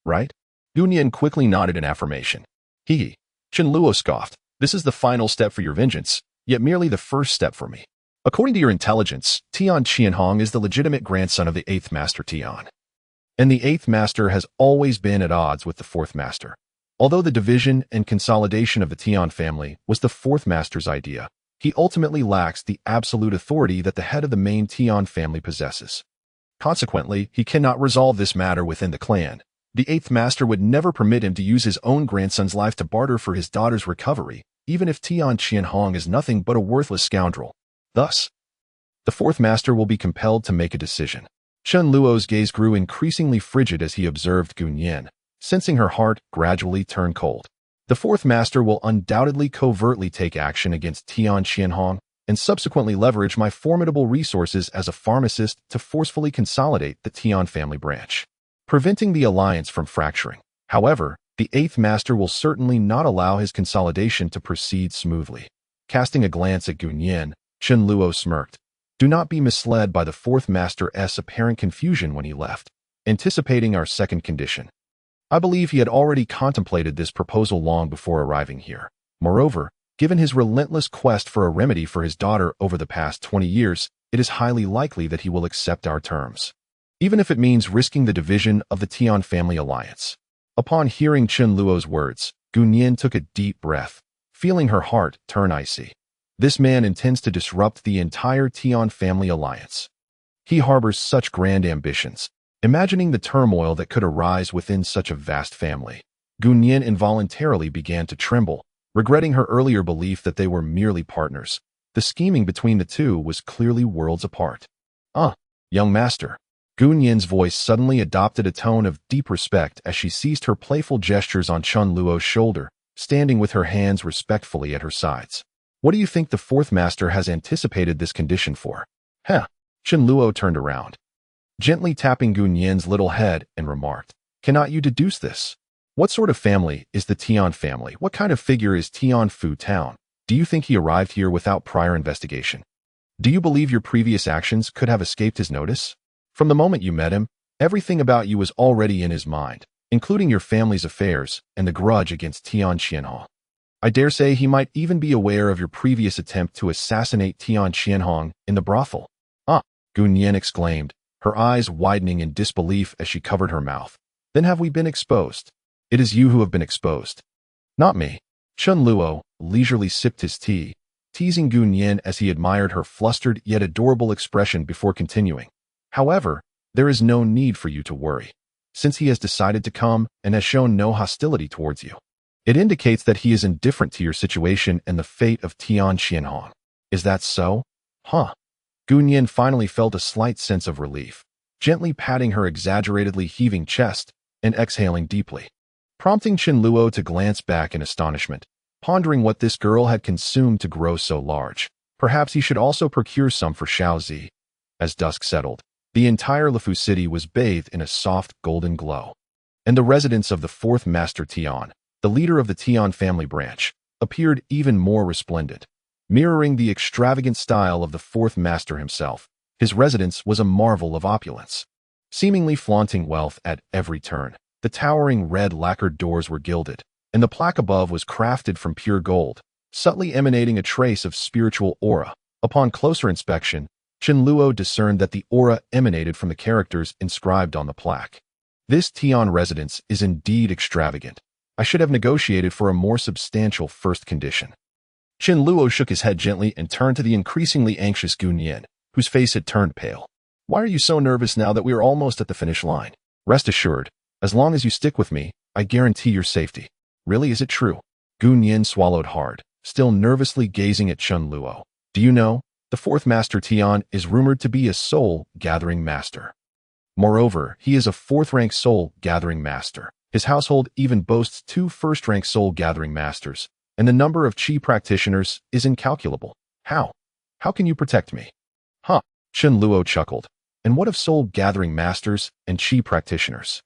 A: Right? Gunyan quickly nodded in affirmation. Hiki, Chen Luo scoffed, this is the final step for your vengeance, yet merely the first step for me. According to your intelligence, Tian Qianhong is the legitimate grandson of the 8th Master Tian. And the 8th Master has always been at odds with the 4th Master. Although the division and consolidation of the Tian family was the 4th Master's idea, he ultimately lacks the absolute authority that the head of the main Tian family possesses. Consequently, he cannot resolve this matter within the clan. The 8th Master would never permit him to use his own grandson's life to barter for his daughter's recovery, even if Tian Qianhong is nothing but a worthless scoundrel. Thus, the 4th Master will be compelled to make a decision. Chen Luo's gaze grew increasingly frigid as he observed Gunyan, sensing her heart gradually turn cold. The 4th Master will undoubtedly covertly take action against Tian Qianhong and subsequently leverage my formidable resources as a pharmacist to forcefully consolidate the Tian family branch, preventing the alliance from fracturing. However, the 8th Master will certainly not allow his consolidation to proceed smoothly. Casting a glance at Gunyan, Chen Luo smirked. Do not be misled by the 4th Master's apparent confusion when he left, anticipating our second condition. I believe he had already contemplated this proposal long before arriving here. Moreover, given his relentless quest for a remedy for his daughter over the past 20 years, it is highly likely that he will accept our terms, even if it means risking the division of the Tian family alliance. Upon hearing Chen Luo's words, Gunyan took a deep breath, feeling her heart turn icy. This man intends to disrupt the entire Tian family alliance. He harbors such grand ambitions. Imagining the turmoil that could arise within such a vast family, Gunyan involuntarily began to tremble, regretting her earlier belief that they were merely partners. The scheming between the two was clearly worlds apart. Young master. Gunyan's voice suddenly adopted a tone of deep respect as she ceased her playful gestures on Chen Luo's shoulder, standing with her hands respectfully at her sides. What do you think the 4th Master has anticipated this condition for? Chen Luo turned around, gently tapping Gunyan's little head, and remarked, cannot you deduce this? What sort of family is the Tian family? What kind of figure is Tianfu Town? Do you think he arrived here without prior investigation? Do you believe your previous actions could have escaped his notice? From the moment you met him, everything about you was already in his mind, including your family's affairs and the grudge against Tian Qianhong. I dare say he might even be aware of your previous attempt to assassinate Tian Qianhong in the brothel. Gunyan exclaimed, her eyes widening in disbelief as she covered her mouth. Then have we been exposed? It is you who have been exposed. Not me. Chen Luo leisurely sipped his tea, teasing Gunyan as he admired her flustered yet adorable expression before continuing. However, there is no need for you to worry, since he has decided to come and has shown no hostility towards you. It indicates that he is indifferent to your situation and the fate of Tian Qianhong. Is that so? Gunyan finally felt a slight sense of relief, gently patting her exaggeratedly heaving chest and exhaling deeply, prompting Chen Luo to glance back in astonishment, pondering what this girl had consumed to grow so large. Perhaps he should also procure some for Xiaozi. As dusk settled, the entire Lufu city was bathed in a soft golden glow, and the residence of the 4th Master Tian, the leader of the Tian family branch, appeared even more resplendent. Mirroring the extravagant style of the 4th Master himself, his residence was a marvel of opulence. Seemingly flaunting wealth at every turn, the towering red lacquered doors were gilded, and the plaque above was crafted from pure gold, subtly emanating a trace of spiritual aura. Upon closer inspection, Chen Luo discerned that the aura emanated from the characters inscribed on the plaque. This Tian residence is indeed extravagant. I should have negotiated for a more substantial first condition. Chen Luo shook his head gently and turned to the increasingly anxious Gunyan, whose face had turned pale. Why are you so nervous now that we are almost at the finish line? Rest assured, as long as you stick with me, I guarantee your safety. Really, is it true? Gunyan swallowed hard, still nervously gazing at Chen Luo. Do you know, the 4th Master Tian is rumored to be a soul-gathering master. Moreover, he is a 4th-rank soul-gathering master. His household even boasts 2 first-rank soul-gathering masters, and the number of Qi practitioners is incalculable. How? How can you protect me? Chen Luo chuckled. And what of soul-gathering masters and Qi practitioners?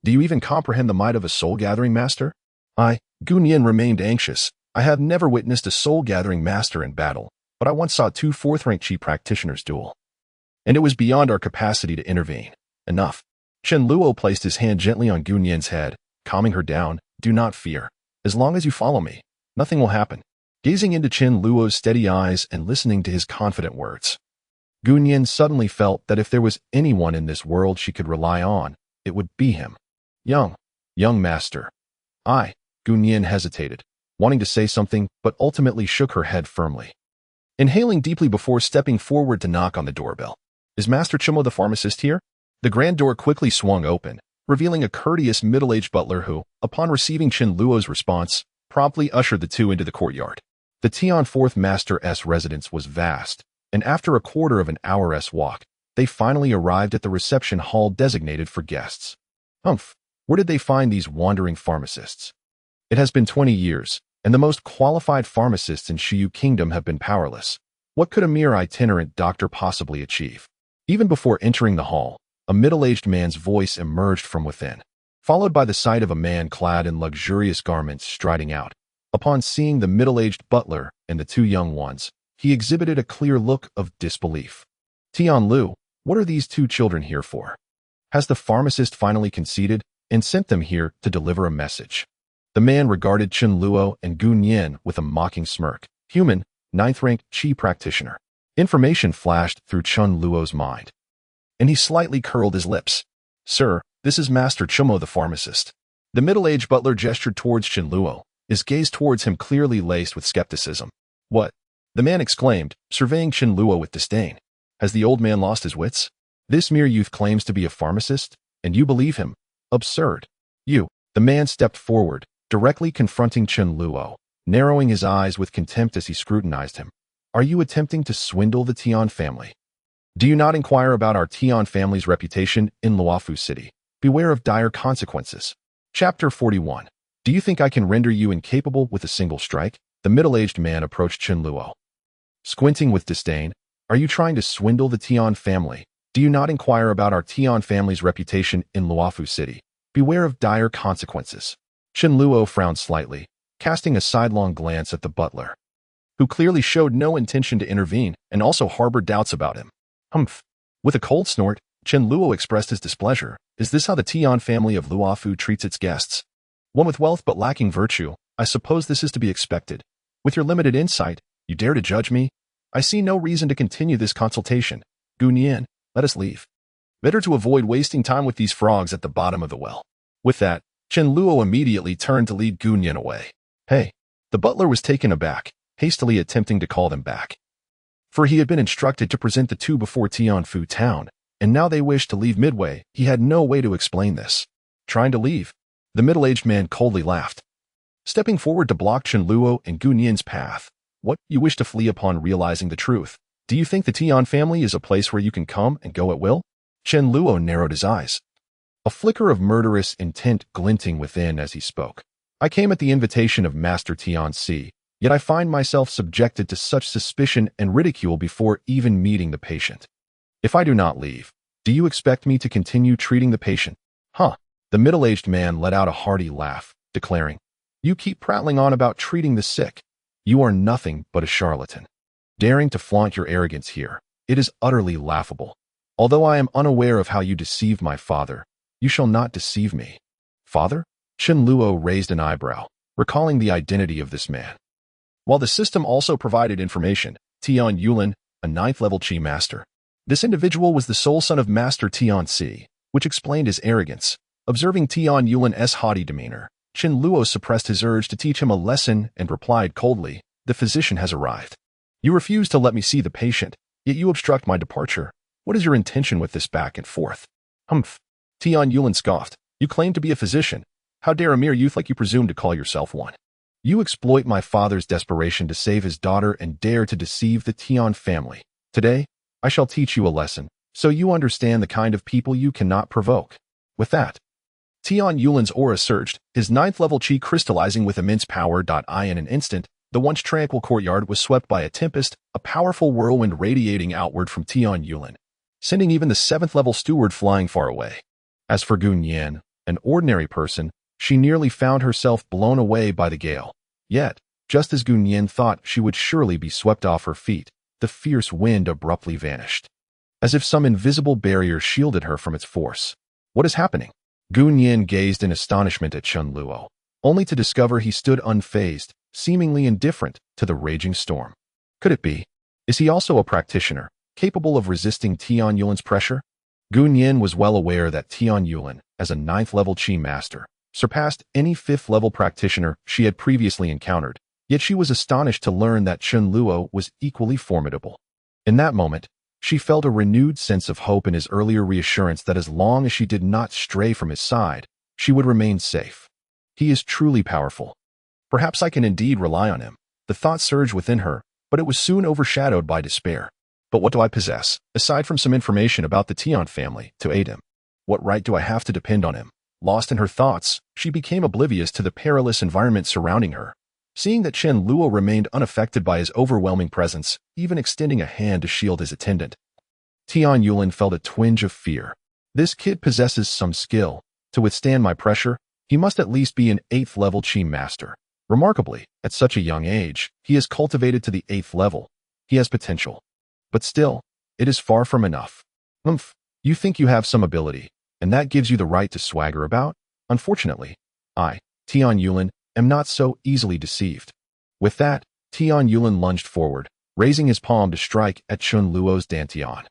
A: Do you even comprehend the might of a soul-gathering master? Gun Yin remained anxious. I have never witnessed a soul-gathering master in battle, but I once saw two fourth-rank chi practitioners duel. And it was beyond our capacity to intervene. Enough. Chen Luo placed his hand gently on Gun Yin's head, calming her down. Do not fear. As long as you follow me, nothing will happen. Gazing into Chen Luo's steady eyes and listening to his confident words, Gun Yin suddenly felt that if there was anyone in this world she could rely on, it would be him. Young master. Gun Yin hesitated, wanting to say something, but ultimately shook her head firmly. Inhaling deeply before stepping forward to knock on the doorbell. Is Master Chimo the pharmacist here? The grand door quickly swung open, revealing a courteous middle-aged butler who, upon receiving Chen Luo's response, promptly ushered the two into the courtyard. The Tian Fourth Master's residence was vast, and after a quarter of an hour's walk, they finally arrived at the reception hall designated for guests. Where did they find these wandering pharmacists? It has been 20 years, and the most qualified pharmacists in Shiyu Kingdom have been powerless. What could a mere itinerant doctor possibly achieve? Even before entering the hall, a middle-aged man's voice emerged from within, followed by the sight of a man clad in luxurious garments striding out. Upon seeing the middle-aged butler and the two young ones, he exhibited a clear look of disbelief. Tian Lu, what are these two children here for? Has the pharmacist finally conceded and sent them here to deliver a message? The man regarded Chen Luo and Gun Yin with a mocking smirk. Human, 9th-rank chi practitioner. Information flashed through Chen Luo's mind, and he slightly curled his lips. Sir, this is Master Chimo the pharmacist. The middle-aged butler gestured towards Chen Luo, his gaze towards him clearly laced with skepticism. What? The man exclaimed, surveying Chen Luo with disdain. Has the old man lost his wits? This mere youth claims to be a pharmacist, and you believe him? Absurd. You. The man stepped forward, directly confronting Chen Luo, narrowing his eyes with contempt as he scrutinized him. Are you attempting to swindle the Tian family? Do you not inquire about our Tian family's reputation in Luofu City? Beware of dire consequences. Chapter 41. Do you think I can render you incapable with a single strike? The middle-aged man approached Chen Luo, squinting with disdain. Are you trying to swindle the Tian family? Do you not inquire about our Tian family's reputation in Luofu City? Beware of dire consequences. Chen Luo frowned slightly, casting a sidelong glance at the butler, who clearly showed no intention to intervene and also harbored doubts about him. With a cold snort, Chen Luo expressed his displeasure. Is this how the Tian family of Luofu treats its guests? One with wealth but lacking virtue, I suppose this is to be expected. With your limited insight, you dare to judge me? I see no reason to continue this consultation. Gun Yin, let us leave. Better to avoid wasting time with these frogs at the bottom of the well. With that, Chen Luo immediately turned to lead Gun Yin away. Hey! The butler was taken aback, hastily attempting to call them back. For he had been instructed to present the two before Tianfu town, and now they wished to leave midway. He had no way to explain this. Trying to leave? The middle-aged man coldly laughed, stepping forward to block Chen Luo and Gun Yin's path. What? You wish to flee upon realizing the truth? Do you think the Tian family is a place where you can come and go at will? Chen Luo narrowed his eyes, a flicker of murderous intent glinting within as he spoke. I came at the invitation of Master Tianci, yet I find myself subjected to such suspicion and ridicule before even meeting the patient. If I do not leave, do you expect me to continue treating the patient? The middle-aged man let out a hearty laugh, declaring, You keep prattling on about treating the sick. You are nothing but a charlatan. Daring to flaunt your arrogance here, it is utterly laughable. Although I am unaware of how you deceived my father, you shall not deceive me. Father? Chen Luo raised an eyebrow, recalling the identity of this man. While the system also provided information, Tian Yulin, a 9th-level Qi master. This individual was the sole son of Master Tianci, which explained his arrogance. Observing Tian Yulin's haughty demeanor, Chen Luo suppressed his urge to teach him a lesson and replied coldly, The physician has arrived. You refuse to let me see the patient, yet you obstruct my departure. What is your intention with this back and forth? Tian Yulin scoffed. You claim to be a physician. How dare a mere youth like you presume to call yourself one? You exploit my father's desperation to save his daughter and dare to deceive the Tian family. Today, I shall teach you a lesson, so you understand the kind of people you cannot provoke. With that, Tian Yulin's aura surged, his 9th-level chi crystallizing with immense power. In an instant, the once tranquil courtyard was swept by a tempest, a powerful whirlwind radiating outward from Tian Yulin, sending even the 7th-level steward flying far away. As for Gun Yin, An ordinary person, she nearly found herself blown away by the gale. Yet, just as Gun Yin thought she would surely be swept off her feet, the fierce wind abruptly vanished, as if some invisible barrier shielded her from its force. What is happening? Gun Yin gazed in astonishment at Chen Luo, only to discover he stood unfazed, seemingly indifferent to the raging storm. Could it be? Is he also a practitioner, capable of resisting Tian Yulin's pressure? Gun Yin was well aware that Tian Yulin, as a 9th-level Qi master, surpassed any 5th-level practitioner she had previously encountered, yet she was astonished to learn that Chen Luo was equally formidable. In that moment, she felt a renewed sense of hope in his earlier reassurance that as long as she did not stray from his side, she would remain safe. He is truly powerful. Perhaps I can indeed rely on him. The thought surged within her, but it was soon overshadowed by despair. But what do I possess, aside from some information about the Tian family, to aid him? What right do I have to depend on him? Lost in her thoughts, she became oblivious to the perilous environment surrounding her. Seeing that Chen Luo remained unaffected by his overwhelming presence, even extending a hand to shield his attendant, Tian Yulin felt a twinge of fear. This kid possesses some skill. To withstand my pressure, he must at least be an 8th-level Qi master. Remarkably, at such a young age, he is cultivated to the 8th level. He has potential. But still, it is far from enough. You think you have some ability, and that gives you the right to swagger about? Unfortunately, I, Tian Yulin, am not so easily deceived. With that, Tian Yulin lunged forward, raising his palm to strike at Chen Luo's dantian.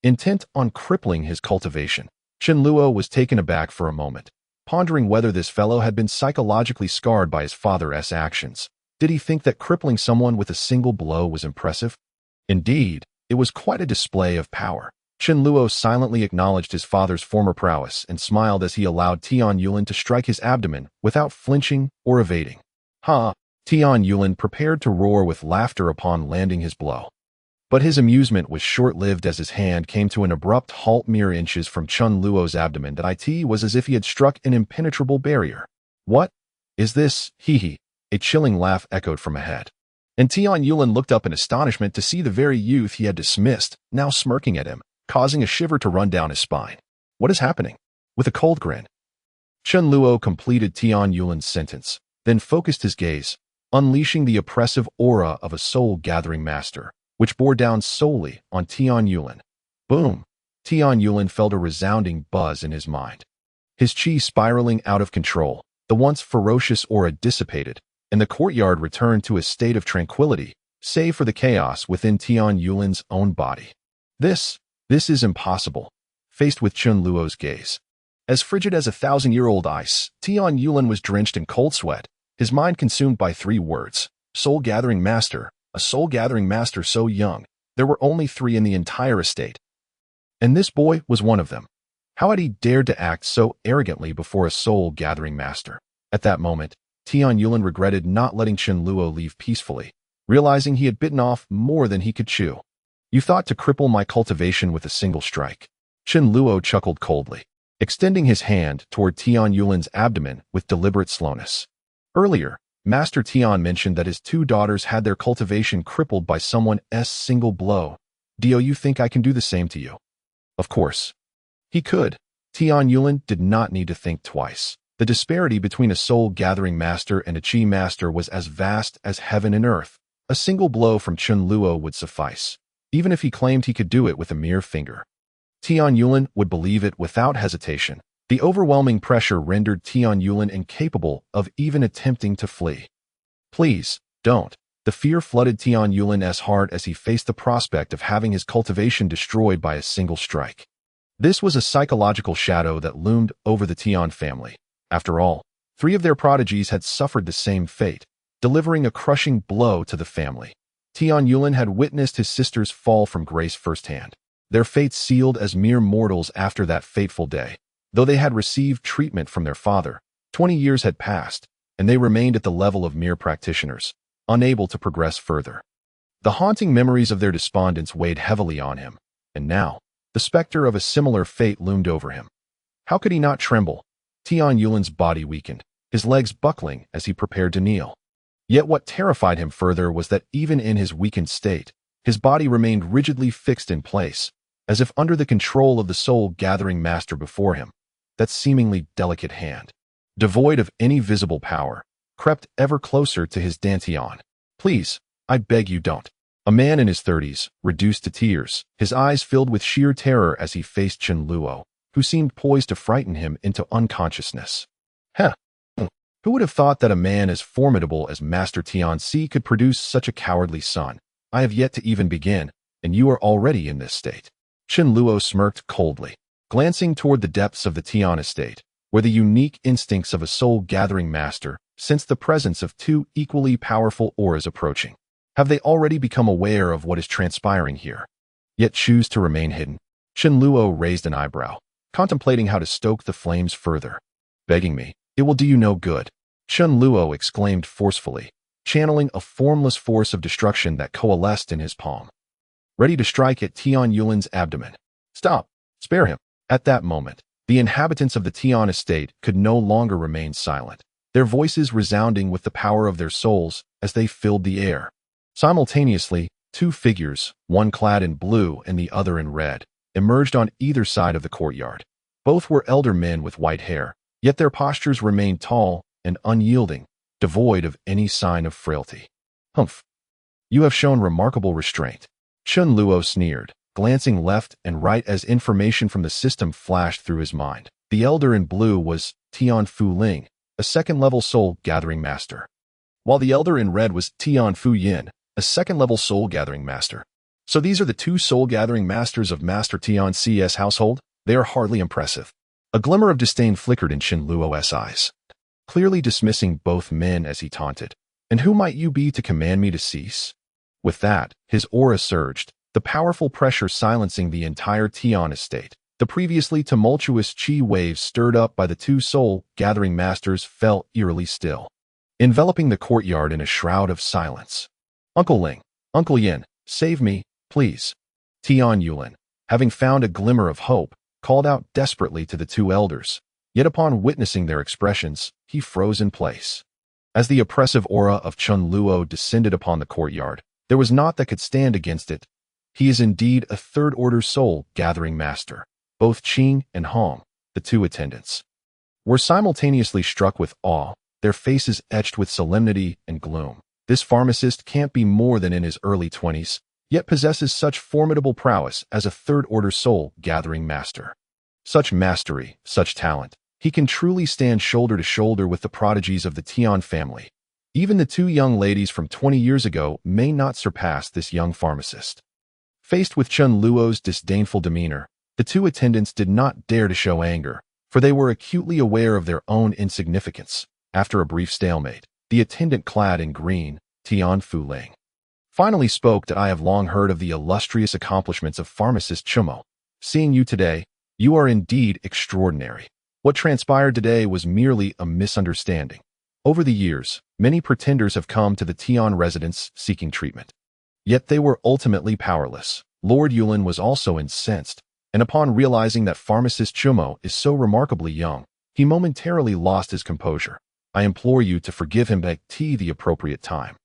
A: Intent on crippling his cultivation, Chen Luo was taken aback for a moment, pondering whether this fellow had been psychologically scarred by his father's actions. Did he think that crippling someone with a single blow was impressive? Indeed, it was quite a display of power. Chen Luo silently acknowledged his father's former prowess and smiled as he allowed Tian Yulin to strike his abdomen without flinching or evading. Ha! Tian Yulin prepared to roar with laughter upon landing his blow. But his amusement was short-lived as his hand came to an abrupt halt mere inches from Chen Luo's abdomen. That it was as if he had struck an impenetrable barrier. What is this? Hee. A chilling laugh echoed from ahead. And Tian Yulin looked up in astonishment to see the very youth he had dismissed, now smirking at him, causing a shiver to run down his spine. What is happening? With a cold grin, Chen Luo completed Tian Yulin's sentence, then focused his gaze, unleashing the oppressive aura of a soul-gathering master, which bore down solely on Tian Yulin. Boom! Tian Yulin felt a resounding buzz in his mind. His qi spiraling out of control, the once ferocious aura dissipated, and the courtyard returned to a state of tranquility, save for the chaos within Tian Yulin's own body. This is impossible. Faced with Chen Luo's gaze, as frigid as 1,000-year-old ice, Tian Yulin was drenched in cold sweat, his mind consumed by 3 words: soul-gathering master. A soul-gathering master so young. There were only 3 in the entire estate, and this boy was one of them. How had he dared to act so arrogantly before a soul-gathering master? At that moment, Tian Yulin regretted not letting Chen Luo leave peacefully, realizing he had bitten off more than he could chew. You thought to cripple my cultivation with a single strike. Chen Luo chuckled coldly, extending his hand toward Tian Yulin's abdomen with deliberate slowness. Earlier, Master Tian mentioned that his 2 daughters had their cultivation crippled by someone's single blow. Do you think I can do the same to you? Of course. He could. Tian Yulin did not need to think twice. The disparity between a soul-gathering master and a qi master was as vast as heaven and earth. A single blow from Chen Luo would suffice, even if he claimed he could do it with a mere finger. Tian Yulin would believe it without hesitation. The overwhelming pressure rendered Tian Yulin incapable of even attempting to flee. Please, don't. The fear flooded Tian Yulin's heart as he faced the prospect of having his cultivation destroyed by a single strike. This was a psychological shadow that loomed over the Tian family. After all, 3 of their prodigies had suffered the same fate, delivering a crushing blow to the family. Tian Yulin had witnessed his sisters fall from grace firsthand, their fates sealed as mere mortals after that fateful day. Though they had received treatment from their father, 20 years had passed, and they remained at the level of mere practitioners, unable to progress further. The haunting memories of their despondence weighed heavily on him, and now, the specter of a similar fate loomed over him. How could he not tremble? Tian Yulin's body weakened, his legs buckling as he prepared to kneel. Yet what terrified him further was that even in his weakened state, his body remained rigidly fixed in place, as if under the control of the soul-gathering master before him. that seemingly delicate hand, devoid of any visible power, crept ever closer to his Dantian. "Please, I beg you don't." A man in his 30s, reduced to tears, his eyes filled with sheer terror as he faced Chen Luo, who seemed poised to frighten him into unconsciousness. Heh. Who would have thought that a man as formidable as Master Tianxi could produce such a cowardly son? I have yet to even begin, and you are already in this state. Chen Luo smirked coldly, glancing toward the depths of the Tian estate, where the unique instincts of a soul-gathering master sensed the presence of two equally powerful auras approaching. Have they already become aware of what is transpiring here, yet choose to remain hidden? Chen Luo raised an eyebrow, contemplating how to stoke the flames further. "Begging me, it will do you no good," Chen Luo exclaimed forcefully, channeling a formless force of destruction that coalesced in his palm, ready to strike at Tian Yulin's abdomen. "Stop! Spare him!" At that moment, the inhabitants of the Tian estate could no longer remain silent, their voices resounding with the power of their souls as they filled the air. Simultaneously, two figures, one clad in blue and the other in red, emerged on either side of the courtyard. Both were elder men with white hair, yet their postures remained tall and unyielding, devoid of any sign of frailty. "Humph! You have shown remarkable restraint," Chen Luo sneered, glancing left and right as information from the system flashed through his mind. The elder in blue was Tian Fu Ling, a second-level soul-gathering master, while the elder in red was Tian Fu Yin, a second-level soul-gathering master. So these are the two soul-gathering masters of Master Tianxi's household? They are hardly impressive. A glimmer of disdain flickered in Chen Luo's eyes, clearly dismissing both men as he taunted. "And who might you be to command me to cease?" With that, his aura surged, the powerful pressure silencing the entire Tian estate. The previously tumultuous chi waves stirred up by the two soul-gathering masters fell eerily still, enveloping the courtyard in a shroud of silence. "Uncle Ling, Uncle Yin, save me, please." Tian Yulin, having found a glimmer of hope, called out desperately to the two elders, yet upon witnessing their expressions, he froze in place. As the oppressive aura of Chen Luo descended upon the courtyard, there was naught that could stand against it. He is indeed a third-order soul-gathering master. Both Qing and Hong, the two attendants, were simultaneously struck with awe, their faces etched with solemnity and gloom. This pharmacist can't be more than in his early 20s, yet possesses such formidable prowess as a third-order soul-gathering master. Such mastery, such talent. He can truly stand shoulder to shoulder with the prodigies of the Tian family. Even the two young ladies from 20 years ago may not surpass this young pharmacist. Faced with Chen Luo's disdainful demeanor, the two attendants did not dare to show anger, for they were acutely aware of their own insignificance. After a brief stalemate, the attendant clad in green, Tian Fu Ling, finally spoke that I have long heard of the illustrious accomplishments of pharmacist Chumo. Seeing you today, you are indeed extraordinary. What transpired today was merely a misunderstanding. Over the years, many pretenders have come to the Tian residence seeking treatment. Yet they were ultimately powerless. Lord Yulin was also incensed, and upon realizing that pharmacist Chumo is so remarkably young, he momentarily lost his composure. I implore you to forgive him at the appropriate time.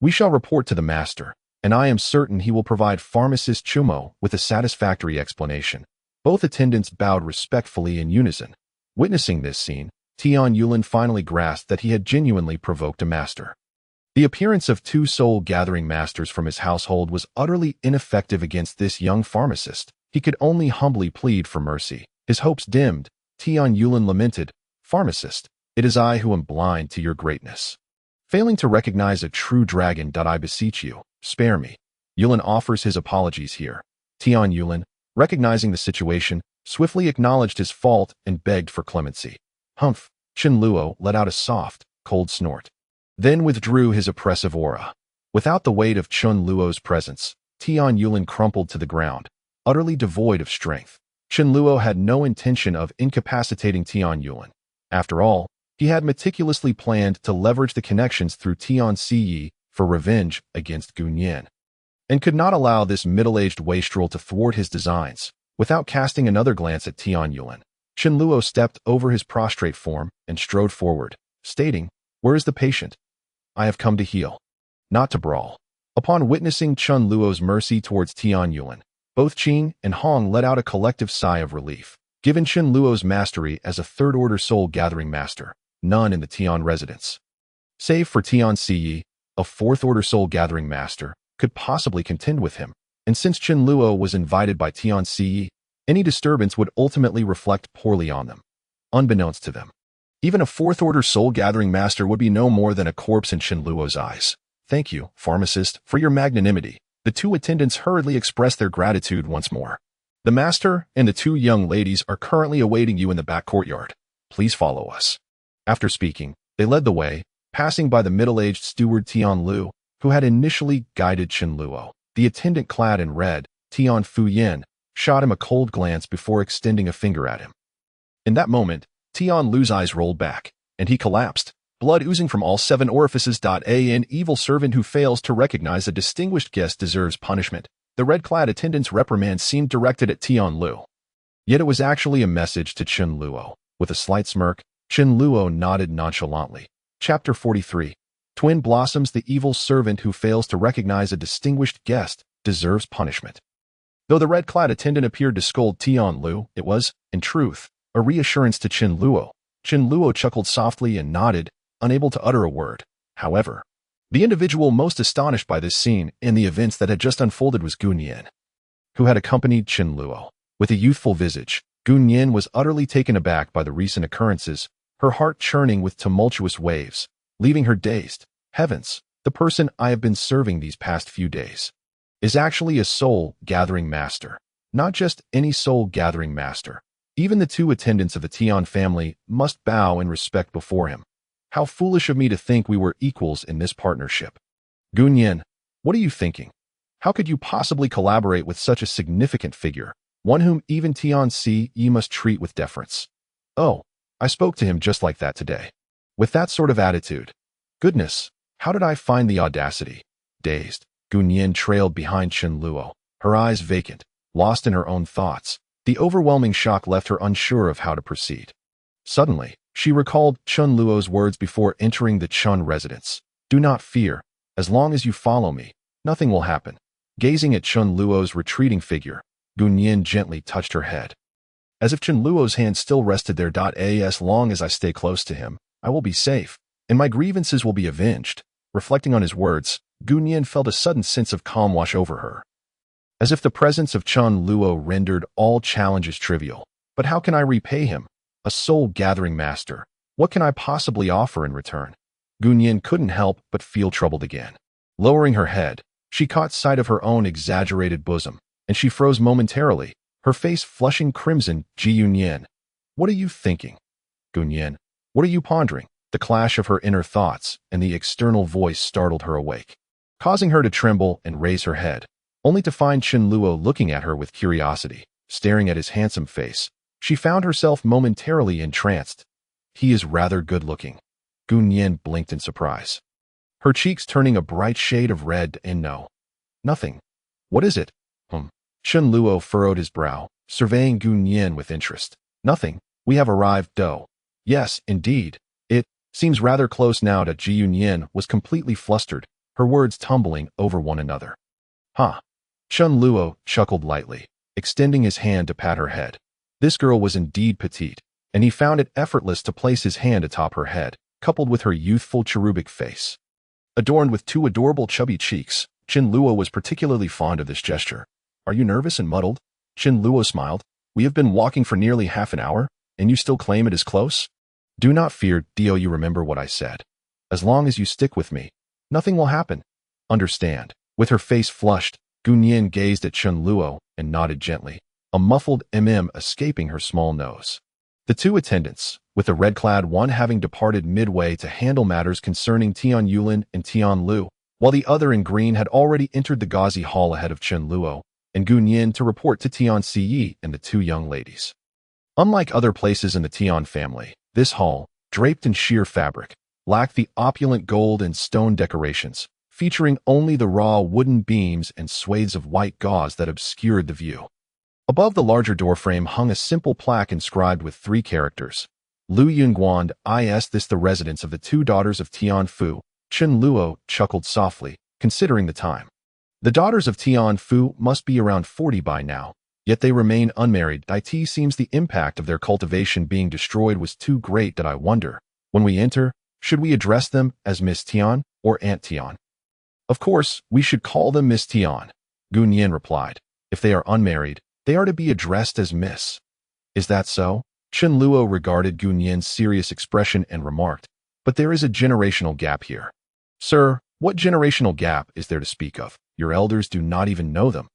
A: We shall report to the master, and I am certain he will provide pharmacist Chumo with a satisfactory explanation. Both attendants bowed respectfully in unison. Witnessing this scene, Tian Yulin finally grasped that he had genuinely provoked a master. The appearance of two soul-gathering masters from his household was utterly ineffective against this young pharmacist. He could only humbly plead for mercy. His hopes dimmed. Tian Yulin lamented, "Pharmacist, it is I who am blind to your greatness. Failing to recognize a true dragon, I beseech you, spare me." Yulin offers his apologies here. Tian Yulin, recognizing the situation, swiftly acknowledged his fault and begged for clemency. "Humph!" Chen Luo let out a soft, cold snort, then withdrew his oppressive aura. Without the weight of Chen Luo's presence, Tian Yulin crumpled to the ground, utterly devoid of strength. Chen Luo had no intention of incapacitating Tian Yulin. After all, he had meticulously planned to leverage the connections through Tian Siyi for revenge against Gunyan, and could not allow this middle-aged wastrel to thwart his designs. Without casting another glance at Tian Yulin, Chen Luo stepped over his prostrate form and strode forward, stating, "Where is the patient? I have come to heal, not to brawl." Upon witnessing Chen Luo's mercy towards Tian Yulin, both Qing and Hong let out a collective sigh of relief. given Chen Luo's mastery as a third-order soul-gathering master, none in the Tian residence. Save for Tian Siyi, a fourth-order soul-gathering master, could possibly contend with him, and since Chen Luo was invited by Tian Siyi, any disturbance would ultimately reflect poorly on them, unbeknownst to them. Even a fourth-order soul-gathering master would be no more than a corpse in Chen Luo's eyes. Thank you, pharmacist, for your magnanimity. The two attendants hurriedly expressed their gratitude once more. The master and the two young ladies are currently awaiting you in the back courtyard. Please follow us. After speaking, they led the way, passing by the middle-aged steward Tian Lu, who had initially guided Chen Luo. The attendant clad in red, Tian Fuyin, shot him a cold glance before extending a finger at him. In that moment, Tian Lu's eyes rolled back, and he collapsed, blood oozing from all 7 orifices. An evil servant who fails to recognize a distinguished guest deserves punishment. The red-clad attendant's reprimand seemed directed at Tian Lu. Yet it was actually a message to Chen Luo. With a slight smirk, Chen Luo nodded nonchalantly. Chapter 43. Twin Blossoms. The evil servant who fails to recognize a distinguished guest deserves punishment. Though the red-clad attendant appeared to scold Tian Lu, it was, in truth, a reassurance to Chen Luo. Chen Luo chuckled softly and nodded, unable to utter a word. However, the individual most astonished by this scene and the events that had just unfolded was Gun Yin, who had accompanied Chen Luo. With a youthful visage, Gun Yin was utterly taken aback by the recent occurrences, her heart churning with tumultuous waves, leaving her dazed. Heavens, the person I have been serving these past few days is actually a soul-gathering master. Not just any soul-gathering master. Even the two attendants of the Tian family must bow in respect before him. How foolish of me to think we were equals in this partnership. Gun Yin, what are you thinking? How could you possibly collaborate with such a significant figure, one whom even Tian Siyi must treat with deference? Oh, I spoke to him just like that today. With that sort of attitude. Goodness, how did I find the audacity? Dazed, Gun Yin trailed behind Chen Luo, her eyes vacant, lost in her own thoughts. The overwhelming shock left her unsure of how to proceed. Suddenly, she recalled Chen Luo's words before entering the Chen residence. Do not fear. As long as you follow me, nothing will happen. Gazing at Chen Luo's retreating figure, Gun Yin gently touched her head. As if Chen Luo's hand still rested there. As long as I stay close to him, I will be safe, and my grievances will be avenged. Reflecting on his words, Gun Yin felt a sudden sense of calm wash over her. As if the presence of Chen Luo rendered all challenges trivial. But how can I repay him? A soul-gathering master. What can I possibly offer in return? Gun Yin couldn't help but feel troubled again. Lowering her head, she caught sight of her own exaggerated bosom, and she froze momentarily, her face flushing crimson. Ji Yunyan, what are you thinking? Gun Yin, what are you pondering? The clash of her inner thoughts and the external voice startled her awake, causing her to tremble and raise her head, only to find Chen Luo looking at her with curiosity, staring at his handsome face. She found herself momentarily entranced. He is rather good-looking. Gun Yin blinked in surprise, her cheeks turning a bright shade of red. And no. Nothing. What is it? Chen Luo furrowed his brow, surveying Gun Yin with interest. Nothing. We have arrived. Yes, indeed. It seems rather close now. Ji Yunyan was completely flustered, her words tumbling over one another. Huh. Chen Luo chuckled lightly, extending his hand to pat her head. This girl was indeed petite, and he found it effortless to place his hand atop her head, coupled with her youthful cherubic face. Adorned with 2 adorable chubby cheeks, Chen Luo was particularly fond of this gesture. Are you nervous and muddled? Chen Luo smiled. We have been walking for nearly half an hour, and you still claim it is close? Do not fear, Dio. You remember what I said. As long as you stick with me, nothing will happen. Understand. With her face flushed, Gun Yin gazed at Chen Luo and nodded gently, a muffled escaping her small nose. The two attendants, with the red-clad one having departed midway to handle matters concerning Tian Yulin and Tian Lu, while the other in green had already entered the gauzy hall ahead of Chen Luo and Gun Yin to report to Tian Siyi and the two young ladies. Unlike other places in the Tian family, this hall, draped in sheer fabric, lacked the opulent gold and stone decorations, featuring only the raw wooden beams and swathes of white gauze that obscured the view. Above the larger doorframe hung a simple plaque inscribed with 3 characters. Lu Yunguan is this the residence of the 2 daughters of Tian Fu? Chen Luo chuckled softly, considering the time. The daughters of Tian Fu must be around 40 by now. Yet they remain unmarried. It seems the impact of their cultivation being destroyed was too great that I wonder, when we enter, should we address them as Miss Tian or Aunt Tian? Of course, we should call them Miss Tian, Gun Yin replied. If they are unmarried, they are to be addressed as Miss. Is that so? Chen Luo regarded Gun Yin's serious expression and remarked, but there is a generational gap here. Sir, what generational gap is there to speak of? Your elders do not even know them.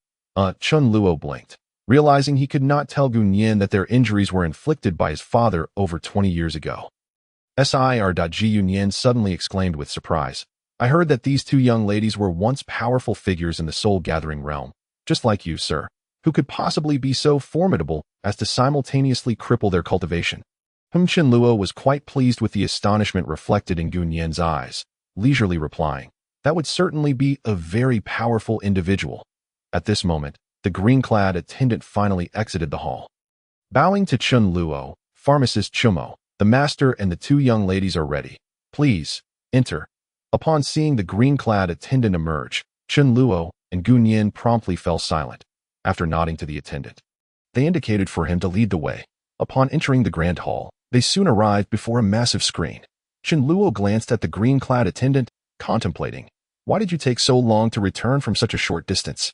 A: Chen Luo blinked, realizing he could not tell Gun Yin that their injuries were inflicted by his father over 20 years ago. Sir. Yun Yin suddenly exclaimed with surprise. I heard that these two young ladies were once powerful figures in the soul-gathering realm, just like you, sir. Who could possibly be so formidable as to simultaneously cripple their cultivation? Chen Luo was quite pleased with the astonishment reflected in Gun Yin's eyes, leisurely replying, that would certainly be a very powerful individual. At this moment, the green-clad attendant finally exited the hall. Bowing to Chen Luo, pharmacist Chumo, the master and the two young ladies are ready. Please, enter. Upon seeing the green-clad attendant emerge, Chen Luo and Gun Yin promptly fell silent. After nodding to the attendant, they indicated for him to lead the way. Upon entering the grand hall, they soon arrived before a massive screen. Chen Luo glanced at the green-clad attendant, contemplating. Why did you take so long to return from such a short distance?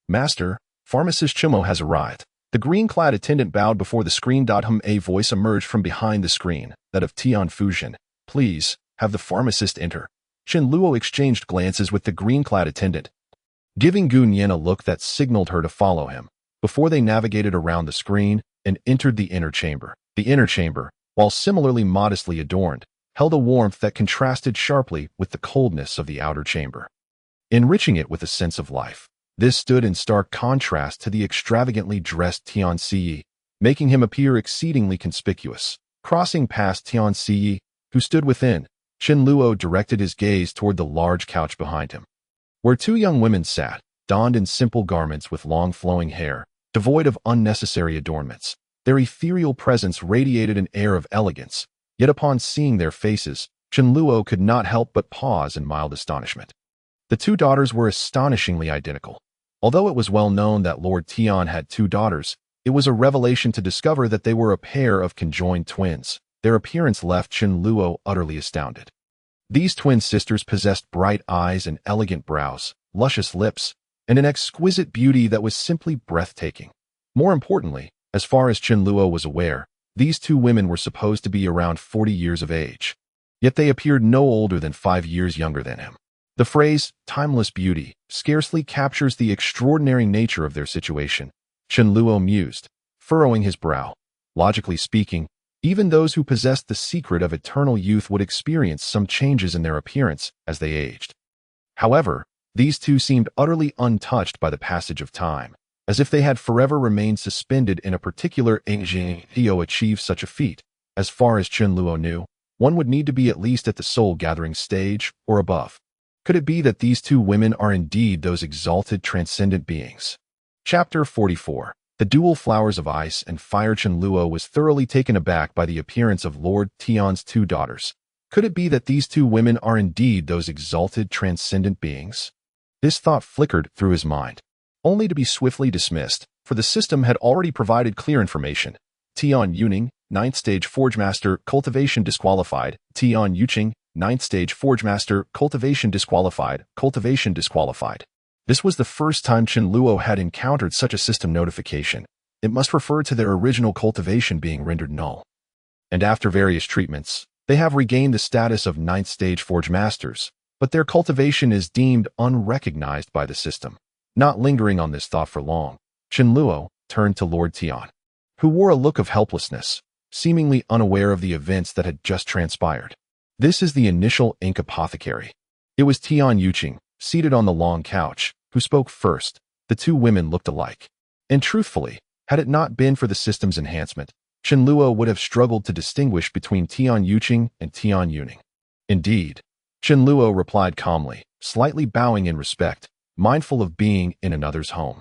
A: Master, pharmacist Chumo has arrived. The green-clad attendant bowed before the screen. A voice emerged from behind the screen, that of Tian Fuzhen. Please, have the pharmacist enter. Chen Luo exchanged glances with the green-clad attendant, giving Gun Yin a look that signaled her to follow him, before they navigated around the screen and entered the inner chamber. The inner chamber, while similarly modestly adorned, held a warmth that contrasted sharply with the coldness of the outer chamber, enriching it with a sense of life. This stood in stark contrast to the extravagantly dressed Tian Siyi, making him appear exceedingly conspicuous. Crossing past Tian Siyi, who stood within, Chen Luo directed his gaze toward the large couch behind him, where two young women sat, donned in simple garments with long flowing hair, devoid of unnecessary adornments. Their ethereal presence radiated an air of elegance, yet upon seeing their faces, Chen Luo could not help but pause in mild astonishment. The two daughters were astonishingly identical. Although it was well known that Lord Tian had two daughters, it was a revelation to discover that they were a pair of conjoined twins. Their appearance left Chen Luo utterly astounded. These twin sisters possessed bright eyes and elegant brows, luscious lips, and an exquisite beauty that was simply breathtaking. More importantly, as far as Chen Luo was aware, these two women were supposed to be around 40 years of age. Yet they appeared no older than 5 years younger than him. The phrase, timeless beauty, scarcely captures the extraordinary nature of their situation, Chen Luo mused, furrowing his brow. Logically speaking, even those who possessed the secret of eternal youth would experience some changes in their appearance as they aged. However, these two seemed utterly untouched by the passage of time, as if they had forever remained suspended in a particular age. To achieve such a feat, as far as Chen Luo knew, one would need to be at least at the soul-gathering stage or above. Could it be that these two women are indeed those exalted transcendent beings? Chapter 44. The Dual Flowers of Ice and Fire. Chen Luo was thoroughly taken aback by the appearance of Lord Tian's two daughters. Could it be that these two women are indeed those exalted transcendent beings? This thought flickered through his mind, only to be swiftly dismissed, for the system had already provided clear information. Tian Yuning, 9th Stage Forge Master, Cultivation Disqualified. Tian Yuqing, 9th Stage Forge Master, Cultivation Disqualified, Cultivation Disqualified. This was the first time Chen Luo had encountered such a system notification. It must refer to their original cultivation being rendered null. And after various treatments, they have regained the status of 9th Stage Forge Masters, but their cultivation is deemed unrecognized by the system. Not lingering on this thought for long, Chen Luo turned to Lord Tian, who wore a look of helplessness, seemingly unaware of the events that had just transpired. This is the initial ink apothecary. It was Tian Yuqing, seated on the long couch, who spoke first. The two women looked alike. And truthfully, had it not been for the system's enhancement, Chen Luo would have struggled to distinguish between Tian Yuqing and Tian Yuning. Indeed, Chen Luo replied calmly, slightly bowing in respect, mindful of being in another's home.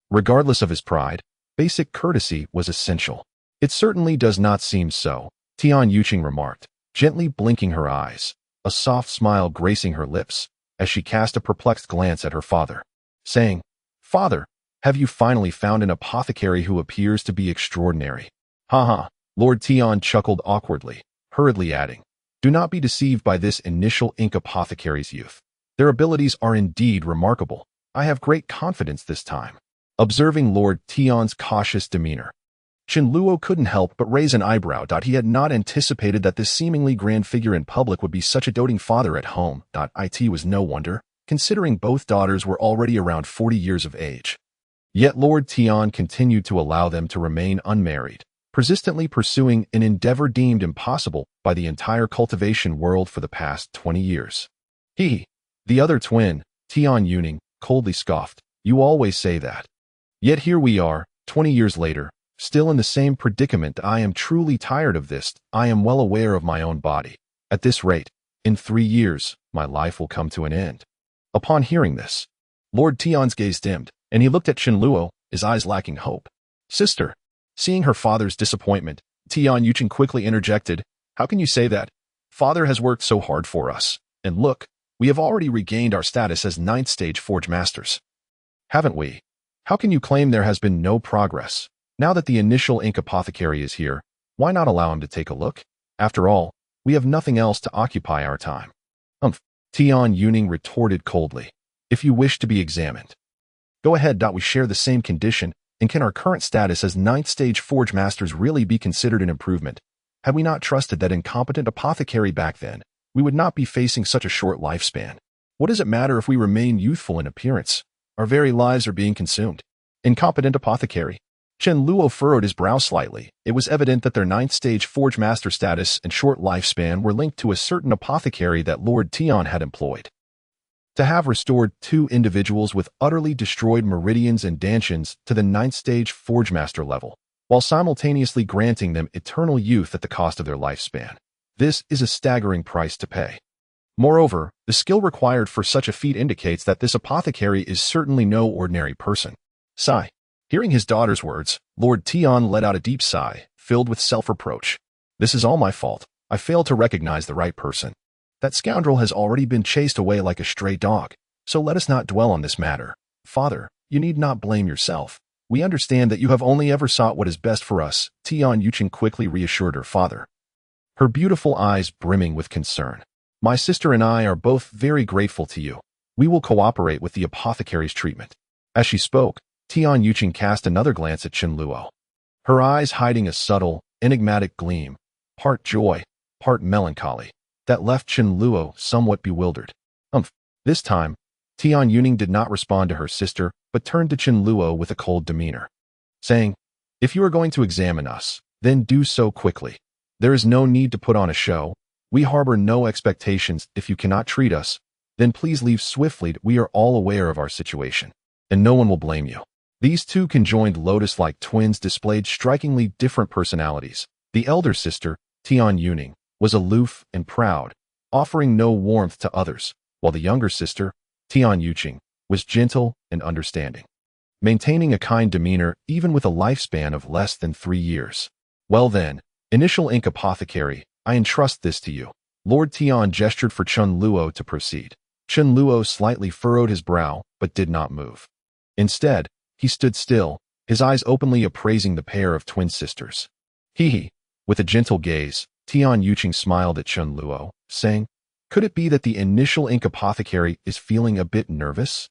A: Regardless of his pride, basic courtesy was essential. It certainly does not seem so, Tian Yuqing remarked, gently blinking her eyes, a soft smile gracing her lips, as she cast a perplexed glance at her father, saying, Father, Have you finally found an apothecary who appears to be extraordinary? Haha, Lord Tion chuckled awkwardly, hurriedly adding, do not be deceived by this initial ink apothecary's youth. Their abilities are indeed remarkable. I have great confidence this time. Observing Lord Tion's cautious demeanor, Chenluo couldn't help but raise an eyebrow. He had not anticipated that this seemingly grand figure in public would be such a doting father at home. It was no wonder, considering both daughters were already around 40 years of age. Yet Lord Tion continued to allow them to remain unmarried, persistently pursuing an endeavor deemed impossible by the entire cultivation world for the past 20 years. He, the other twin, Tion Yuning, coldly scoffed, you always say that. Yet here we are, 20 years later, still in the same predicament. I am truly tired of this. I am well aware of my own body. At this rate, in 3 years, my life will come to an end. Upon hearing this, Lord Tion's gaze dimmed, and he looked at Chenluo, his eyes lacking hope. Sister. Seeing her father's disappointment, Tion Yuching quickly interjected, how can you say that? Father has worked so hard for us, and look, we have already regained our status as 9th stage Forge Masters. Haven't we? How can you claim there has been no progress? Now that the initial ink apothecary is here, why not allow him to take a look? After all, we have nothing else to occupy our time. Tion Yuning retorted coldly. If you wish to be examined, go ahead. We share the same condition, and can our current status as 9th stage Forge Masters really be considered an improvement? Had we not trusted that incompetent apothecary back then, we would not be facing such a short lifespan. What does it matter if we remain youthful in appearance? Our very lives are being consumed. Incompetent apothecary. Chenluo furrowed his brow slightly. It was evident that their 9th stage Forge Master status and short lifespan were linked to a certain apothecary that Lord Tion had employed. To have restored 2 individuals with utterly destroyed meridians and dantians to the 9th stage Forge Master level, while simultaneously granting them eternal youth at the cost of their lifespan. This is a staggering price to pay. Moreover, the skill required for such a feat indicates that this apothecary is certainly no ordinary person. Sigh. Hearing his daughter's words, Lord Tion let out a deep sigh, filled with self-reproach. This is all my fault. I failed to recognize the right person. That scoundrel has already been chased away like a stray dog, so let us not dwell on this matter. Father, you need not blame yourself. We understand that you have only ever sought what is best for us, Tion Yuching quickly reassured her father, her beautiful eyes brimming with concern. My sister and I are both very grateful to you. We will cooperate with the apothecary's treatment. As she spoke, Tion Yuching cast another glance at Chenluo, her eyes hiding a subtle, enigmatic gleam, part joy, part melancholy, that left Chenluo somewhat bewildered. This time, Tion Yuning did not respond to her sister, but turned to Chenluo with a cold demeanor, saying, if you are going to examine us, then do so quickly. There is no need to put on a show. We harbor no expectations. If you cannot treat us, then please leave swiftly. We are all aware of our situation, and no one will blame you. These 2 conjoined lotus-like twins displayed strikingly different personalities. The elder sister, Tion Yuning, was aloof and proud, offering no warmth to others, while the younger sister, Tion Yuching, was gentle and understanding, maintaining a kind demeanor even with a lifespan of less than 3 years. Well then, initial ink apothecary, I entrust this to you. Lord Tion gestured for Chenluo to proceed. Chenluo slightly furrowed his brow, but did not move. Instead, he stood still, his eyes openly appraising the pair of twin sisters. Hee. With a gentle gaze, Tion Yuching smiled at Chenluo, saying, could it be that the initial ink apothecary is feeling a bit nervous?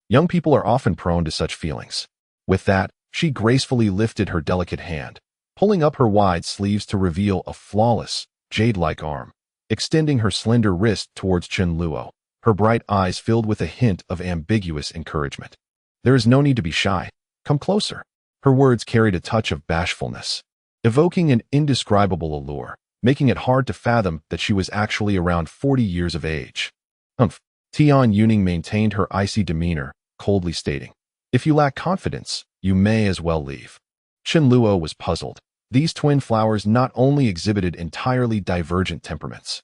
A: Young people are often prone to such feelings. With that, she gracefully lifted her delicate hand, pulling up her wide sleeves to reveal a flawless, jade-like arm, extending her slender wrist towards Chenluo, her bright eyes filled with a hint of ambiguous encouragement. There is no need to be shy. Come closer. Her words carried a touch of bashfulness, evoking an indescribable allure, making it hard to fathom that she was actually around 40 years of age. Tion Yuning maintained her icy demeanor, coldly stating, if you lack confidence, you may as well leave. Chenluo was puzzled. These twin flowers not only exhibited entirely divergent temperaments,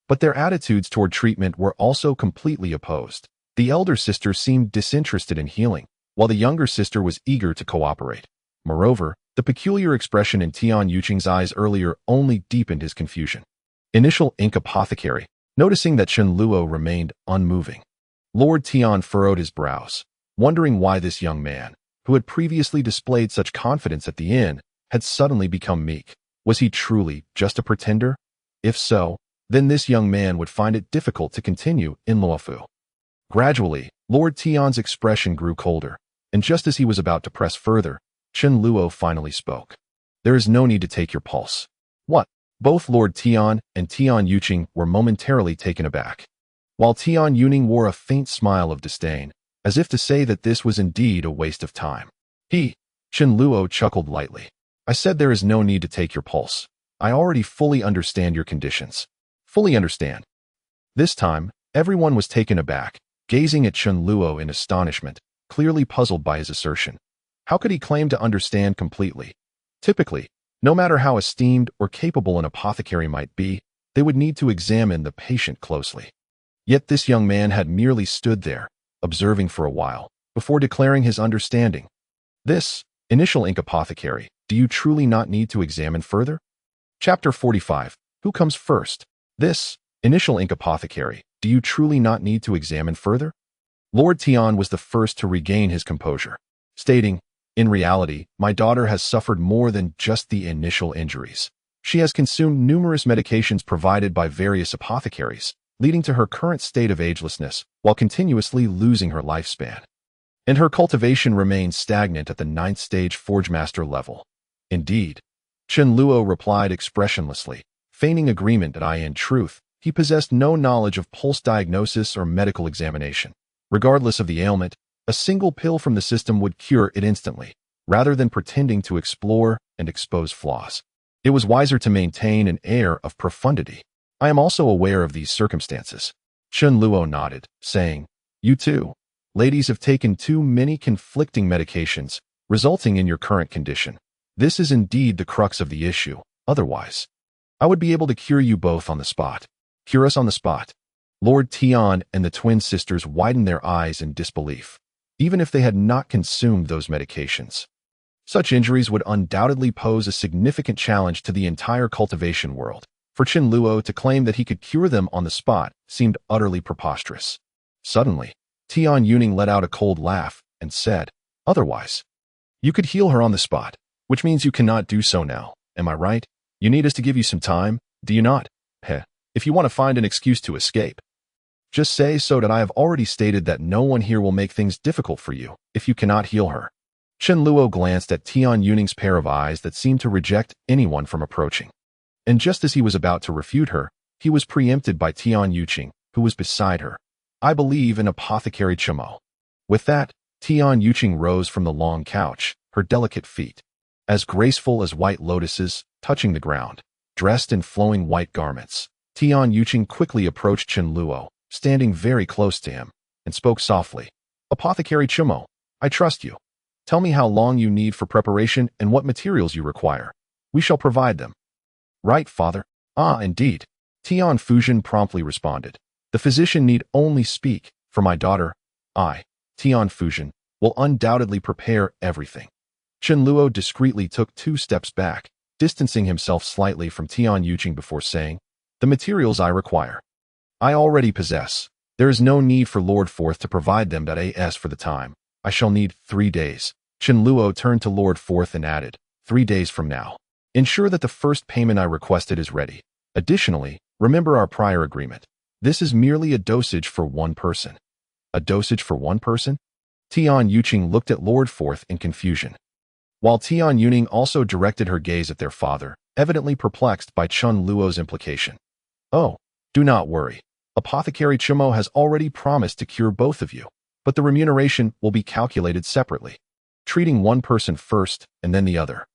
A: but their attitudes toward treatment were also completely opposed. The elder sister seemed disinterested in healing, while the younger sister was eager to cooperate. Moreover, the peculiar expression in Tion Yuching's eyes earlier only deepened his confusion. Initial ink apothecary, noticing that Chenluo remained unmoving. Lord Tion furrowed his brows, wondering why this young man, who had previously displayed such confidence at the inn, had suddenly become meek. Was he truly just a pretender? If so, then this young man would find it difficult to continue in Luofu. Gradually, Lord Tian's expression grew colder, and just as he was about to press further, Chen Luo finally spoke. There is no need to take your pulse. What? Both Lord Tian and Tian Yuqing were momentarily taken aback, while Tian Yuning wore a faint smile of disdain, as if to say that this was indeed a waste of time. Chen Luo chuckled lightly. I said there is no need to take your pulse. I already fully understand your conditions. Fully understand. This time, everyone was taken aback, gazing at Chen Luo in astonishment, clearly puzzled by his assertion. How could he claim to understand completely? Typically, no matter how esteemed or capable an apothecary might be, they would need to examine the patient closely. Yet this young man had merely stood there, observing for a while, before declaring his understanding. This, initial ink apothecary, do you truly not need to examine further? Chapter 45. Who comes first? This, initial ink apothecary, do you truly not need to examine further? Lord Tian was the first to regain his composure, stating, in reality, my daughter has suffered more than just the initial injuries. She has consumed numerous medications provided by various apothecaries, leading to her current state of agelessness, while continuously losing her lifespan. And her cultivation remains stagnant at the 9th stage Forge Master level. Indeed, Chen Luo replied expressionlessly, feigning agreement that in truth, he possessed no knowledge of pulse diagnosis or medical examination. Regardless of the ailment, a single pill from the system would cure it instantly, rather than pretending to explore and expose flaws. It was wiser to maintain an air of profundity. I am also aware of these circumstances. Chen Luo nodded, saying, you too, ladies have taken too many conflicting medications, resulting in your current condition. This is indeed the crux of the issue. Otherwise, I would be able to cure you both on the spot. Cure us on the spot. Lord Tian and the twin sisters widened their eyes in disbelief, even if they had not consumed those medications. Such injuries would undoubtedly pose a significant challenge to the entire cultivation world. For Chen Luo to claim that he could cure them on the spot seemed utterly preposterous. Suddenly, Tian Yuning let out a cold laugh and said, otherwise, you could heal her on the spot, which means you cannot do so now. Am I right? You need us to give you some time, do you not? If you want to find an excuse to escape, just say so that I have already stated that no one here will make things difficult for you if you cannot heal her. Chen Luo glanced at Tian Yuning's pair of eyes that seemed to reject anyone from approaching. And just as he was about to refute her, he was preempted by Tian Yuqing, who was beside her. I believe in apothecary Chimo. With that, Tian Yuqing rose from the long couch, her delicate feet, as graceful as white lotuses, touching the ground. Dressed in flowing white garments, Tian Yuqing quickly approached Chen Luo, standing very close to him, and spoke softly. Apothecary Chimo, I trust you. Tell me how long you need for preparation and what materials you require. We shall provide them. Right, father. Ah, indeed. Tian Fuzhen promptly responded. The physician need only speak. For my daughter, I, Tian Fuzhen, will undoubtedly prepare everything. Chen Luo discreetly took 2 steps back, distancing himself slightly from Tian Yuqing before saying, the materials I require, I already possess. There is no need for Lord Forth to provide them. As for the time, I shall need 3 days. Chen Luo turned to Lord Forth and added, 3 days from now. Ensure that the first payment I requested is ready. Additionally, remember our prior agreement. This is merely a dosage for one person. A dosage for one person? Tian Yuqing looked at Lord Forth in confusion, while Tian Yuning also directed her gaze at their father, evidently perplexed by Chen Luo's implication. Oh, do not worry. Apothecary Chimo has already promised to cure both of you, but the remuneration will be calculated separately, treating one person first and then the other.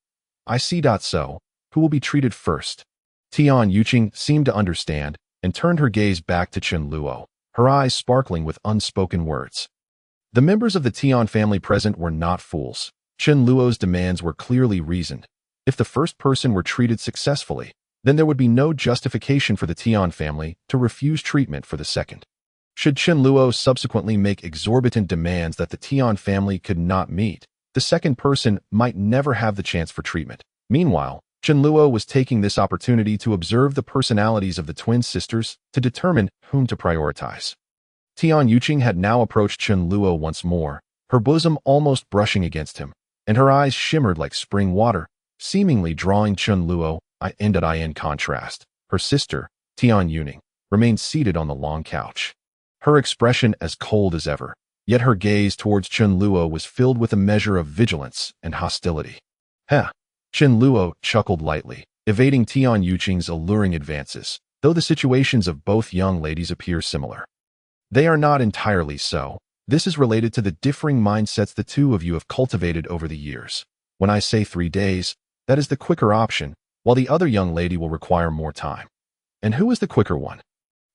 A: I see. So, who will be treated first? Tian Yuqing seemed to understand and turned her gaze back to Chen Luo, her eyes sparkling with unspoken words. The members of the Tian family present were not fools. Chen Luo's demands were clearly reasoned. If the first person were treated successfully, then there would be no justification for the Tian family to refuse treatment for the second. Should Chen Luo subsequently make exorbitant demands that the Tian family could not meet, the second person might never have the chance for treatment. Meanwhile, Chen Luo was taking this opportunity to observe the personalities of the twin sisters to determine whom to prioritize. Tian Yuqing had now approached Chen Luo once more, her bosom almost brushing against him, and her eyes shimmered like spring water, seemingly drawing Chun Luo in contrast. Her sister, Tian Yuning, remained seated on the long couch, her expression as cold as ever, yet her gaze towards Chun Luo was filled with a measure of vigilance and hostility. Heh! Chun Luo chuckled lightly, evading Tian Yuqing's alluring advances, though the situations of both young ladies appear similar. They are not entirely so. This is related to the differing mindsets the two of you have cultivated over the years. When I say 3 days, that is the quicker option, while the other young lady will require more time. And who is the quicker one?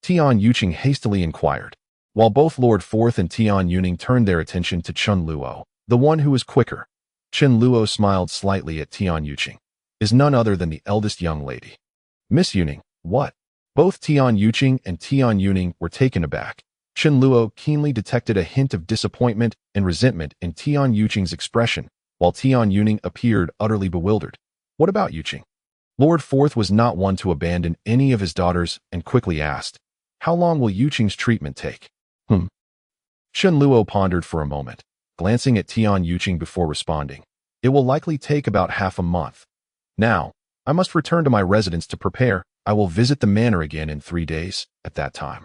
A: Tian Yuqing hastily inquired, while both Lord Forth and Tian Yuning turned their attention to Chun Luo, the one who was quicker. Chun Luo smiled slightly at Tian Yuqing. Is none other than the eldest young lady. Miss Yuning, what? Both Tian Yuqing and Tian Yuning were taken aback. Chun Luo keenly detected a hint of disappointment and resentment in Tian Yuqing's expression, while Tian Yuning appeared utterly bewildered. What about Yuqing? Lord Forth was not one to abandon any of his daughters and quickly asked, how long will Yuqing's treatment take? Chun Luo pondered for a moment, glancing at Tian Yuqing before responding. It will likely take about half a month. Now, I must return to my residence to prepare. I will visit the manor again in 3 days. At that time,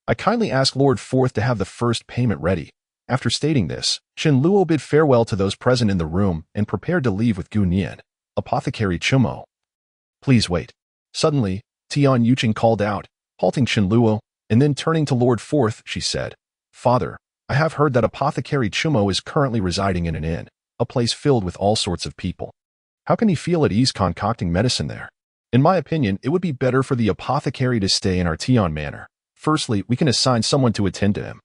A: I kindly ask Lord Forth to have the first payment ready. After stating this, Chun Luo bid farewell to those present in the room and prepared to leave with Gu Nian, Apothecary Chumo. Please wait. Suddenly, Tian Yuqing called out, halting Chun Luo, and then turning to Lord Forth, she said, Father, I have heard that Apothecary Chumo is currently residing in an inn, a place filled with all sorts of people. How can he feel at ease concocting medicine there? In my opinion, it would be better for the apothecary to stay in our Tian manor. Firstly, we can assign someone to attend to him.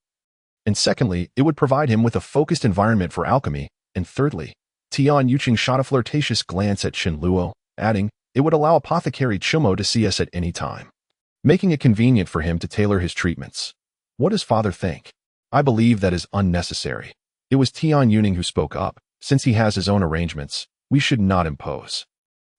A: And secondly, it would provide him with a focused environment for alchemy. And thirdly, Tian Yuqing shot a flirtatious glance at Chun Luo, adding, it would allow Apothecary Chumo to see us at any time, making it convenient for him to tailor his treatments. What does father think? I believe that is unnecessary. It was Tian Yuning who spoke up. Since he has his own arrangements, we should not impose.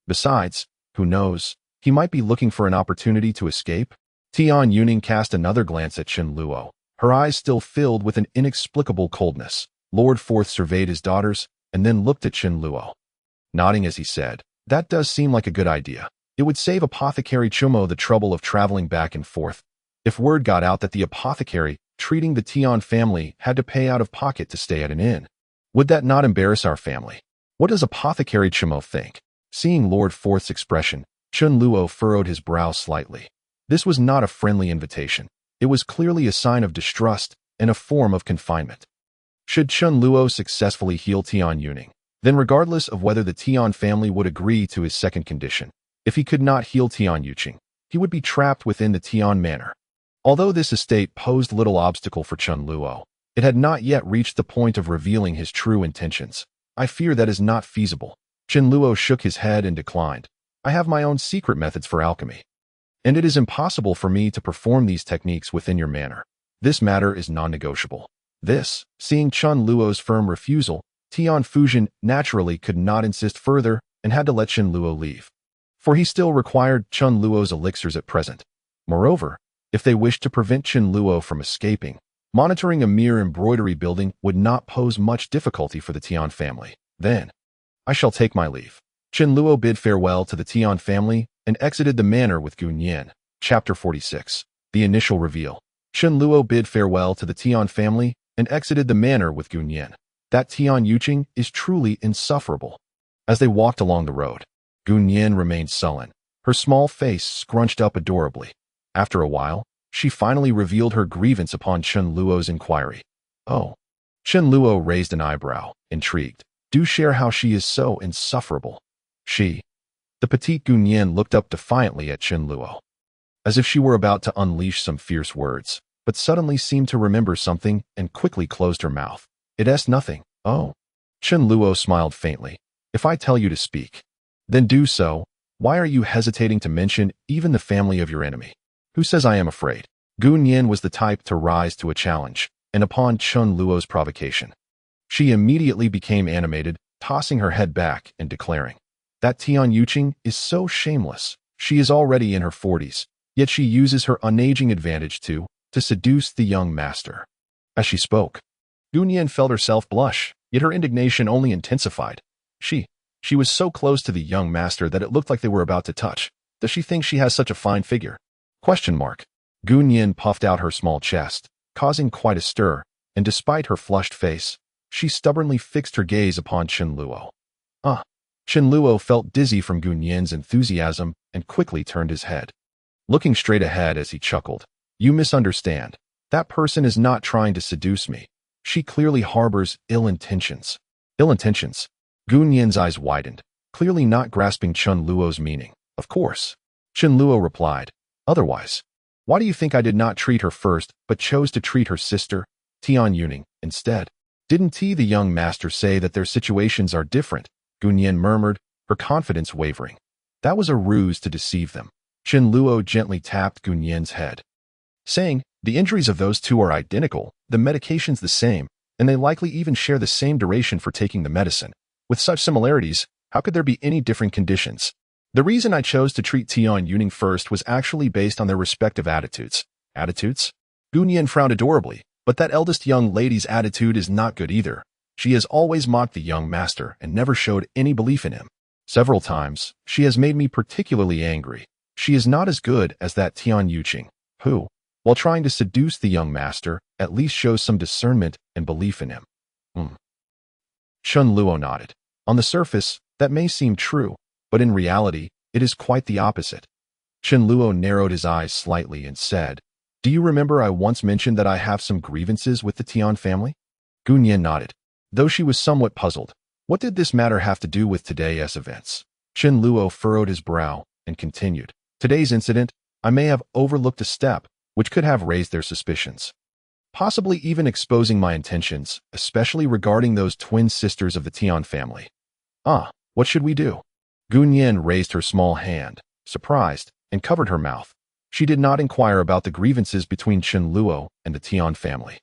A: Besides, who knows, he might be looking for an opportunity to escape. Tian Yuning cast another glance at Chun Luo, her eyes still filled with an inexplicable coldness. Lord Forth surveyed his daughters, and then looked at Chun Luo, nodding as he said, that does seem like a good idea. It would save Apothecary Chumo the trouble of traveling back and forth. If word got out that the apothecary treating the Tian family had to pay out of pocket to stay at an inn, would that not embarrass our family? What does Apothecary Chumo think? Seeing Lord Forth's expression, Chun Luo furrowed his brow slightly. This was not a friendly invitation. It was clearly a sign of distrust and a form of confinement. Should Chun Luo successfully heal Tian Yuning, then regardless of whether the Tian family would agree to his second condition, if he could not heal Tian Yuqing, he would be trapped within the Tian manor. Although this estate posed little obstacle for Chun Luo, it had not yet reached the point of revealing his true intentions. I fear that is not feasible. Chun Luo shook his head and declined. I have my own secret methods for alchemy, and it is impossible for me to perform these techniques within your manor. This matter is non-negotiable. Seeing Chun Luo's firm refusal, Tian Fuzhen naturally could not insist further and had to let Chun Luo leave, for he still required Chun Luo's elixirs at present. Moreover, if they wished to prevent Chun Luo from escaping, monitoring a mere embroidery building would not pose much difficulty for the Tian family. Then, I shall take my leave. Chun Luo bid farewell to the Tian family and exited the manor with Gu Nian. Chapter 46. The initial reveal. Chun Luo bid farewell to the Tian family and exited the manor with Gu Nian. That Tian Yuqing is truly insufferable. As they walked along the road, Gu Nian remained sullen, her small face scrunched up adorably. After a while, she finally revealed her grievance upon Chun Luo's inquiry. Oh. Chun Luo raised an eyebrow, intrigued. Do share how she is so insufferable. She. The petite Gu Nian looked up defiantly at Chun Luo, as if she were about to unleash some fierce words, but suddenly seemed to remember something and quickly closed her mouth. It asked nothing. Oh. Chun Luo smiled faintly. If I tell you to speak, then do so. Why are you hesitating to mention even the family of your enemy? Who says I am afraid? Gu Nian was the type to rise to a challenge, and upon Chun Luo's provocation, she immediately became animated, tossing her head back and declaring, that Tian Yuqing is so shameless. She is already in her 40s, yet she uses her unaging advantage to seduce the young master. As she spoke, Gunyan felt herself blush, yet her indignation only intensified. She was so close to the young master that it looked like they were about to touch. Does she think she has such a fine figure? Question mark. Gunyan puffed out her small chest, causing quite a stir, and despite her flushed face, she stubbornly fixed her gaze upon Chen Luo. Chen Luo felt dizzy from Gunyan's enthusiasm and quickly turned his head, looking straight ahead as he chuckled. You misunderstand. That person is not trying to seduce me. She clearly harbors ill intentions. Ill intentions? Gunyan's eyes widened, clearly not grasping Chen Luo's meaning. Of course. Chen Luo replied. Otherwise, why do you think I did not treat her first but chose to treat her sister, Tian Yuning, instead? Didn't the young master say that their situations are different? Gunyan murmured, her confidence wavering. That was a ruse to deceive them. Chen Luo gently tapped Gunyan's head, saying, the injuries of those two are identical, the medication's the same, and they likely even share the same duration for taking the medicine. With such similarities, how could there be any different conditions? The reason I chose to treat Tian Yuning first was actually based on their respective attitudes. Attitudes? Gunyan frowned adorably, but that eldest young lady's attitude is not good either. She has always mocked the young master and never showed any belief in him. Several times, she has made me particularly angry. She is not as good as that Tian Yuqing, who, while trying to seduce the young master, at least shows some discernment and belief in him. Chen Luo nodded. On the surface, that may seem true, but in reality, it is quite the opposite. Chen Luo narrowed his eyes slightly and said, do you remember I once mentioned that I have some grievances with the Tian family? Gunyan nodded, though she was somewhat puzzled. What did this matter have to do with today's events? Chen Luo furrowed his brow and continued, today's incident, I may have overlooked a step, which could have raised their suspicions, possibly even exposing my intentions, especially regarding those twin sisters of the Tian family. What should we do? Gunyan raised her small hand, surprised, and covered her mouth. She did not inquire about the grievances between Chen Luo and the Tian family,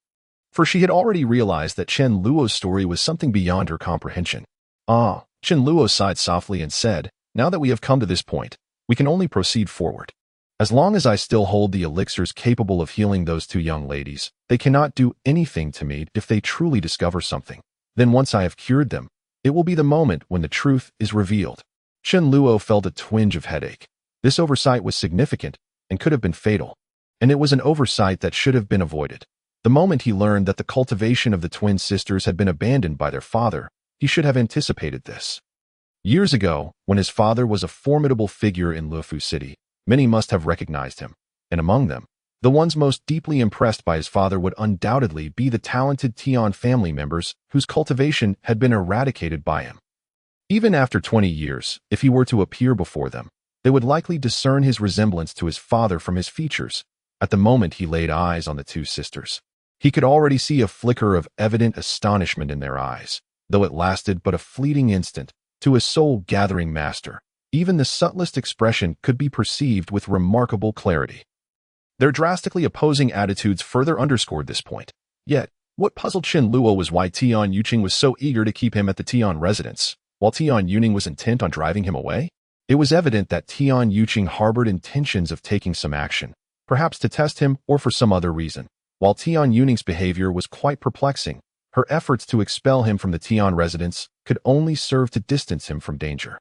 A: for she had already realized that Chen Luo's story was something beyond her comprehension. Chen Luo sighed softly and said, now that we have come to this point, we can only proceed forward. As long as I still hold the elixirs capable of healing those two young ladies, they cannot do anything to me if they truly discover something. Then once I have cured them, it will be the moment when the truth is revealed. Chen Luo felt a twinge of headache. This oversight was significant and could have been fatal, and it was an oversight that should have been avoided. The moment he learned that the cultivation of the twin sisters had been abandoned by their father, he should have anticipated this. Years ago, when his father was a formidable figure in Luofu City, many must have recognized him, and among them, the ones most deeply impressed by his father would undoubtedly be the talented Tian family members whose cultivation had been eradicated by him. Even after 20 years, if he were to appear before them, they would likely discern his resemblance to his father from his features. At the moment he laid eyes on the two sisters, he could already see a flicker of evident astonishment in their eyes, though it lasted but a fleeting instant. To a soul-gathering master, even the subtlest expression could be perceived with remarkable clarity. Their drastically opposing attitudes further underscored this point. Yet, what puzzled Chen Luo was why Tian Yuqing was so eager to keep him at the Tian residence, while Tian Yuning was intent on driving him away. It was evident that Tian Yuqing harbored intentions of taking some action, perhaps to test him or for some other reason. While Tian Yuning's behavior was quite perplexing, her efforts to expel him from the Tian residence could only serve to distance him from danger.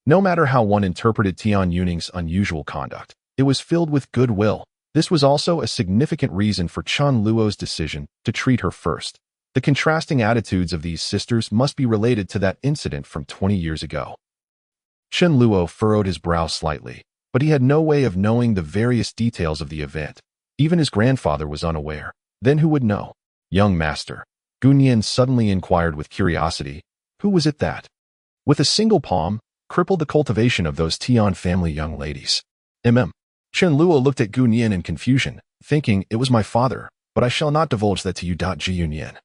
A: No matter how one interpreted Tian Yuning's unusual conduct, it was filled with goodwill. This was also a significant reason for Chen Luo's decision to treat her first. The contrasting attitudes of these sisters must be related to that incident from 20 years ago. Chen Luo furrowed his brow slightly, but he had no way of knowing the various details of the event. Even his grandfather was unaware. Then who would know? Young master, Gunyan suddenly inquired with curiosity, who was it that, with a single palm, crippled the cultivation of those Tian family young ladies? Chen Luo looked at Gunyan in confusion, thinking it was my father, but I shall not divulge that to you. Gunyan,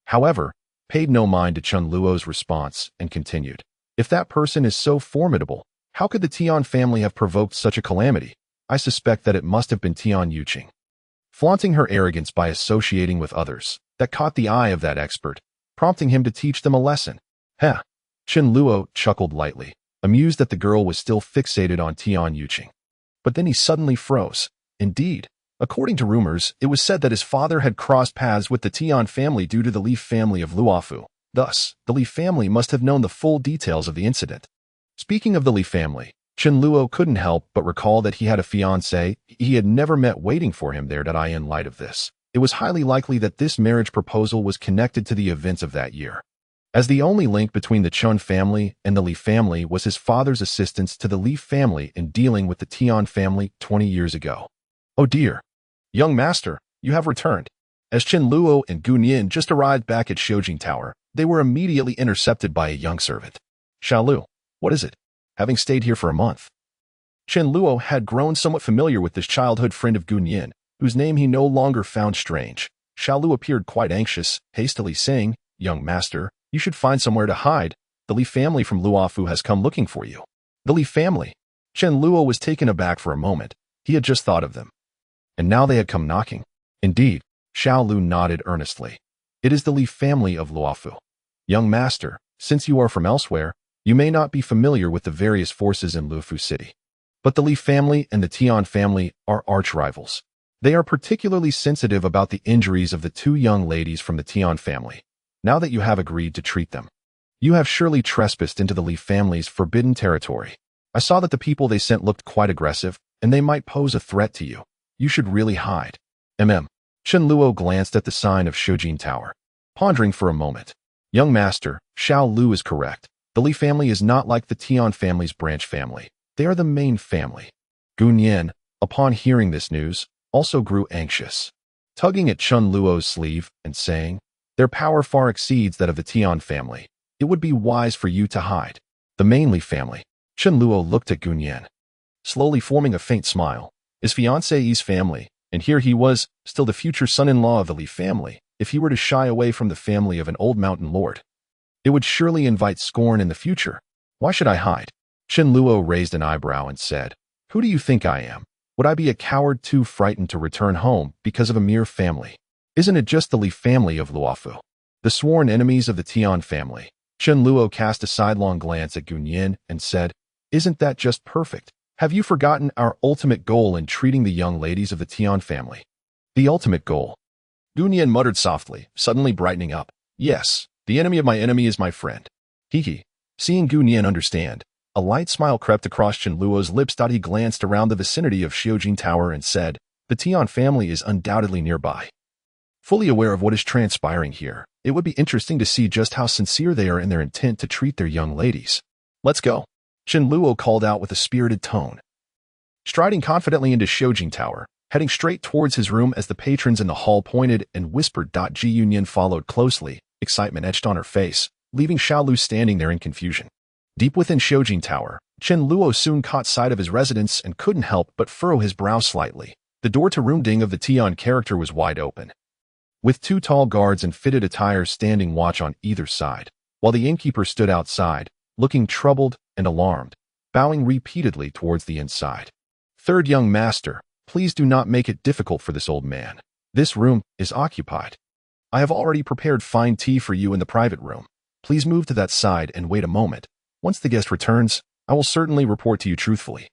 A: however, paid no mind to Chen Luo's response and continued, if that person is so formidable, how could the Tian family have provoked such a calamity? I suspect that it must have been Tian Yuqing, flaunting her arrogance by associating with others, that caught the eye of that expert, prompting him to teach them a lesson. Chen Luo chuckled lightly, amused that the girl was still fixated on Tian Yuqing. But then he suddenly froze. Indeed, According to rumors, it was said that his father had crossed paths with the Tian family due to the Li family of Luofu. Thus, the Li family must have known the full details of the incident. Speaking of the Li family, Chen Luo couldn't help but recall that he had a fiancée he had never met waiting for him there. In light of this, it was highly likely that this marriage proposal was connected to the events of that year, as the only link between the Chun family and the Li family was his father's assistance to the Li family in dealing with the Tian family 20 years ago. Oh dear. Young master, you have returned. As Chen Luo and Gun Yin just arrived back at Shoujing Tower, they were immediately intercepted by a young servant. Xiaolu, what is it? Having stayed here for a month. Chen Luo had grown somewhat familiar with this childhood friend of Gun Yin, whose name he no longer found strange. Xiaolu appeared quite anxious, hastily saying, Young master, you should find somewhere to hide. The Li family from Luofu has come looking for you. The Li family? Chen Luo was taken aback for a moment. He had just thought of them. And now they had come knocking. Indeed, Xiaolu nodded earnestly. It is the Li family of Luofu. Young master, since you are from elsewhere, you may not be familiar with the various forces in Luofu City. But the Li family and the Tian family are arch-rivals. They are particularly sensitive about the injuries of the two young ladies from the Tian family. Now that you have agreed to treat them, you have surely trespassed into the Li family's forbidden territory. I saw that the people they sent looked quite aggressive, and they might pose a threat to you. You should really hide. Chen Luo glanced at the sign of Shoujing Tower, pondering for a moment. Young master, Xiao Lu is correct. The Li family is not like the Tian family's branch family. They are the main family. Gun Yin, upon hearing this news, also grew anxious, tugging at Chen Luo's sleeve and saying, their power far exceeds that of the Tian family. It would be wise for you to hide. The main Li family. Chen Luo looked at Gun Yin, slowly forming a faint smile. His fiancée's family, and here he was, still the future son-in-law of the Li family. If he were to shy away from the family of an old mountain lord, it would surely invite scorn in the future. Why should I hide? Chen Luo raised an eyebrow and said, who do you think I am? Would I be a coward too frightened to return home because of a mere family? Isn't it just the Li family of Luofu, the sworn enemies of the Tian family? Chen Luo cast a sidelong glance at Gun Yin and said, isn't that just perfect? Have you forgotten our ultimate goal in treating the young ladies of the Tian family? The ultimate goal? Gun Yin muttered softly, suddenly brightening up. Yes, the enemy of my enemy is my friend. Hee. Seeing Gun Yin understand, a light smile crept across Chen Luo's lips. He glanced around the vicinity of Shoujing Tower and said, the Tian family is undoubtedly nearby. Fully aware of what is transpiring here, it would be interesting to see just how sincere they are in their intent to treat their young ladies. Let's go. Chen Luo called out with a spirited tone. Striding confidently into Shoujing Tower, heading straight towards his room as the patrons in the hall pointed and whispered. Ji Yunyan followed closely, excitement etched on her face, leaving Xiaolu standing there in confusion. Deep within Shoujing Tower, Chen Luo soon caught sight of his residence and couldn't help but furrow his brow slightly. The door to room ding of the Tian character was wide open, with two tall guards in fitted attire standing watch on either side, while the innkeeper stood outside, looking troubled and alarmed, bowing repeatedly towards the inside. Third young master, please do not make it difficult for this old man. This room is occupied. I have already prepared fine tea for you in the private room. Please move to that side and wait a moment. Once the guest returns, I will certainly report to you truthfully.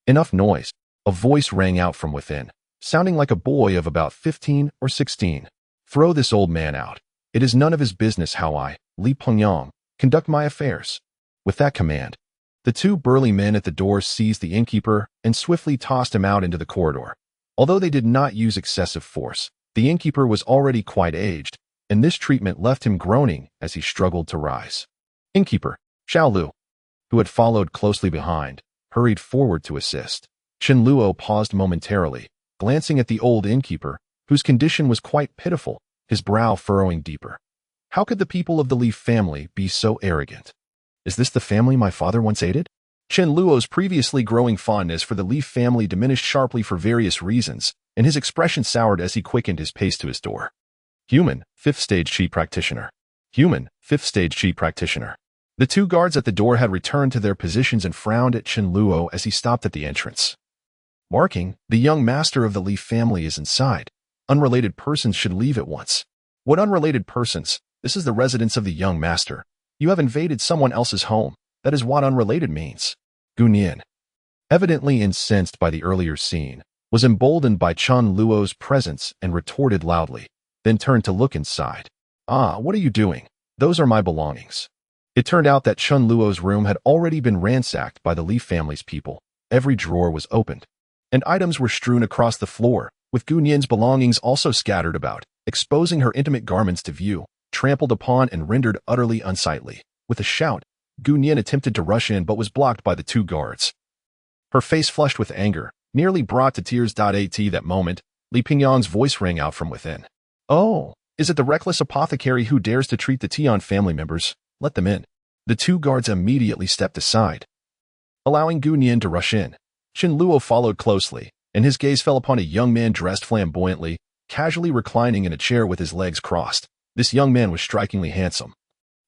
A: Enough noise. A voice rang out from within, sounding like a boy of about 15 or 16. Throw this old man out. It is none of his business how I, Li Pengyang, conduct my affairs. With that command, the two burly men at the door seized the innkeeper and swiftly tossed him out into the corridor. Although they did not use excessive force, the innkeeper was already quite aged, and this treatment left him groaning as he struggled to rise. Innkeeper, Xiaolu, who had followed closely behind, hurried forward to assist. Chen Luo paused momentarily, glancing at the old innkeeper, whose condition was quite pitiful, his brow furrowing deeper. How could the people of the Li family be so arrogant? Is this the family my father once aided? Chen Luo's previously growing fondness for the Li family diminished sharply for various reasons, and his expression soured as he quickened his pace to his door. Human, 5th stage Qi practitioner. Human, 5th stage Qi practitioner. The two guards at the door had returned to their positions and frowned at Chen Luo as he stopped at the entrance, marking, the young master of the Li family is inside. Unrelated persons should leave at once. What unrelated persons? This is the residence of the young master. You have invaded someone else's home. That is what unrelated means. Gun Yin, evidently incensed by the earlier scene, was emboldened by Chen Luo's presence and retorted loudly, then turned to look inside. "Ah, what are you doing? Those are my belongings." It turned out that Chen Luo's room had already been ransacked by the Li family's people. Every drawer was opened, and items were strewn across the floor, with Gu Nian's belongings also scattered about, exposing her intimate garments to view, trampled upon and rendered utterly unsightly. With a shout, Gu Nian attempted to rush in but was blocked by the two guards. Her face flushed with anger, nearly brought to tears. At that moment, Li Pingyang's voice rang out from within. "Oh, is it the reckless apothecary who dares to treat the Tian family members? Let them in." The two guards immediately stepped aside, allowing Gu Nian to rush in. Chen Luo followed closely, and his gaze fell upon a young man dressed flamboyantly, casually reclining in a chair with his legs crossed. This young man was strikingly handsome,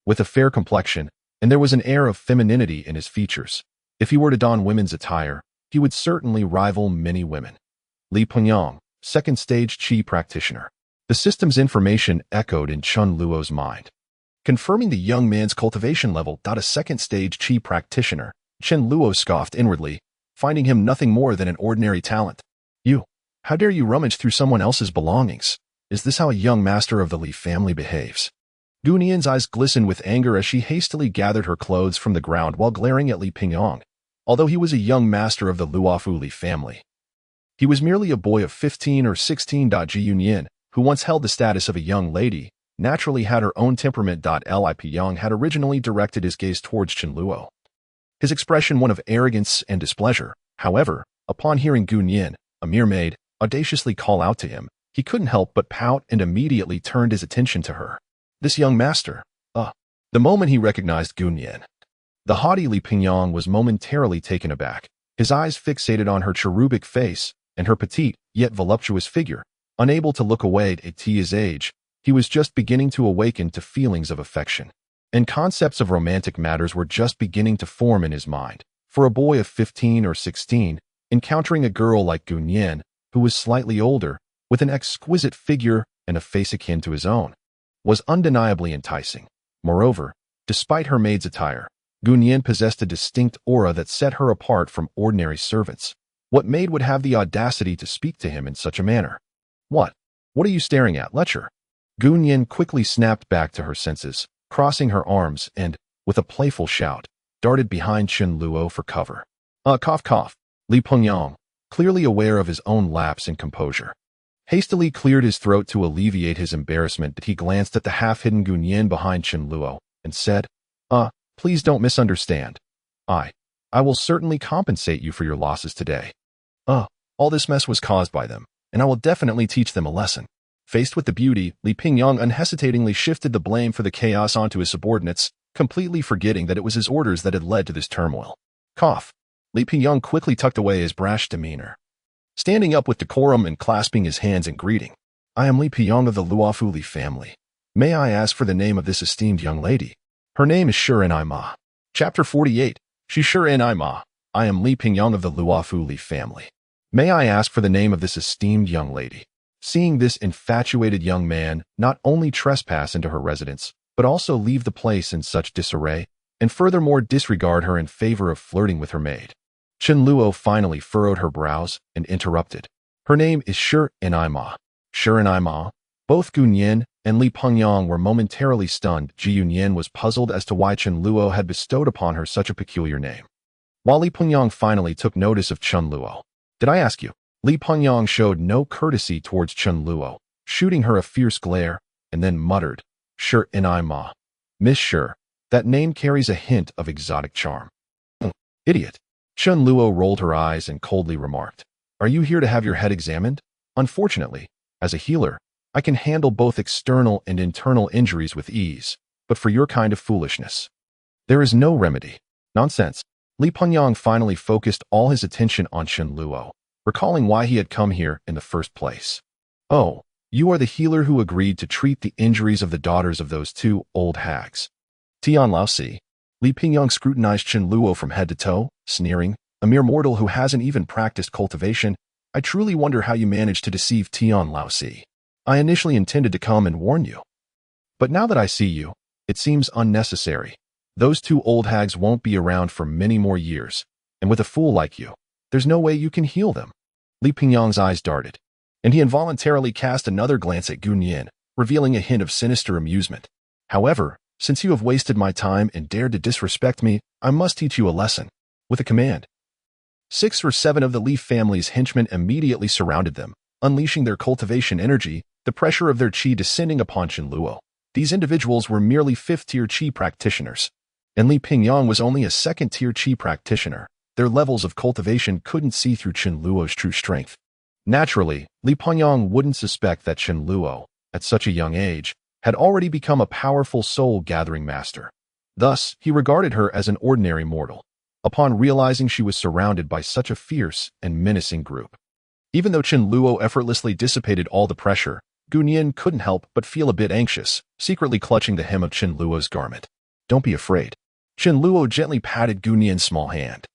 A: with a fair complexion, and there was an air of femininity in his features. If he were to don women's attire, he would certainly rival many women. Li Pengyang, second stage Qi practitioner. The system's information echoed in Chen Luo's mind, confirming the young man's cultivation level. A second stage Qi practitioner, Chen Luo scoffed inwardly, finding him nothing more than an ordinary talent. "You, how dare you rummage through someone else's belongings? Is this how a young master of the Li family behaves?" Gu Nian's eyes glistened with anger as she hastily gathered her clothes from the ground while glaring at Li Pingyang. Although he was a young master of the Luofu Li family, he was merely a boy of 15 or 16. Ji Yunyan, who once held the status of a young lady, naturally had her own temperament. Li Pingyang had originally directed his gaze towards Chen Luo, his expression one of arrogance and displeasure. However, upon hearing Gu Nian, a mere maid, audaciously call out to him, he couldn't help but pout and immediately turned his attention to her. This young master, The moment he recognized Gu Nian, the haughty Li Pingyang was momentarily taken aback, his eyes fixated on her cherubic face and her petite, yet voluptuous figure. Unable to look away at his age, he was just beginning to awaken to feelings of affection, and concepts of romantic matters were just beginning to form in his mind. For a boy of 15 or 16, encountering a girl like Gu Nian, who was slightly older, with an exquisite figure and a face akin to his own, was undeniably enticing. Moreover, despite her maid's attire, Gu Nian possessed a distinct aura that set her apart from ordinary servants. What maid would have the audacity to speak to him in such a manner? What are you staring at, lecher?" Gu Nian quickly snapped back to her senses, crossing her arms and, with a playful shout, darted behind Chen Luo for cover. Cough cough. Li Pengyang, clearly aware of his own lapse in composure, hastily cleared his throat to alleviate his embarrassment. He glanced at the half-hidden Gu Nian behind Chen Luo and said, Please don't misunderstand. I will certainly compensate you for your losses today. All this mess was caused by them, and I will definitely teach them a lesson." Faced with the beauty, Li Pingyang unhesitatingly shifted the blame for the chaos onto his subordinates, completely forgetting that it was his orders that had led to this turmoil. Cough. Li Pingyang quickly tucked away his brash demeanor, standing up with decorum and clasping his hands in greeting. "I am Li Pingyang of the Luofu Li family. May I ask for the name of this esteemed young lady?" "Her name is Shiren Ma." Chapter 48. Shiren Ma. "I am Li Pingyang of the Luofu Li family. May I ask for the name of this esteemed young lady?" Seeing this infatuated young man not only trespass into her residence, but also leave the place in such disarray, and furthermore disregard her in favor of flirting with her maid, Chen Luo finally furrowed her brows and interrupted. "Her name is Shiren Ma." Shiren Ma. Both Gu Nian and Li Pengyang were momentarily stunned. Ji Yunyan was puzzled as to why Chen Luo had bestowed upon her such a peculiar name, while Li Pengyang finally took notice of Chen Luo. "Did I ask you?" Li Pengyang showed no courtesy towards Chen Luo, shooting her a fierce glare, and then muttered, "Shiren Ma. Miss Shir, that name carries a hint of exotic charm." "Idiot." Chen Luo rolled her eyes and coldly remarked, "Are you here to have your head examined? Unfortunately, as a healer, I can handle both external and internal injuries with ease, but for your kind of foolishness, there is no remedy." "Nonsense." Li Pengyang finally focused all his attention on Chen Luo, recalling why he had come here in the first place. "Oh, you are the healer who agreed to treat the injuries of the daughters of those two old hags." Tian Laosi. Li Pingyang scrutinized Chen Luo from head to toe, sneering, "A mere mortal who hasn't even practiced cultivation. I truly wonder how you managed to deceive Tian Laosi. I initially intended to come and warn you, but now that I see you, it seems unnecessary. Those two old hags won't be around for many more years, and with a fool like you, there's no way you can heal them." Li Pingyang's eyes darted, and he involuntarily cast another glance at Gu Nian, revealing a hint of sinister amusement. However, since you have wasted my time and dared to disrespect me, I must teach you a lesson. With a command. 6 or 7 of the Li family's henchmen immediately surrounded them, unleashing their cultivation energy, the pressure of their qi descending upon Chen Luo. These individuals were merely 5th-tier qi practitioners, and Li Pingyang was only a 2nd-tier qi practitioner. Their levels of cultivation couldn't see through Chen Luo's true strength. Naturally, Li Pingyang wouldn't suspect that Chen Luo, at such a young age, had already become a powerful soul-gathering master. Thus, he regarded her as an ordinary mortal, upon realizing she was surrounded by such a fierce and menacing group. Even though Chen Luo effortlessly dissipated all the pressure, Gu Nian couldn't help but feel a bit anxious, secretly clutching the hem of Chen Luo's garment. Don't be afraid. Chen Luo gently patted Gu Nian's small hand,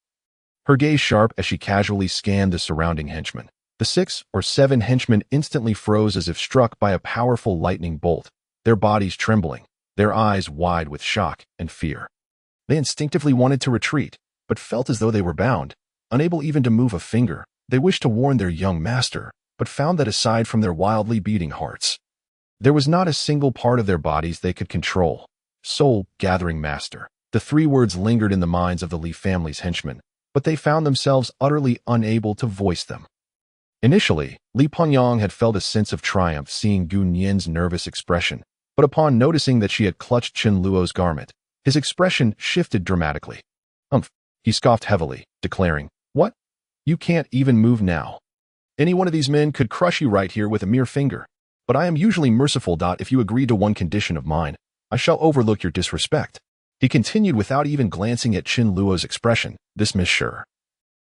A: her gaze sharp as she casually scanned the surrounding henchmen. The 6 or 7 henchmen instantly froze as if struck by a powerful lightning bolt, their bodies trembling, their eyes wide with shock and fear. They instinctively wanted to retreat, but felt as though they were bound, unable even to move a finger. They wished to warn their young master, but found that aside from their wildly beating hearts, there was not a single part of their bodies they could control. Soul-gathering master. The 3 words lingered in the minds of the Li family's henchmen, but they found themselves utterly unable to voice them. Initially, Li Pingyang had felt a sense of triumph seeing Gu Nian's nervous expression, but upon noticing that she had clutched Chen Luo's garment, his expression shifted dramatically. He scoffed heavily, declaring, "What? You can't even move now. Any one of these men could crush you right here with a mere finger. But I am usually merciful. If you agree to one condition of mine, I shall overlook your disrespect." He continued without even glancing at Chen Luo's expression. "This Miss Sure,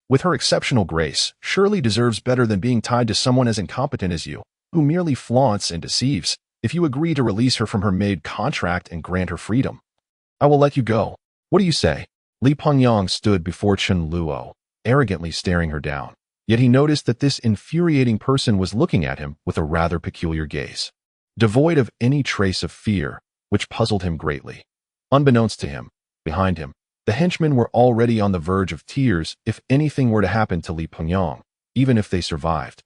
A: with her exceptional grace, surely deserves better than being tied to someone as incompetent as you, who merely flaunts and deceives. If you agree to release her from her made contract and grant her freedom, I will let you go. What do you say?" Li Pingyang stood before Chen Luo, arrogantly staring her down. Yet he noticed that this infuriating person was looking at him with a rather peculiar gaze, devoid of any trace of fear, which puzzled him greatly. Unbeknownst to him, behind him, the henchmen were already on the verge of tears. If anything were to happen to Li Pingyang, even if they survived,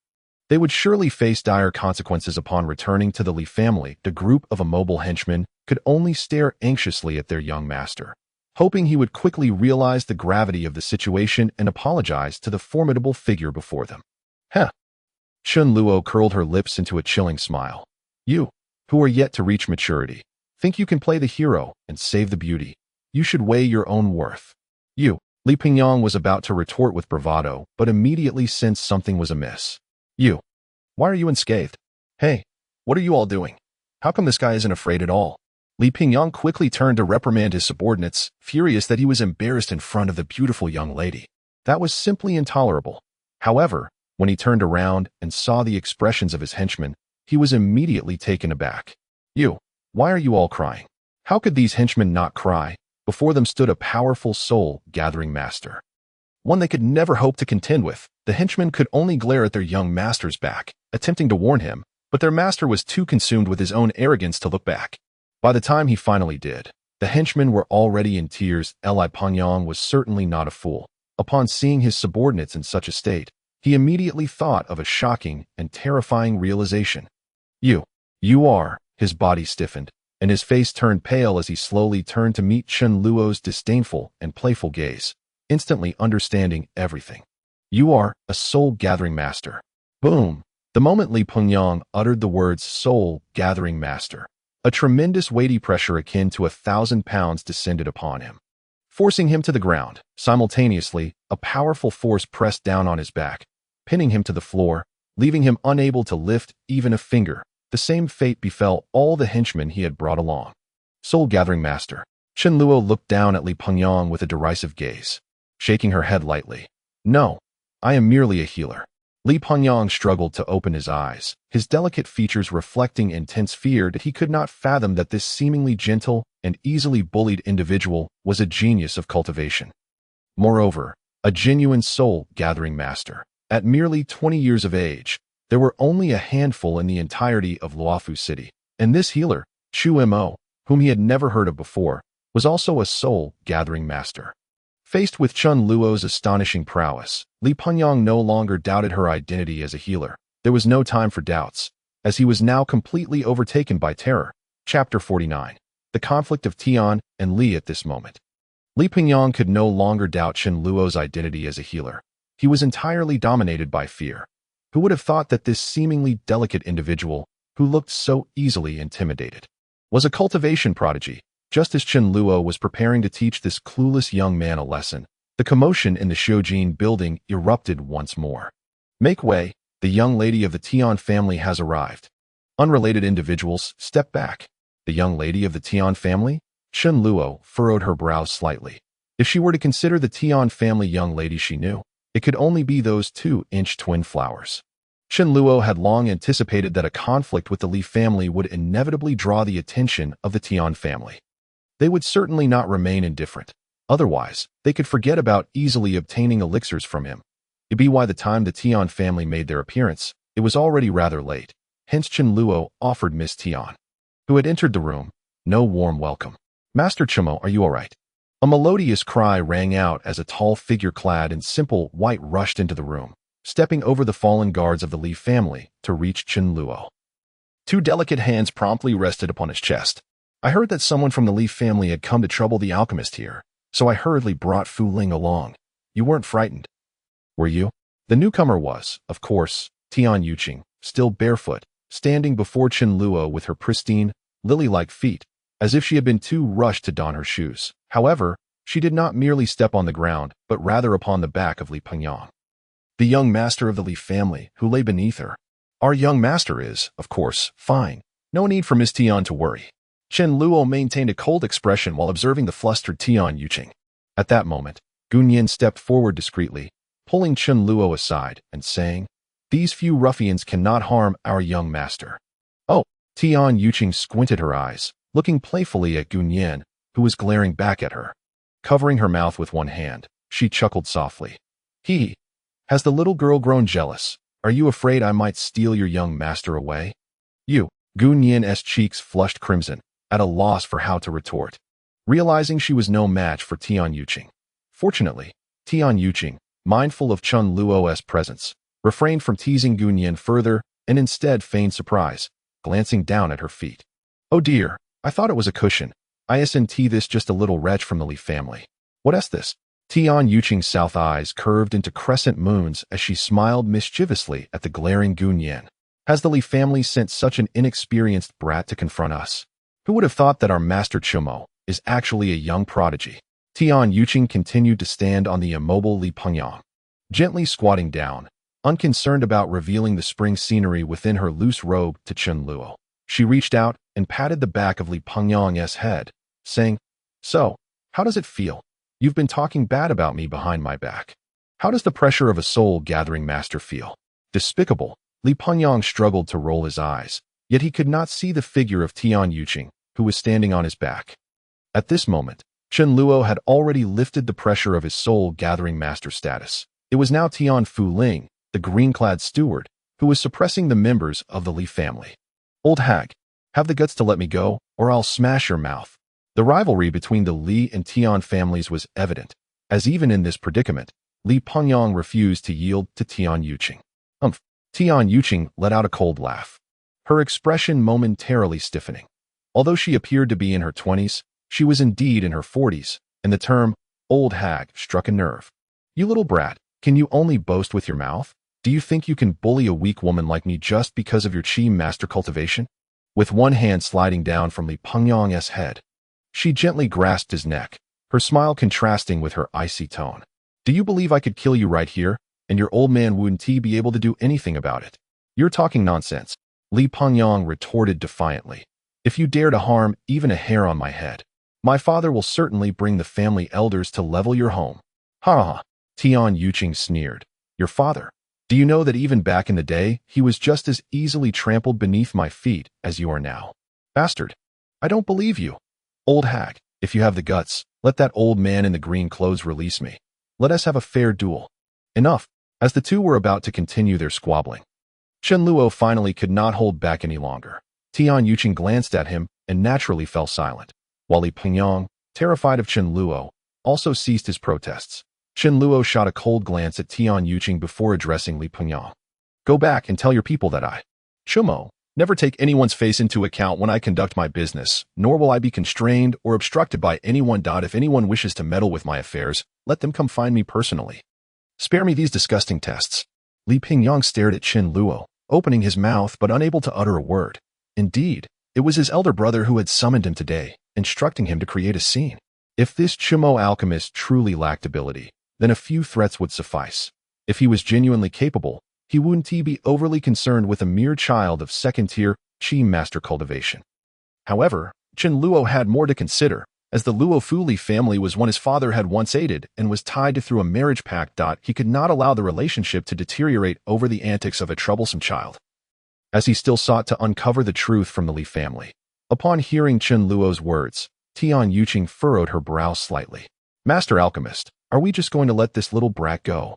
A: they would surely face dire consequences upon returning to the Li family. The group of immobile henchmen could only stare anxiously at their young master, hoping he would quickly realize the gravity of the situation and apologize to the formidable figure before them. Heh. Chen Luo curled her lips into a chilling smile. "You, who are yet to reach maturity, think you can play the hero and save the beauty. You should weigh your own worth." "You." Li Pingyang was about to retort with bravado, but immediately sensed something was amiss. "You. Why are you unscathed? Hey, what are you all doing? How come this guy isn't afraid at all?" Li Pingyang quickly turned to reprimand his subordinates, furious that he was embarrassed in front of the beautiful young lady. That was simply intolerable. However, when he turned around and saw the expressions of his henchmen, he was immediately taken aback. "You. Why are you all crying?" How could these henchmen not cry? Before them stood a powerful soul-gathering master, one they could never hope to contend with. The henchmen could only glare at their young master's back, attempting to warn him, but their master was too consumed with his own arrogance to look back. By the time he finally did, the henchmen were already in tears. Li Pingyang was certainly not a fool. Upon seeing his subordinates in such a state, he immediately thought of a shocking and terrifying realization. You are." His body stiffened, and his face turned pale as he slowly turned to meet Chen Luo's disdainful and playful gaze, instantly understanding everything. "You are a soul-gathering master." Boom! The moment Li Pingyang uttered the words soul-gathering master, a tremendous weighty pressure akin to 1,000 pounds descended upon him, forcing him to the ground. Simultaneously, a powerful force pressed down on his back, pinning him to the floor, leaving him unable to lift even a finger. The same fate befell all the henchmen he had brought along. Soul-gathering master. Chen Luo looked down at Li Pingyang with a derisive gaze, shaking her head lightly. "No, I am merely a healer." Li Pingyang struggled to open his eyes, his delicate features reflecting intense fear that he could not fathom that this seemingly gentle and easily bullied individual was a genius of cultivation. Moreover, a genuine soul-gathering master. At merely 20 years of age, there were only a handful in the entirety of Luofu City, and this healer, Chu Mo, whom he had never heard of before, was also a soul-gathering master. Faced with Chun Luo's astonishing prowess, Li Pengyang no longer doubted her identity as a healer. There was no time for doubts, as he was now completely overtaken by terror. Chapter 49. The conflict of Tian and Li at this moment. Li Pengyang could no longer doubt Chun Luo's identity as a healer. He was entirely dominated by fear. Who would have thought that this seemingly delicate individual, who looked so easily intimidated, was a cultivation prodigy? Just as Chun Luo was preparing to teach this clueless young man a lesson, the commotion in the Shoujin building erupted once more. Make way, the young lady of the Tian family has arrived. Unrelated individuals, step back. The young lady of the Tian family? Chun Luo furrowed her brows slightly. If she were to consider the Tian family young lady she knew, it could only be those 2-inch twin flowers. Chun Luo had long anticipated that a conflict with the Li family would inevitably draw the attention of the Tian family. They would certainly not remain indifferent. Otherwise, they could forget about easily obtaining elixirs from him. It'd be by the time the Tian family made their appearance, it was already rather late. Hence Chun Luo offered Miss Tian, who had entered the room, no warm welcome. Master Chumo, are you all right? A melodious cry rang out as a tall figure clad in simple white rushed into the room, stepping over the fallen guards of the Li family to reach Chun Luo. Two delicate hands promptly rested upon his chest. I heard that someone from the Li family had come to trouble the alchemist here, so I hurriedly brought Fu Ling along. You weren't frightened, were you? The newcomer was, of course, Tian Yuqing, still barefoot, standing before Chun Luo with her pristine, lily-like feet, as if she had been too rushed to don her shoes. However, she did not merely step on the ground, but rather upon the back of Li Pengyang, the young master of the Li family, who lay beneath her. Our young master is, of course, fine. No need for Miss Tian to worry. Chun Luo maintained a cold expression while observing the flustered Tian Yuqing. At that moment, Gunyan stepped forward discreetly, pulling Chun Luo aside and saying, "These few ruffians cannot harm our young master." Oh, Tian Yuqing squinted her eyes, looking playfully at Gunyan, who was glaring back at her. Covering her mouth with one hand, she chuckled softly. He, has the little girl grown jealous? Are you afraid I might steal your young master away? You, Gunyan's cheeks flushed crimson, at a loss for how to retort, realizing she was no match for Tian Yuqing. Fortunately, Tian Yuqing, mindful of Chun Luo's presence, refrained from teasing Gunyan further and instead feigned surprise, glancing down at her feet. Oh dear, I thought it was a cushion. Isn't this just a little wretch from the Li family? What is this? Tian Yuqing's south eyes curved into crescent moons as she smiled mischievously at the glaring Gunyan. Has the Li family sent such an inexperienced brat to confront us? Who would have thought that our master Chumo is actually a young prodigy? Tian Yuqing continued to stand on the immobile Li Pengyang, gently squatting down, unconcerned about revealing the spring scenery within her loose robe to Chun Luo. She reached out and patted the back of Li Pengyang's head, saying, "So, how does it feel? You've been talking bad about me behind my back. How does the pressure of a soul-gathering master feel?" Despicable, Li Pengyang struggled to roll his eyes, yet he could not see the figure of Tian Yuqing, who was standing on his back. At this moment, Chun Luo had already lifted the pressure of his soul-gathering master status. It was now Tian Fu Ling, the green-clad steward, who was suppressing the members of the Li family. Old hag, have the guts to let me go, or I'll smash your mouth. The rivalry between the Li and Tian families was evident, as even in this predicament, Li Pengyang refused to yield to Tian Yuqing. Tian Yuqing let out a cold laugh, her expression momentarily stiffening. Although she appeared to be in her 20s, she was indeed in her 40s, and the term old hag struck a nerve. You little brat, can you only boast with your mouth? Do you think you can bully a weak woman like me just because of your chi master cultivation? With one hand sliding down from Li Pengyang's head, she gently grasped his neck, her smile contrasting with her icy tone. Do you believe I could kill you right here, and your old man wouldn't be able to do anything about it? You're talking nonsense, Li Pengyang retorted defiantly. If you dare to harm even a hair on my head, my father will certainly bring the family elders to level your home. Ha ha, Tian Yuqing sneered. Your father? Do you know that even back in the day, he was just as easily trampled beneath my feet as you are now? Bastard, I don't believe you. Old hag, if you have the guts, let that old man in the green clothes release me. Let us have a fair duel. Enough. As the two were about to continue their squabbling, Chun Luo finally could not hold back any longer. Tian Yuqing glanced at him and naturally fell silent, while Li Pengyang, terrified of Chun Luo, also ceased his protests. Chen Luo shot a cold glance at Tian Yuqing before addressing Li Pengyang. Go back and tell your people that I, Chumo, never take anyone's face into account when I conduct my business, nor will I be constrained or obstructed by anyone. If anyone wishes to meddle with my affairs, let them come find me personally. Spare me these disgusting tests. Li Pengyang stared at Chen Luo, opening his mouth but unable to utter a word. Indeed, it was his elder brother who had summoned him today, instructing him to create a scene. If this Chumo alchemist truly lacked ability, then a few threats would suffice. If he was genuinely capable, he wouldn't be overly concerned with a mere child of second-tier Qi master cultivation. However, Chen Luo had more to consider, as the Luo Fuli family was one his father had once aided and was tied to through a marriage pact. He could not allow the relationship to deteriorate over the antics of a troublesome child. As he still sought to uncover the truth from the Li family, upon hearing Chen Luo's words, Tian Yuqing furrowed her brow slightly. Master Alchemist, are we just going to let this little brat go?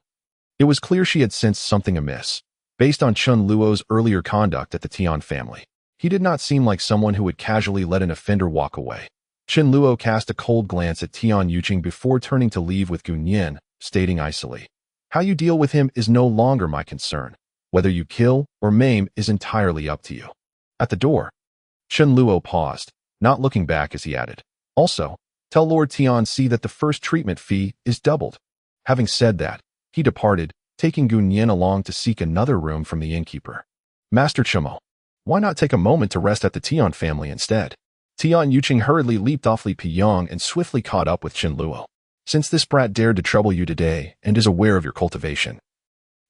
A: It was clear she had sensed something amiss. Based on Chen Luo's earlier conduct at the Tian family, he did not seem like someone who would casually let an offender walk away. Chen Luo cast a cold glance at Tian Yuqing before turning to leave with Gunyan, stating icily, how you deal with him is no longer my concern. Whether you kill or maim is entirely up to you. At the door, Chen Luo paused, not looking back as he added, also, tell Lord Tianzi that the first treatment fee is doubled. Having said that, he departed, taking Gunyan along to seek another room from the innkeeper. Master Chumo, why not take a moment to rest at the Tian family instead? Tian Yuqing hurriedly leaped off Li Pengyang and swiftly caught up with Chen Luo. Since this brat dared to trouble you today and is aware of your cultivation,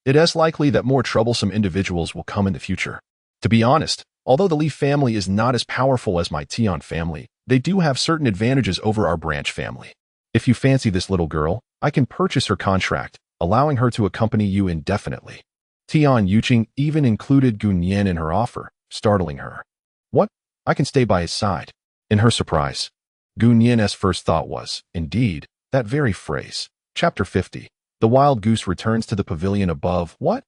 A: it is likely that more troublesome individuals will come in the future. To be honest, although the Li family is not as powerful as my Tian family, they do have certain advantages over our branch family. If you fancy this little girl, I can purchase her contract, allowing her to accompany you indefinitely. Tian Yuqing even included Gunyan in her offer, startling her. What? I can stay by his side. In her surprise, Gunyan's first thought was, indeed, that very phrase. Chapter 50. The wild goose returns to the pavilion above. What?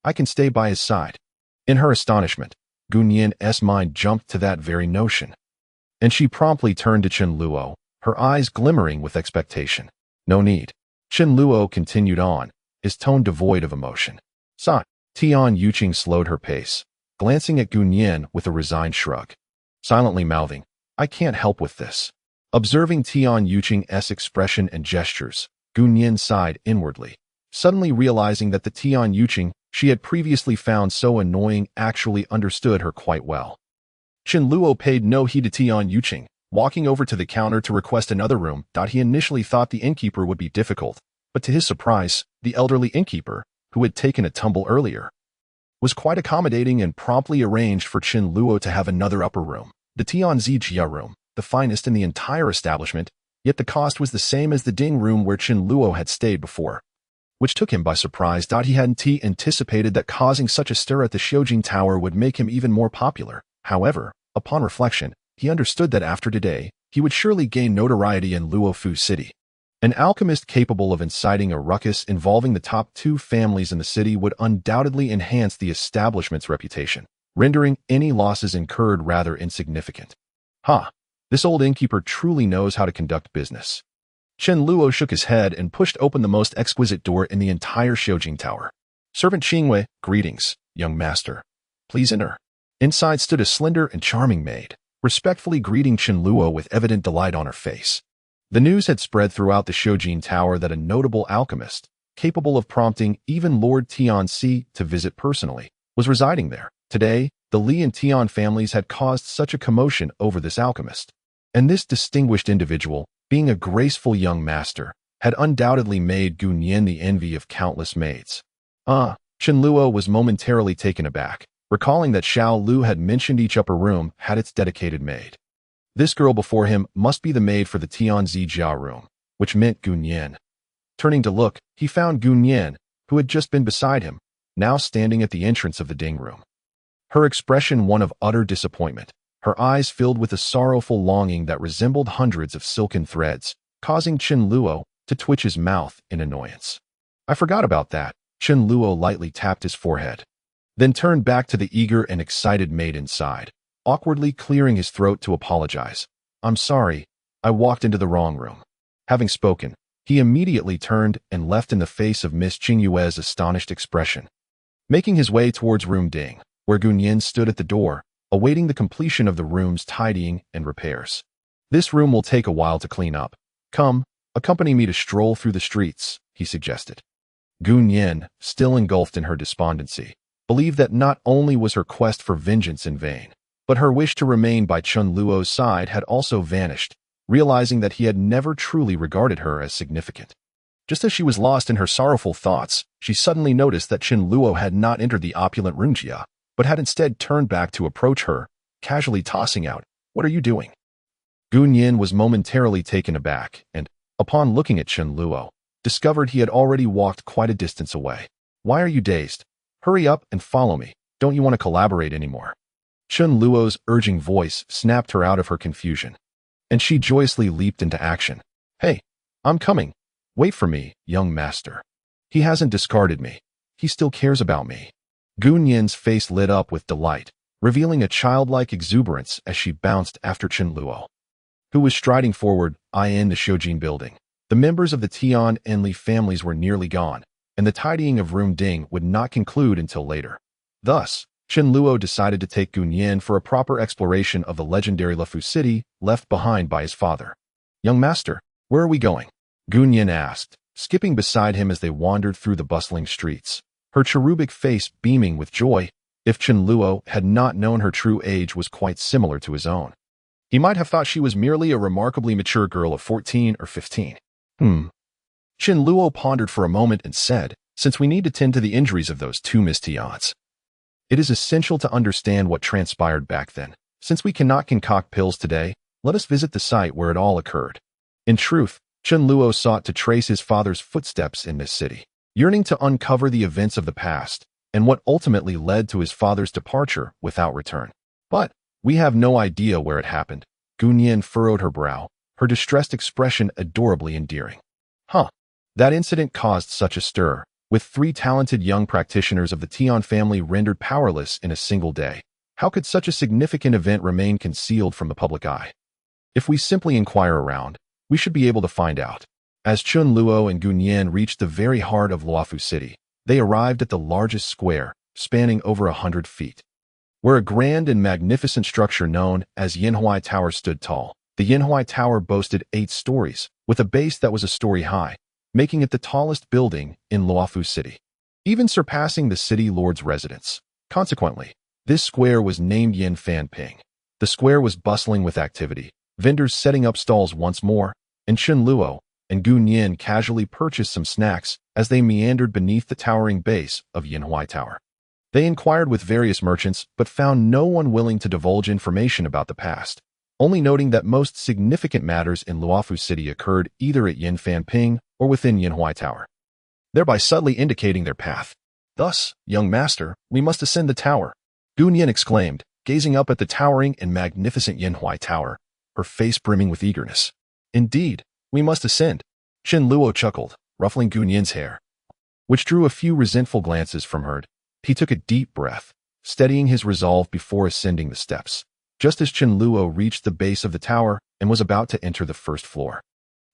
A: I can stay by his side. In her astonishment, Gunyan's mind jumped to that very notion, and she promptly turned to Chen Luo, her eyes glimmering with expectation. No need. Chen Luo continued on, his tone devoid of emotion. Sigh. Tian Yuqing slowed her pace, glancing at Gunyan with a resigned shrug. Silently mouthing, I can't help with this. Observing Tian Yuqing's expression and gestures, Gunyan sighed inwardly, suddenly realizing that the Tian Yuqing she had previously found so annoying actually understood her quite well. Chen Luo paid no heed to Tian Yuqing, walking over to the counter to request another room. He initially thought the innkeeper would be difficult, but to his surprise, the elderly innkeeper, who had taken a tumble earlier, was quite accommodating and promptly arranged for Chen Luo to have another upper room, the Tianzi Jia room, the finest in the entire establishment, yet the cost was the same as the Ding room where Chen Luo had stayed before, which took him by surprise. He hadn't anticipated that causing such a stir at the Xiujing Tower would make him even more popular. However, upon reflection, he understood that after today, he would surely gain notoriety in Luofu City. An alchemist capable of inciting a ruckus involving the top two families in the city would undoubtedly enhance the establishment's reputation, rendering any losses incurred rather insignificant. This old innkeeper truly knows how to conduct business. Chen Luo shook his head and pushed open the most exquisite door in the entire Xiujing Tower. Servant Qingwei, greetings, young master. Please enter. Inside stood a slender and charming maid, respectfully greeting Chen Luo with evident delight on her face. The news had spread throughout the Xiujing Tower that a notable alchemist, capable of prompting even Lord Tianzi to visit personally, was residing there. Today, the Li and Tian families had caused such a commotion over this alchemist. And this distinguished individual, being a graceful young master, had undoubtedly made Gunyan the envy of countless maids. Chen Luo was momentarily taken aback, recalling that Xiao Lu had mentioned each upper room had its dedicated maid. This girl before him must be the maid for the Tianzi Jia room, which meant Gunyan. Turning to look, he found Gunyan, who had just been beside him, now standing at the entrance of the Ding room. Her expression one of utter disappointment, her eyes filled with a sorrowful longing that resembled hundreds of silken threads, causing Chen Luo to twitch his mouth in annoyance. I forgot about that. Chen Luo lightly tapped his forehead, then turned back to the eager and excited maid inside, awkwardly clearing his throat to apologize. I'm sorry, I walked into the wrong room. Having spoken, he immediately turned and left in the face of Miss Qingyue's astonished expression. Making his way towards room Ding, where Gunyin stood at the door, awaiting the completion of the room's tidying and repairs. This room will take a while to clean up. Come, accompany me to stroll through the streets, he suggested. Gunyin, still engulfed in her despondency, believed that not only was her quest for vengeance in vain, but her wish to remain by Chen Luo's side had also vanished, realizing that he had never truly regarded her as significant. Just as she was lost in her sorrowful thoughts, she suddenly noticed that Chen Luo had not entered the opulent Runjia, but had instead turned back to approach her, casually tossing out, "What are you doing?" Gunyin was momentarily taken aback and, upon looking at Chen Luo, discovered he had already walked quite a distance away. "Why are you dazed? Hurry up and follow me. Don't you want to collaborate anymore?" Chen Luo's urging voice snapped her out of her confusion, and she joyously leaped into action. "Hey, I'm coming. Wait for me, young master. He hasn't discarded me. He still cares about me." Gunyin's face lit up with delight, revealing a childlike exuberance as she bounced after Chen Luo, who was striding forward, eyeing the Shoujin building. The members of the Tian and Li families were nearly gone, and the tidying of room Ding would not conclude until later. Thus, Chen Luo decided to take Gunyin for a proper exploration of the legendary Lufu city left behind by his father. "Young master, where are we going?" Gunyin asked, skipping beside him as they wandered through the bustling streets, her cherubic face beaming with joy. If Chen Luo had not known her true age was quite similar to his own, he might have thought she was merely a remarkably mature girl of 14 or 15. Chen Luo pondered for a moment and said, "Since we need to tend to the injuries of those two Miss Tians, it is essential to understand what transpired back then. Since we cannot concoct pills today, let us visit the site where it all occurred." In truth, Chen Luo sought to trace his father's footsteps in this city, yearning to uncover the events of the past and what ultimately led to his father's departure without return. "But we have no idea where it happened." Gunyin furrowed her brow, her distressed expression adorably endearing. That incident caused such a stir, with 3 talented young practitioners of the Tian family rendered powerless in a single day. How could such a significant event remain concealed from the public eye? If we simply inquire around, we should be able to find out. As Chen Luo and Gunyin reached the very heart of Luofu City, they arrived at the largest square, spanning over 100 feet, where a grand and magnificent structure known as Yinhuai Tower stood tall. The Yinhuai Tower boasted 8 stories, with a base that was a story high, making it the tallest building in Luofu City, even surpassing the city lord's residence. Consequently, this square was named Yin Fan Ping. The square was bustling with activity, vendors setting up stalls once more, and Chen Luo and Gunyin casually purchased some snacks as they meandered beneath the towering base of Yinhuai Tower. They inquired with various merchants but found no one willing to divulge information about the past, only noting that most significant matters in Luofu City occurred either at Yin Fan Ping or within Yinhuai Tower, thereby subtly indicating their path. "Thus, young master, we must ascend the tower," Gunyin exclaimed, gazing up at the towering and magnificent Yinhuai Tower, her face brimming with eagerness. "Indeed, we must ascend." Chen Luo chuckled, ruffling Gunyin's hair, which drew a few resentful glances from her. He took a deep breath, steadying his resolve before ascending the steps. Just as Chen Luo reached the base of the tower and was about to enter the first floor,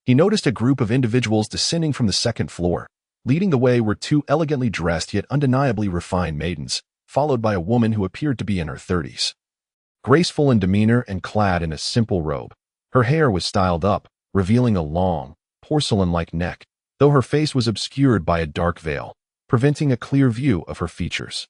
A: he noticed a group of individuals descending from the second floor. Leading the way were 2 elegantly dressed yet undeniably refined maidens, followed by a woman who appeared to be in her 30s. Graceful in demeanor and clad in a simple robe, her hair was styled up, revealing a long, porcelain-like neck, though her face was obscured by a dark veil, preventing a clear view of her features.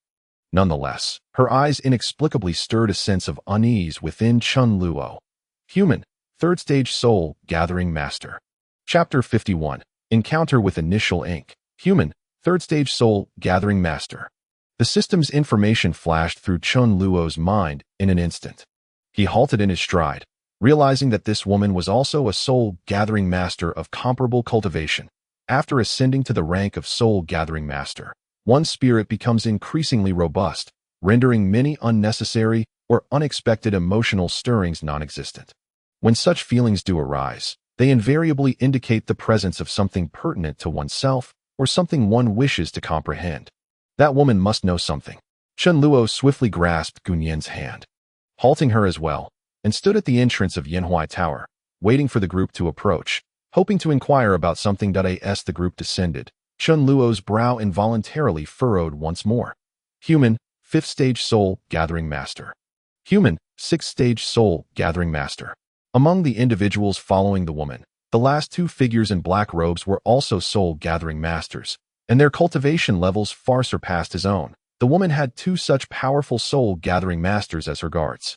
A: Nonetheless, her eyes inexplicably stirred a sense of unease within Chen Luo. Human, third stage soul, gathering master. Chapter 51. Encounter with Initial Ink. Human, third stage soul, gathering master. The system's information flashed through Chen Luo's mind in an instant. He halted in his stride, realizing that this woman was also a soul gathering master of comparable cultivation. After ascending to the rank of soul gathering master, one's spirit becomes increasingly robust, rendering many unnecessary or unexpected emotional stirrings non-existent. When such feelings do arise, they invariably indicate the presence of something pertinent to oneself or something one wishes to comprehend. That woman must know something. Chen Luo swiftly grasped Gunyin's hand, halting her as well, and stood at the entrance of Yinhuai Tower, waiting for the group to approach. Hoping to inquire about something. As the group descended, Chun Luo's brow involuntarily furrowed once more. Human, 5th stage soul gathering master. Human, 6th stage soul gathering master. Among the individuals following the woman, the last two figures in black robes were also soul gathering masters, and their cultivation levels far surpassed his own. The woman had two such powerful soul gathering masters as her guards.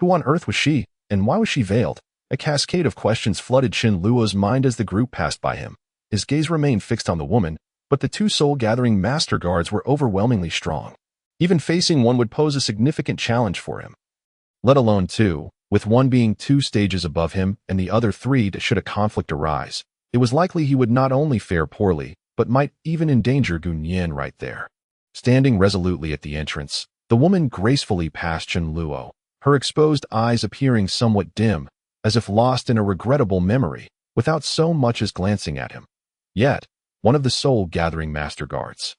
A: Who on earth was she, and why was she veiled? A cascade of questions flooded Chun Luo's mind as the group passed by him. His gaze remained fixed on the woman, but the two soul-gathering master guards were overwhelmingly strong. Even facing one would pose a significant challenge for him. Let alone two, with one being 2 stages above him and the other 3 should a conflict arise. It was likely he would not only fare poorly, but might even endanger Gun Yin right there. Standing resolutely at the entrance, the woman gracefully passed Chun Luo, her exposed eyes appearing somewhat dim, as if lost in a regrettable memory, without so much as glancing at him. Yet, one of the soul-gathering master guards.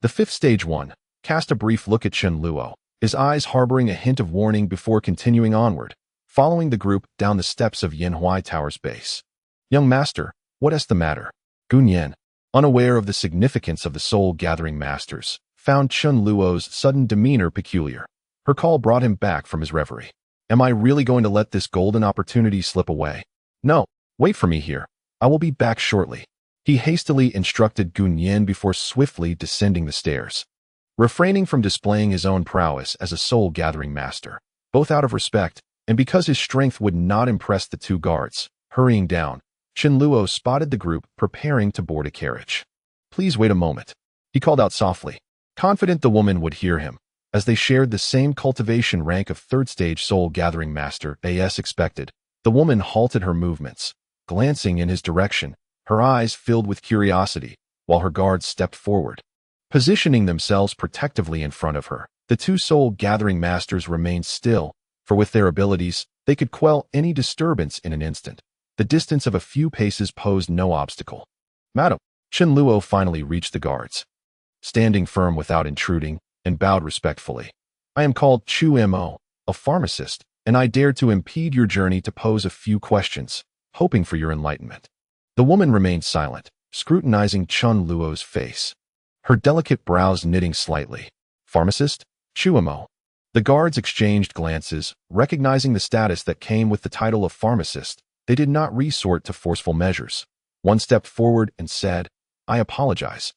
A: The 5th stage one cast a brief look at Chun Luo, his eyes harboring a hint of warning before continuing onward, following the group down the steps of Yanhui Tower's base. Young master, what is the matter? Gun Yin, unaware of the significance of the soul-gathering masters, found Chun Luo's sudden demeanor peculiar. Her call brought him back from his reverie. Am I really going to let this golden opportunity slip away? No, wait for me here. I will be back shortly. He hastily instructed Gun Yin before swiftly descending the stairs. Refraining from displaying his own prowess as a soul-gathering master, both out of respect and because his strength would not impress the two guards, hurrying down, Chun Luo spotted the group preparing to board a carriage. Please wait a moment, he called out softly, confident the woman would hear him. As they shared the same cultivation rank of 3rd stage soul-gathering master as expected, the woman halted her movements, glancing in his direction, her eyes filled with curiosity, while her guards stepped forward. Positioning themselves protectively in front of her, the two soul-gathering masters remained still, for with their abilities, they could quell any disturbance in an instant. The distance of a few paces posed no obstacle. Madam, Chun Luo finally reached the guards. Standing firm without intruding, and bowed respectfully. I am called Chu Mo, a pharmacist, and I dare to impede your journey to pose a few questions, hoping for your enlightenment. The woman remained silent, scrutinizing Chun Luo's face, her delicate brows knitting slightly. Pharmacist? Chu Mo. The guards exchanged glances, recognizing the status that came with the title of pharmacist. They did not resort to forceful measures. One stepped forward and said, I apologize.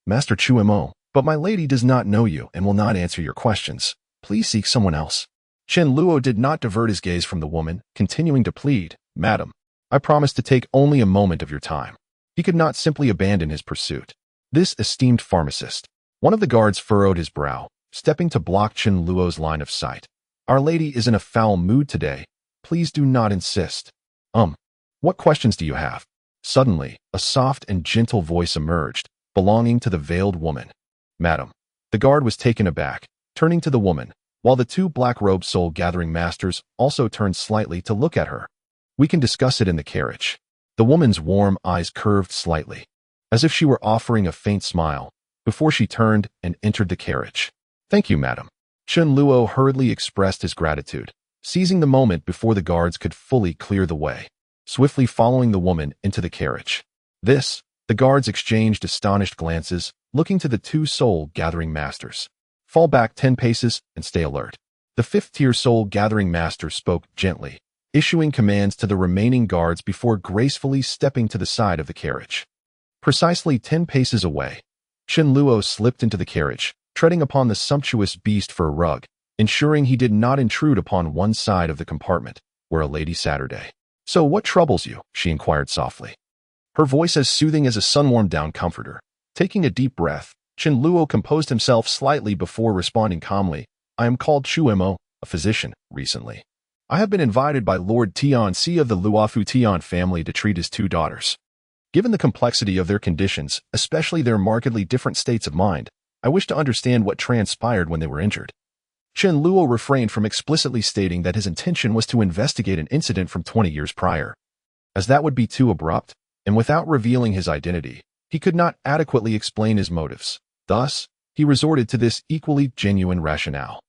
A: Master Chu Mo, but my lady does not know you and will not answer your questions. Please seek someone else. Chun Luo did not divert his gaze from the woman, continuing to plead, Madam, I promise to take only a moment of your time. He could not simply abandon his pursuit. This esteemed pharmacist. One of the guards furrowed his brow, stepping to block Chun Luo's line of sight. Our lady is in a foul mood today. Please do not insist. What questions do you have? Suddenly, a soft and gentle voice emerged, belonging to the veiled woman. Madam. The guard was taken aback, turning to the woman, while the two black-robed soul-gathering masters also turned slightly to look at her. We can discuss it in the carriage. The woman's warm eyes curved slightly, as if she were offering a faint smile, before she turned and entered the carriage. Thank you, madam. Chun Luo hurriedly expressed his gratitude, seizing the moment before the guards could fully clear the way, swiftly following the woman into the carriage. The guards exchanged astonished glances, looking to the two soul-gathering masters. Fall back 10 paces and stay alert. The 5th-tier soul-gathering master spoke gently, issuing commands to the remaining guards before gracefully stepping to the side of the carriage. Precisely 10 paces away, Chun Luo slipped into the carriage, treading upon the sumptuous beast for a rug, ensuring he did not intrude upon one side of the compartment, where a lady Saturday. So what troubles you? She inquired softly, her voice as soothing as a sun-warmed-down comforter. Taking a deep breath, Chun Luo composed himself slightly before responding calmly, I am called Chu Mo, a physician, recently. I have been invited by Lord Tian Si of the Luofu Tian family to treat his 2 daughters. Given the complexity of their conditions, especially their markedly different states of mind, I wish to understand what transpired when they were injured. Chun Luo refrained from explicitly stating that his intention was to investigate an incident from 20 years prior, as that would be too abrupt, and without revealing his identity, he could not adequately explain his motives. Thus, he resorted to this equally genuine rationale.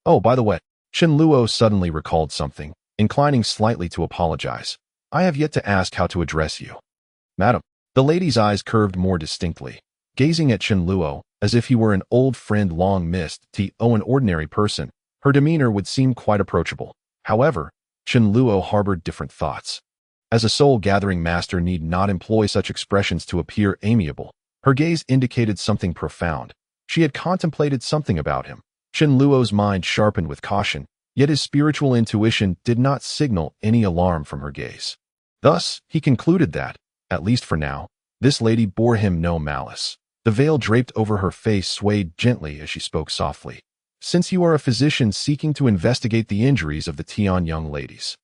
A: Oh, by the way, Chun Luo suddenly recalled something, inclining slightly to apologize. I have yet to ask how to address you. Madam. The lady's eyes curved more distinctly, gazing at Chen Luo as if he were an old friend long missed. An ordinary person, her demeanor would seem quite approachable. However, Chen Luo harbored different thoughts. As a soul-gathering master need not employ such expressions to appear amiable. Her gaze indicated something profound. She had contemplated something about him. Chen Luo's mind sharpened with caution, yet his spiritual intuition did not signal any alarm from her gaze. Thus, he concluded that, at least for now, this lady bore him no malice. The veil draped over her face swayed gently as she spoke softly. Since you are a physician seeking to investigate the injuries of the Tian young ladies,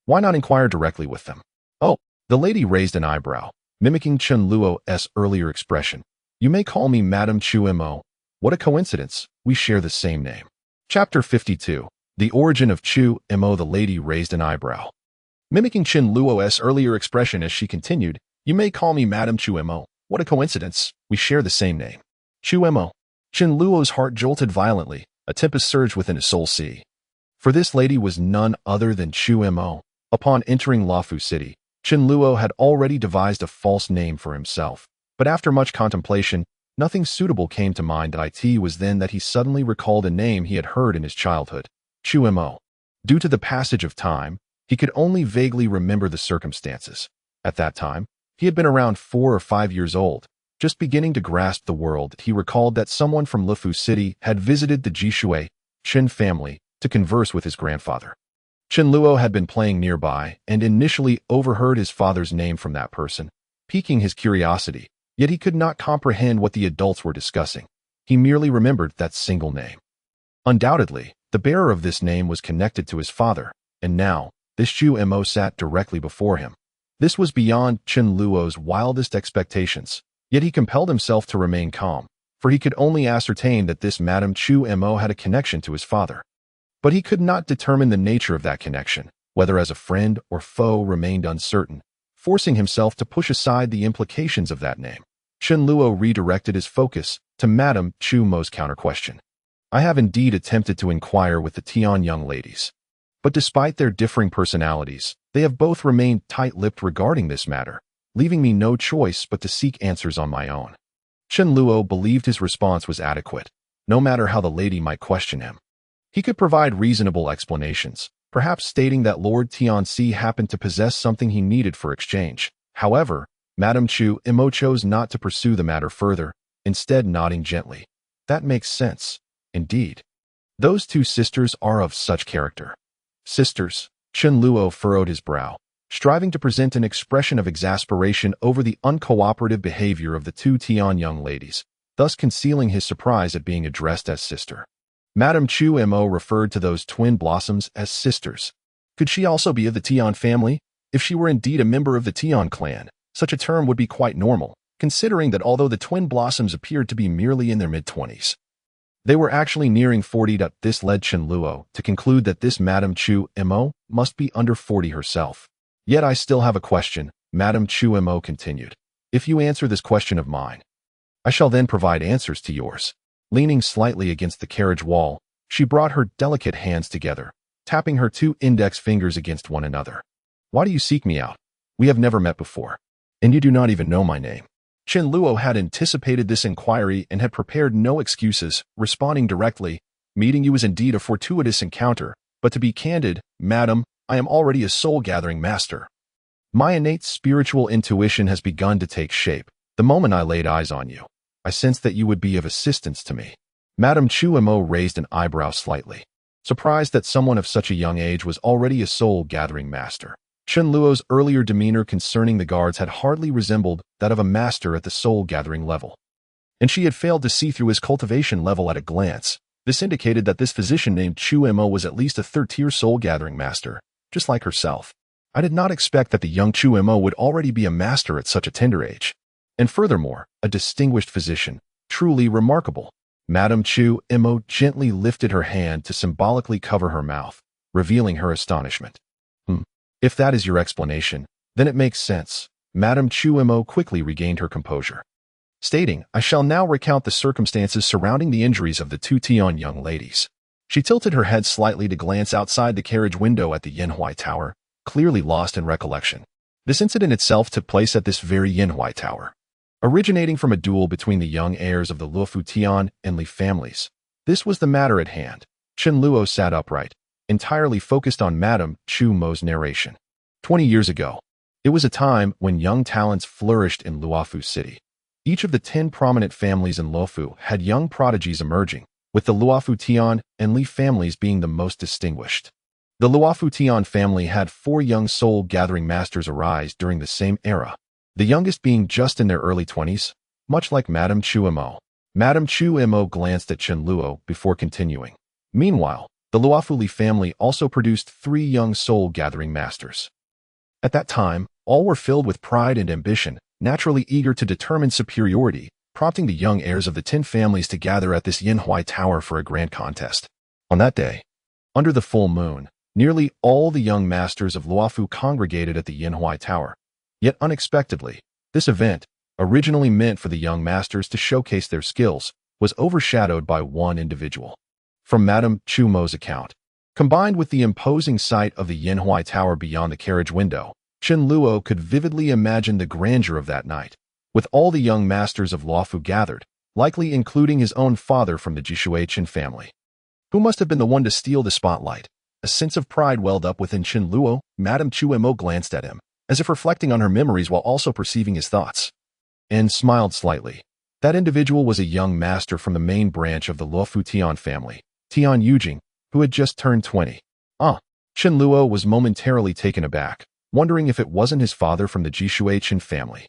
A: why not inquire directly with them? Oh, the lady raised an eyebrow, mimicking Chen Luo's earlier expression. You may call me Madame Chu Mo. What a coincidence, we share the same name. Chapter 52. The origin of Chu Mo. The lady raised an eyebrow, mimicking Chen Luo's earlier expression as she continued. You may call me Madame Chu Mo. What a coincidence, we share the same name. Chu Mo. Chen Luo's heart jolted violently, a tempest surged within his soul sea. For this lady was none other than Chu Mo. Upon entering Luofu City, Chen Luo had already devised a false name for himself, but after much contemplation, nothing suitable came to mind. It was then that he suddenly recalled a name he had heard in his childhood, Chu Mo. Due to the passage of time, he could only vaguely remember the circumstances. At that time, he had been around 4 or 5 years old, just beginning to grasp the world. He recalled that someone from Luofu City had visited the Jishui Chen family to converse with his grandfather. Chen Luo had been playing nearby and initially overheard his father's name from that person, piquing his curiosity, yet he could not comprehend what the adults were discussing. He merely remembered that single name. Undoubtedly, the bearer of this name was connected to his father, and now, this Chu Mo sat directly before him. This was beyond Chen Luo's wildest expectations, yet he compelled himself to remain calm, for he could only ascertain that this Madame Chu Mo had a connection to his father. But he could not determine the nature of that connection, whether as a friend or foe remained uncertain, forcing himself to push aside the implications of that name. Chen Luo redirected his focus to Madame Chu Mo's counter-question. I have indeed attempted to inquire with the Tian young ladies, but despite their differing personalities, they have both remained tight-lipped regarding this matter, leaving me no choice but to seek answers on my own. Chen Luo believed his response was adequate, no matter how the lady might question him. He could provide reasonable explanations, perhaps stating that Lord Tianxi happened to possess something he needed for exchange. However, Madame Chu Mo chose not to pursue the matter further, instead nodding gently. That makes sense. Indeed. Those two sisters are of such character. Sisters. Chen Luo furrowed his brow, striving to present an expression of exasperation over the uncooperative behavior of the two Tian young ladies, thus concealing his surprise at being addressed as sister. Madame Chu Mo referred to those twin blossoms as sisters. Could she also be of the Tian family? If she were indeed a member of the Tian clan, such a term would be quite normal, considering that although the twin blossoms appeared to be merely in their mid-20s, they were actually nearing 40. This led Chen Luo to conclude that this Madame Chu Mo must be under 40 herself. Yet I still have a question, Madame Chu Mo continued. If you answer this question of mine, I shall then provide answers to yours. Leaning slightly against the carriage wall, she brought her delicate hands together, tapping her 2 index fingers against one another. Why do you seek me out? We have never met before, and you do not even know my name. Chen Luo had anticipated this inquiry and had prepared no excuses, responding directly, meeting you is indeed a fortuitous encounter, but to be candid, madam, I am already a soul-gathering master. My innate spiritual intuition has begun to take shape. The moment I laid eyes on you, I sensed that you would be of assistance to me. Madame Chu Mo raised an eyebrow slightly, surprised that someone of such a young age was already a soul-gathering master. Chen Luo's earlier demeanor concerning the guards had hardly resembled that of a master at the soul-gathering level, and she had failed to see through his cultivation level at a glance. This indicated that this physician named Chu Mo was at least a third-tier soul-gathering master, just like herself. I did not expect that the young Chu Mo would already be a master at such a tender age, and furthermore, a distinguished physician, truly remarkable. Madame Chu Mo gently lifted her hand to symbolically cover her mouth, revealing her astonishment. If that is your explanation, then it makes sense. Madame Chu Mo quickly regained her composure, stating, I shall now recount the circumstances surrounding the injuries of the two Tian young ladies. She tilted her head slightly to glance outside the carriage window at the Yanhui Tower, clearly lost in recollection. This incident itself took place at this very Yinhuai Tower, originating from a duel between the young heirs of the Luofu Tian and Li families. This was the matter at hand. Chen Luo sat upright, entirely focused on Madame Chu Mo's narration. 20 years ago, it was a time when young talents flourished in Luofu City. Each of the 10 prominent families in Luofu had young prodigies emerging, with the Luofu Tian and Li families being the most distinguished. The Luofu Tian family had 4 young soul-gathering masters arise during the same era, the youngest being just in their early 20s, much like Madame Chu Mo. Madame Chu Mo glanced at Chen Luo before continuing. Meanwhile, the Luofu Li family also produced 3 young soul-gathering masters. At that time, all were filled with pride and ambition, naturally eager to determine superiority, prompting the young heirs of the 10 families to gather at this Yinhuai Tower for a grand contest. On that day, under the full moon, nearly all the young masters of Luofu congregated at the Yinhuai Tower. Yet unexpectedly, this event, originally meant for the young masters to showcase their skills, was overshadowed by one individual. From Madame Chu Mo's account, combined with the imposing sight of the Yinhuai Tower beyond the carriage window, Chen Luo could vividly imagine the grandeur of that night, with all the young masters of Luofu gathered, likely including his own father from the Jishuichen family. Who must have been the one to steal the spotlight? A sense of pride welled up within Chen Luo. Madame Chu Mo glanced at him, as if reflecting on her memories while also perceiving his thoughts, and smiled slightly. That individual was a young master from the main branch of the Luofu Tian family, Tian Yujing, who had just turned 20. Chen Luo was momentarily taken aback, wondering if it wasn't his father from the Jishuichen family.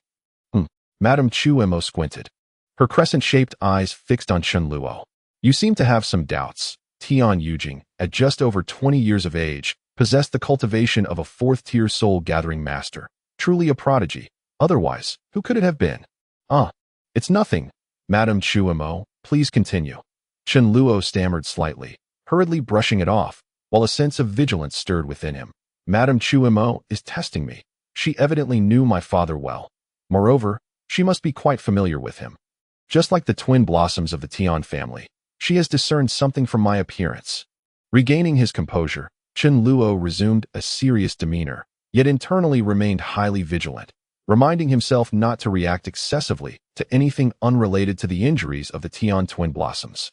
A: Madame Chu Mo squinted, her crescent-shaped eyes fixed on Chen Luo. You seem to have some doubts. Tian Yujing, at just over 20 years of age, possessed the cultivation of a 4th-tier soul-gathering master. Truly a prodigy. Otherwise, who could it have been? It's nothing. Madame Chu Mo, please continue. Chen Luo stammered slightly, hurriedly brushing it off, while a sense of vigilance stirred within him. Madame Chu Mo is testing me. She evidently knew my father well. Moreover, she must be quite familiar with him. Just like the twin blossoms of the Tian family, she has discerned something from my appearance. Regaining his composure, Chen Luo resumed a serious demeanor, yet internally remained highly vigilant, reminding himself not to react excessively to anything unrelated to the injuries of the Tian twin blossoms.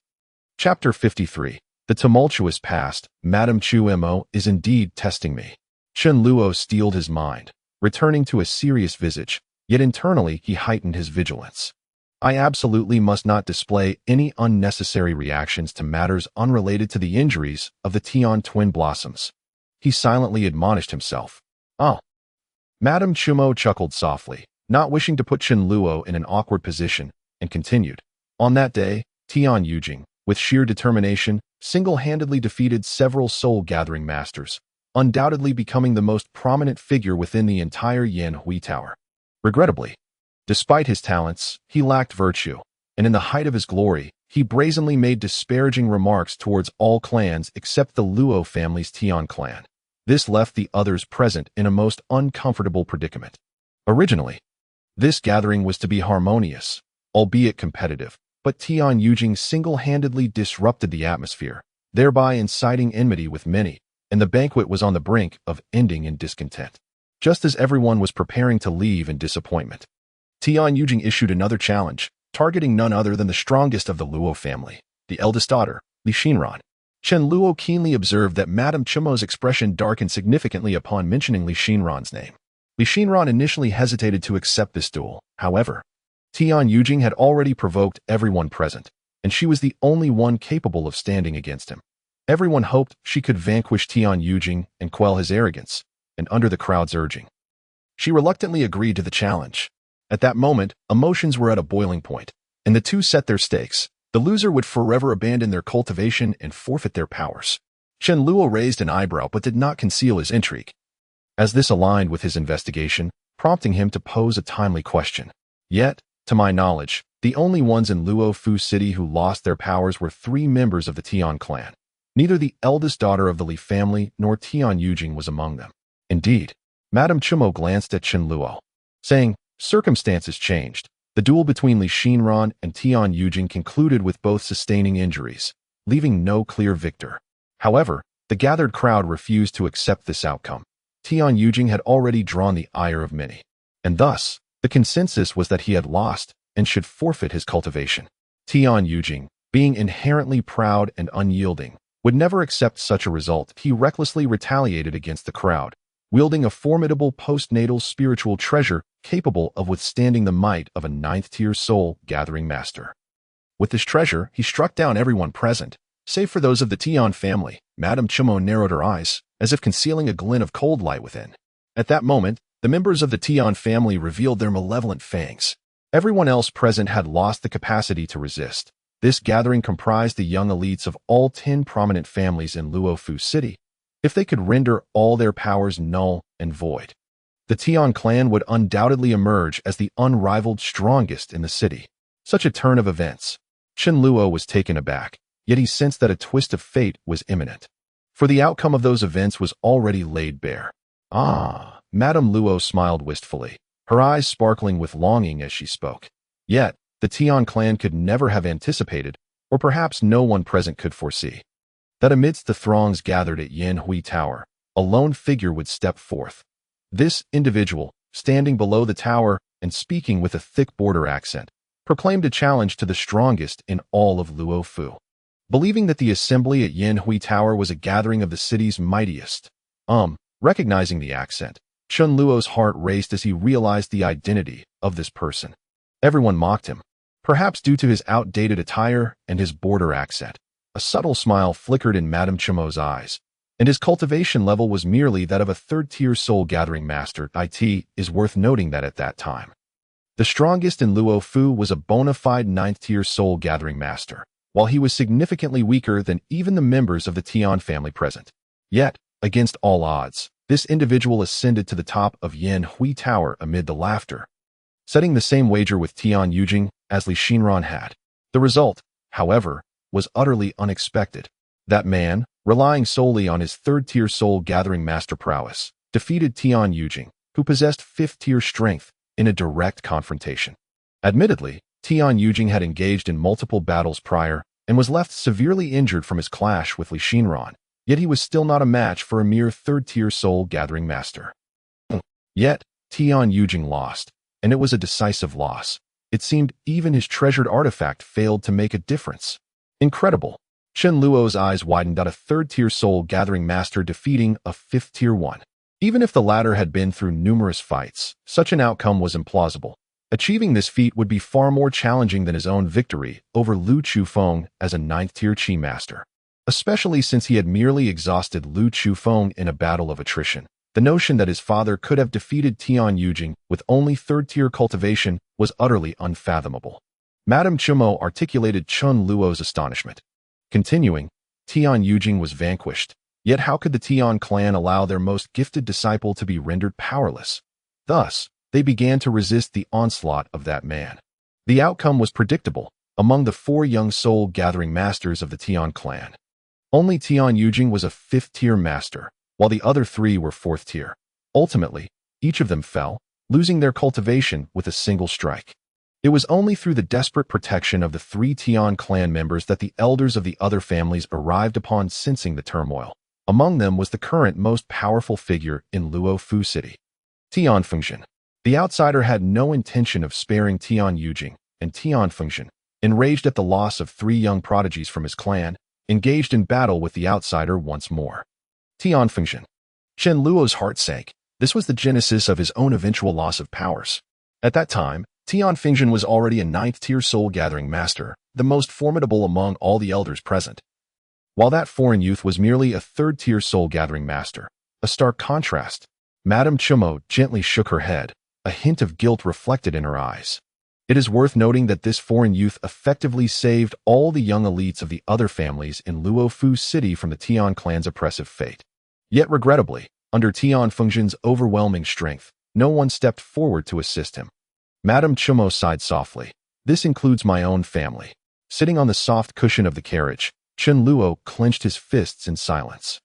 A: Chapter 53. The tumultuous past. Madame Chu Mo is indeed testing me. Chen Luo steeled his mind, returning to a serious visage, yet internally he heightened his vigilance. I absolutely must not display any unnecessary reactions to matters unrelated to the injuries of the Tian twin blossoms. He silently admonished himself. Madame Chu Mo chuckled softly, not wishing to put Chen Luo in an awkward position, and continued. On that day, Tian Yujing, with sheer determination, single-handedly defeated several soul-gathering masters, undoubtedly becoming the most prominent figure within the entire Yinhuai Tower. Regrettably, despite his talents, he lacked virtue, and in the height of his glory, he brazenly made disparaging remarks towards all clans except the Luo family's Tian clan. This left the others present in a most uncomfortable predicament. Originally, this gathering was to be harmonious, albeit competitive, but Tian Yujing single-handedly disrupted the atmosphere, thereby inciting enmity with many, and the banquet was on the brink of ending in discontent. Just as everyone was preparing to leave in disappointment, Tian Yujing issued another challenge, targeting none other than the strongest of the Luo family, the eldest daughter, Li Xinran. Chen Luo keenly observed that Madame Chu Mo's expression darkened significantly upon mentioning Li Xinran's name. Li Xinran initially hesitated to accept this duel. However, Tian Yujing had already provoked everyone present, and she was the only one capable of standing against him. Everyone hoped she could vanquish Tian Yujing and quell his arrogance, and under the crowd's urging, she reluctantly agreed to the challenge. At that moment, emotions were at a boiling point, and the two set their stakes. The loser would forever abandon their cultivation and forfeit their powers. Chen Luo raised an eyebrow but did not conceal his intrigue, as this aligned with his investigation, prompting him to pose a timely question. Yet, to my knowledge, the only ones in Luofu City who lost their powers were 3 members of the Tian clan. Neither the eldest daughter of the Li family nor Tian Yujing was among them. Indeed, Madame Chu Mo glanced at Chen Luo, saying, circumstances changed. The duel between Li Xinran and Tian Yujing concluded with both sustaining injuries, leaving no clear victor. However, the gathered crowd refused to accept this outcome. Tian Yujing had already drawn the ire of many. And thus, the consensus was that he had lost and should forfeit his cultivation. Tian Yujing, being inherently proud and unyielding, would never accept such a result. He recklessly retaliated against the crowd, wielding a formidable postnatal spiritual treasure capable of withstanding the might of a ninth-tier soul-gathering master. With this treasure, he struck down everyone present, save for those of the Tian family. Madame Chimo narrowed her eyes, as if concealing a glint of cold light within. At that moment, the members of the Tian family revealed their malevolent fangs. Everyone else present had lost the capacity to resist. This gathering comprised the young elites of all 10 prominent families in Luofu City. If they could render all their powers null and void, the Tian clan would undoubtedly emerge as the unrivaled strongest in the city. Such a turn of events. Chen Luo was taken aback, yet he sensed that a twist of fate was imminent. For the outcome of those events was already laid bare. Ah, Madame Luo smiled wistfully, her eyes sparkling with longing as she spoke. Yet, the Tian clan could never have anticipated, or perhaps no one present could foresee, that amidst the throngs gathered at Yan Hui Tower, a lone figure would step forth. This individual, standing below the tower and speaking with a thick border accent, proclaimed a challenge to the strongest in all of Luofu. Believing that the assembly at Yan Hui Tower was a gathering of the city's mightiest. Recognizing the accent, Chen Luo's heart raced as he realized the identity of this person. Everyone mocked him, perhaps due to his outdated attire and his border accent. A subtle smile flickered in Madame Chimo's eyes, and his cultivation level was merely that of a third-tier soul-gathering master. It is worth noting that at that time, the strongest in Luofu was a bona fide ninth-tier soul-gathering master, while he was significantly weaker than even the members of the Tian family present. Yet, against all odds, this individual ascended to the top of Yan Hui Tower amid the laughter, setting the same wager with Tian Yujing as Li Xinran had. The result, however, was utterly unexpected. That man, relying solely on his third-tier soul-gathering master prowess, defeated Tian Yujing, who possessed fifth-tier strength, in a direct confrontation. Admittedly, Tian Yujing had engaged in multiple battles prior and was left severely injured from his clash with Li Xinran, yet he was still not a match for a mere third-tier soul-gathering master. Yet, Tian Yujing lost, and it was a decisive loss. It seemed even his treasured artifact failed to make a difference. Incredible. Chen Luo's eyes widened at a third-tier soul-gathering master defeating a fifth-tier one. Even if the latter had been through numerous fights, such an outcome was implausible. Achieving this feat would be far more challenging than his own victory over Lu Chufeng as a ninth-tier Qi master, especially since he had merely exhausted Lu Chufeng in a battle of attrition. The notion that his father could have defeated Tian Yujing with only third-tier cultivation was utterly unfathomable. Madame Chimo articulated Chen Luo's astonishment. Continuing, Tian Yujing was vanquished, yet how could the Tian clan allow their most gifted disciple to be rendered powerless? Thus, they began to resist the onslaught of that man. The outcome was predictable. Among the 4 young soul-gathering masters of the Tian clan, only Tian Yujing was a fifth-tier master, while the other 3 were fourth-tier. Ultimately, each of them fell, losing their cultivation with a single strike. It was only through the desperate protection of the 3 Tian clan members that the elders of the other families arrived upon, sensing the turmoil. Among them was the current most powerful figure in Luofu City, Tian Fengzhen. The outsider had no intention of sparing Tian Yujing, and Tian Fengzhen, enraged at the loss of 3 young prodigies from his clan, engaged in battle with the outsider once more. Tian Fengzhen. Chen Luo's heart sank. This was the genesis of his own eventual loss of powers. At that time, Tian Fengzhen was already a ninth-tier soul-gathering master, the most formidable among all the elders present, while that foreign youth was merely a third-tier soul-gathering master. A stark contrast. Madame Chimo gently shook her head, a hint of guilt reflected in her eyes. It is worth noting that this foreign youth effectively saved all the young elites of the other families in Luofu City from the Tian clan's oppressive fate. Yet regrettably, under Tian Fengzhen's overwhelming strength, no one stepped forward to assist him. Madame Chimo sighed softly. This includes my own family. Sitting on the soft cushion of the carriage, Chen Luo clenched his fists in silence.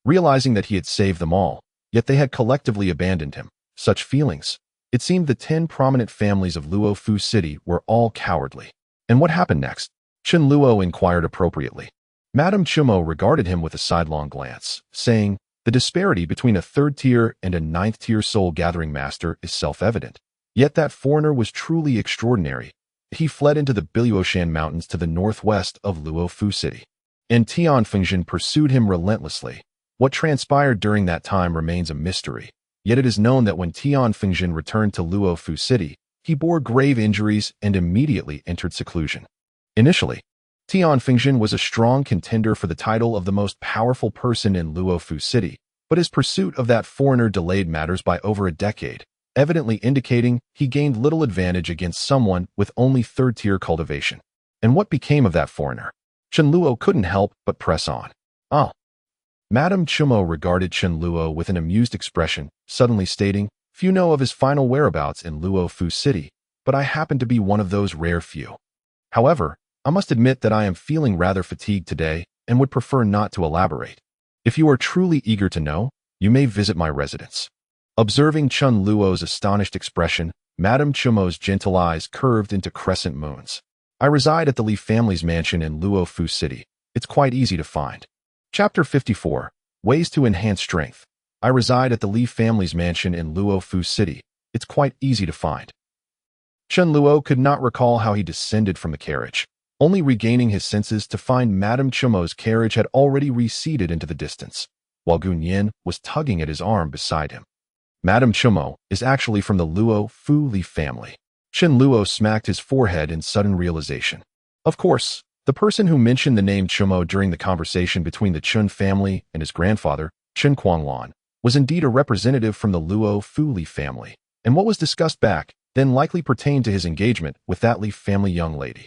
A: Realizing that he had saved them all, yet they had collectively abandoned him. Such feelings. It seemed the 10 prominent families of Luofu City were all cowardly. And what happened next? Chen Luo inquired appropriately. Madame Chimo regarded him with a sidelong glance, saying, The disparity between a third-tier and a ninth-tier soul-gathering master is self-evident. Yet that foreigner was truly extraordinary. He fled into the Biluoshan Mountains to the northwest of Luofu City, and Tian Fengzhen pursued him relentlessly. What transpired during that time remains a mystery, yet it is known that when Tian Fengzhen returned to Luofu City, he bore grave injuries and immediately entered seclusion. Initially, Tian Fengzhen was a strong contender for the title of the most powerful person in Luofu City, but his pursuit of that foreigner delayed matters by over a decade, evidently indicating he gained little advantage against someone with only third-tier cultivation. And what became of that foreigner? Chen Luo couldn't help but press on. "Oh." Madame Chumo regarded Chen Luo with an amused expression, suddenly stating, "Few know of his final whereabouts in Luofu City, but I happen to be one of those rare few. However, I must admit that I am feeling rather fatigued today and would prefer not to elaborate. If you are truly eager to know, you may visit my residence." Observing Chen Luo's astonished expression, Madame Chumo's gentle eyes curved into crescent moons. "I reside at the Li family's mansion in Luofu City. It's quite easy to find." Chapter 54. Ways to Enhance Strength. I reside at the Li family's mansion in Luofu City. It's quite easy to find. Chen Luo could not recall how he descended from the carriage, only regaining his senses to find Madame Chumo's carriage had already receded into the distance, while Gunyan was tugging at his arm beside him. Madame Chumo is actually from the Luofu Li family. Chen Luo smacked his forehead in sudden realization. Of course, the person who mentioned the name Chumo during the conversation between the Chun family and his grandfather, Chen Quanglan, was indeed a representative from the Luofu Li family, and what was discussed back then likely pertained to his engagement with that Li family young lady.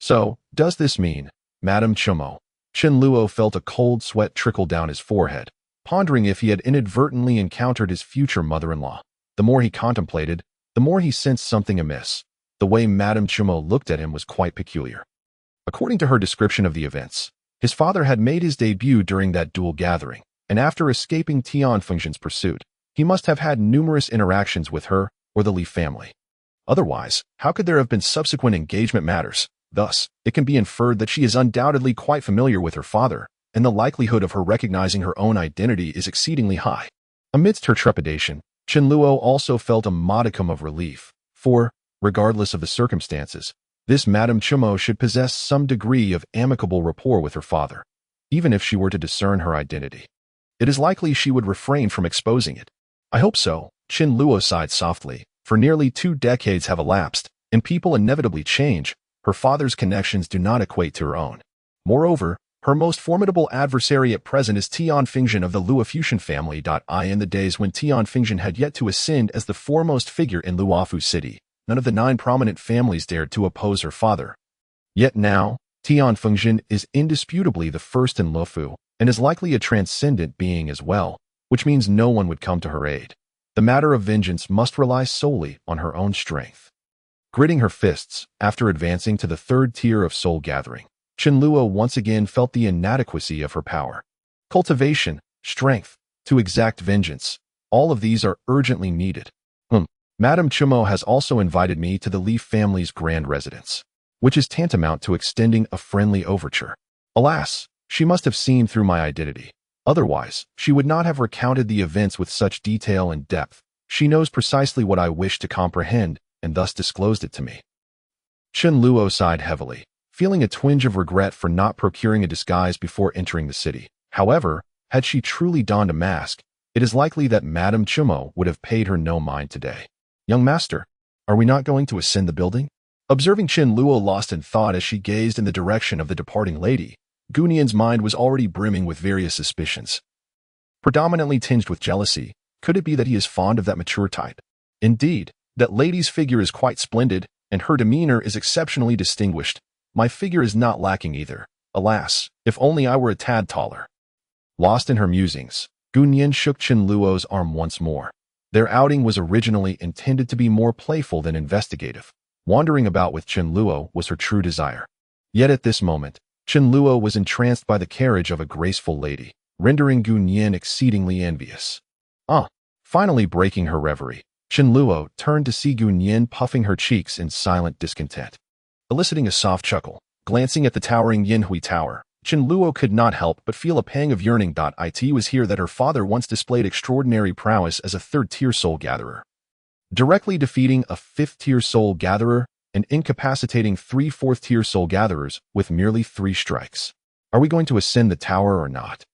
A: So, does this mean, Madame Chumo? Chen Luo felt a cold sweat trickle down his forehead, pondering if he had inadvertently encountered his future mother-in-law. The more he contemplated, the more he sensed something amiss. The way Madame Chumo looked at him was quite peculiar. According to her description of the events, his father had made his debut during that dual gathering, and after escaping Tian Fengzhen's pursuit, he must have had numerous interactions with her or the Li family. Otherwise, how could there have been subsequent engagement matters? Thus, it can be inferred that she is undoubtedly quite familiar with her father, and the likelihood of her recognizing her own identity is exceedingly high. Amidst her trepidation, Chen Luo also felt a modicum of relief, for, regardless of the circumstances, this Madame Chumo should possess some degree of amicable rapport with her father, even if she were to discern her identity. It is likely she would refrain from exposing it. I hope so, Chen Luo sighed softly. For nearly 2 decades have elapsed, and people inevitably change. Her father's connections do not equate to her own. Moreover, her most formidable adversary at present is Tian Fengzhen of the Luofucian family. In the days when Tian Fengzhen had yet to ascend as the foremost figure in Luofu City, none of the 9 prominent families dared to oppose her father. Yet now, Tian Fengzhen is indisputably the first in Luofu, and is likely a transcendent being as well, which means no one would come to her aid. The matter of vengeance must rely solely on her own strength. Gritting her fists, after advancing to the 3rd tier of soul gathering, Chen Luo once again felt the inadequacy of her power. Cultivation, strength, to exact vengeance, all of these are urgently needed. Madame Chumo has also invited me to the Li family's grand residence, which is tantamount to extending a friendly overture. Alas, she must have seen through my identity. Otherwise, she would not have recounted the events with such detail and depth. She knows precisely what I wish to comprehend, and thus disclosed it to me. Chen Luo sighed heavily, feeling a twinge of regret for not procuring a disguise before entering the city. However, had she truly donned a mask, it is likely that Madame Chumo would have paid her no mind today. "Young master, are we not going to ascend the building?" Observing Chen Luo lost in thought as she gazed in the direction of the departing lady, Gunian's mind was already brimming with various suspicions. Predominantly tinged with jealousy, could it be that he is fond of that mature type? Indeed, that lady's figure is quite splendid, and her demeanor is exceptionally distinguished. My figure is not lacking either. Alas, if only I were a tad taller. Lost in her musings, Gunyan shook Chen Luo's arm once more. Their outing was originally intended to be more playful than investigative. Wandering about with Chen Luo was her true desire. Yet at this moment, Chen Luo was entranced by the carriage of a graceful lady, rendering Gunyan exceedingly envious. Finally breaking her reverie, Chen Luo turned to see Gunyan puffing her cheeks in silent discontent. Eliciting a soft chuckle, glancing at the towering Yinhui Tower, Chen Luo could not help but feel a pang of yearning. It was here that her father once displayed extraordinary prowess as a third-tier soul gatherer, directly defeating a fifth-tier soul gatherer and incapacitating three fourth-tier soul gatherers with merely 3 strikes. Are we going to ascend the tower or not?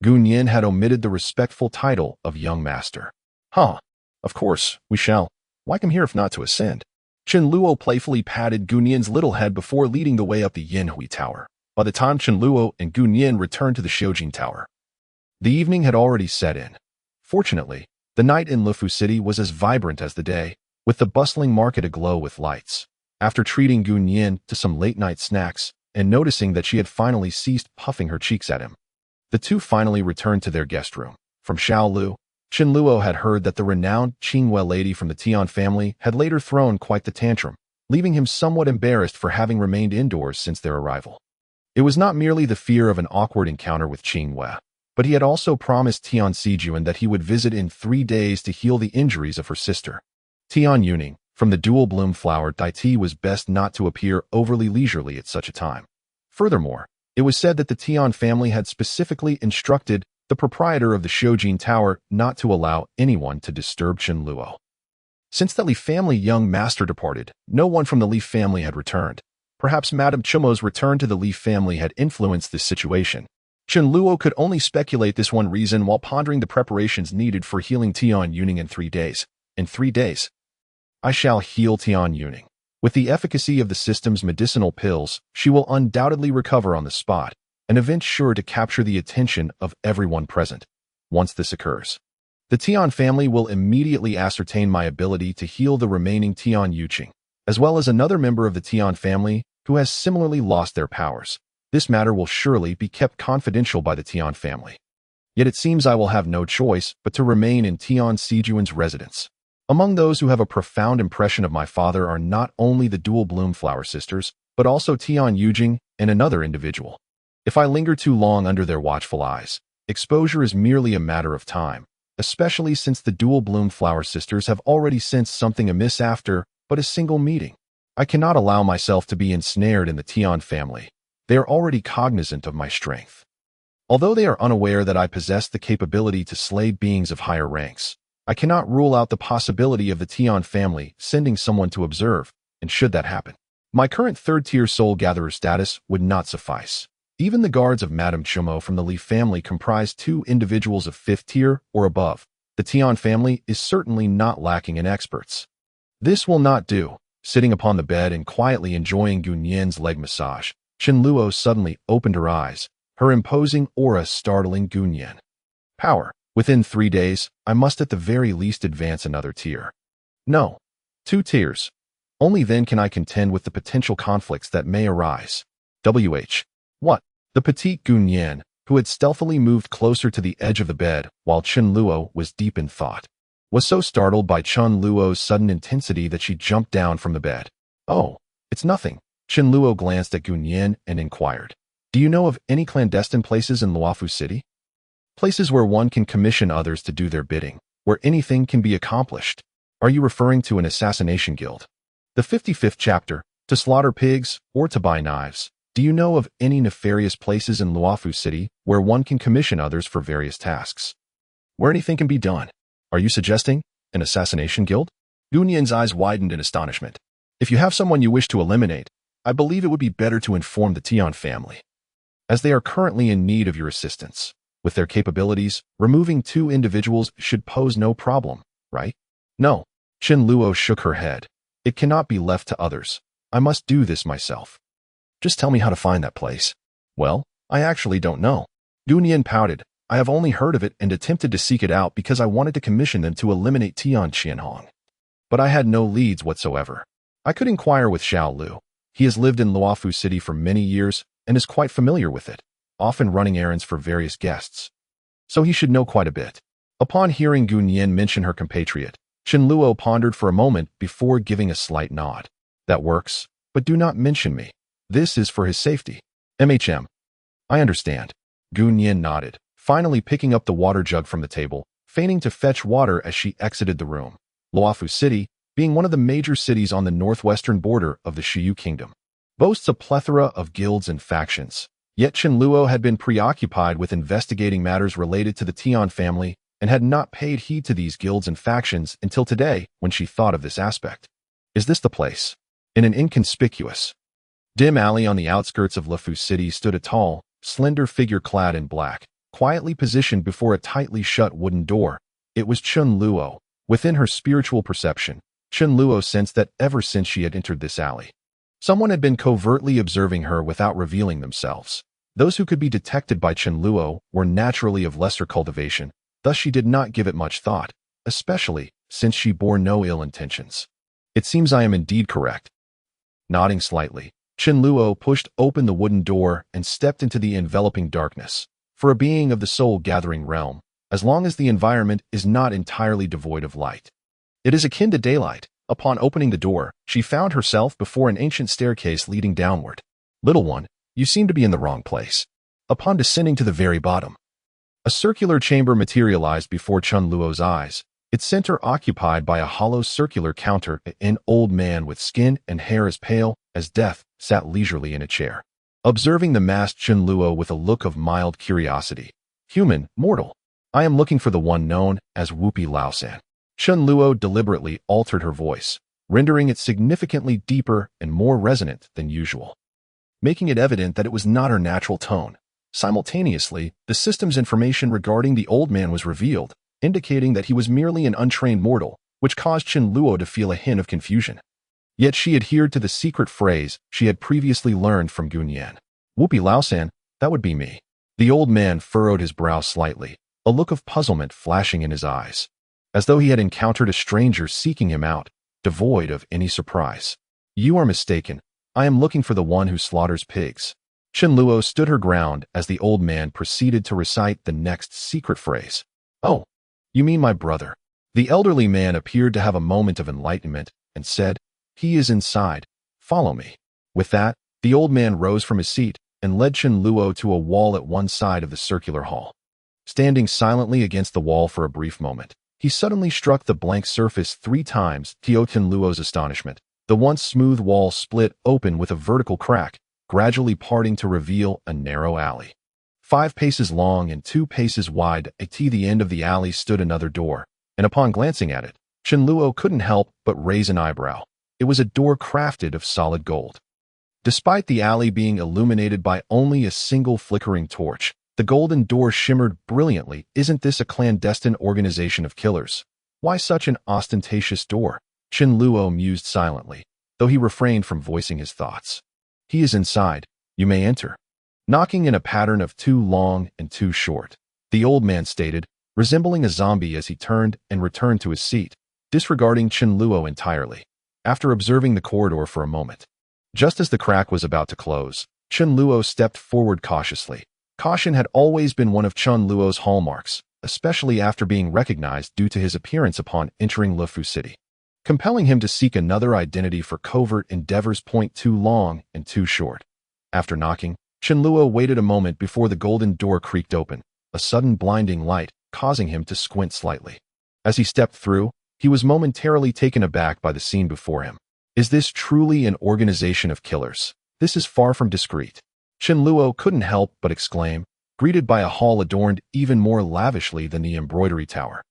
A: Gun Yin had omitted the respectful title of young master. Huh, of course, we shall. Why come here if not to ascend? Chen Luo playfully patted Gun Yin's little head before leading the way up the Yinhui Tower. By the time Chen Luo and Gun Yin returned to the Xiujin Tower, the evening had already set in. Fortunately, the night in Lufu City was as vibrant as the day, with the bustling market aglow with lights. After treating Gun Yin to some late-night snacks and noticing that she had finally ceased puffing her cheeks at him, the two finally returned to their guest room. From Xiaolu, Chen Luo had heard that the renowned Qinghua lady from the Tian family had later thrown quite the tantrum, leaving him somewhat embarrassed for having remained indoors since their arrival. It was not merely the fear of an awkward encounter with Qinghua, but he had also promised Tian Sijuan that he would visit in 3 days to heal the injuries of her sister. Tian Yuning, from the dual bloom flower Dai was best not to appear overly leisurely at such a time. Furthermore, it was said that the Tian family had specifically instructed the proprietor of the Xiujin Tower not to allow anyone to disturb Chen Luo. Since the Li family young master departed, no one from the Li family had returned. Perhaps Madame Chumo's return to the Li family had influenced this situation. Chen Luo could only speculate this one reason while pondering the preparations needed for healing Tian Yuning in 3 days. In 3 days, I shall heal Tian Yuning. With the efficacy of the system's medicinal pills, she will undoubtedly recover on the spot, an event sure to capture the attention of everyone present. Once this occurs, the Tian family will immediately ascertain my ability to heal the remaining Tian Yuqing, as well as another member of the Tian family who has similarly lost their powers. This matter will surely be kept confidential by the Tian family. Yet it seems I will have no choice but to remain in Tian Sijuan's residence. Among those who have a profound impression of my father are not only the dual bloom flower sisters, but also Tian Yujing and another individual. If I linger too long under their watchful eyes, exposure is merely a matter of time, especially since the dual bloom flower sisters have already sensed something amiss after but a single meeting. I cannot allow myself to be ensnared in the Tian family. They are already cognizant of my strength. Although they are unaware that I possess the capability to slay beings of higher ranks, I cannot rule out the possibility of the Tian family sending someone to observe, and should that happen, my current third-tier soul gatherer status would not suffice. Even the guards of Madame Chumo from the Li family comprise 2 individuals of 5th tier or above. The Tian family is certainly not lacking in experts. This will not do. Sitting upon the bed and quietly enjoying Gun Yin's leg massage, Chen Luo suddenly opened her eyes, her imposing aura startling Gun Yin. Power. Within 3 days, I must at the very least advance another tier. No, 2 tiers. Only then can I contend with the potential conflicts that may arise. What? The petite Gun Yin, who had stealthily moved closer to the edge of the bed while Chen Luo was deep in thought, was so startled by Chen Luo's sudden intensity that she jumped down from the bed. Oh, it's nothing. Chen Luo glanced at Gun Yin and inquired, do you know of any clandestine places in Luofu City? Places where one can commission others to do their bidding, where anything can be accomplished. Are you referring to an assassination guild? The 55th chapter, to slaughter pigs or to buy knives. Do you know of any nefarious places in Luofu City where one can commission others for various tasks, where anything can be done? Are you suggesting an assassination guild? Gun Yin's eyes widened in astonishment. If you have someone you wish to eliminate, I believe it would be better to inform the Tian family, as they are currently in need of your assistance. With their capabilities, removing 2 individuals should pose no problem, right? No. Chen Luo shook her head. It cannot be left to others. I must do this myself. Just tell me how to find that place. Well, I actually don't know. Gun Yin pouted. I have only heard of it and attempted to seek it out because I wanted to commission them to eliminate Tian Qianhong. But I had no leads whatsoever. I could inquire with Xiao Lu. He has lived in Luofu City for many years and is quite familiar with it, often running errands for various guests. So he should know quite a bit. Upon hearing Gun Yin mention her compatriot, Chen Luo pondered for a moment before giving a slight nod. That works, but do not mention me. This is for his safety. I understand. Gun Yin nodded, finally picking up the water jug from the table, feigning to fetch water as she exited the room. Luofu City, being one of the major cities on the northwestern border of the Shiyu Kingdom, boasts a plethora of guilds and factions, Yet Chen Luo had been preoccupied with investigating matters related to the Tian family and had not paid heed to these guilds and factions until today when she thought of this aspect. Is this the place? In an inconspicuous, dim alley on the outskirts of Lufu City stood a tall, slender figure clad in black, quietly positioned before a tightly shut wooden door. It was Chen Luo. Within her spiritual perception, Chen Luo sensed that ever since she had entered this alley, someone had been covertly observing her without revealing themselves. Those who could be detected by Chen Luo were naturally of lesser cultivation, thus she did not give it much thought, especially since she bore no ill intentions. It seems I am indeed correct. Nodding slightly, Chen Luo pushed open the wooden door and stepped into the enveloping darkness. For a being of the soul-gathering realm, as long as the environment is not entirely devoid of light, it is akin to daylight. Upon opening the door, she found herself before an ancient staircase leading downward. Little one, you seem to be in the wrong place. Upon descending to the very bottom, a circular chamber materialized before Chen Luo's eyes, its center occupied by a hollow circular counter. An old man with skin and hair as pale as death sat leisurely in a chair, observing the masked Chen Luo with a look of mild curiosity. Human, mortal. I am looking for the one known as Wupi Laosan. Chen Luo deliberately altered her voice, rendering it significantly deeper and more resonant than usual, making it evident that it was not her natural tone. Simultaneously, the system's information regarding the old man was revealed, indicating that he was merely an untrained mortal, which caused Chen Luo to feel a hint of confusion. Yet she adhered to the secret phrase she had previously learned from Gunyan. Wupi Laosan, that would be me. The old man furrowed his brow slightly, a look of puzzlement flashing in his eyes, as though he had encountered a stranger seeking him out, devoid of any surprise. You are mistaken. I am looking for the one who slaughters pigs. Chen Luo stood her ground as the old man proceeded to recite the next secret phrase. Oh, you mean my brother? The elderly man appeared to have a moment of enlightenment and said, he is inside. Follow me. With that, the old man rose from his seat and led Chen Luo to a wall at one side of the circular hall. Standing silently against the wall for a brief moment, he suddenly struck the blank surface 3 times. To Chen Luo's astonishment, the once smooth wall split open with a vertical crack, gradually parting to reveal a narrow alley. 5 paces long and 2 paces wide. At the end of the alley stood another door, and upon glancing at it, Chen Luo couldn't help but raise an eyebrow. It was a door crafted of solid gold. Despite the alley being illuminated by only a single flickering torch, the golden door shimmered brilliantly. Isn't this a clandestine organization of killers? Why such an ostentatious door? Chen Luo mused silently, though he refrained from voicing his thoughts. He is inside. You may enter. Knocking in a pattern of 2 long and 2 short, the old man stated, resembling a zombie as he turned and returned to his seat, disregarding Chen Luo entirely. After observing the corridor for a moment, just as the crack was about to close, Chen Luo stepped forward cautiously. Caution had always been one of Chen Luo's hallmarks, especially after being recognized due to his appearance upon entering Lufu City, compelling him to seek another identity for covert endeavors. 2 long and 2 short. After knocking, Chen Luo waited a moment before the golden door creaked open, a sudden blinding light causing him to squint slightly. As he stepped through, he was momentarily taken aback by the scene before him. Is this truly an organization of killers? This is far from discreet. Chen Luo couldn't help but exclaim, greeted by a hall adorned even more lavishly than the embroidery tower,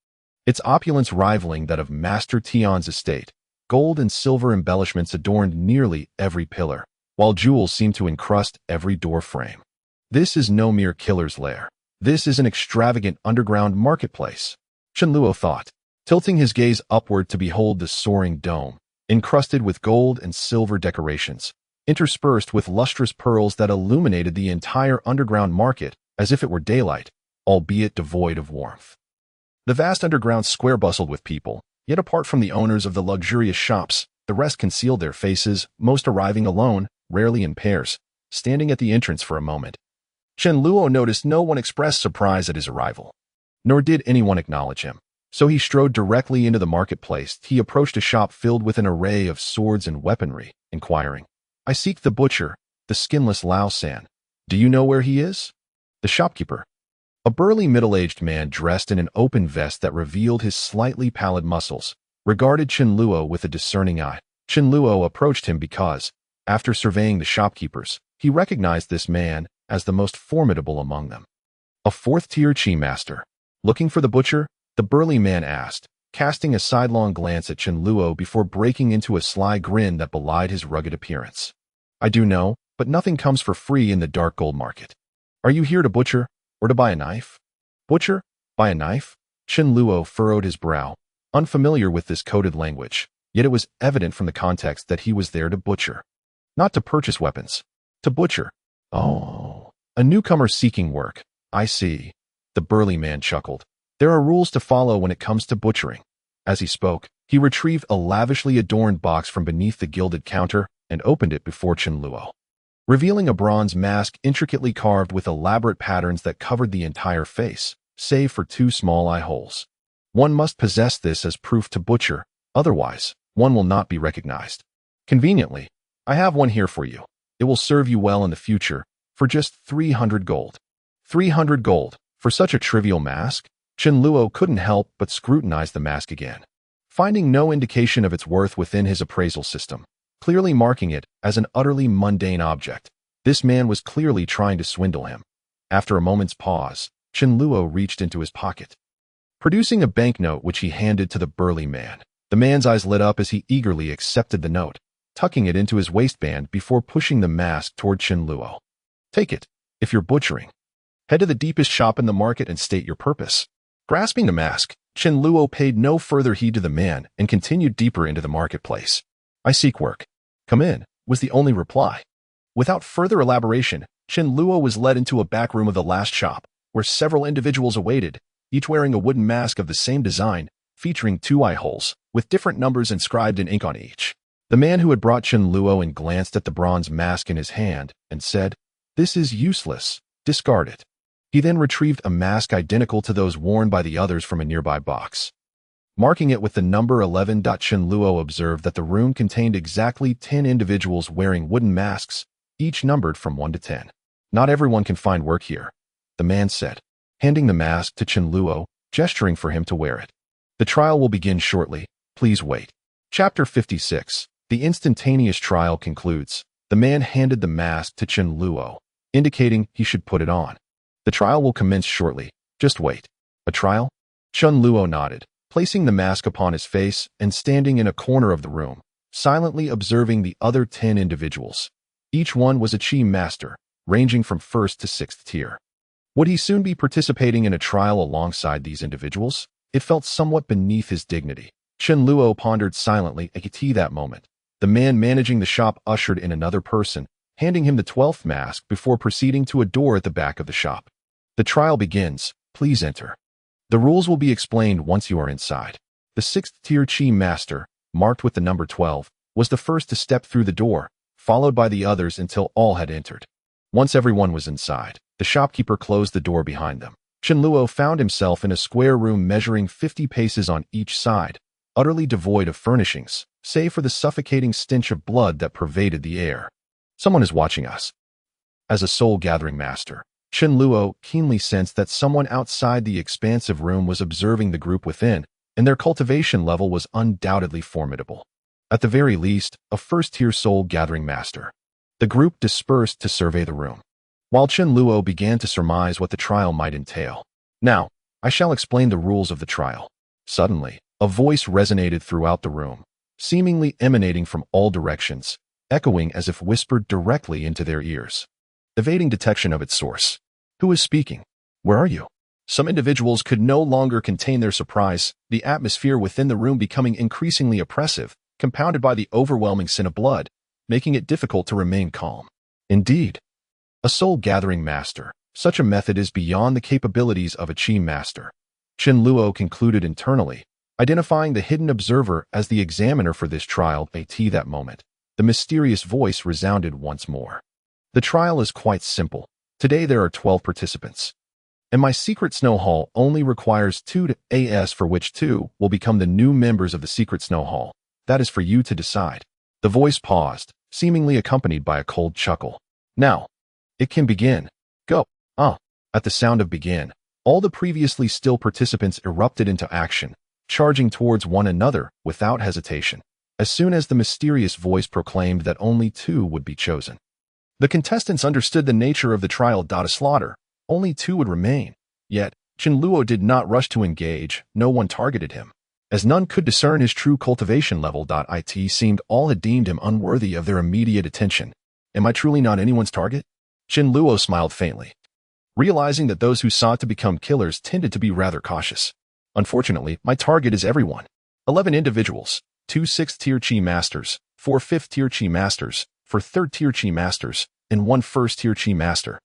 A: its opulence rivaling that of Master Tian's estate. Gold and silver embellishments adorned nearly every pillar, while jewels seemed to encrust every door frame. This is no mere killer's lair. This is an extravagant underground marketplace, Chen Luo thought, tilting his gaze upward to behold the soaring dome, encrusted with gold and silver decorations, interspersed with lustrous pearls that illuminated the entire underground market as if it were daylight, albeit devoid of warmth. The vast underground square bustled with people, yet apart from the owners of the luxurious shops, the rest concealed their faces, most arriving alone, rarely in pairs, standing at the entrance for a moment. Chen Luo noticed no one expressed surprise at his arrival, nor did anyone acknowledge him. So he strode directly into the marketplace. He approached a shop filled with an array of swords and weaponry, inquiring, I seek the butcher, the skinless Lao San. Do you know where he is? The shopkeeper, a burly middle-aged man dressed in an open vest that revealed his slightly pallid muscles, regarded Chen Luo with a discerning eye. Chen Luo approached him because, after surveying the shopkeepers, he recognized this man as the most formidable among them. A fourth-tier Chi master. Looking for the butcher? The burly man asked, casting a sidelong glance at Chen Luo before breaking into a sly grin that belied his rugged appearance. I do know, but nothing comes for free in the dark gold market. Are you here to butcher, or to buy a knife? Butcher? Buy a knife? Chen Luo furrowed his brow, unfamiliar with this coded language, yet it was evident from the context that he was there to butcher. Not to purchase weapons. To butcher. Oh, a newcomer seeking work. I see. The burly man chuckled. There are rules to follow when it comes to butchering. As he spoke, he retrieved a lavishly adorned box from beneath the gilded counter and opened it before Chen Luo, revealing a bronze mask intricately carved with elaborate patterns that covered the entire face, save for two small eye holes. One must possess this as proof to butcher, otherwise, one will not be recognized. Conveniently, I have one here for you. It will serve you well in the future, for just 300 gold. 300 gold, for such a trivial mask? Chen Luo couldn't help but scrutinize the mask again, finding no indication of its worth within his appraisal system, clearly marking it as an utterly mundane object. This man was clearly trying to swindle him. After a moment's pause, Chen Luo reached into his pocket, producing a banknote which he handed to the burly man. The man's eyes lit up as he eagerly accepted the note, tucking it into his waistband before pushing the mask toward Chen Luo. Take it, if you're butchering. Head to the deepest shop in the market and state your purpose. Grasping the mask, Chen Luo paid no further heed to the man and continued deeper into the marketplace. I seek work. Come in, was the only reply. Without further elaboration, Chen Luo was led into a back room of the last shop, where several individuals awaited, each wearing a wooden mask of the same design, featuring two eye holes, with different numbers inscribed in ink on each. The man who had brought Chen Luo in glanced at the bronze mask in his hand and said, "This is useless. Discard it." He then retrieved a mask identical to those worn by the others from a nearby box. Marking it with the number 11. Chen Luo observed that the room contained exactly 10 individuals wearing wooden masks, each numbered from 1 to 10. Not everyone can find work here, the man said, handing the mask to Chen Luo, gesturing for him to wear it. The trial will begin shortly. Please wait. Chapter 56. The instantaneous trial concludes. The man handed the mask to Chen Luo, indicating he should put it on. The trial will commence shortly. Just wait. A trial? Chen Luo nodded, placing the mask upon his face and standing in a corner of the room, silently observing the other 10 individuals. Each one was a Chi master, ranging from 1st to 6th tier. Would he soon be participating in a trial alongside these individuals? It felt somewhat beneath his dignity. Chen Luo pondered silently at that moment. The man managing the shop ushered in another person, handing him the 12th mask before proceeding to a door at the back of the shop. The trial begins. Please enter. The rules will be explained once you are inside. The 6th tier Chi master, marked with the number 12, was the first to step through the door, followed by the others until all had entered. Once everyone was inside, the shopkeeper closed the door behind them. Chen Luo found himself in a square room measuring 50 paces on each side, utterly devoid of furnishings, save for the suffocating stench of blood that pervaded the air. Someone is watching us. As a soul-gathering master, Chen Luo keenly sensed that someone outside the expansive room was observing the group within, and their cultivation level was undoubtedly formidable. At the very least, a first-tier soul-gathering master. The group dispersed to survey the room, while Chen Luo began to surmise what the trial might entail. Now, I shall explain the rules of the trial. Suddenly, a voice resonated throughout the room, seemingly emanating from all directions, echoing as if whispered directly into their ears, evading detection of its source. Who is speaking? Where are you? Some individuals could no longer contain their surprise, the atmosphere within the room becoming increasingly oppressive, compounded by the overwhelming sin of blood, making it difficult to remain calm. Indeed, a soul-gathering master, such a method is beyond the capabilities of a Chi master. Chen Luo concluded internally, identifying the hidden observer as the examiner for this trial. At that moment, the mysterious voice resounded once more. The trial is quite simple. Today there are 12 participants, and my secret snow hall only requires 2 to AS, for which 2 will become the new members of the secret snow hall. That is for you to decide. The voice paused, seemingly accompanied by a cold chuckle. Now, it can begin. Go. At the sound of begin, all the previously still participants erupted into action, charging towards one another without hesitation, as soon as the mysterious voice proclaimed that only 2 would be chosen. The contestants understood the nature of the trial. A slaughter. Only 2 would remain. Yet, Chen Luo did not rush to engage. No one targeted him. As none could discern his true cultivation level. It seemed all had deemed him unworthy of their immediate attention. Am I truly not anyone's target? Chen Luo smiled faintly, realizing that those who sought to become killers tended to be rather cautious. Unfortunately, my target is everyone. 11 individuals, 2 6th-tier Qi Masters, 4 5th-tier Qi Masters, 4 3rd-tier Qi Masters, and 1 1st-tier Qi Master.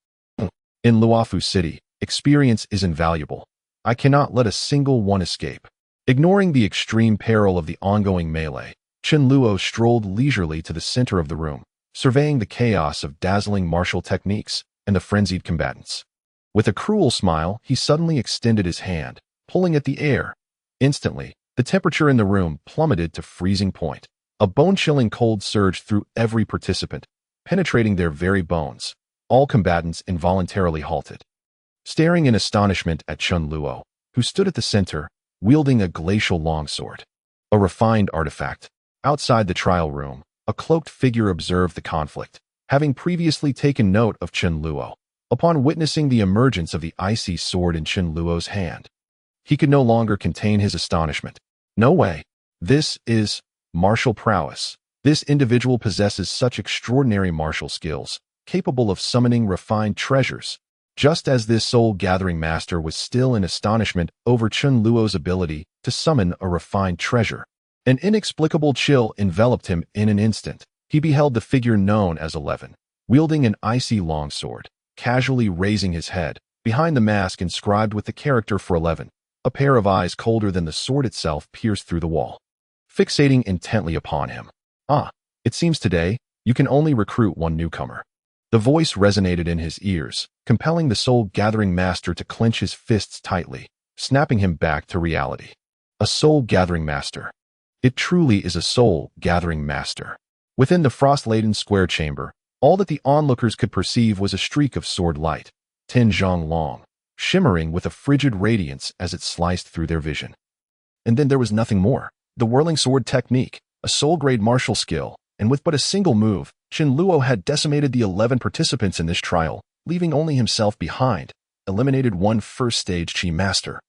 A: In Luofu City, experience is invaluable. I cannot let a single one escape. Ignoring the extreme peril of the ongoing melee, Chen Luo strolled leisurely to the center of the room, surveying the chaos of dazzling martial techniques and the frenzied combatants. With a cruel smile, he suddenly extended his hand, pulling at the air. Instantly, the temperature in the room plummeted to freezing point. A bone-chilling cold surged through every participant, penetrating their very bones. All combatants involuntarily halted, staring in astonishment at Chen Luo, who stood at the center, wielding a glacial longsword, a refined artifact. Outside the trial room, a cloaked figure observed the conflict, having previously taken note of Chen Luo. Upon witnessing the emergence of the icy sword in Chen Luo's hand, he could no longer contain his astonishment. No way. This is martial prowess. This individual possesses such extraordinary martial skills, capable of summoning refined treasures. Just as this soul-gathering master was still in astonishment over Chen Luo's ability to summon a refined treasure, an inexplicable chill enveloped him in an instant. He beheld the figure known as 11, wielding an icy longsword, casually raising his head. Behind the mask inscribed with the character for 11, a pair of eyes colder than the sword itself pierced through the wall, fixating intently upon him. Ah, it seems today, you can only recruit one newcomer. The voice resonated in his ears, compelling the soul-gathering master to clench his fists tightly, snapping him back to reality. A soul-gathering master. It truly is a soul-gathering master. Within the frost-laden square chamber, all that the onlookers could perceive was a streak of sword light, 10 zhang long, shimmering with a frigid radiance as it sliced through their vision. And then there was nothing more. The whirling sword technique, a soul-grade martial skill, and with but a single move, Chen Luo had decimated the 11 participants in this trial, leaving only himself behind, eliminated 1 1st-stage Qi Master.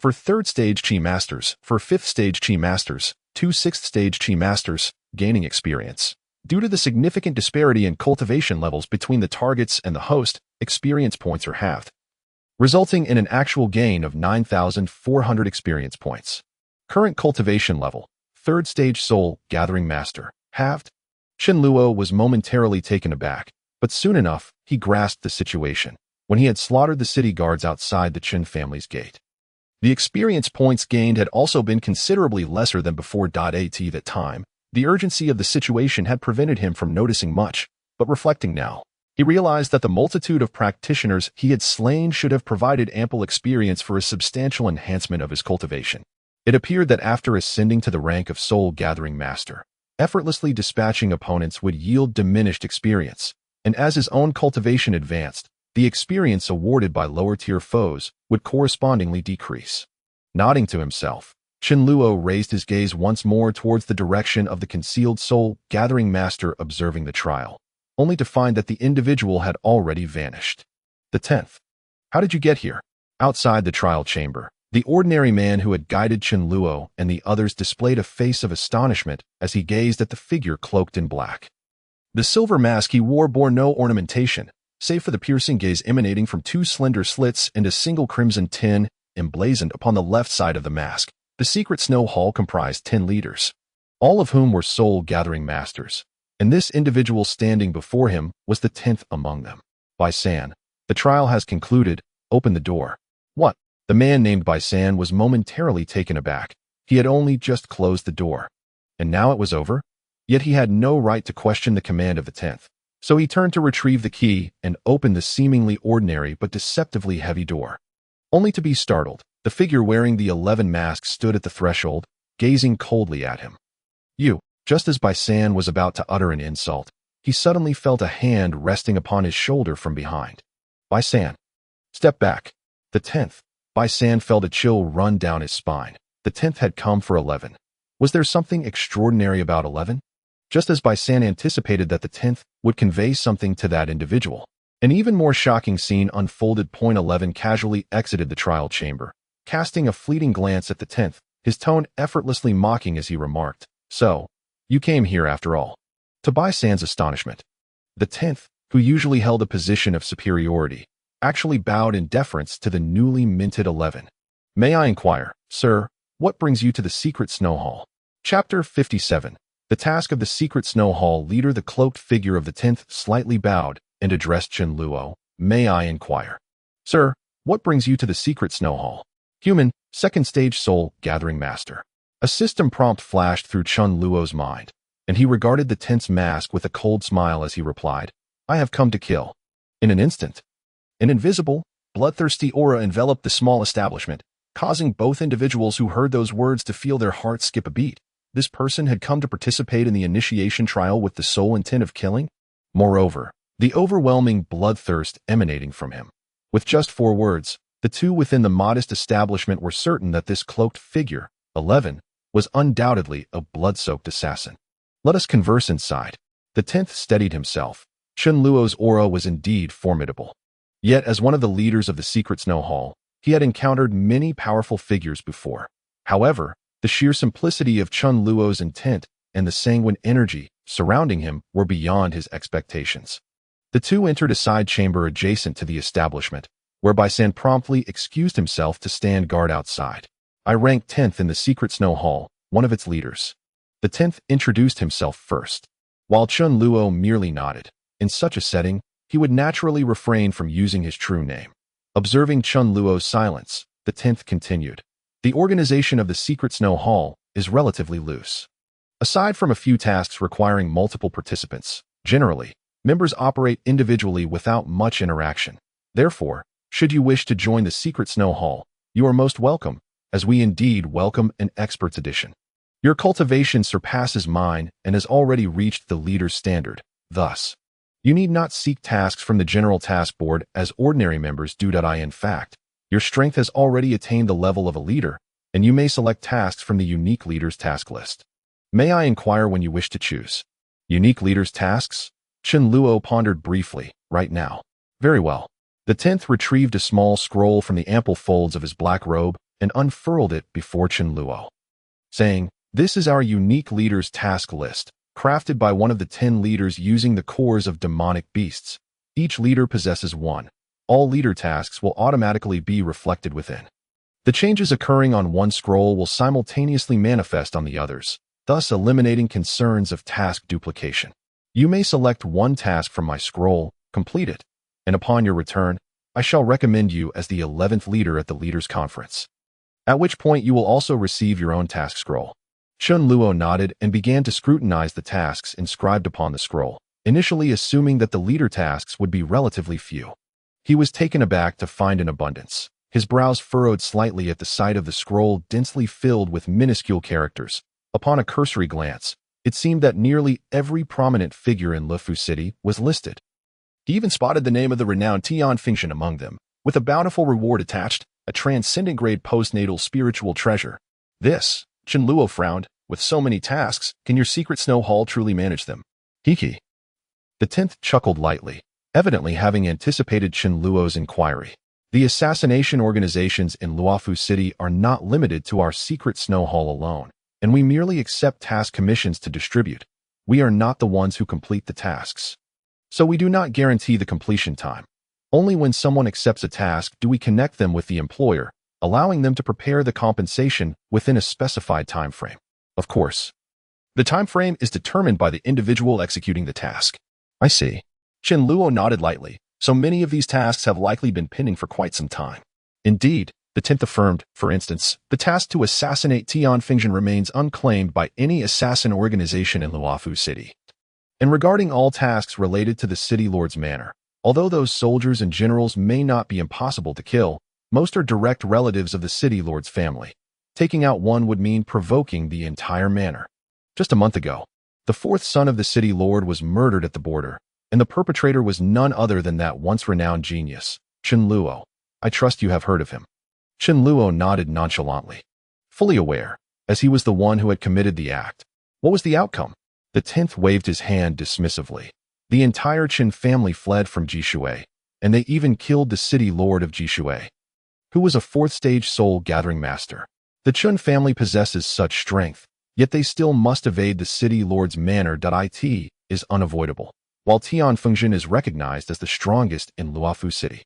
A: For 3rd-stage Qi Masters, for 5th-stage Qi Masters, 2 6th-stage Qi Masters, gaining experience. Due to the significant disparity in cultivation levels between the targets and the host, experience points are halved, resulting in an actual gain of 9,400 experience points. Current cultivation level, 3rd-stage Soul Gathering Master, halved. Chen Luo was momentarily taken aback, but soon enough, he grasped the situation, when he had slaughtered the city guards outside the Chen family's gate. The experience points gained had also been considerably lesser than before. At that time, the urgency of the situation had prevented him from noticing much, but reflecting now, he realized that the multitude of practitioners he had slain should have provided ample experience for a substantial enhancement of his cultivation. It appeared that after ascending to the rank of Soul Gathering Master, effortlessly dispatching opponents would yield diminished experience, and as his own cultivation advanced, the experience awarded by lower-tier foes would correspondingly decrease. Nodding to himself, Chen Luo raised his gaze once more towards the direction of the concealed soul-gathering master observing the trial, only to find that the individual had already vanished. The 10th. How did you get here? Outside the trial chamber, the ordinary man who had guided Chen Luo and the others displayed a face of astonishment as he gazed at the figure cloaked in black. The silver mask he wore bore no ornamentation, save for the piercing gaze emanating from 2 slender slits and a single crimson tin emblazoned upon the left side of the mask. The secret snow hall comprised 10 leaders, all of whom were soul-gathering masters, and this individual standing before him was the 10th among them. Bai San, the trial has concluded. Open the door. What? The man named Bai San was momentarily taken aback. He had only just closed the door, and now it was over? Yet he had no right to question the command of the 10th. So he turned to retrieve the key and opened the seemingly ordinary but deceptively heavy door. Only to be startled, the figure wearing the 11 mask stood at the threshold, gazing coldly at him. You. Just as Bai San was about to utter an insult, he suddenly felt a hand resting upon his shoulder from behind. Bai San. Step back. The 10th. Bai San felt a chill run down his spine. The 10th had come for 11. Was there something extraordinary about 11? just as Baisan anticipated that the 10th would convey something to that individual. An even more shocking scene unfolded. 11 casually exited the trial chamber, casting a fleeting glance at the 10th, his tone effortlessly mocking as he remarked, "So, you came here after all." To Baisan's astonishment, the 10th, who usually held a position of superiority, actually bowed in deference to the newly minted 11. "May I inquire, sir, what brings you to the secret snow hall?" Chapter 57. The task of the secret snow hall leader. The cloaked figure of the 10th slightly bowed and addressed Chen Luo. "May I inquire, sir, what brings you to the secret snow hall?" Human, second stage soul, gathering master. A system prompt flashed through Chen Luo's mind, and he regarded the 10th's mask with a cold smile as he replied, "I have come to kill." In an instant, an invisible, bloodthirsty aura enveloped the small establishment, causing both individuals who heard those words to feel their hearts skip a beat. This person had come to participate in the initiation trial with the sole intent of killing. Moreover, the overwhelming bloodthirst emanating from him. With just 4 words, the two within the modest establishment were certain that this cloaked figure, 11, was undoubtedly a blood-soaked assassin. "Let us converse inside." The 10th steadied himself. Chen Luo's aura was indeed formidable. Yet, as one of the leaders of the secret snow hall, he had encountered many powerful figures before. However, the sheer simplicity of Chen Luo's intent and the sanguine energy surrounding him were beyond his expectations. The two entered a side chamber adjacent to the establishment, where Baisan promptly excused himself to stand guard outside. "I rank 10th in the secret snow hall," one of its leaders. The 10th introduced himself first, while Chen Luo merely nodded. In such a setting, he would naturally refrain from using his true name. Observing Chen Luo's silence, the 10th continued. "The organization of the secret snow hall is relatively loose. Aside from a few tasks requiring multiple participants, generally, members operate individually without much interaction. Therefore, should you wish to join the secret snow hall, you are most welcome, as we indeed welcome an expert's edition. Your cultivation surpasses mine and has already reached the leader's standard. Thus, you need not seek tasks from the general task board as ordinary members do. In fact, your strength has already attained the level of a leader, and you may select tasks from the unique leader's task list. May I inquire when you wish to choose?" Unique leader's tasks? Chen Luo pondered briefly. "Right now." "Very well." The 10th retrieved a small scroll from the ample folds of his black robe and unfurled it before Chen Luo, saying, "This is our unique leader's task list, crafted by one of the 10 leaders using the cores of demonic beasts. Each leader possesses one. All leader tasks will automatically be reflected within. The changes occurring on one scroll will simultaneously manifest on the others, thus eliminating concerns of task duplication. You may select one task from my scroll, complete it, and upon your return, I shall recommend you as the 11th leader at the leaders' conference. At which point you will also receive your own task scroll." Chen Luo nodded and began to scrutinize the tasks inscribed upon the scroll, initially assuming that the leader tasks would be relatively few. He was taken aback to find an abundance. His brows furrowed slightly at the sight of the scroll densely filled with minuscule characters. Upon a cursory glance, it seemed that nearly every prominent figure in Lufu City was listed. He even spotted the name of the renowned Tian Fengshan among them, with a bountiful reward attached, a transcendent-grade postnatal spiritual treasure. "This," Chen Luo frowned, "with so many tasks, can your secret snow hall truly manage them?" "Hiki." The 10th chuckled lightly, evidently having anticipated Chen Luo's inquiry. "The assassination organizations in Luofu City are not limited to our secret snow hall alone, and we merely accept task commissions to distribute. We are not the ones who complete the tasks. So we do not guarantee the completion time. Only when someone accepts a task do we connect them with the employer, allowing them to prepare the compensation within a specified time frame. Of course, the time frame is determined by the individual executing the task." "I see." Chen Luo nodded lightly. "So many of these tasks have likely been pending for quite some time." "Indeed," the 10th affirmed. "For instance, the task to assassinate Tian Fengshan remains unclaimed by any assassin organization in Luofu City. And regarding all tasks related to the city lord's manor, although those soldiers and generals may not be impossible to kill, most are direct relatives of the city lord's family. Taking out one would mean provoking the entire manor. Just a month ago, the 4th son of the city lord was murdered at the border, and the perpetrator was none other than that once renowned genius, Chen Luo. I trust you have heard of him." Chen Luo nodded nonchalantly, fully aware, as he was the one who had committed the act. "What was the outcome?" The 10th waved his hand dismissively. The entire Qin family fled from Jishui, and they even killed the city lord of Jishui, who was a fourth-stage soul-gathering master. The Chun family possesses such strength, yet they still must evade the city lord's manner. It is unavoidable, while Tian Fengjin is recognized as the strongest in Luofu City.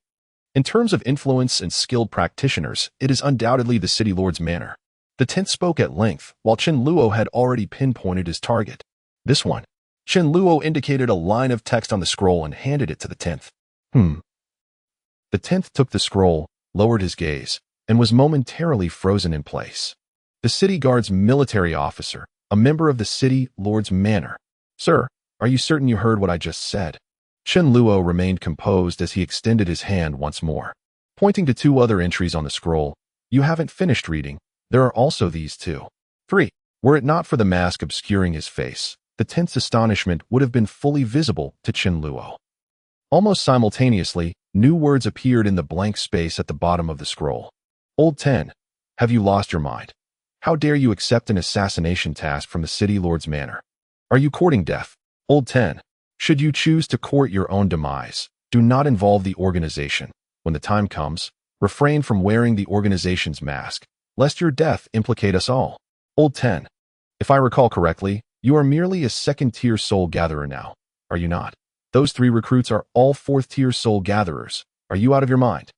A: In terms of influence and skilled practitioners, it is undoubtedly the city lord's manor. The 10th spoke at length, while Chen Luo had already pinpointed his target. This one. Chen Luo indicated a line of text on the scroll and handed it to the 10th. The 10th took the scroll, lowered his gaze, and was momentarily frozen in place. The city guard's military officer, a member of the city lord's manor. Sir, are you certain you heard what I just said? Chen Luo remained composed as he extended his hand once more. Pointing to 2 other entries on the scroll, you haven't finished reading. There are also these 2. 3. Were it not for the mask obscuring his face, the 10th's astonishment would have been fully visible to Chen Luo. Almost simultaneously, new words appeared in the blank space at the bottom of the scroll. Old 10, have you lost your mind? How dare you accept an assassination task from the city lord's manor? Are you courting death? Old 10, should you choose to court your own demise, do not involve the organization. When the time comes, refrain from wearing the organization's mask, lest your death implicate us all. Old 10, if I recall correctly, you are merely a second-tier soul gatherer now, are you not? Those 3 recruits are all 4th-tier soul gatherers. Are you out of your mind?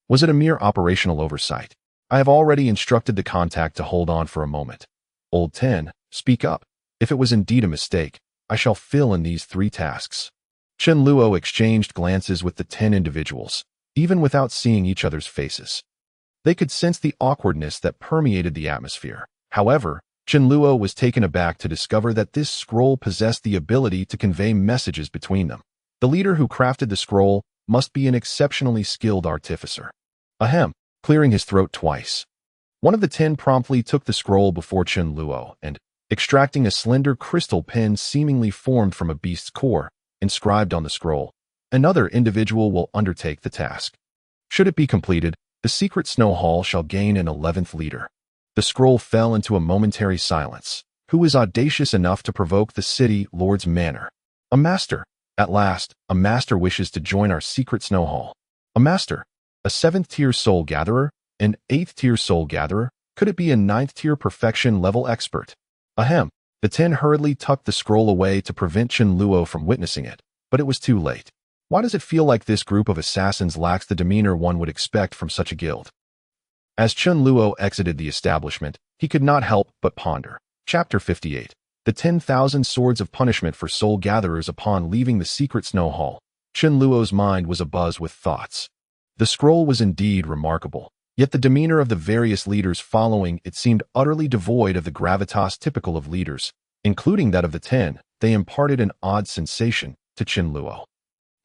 A: Was it a mere operational oversight? I have already instructed the contact to hold on for a moment. Old 10, speak up. If it was indeed a mistake, I shall fill in these 3 tasks. Chen Luo exchanged glances with the 10 individuals, even without seeing each other's faces. They could sense the awkwardness that permeated the atmosphere. However, Chen Luo was taken aback to discover that this scroll possessed the ability to convey messages between them. The leader who crafted the scroll must be an exceptionally skilled artificer. Ahem, clearing his throat twice. One of the 10 promptly took the scroll before Chen Luo and, extracting a slender crystal pen seemingly formed from a beast's core, inscribed on the scroll, another individual will undertake the task. Should it be completed, the secret snow hall shall gain an 11th leader. The scroll fell into a momentary silence. Who is audacious enough to provoke the city lord's manor? A master. At last, a master wishes to join our secret snow hall. A master. A 7th-tier soul gatherer? An 8th-tier soul gatherer? Could it be a 9th-tier perfection level expert? Ahem. The 10 hurriedly tucked the scroll away to prevent Chen Luo from witnessing it, but it was too late. Why does it feel like this group of assassins lacks the demeanor one would expect from such a guild? As Chen Luo exited the establishment, he could not help but ponder. Chapter 58. The 10,000 Swords of Punishment for Soul Gatherers. Upon leaving the secret snow hall, Chen Luo's mind was abuzz with thoughts. The scroll was indeed remarkable, yet the demeanor of the various leaders following it seemed utterly devoid of the gravitas typical of leaders, including that of the 10. They imparted an odd sensation to Chen Luo.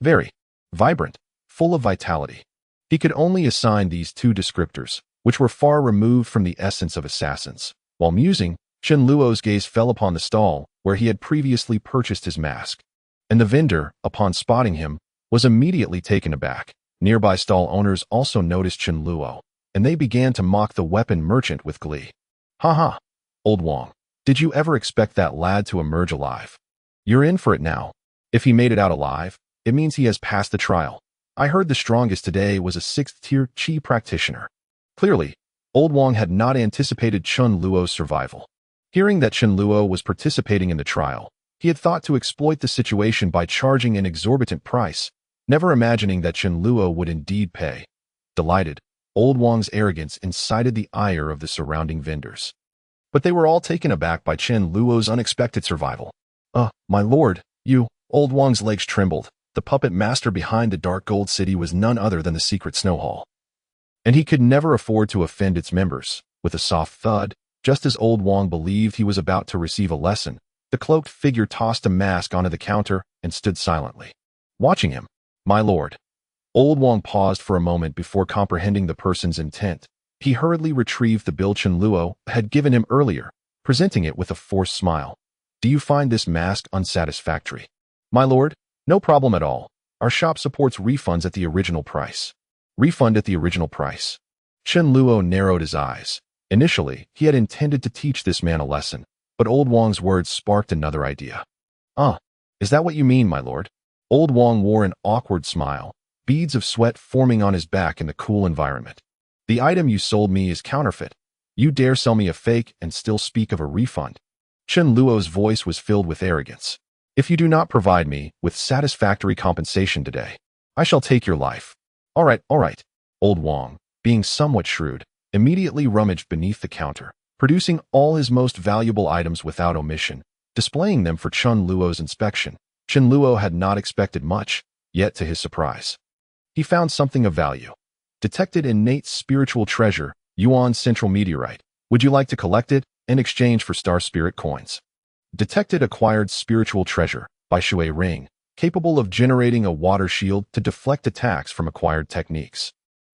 A: Very vibrant, full of vitality. He could only assign these 2 descriptors, which were far removed from the essence of assassins. While musing, Chen Luo's gaze fell upon the stall where he had previously purchased his mask, and the vendor, upon spotting him, was immediately taken aback. Nearby stall owners also noticed Chen Luo, and they began to mock the weapon merchant with glee. Ha! Old Wang, did you ever expect that lad to emerge alive? You're in for it now. If he made it out alive, it means he has passed the trial. I heard the strongest today was a 6th-tier Qi practitioner. Clearly, Old Wang had not anticipated Chen Luo's survival. Hearing that Chen Luo was participating in the trial, he had thought to exploit the situation by charging an exorbitant price, never imagining that Chen Luo would indeed pay. Delighted, Old Wang's arrogance incited the ire of the surrounding vendors. But they were all taken aback by Chen Luo's unexpected survival. My lord, you, Old Wang's legs trembled. The puppet master behind the Dark Gold City was none other than the secret snow hall. And he could never afford to offend its members. With a soft thud, just as Old Wang believed he was about to receive a lesson, the cloaked figure tossed a mask onto the counter and stood silently, watching him. My lord. Old Wang paused for a moment before comprehending the person's intent. He hurriedly retrieved the bill Chen Luo had given him earlier, presenting it with a forced smile. Do you find this mask unsatisfactory? My lord, no problem at all. Our shop supports refunds at the original price. Refund at the original price. Chen Luo narrowed his eyes. Initially, he had intended to teach this man a lesson, but Old Wang's words sparked another idea. Ah, is that what you mean, my lord? Old Wong wore an awkward smile, beads of sweat forming on his back in the cool environment. The item you sold me is counterfeit. You dare sell me a fake and still speak of a refund? Chen Luo's voice was filled with arrogance. If you do not provide me with satisfactory compensation today, I shall take your life. All right. Old Wong, being somewhat shrewd, immediately rummaged beneath the counter, producing all his most valuable items without omission, displaying them for Chen Luo's inspection. Chen Luo had not expected much, yet to his surprise, he found something of value. Detected innate spiritual treasure, Yuan Central Meteorite. Would you like to collect it in exchange for Star Spirit coins? Detected acquired spiritual treasure by Shui Ring, capable of generating a water shield to deflect attacks from acquired techniques.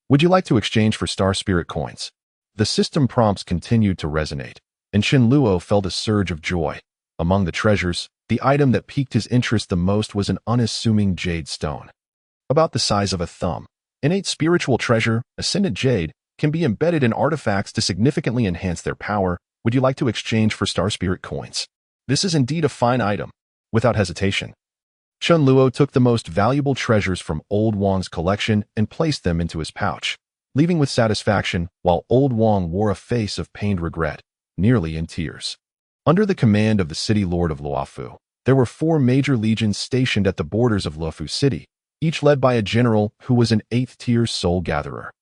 A: Would you like to exchange for Star Spirit coins? The system prompts continued to resonate, and Chen Luo felt a surge of joy. Among the treasures, the item that piqued his interest the most was an unassuming jade stone, about the size of a thumb. Innate spiritual treasure, ascendant jade, can be embedded in artifacts to significantly enhance their power. Would you like to exchange for Star Spirit coins? This is indeed a fine item. Without hesitation, Chen Luo took the most valuable treasures from Old Wong's collection and placed them into his pouch, leaving with satisfaction while Old Wong wore a face of pained regret, nearly in tears. Under the command of the city lord of Luofu, there were 4 major legions stationed at the borders of Luofu City, each led by a general who was an 8th-tier soul gatherer.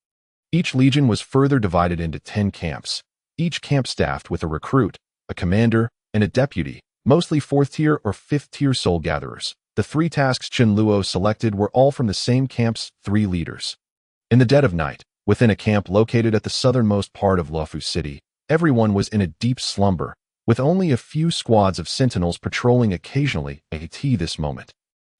A: Each legion was further divided into 10 camps, each camp staffed with a recruit, a commander, and a deputy, mostly 4th-tier or 5th-tier soul gatherers. The 3 tasks Chen Luo selected were all from the same camp's 3 leaders. In the dead of night, within a camp located at the southernmost part of Luofu City, everyone was in a deep slumber, with only a few squads of sentinels patrolling occasionally at this moment.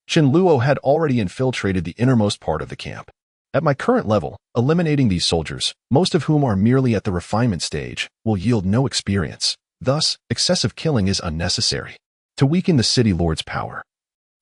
A: Chen Luo had already infiltrated the innermost part of the camp. At my current level, eliminating these soldiers, most of whom are merely at the refinement stage, will yield no experience. Thus, excessive killing is unnecessary. To weaken the city lord's power,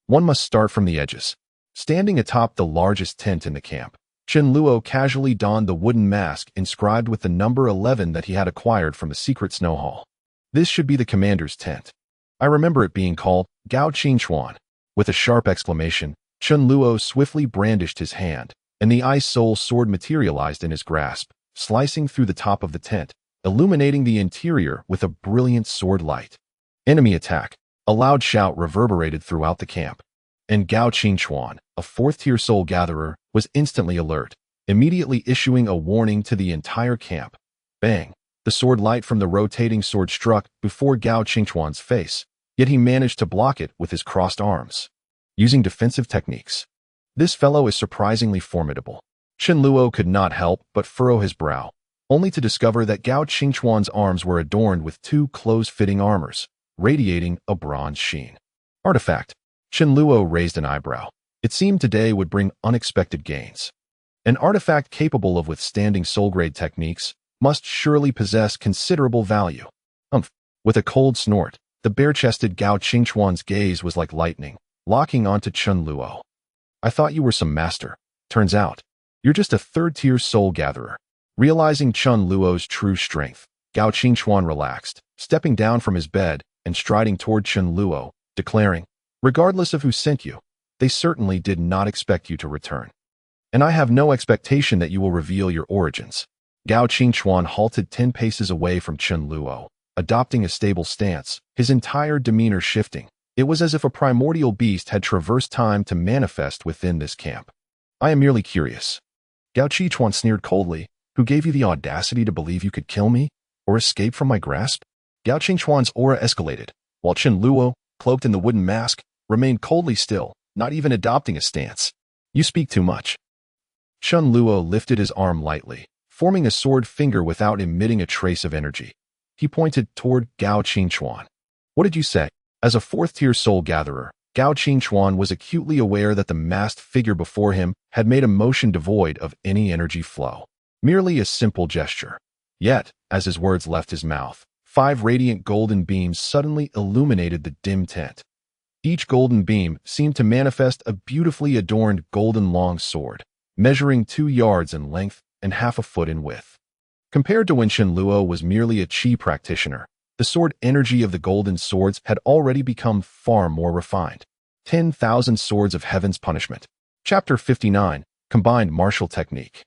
A: one must start from the edges. Standing atop the largest tent in the camp, Chen Luo casually donned the wooden mask inscribed with the number 11 that he had acquired from the secret snow hall. This should be the commander's tent. I remember it being called Gao Qingchuan. With a sharp exclamation, Chen Luo swiftly brandished his hand, and the ice soul sword materialized in his grasp, slicing through the top of the tent, illuminating the interior with a brilliant sword light. Enemy attack. A loud shout reverberated throughout the camp, and Gao Qingchuan, a 4th-tier soul gatherer, was instantly alert, immediately issuing a warning to the entire camp. Bang! The sword light from the rotating sword struck before Gao Qingchuan's face, yet he managed to block it with his crossed arms. Using defensive techniques, this fellow is surprisingly formidable. Chen Luo could not help but furrow his brow, only to discover that Gao Qingchuan's arms were adorned with 2 close-fitting armors, radiating a bronze sheen. Artifact. Chen Luo raised an eyebrow. It seemed today would bring unexpected gains. An artifact capable of withstanding soul-grade techniques must surely possess considerable value. With a cold snort, the bare-chested Gao Qingchuan's gaze was like lightning, locking onto Chen Luo. I thought you were some master. Turns out, you're just a 3rd-tier soul gatherer. Realizing Chen Luo's true strength, Gao Qingchuan relaxed, stepping down from his bed and striding toward Chen Luo, declaring, regardless of who sent you, they certainly did not expect you to return. And I have no expectation that you will reveal your origins. Gao Qingchuan halted 10 paces away from Chen Luo, adopting a stable stance, his entire demeanor shifting. It was as if a primordial beast had traversed time to manifest within this camp. I am merely curious. Gao Qingchuan sneered coldly. Who gave you the audacity to believe you could kill me or escape from my grasp? Gao Qingchuan's aura escalated, while Chen Luo, cloaked in the wooden mask, remained coldly still, not even adopting a stance. You speak too much. Chen Luo lifted his arm lightly, forming a sword finger without emitting a trace of energy. He pointed toward Gao Qingchuan. What did you say? As a 4th-tier soul gatherer, Gao Qingchuan was acutely aware that the masked figure before him had made a motion devoid of any energy flow. Merely a simple gesture. Yet, as his words left his mouth, 5 radiant golden beams suddenly illuminated the dim tent. Each golden beam seemed to manifest a beautifully adorned golden long sword, measuring 2 yards in length and half a foot in width. Compared to when Chen Luo was merely a chi practitioner, The sword energy of the golden swords had already become far more refined. 10,000 Swords of Heaven's Punishment. Chapter 59. Combined Martial Technique.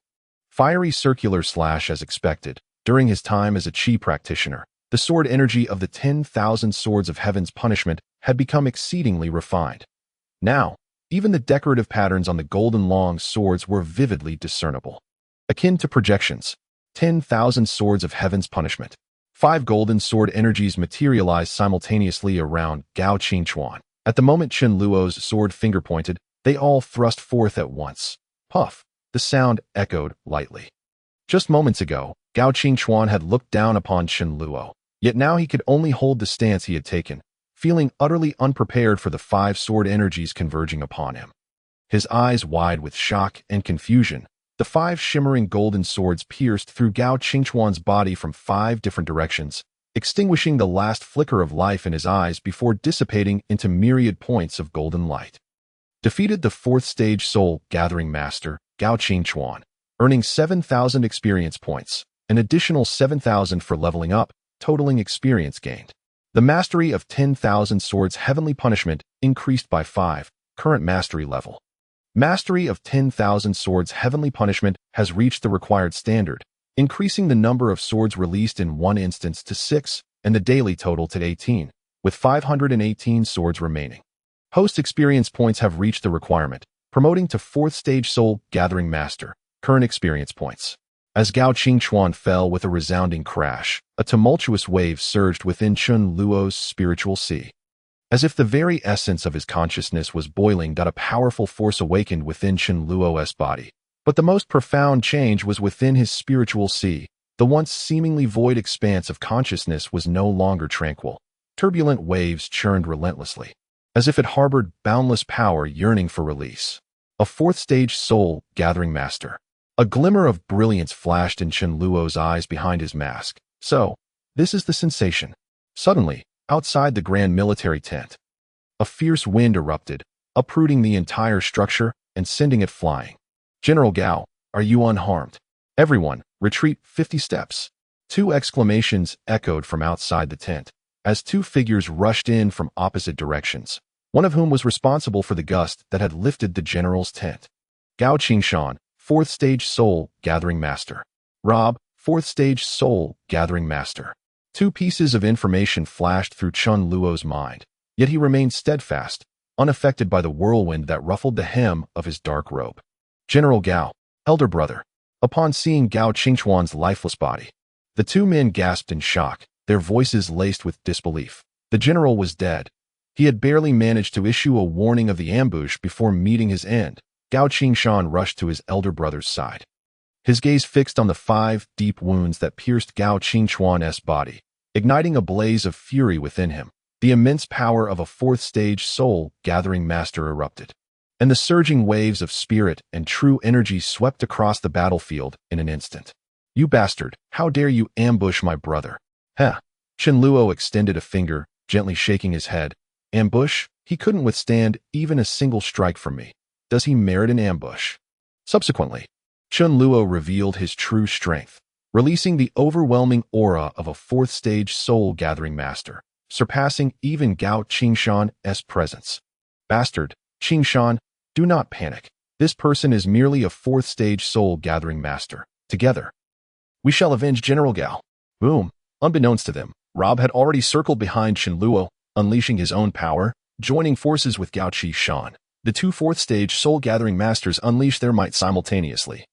A: Fiery circular slash as expected. During his time as a chi practitioner, the sword energy of the 10,000 Swords of Heaven's Punishment had become exceedingly refined. Now, even the decorative patterns on the golden long swords were vividly discernible. Akin to projections. 10,000 Swords of Heaven's Punishment. 5 golden sword energies materialized simultaneously around Gao Qingchuan. At the moment Chen Luo's sword finger pointed, they all thrust forth at once. Puff. The sound echoed lightly. Just moments ago, Gao Qingchuan had looked down upon Chen Luo, yet now he could only hold the stance he had taken, feeling utterly unprepared for the 5 sword energies converging upon him. His eyes wide with shock and confusion, the 5 shimmering golden swords pierced through Gao Qingchuan's body from 5 different directions, extinguishing the last flicker of life in his eyes before dissipating into myriad points of golden light. Defeated the 4th stage soul gathering master, Gao Qingchuan, earning 7,000 experience points, an additional 7,000 for leveling up, totaling experience gained. The mastery of 10,000 Swords Heavenly Punishment increased by 5, current mastery level. Mastery of 10,000 Swords Heavenly Punishment has reached the required standard, increasing the number of swords released in one instance to 6 and the daily total to 18, with 518 swords remaining. Host experience points have reached the requirement, promoting to 4th stage soul gathering master, current experience points. As Gao Qingchuan fell with a resounding crash, a tumultuous wave surged within Chen Luo's spiritual sea. As if the very essence of his consciousness was boiling, a powerful force awakened within Chen Luo's body. But the most profound change was within his spiritual sea. The once seemingly void expanse of consciousness was no longer tranquil. Turbulent waves churned relentlessly, as if it harbored boundless power yearning for release. A 4th stage soul gathering master. A glimmer of brilliance flashed in Chen Luo's eyes behind his mask. So, this is the sensation. Suddenly, outside the grand military tent, a fierce wind erupted, uprooting the entire structure and sending it flying. General Gao, are you unharmed? Everyone, retreat 50 steps. 2 exclamations echoed from outside the tent, as 2 figures rushed in from opposite directions, one of whom was responsible for the gust that had lifted the general's tent. Gao Qingshan, 4th stage soul gathering master. Rob, 4th stage soul gathering master. 2 pieces of information flashed through Chen Luo's mind, yet he remained steadfast, unaffected by the whirlwind that ruffled the hem of his dark robe. General Gao, elder brother. Upon seeing Gao Qingchuan's lifeless body, the 2 men gasped in shock, their voices laced with disbelief. The general was dead. He had barely managed to issue a warning of the ambush before meeting his end. Gao Qingshan rushed to his elder brother's side, his gaze fixed on the 5 deep wounds that pierced Gao Qingchuan's body, igniting a blaze of fury within him. The immense power of a 4th stage soul gathering master erupted, and the surging waves of spirit and true energy swept across the battlefield in an instant. You bastard, how dare you ambush my brother? Heh. Chen Luo extended a finger, gently shaking his head. Ambush? He couldn't withstand even a single strike from me. Does he merit an ambush? Subsequently, Chen Luo revealed his true strength, releasing the overwhelming aura of a 4th stage soul gathering master, surpassing even Gao Qingshan's presence. Bastard, Qingshan, do not panic. This person is merely a 4th stage soul gathering master. Together, we shall avenge General Gao. Boom. Unbeknownst to them, Rob had already circled behind Chen Luo, unleashing his own power, joining forces with Gao Qingshan. The 2 4th stage soul gathering masters unleashed their might simultaneously,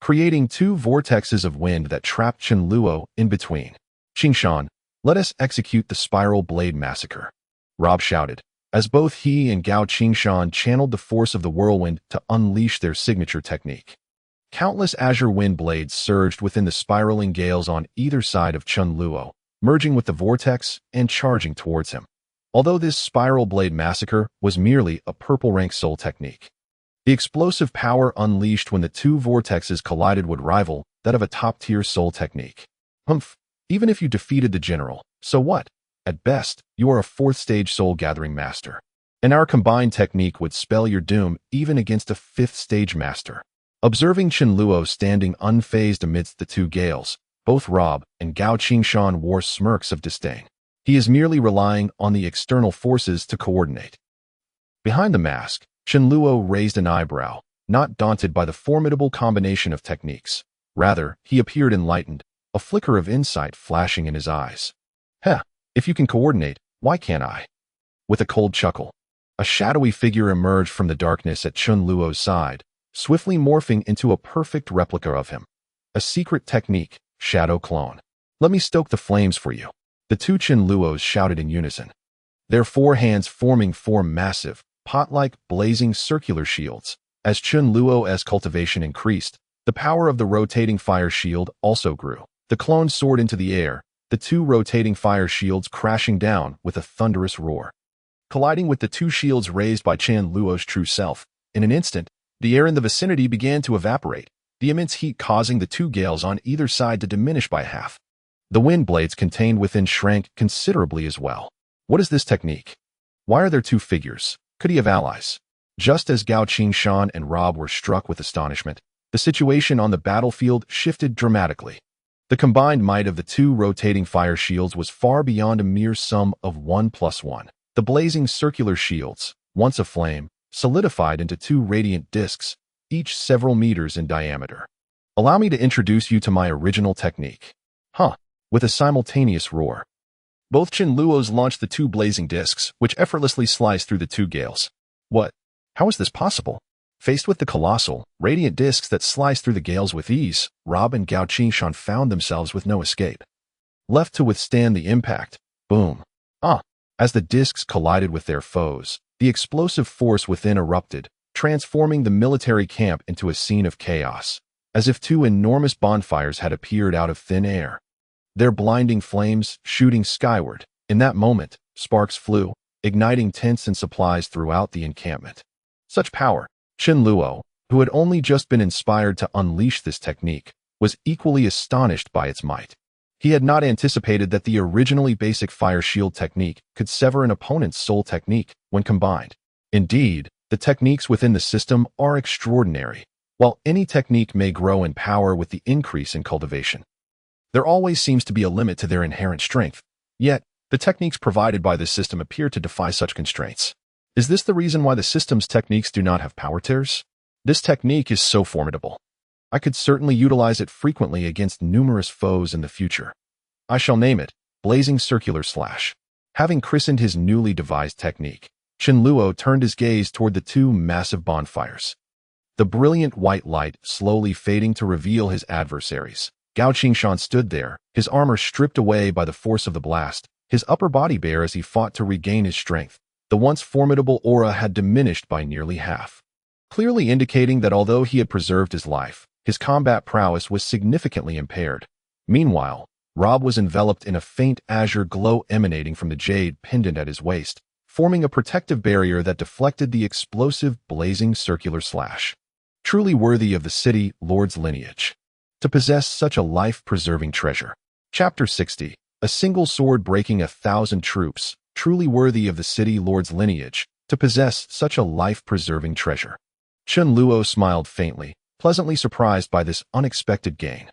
A: creating 2 vortexes of wind that trapped Chen Luo in between. Qingshan, let us execute the Spiral Blade Massacre, Rob shouted, as both he and Gao Qingshan channeled the force of the whirlwind to unleash their signature technique. Countless azure wind blades surged within the spiraling gales on either side of Chen Luo, merging with the vortex and charging towards him. Although this Spiral Blade Massacre was merely a purple rank soul technique, the explosive power unleashed when the 2 vortexes collided would rival that of a top-tier soul technique. Humph, even if you defeated the general, so what? At best, you are a 4th stage soul gathering master, and our combined technique would spell your doom even against a 5th stage master. Observing Chen Luo standing unfazed amidst the 2 gales, both Rob and Gao Qingshan wore smirks of disdain. He is merely relying on the external forces to coordinate. Behind the mask, Chen Luo raised an eyebrow, not daunted by the formidable combination of techniques. Rather, he appeared enlightened, a flicker of insight flashing in his eyes. Heh, if you can coordinate, why can't I? With a cold chuckle, a shadowy figure emerged from the darkness at Chen Luo's side, swiftly morphing into a perfect replica of him. A secret technique, shadow clone. Let me stoke the flames for you. The two Chen Luos shouted in unison, their four hands forming four massive, pot-like, blazing circular shields. As Chen Luo's cultivation increased, the power of the rotating fire shield also grew. The clone soared into the air, the two rotating fire shields crashing down with a thunderous roar. Colliding with the two shields raised by Chen Luo's true self, in an instant, the air in the vicinity began to evaporate, the immense heat causing the two gales on either side to diminish by half. The wind blades contained within shrank considerably as well. What is this technique? Why are there two figures? Could he have allies? Just as Gao Qingshan and Rob were struck with astonishment, the situation on the battlefield shifted dramatically. The combined might of the two rotating fire shields was far beyond a mere sum of 1+1. The blazing circular shields, once aflame, solidified into two radiant discs, each several meters in diameter. Allow me to introduce you to my original technique. Huh, with a simultaneous roar. Both Chen Luos launched the two blazing discs, which effortlessly sliced through the two gales. What? How is this possible? Faced with the colossal, radiant discs that sliced through the gales with ease, Rob and Gao Qingshan found themselves with no escape. Left to withstand the impact, boom. As the discs collided with their foes, the explosive force within erupted, transforming the military camp into a scene of chaos, as if two enormous bonfires had appeared out of thin air. Their blinding flames shooting skyward. In that moment, sparks flew, igniting tents and supplies throughout the encampment. Such power! Chen Luo, who had only just been inspired to unleash this technique, was equally astonished by its might. He had not anticipated that the originally basic fire shield technique could sever an opponent's soul technique when combined. Indeed, the techniques within the system are extraordinary. While any technique may grow in power with the increase in cultivation, there always seems to be a limit to their inherent strength. Yet, the techniques provided by this system appear to defy such constraints. Is this the reason why the system's techniques do not have power tiers? This technique is so formidable. I could certainly utilize it frequently against numerous foes in the future. I shall name it Blazing Circular Slash. Having christened his newly devised technique, Chen Luo turned his gaze toward the two massive bonfires. The brilliant white light slowly fading to reveal his adversaries. Gao Qingshan stood there, his armor stripped away by the force of the blast, his upper body bare as he fought to regain his strength. The once formidable aura had diminished by nearly half, clearly indicating that although he had preserved his life, his combat prowess was significantly impaired. Meanwhile, Rob was enveloped in a faint azure glow emanating from the jade pendant at his waist, forming a protective barrier that deflected the explosive blazing circular slash. Truly worthy of the city lord's lineage, to possess such a life-preserving treasure. Chapter 60. A single sword breaking 1,000 troops. Truly worthy of the city lord's lineage, to possess such a life-preserving treasure. Chen Luo smiled faintly, pleasantly surprised by this unexpected gain.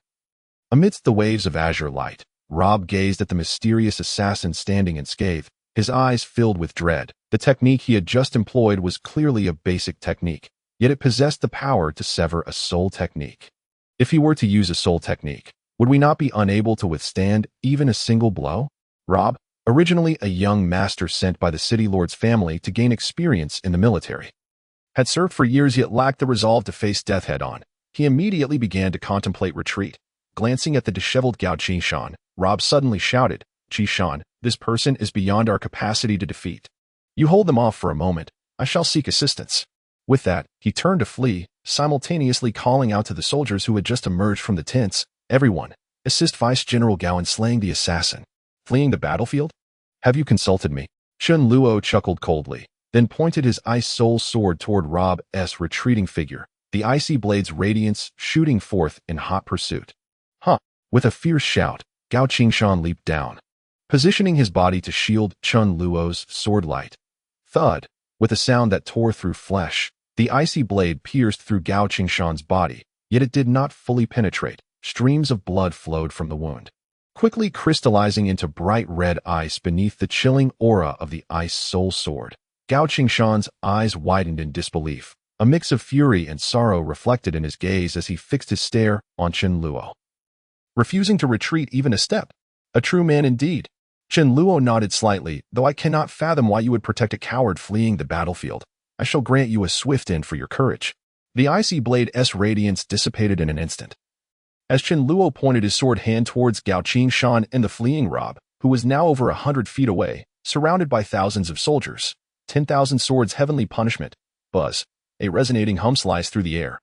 A: Amidst the waves of azure light, Rob gazed at the mysterious assassin standing unscathed, his eyes filled with dread. The technique he had just employed was clearly a basic technique, yet it possessed the power to sever a soul technique. If he were to use a soul technique, would we not be unable to withstand even a single blow? Rob, originally a young master sent by the city lord's family to gain experience in the military, had served for years yet lacked the resolve to face death head-on. He immediately began to contemplate retreat. Glancing at the disheveled Gao Qingshan, Rob suddenly shouted, "Qingshan, this person is beyond our capacity to defeat. You hold them off for a moment. I shall seek assistance." With that, he turned to flee, simultaneously calling out to the soldiers who had just emerged from the tents, "Everyone, assist Vice General Gao in slaying the assassin." Fleeing the battlefield? Have you consulted me? Chen Luo chuckled coldly, then pointed his ice soul sword toward Rob's retreating figure, the icy blade's radiance shooting forth in hot pursuit. With a fierce shout, Gao Qingshan leaped down, positioning his body to shield Chen Luo's sword light. Thud! With a sound that tore through flesh, the icy blade pierced through Gao Qingshan's body, yet it did not fully penetrate. Streams of blood flowed from the wound. quickly crystallizing into bright red ice beneath the chilling aura of the ice soul sword. Gao Qingshan's eyes widened in disbelief, a mix of fury and sorrow reflected in his gaze as he fixed his stare on Chen Luo. Refusing to retreat even a step. A true man indeed. Chen Luo nodded slightly, though I cannot fathom why you would protect a coward fleeing the battlefield. I shall grant you a swift end for your courage. The icy blade's radiance dissipated in an instant. As Chen Luo pointed his sword hand towards Gao Qingshan and the fleeing Rob, who was now over 100 feet away, surrounded by thousands of soldiers, 10,000 swords heavenly punishment, buzz, a resonating hum sliced through the air.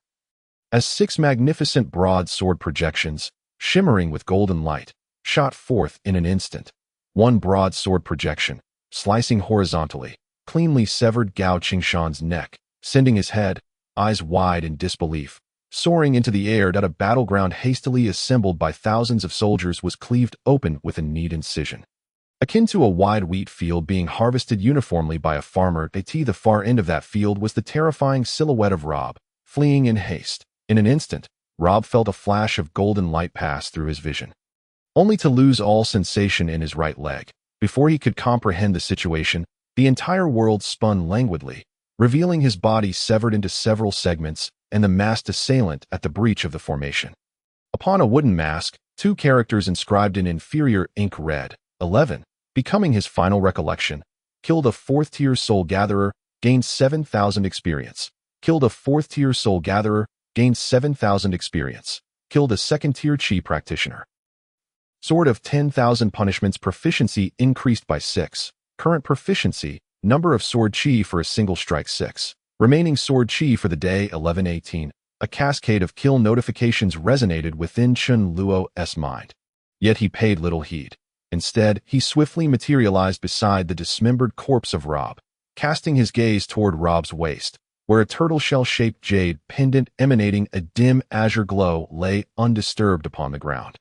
A: As 6 magnificent broadsword projections, shimmering with golden light, shot forth in an instant. One broadsword projection, slicing horizontally, cleanly severed Gao Qingshan's neck, sending his head, eyes wide in disbelief, soaring into the air that a battleground hastily assembled by thousands of soldiers was cleaved open with a neat incision. Akin to a wide wheat field being harvested uniformly by a farmer, at the far end of that field was the terrifying silhouette of Rob, fleeing in haste. In an instant, Rob felt a flash of golden light pass through his vision, only to lose all sensation in his right leg. Before he could comprehend the situation, the entire world spun languidly, revealing his body severed into several segments and the masked assailant at the breach of the formation. Upon a wooden mask, 2 characters inscribed in inferior ink read, 11, becoming his final recollection. Killed a 4th-tier soul gatherer, gained 7,000 experience. Killed a 4th-tier soul gatherer, gained 7,000 experience. Killed a 2nd-tier chi practitioner. Sword of 10,000 punishments proficiency increased by 6. Current proficiency, number of sword chi for a single strike 6. Remaining sword chi for the day 1118. A cascade of kill notifications resonated within Chen Luo's mind. Yet he paid little heed. Instead, he swiftly materialized beside the dismembered corpse of Rob, casting his gaze toward Rob's waist, where a turtle shell-shaped jade pendant emanating a dim azure glow lay undisturbed upon the ground.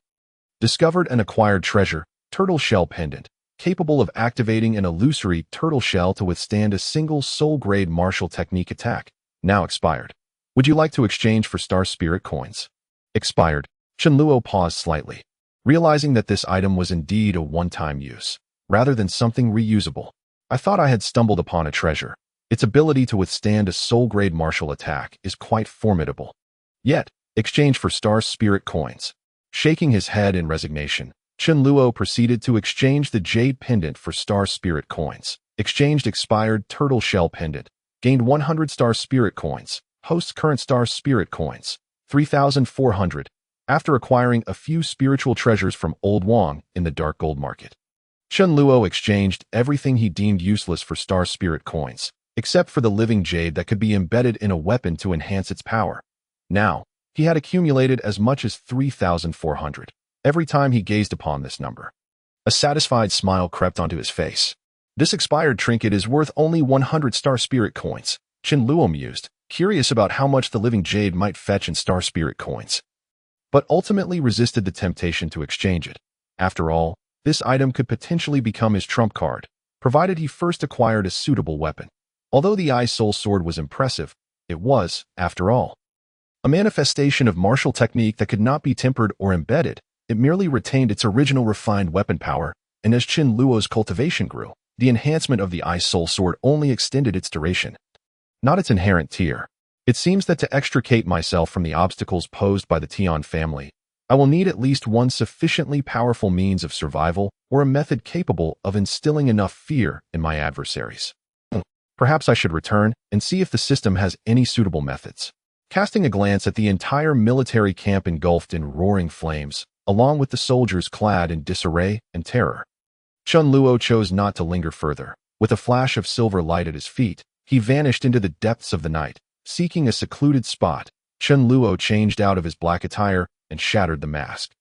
A: Discovered an acquired treasure, turtle shell pendant, capable of activating an illusory turtle shell to withstand a single soul-grade martial technique attack, now expired. Would you like to exchange for star spirit coins? Expired. Chen Luo paused slightly, realizing that this item was indeed a one-time use, rather than something reusable. I thought I had stumbled upon a treasure. Its ability to withstand a soul-grade martial attack is quite formidable. Yet, exchange for star spirit coins. Shaking his head in resignation, Chen Luo proceeded to exchange the jade pendant for star spirit coins. Exchanged expired turtle shell pendant. Gained 100 star spirit coins. Hosts current star spirit coins. 3,400. After acquiring a few spiritual treasures from Old Wang in the dark gold market. Chen Luo exchanged everything he deemed useless for star spirit coins, except for the living jade that could be embedded in a weapon to enhance its power. Now, he had accumulated as much as 3,400. Every time he gazed upon this number, a satisfied smile crept onto his face. This expired trinket is worth only 100 star spirit coins, Chen Luo mused, curious about how much the living jade might fetch in star spirit coins, but ultimately resisted the temptation to exchange it. After all, this item could potentially become his trump card, provided he first acquired a suitable weapon. Although the Eye Soul Sword was impressive, it was, after all, a manifestation of martial technique that could not be tempered or embedded. It merely retained its original refined weapon power, and as Chen Luo's cultivation grew, the enhancement of the Eye Soul Sword only extended its duration, not its inherent tier. It seems that to extricate myself from the obstacles posed by the Tian family, I will need at least one sufficiently powerful means of survival or a method capable of instilling enough fear in my adversaries. Perhaps I should return and see if the system has any suitable methods. Casting a glance at the entire military camp engulfed in roaring flames, along with the soldiers clad in disarray and terror, Chen Luo chose not to linger further. With a flash of silver light at his feet, he vanished into the depths of the night. Seeking a secluded spot, Chen Luo changed out of his black attire and shattered the mask,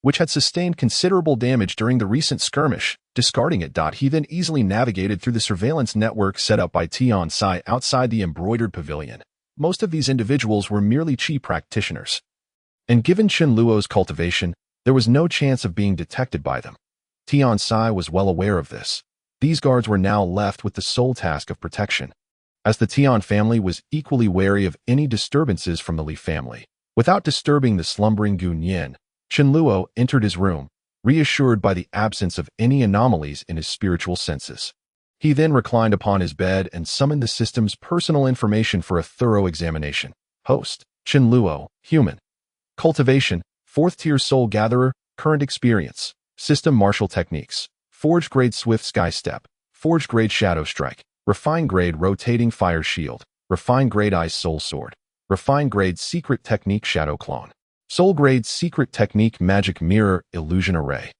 A: which had sustained considerable damage during the recent skirmish. Discarding it, he then easily navigated through the surveillance network set up by Tian Sai outside the embroidered pavilion. Most of these individuals were merely chi practitioners, and given Chen Luo's cultivation, there was no chance of being detected by them. Tian Sai was well aware of this. These guards were now left with the sole task of protection, as the Tian family was equally wary of any disturbances from the Li family. Without disturbing the slumbering Gun Yin, Chen Luo entered his room, reassured by the absence of any anomalies in his spiritual senses. He then reclined upon his bed and summoned the system's personal information for a thorough examination. Host: Chen Luo, human. Cultivation: 4th tier soul gatherer, current experience. System martial techniques: Forge grade swift sky step, Forge grade shadow strike, Refined grade rotating fire shield, Refined grade ice soul sword, Refined grade secret technique shadow clone, Soul grade secret technique magic mirror illusion array.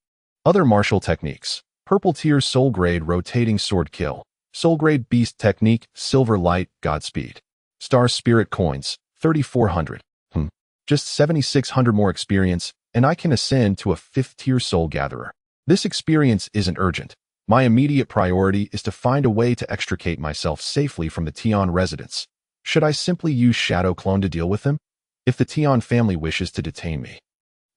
A: Other martial techniques: Purple tier soul grade rotating sword kill, Soul grade beast technique silver light Godspeed. Star spirit coins 3,400. Just 7,600 more experience, and I can ascend to a 5th tier soul gatherer. This experience isn't urgent. My immediate priority is to find a way to extricate myself safely from the Tian residence. Should I simply use Shadow Clone to deal with them? If the Tian family wishes to detain me,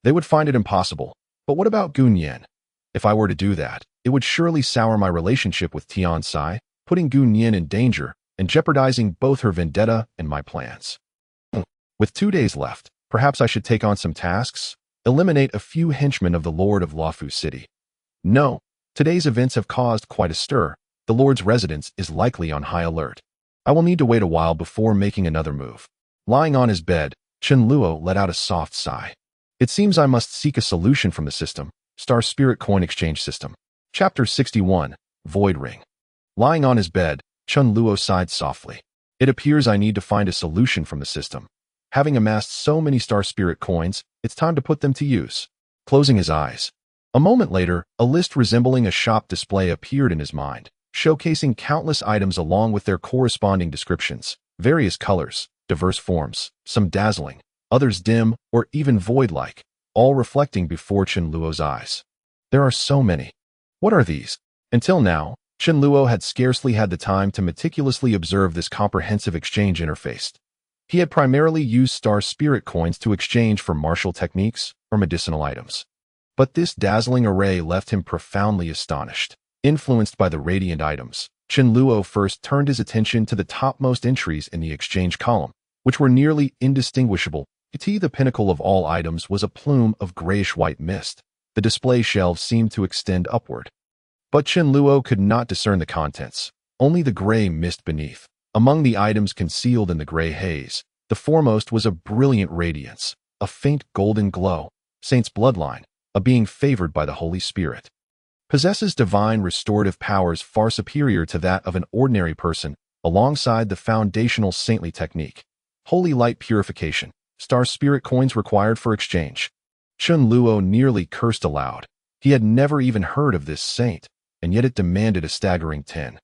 A: they would find it impossible. But what about Gun Yin? If I were to do that, it would surely sour my relationship with Tian Sai, putting Gun Yin in danger and jeopardizing both her vendetta and my plans. With 2 days left, perhaps I should take on some tasks, eliminate a few henchmen of the Lord of Luofu City. No, today's events have caused quite a stir. The Lord's residence is likely on high alert. I will need to wait a while before making another move. Lying on his bed, Chen Luo let out a soft sigh. It seems I must seek a solution from the system. Star Spirit Coin Exchange System. Chapter 61, Void Ring. Lying on his bed, Chen Luo sighed softly. It appears I need to find a solution from the system. Having amassed so many Star Spirit coins, it's time to put them to use. Closing his eyes. A moment later, a list resembling a shop display appeared in his mind, showcasing countless items along with their corresponding descriptions, various colors, diverse forms, some dazzling, others dim or even void-like, all reflecting before Chen Luo's eyes. There are so many. What are these? Until now, Chen Luo had scarcely had the time to meticulously observe this comprehensive exchange interface. He had primarily used Star Spirit coins to exchange for martial techniques or medicinal items. But this dazzling array left him profoundly astonished. Influenced by the radiant items, Chen Luo first turned his attention to the topmost entries in the exchange column, which were nearly indistinguishable. The pinnacle of all items was a plume of grayish-white mist. The display shelves seemed to extend upward. But Chen Luo could not discern the contents, only the gray mist beneath. Among the items concealed in the gray haze, the foremost was a brilliant radiance, a faint golden glow. Saint's bloodline, a being favored by the Holy Spirit. Possesses divine restorative powers far superior to that of an ordinary person, alongside the foundational saintly technique. Holy light purification, Star Spirit coins required for exchange. Chen Luo nearly cursed aloud. He had never even heard of this saint, and yet it demanded a staggering 10,000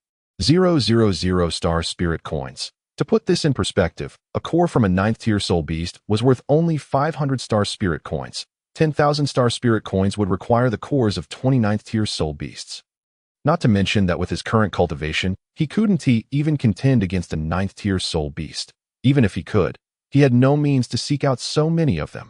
A: Star Spirit coins. To put this in perspective, a core from a 9th tier soul beast was worth only 500 Star Spirit coins. 10,000 Star Spirit coins would require the cores of 29th tier soul beasts. Not to mention that with his current cultivation, he couldn't even contend against a 9th tier soul beast. Even if he could, he had no means to seek out so many of them.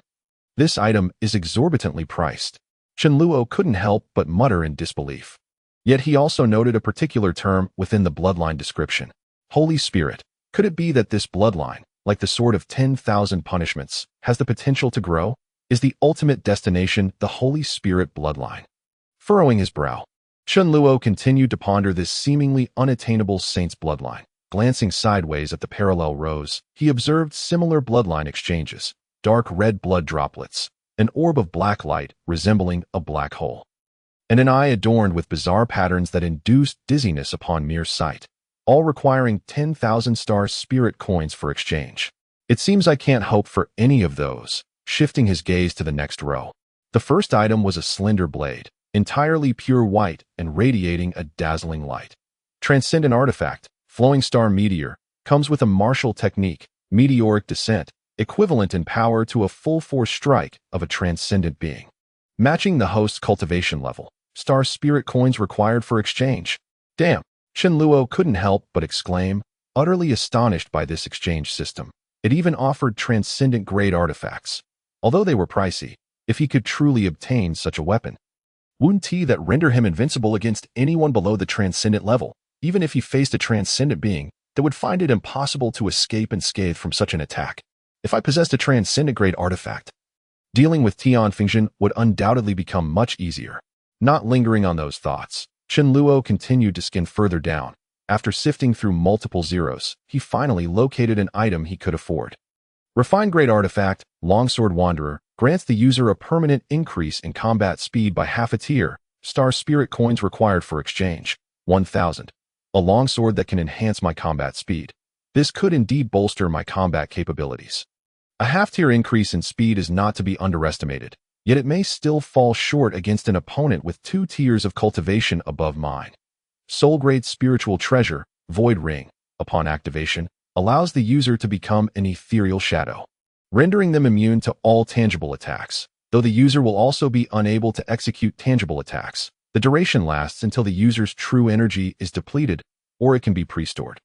A: This item is exorbitantly priced. Chen Luo couldn't help but mutter in disbelief. Yet he also noted a particular term within the bloodline description. Holy Spirit. Could it be that this bloodline, like the sword of 10,000 punishments, has the potential to grow? Is the ultimate destination the Holy Spirit bloodline? Furrowing his brow, Chen Luo continued to ponder this seemingly unattainable saint's bloodline. Glancing sideways at the parallel rows, he observed similar bloodline exchanges, dark red blood droplets, an orb of black light resembling a black hole, and an eye adorned with bizarre patterns that induced dizziness upon mere sight, all requiring 10,000 Star Spirit coins for exchange. It seems I can't hope for any of those. Shifting his gaze to the next row. The first item was a slender blade, entirely pure white and radiating a dazzling light. Transcendent artifact, flowing star meteor, comes with a martial technique, meteoric descent, equivalent in power to a full force strike of a transcendent being. Matching the host's cultivation level, Star Spirit coins required for exchange. Damn, Chen Luo couldn't help but exclaim, utterly astonished by this exchange system. It even offered transcendent grade artifacts. Although they were pricey, if he could truly obtain such a weapon, wouldn't he that render him invincible against anyone below the transcendent level, even if he faced a transcendent being that would find it impossible to escape unscathed from such an attack? If I possessed a transcendent grade artifact, Dealing with Tian Fingxian would undoubtedly become much easier. Not lingering on those thoughts, Chen Luo continued to skin further down. After sifting through multiple zeros, he finally located an item he could afford. Refined Grade Artifact, Longsword Wanderer, grants the user a permanent increase in combat speed by half a tier. Star Spirit coins required for exchange, 1,000. A longsword that can enhance my combat speed. This could indeed bolster my combat capabilities. A half-tier increase in speed is not to be underestimated, yet it may still fall short against an opponent with 2 tiers of cultivation above mine. Soul-grade Spiritual Treasure, Void Ring, upon activation, allows the user to become an ethereal shadow, rendering them immune to all tangible attacks. Though the user will also be unable to execute tangible attacks, the duration lasts until the user's true energy is depleted, or it can be pre-stored.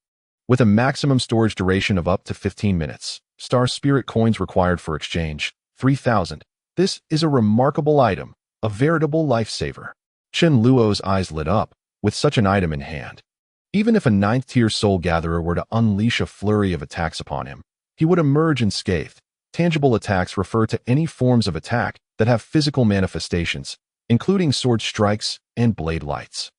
A: With a maximum storage duration of up to 15 minutes, Star Spirit coins required for exchange, 3,000. This is a remarkable item, a veritable lifesaver. Chen Luo's eyes lit up, with such an item in hand. Even if a 9th-tier Soul Gatherer were to unleash a flurry of attacks upon him, he would emerge unscathed. Tangible attacks refer to any forms of attack that have physical manifestations, including sword strikes and blade lights.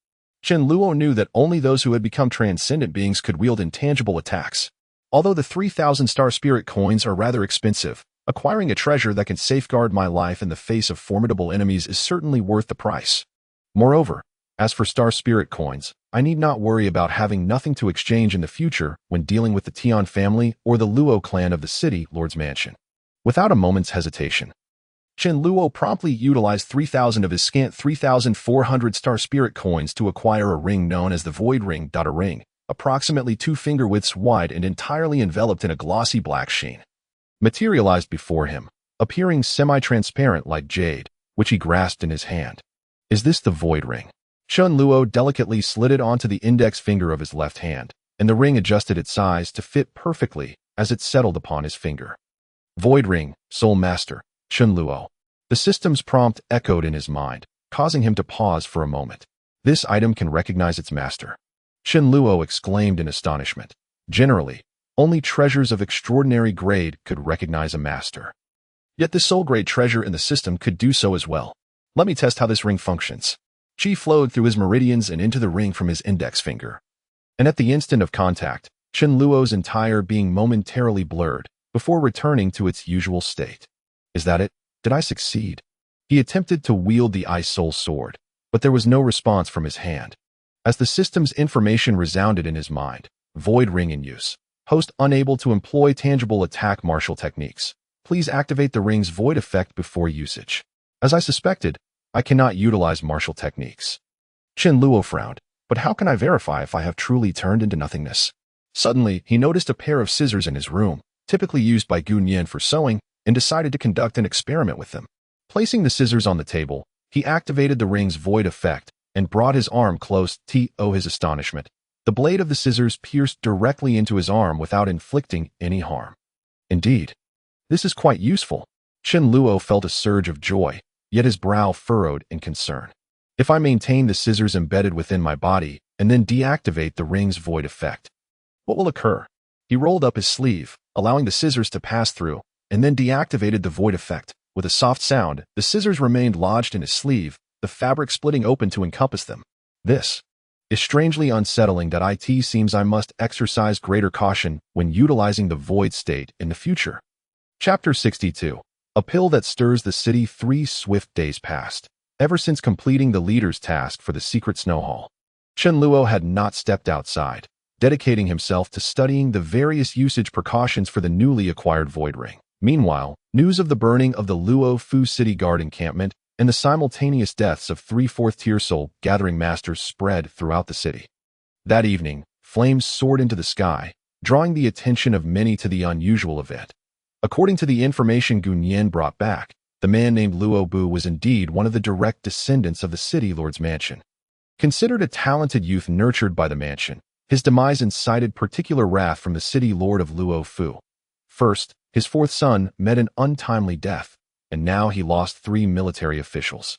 A: Chen Luo knew that only those who had become transcendent beings could wield intangible attacks. Although the 3,000 Star Spirit coins are rather expensive, acquiring a treasure that can safeguard my life in the face of formidable enemies is certainly worth the price. Moreover, as for Star Spirit coins, I need not worry about having nothing to exchange in the future when dealing with the Tian family or the Luo clan of the City Lord's Mansion. Without a moment's hesitation, Chen Luo promptly utilized 3,000 of his scant 3,400 Star Spirit coins to acquire a ring known as the Void Ring. A ring, approximately 2 finger widths wide and entirely enveloped in a glossy black sheen, materialized before him, appearing semi-transparent like jade, which he grasped in his hand. Is this the Void Ring? Chen Luo delicately slid it onto the index finger of his left hand, and the ring adjusted its size to fit perfectly as it settled upon his finger. Void Ring, Soul Master, Chen Luo. The system's prompt echoed in his mind, causing him to pause for a moment. This item can recognize its master. Chen Luo exclaimed in astonishment. Generally, only treasures of extraordinary grade could recognize a master. Yet this soul-grade treasure in the system could do so as well. Let me test how this ring functions. Qi flowed through his meridians and into the ring from his index finger. And at the instant of contact, Chen Luo's entire being momentarily blurred, before returning to its usual state. Is that it? Did I succeed? He attempted to wield the Ice Soul Sword, but there was no response from his hand. As the system's information resounded in his mind, Void Ring in use. Host unable to employ tangible attack martial techniques. Please activate the ring's void effect before usage. As I suspected, I cannot utilize martial techniques. Chen Luo frowned, but how can I verify if I have truly turned into nothingness? Suddenly, he noticed a pair of scissors in his room, typically used by Gun Yin for sewing, and decided to conduct an experiment with them. Placing the scissors on the table, he activated the ring's void effect and brought his arm close to his astonishment. The blade of the scissors pierced directly into his arm without inflicting any harm. Indeed, this is quite useful. Chen Luo felt a surge of joy, yet his brow furrowed in concern. If I maintain the scissors embedded within my body and then deactivate the ring's void effect, what will occur? He rolled up his sleeve, allowing the scissors to pass through, and then deactivated the void effect. With a soft sound, the scissors remained lodged in his sleeve, the fabric splitting open to encompass them. This is strangely unsettling that it seems I must exercise greater caution when utilizing the void state in the future. Chapter 62. A pill that stirs the city. 3 swift days passed. Ever since completing the leader's task for the secret snow hall, Chen Luo had not stepped outside, dedicating himself to studying the various usage precautions for the newly acquired Void Ring. Meanwhile, news of the burning of the Luo Fu City Guard encampment and the simultaneous deaths of 3 4th-tier Soul Gathering Masters spread throughout the city. That evening, flames soared into the sky, drawing the attention of many to the unusual event. According to the information Gun Yin brought back, the man named Luo Bu was indeed one of the direct descendants of the City Lord's mansion. Considered a talented youth nurtured by the mansion, his demise incited particular wrath from the City Lord of Luo Fu. First, his 4th son met an untimely death, and now he lost 3 military officials,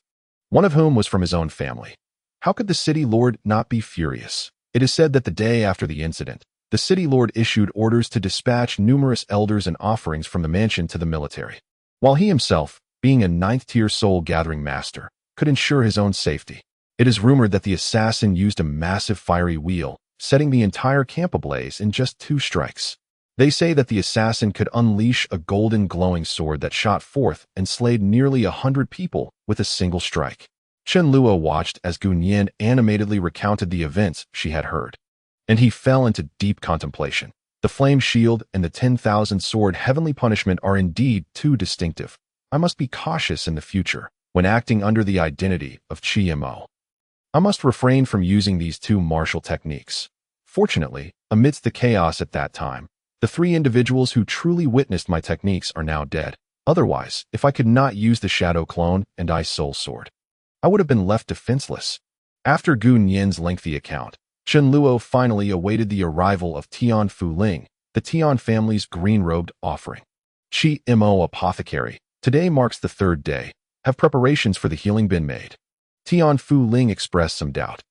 A: one of whom was from his own family. How could the City Lord not be furious? It is said that the day after the incident, the City Lord issued orders to dispatch numerous elders and offerings from the mansion to the military. While he himself, being a ninth-tier soul-gathering master, could ensure his own safety. It is rumored that the assassin used a massive fiery wheel, setting the entire camp ablaze in just 2 strikes. They say that the assassin could unleash a golden glowing sword that shot forth and slayed nearly 100 people with a single strike. Chen Luo watched as Gunyan animatedly recounted the events she had heard, and he fell into deep contemplation. The flame shield and the 10,000 sword heavenly punishment are indeed too distinctive. I must be cautious in the future when acting under the identity of Qi Mo. I must refrain from using these 2 martial techniques. Fortunately, amidst the chaos at that time, the 3 individuals who truly witnessed my techniques are now dead. Otherwise, if I could not use the Shadow Clone and Ice Soul Sword, I would have been left defenseless. After Gun Yin's lengthy account, Chen Luo finally awaited the arrival of Tian Fu Ling, the Tian family's green-robed offering. Qi Mo Apothecary, today marks the 3rd day. Have preparations for the healing been made? Tian Fu Ling expressed some doubt.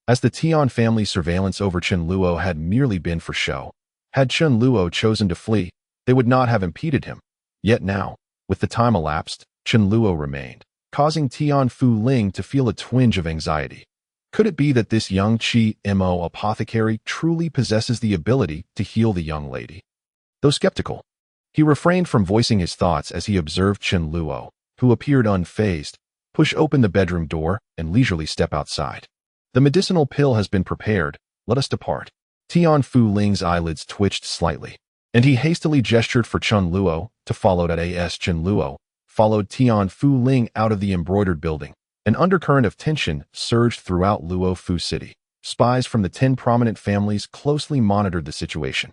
A: As the Tian family's surveillance over Chen Luo had merely been for show, had Chen Luo chosen to flee, they would not have impeded him. Yet now, with the time elapsed, Chen Luo remained, causing Tian Fu Ling to feel a twinge of anxiety. Could it be that this young Qi Mo apothecary truly possesses the ability to heal the young lady? Though skeptical, he refrained from voicing his thoughts as he observed Chen Luo, who appeared unfazed, push open the bedroom door and leisurely step outside. The medicinal pill has been prepared. Let us depart. Tian Fu Ling's eyelids twitched slightly, and he hastily gestured for Chen Luo to follow. As Chen Luo followed Tian Fu Ling out of the embroidered building, an undercurrent of tension surged throughout Luo Fu City. Spies from the 10 prominent families closely monitored the situation.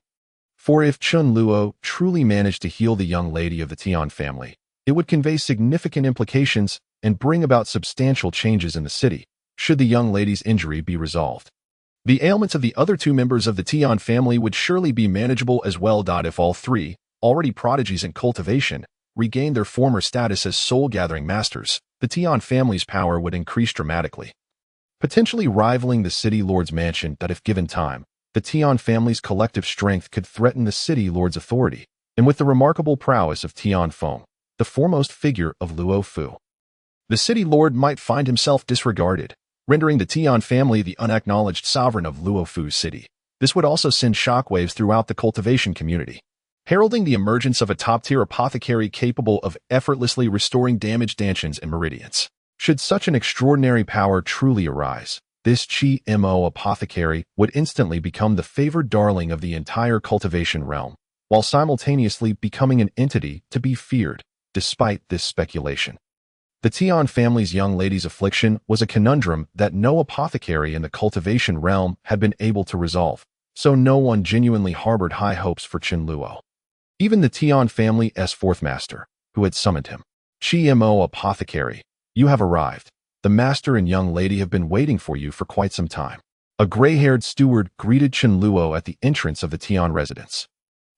A: For if Chen Luo truly managed to heal the young lady of the Tian family, it would convey significant implications and bring about substantial changes in the city, should the young lady's injury be resolved. The ailments of the other 2 members of the Tian family would surely be manageable as well. If all 3, already prodigies in cultivation, regained their former status as soul-gathering masters, the Tian family's power would increase dramatically, potentially rivaling the city lord's mansion. If given time, the Tian family's collective strength could threaten the city lord's authority, and with the remarkable prowess of Tian Feng, the foremost figure of Luo Fu, the city lord might find himself disregarded, rendering the Tian family the unacknowledged sovereign of Luo Fu City. This would also send shockwaves throughout the cultivation community, heralding the emergence of a top-tier apothecary capable of effortlessly restoring damaged stanchions and meridians. Should such an extraordinary power truly arise, this Qi Mo apothecary would instantly become the favored darling of the entire cultivation realm, while simultaneously becoming an entity to be feared. Despite this speculation, the Tian family's young lady's affliction was a conundrum that no apothecary in the cultivation realm had been able to resolve, so no one genuinely harbored high hopes for Chen Luo. Even the Tian family's 4th master, who had summoned him. Qi Mo apothecary, you have arrived. The master and young lady have been waiting for you for quite some time. A gray-haired steward greeted Chen Luo at the entrance of the Tian residence.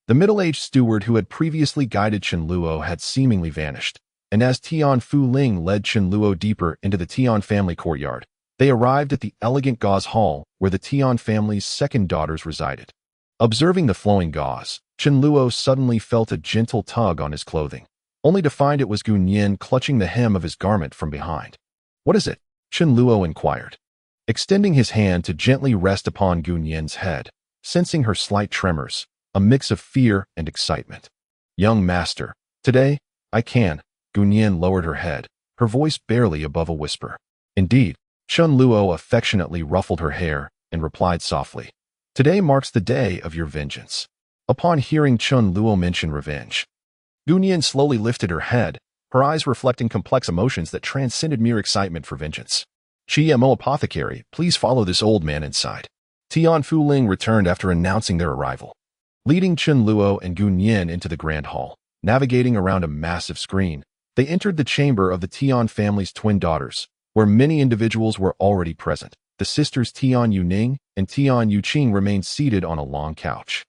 A: The middle-aged steward who had previously guided Chen Luo had seemingly vanished, and as Tian Fu Ling led Chen Luo deeper into the Tian family courtyard, they arrived at the elegant gauze hall where the Tian family's 2nd daughters resided. Observing the flowing gauze, Chen Luo suddenly felt a gentle tug on his clothing, only to find it was Gun Yin clutching the hem of his garment from behind. What is it? Chen Luo inquired, extending his hand to gently rest upon Gun Yin's head, sensing her slight tremors, a mix of fear and excitement. Young master, today, I can. Gun Yin lowered her head, her voice barely above a whisper. Indeed, Chen Luo affectionately ruffled her hair and replied softly, today marks the day of your vengeance. Upon hearing Chen Luo mention revenge, Gun Yin slowly lifted her head, her eyes reflecting complex emotions that transcended mere excitement for vengeance. Qi Mo apothecary, please follow this old man inside. Tian Fu Ling returned after announcing their arrival, leading Chen Luo and Gun Yin into the grand hall. Navigating around a massive screen, they entered the chamber of the Tian family's twin daughters, where many individuals were already present. The sisters Tian Yuning and Tian Yuqing remained seated on a long couch,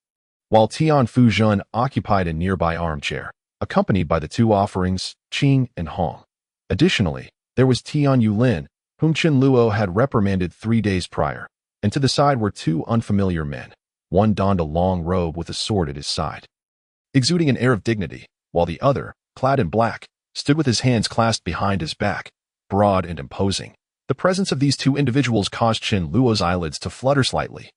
A: while Tian Fuzhen occupied a nearby armchair, accompanied by the 2 offerings, Qing and Hong. Additionally, there was Tian Yulin, whom Chen Luo had reprimanded 3 days prior, and to the side were 2 unfamiliar men. One donned a long robe with a sword at his side, exuding an air of dignity, while the other, clad in black, stood with his hands clasped behind his back, broad and imposing. The presence of these two individuals caused Chen Luo's eyelids to flutter slightly,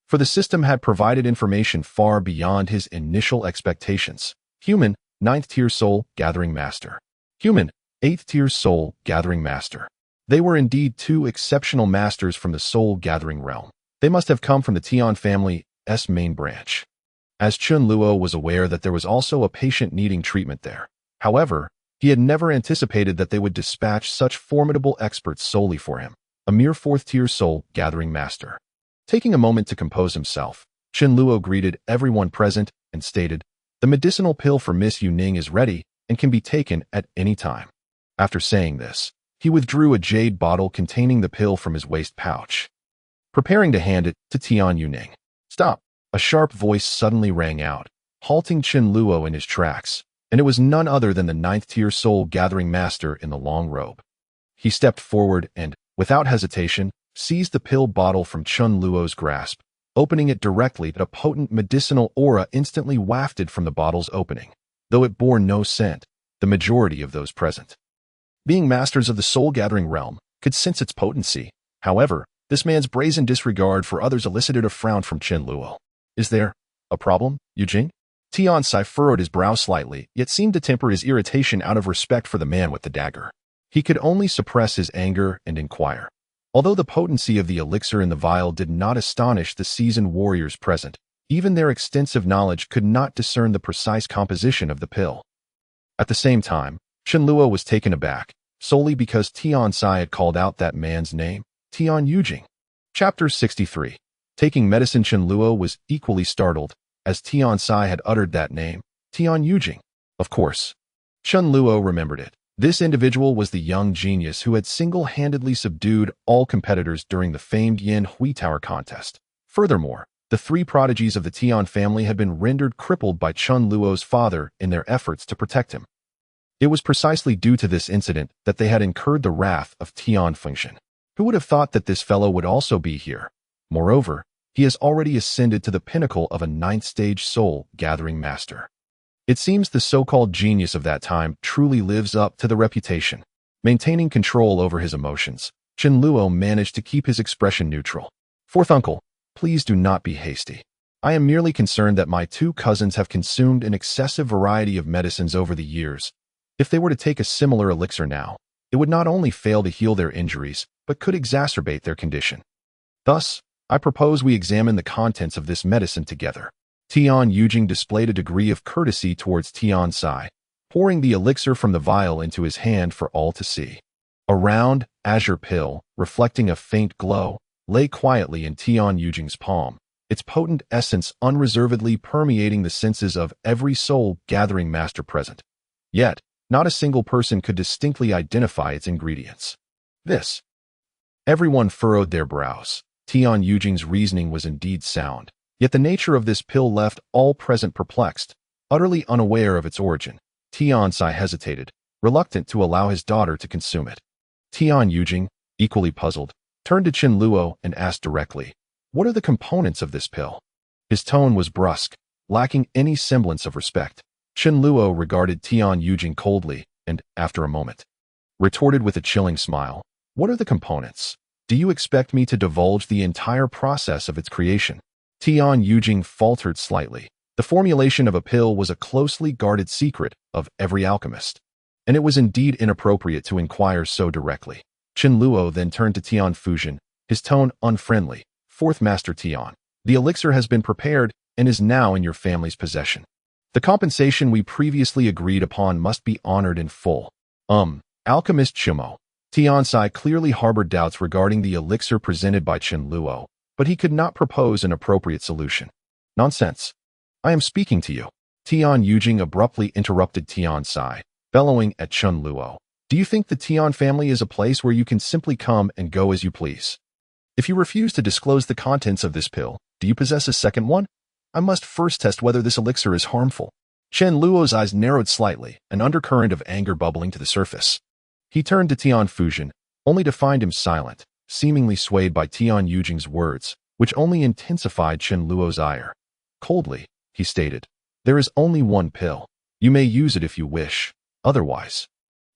A: for the system had provided information far beyond his initial expectations. Human, 9th-tier soul gathering master. Human, 8th-tier soul gathering master. They were indeed two exceptional masters from the soul gathering realm. They must have come from the Tian family's main branch. As Chen Luo was aware that there was also a patient needing treatment there. However, he had never anticipated that they would dispatch such formidable experts solely for him, a mere 4th-tier soul gathering master. Taking a moment to compose himself, Chen Luo greeted everyone present and stated, "The medicinal pill for Miss Yuning is ready and can be taken at any time." After saying this, he withdrew a jade bottle containing the pill from his waist pouch, preparing to hand it to Tian Yuning. "Stop!" A sharp voice suddenly rang out, halting Chen Luo in his tracks, and it was none other than the 9th-tier soul gathering master in the long robe. He stepped forward and, without hesitation, seized the pill bottle from Chen Luo's grasp, opening it directly. A potent medicinal aura instantly wafted from the bottle's opening. Though it bore no scent, the majority of those present, being masters of the soul-gathering realm, could sense its potency. However, this man's brazen disregard for others elicited a frown from Chen Luo. "Is there a problem, Yujing?" Tian Sai furrowed his brow slightly, yet seemed to temper his irritation out of respect for the man with the dagger. He could only suppress his anger and inquire. Although the potency of the elixir in the vial did not astonish the seasoned warriors present, even their extensive knowledge could not discern the precise composition of the pill. At the same time, Chen Luo was taken aback, solely because Tian Sai had called out that man's name, Tian Yujing. Chapter 63. Taking medicine. Chen Luo was equally startled, as Tian Sai had uttered that name, Tian Yujing. Of course, Chen Luo remembered it. This individual was the young genius who had single-handedly subdued all competitors during the famed Yin Hui Tower contest. Furthermore, the three prodigies of the Tian family had been rendered crippled by Chen Luo's father in their efforts to protect him. It was precisely due to this incident that they had incurred the wrath of Tian Fengshan. Who would have thought that this fellow would also be here? Moreover, he has already ascended to the pinnacle of a 9th-stage soul-gathering master. It seems the so-called genius of that time truly lives up to the reputation. Maintaining control over his emotions, Chen Luo managed to keep his expression neutral. "Fourth uncle, please do not be hasty. I am merely concerned that my two cousins have consumed an excessive variety of medicines over the years. If they were to take a similar elixir now, it would not only fail to heal their injuries, but could exacerbate their condition. Thus, I propose we examine the contents of this medicine together." Tian Yujing displayed a degree of courtesy towards Tian Sai, pouring the elixir from the vial into his hand for all to see. A round, azure pill, reflecting a faint glow, lay quietly in Tian Yujing's palm, its potent essence unreservedly permeating the senses of every soul-gathering master present. Yet, not a single person could distinctly identify its ingredients. This. Everyone furrowed their brows. Tian Yujing's reasoning was indeed sound. Yet the nature of this pill left all present perplexed. Utterly unaware of its origin, Tian Sai hesitated, reluctant to allow his daughter to consume it. Tian Yujing, equally puzzled, turned to Chen Luo and asked directly, "What are the components of this pill?" His tone was brusque, lacking any semblance of respect. Chen Luo regarded Tian Yujing coldly and, after a moment, retorted with a chilling smile, "What are the components? Do you expect me to divulge the entire process of its creation?" Tian Yujing faltered slightly. The formulation of a pill was a closely guarded secret of every alchemist, and it was indeed inappropriate to inquire so directly. Chen Luo then turned to Tian Fuzhen, his tone unfriendly. "Fourth Master Tian, the elixir has been prepared and is now in your family's possession. The compensation we previously agreed upon must be honored in full." Alchemist Chimo. Tian Sai clearly harbored doubts regarding the elixir presented by Chen Luo, but he could not propose an appropriate solution. "Nonsense. I am speaking to you." Tian Yujing abruptly interrupted Tian Sai, bellowing at Chen Luo. "Do you think the Tian family is a place where you can simply come and go as you please? If you refuse to disclose the contents of this pill, do you possess a second one? I must first test whether this elixir is harmful." Chen Luo's eyes narrowed slightly, an undercurrent of anger bubbling to the surface. He turned to Tian Fuzhen, only to find him silent, seemingly swayed by Tian Yujing's words, which only intensified Chen Luo's ire. Coldly, he stated, "There is only one pill. You may use it if you wish. Otherwise,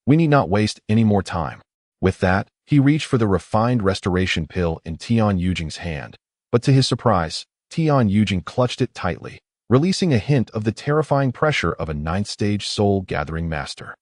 A: We need not waste any more time. With that, he reached for the refined restoration pill in Tian Yujing's hand. But to his surprise, Tian Yujing clutched it tightly, releasing a hint of the terrifying pressure of a ninth-stage soul-gathering master.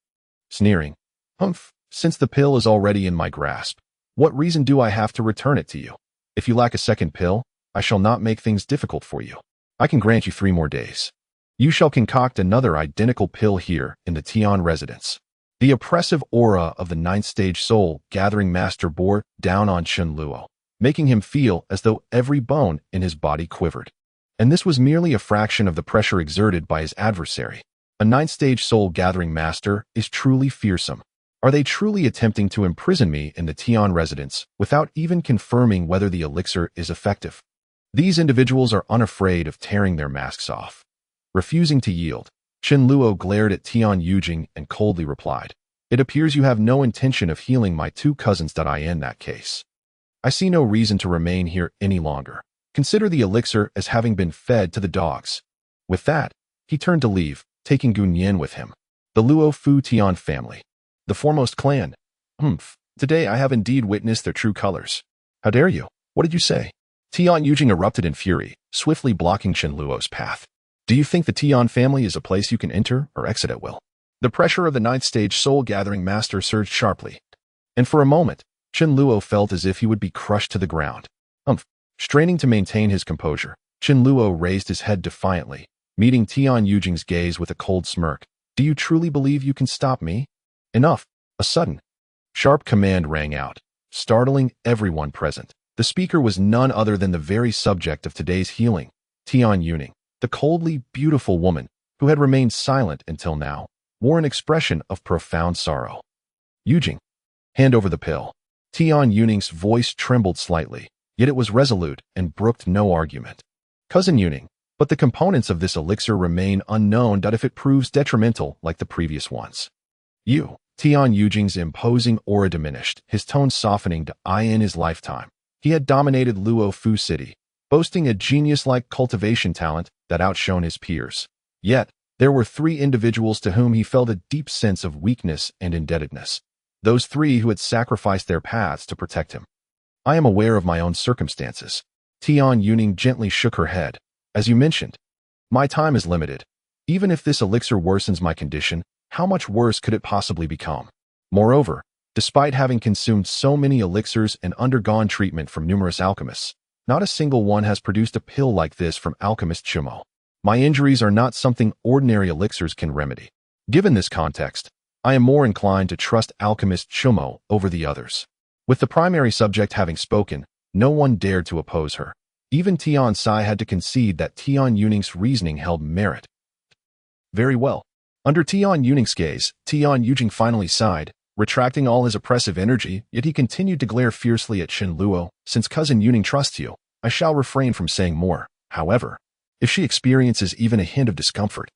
A: Sneering, "Humph, since the pill is already in my grasp, what reason do I have to return it to you? If you lack a second pill, I shall not make things difficult for you. I can grant you 3 more days. You shall concoct another identical pill here in the Tian residence." The oppressive aura of the ninth-stage soul-gathering master bore down on Chen Luo, making him feel as though every bone in his body quivered. And this was merely a fraction of the pressure exerted by his adversary. A ninth-stage soul-gathering master is truly fearsome. Are they truly attempting to imprison me in the Tian residence without even confirming whether the elixir is effective? These individuals are unafraid of tearing their masks off. Refusing to yield, Chen Luo glared at Tian Yujing and coldly replied, "It appears you have no intention of healing my 2 cousins. In that case, I see no reason to remain here any longer. Consider the elixir as having been fed to the dogs." With that, he turned to leave, taking Gunyan with him. The Luo Fu Tian family, the foremost clan. Today I have indeed witnessed their true colors. How dare you? What did you say? Tian Yujing erupted in fury, swiftly blocking Chen Luo's path. Do you think the Tian family is a place you can enter or exit at will? The pressure of the ninth-stage soul-gathering master surged sharply, and for a moment, Chen Luo felt as if he would be crushed to the ground. Straining to maintain his composure, Chen Luo raised his head defiantly, meeting Tian Yujing's gaze with a cold smirk. "Do you truly believe you can stop me?" Enough! A sudden, sharp command rang out, startling everyone present. The speaker was none other than the very subject of today's healing, Tian Yujing. The coldly beautiful woman, who had remained silent until now, wore an expression of profound sorrow. "Yujing, hand over the pill." Tian Yujing's voice trembled slightly, yet it was resolute and brooked no argument. "Cousin Yujing, but the components of this elixir remain unknown. If it proves detrimental like the previous ones, Tian Yujing's imposing aura diminished, his tone softening to in his lifetime. He had dominated Luo Fu City, boasting a genius-like cultivation talent that outshone his peers. Yet, there were 3 individuals to whom he felt a deep sense of weakness and indebtedness. Those 3 who had sacrificed their paths to protect him. "I am aware of my own circumstances." Tian Yujing gently shook her head. "As you mentioned, my time is limited. Even if this elixir worsens my condition, how much worse could it possibly become? Moreover, despite having consumed so many elixirs and undergone treatment from numerous alchemists, not a single one has produced a pill like this from alchemist Chumo. My injuries are not something ordinary elixirs can remedy. Given this context, I am more inclined to trust alchemist Chumo over the others." With the primary subject having spoken, no one dared to oppose her. Even Tian Sai had to concede that Tian Yujing's reasoning held merit. Very well. Under Tian Yujing's gaze, Tian Yujing finally sighed, retracting all his oppressive energy, yet he continued to glare fiercely at Chen Luo. "Since cousin Yujing trusts you, I shall refrain from saying more. However, if she experiences even a hint of discomfort,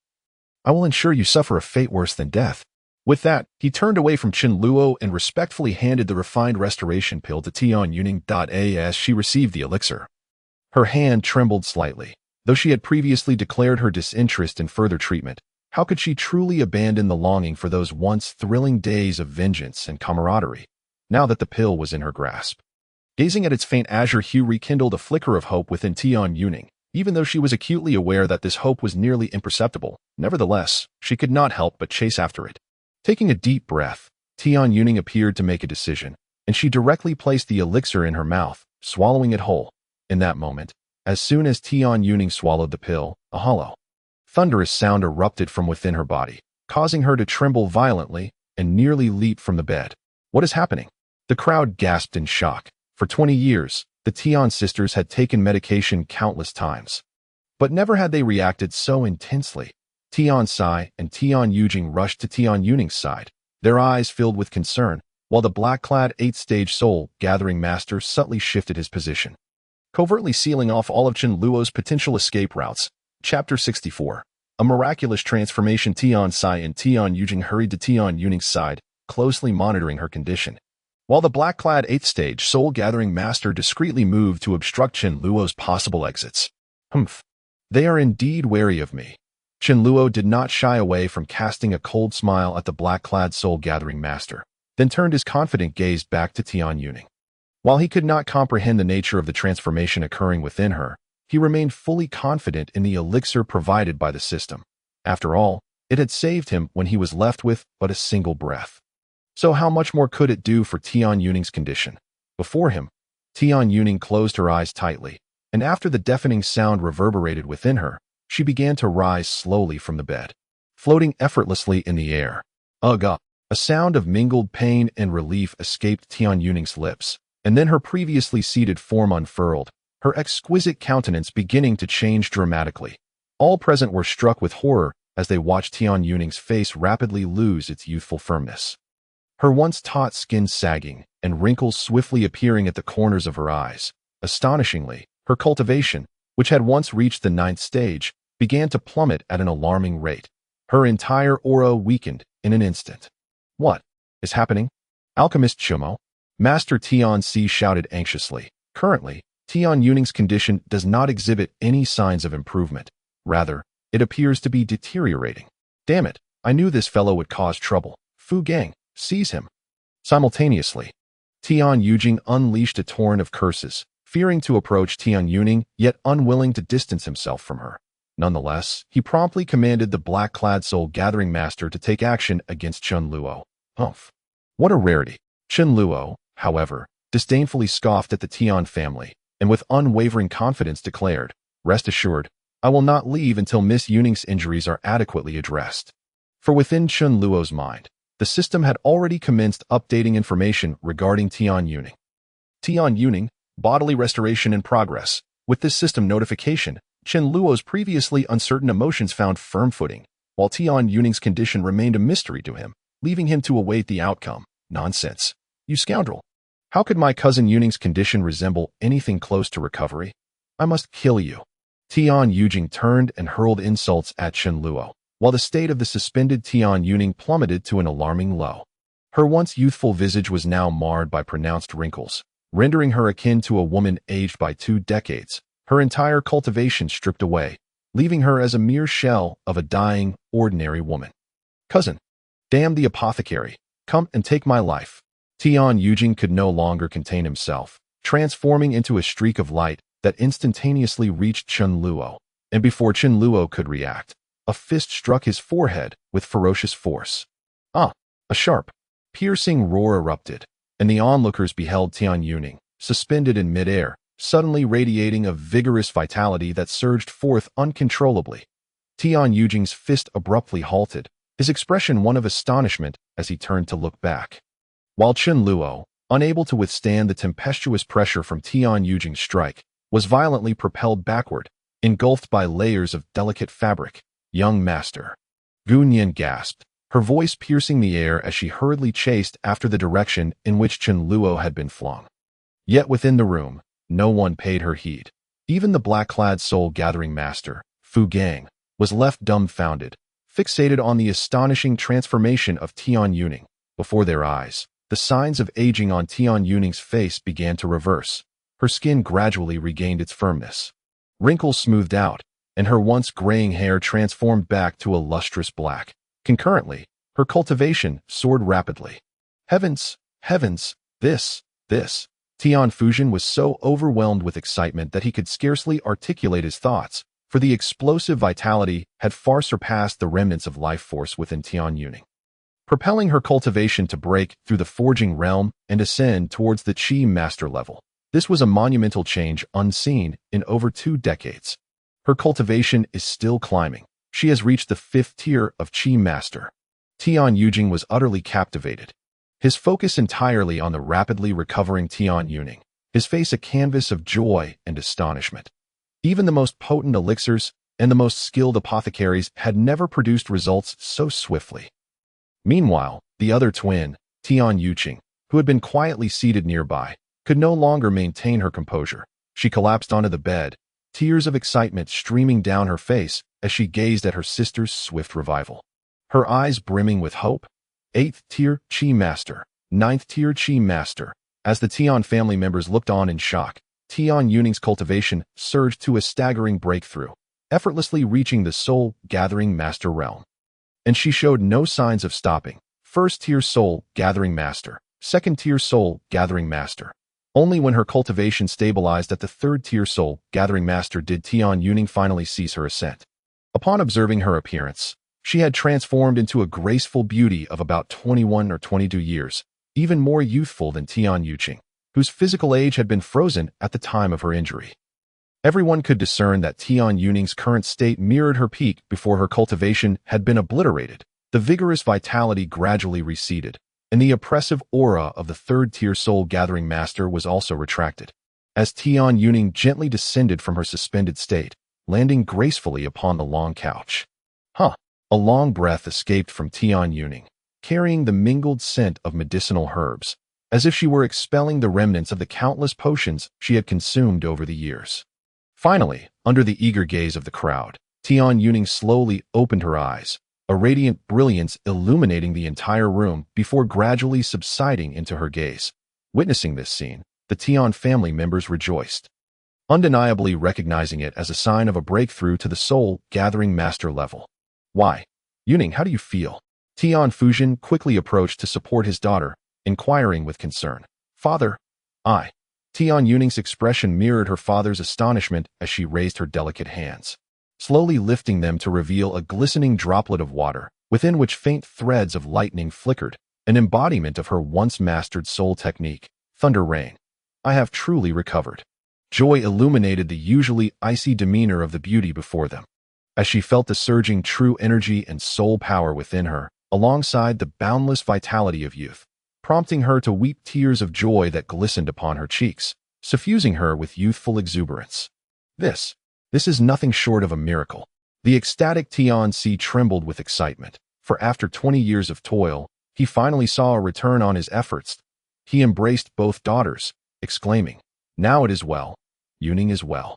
A: I will ensure you suffer a fate worse than death." With that, he turned away from Chen Luo and respectfully handed the refined restoration pill to Tian Yujing. As she received the elixir, her hand trembled slightly. Though she had previously declared her disinterest in further treatment, how could she truly abandon the longing for those once thrilling days of vengeance and camaraderie, now that the pill was in her grasp? Gazing at its faint azure hue rekindled a flicker of hope within Tian Yujing. Even though she was acutely aware that this hope was nearly imperceptible, nevertheless, she could not help but chase after it. Taking a deep breath, Tian Yujing appeared to make a decision, and she directly placed the elixir in her mouth, swallowing it whole. In that moment, as soon as Tian Yujing swallowed the pill, a hollow, thunderous sound erupted from within her body, causing her to tremble violently and nearly leap from the bed. "What is happening?" The crowd gasped in shock. For 20 years, the Tian sisters had taken medication countless times, but never had they reacted so intensely. Tian Sai and Tian Yujing rushed to Tian Yuning's side, their eyes filled with concern, while the black-clad 8th-stage soul-gathering master subtly shifted his position, covertly sealing off all of Chen Luo's potential escape routes. Chapter 64. A miraculous transformation. Tian Sai and Tian Yujing hurried to Tian Yuning's side, closely monitoring her condition, while the black-clad 8th-stage soul-gathering master discreetly moved to obstruct Chen Luo's possible exits. "They are indeed wary of me. Luo did not shy away from casting a cold smile at the black-clad soul-gathering master, then turned his confident gaze back to Tian Yuning. While he could not comprehend the nature of the transformation occurring within her, he remained fully confident in the elixir provided by the system. After all, it had saved him when he was left with but a single breath. So how much more could it do for Tian Yuning's condition? Before him, Tian Yuning closed her eyes tightly, and after the deafening sound reverberated within her, she began to rise slowly from the bed, floating effortlessly in the air. Ugh! A sound of mingled pain and relief escaped Tian Yuning's lips, and then her previously seated form unfurled, her exquisite countenance beginning to change dramatically. All present were struck with horror as they watched Tian Yuning's face rapidly lose its youthful firmness. Her once taut skin sagging, and wrinkles swiftly appearing at the corners of her eyes. Astonishingly, her cultivation, which had once reached the 9th stage, began to plummet at an alarming rate. Her entire aura weakened in an instant. What is happening? Alchemist Chumo? Master Tian Si shouted anxiously. Currently, Tian Yuning's condition does not exhibit any signs of improvement. Rather, it appears to be deteriorating. Damn it, I knew this fellow would cause trouble. Fu Gang, seize him. Simultaneously, Tian Yujing unleashed a torrent of curses, fearing to approach Tian Yuning, yet unwilling to distance himself from her. Nonetheless, he promptly commanded the black-clad soul-gathering master to take action against Chen Luo. Humph. What a rarity. Chen Luo, however, disdainfully scoffed at the Tian family, and with unwavering confidence declared, "Rest assured, I will not leave until Miss Yuning's injuries are adequately addressed." For within Chen Luo's mind, the system had already commenced updating information regarding Tian Yuning. Tian Yuning, bodily restoration in progress. With this system notification, Chen Luo's previously uncertain emotions found firm footing, while Tian Yuning's condition remained a mystery to him, leaving him to await the outcome. Nonsense. You scoundrel. How could my cousin Yuning's condition resemble anything close to recovery? I must kill you. Tian Yujing turned and hurled insults at Chen Luo, while the state of the suspended Tian Yuning plummeted to an alarming low. Her once youthful visage was now marred by pronounced wrinkles, rendering her akin to a woman aged by 2 decades, her entire cultivation stripped away, leaving her as a mere shell of a dying, ordinary woman. Cousin, damn the apothecary, come and take my life. Tian Yujing could no longer contain himself, transforming into a streak of light that instantaneously reached Chen Luo, and before Chen Luo could react, a fist struck his forehead with ferocious force. A sharp, piercing roar erupted, and the onlookers beheld Tian Yuning, suspended in midair, suddenly radiating a vigorous vitality that surged forth uncontrollably. Tian Yujing's fist abruptly halted, his expression one of astonishment as he turned to look back. While Chen Luo, unable to withstand the tempestuous pressure from Tian Yujing's strike, was violently propelled backward, engulfed by layers of delicate fabric. Young master. Gu Nian gasped, her voice piercing the air as she hurriedly chased after the direction in which Chen Luo had been flung. Yet within the room, no one paid her heed. Even the black-clad soul-gathering master, Fu Gang, was left dumbfounded, fixated on the astonishing transformation of Tian Yuning. Before their eyes, the signs of aging on Tian Yuning's face began to reverse. Her skin gradually regained its firmness. Wrinkles smoothed out, and her once graying hair transformed back to a lustrous black. Concurrently, her cultivation soared rapidly. Heavens, this. Tian Fujin was so overwhelmed with excitement that he could scarcely articulate his thoughts, for the explosive vitality had far surpassed the remnants of life force within Tian Yuning, propelling her cultivation to break through the forging realm and ascend towards the Qi master level. This was a monumental change unseen in over 2 decades. Her cultivation is still climbing. She has reached the 5th tier of Qi master. Tian Yujing was utterly captivated, his focus entirely on the rapidly recovering Tian Yuning, his face a canvas of joy and astonishment. Even the most potent elixirs and the most skilled apothecaries had never produced results so swiftly. Meanwhile, the other twin, Tian Yuqing, who had been quietly seated nearby, could no longer maintain her composure. She collapsed onto the bed, tears of excitement streaming down her face as she gazed at her sister's swift revival. Her eyes brimming with hope. 8th tier Qi master, 9th tier Qi master. As the Tian family members looked on in shock, Tian Yuning's cultivation surged to a staggering breakthrough. effortlessly reaching the soul-gathering master realm. And she showed no signs of stopping. First-tier soul-gathering master, second-tier soul-gathering master. Only when her cultivation stabilized at the third-tier soul-gathering master did Tian Yuning finally cease her ascent. Upon observing her appearance, she had transformed into a graceful beauty of about 21 or 22 years, even more youthful than Tian Yuqing, whose physical age had been frozen at the time of her injury. Everyone could discern that Tian Yuning's current state mirrored her peak before her cultivation had been obliterated. The vigorous vitality gradually receded, and the oppressive aura of the third-tier soul-gathering master was also retracted, as Tian Yuning gently descended from her suspended state, landing gracefully upon the long couch. A long breath escaped from Tian Yuning, carrying the mingled scent of medicinal herbs, as if she were expelling the remnants of the countless potions she had consumed over the years. Finally, under the eager gaze of the crowd, Tian Yuning slowly opened her eyes, a radiant brilliance illuminating the entire room before gradually subsiding into her gaze. Witnessing this scene, the Tian family members rejoiced, undeniably recognizing it as a sign of a breakthrough to the soul-gathering master level. Why? Yuning, how do you feel? Tian Fuzhen quickly approached to support his daughter, inquiring with concern. Father, Tian Yuning's expression mirrored her father's astonishment as she raised her delicate hands, slowly lifting them to reveal a glistening droplet of water, within which faint threads of lightning flickered, an embodiment of her once-mastered soul technique, Thunder Rain. I have truly recovered. Joy illuminated the usually icy demeanor of the beauty before them, as she felt the surging true energy and soul power within her, alongside the boundless vitality of youth, prompting her to weep tears of joy that glistened upon her cheeks, suffusing her with youthful exuberance. This is nothing short of a miracle. The ecstatic Tian Si trembled with excitement, for after 20 years of toil, he finally saw a return on his efforts. He embraced both daughters, exclaiming, "Now it is well. Yuning is well.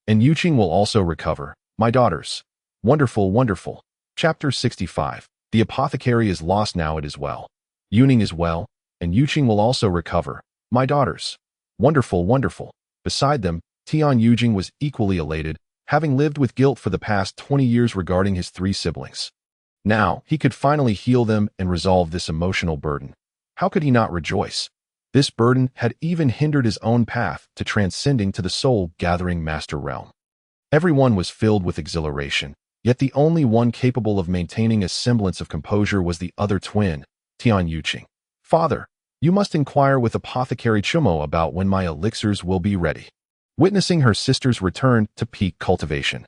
A: And Yuqing will also recover. My daughters. Wonderful, wonderful." Chapter 65. The apothecary is lost, now it is well. Yuning is well, and Yuqing will also recover. My daughters. Wonderful, wonderful. Beside them, Tian Yujing was equally elated, having lived with guilt for the past 20 years regarding his 3 siblings. Now, he could finally heal them and resolve this emotional burden. How could he not rejoice? This burden had even hindered his own path to transcending to the soul-gathering master realm. Everyone was filled with exhilaration, yet the only one capable of maintaining a semblance of composure was the other twin, Tian Yuqing. Father, you must inquire with Apothecary Chumo about when my elixirs will be ready. Witnessing her sister's return to peak cultivation,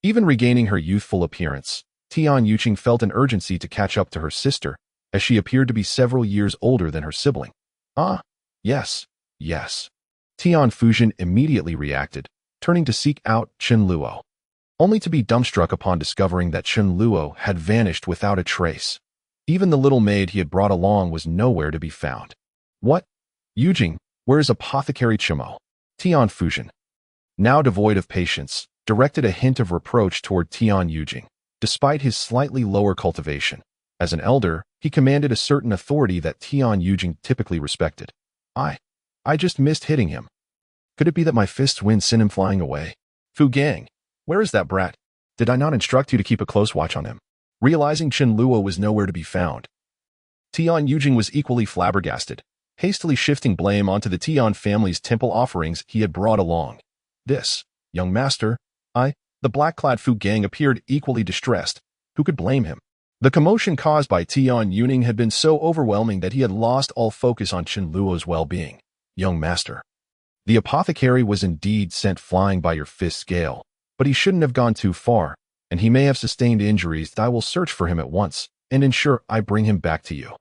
A: even regaining her youthful appearance, Tian Yuqing felt an urgency to catch up to her sister, as she appeared to be several years older than her sibling. Yes. Tian Fuzhen immediately reacted, turning to seek out Chen Luo, only to be dumbstruck upon discovering that Chen Luo had vanished without a trace. Even the little maid he had brought along was nowhere to be found. What? Yujing, where is Apothecary Chumo? Tian Fuzhen, now devoid of patience, directed a hint of reproach toward Tian Yujing. Despite his slightly lower cultivation, as an elder, he commanded a certain authority that Tian Yujing typically respected. I just missed hitting him. Could it be that my fists sent him flying away? Fu Gang, where is that brat? Did I not instruct you to keep a close watch on him? Realizing Chen Luo was nowhere to be found, Tian Yujing was equally flabbergasted, hastily shifting blame onto the Tian family's temple offerings he had brought along. This, young master, the black-clad Fu Gang appeared equally distressed. Who could blame him? The commotion caused by Tian Yuning had been so overwhelming that he had lost all focus on Chen Luo's well-being. Young master, the apothecary was indeed sent flying by your fist's gale, but he shouldn't have gone too far, and he may have sustained injuries. I will search for him at once and ensure I bring him back to you.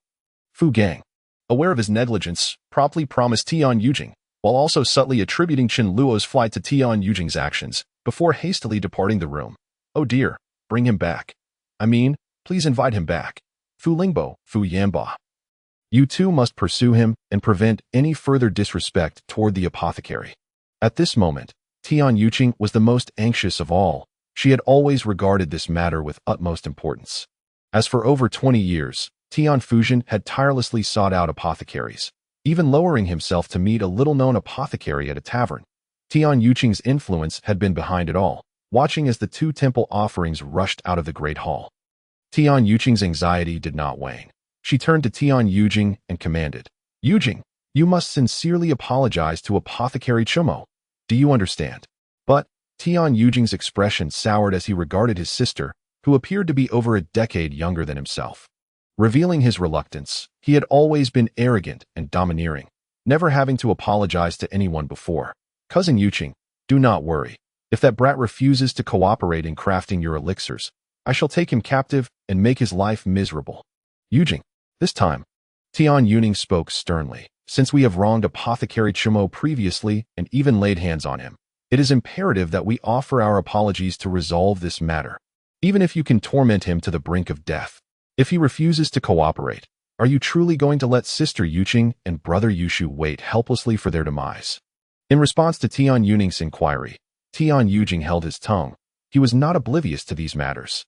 A: Fu Gang, aware of his negligence, promptly promised Tian Yujing, while also subtly attributing Chen Luo's flight to Tian Yujing's actions, before hastily departing the room. Oh dear, bring him back. Please invite him back. Fu Lingbo, Fu Yanba. You two must pursue him and prevent any further disrespect toward the apothecary. At this moment, Tian Yuqing was the most anxious of all. She had always regarded this matter with utmost importance. As for over 20 years, Tian Fuzhen had tirelessly sought out apothecaries, even lowering himself to meet a little-known apothecary at a tavern. Tian Yuqing's influence had been behind it all. watching as the two temple offerings rushed out of the great hall. Tian Yuqing's anxiety did not wane. She turned to Tian Yujing and commanded, "Yujing, you must sincerely apologize to Apothecary Chumo. Do you understand?" But Tian Yujing's expression soured as he regarded his sister, who appeared to be over a decade younger than himself. Revealing his reluctance, he had always been arrogant and domineering, never having to apologize to anyone before. "Cousin Yuqing, do not worry. If that brat refuses to cooperate in crafting your elixirs, I shall take him captive and make his life miserable." "Yujing, this time," Tian Yuning spoke sternly, "since we have wronged Apothecary Chumo previously and even laid hands on him, it is imperative that we offer our apologies to resolve this matter, even if you can torment him to the brink of death. If he refuses to cooperate, are you truly going to let Sister Yuqing and Brother Yushu wait helplessly for their demise?" In response to Tian Yuning's inquiry, Tian Yujing held his tongue. He was not oblivious to these matters.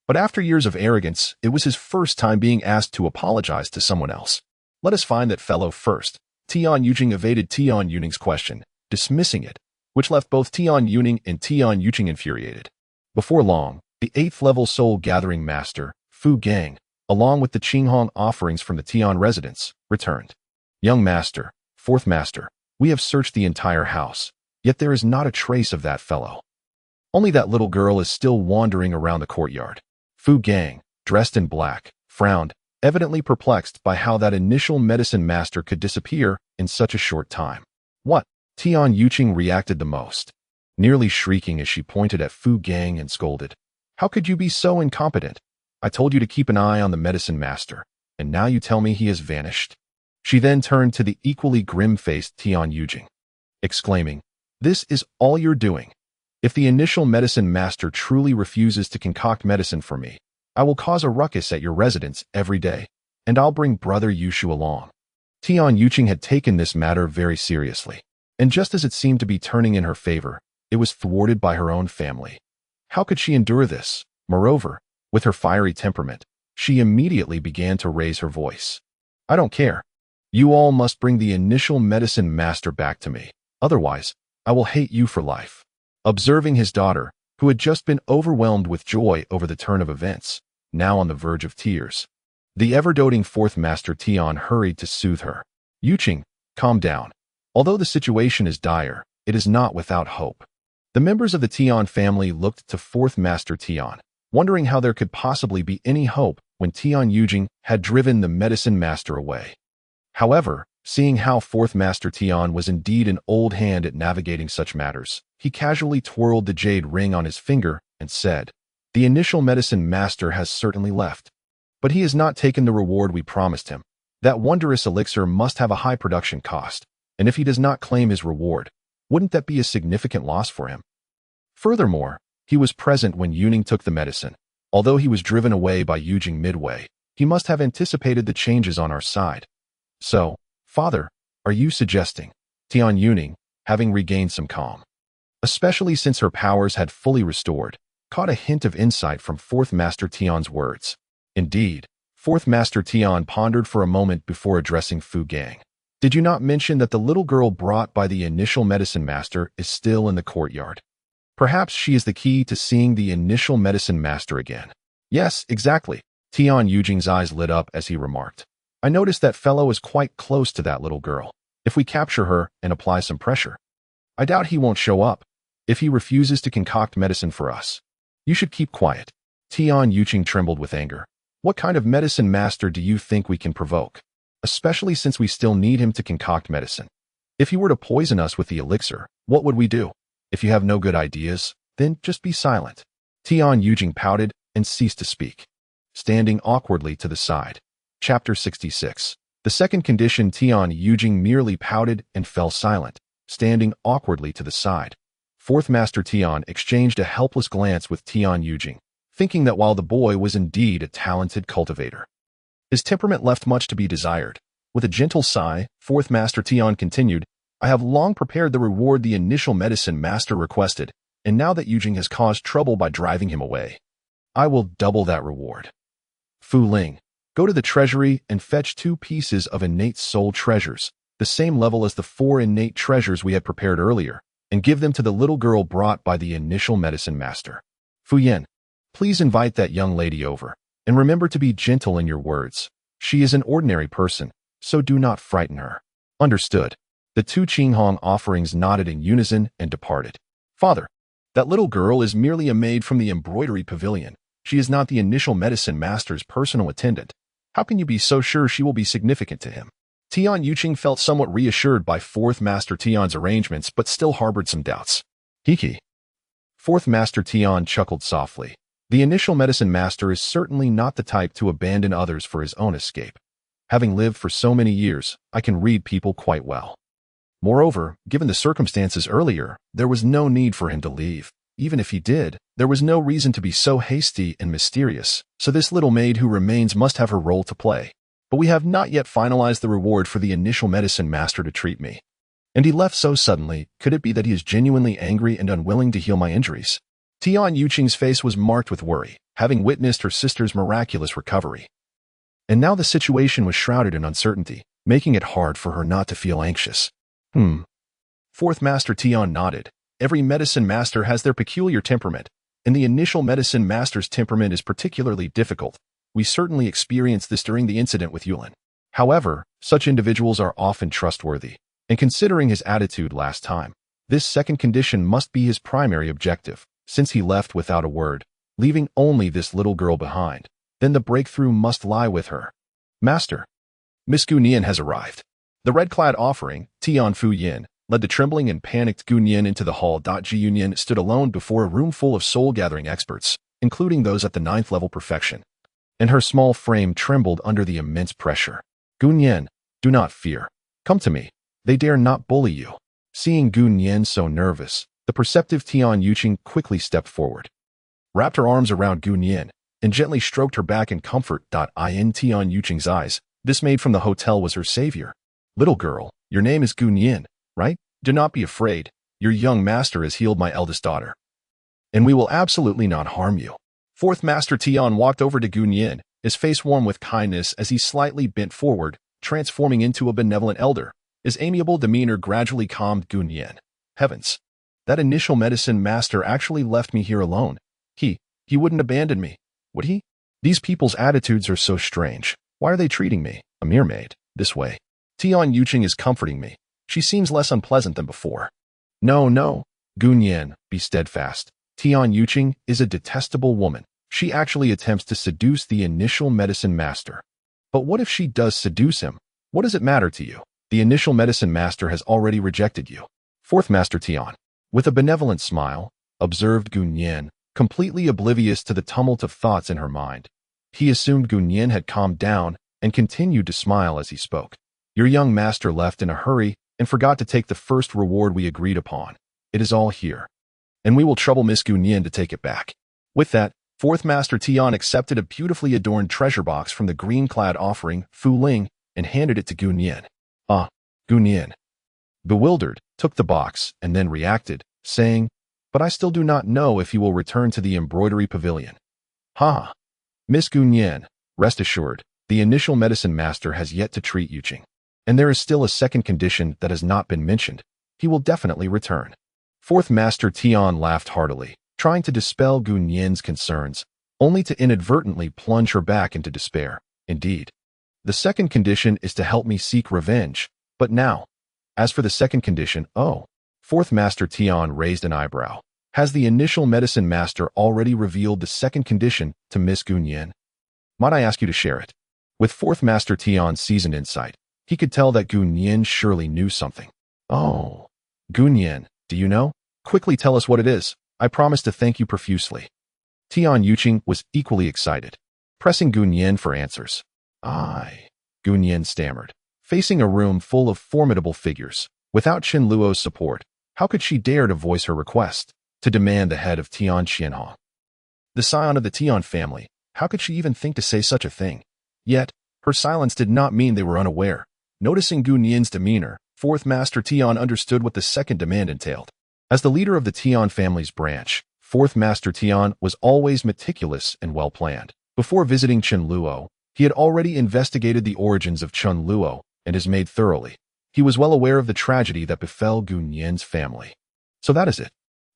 A: But after years of arrogance, it was his first time being asked to apologize to someone else. "Let us find that fellow first." Tian Yujing evaded Tian Yuning's question, dismissing it, which left both Tian Yuning and Tian Yuqing infuriated. Before long, the 8th-level soul-gathering master, Fu Gang, along with the Qinghong offerings from the Tian residence, returned. "Young master, 4th master, we have searched the entire house, yet there is not a trace of that fellow. Only that little girl is still wandering around the courtyard." Fu Gang, dressed in black, frowned, evidently perplexed by how that initial medicine master could disappear in such a short time. "What?" Tian Yuqing reacted the most, nearly shrieking as she pointed at Fu Gang and scolded, "How could you be so incompetent? I told you to keep an eye on the medicine master, and now you tell me he has vanished." She then turned to the equally grim-faced Tian Yujing, exclaiming, "This is all you're doing. If the initial medicine master truly refuses to concoct medicine for me, I will cause a ruckus at your residence every day, and I'll bring Brother Yushu along." Tian Yuqing had taken this matter very seriously, and just as it seemed to be turning in her favor, it was thwarted by her own family. How could she endure this? Moreover, with her fiery temperament, she immediately began to raise her voice. "I don't care. You all must bring the initial medicine master back to me. Otherwise, I will hate you for life." Observing his daughter, who had just been overwhelmed with joy over the turn of events, now on the verge of tears, the ever-doting 4th Master Tian hurried to soothe her. "Yuqing, calm down. Although the situation is dire, it is not without hope." The members of the Tian family looked to 4th Master Tian, wondering how there could possibly be any hope when Tian Yujing had driven the medicine master away. However, seeing how 4th Master Tian was indeed an old hand at navigating such matters, he casually twirled the jade ring on his finger and said, "The initial medicine master has certainly left, but he has not taken the reward we promised him. That wondrous elixir must have a high production cost, and if he does not claim his reward, wouldn't that be a significant loss for him?" Furthermore, he was present when Yuning took the medicine. Although he was driven away by Yujing midway, he must have anticipated the changes on our side. "So, Father, are you suggesting?" Tian Yuning, having regained some calm, especially since her powers had fully restored, caught a hint of insight from 4th Master Tian's words. Indeed, 4th Master Tian pondered for a moment before addressing Fu Gang. "Did you not mention that the little girl brought by the initial medicine master is still in the courtyard? Perhaps she is the key to seeing the initial medicine master again." "Yes, exactly." Tian Yujing's eyes lit up as he remarked, "I noticed that fellow is quite close to that little girl. If we capture her and apply some pressure, I doubt he won't show up. If he refuses to concoct medicine for us, you should keep quiet." Tian Yuqing trembled with anger. "What kind of medicine master do you think we can provoke? Especially since we still need him to concoct medicine. If he were to poison us with the elixir, what would we do? If you have no good ideas, then just be silent." Tian Yujing pouted and ceased to speak, standing awkwardly to the side. Chapter 66. The second condition. Tian Yujing merely pouted and fell silent, standing awkwardly to the side. 4th Master Tian exchanged a helpless glance with Tian Yujing, thinking that while the boy was indeed a talented cultivator, his temperament left much to be desired. With a gentle sigh, 4th Master Tian continued, "I have long prepared the reward the initial medicine master requested, and now that Yujing has caused trouble by driving him away, I will double that reward. Fu Ling, go to the treasury and fetch 2 pieces of innate soul treasures, the same level as the 4 innate treasures we had prepared earlier, and give them to the little girl brought by the initial medicine master. Fu Yin, please invite that young lady over, and remember to be gentle in your words. She is an ordinary person, so do not frighten her. Understood. The two Qinghong offerings nodded in unison and departed. Father, that little girl is merely a maid from the embroidery pavilion. She is not the initial medicine master's personal attendant. How can you be so sure she will be significant to him? Tian Yuqing felt somewhat reassured by Fourth Master Tian's arrangements, but still harbored some doubts. Hiki. Fourth Master Tian chuckled softly. The initial medicine master is certainly not the type to abandon others for his own escape. Having lived for so many years, I can read people quite well. Moreover, given the circumstances earlier, there was no need for him to leave. Even if he did, there was no reason to be so hasty and mysterious, so this little maid who remains must have her role to play. But we have not yet finalized the reward for the initial medicine master to treat me. And he left so suddenly. Could it be that he is genuinely angry and unwilling to heal my injuries? Tian Yuqing's face was marked with worry, having witnessed her sister's miraculous recovery. And now the situation was shrouded in uncertainty, making it hard for her not to feel anxious. Fourth Master Tian nodded. Every medicine master has their peculiar temperament, and the initial medicine master's temperament is particularly difficult. We certainly experienced this during the incident with Yulin. However, such individuals are often trustworthy, and considering his attitude last time, this second condition must be his primary objective. Since he left without a word, leaving only this little girl behind, then the breakthrough must lie with her. Master, Miss Gunyan has arrived. The red-clad offering, Tian Fu Yin, led the trembling and panicked Gunyan into the hall. Ji Yunyan stood alone before a room full of soul-gathering experts, including those at the 9th level perfection, and her small frame trembled under the immense pressure. Gunyan, do not fear. Come to me. They dare not bully you. Seeing Gunyan so nervous, the perceptive Tian Yuqing quickly stepped forward, wrapped her arms around Gunyan, and gently stroked her back in comfort. In Tian Yuqing's eyes, this maid from the hotel was her savior. Little girl, your name is Gunyan, right? Do not be afraid. Your young master has healed my eldest daughter, and we will absolutely not harm you. Fourth Master Tian walked over to Gunyan, his face warm with kindness as he slightly bent forward, transforming into a benevolent elder. His amiable demeanor gradually calmed Gunyan. Heavens! That initial medicine master actually left me here alone. He wouldn't abandon me, would he? These people's attitudes are so strange. Why are they treating me, a mere maid, this way? Tian Yuqing is comforting me. She seems less unpleasant than before. No, Gunyan, be steadfast. Tian Yuqing is a detestable woman. She actually attempts to seduce the initial medicine master. But what if she does seduce him? What does it matter to you? The initial medicine master has already rejected you. Fourth Master Tian, with a benevolent smile, observed Gunyan, completely oblivious to the tumult of thoughts in her mind. He assumed Gunyan had calmed down and continued to smile as he spoke. Your young master left in a hurry and forgot to take the first reward we agreed upon. It is all here, and we will trouble Miss Gunyan to take it back. With that, Fourth Master Tian accepted a beautifully adorned treasure box from the green-clad offering, Fu Ling, and handed it to Gunyan. Gunyan, bewildered, took the box and then reacted, saying, but I still do not know if you will return to the embroidery pavilion. Miss Gunyan, rest assured, the initial medicine master has yet to treat Yuqing, and there is still a second condition that has not been mentioned. He will definitely return. Fourth Master Tian laughed heartily, trying to dispel Gunyan's concerns, only to inadvertently plunge her back into despair. Indeed, the second condition is to help me seek revenge, but now, as for the second condition, Fourth Master Tian raised an eyebrow. Has the initial medicine master already revealed the second condition to Miss Gunyan? Might I ask you to share it? With Fourth Master Tian's seasoned insight, he could tell that Gunyan surely knew something. Gunyan, do you know? Quickly tell us what it is. I promise to thank you profusely. Tian Yuqing was equally excited, pressing Gunyan for answers. Gunyan stammered. Facing a room full of formidable figures, without Chen Luo's support, how could she dare to voice her request, to demand the head of Tian Qianhong? The scion of the Tian family, how could she even think to say such a thing? Yet, her silence did not mean they were unaware. Noticing Gunyan's demeanor, Fourth Master Tian understood what the second demand entailed. As the leader of the Tian family's branch, Fourth Master Tian was always meticulous and well-planned. Before visiting Chen Luo, he had already investigated the origins of Chen Luo and his maid thoroughly. He was well aware of the tragedy that befell Gunyan's family. So that is it.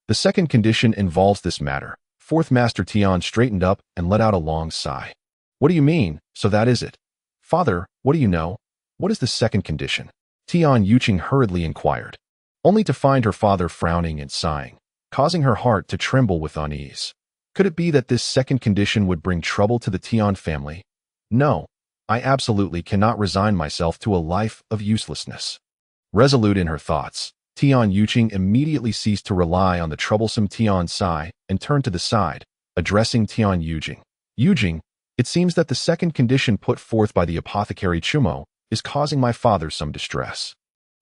A: The second condition involves this matter. Fourth Master Tian straightened up and let out a long sigh. What do you mean, so that is it? Father, what do you know? What is the second condition? Tian Yuqing hurriedly inquired, only to find her father frowning and sighing, causing her heart to tremble with unease. Could it be that this second condition would bring trouble to the Tian family? No, I absolutely cannot resign myself to a life of uselessness. Resolute in her thoughts, Tian Yuqing immediately ceased to rely on the troublesome Tian Sai and turned to the side, addressing Tian Yujing. Yujing, it seems that the second condition put forth by the apothecary Chumo is causing my father some distress.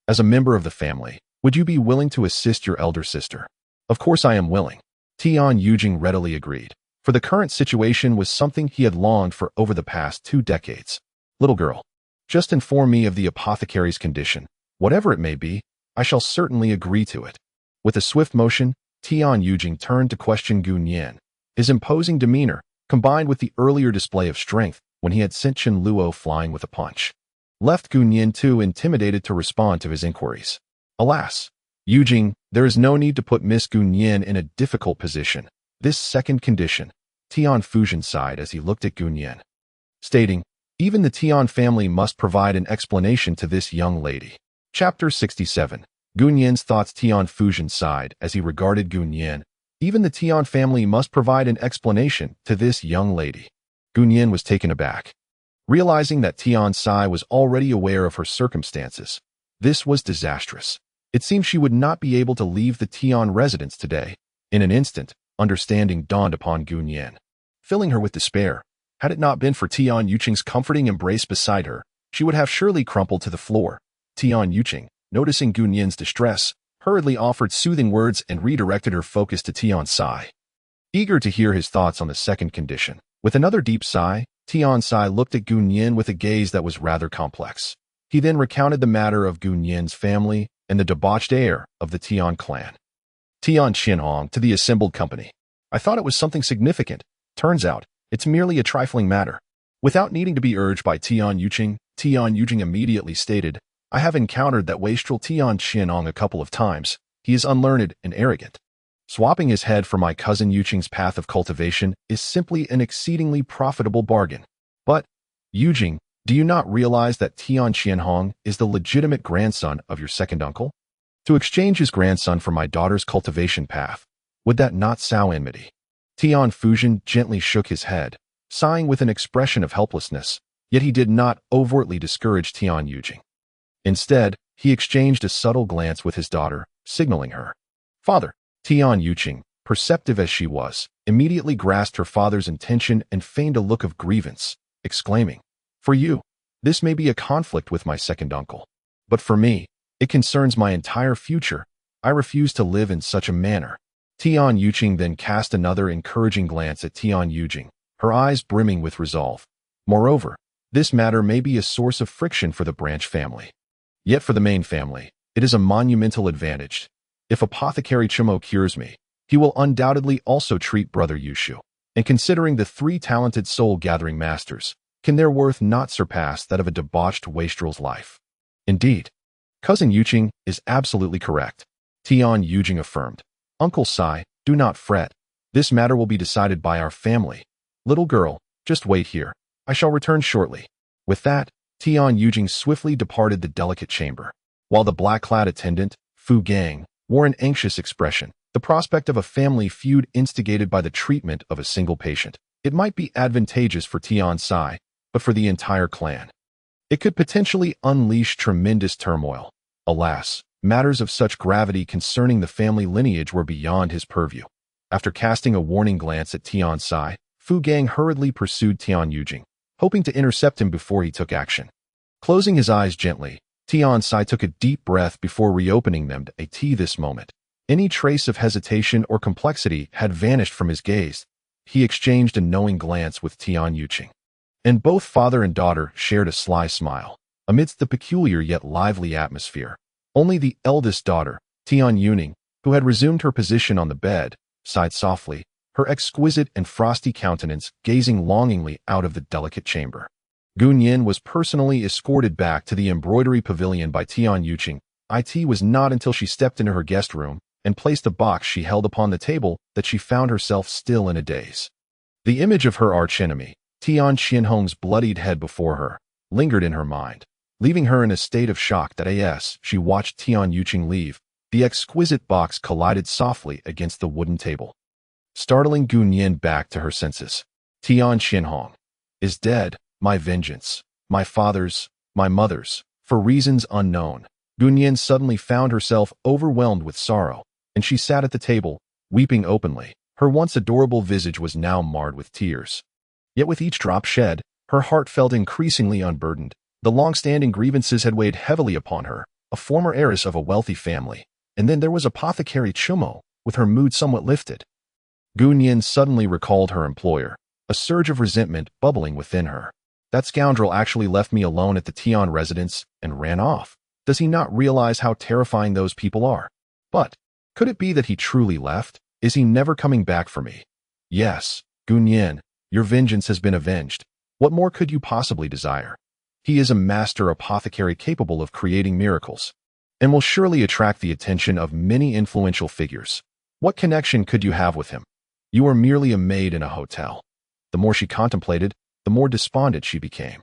A: As a member of the family, would you be willing to assist your elder sister? Of course I am willing. Tian Yujing readily agreed, for the current situation was something he had longed for over the past 2 decades. Little girl, just inform me of the apothecary's condition. Whatever it may be, I shall certainly agree to it. With a swift motion, Tian Yujing turned to question Gu Nian. His imposing demeanor, combined with the earlier display of strength when he had sent Chen Luo flying with a punch, left Gu Nian too intimidated to respond to his inquiries. Alas, Yujing, there is no need to put Miss Gu Nian in a difficult position. This second condition, Tian Fujian sighed as he looked at Gu Nian, stating, even the Tian family must provide an explanation to this young lady. Chapter 67. Gu Nian's thoughts. Tian Fujian sighed as he regarded Gu Nian. Even the Tian family must provide an explanation to this young lady. Gu Nian was taken aback, realizing that Tian Sai was already aware of her circumstances. This was disastrous. It seemed she would not be able to leave the Tian residence today. In an instant, understanding dawned upon Gu Nian, filling her with despair. Had it not been for Tian Yuqing's comforting embrace beside her, she would have surely crumpled to the floor. Tian Yuqing, noticing Gu Nian's distress, hurriedly offered soothing words and redirected her focus to Tian Sai, eager to hear his thoughts on the second condition. With another deep sigh, Tian Sai looked at Gu Nian with a gaze that was rather complex. He then recounted the matter of Gu Nian's family and the debauched heir of the Tian clan. Tian Qianhong to the assembled company. I thought it was something significant. Turns out, it's merely a trifling matter. Without needing to be urged by Tian Yuqing, Tian Yujing immediately stated, I have encountered that wastrel Tian Qianhong a couple of times. He is unlearned and arrogant. Swapping his head for my cousin Yuqing's path of cultivation is simply an exceedingly profitable bargain. But, Yujing, do you not realize that Tian Qianhong is the legitimate grandson of your second uncle? To exchange his grandson for my daughter's cultivation path, would that not sow enmity? Tian Fujian gently shook his head, sighing with an expression of helplessness, yet he did not overtly discourage Tian Yujing. Instead, he exchanged a subtle glance with his daughter, signaling her. Father, Tian Yuqing, perceptive as she was, immediately grasped her father's intention and feigned a look of grievance, exclaiming, For you, this may be a conflict with my second uncle. But for me, it concerns my entire future. I refuse to live in such a manner. Tian Yuqing then cast another encouraging glance at Tian Yujing, her eyes brimming with resolve. Moreover, this matter may be a source of friction for the branch family. Yet for the main family, it is a monumental advantage. If Apothecary Chumo cures me, he will undoubtedly also treat Brother Yushu. And considering the 3 talented soul-gathering masters, can their worth not surpass that of a debauched wastrel's life? Indeed, Cousin Yuqing is absolutely correct. Tian Yujing affirmed. Uncle Sai, do not fret. This matter will be decided by our family. Little girl, just wait here. I shall return shortly. With that, Tian Yujing swiftly departed the delicate chamber. While the black-clad attendant, Fu Gang, wore an anxious expression, the prospect of a family feud instigated by the treatment of a single patient. It might be advantageous for Tian Sai, but for the entire clan, it could potentially unleash tremendous turmoil. Alas, matters of such gravity concerning the family lineage were beyond his purview. After casting a warning glance at Tian Sai, Fu Gang hurriedly pursued Tian Yujing, hoping to intercept him before he took action. Closing his eyes gently, Tian Sai took a deep breath before reopening them to this moment. Any trace of hesitation or complexity had vanished from his gaze. He exchanged a knowing glance with Tian Yuqing, and both father and daughter shared a sly smile. Amidst the peculiar yet lively atmosphere, only the eldest daughter, Tian Yuning, who had resumed her position on the bed, sighed softly, her exquisite and frosty countenance gazing longingly out of the delicate chamber. Gu Nian was personally escorted back to the embroidery pavilion by Tian Yuqing. It was not until she stepped into her guest room and placed the box she held upon the table that she found herself still in a daze. The image of her archenemy, Tian Qianhong's bloodied head before her, lingered in her mind, leaving her in a state of shock that as she watched Tian Yuqing leave, the exquisite box collided softly against the wooden table, startling Gu Nian back to her senses. Tian Qianhong is dead, my vengeance, my father's, my mother's, for reasons unknown. Gu Nian suddenly found herself overwhelmed with sorrow, and she sat at the table, weeping openly. Her once adorable visage was now marred with tears. Yet with each drop shed, her heart felt increasingly unburdened. The long-standing grievances had weighed heavily upon her, a former heiress of a wealthy family. And then there was apothecary Chumo, with her mood somewhat lifted. Gu Nian suddenly recalled her employer, a surge of resentment bubbling within her. That scoundrel actually left me alone at the Tian residence and ran off. Does he not realize how terrifying those people are? But could it be that he truly left? Is he never coming back for me? Yes, Gu Nian, your vengeance has been avenged. What more could you possibly desire? He is a master apothecary capable of creating miracles, and will surely attract the attention of many influential figures. What connection could you have with him? You are merely a maid in a hotel. The more she contemplated, the more despondent she became.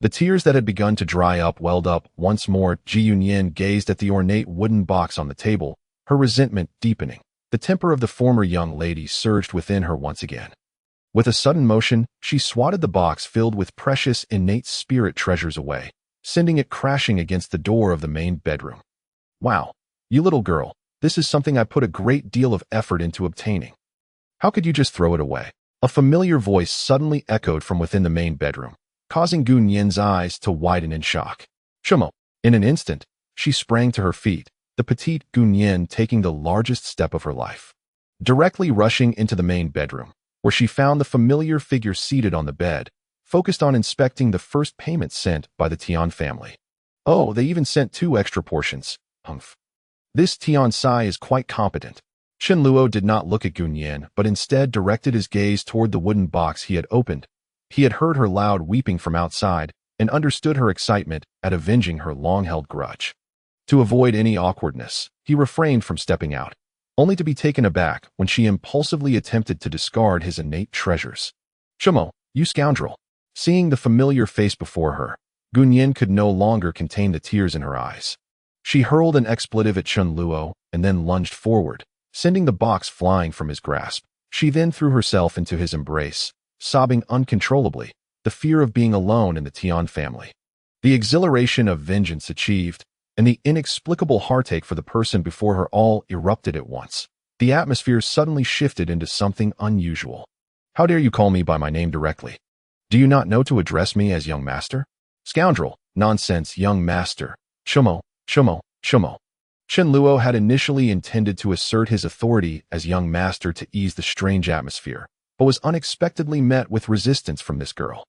A: The tears that had begun to dry up welled up once more. Ji Yunyan gazed at the ornate wooden box on the table, her resentment deepening. The temper of the former young lady surged within her once again. With a sudden motion, she swatted the box filled with precious innate spirit treasures away, sending it crashing against the door of the main bedroom. Wow, you little girl, this is something I put a great deal of effort into obtaining. How could you just throw it away? A familiar voice suddenly echoed from within the main bedroom, causing Gu Nian's eyes to widen in shock. Shumo! In an instant, she sprang to her feet, the petite Gu Nian taking the largest step of her life. Directly rushing into the main bedroom, where she found the familiar figure seated on the bed, focused on inspecting the first payment sent by the Tian family. Oh, they even sent 2 extra portions. Humph. This Tian Sai is quite competent. Chen Luo did not look at Gu Nian, but instead directed his gaze toward the wooden box he had opened. He had heard her loud weeping from outside, and understood her excitement at avenging her long-held grudge. To avoid any awkwardness, he refrained from stepping out, only to be taken aback when she impulsively attempted to discard his innate treasures. Shumo, you scoundrel! Seeing the familiar face before her, Gu Nian could no longer contain the tears in her eyes. She hurled an expletive at Chen Luo and then lunged forward, sending the box flying from his grasp. She then threw herself into his embrace, sobbing uncontrollably, the fear of being alone in the Tian family. The exhilaration of vengeance achieved, and the inexplicable heartache for the person before her all erupted at once. The atmosphere suddenly shifted into something unusual. How dare you call me by my name directly? Do you not know to address me as young master? Scoundrel, nonsense, young master. Shumo, Shumo, Shumo. Chen Luo had initially intended to assert his authority as young master to ease the strange atmosphere, but was unexpectedly met with resistance from this girl.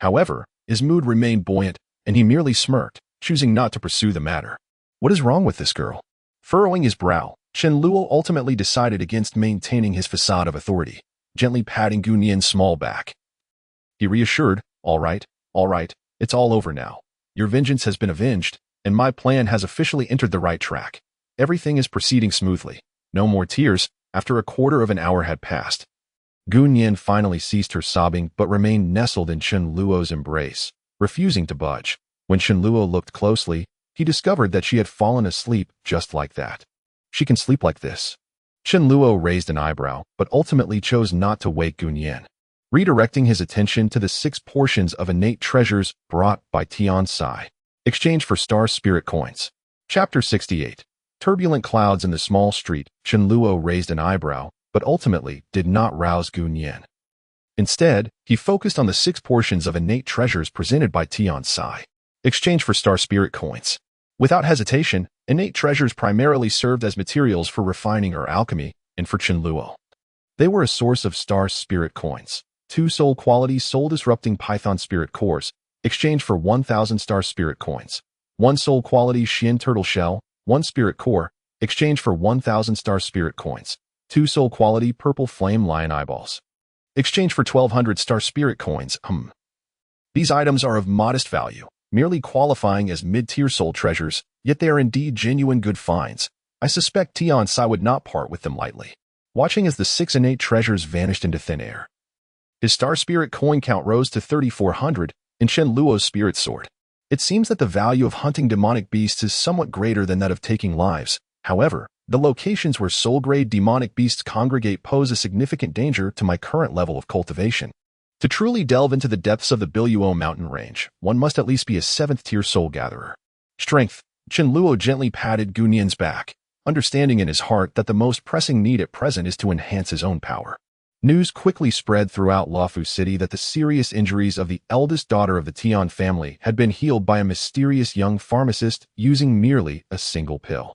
A: However, his mood remained buoyant, and he merely smirked, choosing not to pursue the matter. What is wrong with this girl? Furrowing his brow, Chen Luo ultimately decided against maintaining his facade of authority, gently patting Gu Nian's small back. He reassured, all right, it's all over now. Your vengeance has been avenged, and my plan has officially entered the right track. Everything is proceeding smoothly. No more tears. After a quarter of an hour had passed, Gu Nian finally ceased her sobbing but remained nestled in Chen Luo's embrace, refusing to budge. When Chen Luo looked closely, he discovered that she had fallen asleep just like that. She can sleep like this. Chen Luo raised an eyebrow, but ultimately chose not to wake Gu Nian, redirecting his attention to the 6 portions of innate treasures brought by Tian Sai. Exchange for star spirit coins. Chapter 68. Turbulent clouds in the small street. Chen Luo raised an eyebrow, but ultimately did not rouse Gu Nian. Instead, he focused on the 6 portions of innate treasures presented by Tian Sai. Exchange for star spirit coins. Without hesitation, innate treasures primarily served as materials for refining her alchemy, and for Chen Luo, they were a source of star spirit coins. 2 soul quality soul disrupting python spirit cores, exchange for 1,000 star spirit coins. 1 soul quality Xian turtle shell, 1 spirit core, exchange for 1,000 star spirit coins. 2 soul quality purple flame lion eyeballs, exchange for 1,200 star spirit coins. These items are of modest value, merely qualifying as mid-tier soul treasures, yet they are indeed genuine good finds. I suspect Tian Sai would not part with them lightly. Watching as the 6 innate treasures vanished into thin air. His star spirit coin count rose to 3,400 in Chen Luo's spirit sword. It seems that the value of hunting demonic beasts is somewhat greater than that of taking lives. However, the locations where soul-grade demonic beasts congregate pose a significant danger to my current level of cultivation. To truly delve into the depths of the Biluo mountain range, one must at least be a 7th-tier soul gatherer. Strength. Chen Luo gently patted Gunyan's back, understanding in his heart that the most pressing need at present is to enhance his own power. News quickly spread throughout Luofu City that the serious injuries of the eldest daughter of the Tian family had been healed by a mysterious young pharmacist using merely a single pill.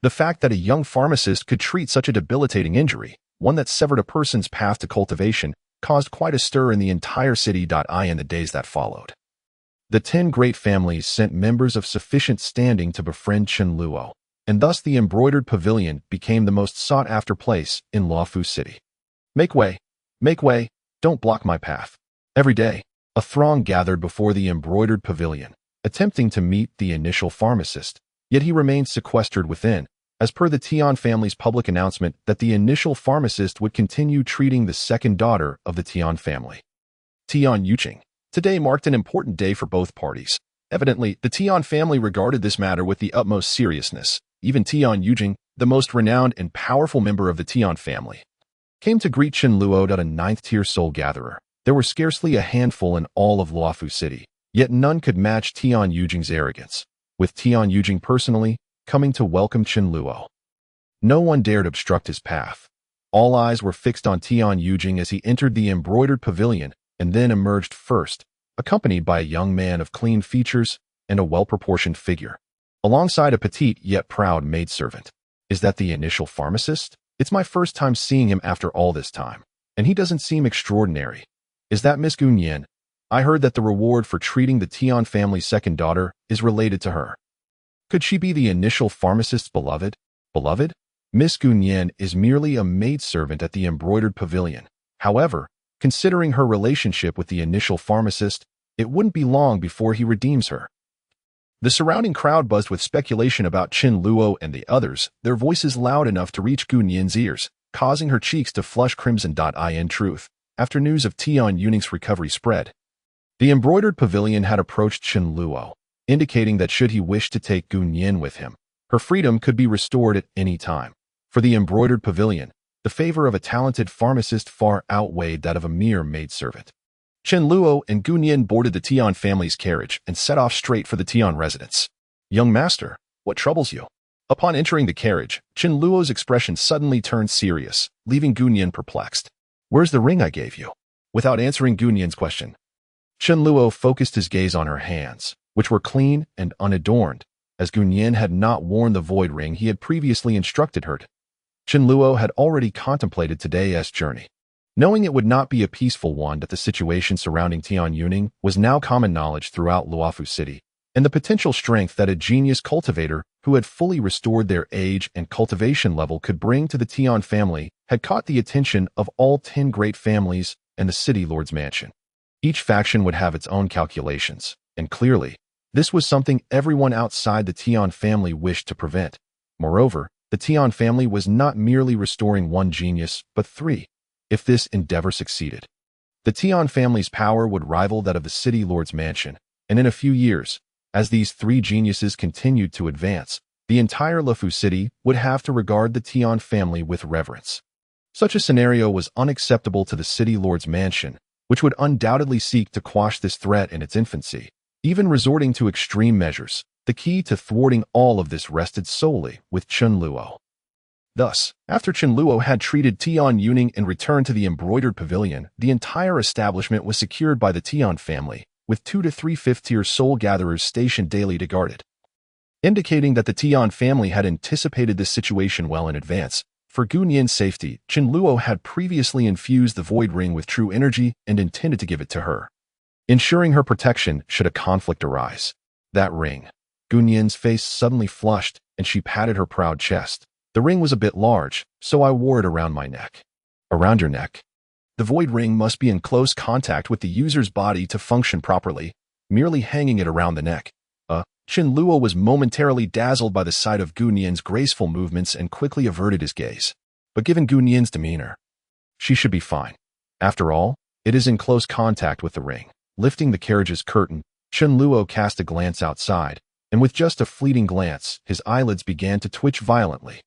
A: The fact that a young pharmacist could treat such a debilitating injury, one that severed a person's path to cultivation, caused quite a stir in the entire city. In the days that followed, the 10 great families sent members of sufficient standing to befriend Chen Luo, and thus the embroidered pavilion became the most sought-after place in Luofu City. Make way, don't block my path. Every day, a throng gathered before the embroidered pavilion, attempting to meet the initial pharmacist, yet he remained sequestered within, as per the Tian family's public announcement that the initial pharmacist would continue treating the second daughter of the Tian family. Tian Yuqing. Today marked an important day for both parties. Evidently, the Tian family regarded this matter with the utmost seriousness. Even Tian Yuqing, the most renowned and powerful member of the Tian family, came to greet Chen Luo, a 9th-tier soul gatherer. There were scarcely a handful in all of Luofu City, yet none could match Tian Yuqing's arrogance, with Tian Yuqing personally coming to welcome Chen Luo. No one dared obstruct his path. All eyes were fixed on Tian Yuqing as he entered the embroidered pavilion and then emerged first, accompanied by a young man of clean features and a well-proportioned figure, alongside a petite yet proud maidservant. Is that the initial pharmacist? It's my first time seeing him after all this time, and he doesn't seem extraordinary. Is that Miss Gunyan? I heard that the reward for treating the Tian family's second daughter is related to her. Could she be the initial pharmacist's beloved? Miss Gunyan is merely a maidservant at the embroidered pavilion. However, considering her relationship with the initial pharmacist, it wouldn't be long before he redeems her. The surrounding crowd buzzed with speculation about Chen Luo and the others, their voices loud enough to reach Gunyan's ears, causing her cheeks to flush crimson. In truth, after news of Tian Yuqing's recovery spread, the embroidered pavilion had approached Chen Luo, indicating that should he wish to take Gunyan with him, her freedom could be restored at any time. For the embroidered pavilion, the favor of a talented pharmacist far outweighed that of a mere maidservant. Chen Luo and Gunyan boarded the Tian family's carriage and set off straight for the Tian residence. Young master, what troubles you? Upon entering the carriage, Chen Luo's expression suddenly turned serious, leaving Gunyan perplexed. Where's the ring I gave you? Without answering Gunyan's question, Chen Luo focused his gaze on her hands, which were clean and unadorned, as Gunyan had not worn the void ring he had previously instructed her to. Chen Luo had already contemplated today's journey, knowing it would not be a peaceful one. That the situation surrounding Tian Yuqing was now common knowledge throughout Luofu City, and the potential strength that a genius cultivator who had fully restored their age and cultivation level could bring to the Tian family had caught the attention of all 10 great families and the city lord's mansion. Each faction would have its own calculations, and clearly, this was something everyone outside the Tian family wished to prevent. Moreover, the Tian family was not merely restoring one genius, but 3. If this endeavor succeeded, the Tian family's power would rival that of the city lord's mansion, and in a few years, as these 3 geniuses continued to advance, the entire Luofu City would have to regard the Tian family with reverence. Such a scenario was unacceptable to the city lord's mansion, which would undoubtedly seek to quash this threat in its infancy, even resorting to extreme measures. The key to thwarting all of this rested solely with Chen Luo. Thus, after Chen Luo had treated Tian Yuqing and returned to the embroidered pavilion, the entire establishment was secured by the Tian family, with 2 to 3 5th-tier soul gatherers stationed daily to guard it, indicating that the Tian family had anticipated this situation well in advance. For Gunyan's safety, Chen Luo had previously infused the void ring with true energy and intended to give it to her, ensuring her protection should a conflict arise. That ring. Gunyan's face suddenly flushed, and she patted her proud chest. The ring was a bit large, so I wore it around my neck. Around your neck? The void ring must be in close contact with the user's body to function properly. Merely hanging it around the neck. Chen Luo was momentarily dazzled by the sight of Gu Nian's graceful movements and quickly averted his gaze. But given Gu Nian's demeanor, she should be fine. After all, it is in close contact with the ring. Lifting the carriage's curtain, Chen Luo cast a glance outside, and with just a fleeting glance, his eyelids began to twitch violently.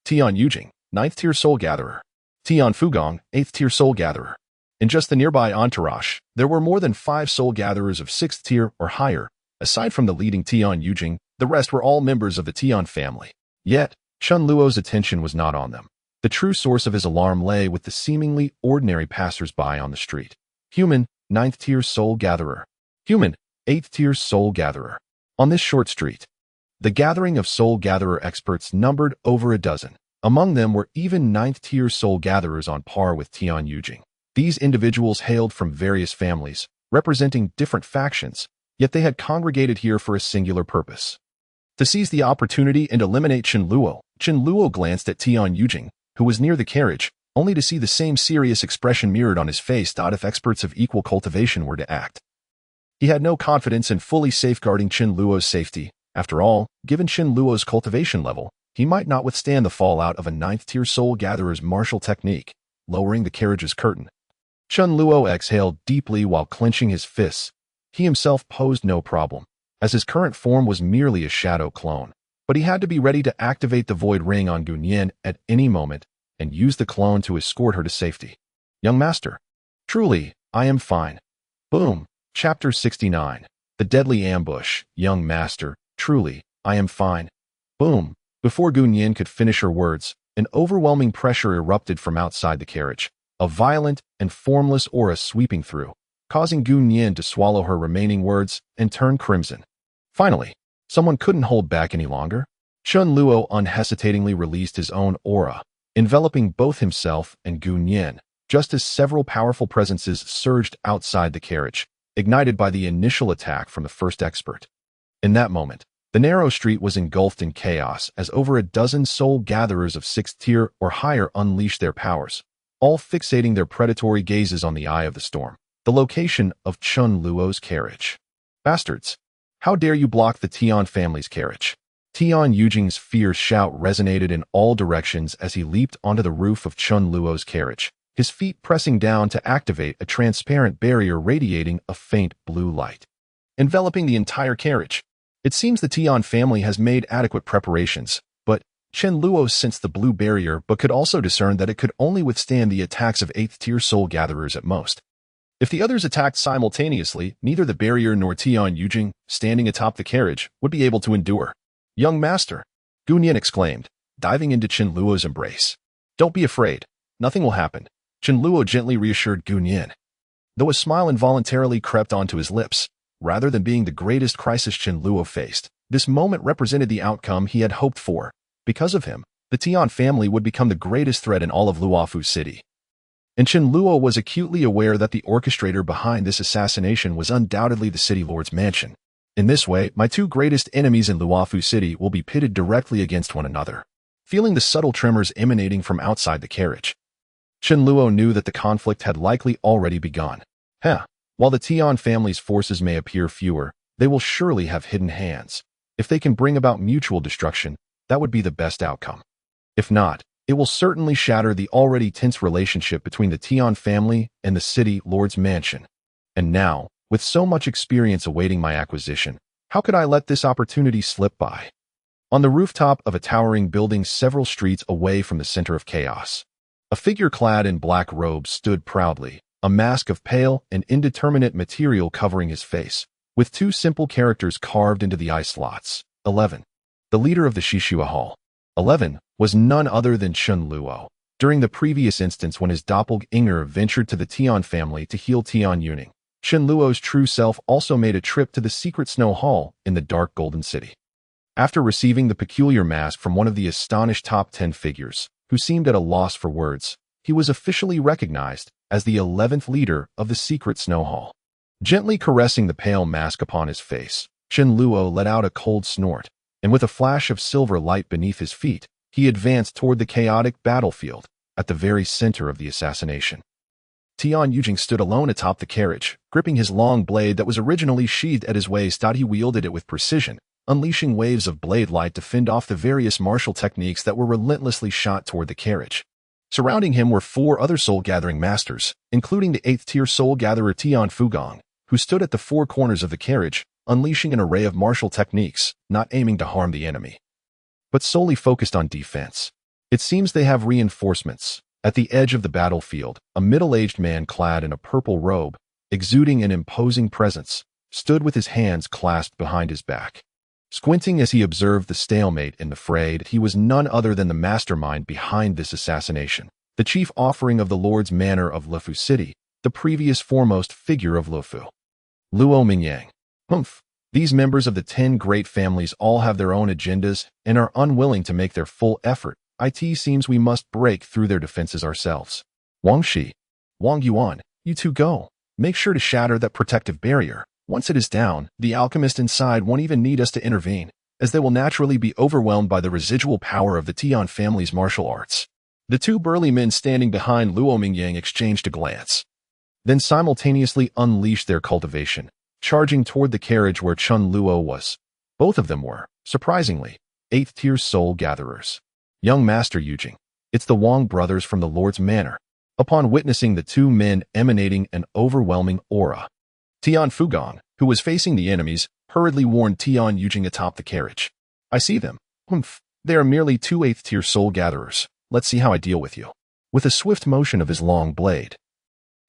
A: Tian Yujing, 9th tier soul gatherer. Tian Fugong, 8th tier soul gatherer. In just the nearby entourage, there were more than 5 soul gatherers of 6th tier or higher. Aside from the leading Tian Yujing, the rest were all members of the Tian family. Yet, Chen Luo's attention was not on them. The true source of his alarm lay with the seemingly ordinary passers-by on the street. Human, 9th tier soul gatherer. Human, 8th tier soul gatherer. On this short street, the gathering of soul gatherer experts numbered over a dozen. Among them were even 9th tier soul gatherers on par with Tian Yujing. These individuals hailed from various families, representing different factions, yet they had congregated here for a singular purpose: to seize the opportunity and eliminate Chen Luo. Chen Luo glanced at Tian Yujing, who was near the carriage, only to see the same serious expression mirrored on his face. If experts of equal cultivation were to act, he had no confidence in fully safeguarding Chen Luo's safety. After all, given Chen Luo's cultivation level, he might not withstand the fallout of a 9th tier soul gatherer's martial technique. Lowering the carriage's curtain, Chen Luo exhaled deeply while clenching his fists. He himself posed no problem, as his current form was merely a shadow clone. But he had to be ready to activate the void ring on Gu Nian at any moment and use the clone to escort her to safety. Young master. Truly, I am fine. Boom. Chapter 69. The Deadly Ambush. Young master. Truly, I am fine. Boom. Before Gu Nian could finish her words, an overwhelming pressure erupted from outside the carriage, a violent and formless aura sweeping through, causing Gu Nian to swallow her remaining words and turn crimson. Finally, someone couldn't hold back any longer. Chen Luo unhesitatingly released his own aura, enveloping both himself and Gu Nian, just as several powerful presences surged outside the carriage, ignited by the initial attack from the first expert. In that moment, the narrow street was engulfed in chaos as over a dozen soul gatherers of 6th tier or higher unleashed their powers, all fixating their predatory gazes on the eye of the storm, the location of Chen Luo's carriage. Bastards! How dare you block the Tian family's carriage? Tian Yujing's fierce shout resonated in all directions as he leaped onto the roof of Chen Luo's carriage, his feet pressing down to activate a transparent barrier radiating a faint blue light, enveloping the entire carriage. It seems the Tian family has made adequate preparations, but Chen Luo sensed the blue barrier but could also discern that it could only withstand the attacks of 8th tier soul gatherers at most. If the others attacked simultaneously, neither the barrier nor Tian Yujing, standing atop the carriage, would be able to endure. Young master, Gu Nian exclaimed, diving into Chen Luo's embrace. Don't be afraid. Nothing will happen. Chen Luo gently reassured Gu Nian, though a smile involuntarily crept onto his lips. Rather than being the greatest crisis Chen Luo faced, this moment represented the outcome he had hoped for. Because of him, the Tian family would become the greatest threat in all of Luofu City. And Chen Luo was acutely aware that the orchestrator behind this assassination was undoubtedly the city lord's mansion. In this way, my two greatest enemies in Luofu City will be pitted directly against one another. Feeling the subtle tremors emanating from outside the carriage, Chen Luo knew that the conflict had likely already begun. While the Tian family's forces may appear fewer, they will surely have hidden hands. If they can bring about mutual destruction, that would be the best outcome. If not, it will certainly shatter the already tense relationship between the Tian family and the city lord's mansion. And now, with so much experience awaiting my acquisition, how could I let this opportunity slip by? On the rooftop of a towering building several streets away from the center of chaos, a figure clad in black robes stood proudly, a mask of pale and indeterminate material covering his face, with two simple characters carved into the eye slots. 11. The leader of the Shishua Hall. 11 was none other than Chen Luo. During the previous instance when his doppelganger ventured to the Tian family to heal Tian Yuning, Chen Luo's true self also made a trip to the secret snow hall in the dark golden city. After receiving the peculiar mask from one of the astonished top 10 figures, who seemed at a loss for words, he was officially recognized as the 11th leader of the secret snow hall. Gently caressing the pale mask upon his face, Chen Luo let out a cold snort, and with a flash of silver light beneath his feet, he advanced toward the chaotic battlefield at the very center of the assassination. Tian Yujing stood alone atop the carriage, gripping his long blade that was originally sheathed at his waist. He wielded it with precision, unleashing waves of blade light to fend off the various martial techniques that were relentlessly shot toward the carriage. Surrounding him were 4 other soul-gathering masters, including the 8th-tier soul-gatherer Tian Fugong, who stood at the 4 corners of the carriage, unleashing an array of martial techniques, not aiming to harm the enemy, but solely focused on defense. It seems they have reinforcements. At the edge of the battlefield, a middle-aged man clad in a purple robe, exuding an imposing presence, stood with his hands clasped behind his back. Squinting as he observed the stalemate in the fray, he was none other than the mastermind behind this assassination, the chief offering of the Lord's Manor of Lufu City, the previous foremost figure of Lufu. Luo Mingyang. Humph. These members of the 10 great families all have their own agendas and are unwilling to make their full effort. It seems we must break through their defenses ourselves. Wang Shi. Wang Yuan, you two go. Make sure to shatter that protective barrier. Once it is down, the alchemist inside won't even need us to intervene, as they will naturally be overwhelmed by the residual power of the Tian family's martial arts. The 2 burly men standing behind Luo Mingyang exchanged a glance, then simultaneously unleashed their cultivation, charging toward the carriage where Chun Luo was. Both of them were, surprisingly, 8th-tier soul gatherers. Young Master Yujing, it's the Wang brothers from the Lord's Manor. Upon witnessing the 2 men emanating an overwhelming aura, Tian Fugong, who was facing the enemies, hurriedly warned Tian Yujing atop the carriage. I see them. Humph. They are merely 2 8th-tier soul gatherers. Let's see how I deal with you. With a swift motion of his long blade,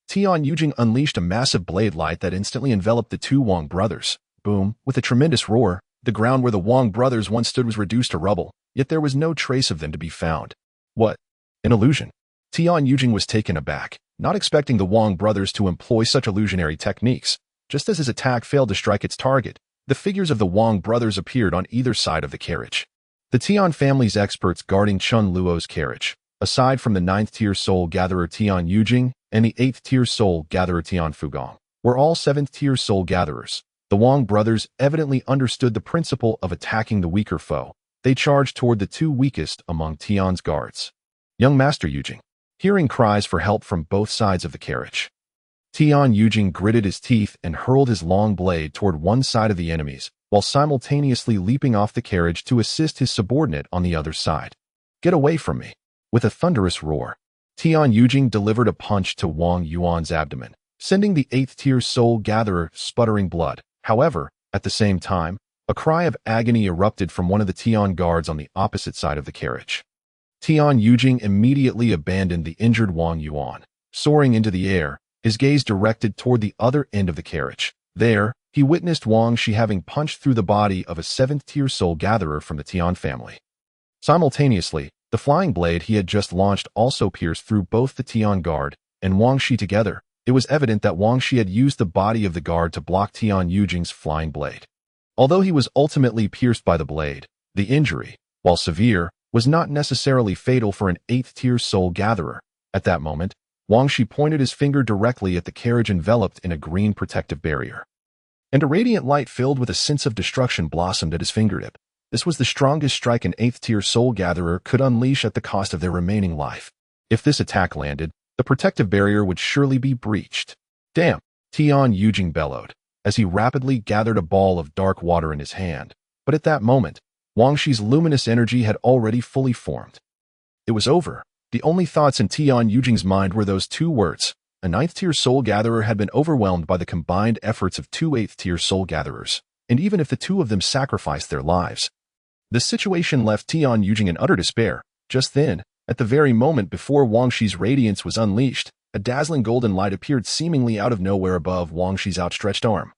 A: Tian Yujing unleashed a massive blade light that instantly enveloped the 2 Wang brothers. Boom. With a tremendous roar, the ground where the Wang brothers once stood was reduced to rubble, yet there was no trace of them to be found. What? An illusion? Tian Yujing was taken aback, not expecting the Wang brothers to employ such illusionary techniques. Just as his attack failed to strike its target, the figures of the Wang brothers appeared on either side of the carriage. The Tian family's experts guarding Chun Luo's carriage, aside from the 9th-tier soul gatherer Tian Yujing and the 8th-tier soul gatherer Tian Fugong, were all 7th-tier soul gatherers. The Wang brothers evidently understood the principle of attacking the weaker foe. They charged toward the 2 weakest among Tian's guards. Young Master Yujing. Hearing cries for help from both sides of the carriage, Tian Yujing gritted his teeth and hurled his long blade toward one side of the enemies, while simultaneously leaping off the carriage to assist his subordinate on the other side. Get away from me. With a thunderous roar, Tian Yujing delivered a punch to Wang Yuan's abdomen, sending the 8th-tier soul gatherer sputtering blood. However, at the same time, a cry of agony erupted from one of the Tian guards on the opposite side of the carriage. Tian Yujing immediately abandoned the injured Wang Yuan, soaring into the air, his gaze directed toward the other end of the carriage. There, he witnessed Wang Shi having punched through the body of a 7th-tier soul gatherer from the Tian family. Simultaneously, the flying blade he had just launched also pierced through both the Tian guard and Wang Shi together. It was evident that Wang Shi had used the body of the guard to block Tian Yujing's flying blade. Although he was ultimately pierced by the blade, the injury, while severe, was not necessarily fatal for an 8th-tier soul gatherer. At that moment, Wang Shi pointed his finger directly at the carriage enveloped in a green protective barrier, and a radiant light filled with a sense of destruction blossomed at his fingertip. This was the strongest strike an 8th-tier soul gatherer could unleash at the cost of their remaining life. If this attack landed, the protective barrier would surely be breached. Damn! Tian Yujing bellowed, as he rapidly gathered a ball of dark water in his hand. But at that moment, Wang Shi's luminous energy had already fully formed. It was over. The only thoughts in Tian Yujing's mind were those 2 words. A 9th-tier soul gatherer had been overwhelmed by the combined efforts of 2 8th-tier soul gatherers, and even if the 2 of them sacrificed their lives, the situation left Tian Yujing in utter despair. Just then, at the very moment before Wang Shi's radiance was unleashed, a dazzling golden light appeared seemingly out of nowhere above Wang Shi's outstretched arm,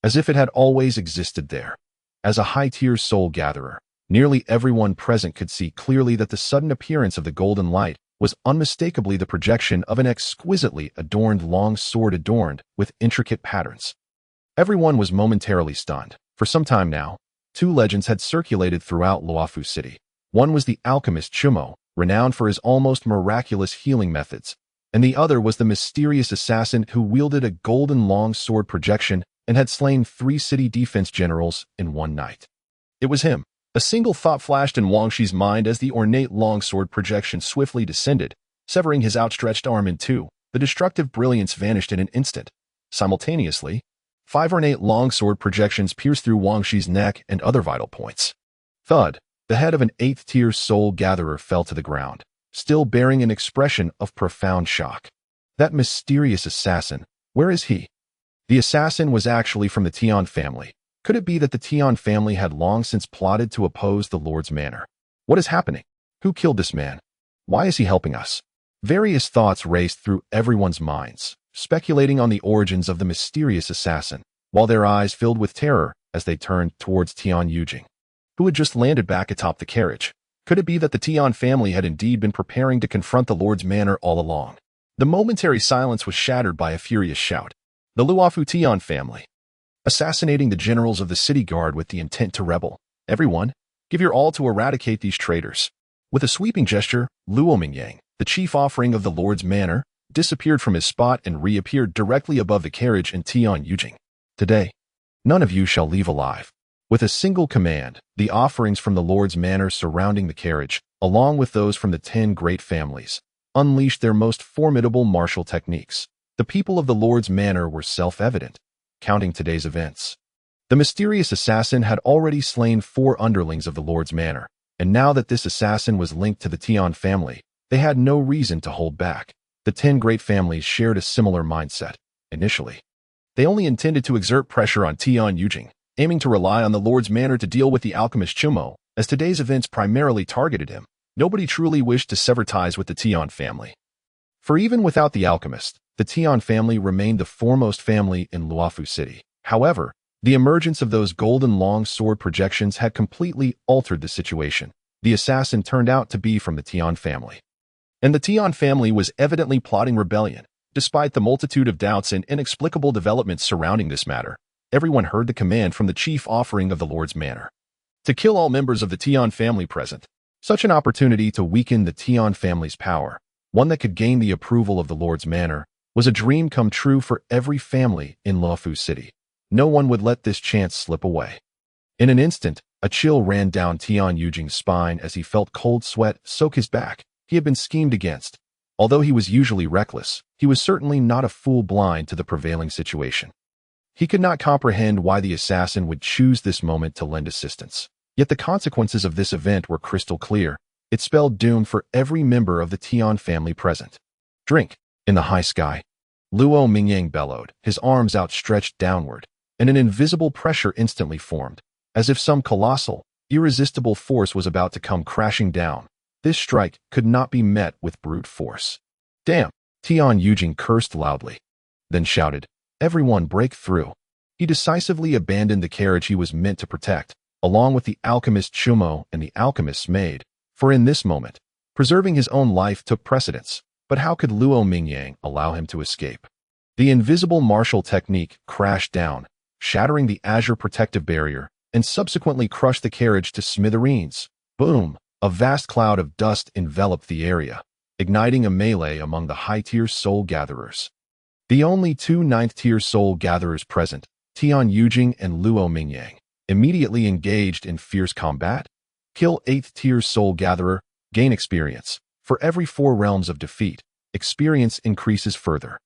A: as if it had always existed there. As a high-tier soul gatherer, nearly everyone present could see clearly that the sudden appearance of the golden light was unmistakably the projection of an exquisitely adorned long sword adorned with intricate patterns. Everyone was momentarily stunned. For some time now, 2 legends had circulated throughout Luofu City. One was the alchemist Chumo, renowned for his almost miraculous healing methods, and the other was the mysterious assassin who wielded a golden long sword projection and had slain 3 city defense generals in one night. It was him. A single thought flashed in Wang Shi's mind as the ornate longsword projection swiftly descended, severing his outstretched arm in 2. the destructive brilliance vanished in an instant. Simultaneously, 5 ornate longsword projections pierced through Wang Shi's neck and other vital points. Thud, the head of an 8th-tier soul gatherer fell to the ground, still bearing an expression of profound shock. That mysterious assassin, where is he? The assassin was actually from the Tian family. Could it be that the Tian family had long since plotted to oppose the Lord's manor? What is happening? Who killed this man? Why is he helping us? Various thoughts raced through everyone's minds, speculating on the origins of the mysterious assassin, while their eyes filled with terror as they turned towards Tian Yujing, who had just landed back atop the carriage. Could it be that the Tian family had indeed been preparing to confront the Lord's manor all along? The momentary silence was shattered by a furious shout. The Luofu Tian family, assassinating the generals of the city guard with the intent to rebel. Everyone, give your all to eradicate these traitors. With a sweeping gesture, Luo Mingyang, the chief offering of the Lord's manor, disappeared from his spot and reappeared directly above the carriage in Tian Yujing. Today, none of you shall leave alive. With a single command, the offerings from the Lord's manor surrounding the carriage, along with those from the 10 great families, unleashed their most formidable martial techniques. The people of the Lord's manor were self-evident, counting today's events. The mysterious assassin had already slain 4 underlings of the Lord's manor, and now that this assassin was linked to the Tian family, they had no reason to hold back. The 10 great families shared a similar mindset. Initially, they only intended to exert pressure on Tian Yujing, aiming to rely on the Lord's manor to deal with the alchemist Chumo, as today's events primarily targeted him. Nobody truly wished to sever ties with the Tian family. For even without the alchemist, the Tian family remained the foremost family in Luofu City. However, the emergence of those golden long sword projections had completely altered the situation. The assassin turned out to be from the Tian family. And the Tian family was evidently plotting rebellion. Despite the multitude of doubts and inexplicable developments surrounding this matter, everyone heard the command from the chief offering of the Lord's manor to kill all members of the Tian family present. Such an opportunity to weaken the Tian family's power, one that could gain the approval of the Lord's manor, was a dream come true for every family in Luofu City. No one would let this chance slip away. In an instant, a chill ran down Tian Yujing's spine as he felt cold sweat soak his back. He had been schemed against. Although he was usually reckless, he was certainly not a fool blind to the prevailing situation. He could not comprehend why the assassin would choose this moment to lend assistance. Yet the consequences of this event were crystal clear. It spelled doom for every member of the Tian family present. Drink. In the high sky, Luo Mingyang bellowed, his arms outstretched downward, and an invisible pressure instantly formed, as if some colossal, irresistible force was about to come crashing down. This strike could not be met with brute force. Damn! Tian Yujing cursed loudly, then shouted, "Everyone break through." He decisively abandoned the carriage he was meant to protect, along with the alchemist Chumo and the alchemist's maid, for in this moment, preserving his own life took precedence. But how could Luo Mingyang allow him to escape? The invisible martial technique crashed down, shattering the azure protective barrier, and subsequently crushed the carriage to smithereens. Boom! A vast cloud of dust enveloped the area, igniting a melee among the high-tier soul gatherers. The only 2 9th-tier soul gatherers present, Tian Yujing and Luo Mingyang, immediately engaged in fierce combat. Kill 8th-tier soul gatherer, gain experience. For every 4 realms of defeat, experience increases further.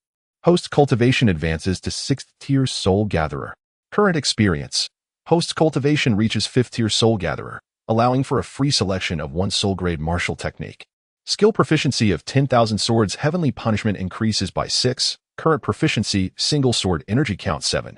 A: Host cultivation advances to 6th-tier soul gatherer. Current experience. Host cultivation reaches 5th-tier soul gatherer, allowing for a free selection of 1 soul-grade martial technique. Skill proficiency of 10,000 swords heavenly punishment increases by 6. Current proficiency single sword energy count 7.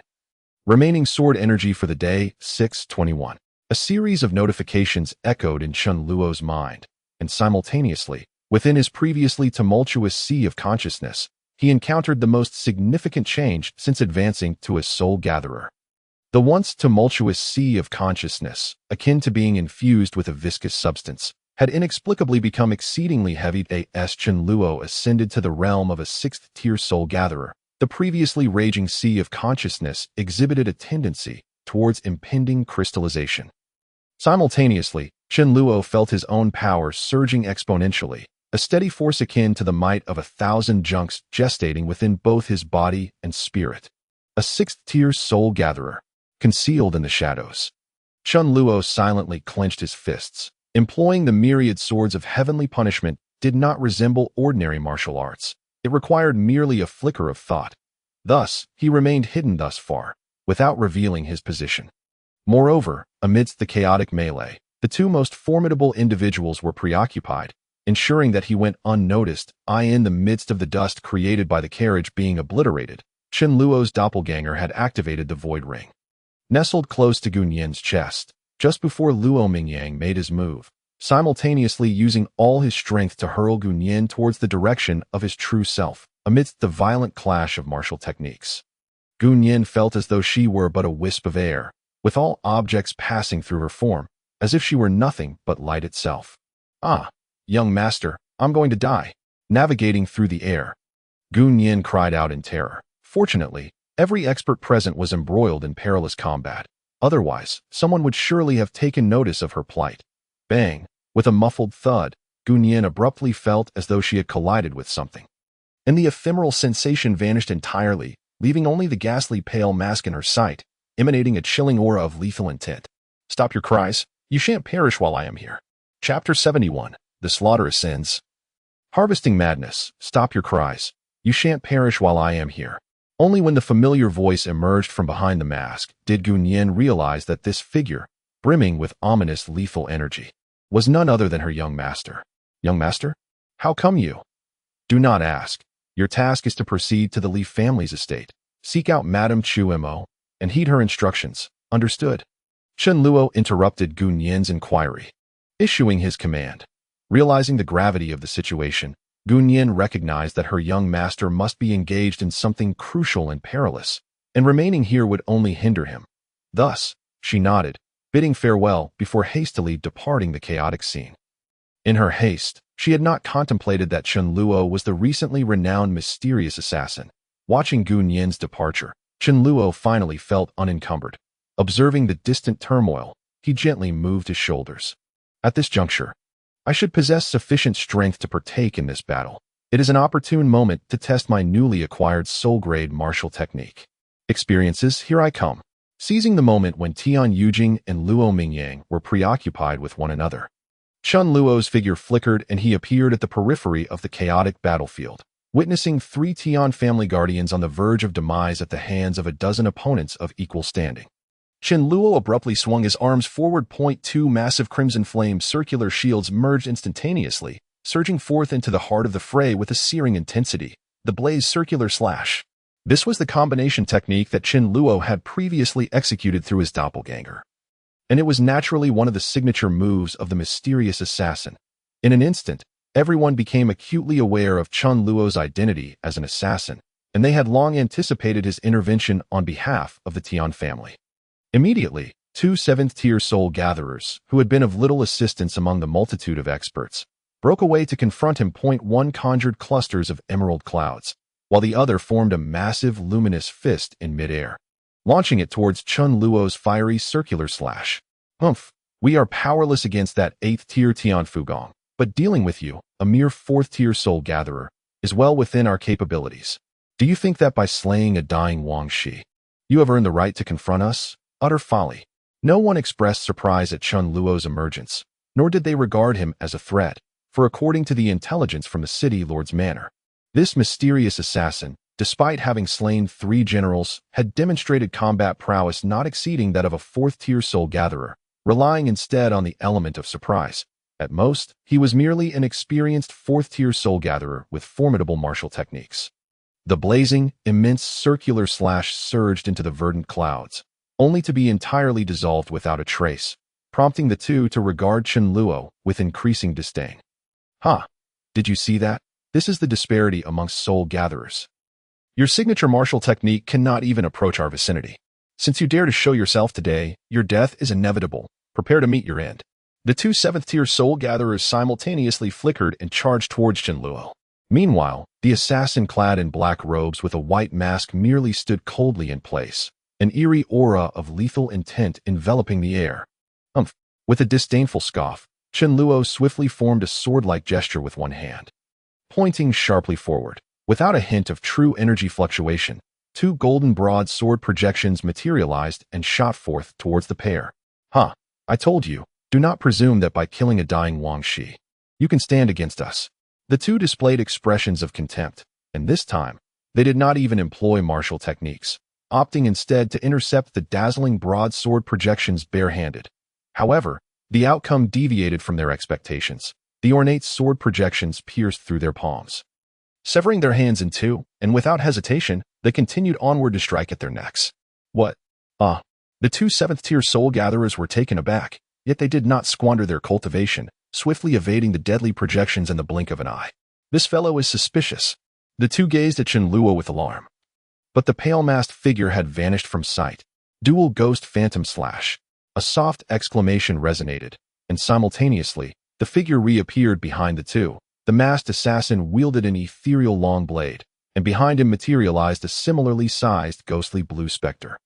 A: Remaining sword energy for the day 621. A series of notifications echoed in Chun Luo's mind, and simultaneously, within his previously tumultuous sea of consciousness, he encountered the most significant change since advancing to a soul gatherer. The once tumultuous sea of consciousness, akin to being infused with a viscous substance, had inexplicably become exceedingly heavy. As Chun Luo ascended to the realm of a 6th-tier soul gatherer, the previously raging sea of consciousness exhibited a tendency towards impending crystallization. Simultaneously, Chun Luo felt his own power surging exponentially, a steady force akin to the might of 1,000 junks gestating within both his body and spirit. A 6th-tier soul gatherer, concealed in the shadows. Chun Luo silently clenched his fists. Employing the myriad swords of heavenly punishment did not resemble ordinary martial arts. It required merely a flicker of thought. Thus, he remained hidden thus far, without revealing his position. Moreover, amidst the chaotic melee, the two most formidable individuals were preoccupied, ensuring that he went unnoticed. In the midst of the dust created by the carriage being obliterated, Chen Luo's doppelganger had activated the void ring. Nestled close to Gun Yin's chest, just before Luo Mingyang made his move, simultaneously using all his strength to hurl Gun Yin towards the direction of his true self, amidst the violent clash of martial techniques. Gun Yin felt as though she were but a wisp of air, with all objects passing through her form, as if she were nothing but light itself. "Ah, young master, I'm going to die." Navigating through the air, Gun Yin cried out in terror. Fortunately, every expert present was embroiled in perilous combat. Otherwise, someone would surely have taken notice of her plight. Bang! With a muffled thud, Gun Yin abruptly felt as though she had collided with something. And the ephemeral sensation vanished entirely, leaving only the ghastly pale mask in her sight, emanating a chilling aura of lethal intent. "Stop your cries. You shan't perish while I am here." Chapter 71. The Slaughter Ascends. Harvesting madness. Stop your cries. You shan't perish while I am here. Only when the familiar voice emerged from behind the mask did Gun Yin realize that this figure, brimming with ominous lethal energy, was none other than her young master. "Young master? How come you?" "Do not ask. Your task is to proceed to the Li family's estate. Seek out Madame Chu Mo, and heed her instructions. Understood?" Chen Luo interrupted Gun Yin's inquiry, issuing his command. Realizing the gravity of the situation, Gun Yin recognized that her young master must be engaged in something crucial and perilous, and remaining here would only hinder him. Thus, she nodded, bidding farewell before hastily departing the chaotic scene. In her haste, she had not contemplated that Chen Luo was the recently renowned mysterious assassin. Watching Gun Yin's departure, Chen Luo finally felt unencumbered. Observing the distant turmoil, he gently moved his shoulders. "At this juncture, I should possess sufficient strength to partake in this battle. It is an opportune moment to test my newly acquired soul-grade martial technique. Experiences, here I come." Seizing the moment when Tian Yujing and Luo Mingyang were preoccupied with one another, Chen Luo's figure flickered and he appeared at the periphery of the chaotic battlefield, witnessing 3 Tian family guardians on the verge of demise at the hands of a dozen opponents of equal standing. Chen Luo abruptly swung his arms forward. 2 massive crimson flame circular shields merged instantaneously, surging forth into the heart of the fray with a searing intensity. The blaze circular slash. This was the combination technique that Chen Luo had previously executed through his doppelganger. And it was naturally one of the signature moves of the mysterious assassin. In an instant, everyone became acutely aware of Chen Luo's identity as an assassin, and they had long anticipated his intervention on behalf of the Tian family. Immediately, 2 7th-tier soul gatherers, who had been of little assistance among the multitude of experts, broke away to confront him. 1 conjured clusters of emerald clouds, while the other formed a massive luminous fist in midair, launching it towards Chen Luo's fiery circular slash. "Humph, we are powerless against that 8th-tier Tian Fugong, but dealing with you, a mere 4th-tier soul gatherer, is well within our capabilities. Do you think that by slaying a dying Wang Shi, you have earned the right to confront us? Utter folly." No one expressed surprise at Chen Luo's emergence, nor did they regard him as a threat, for according to the intelligence from the city lord's manor, this mysterious assassin, despite having slain 3 generals, had demonstrated combat prowess not exceeding that of a 4th-tier soul gatherer, relying instead on the element of surprise. At most, he was merely an experienced 4th-tier soul gatherer with formidable martial techniques. The blazing, immense circular slash surged into the verdant clouds, only to be entirely dissolved without a trace, prompting the two to regard Chen Luo with increasing disdain. "Ha! Did you see that? This is the disparity amongst soul gatherers. Your signature martial technique cannot even approach our vicinity. Since you dare to show yourself today, your death is inevitable. Prepare to meet your end." The 2 7th-tier soul gatherers simultaneously flickered and charged towards Chen Luo. Meanwhile, the assassin clad in black robes with a white mask merely stood coldly in place, an eerie aura of lethal intent enveloping the air. "Humph." With a disdainful scoff, Chen Luo swiftly formed a sword-like gesture with one hand, pointing sharply forward. Without a hint of true energy fluctuation, 2 golden broadsword projections materialized and shot forth towards the pair. "Ha! I told you, do not presume that by killing a dying Wang Shi, you can stand against us." The two displayed expressions of contempt, and this time, they did not even employ martial techniques, opting instead to intercept the dazzling broadsword projections barehanded. However, the outcome deviated from their expectations. The ornate sword projections pierced through their palms, severing their hands in two, and without hesitation, they continued onward to strike at their necks. What? The two seventh-tier soul gatherers were taken aback, yet they did not squander their cultivation, swiftly evading the deadly projections in the blink of an eye. This fellow is suspicious. The two gazed at Chen Luo with alarm. But the pale-masked figure had vanished from sight. Dual ghost phantom slash. A soft exclamation resonated, and simultaneously, the figure reappeared behind the two. The masked assassin wielded an ethereal long blade, and behind him materialized a similarly sized ghostly blue specter,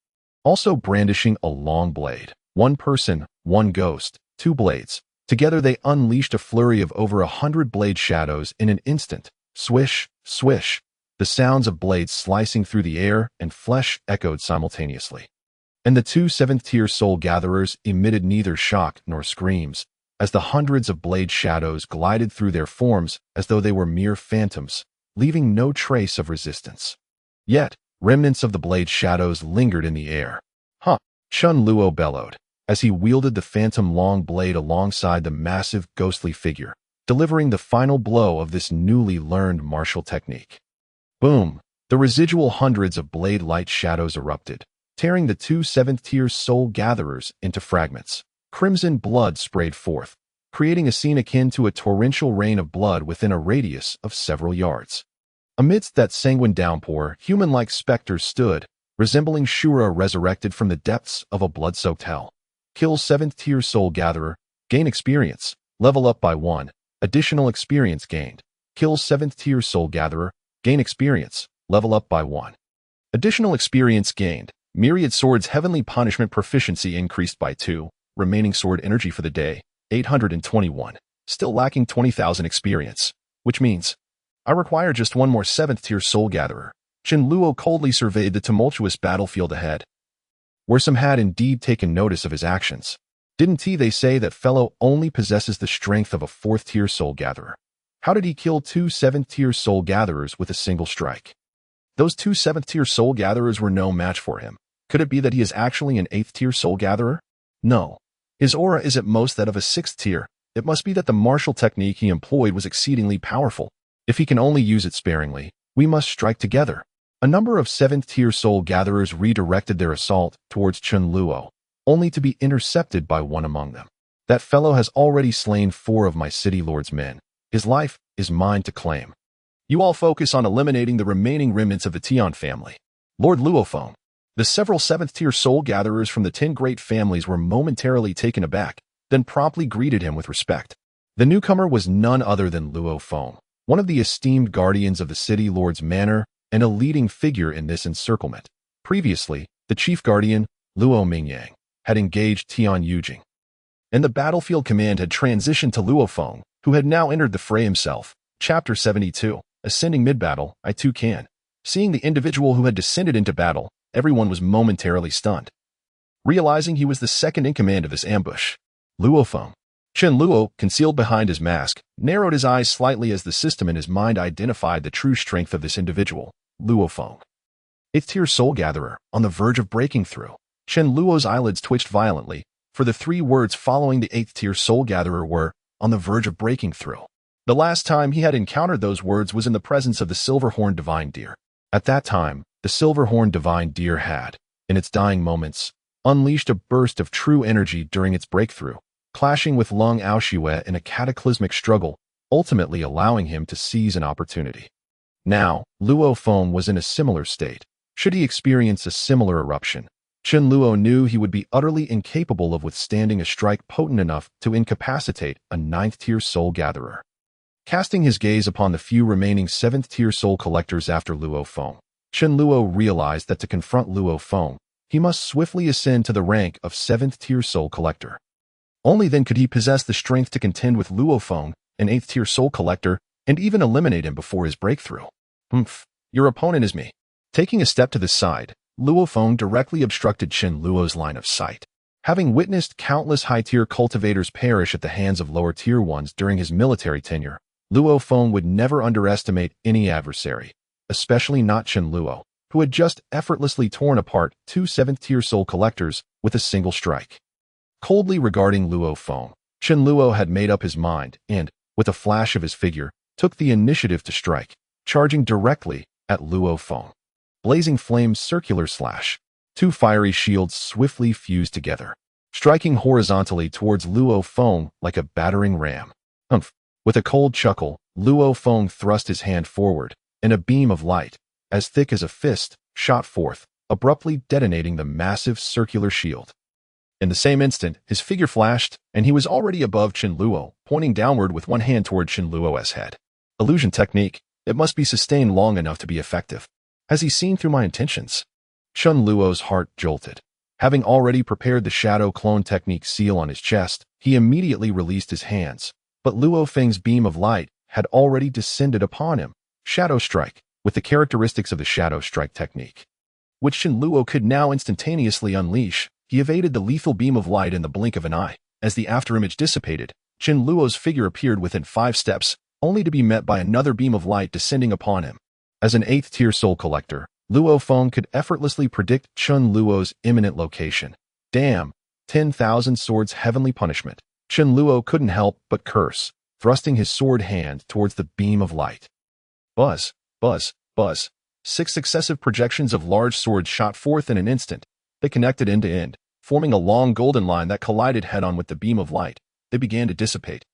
A: also brandishing a long blade. One person, one ghost, two blades. Together they unleashed a flurry of over 100 blade shadows in an instant. Swish, swish. The sounds of blades slicing through the air and flesh echoed simultaneously. And the two seventh-tier soul gatherers emitted neither shock nor screams, as the hundreds of blade shadows glided through their forms as though they were mere phantoms, leaving no trace of resistance. Yet, remnants of the blade shadows lingered in the air. Chen Luo bellowed, as he wielded the phantom long blade alongside the massive ghostly figure, delivering the final blow of this newly learned martial technique. Boom! The residual hundreds of blade light shadows erupted, tearing the two seventh-tier soul gatherers into fragments. Crimson blood sprayed forth, creating a scene akin to a torrential rain of blood within a radius of several yards. Amidst that sanguine downpour, human-like specters stood, resembling Shura resurrected from the depths of a blood-soaked hell. Kill seventh-tier soul gatherer, gain experience, level up by 1, additional experience gained. Kill seventh-tier soul gatherer, gain experience, level up by 1. Additional experience gained. Myriad Sword's Heavenly Punishment proficiency increased by 2. Remaining sword energy for the day, 821. Still lacking 20,000 experience. Which means, I require just one more seventh-tier soul gatherer. Chen Luo coldly surveyed the tumultuous battlefield ahead, where some had indeed taken notice of his actions. Didn't they say that fellow only possesses the strength of a fourth-tier soul gatherer? How did he kill two seventh-tier soul gatherers with a single strike? Those two seventh-tier soul gatherers were no match for him. Could it be that he is actually an eighth-tier soul gatherer? No. His aura is at most that of a sixth tier. It must be that the martial technique he employed was exceedingly powerful. If he can only use it sparingly, we must strike together. A number of seventh-tier soul gatherers redirected their assault towards Chen Luo, only to be intercepted by one among them. That fellow has already slain 4 of my city lord's men. His life is mine to claim. You all focus on eliminating the remaining remnants of the Tian family. Lord Luofeng. The several seventh-tier soul gatherers from the 10 great families were momentarily taken aback, then promptly greeted him with respect. The newcomer was none other than Luofeng, one of the esteemed guardians of the city lord's manor and a leading figure in this encirclement. Previously, the chief guardian, Luo Mingyang, had engaged Tian Yujing, and the battlefield command had transitioned to Luofeng, who had now entered the fray himself. Chapter 72, Ascending Mid-Battle, I Too Can. Seeing the individual who had descended into battle, everyone was momentarily stunned, realizing he was the second in command of this ambush. Luofeng. Chen Luo, concealed behind his mask, narrowed his eyes slightly as the system in his mind identified the true strength of this individual, Luofeng. 8th-tier soul gatherer, on the verge of breaking through. Chen Luo's eyelids twitched violently, for the 3 words following the 8th-tier soul gatherer were, on the verge of breaking through. The last time he had encountered those words was in the presence of the silver-horned divine deer. At that time, the silver-horned divine deer had, in its dying moments, unleashed a burst of true energy during its breakthrough, clashing with Lung Aoshue in a cataclysmic struggle, ultimately allowing him to seize an opportunity. Now, Luofeng was in a similar state. Should he experience a similar eruption, Chen Luo knew he would be utterly incapable of withstanding a strike potent enough to incapacitate a 9th-tier soul gatherer. Casting his gaze upon the few remaining 7th-tier soul collectors after Luofeng, Chen Luo realized that to confront Luofeng, he must swiftly ascend to the rank of 7th-tier soul collector. Only then could he possess the strength to contend with Luofeng, an 8th-tier soul collector, and even eliminate him before his breakthrough. Your opponent is me. Taking a step to the side, Luofeng directly obstructed Chen Luo's line of sight. Having witnessed countless high-tier cultivators perish at the hands of lower-tier ones during his military tenure, Luofeng would never underestimate any adversary, especially not Chen Luo, who had just effortlessly torn apart two 7th-tier soul collectors with a single strike. Coldly regarding Luo Feng, Chen Luo had made up his mind and, with a flash of his figure, took the initiative to strike, charging directly at Luo Feng. Blazing flames circular slash. Two fiery shields swiftly fused together, striking horizontally towards Luo Feng like a battering ram. Humph! With a cold chuckle, Luo Feng thrust his hand forward, and a beam of light, as thick as a fist, shot forth, abruptly detonating the massive circular shield. In the same instant, his figure flashed, and he was already above Chen Luo, pointing downward with one hand toward Chen Luo's head. Illusion technique. It must be sustained long enough to be effective. Has he seen through my intentions? Chen Luo's heart jolted. Having already prepared the shadow clone technique seal on his chest, he immediately released his hands. But Luo Feng's beam of light had already descended upon him. Shadow Strike, with the characteristics of the Shadow Strike technique, which Chen Luo could now instantaneously unleash. He evaded the lethal beam of light in the blink of an eye. As the afterimage dissipated, Chen Luo's figure appeared within 5 steps, only to be met by another beam of light descending upon him. As an 8th-tier soul collector, Luo Feng could effortlessly predict Chen Luo's imminent location. Damn! 10,000 swords heavenly punishment. Chen Luo couldn't help but curse, thrusting his sword hand towards the beam of light. Buzz, buzz, buzz. 6 successive projections of large swords shot forth in an instant. They connected end to end, forming a long golden line that collided head-on with the beam of light. They began to dissipate.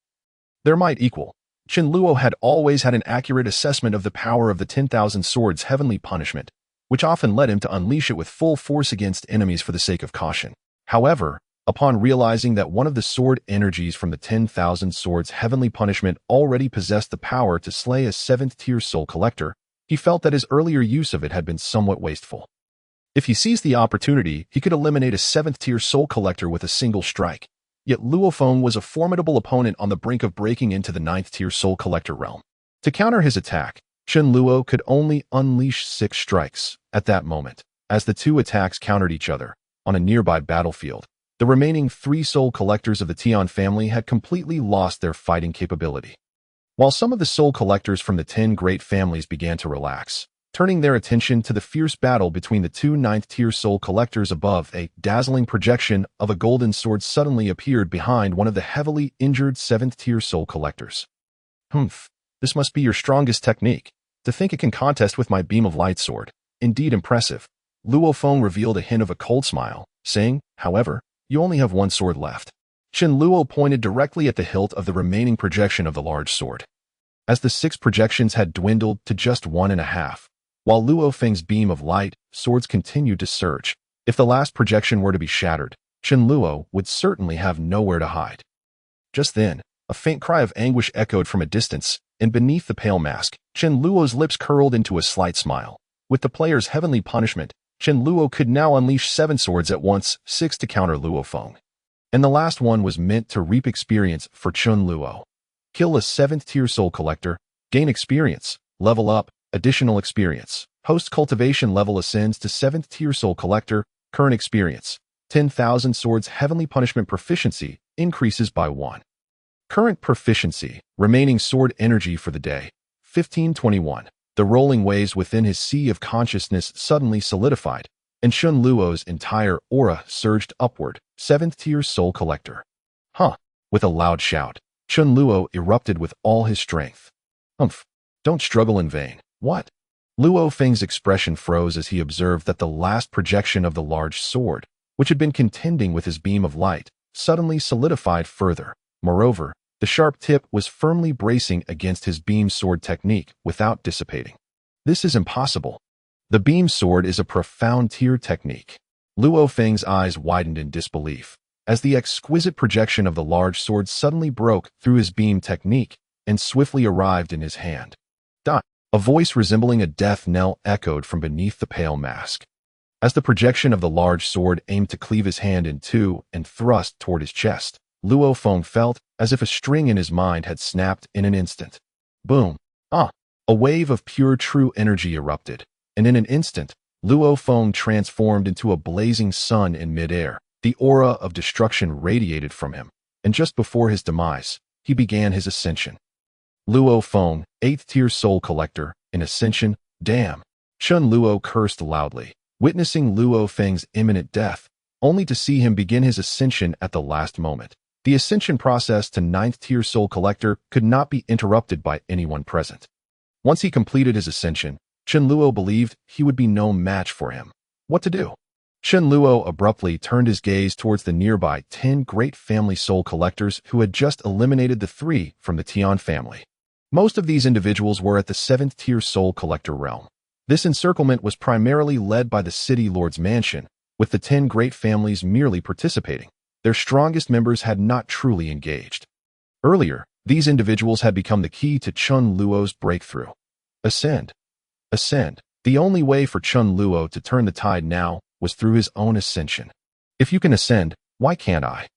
A: Their might equal. Chen Luo had always had an accurate assessment of the power of the 10,000 swords heavenly punishment, which often led him to unleash it with full force against enemies for the sake of caution. However, upon realizing that one of the sword energies from the 10,000 swords heavenly punishment already possessed the power to slay a 7th-tier soul collector, he felt that his earlier use of it had been somewhat wasteful. If he seized the opportunity, he could eliminate a 7th-tier soul collector with a single strike. Yet Luo Feng was a formidable opponent on the brink of breaking into the 9th-tier soul collector realm. To counter his attack, Chen Luo could only unleash 6 strikes. At that moment, as the 2 attacks countered each other on a nearby battlefield, the remaining 3 soul collectors of the Tian family had completely lost their fighting capability. While some of the soul collectors from the 10 great families began to relax, turning their attention to the fierce battle between the 2 9th-tier soul collectors above, a dazzling projection of a golden sword suddenly appeared behind one of the heavily injured 7th-tier soul collectors. Humph, this must be your strongest technique. To think it can contest with my beam of light sword. Indeed impressive. Luo Feng revealed a hint of a cold smile, saying, however, you only have 1 sword left. Chen Luo pointed directly at the hilt of the remaining projection of the large sword. As the 6 projections had dwindled to just 1.5, while Luo Feng's beam of light swords continued to surge, if the last projection were to be shattered, Chen Luo would certainly have nowhere to hide. Just then, a faint cry of anguish echoed from a distance, and beneath the pale mask, Chen Luo's lips curled into a slight smile. With the player's heavenly punishment, Chen Luo could now unleash 7 swords at once, 6 to counter Luo Feng. And the last one was meant to reap experience for Chen Luo. Kill a 7th-tier soul collector, gain experience, level up, additional experience. Host cultivation level ascends to 7th-tier soul collector, current experience. 10,000 swords heavenly punishment proficiency increases by 1. Current proficiency, remaining sword energy for the day, 1521. The rolling waves within his sea of consciousness suddenly solidified, and Chen Luo's entire aura surged upward, 7th-tier soul collector. Huh! With a loud shout, Chen Luo erupted with all his strength. Humph! Don't struggle in vain. What? Luo Feng's expression froze as he observed that the last projection of the large sword, which had been contending with his beam of light, suddenly solidified further. Moreover, the sharp tip was firmly bracing against his beam sword technique without dissipating. This is impossible. The beam sword is a profound tier technique. Luo Feng's eyes widened in disbelief, as the exquisite projection of the large sword suddenly broke through his beam technique and swiftly arrived in his hand. A voice resembling a death knell echoed from beneath the pale mask. As the projection of the large sword aimed to cleave his hand in 2 and thrust toward his chest, Luo Feng felt as if a string in his mind had snapped in an instant. Boom! A wave of pure true energy erupted, and in an instant, Luo Feng transformed into a blazing sun in midair. The aura of destruction radiated from him, and just before his demise, he began his ascension. Luo Feng, 8th-tier soul collector, in ascension, Damn. Chen Luo cursed loudly, witnessing Luo Feng's imminent death, only to see him begin his ascension at the last moment. The ascension process to 9th-tier Soul Collector could not be interrupted by anyone present. Once he completed his ascension, Chen Luo believed he would be no match for him. What to do? Chen Luo abruptly turned his gaze towards the nearby 10 great family Soul Collectors who had just eliminated the 3 from the Tian family. Most of these individuals were at the 7th-tier Soul Collector realm. This encirclement was primarily led by the City Lord's mansion, with the 10 great families merely participating. Their strongest members had not truly engaged. Earlier, these individuals had become the key to Chen Luo's breakthrough. Ascend. Ascend. The only way for Chen Luo to turn the tide now was through his own ascension. If you can ascend, why can't I?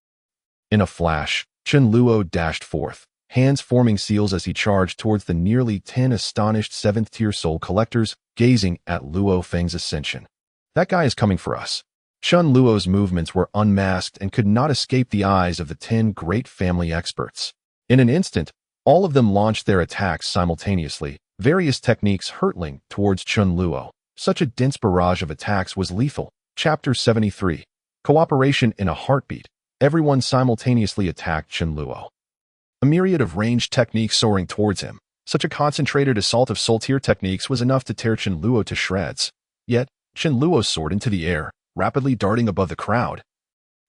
A: In a flash, Chen Luo dashed forth, hands forming seals as he charged towards the nearly 10 astonished 7th-tier Soul Collectors, gazing at Luo Feng's ascension. That guy is coming for us. Chen Luo's movements were unmasked and could not escape the eyes of the 10 great family experts. In an instant, all of them launched their attacks simultaneously, various techniques hurtling towards Chen Luo. Such a dense barrage of attacks was lethal. Chapter 73. Cooperation in a heartbeat. Everyone simultaneously attacked Chen Luo. A myriad of ranged techniques soaring towards him. Such a concentrated assault of soul-tier techniques was enough to tear Chen Luo to shreds. Yet, Chen Luo soared into the air, rapidly darting above the crowd.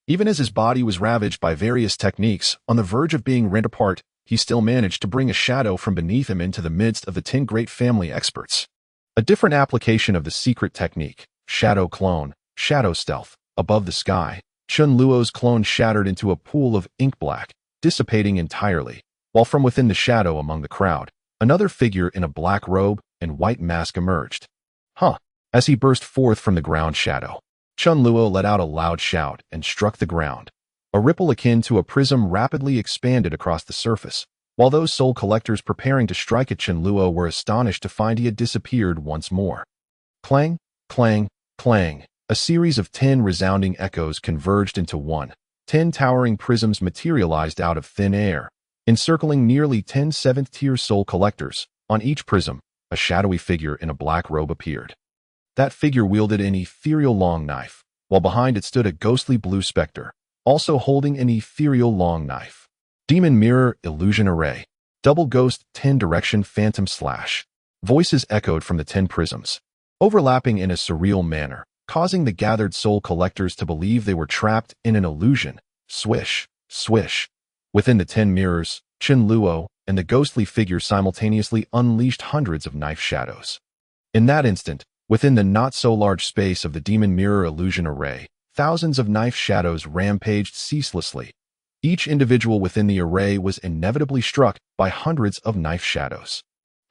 A: Even as his body was ravaged by various techniques, on the verge of being rent apart, he still managed to bring a shadow from beneath him into the midst of the 10 great family experts. A different application of the secret technique, shadow clone, shadow stealth, above the sky. Chen Luo's clone shattered into a pool of ink black, dissipating entirely, while from within the shadow among the crowd, another figure in a black robe and white mask emerged. Huh! As he burst forth from the ground shadow, Chen Luo let out a loud shout and struck the ground. A ripple akin to a prism rapidly expanded across the surface, while those Soul Collectors preparing to strike at Chen Luo were astonished to find he had disappeared once more. Clang, clang, clang. A series of 10 resounding echoes converged into one. 10 towering prisms materialized out of thin air, encircling nearly 10 7th-tier Soul Collectors. On each prism, a shadowy figure in a black robe appeared. That figure wielded an ethereal long knife, while behind it stood a ghostly blue specter, also holding an ethereal long knife. Demon Mirror Illusion Array. Double Ghost 10 Direction Phantom Slash. Voices echoed from the 10 prisms, overlapping in a surreal manner, causing the gathered Soul Collectors to believe they were trapped in an illusion. Swish, swish. Within the 10 mirrors, Chen Luo and the ghostly figure simultaneously unleashed hundreds of knife shadows. In that instant, within the not-so-large space of the Demon Mirror Illusion Array, thousands of knife shadows rampaged ceaselessly. Each individual within the array was inevitably struck by hundreds of knife shadows.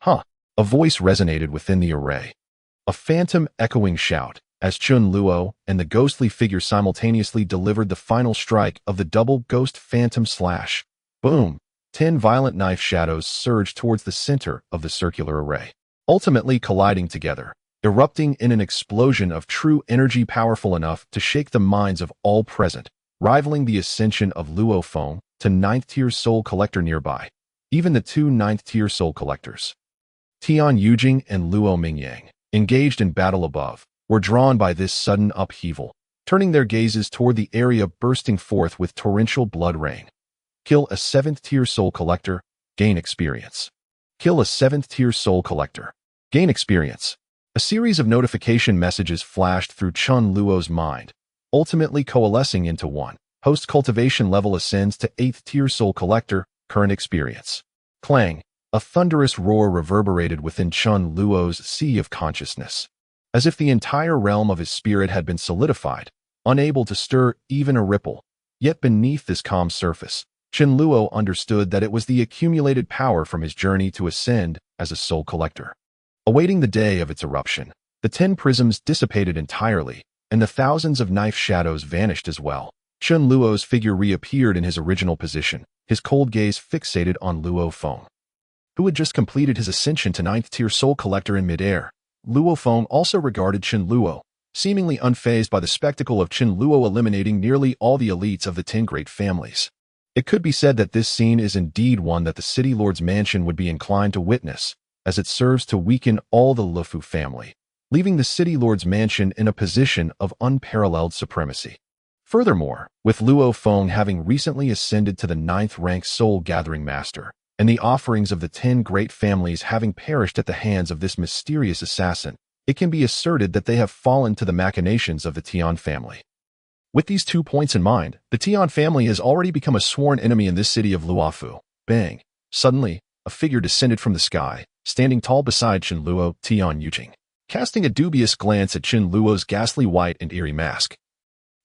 A: Huh! A voice resonated within the array. A phantom echoing shout, as Chen Luo and the ghostly figure simultaneously delivered the final strike of the double ghost phantom slash. Boom! 10 violent knife shadows surged towards the center of the circular array, ultimately colliding together, erupting in an explosion of true energy powerful enough to shake the minds of all present, rivaling the ascension of Luo Feng to 9th-tier Soul Collector nearby. Even the 2 9th-tier Soul Collectors, Tian Yujing and Luo Mingyang, engaged in battle above, were drawn by this sudden upheaval, turning their gazes toward the area bursting forth with torrential blood rain. Kill a 7th-tier Soul Collector, gain experience. Kill a 7th-tier Soul Collector, gain experience. A series of notification messages flashed through Chen Luo's mind, ultimately coalescing into one. Host cultivation level ascends to 8th-tier Soul Collector, current experience. Clang! A thunderous roar reverberated within Chen Luo's sea of consciousness, as if the entire realm of his spirit had been solidified, unable to stir even a ripple. Yet beneath this calm surface, Chen Luo understood that it was the accumulated power from his journey to ascend as a Soul Collector. Awaiting the day of its eruption, the 10 prisms dissipated entirely, and the thousands of knife shadows vanished as well. Chen Luo's figure reappeared in his original position, his cold gaze fixated on Luo Feng, who had just completed his ascension to 9th-tier Soul Collector in midair. Luo Feng also regarded Chen Luo, seemingly unfazed by the spectacle of Chen Luo eliminating nearly all the elites of the 10 great families. It could be said that this scene is indeed one that the City Lord's mansion would be inclined to witness. as it serves to weaken all the Lufu family, leaving the city lord's mansion in a position of unparalleled supremacy. Furthermore, with Luo Feng having recently ascended to the 9th rank Soul Gathering Master, and the offerings of the 10 great families having perished at the hands of this mysterious assassin, it can be asserted that they have fallen to the machinations of the Tian family. With these 2 points in mind, the Tian family has already become a sworn enemy in this city of Luofu. Bang! Suddenly, a figure descended from the sky, standing tall beside Chen Luo, Tian Yujing, casting a dubious glance at Chen Luo's ghastly white and eerie mask,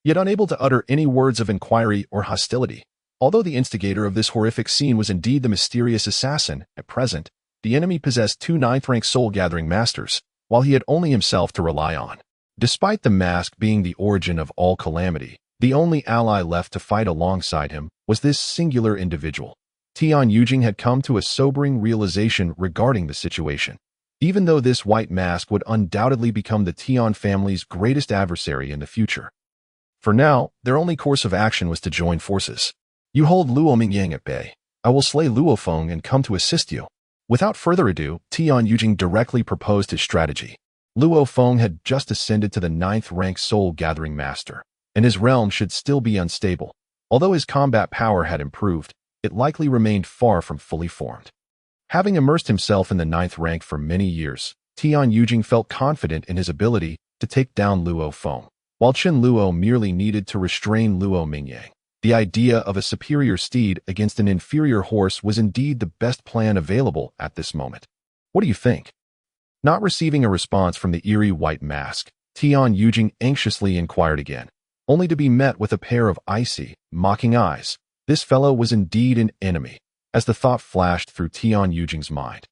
A: yet unable to utter any words of inquiry or hostility. Although the instigator of this horrific scene was indeed the mysterious assassin, at present, the enemy possessed 2 9th-rank soul-gathering masters, while he had only himself to rely on. Despite the mask being the origin of all calamity, the only ally left to fight alongside him was this singular individual. Tian Yujing had come to a sobering realization regarding the situation. Even though this white mask would undoubtedly become the Tian family's greatest adversary in the future, for now, their only course of action was to join forces. You hold Luo Mingyang at bay. I will slay Luo Feng and come to assist you. Without further ado, Tian Yujing directly proposed his strategy. Luo Feng had just ascended to the 9th rank Soul Gathering Master, and his realm should still be unstable. Although his combat power had improved, it likely remained far from fully formed. Having immersed himself in the 9th rank for many years, Tian Yujing felt confident in his ability to take down Luo Feng, while Chen Luo merely needed to restrain Luo Mingyang. The idea of a superior steed against an inferior horse was indeed the best plan available at this moment. What do you think? Not receiving a response from the eerie white mask, Tian Yujing anxiously inquired again, only to be met with a pair of icy, mocking eyes. This fellow was indeed an enemy, as the thought flashed through Tian Yujing's mind.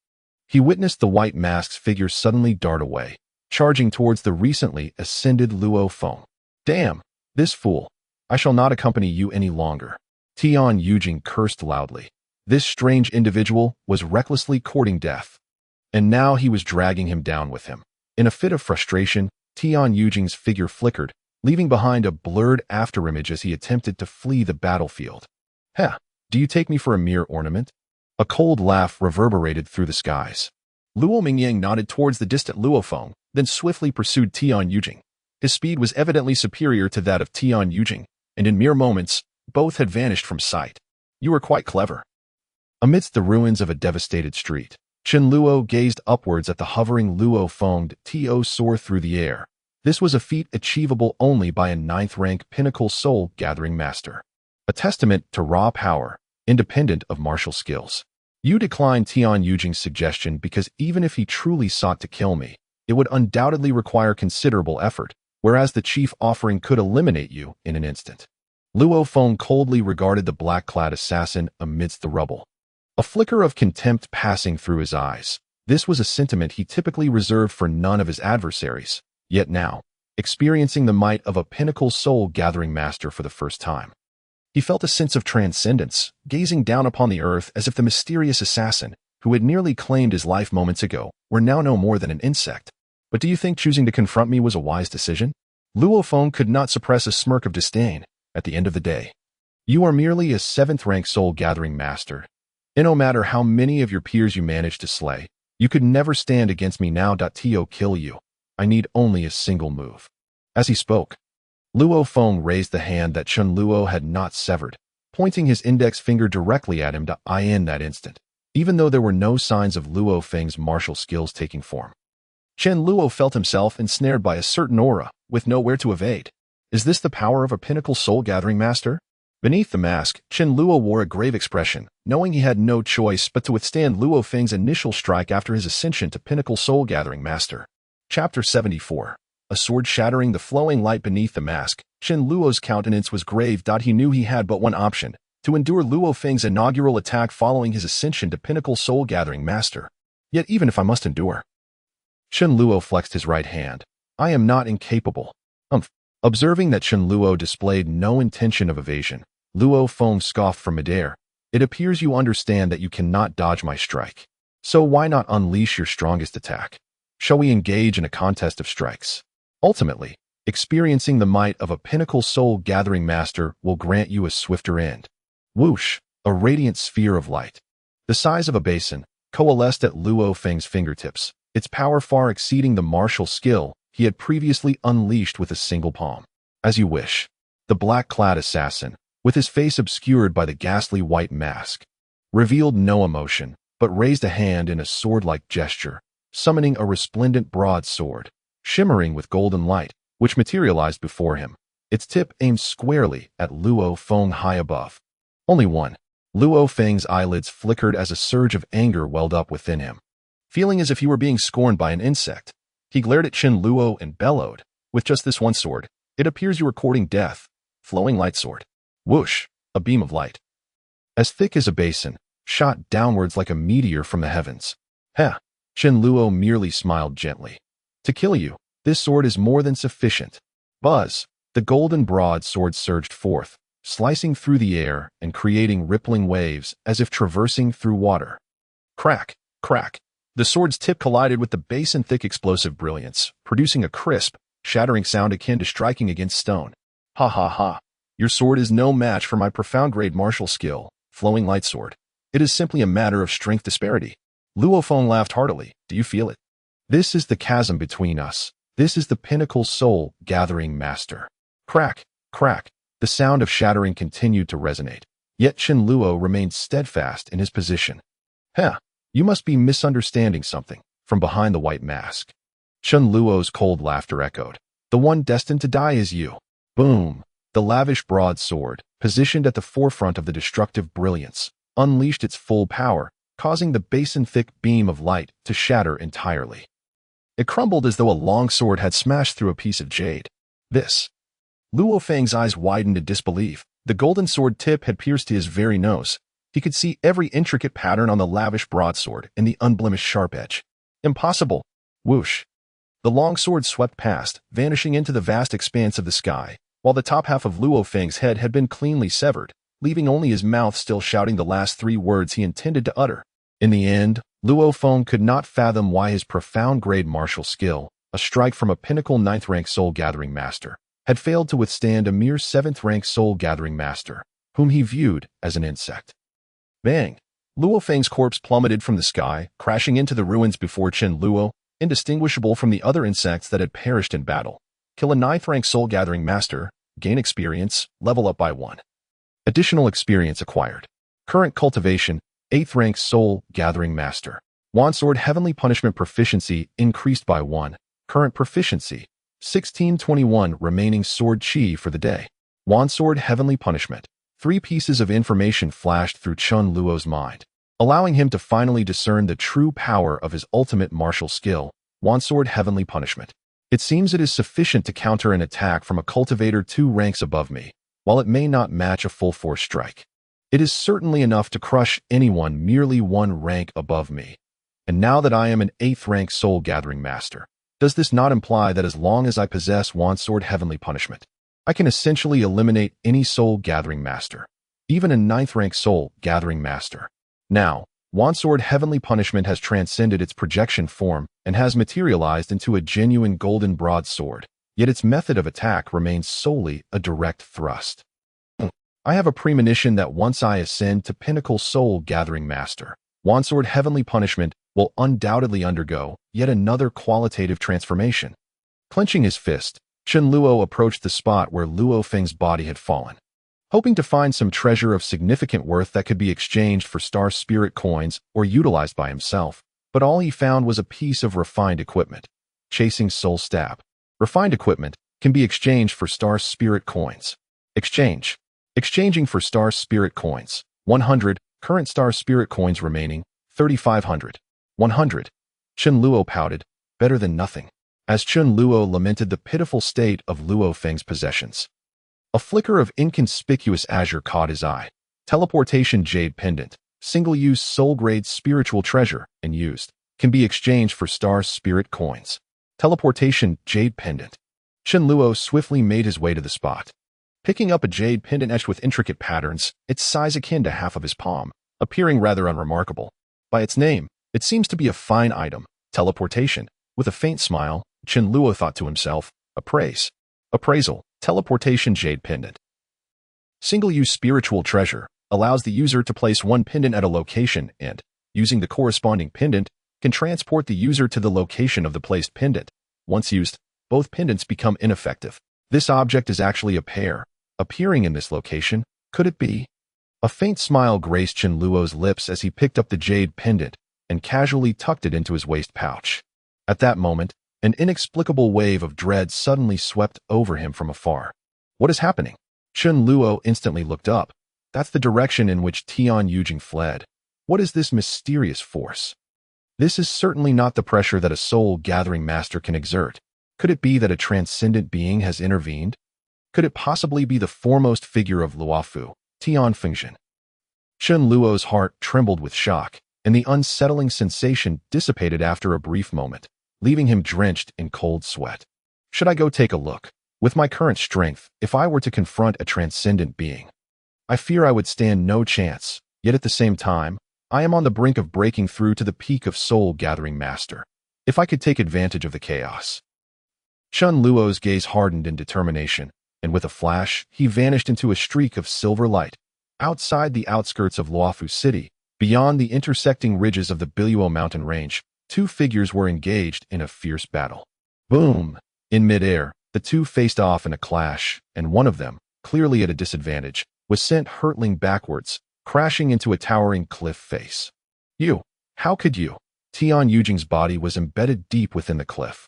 A: He witnessed the white mask's figure suddenly dart away, charging towards the recently ascended Luo Feng. Damn, this fool. I shall not accompany you any longer. Tian Yujing cursed loudly. This strange individual was recklessly courting death, and now he was dragging him down with him. In a fit of frustration, Tian Yujing's figure flickered, leaving behind a blurred afterimage as he attempted to flee the battlefield. Heh, do you take me for a mere ornament? A cold laugh reverberated through the skies. Luo Mingyang nodded towards the distant Luo Feng, then swiftly pursued Tian Yujing. His speed was evidently superior to that of Tian Yujing, and in mere moments, both had vanished from sight. You were quite clever. Amidst the ruins of a devastated street, Chen Luo gazed upwards at the hovering Luo Feng to soar through the air. This was a feat achievable only by a 9th-rank pinnacle soul-gathering master. A testament to raw power, independent of martial skills. You declined Tian Yujing's suggestion because even if he truly sought to kill me, it would undoubtedly require considerable effort, whereas the chief offering could eliminate you in an instant. Luo Feng coldly regarded the black-clad assassin amidst the rubble, a flicker of contempt passing through his eyes. This was a sentiment he typically reserved for none of his adversaries, yet now, experiencing the might of a pinnacle soul-gathering master for the first time, he felt a sense of transcendence, gazing down upon the earth as if the mysterious assassin, who had nearly claimed his life moments ago, were now no more than an insect. But do you think choosing to confront me was a wise decision? Luo Feng could not suppress a smirk of disdain. At the end of the day, you are merely a 7th-rank soul-gathering master, and no matter how many of your peers you manage to slay, you could never stand against me now. To kill you, I need only a single move. As he spoke, Luo Feng raised the hand that Chen Luo had not severed, pointing his index finger directly at him in that instant, even though there were no signs of Luo Feng's martial skills taking form. Chen Luo felt himself ensnared by a certain aura, with nowhere to evade. Is this the power of a pinnacle soul-gathering master? Beneath the mask, Chen Luo wore a grave expression, knowing he had no choice but to withstand Luo Feng's initial strike after his ascension to pinnacle soul-gathering master. Chapter 74. A sword shattering the flowing light beneath the mask, Chen Luo's countenance was grave. He knew he had but one option, to endure Luo Feng's inaugural attack following his ascension to pinnacle soul-gathering master. Yet even if I must endure. Chen Luo flexed his right hand. I am not incapable. Observing that Chen Luo displayed no intention of evasion, Luo Feng scoffed from midair. It appears you understand that you cannot dodge my strike. So why not unleash your strongest attack? Shall we engage in a contest of strikes? Ultimately, experiencing the might of a pinnacle soul-gathering master will grant you a swifter end. Whoosh, a radiant sphere of light, the size of a basin, coalesced at Luo Feng's fingertips, its power far exceeding the martial skill he had previously unleashed with a single palm. As you wish. The black-clad assassin, with his face obscured by the ghastly white mask, revealed no emotion, but raised a hand in a sword-like gesture, summoning a resplendent broadsword, shimmering with golden light, which materialized before him, its tip aimed squarely at Luo Feng high above. Only one. Luo Feng's eyelids flickered as a surge of anger welled up within him. Feeling as if he were being scorned by an insect, he glared at Chen Luo and bellowed, "With just this one sword, it appears you are courting death." Flowing light sword. Whoosh, a beam of light, as thick as a basin, shot downwards like a meteor from the heavens. Heh, Chen Luo merely smiled gently. "To kill you, this sword is more than sufficient." Buzz, the golden broadsword surged forth, slicing through the air and creating rippling waves as if traversing through water. Crack, crack. The sword's tip collided with the base and thick explosive brilliance, producing a crisp, shattering sound akin to striking against stone. Ha ha ha. Your sword is no match for my profound-grade martial skill, flowing light sword. It is simply a matter of strength disparity. Luo Feng laughed heartily. Do you feel it? This is the chasm between us. This is the pinnacle soul gathering master. Crack, crack. The sound of shattering continued to resonate. Yet Chen Luo remained steadfast in his position. Heh, you must be misunderstanding something. From behind the white mask, Chen Luo's cold laughter echoed. The one destined to die is you. Boom! The lavish broadsword, positioned at the forefront of the destructive brilliance, unleashed its full power, causing the basin-thick beam of light to shatter entirely. It crumbled as though a long sword had smashed through a piece of jade. This. Luo Feng's eyes widened in disbelief. The golden sword tip had pierced to his very nose. He could see every intricate pattern on the lavish broadsword and the unblemished sharp edge. Impossible! Whoosh! The long sword swept past, vanishing into the vast expanse of the sky, while the top half of Luo Feng's head had been cleanly severed, leaving only his mouth still shouting the last 3 words he intended to utter. In the end, Luo Feng could not fathom why his profound-grade martial skill, a strike from a pinnacle 9th-rank soul-gathering master, had failed to withstand a mere 7th-rank soul-gathering master, whom he viewed as an insect. Bang! Luo Feng's corpse plummeted from the sky, crashing into the ruins before Chen Luo, indistinguishable from the other insects that had perished in battle. Kill a 9th-rank soul-gathering master, gain experience, level up by 1. Additional experience acquired. Current cultivation, 8th-rank soul-gathering master. Wand Sword Heavenly Punishment proficiency increased by 1. Current proficiency, 1621 remaining sword chi for the day. Wand Sword Heavenly Punishment. 3 pieces of information flashed through Chen Luo's mind, allowing him to finally discern the true power of his ultimate martial skill, Wand Sword Heavenly Punishment. It seems it is sufficient to counter an attack from a cultivator 2 ranks above me, while it may not match a full-force strike. It is certainly enough to crush anyone merely 1 rank above me. And now that I am an 8th-rank soul-gathering master, does this not imply that as long as I possess Wand Sword Heavenly Punishment, I can essentially eliminate any soul-gathering master, even a 9th-rank soul-gathering master? Now, Wand Sword Heavenly Punishment has transcended its projection form and has materialized into a genuine golden broadsword, yet its method of attack remains solely a direct thrust. I have a premonition that once I ascend to Pinnacle Soul Gathering Master, Wand Sword Heavenly Punishment will undoubtedly undergo yet another qualitative transformation. Clenching his fist, Chen Luo approached the spot where Luo Feng's body had fallen, hoping to find some treasure of significant worth that could be exchanged for star spirit coins or utilized by himself, but all he found was a piece of refined equipment. Chasing Soul Stab. Refined equipment can be exchanged for star spirit coins. Exchange. Exchanging for star spirit coins. 100. Current star spirit coins remaining. 3,500. 100. Chen Luo pouted. Better than nothing. As Chen Luo lamented the pitiful state of Luo Feng's possessions. A flicker of inconspicuous azure caught his eye. Teleportation Jade Pendant. Single-use soul-grade spiritual treasure, and used, can be exchanged for star spirit coins. Teleportation Jade Pendant. Chen Luo swiftly made his way to the spot. Picking up a jade pendant etched with intricate patterns, its size akin to half of his palm, appearing rather unremarkable. By its name, it seems to be a fine item. Teleportation. With a faint smile, Chen Luo thought to himself, Appraisal. Teleportation Jade Pendant. Single-use spiritual treasure allows the user to place 1 pendant at a location and, using the corresponding pendant, can transport the user to the location of the placed pendant. Once used, both pendants become ineffective. This object is actually a pair, appearing in this location. Could it be? A faint smile graced Chen Luo's lips as he picked up the jade pendant and casually tucked it into his waist pouch. At that moment, an inexplicable wave of dread suddenly swept over him from afar. What is happening? Chen Luo instantly looked up. That's the direction in which Tian Yujing fled. What is this mysterious force? This is certainly not the pressure that a soul-gathering master can exert. Could it be that a transcendent being has intervened? Could it possibly be the foremost figure of Luofu, Tian Fengxian? Chen Luo's heart trembled with shock, and the unsettling sensation dissipated after a brief moment, leaving him drenched in cold sweat. Should I go take a look? With my current strength, if I were to confront a transcendent being, I fear I would stand no chance, yet at the same time, I am on the brink of breaking through to the peak of soul-gathering master. If I could take advantage of the chaos. Chen Luo's gaze hardened in determination, and with a flash, he vanished into a streak of silver light. Outside the outskirts of Luofu City, beyond the intersecting ridges of the Biluo mountain range, two figures were engaged in a fierce battle. Boom! In midair, the two faced off in a clash, and one of them, clearly at a disadvantage, was sent hurtling backwards, crashing into a towering cliff face. How could you? Tian Yujing's body was embedded deep within the cliff.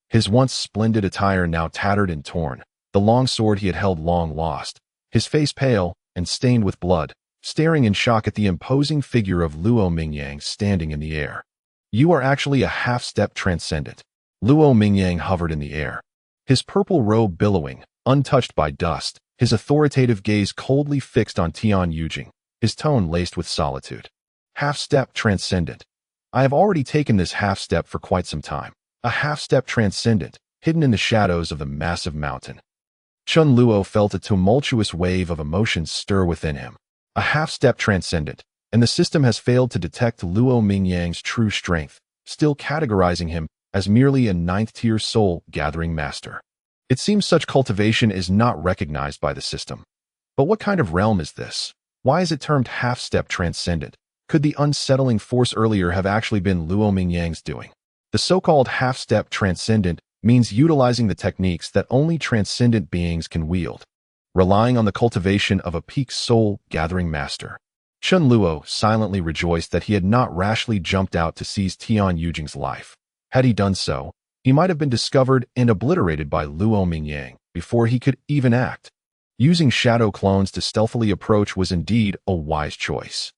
A: His once splendid attire now tattered and torn, the long sword he had held long lost, his face pale and stained with blood, staring in shock at the imposing figure of Luo Mingyang standing in the air. You are actually a half-step transcendent. Luo Mingyang hovered in the air, his purple robe billowing, untouched by dust, his authoritative gaze coldly fixed on Tian Yujing, his tone laced with solitude. Half-step transcendent. I have already taken this half-step for quite some time. A half-step transcendent, hidden in the shadows of the massive mountain. Chen Luo felt a tumultuous wave of emotions stir within him. A half-step transcendent, and the system has failed to detect Luo Mingyang's true strength, still categorizing him as merely a ninth-tier soul-gathering master. It seems such cultivation is not recognized by the system. But what kind of realm is this? Why is it termed half-step transcendent? Could the unsettling force earlier have actually been Luo Mingyang's doing? The so-called half-step transcendent means utilizing the techniques that only transcendent beings can wield, relying on the cultivation of a peak soul-gathering master. Chen Luo silently rejoiced that he had not rashly jumped out to seize Tian Yujing's life. Had he done so, he might have been discovered and obliterated by Luo Mingyang before he could even act. Using shadow clones to stealthily approach was indeed a wise choice.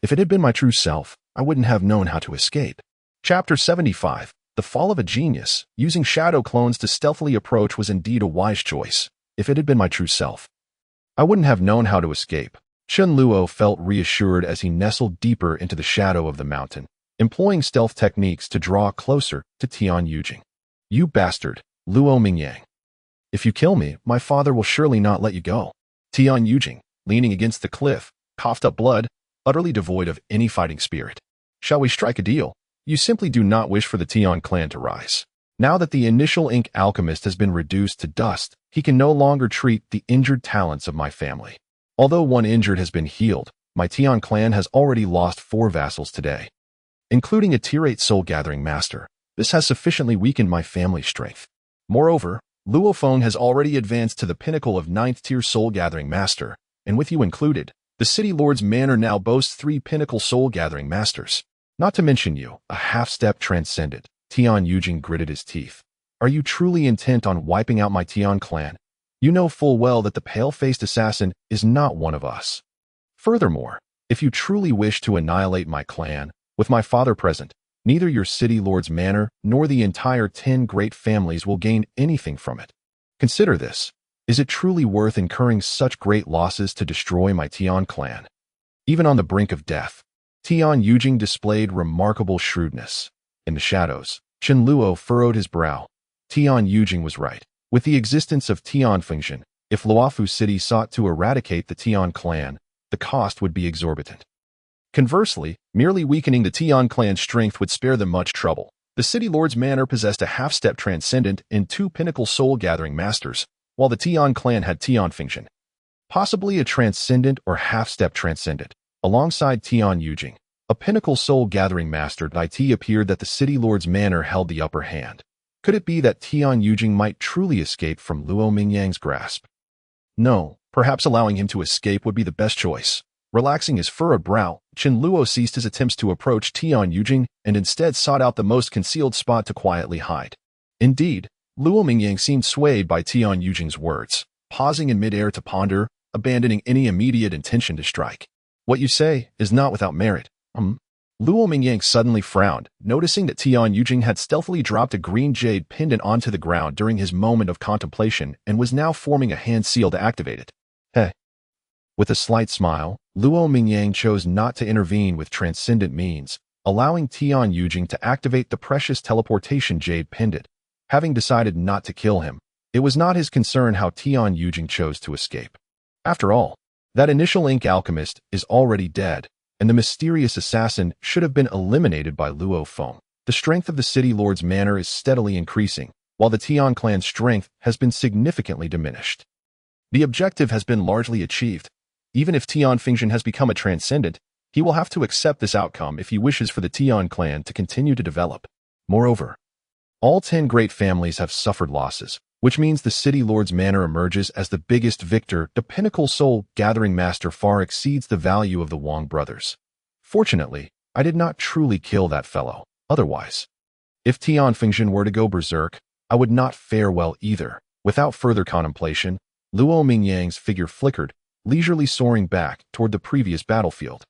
A: If it had been my true self, I wouldn't have known how to escape. Chapter 75. The Fall of a Genius. Using shadow clones to stealthily approach was indeed a wise choice. If it had been my true self, I wouldn't have known how to escape. Chen Luo felt reassured as he nestled deeper into the shadow of the mountain, employing stealth techniques to draw closer to Tian Yujing. You bastard, Luo Mingyang. If you kill me, my father will surely not let you go. Tian Yujing, leaning against the cliff, coughed up blood, utterly devoid of any fighting spirit. Shall we strike a deal? You simply do not wish for the Tian clan to rise. Now that the initial ink alchemist has been reduced to dust, he can no longer treat the injured talents of my family. Although one injured has been healed, my Tian clan has already lost 4 vassals today, including a tier 8 soul-gathering master. This has sufficiently weakened my family's strength. Moreover, Luo Feng has already advanced to the pinnacle of 9th tier soul-gathering master, and with you included, the City Lord's Manor now boasts 3 pinnacle soul-gathering masters. Not to mention you, a half-step transcendent. Tian Yujing gritted his teeth. Are you truly intent on wiping out my Tian clan? You know full well that the pale-faced assassin is not one of us. Furthermore, if you truly wish to annihilate my clan, with my father present, neither your City Lord's Manor nor the entire 10 great families will gain anything from it. Consider this. Is it truly worth incurring such great losses to destroy my Tian clan? Even on the brink of death, Tian Yujing displayed remarkable shrewdness. In the shadows, Chen Luo furrowed his brow. Tian Yujing was right. With the existence of Tian Fengxian, if Luofu City sought to eradicate the Tian clan, the cost would be exorbitant. Conversely, merely weakening the Tian clan's strength would spare them much trouble. The City Lord's Manor possessed a half-step transcendent and 2 pinnacle soul-gathering masters, while the Tian clan had Tian Fengxian, possibly a transcendent or half-step transcendent, alongside Tian Yujing. A pinnacle soul-gathering master it appeared that the city lord's manor held the upper hand. Could it be that Tian Yujing might truly escape from Luo Mingyang's grasp? No, perhaps allowing him to escape would be the best choice. Relaxing his furrowed brow, Chen Luo ceased his attempts to approach Tian Yujing and instead sought out the most concealed spot to quietly hide. Indeed, Luo Mingyang seemed swayed by Tian Yujing's words, pausing in midair to ponder, abandoning any immediate intention to strike. What you say is not without merit. Luo Mingyang suddenly frowned, noticing that Tian Yujing had stealthily dropped a green jade pendant onto the ground during his moment of contemplation and was now forming a hand seal to activate it. Heh. With a slight smile, Luo Mingyang chose not to intervene with transcendent means, allowing Tian Yujing to activate the precious teleportation jade pendant. Having decided not to kill him, it was not his concern how Tian Yujing chose to escape. After all, that initial ink alchemist is already dead, and the mysterious assassin should have been eliminated by Luo Feng. The strength of the city lord's manor is steadily increasing, while the Tian clan's strength has been significantly diminished. The objective has been largely achieved. Even if Tian Fengxian has become a transcendent, he will have to accept this outcome if he wishes for the Tian clan to continue to develop. Moreover, all 10 great families have suffered losses, which means the city lord's manor emerges as the biggest victor. The pinnacle soul-gathering master far exceeds the value of the Wang brothers. Fortunately, I did not truly kill that fellow. Otherwise, if Tian Fengxian were to go berserk, I would not fare well either. Without further contemplation, Luo Mingyang's figure flickered, leisurely soaring back toward the previous battlefield.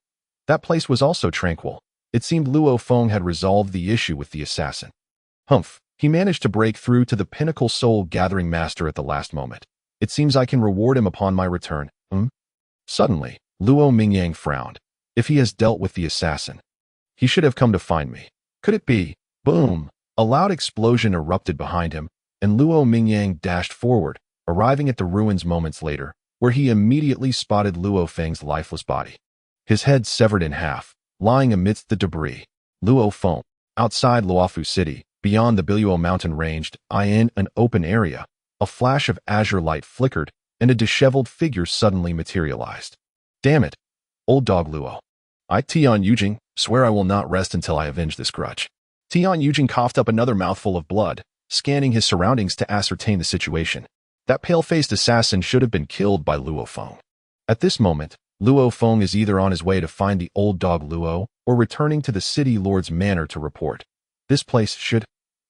A: That place was also tranquil. It seemed Luo Feng had resolved the issue with the assassin. Humph. He managed to break through to the pinnacle soul-gathering master at the last moment. It seems I can reward him upon my return. Suddenly, Luo Mingyang frowned. If he has dealt with the assassin, he should have come to find me. Could it be? Boom! A loud explosion erupted behind him, and Luo Mingyang dashed forward, arriving at the ruins moments later, where he immediately spotted Luo Feng's lifeless body. His head severed in half, lying amidst the debris. Luo Feng, outside Luofu City, beyond the Biluo mountain range, in an open area, a flash of azure light flickered, and a disheveled figure suddenly materialized. Damn it! Old dog Luo. I, Tian Yujing, swear I will not rest until I avenge this grudge. Tian Yujing coughed up another mouthful of blood, scanning his surroundings to ascertain the situation. That pale-faced assassin should have been killed by Luo Feng. At this moment, Luo Feng is either on his way to find the old dog Luo or returning to the city lord's manor to report. This place should...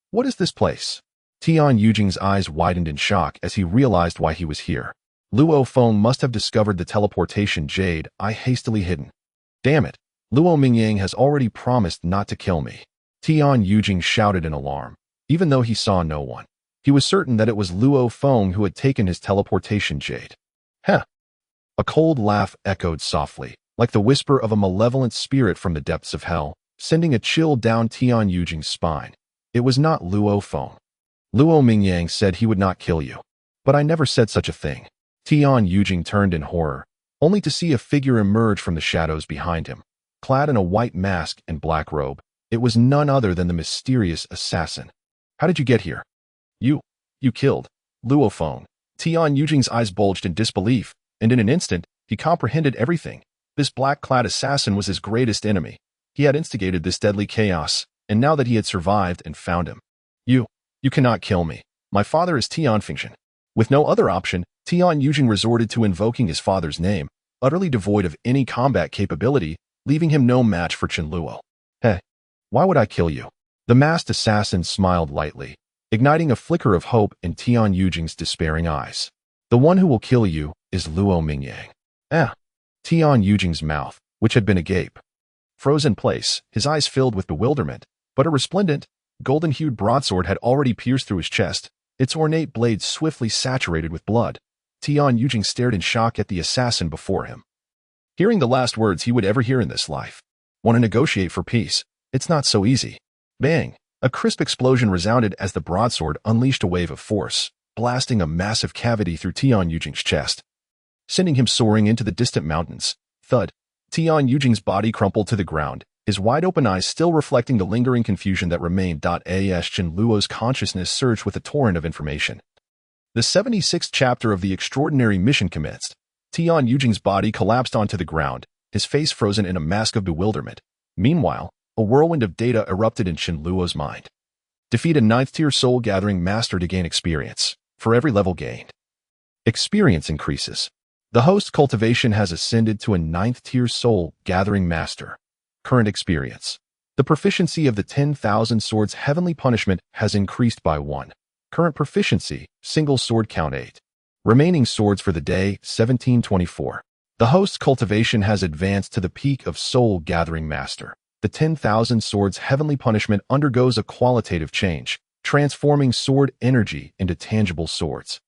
A: What is this place? Tian Yujing's eyes widened in shock as he realized why he was here. Luo Feng must have discovered the teleportation jade I hastily hidden. Damn it! Luo Mingyang has already promised not to kill me. Tian Yujing shouted in alarm, even though he saw no one. He was certain that it was Luo Feng who had taken his teleportation jade. Heh! A cold laugh echoed softly, like the whisper of a malevolent spirit from the depths of hell, sending a chill down Tian Yujing's spine. It was not Luo Feng. Luo Mingyang said he would not kill you. But I never said such a thing. Tian Yujing turned in horror, only to see a figure emerge from the shadows behind him. Clad in a white mask and black robe, it was none other than the mysterious assassin. How did you get here? You killed Luo Feng. Tian Yujing's eyes bulged in disbelief, and in an instant, he comprehended everything. This black-clad assassin was his greatest enemy. He had instigated this deadly chaos, and now that he had survived and found him. You cannot kill me. My father is Tian Fengxian. With no other option, Tian Yujing resorted to invoking his father's name, utterly devoid of any combat capability, leaving him no match for Chen Luo. Hey, why would I kill you? The masked assassin smiled lightly, igniting a flicker of hope in Tian Yujing's despairing eyes. The one who will kill you is Luo Mingyang. Tian Yujing's mouth, which had been agape, froze in place, his eyes filled with bewilderment, but a resplendent, golden-hued broadsword had already pierced through his chest, its ornate blade swiftly saturated with blood. Tian Yujing stared in shock at the assassin before him. Hearing the last words he would ever hear in this life. Want to negotiate for peace? It's not so easy. Bang! A crisp explosion resounded as the broadsword unleashed a wave of force, blasting a massive cavity through Tian Yujing's chest, sending him soaring into the distant mountains. Thud! Tian Yujing's body crumpled to the ground, his wide-open eyes still reflecting the lingering confusion that remained. As Chen Luo's consciousness surged with a torrent of information. The 76th chapter of the extraordinary mission commenced. Tian Yujing's body collapsed onto the ground, his face frozen in a mask of bewilderment. Meanwhile, a whirlwind of data erupted in Chen Luo's mind. Defeat a 9th-tier soul-gathering master to gain experience. For every level gained, experience increases. The host's cultivation has ascended to a 9th-tier soul-gathering master. Current experience. The proficiency of the 10,000 Swords Heavenly Punishment has increased by 1. Current proficiency, single sword count 8. Remaining swords for the day, 1724. The host's cultivation has advanced to the peak of soul-gathering master. The 10,000 Swords Heavenly Punishment undergoes a qualitative change, transforming sword energy into tangible swords,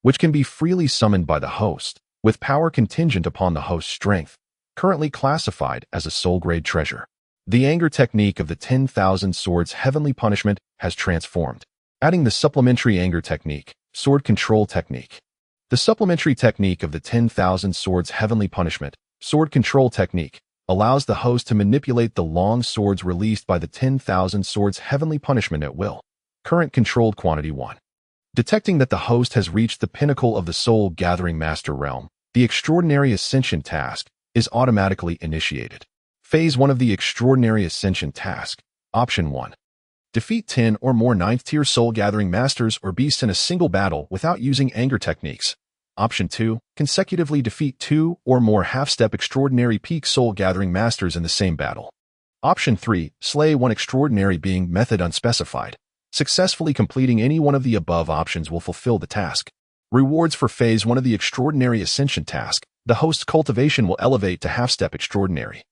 A: which can be freely summoned by the host, with power contingent upon the host's strength, currently classified as a soul-grade treasure. The anger technique of the 10,000 Swords Heavenly Punishment has transformed, adding the supplementary anger technique, sword control technique. The supplementary technique of the 10,000 Swords Heavenly Punishment, sword control technique, allows the host to manipulate the long swords released by the 10,000 Swords Heavenly Punishment at will. Current controlled quantity 1. Detecting that the host has reached the pinnacle of the soul-gathering master realm, the Extraordinary Ascension task is automatically initiated. Phase 1 of the Extraordinary Ascension task. Option 1. Defeat 10 or more 9th-tier soul-gathering masters or beasts in a single battle without using anger techniques. Option 2. Consecutively defeat 2 or more half-step extraordinary peak soul-gathering masters in the same battle. Option 3. Slay one extraordinary being, method unspecified. Successfully completing any one of the above options will fulfill the task. Rewards for Phase 1 of the Extraordinary Ascension task. The host's cultivation will elevate to half-step extraordinary,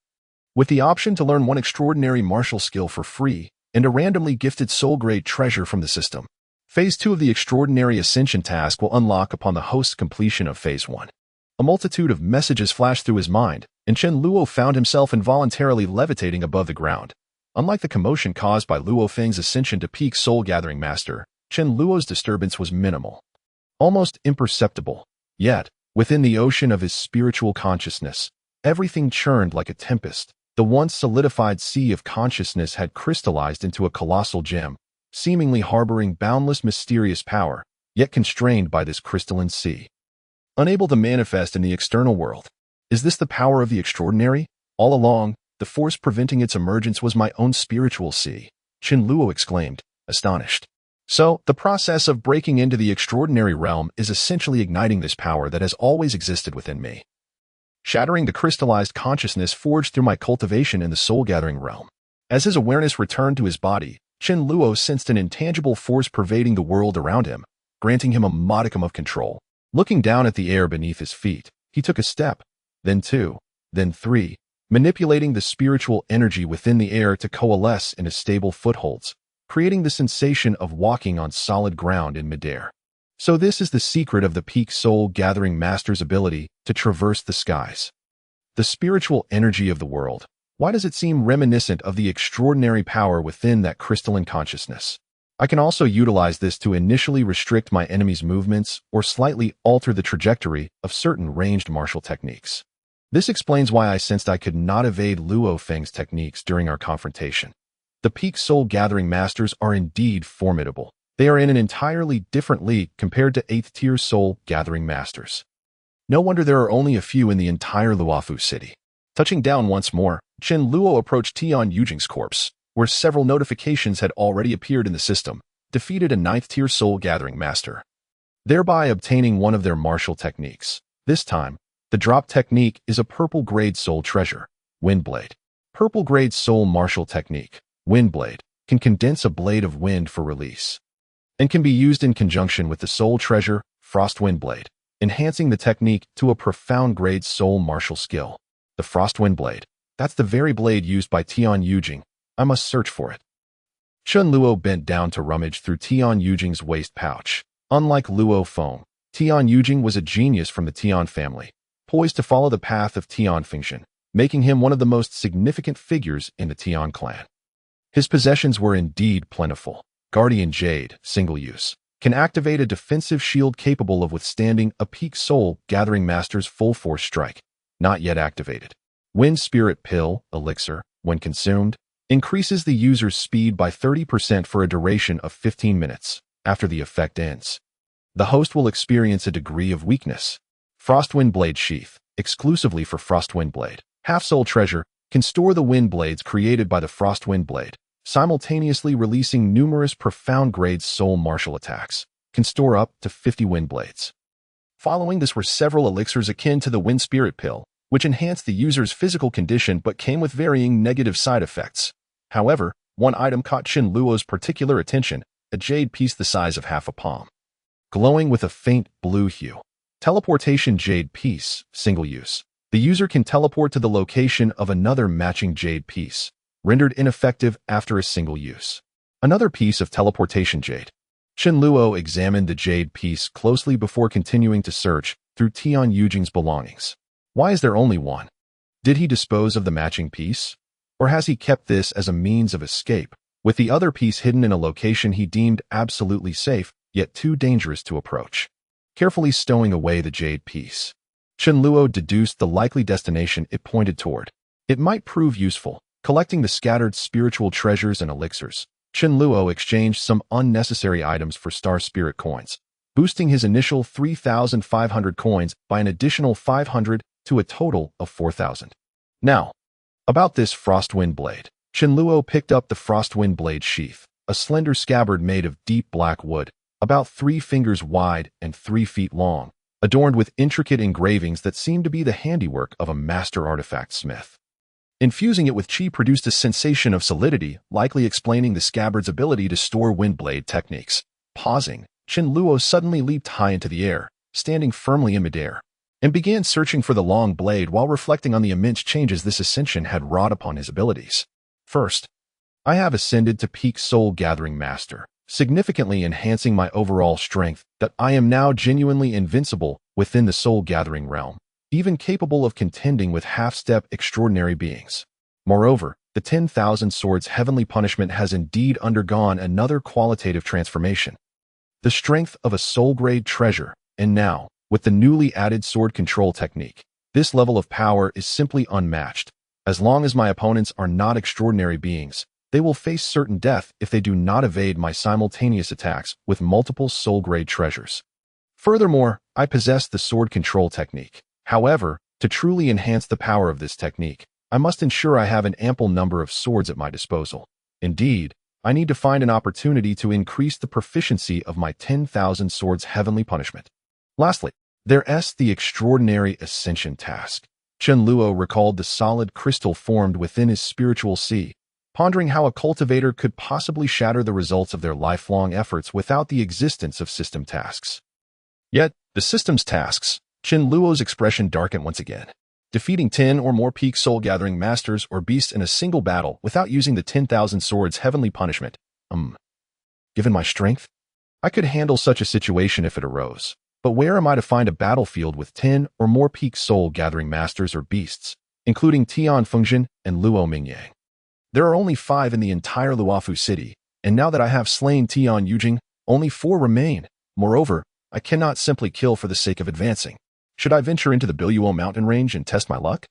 A: with the option to learn one extraordinary martial skill for free and a randomly gifted soul-grade treasure from the system. Phase 2 of the Extraordinary Ascension task will unlock upon the host's completion of Phase 1. A multitude of messages flashed through his mind, and Chen Luo found himself involuntarily levitating above the ground. Unlike the commotion caused by Luo Feng's ascension to peak soul-gathering master, Chen Luo's disturbance was minimal, almost imperceptible. Yet, within the ocean of his spiritual consciousness, everything churned like a tempest. The once solidified sea of consciousness had crystallized into a colossal gem, seemingly harboring boundless mysterious power, yet constrained by this crystalline sea, unable to manifest in the external world. Is this the power of the extraordinary? All along, the force preventing its emergence was my own spiritual sea, Chen Luo exclaimed, astonished. So, the process of breaking into the extraordinary realm is essentially igniting this power that has always existed within me, shattering the crystallized consciousness forged through my cultivation in the soul-gathering realm. As his awareness returned to his body, Chen Luo sensed an intangible force pervading the world around him, granting him a modicum of control. Looking down at the air beneath his feet, he took a step, then 2, then 3, manipulating the spiritual energy within the air to coalesce into stable footholds, creating the sensation of walking on solid ground in midair. So this is the secret of the peak soul-gathering master's ability to traverse the skies. The spiritual energy of the world. Why does it seem reminiscent of the extraordinary power within that crystalline consciousness? I can also utilize this to initially restrict my enemy's movements or slightly alter the trajectory of certain ranged martial techniques. This explains why I sensed I could not evade Luo Feng's techniques during our confrontation. The peak soul-gathering masters are indeed formidable. They are in an entirely different league compared to 8th-tier soul-gathering masters. No wonder there are only a few in the entire Luofu city. Touching down once more, Chen Luo approached Tian Yujing's corpse, where several notifications had already appeared in the system, defeated a 9th-tier soul-gathering master, thereby obtaining one of their martial techniques. This time, the drop technique is a purple-grade soul treasure, Windblade. Purple-grade soul martial technique, Windblade, can condense a blade of wind for release, and can be used in conjunction with the soul treasure, Frost Windblade, enhancing the technique to a profound-grade soul martial skill. The Frost Windblade. That's the very blade used by Tian Yujing. I must search for it. Chen Luo bent down to rummage through Tian Yujing's waist pouch. Unlike Luo Feng, Tian Yujing was a genius from the Tian family, poised to follow the path of Tian Fengshan, making him one of the most significant figures in the Tian clan. His possessions were indeed plentiful. Guardian Jade, single use, can activate a defensive shield capable of withstanding a peak soul-gathering master's full-force strike. Not yet activated. Wind Spirit Pill, Elixir, when consumed, increases the user's speed by 30% for a duration of 15 minutes. After the effect ends, the host will experience a degree of weakness. Frost Windblade Sheath, exclusively for Frost Windblade. Half Soul Treasure, can store the wind blades created by the frost wind blade, simultaneously releasing numerous profound grade soul martial attacks, can store up to 50 wind blades. Following this were several elixirs akin to the wind spirit pill, which enhanced the user's physical condition but came with varying negative side effects. However, one item caught Chen Luo's particular attention, a jade piece the size of half a palm, glowing with a faint blue hue. Teleportation jade piece, single use. The user can teleport to the location of another matching jade piece, rendered ineffective after a single use. Another piece of teleportation jade. Chen Luo examined the jade piece closely before continuing to search through Tian Yujing's belongings. Why is there only one? Did he dispose of the matching piece? Or has he kept this as a means of escape, with the other piece hidden in a location he deemed absolutely safe, yet too dangerous to approach? Carefully stowing away the jade piece, Chen Luo deduced the likely destination it pointed toward. It might prove useful, collecting the scattered spiritual treasures and elixirs. Chen Luo exchanged some unnecessary items for star spirit coins, boosting his initial 3,500 coins by an additional 500 to a total of 4,000. Now, about this Frostwind blade. Chen Luo picked up the Frostwind blade sheath, a slender scabbard made of deep black wood, about 3 fingers wide and 3 feet long, adorned with intricate engravings that seemed to be the handiwork of a master artifact smith. Infusing it with qi produced a sensation of solidity, likely explaining the scabbard's ability to store wind blade techniques. Pausing, Chen Luo suddenly leaped high into the air, standing firmly in midair, and began searching for the long blade while reflecting on the immense changes this ascension had wrought upon his abilities. First, I have ascended to peak soul gathering master, significantly enhancing my overall strength that I am now genuinely invincible within the soul gathering realm, even capable of contending with half-step extraordinary beings. Moreover, the 10,000 Swords Heavenly Punishment has indeed undergone another qualitative transformation. The strength of a soul-grade treasure, and now, with the newly added sword control technique, this level of power is simply unmatched. As long as my opponents are not extraordinary beings, they will face certain death if they do not evade my simultaneous attacks with multiple soul-grade treasures. Furthermore, I possess the sword control technique. However, to truly enhance the power of this technique, I must ensure I have an ample number of swords at my disposal. Indeed, I need to find an opportunity to increase the proficiency of my 10,000 Swords Heavenly Punishment. Lastly, there's the extraordinary ascension task. Chen Luo recalled the solid crystal formed within his spiritual sea, pondering how a cultivator could possibly shatter the results of their lifelong efforts without the existence of system tasks. Yet, the system's tasks, Chen Luo's expression darkened once again. Defeating 10 or more peak soul-gathering masters or beasts in a single battle without using the 10,000 Swords Heavenly Punishment. Given my strength, I could handle such a situation if it arose. But where am I to find a battlefield with 10 or more peak soul-gathering masters or beasts, including Tian Fengjin and Luo Mingyang? There are only 5 in the entire Luofu city, and now that I have slain Tian Yujing, only 4 remain. Moreover, I cannot simply kill for the sake of advancing. Should I venture into the Biluo mountain range and test my luck?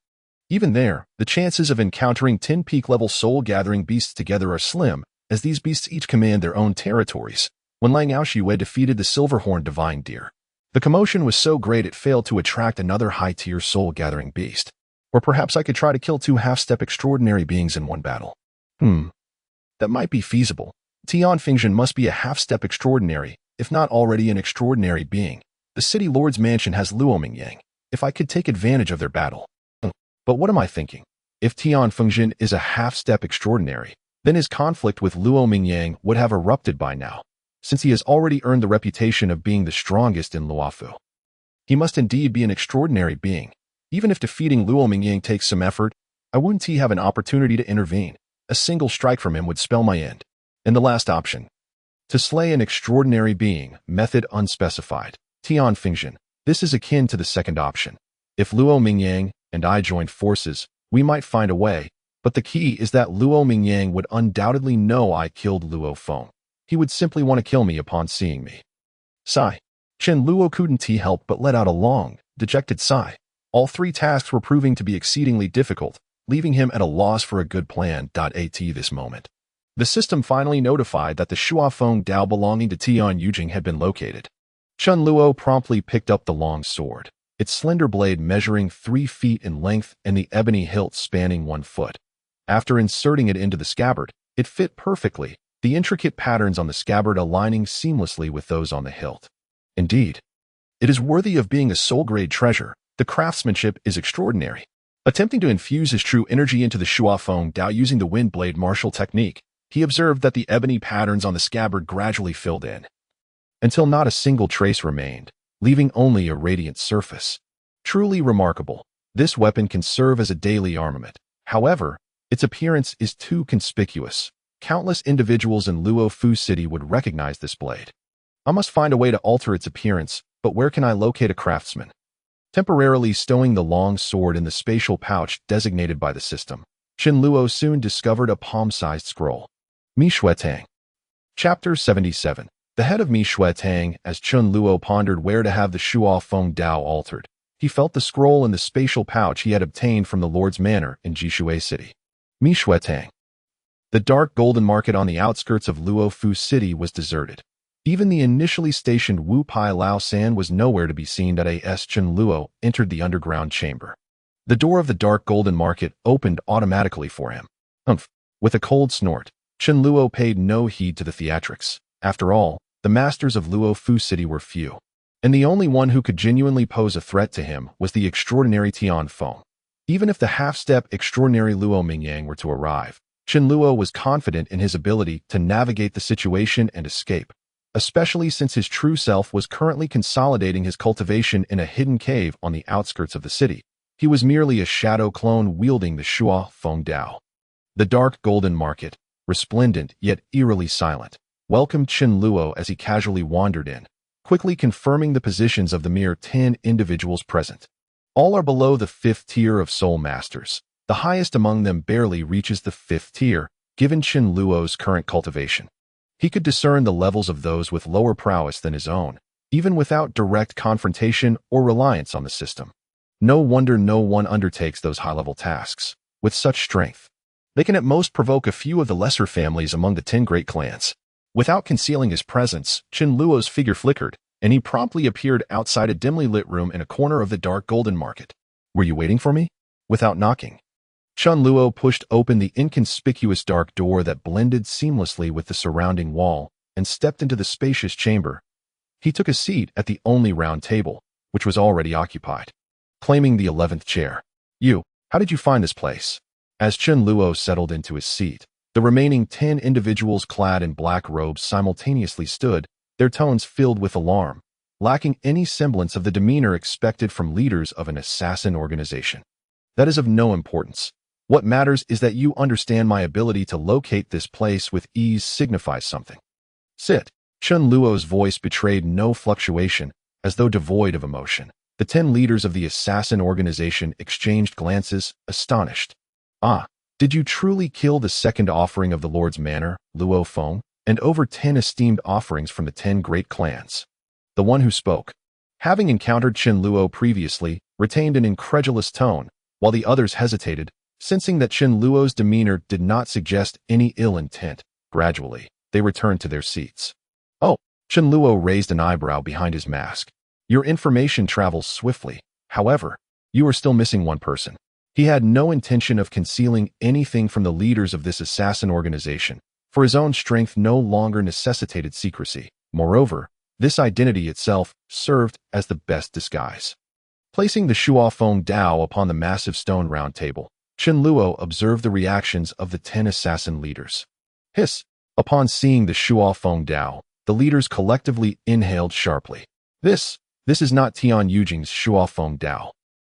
A: Even there, the chances of encountering 10 peak-level soul-gathering beasts together are slim, as these beasts each command their own territories. When Lang Aoxue defeated the Silverhorn Divine Deer, the commotion was so great it failed to attract another high-tier soul-gathering beast. Or perhaps I could try to kill 2 half-step extraordinary beings in one battle. That might be feasible. Tian Fengjin must be a half-step extraordinary, if not already an extraordinary being. The city lord's mansion has Luo Mingyang. If I could take advantage of their battle. But what am I thinking? If Tian Fengjin is a half-step extraordinary, then his conflict with Luo Mingyang would have erupted by now, since he has already earned the reputation of being the strongest in Luofu. He must indeed be an extraordinary being. Even if defeating Luo Mingyang takes some effort, I wouldn't have an opportunity to intervene. A single strike from him would spell my end. And the last option. To slay an extraordinary being, method unspecified. Tian Fengjin. This is akin to the second option. If Luo Mingyang and I joined forces, we might find a way, but the key is that Luo Mingyang would undoubtedly know I killed Luo Feng. He would simply want to kill me upon seeing me. Sigh. Chen Luo couldn't help but let out a long, dejected sigh. All 3 tasks were proving to be exceedingly difficult, leaving him at a loss for a good plan. At this moment, the system finally notified that the Shuafeng Dao belonging to Tian Yujing had been located. Chen Luo promptly picked up the long sword. its slender blade measuring 3 feet in length and the ebony hilt spanning 1 foot. After inserting it into the scabbard, it fit perfectly, the intricate patterns on the scabbard aligning seamlessly with those on the hilt. Indeed, it is worthy of being a soul-grade treasure. The craftsmanship is extraordinary. Attempting to infuse his true energy into the Shuafeng Dao using the wind blade martial technique, he observed that the ebony patterns on the scabbard gradually filled in, until not a single trace remained, leaving only a radiant surface. Truly remarkable, this weapon can serve as a daily armament. However, its appearance is too conspicuous. Countless individuals in Luo Fu City would recognize this blade. I must find a way to alter its appearance, but where can I locate a craftsman? Temporarily stowing the long sword in the spatial pouch designated by the system, Chen Luo soon discovered a palm-sized scroll. Mi Shui Tang. Chapter 77. The head of Mi Shui Tang, as Chen Luo pondered where to have the Shuafeng Dao altered. He felt the scroll in the spatial pouch he had obtained from the Lord's Manor in Jishui City. Mi Shui Tang. The dark golden market on the outskirts of Luo Fu City was deserted. Even the initially stationed Wu Pai Lao San was nowhere to be seen as Chen Luo entered the underground chamber. The door of the dark golden market opened automatically for him. Humph! With a cold snort, Chen Luo paid no heed to the theatrics. After all, the masters of Luo Fu City were few, and the only one who could genuinely pose a threat to him was the extraordinary Tian Feng. Even if the half-step extraordinary Luo Mingyang were to arrive, Chen Luo was confident in his ability to navigate the situation and escape, especially since his true self was currently consolidating his cultivation in a hidden cave on the outskirts of the city. He was merely a shadow clone wielding the Shuafeng Dao. The dark golden market, resplendent yet eerily silent, welcomed Chen Luo as he casually wandered in, quickly confirming the positions of the mere 10 individuals present. All are below the 5th tier of soul masters. The highest among them barely reaches the 5th tier, given Chen Luo's current cultivation. He could discern the levels of those with lower prowess than his own, even without direct confrontation or reliance on the system. No wonder no one undertakes those high-level tasks. With such strength, they can at most provoke a few of the lesser families among the 10 great clans. Without concealing his presence, Chen Luo's figure flickered, and he promptly appeared outside a dimly lit room in a corner of the dark golden market. Were you waiting for me? Without knocking, Chen Luo pushed open the inconspicuous dark door that blended seamlessly with the surrounding wall and stepped into the spacious chamber. He took a seat at the only round table, which was already occupied, claiming the 11th chair. How did you find this place? As Chen Luo settled into his seat, the remaining 10 individuals clad in black robes simultaneously stood, their tones filled with alarm, lacking any semblance of the demeanor expected from leaders of an assassin organization. That is of no importance. What matters is that you understand my ability to locate this place with ease signifies something. Sit. Chen Luo's voice betrayed no fluctuation, as though devoid of emotion. The 10 leaders of the assassin organization exchanged glances, astonished. Ah, did you truly kill the second offering of the Lord's Manor, Luo Feng, and over 10 esteemed offerings from the 10 great clans? The one who spoke, having encountered Chen Luo previously, retained an incredulous tone, while the others hesitated, sensing that Chen Luo's demeanor did not suggest any ill intent. Gradually, they returned to their seats. Oh, Chen Luo raised an eyebrow behind his mask. Your information travels swiftly. However, you are still missing one person. He had no intention of concealing anything from the leaders of this assassin organization, for his own strength no longer necessitated secrecy. Moreover, this identity itself served as the best disguise. Placing the Shuafeng Dao upon the massive stone round table, Chen Luo observed the reactions of the 10 assassin leaders. Hiss! Upon seeing the Shuafeng Dao, the leaders collectively inhaled sharply. This is not Tian Yujing's Shuafeng Dao.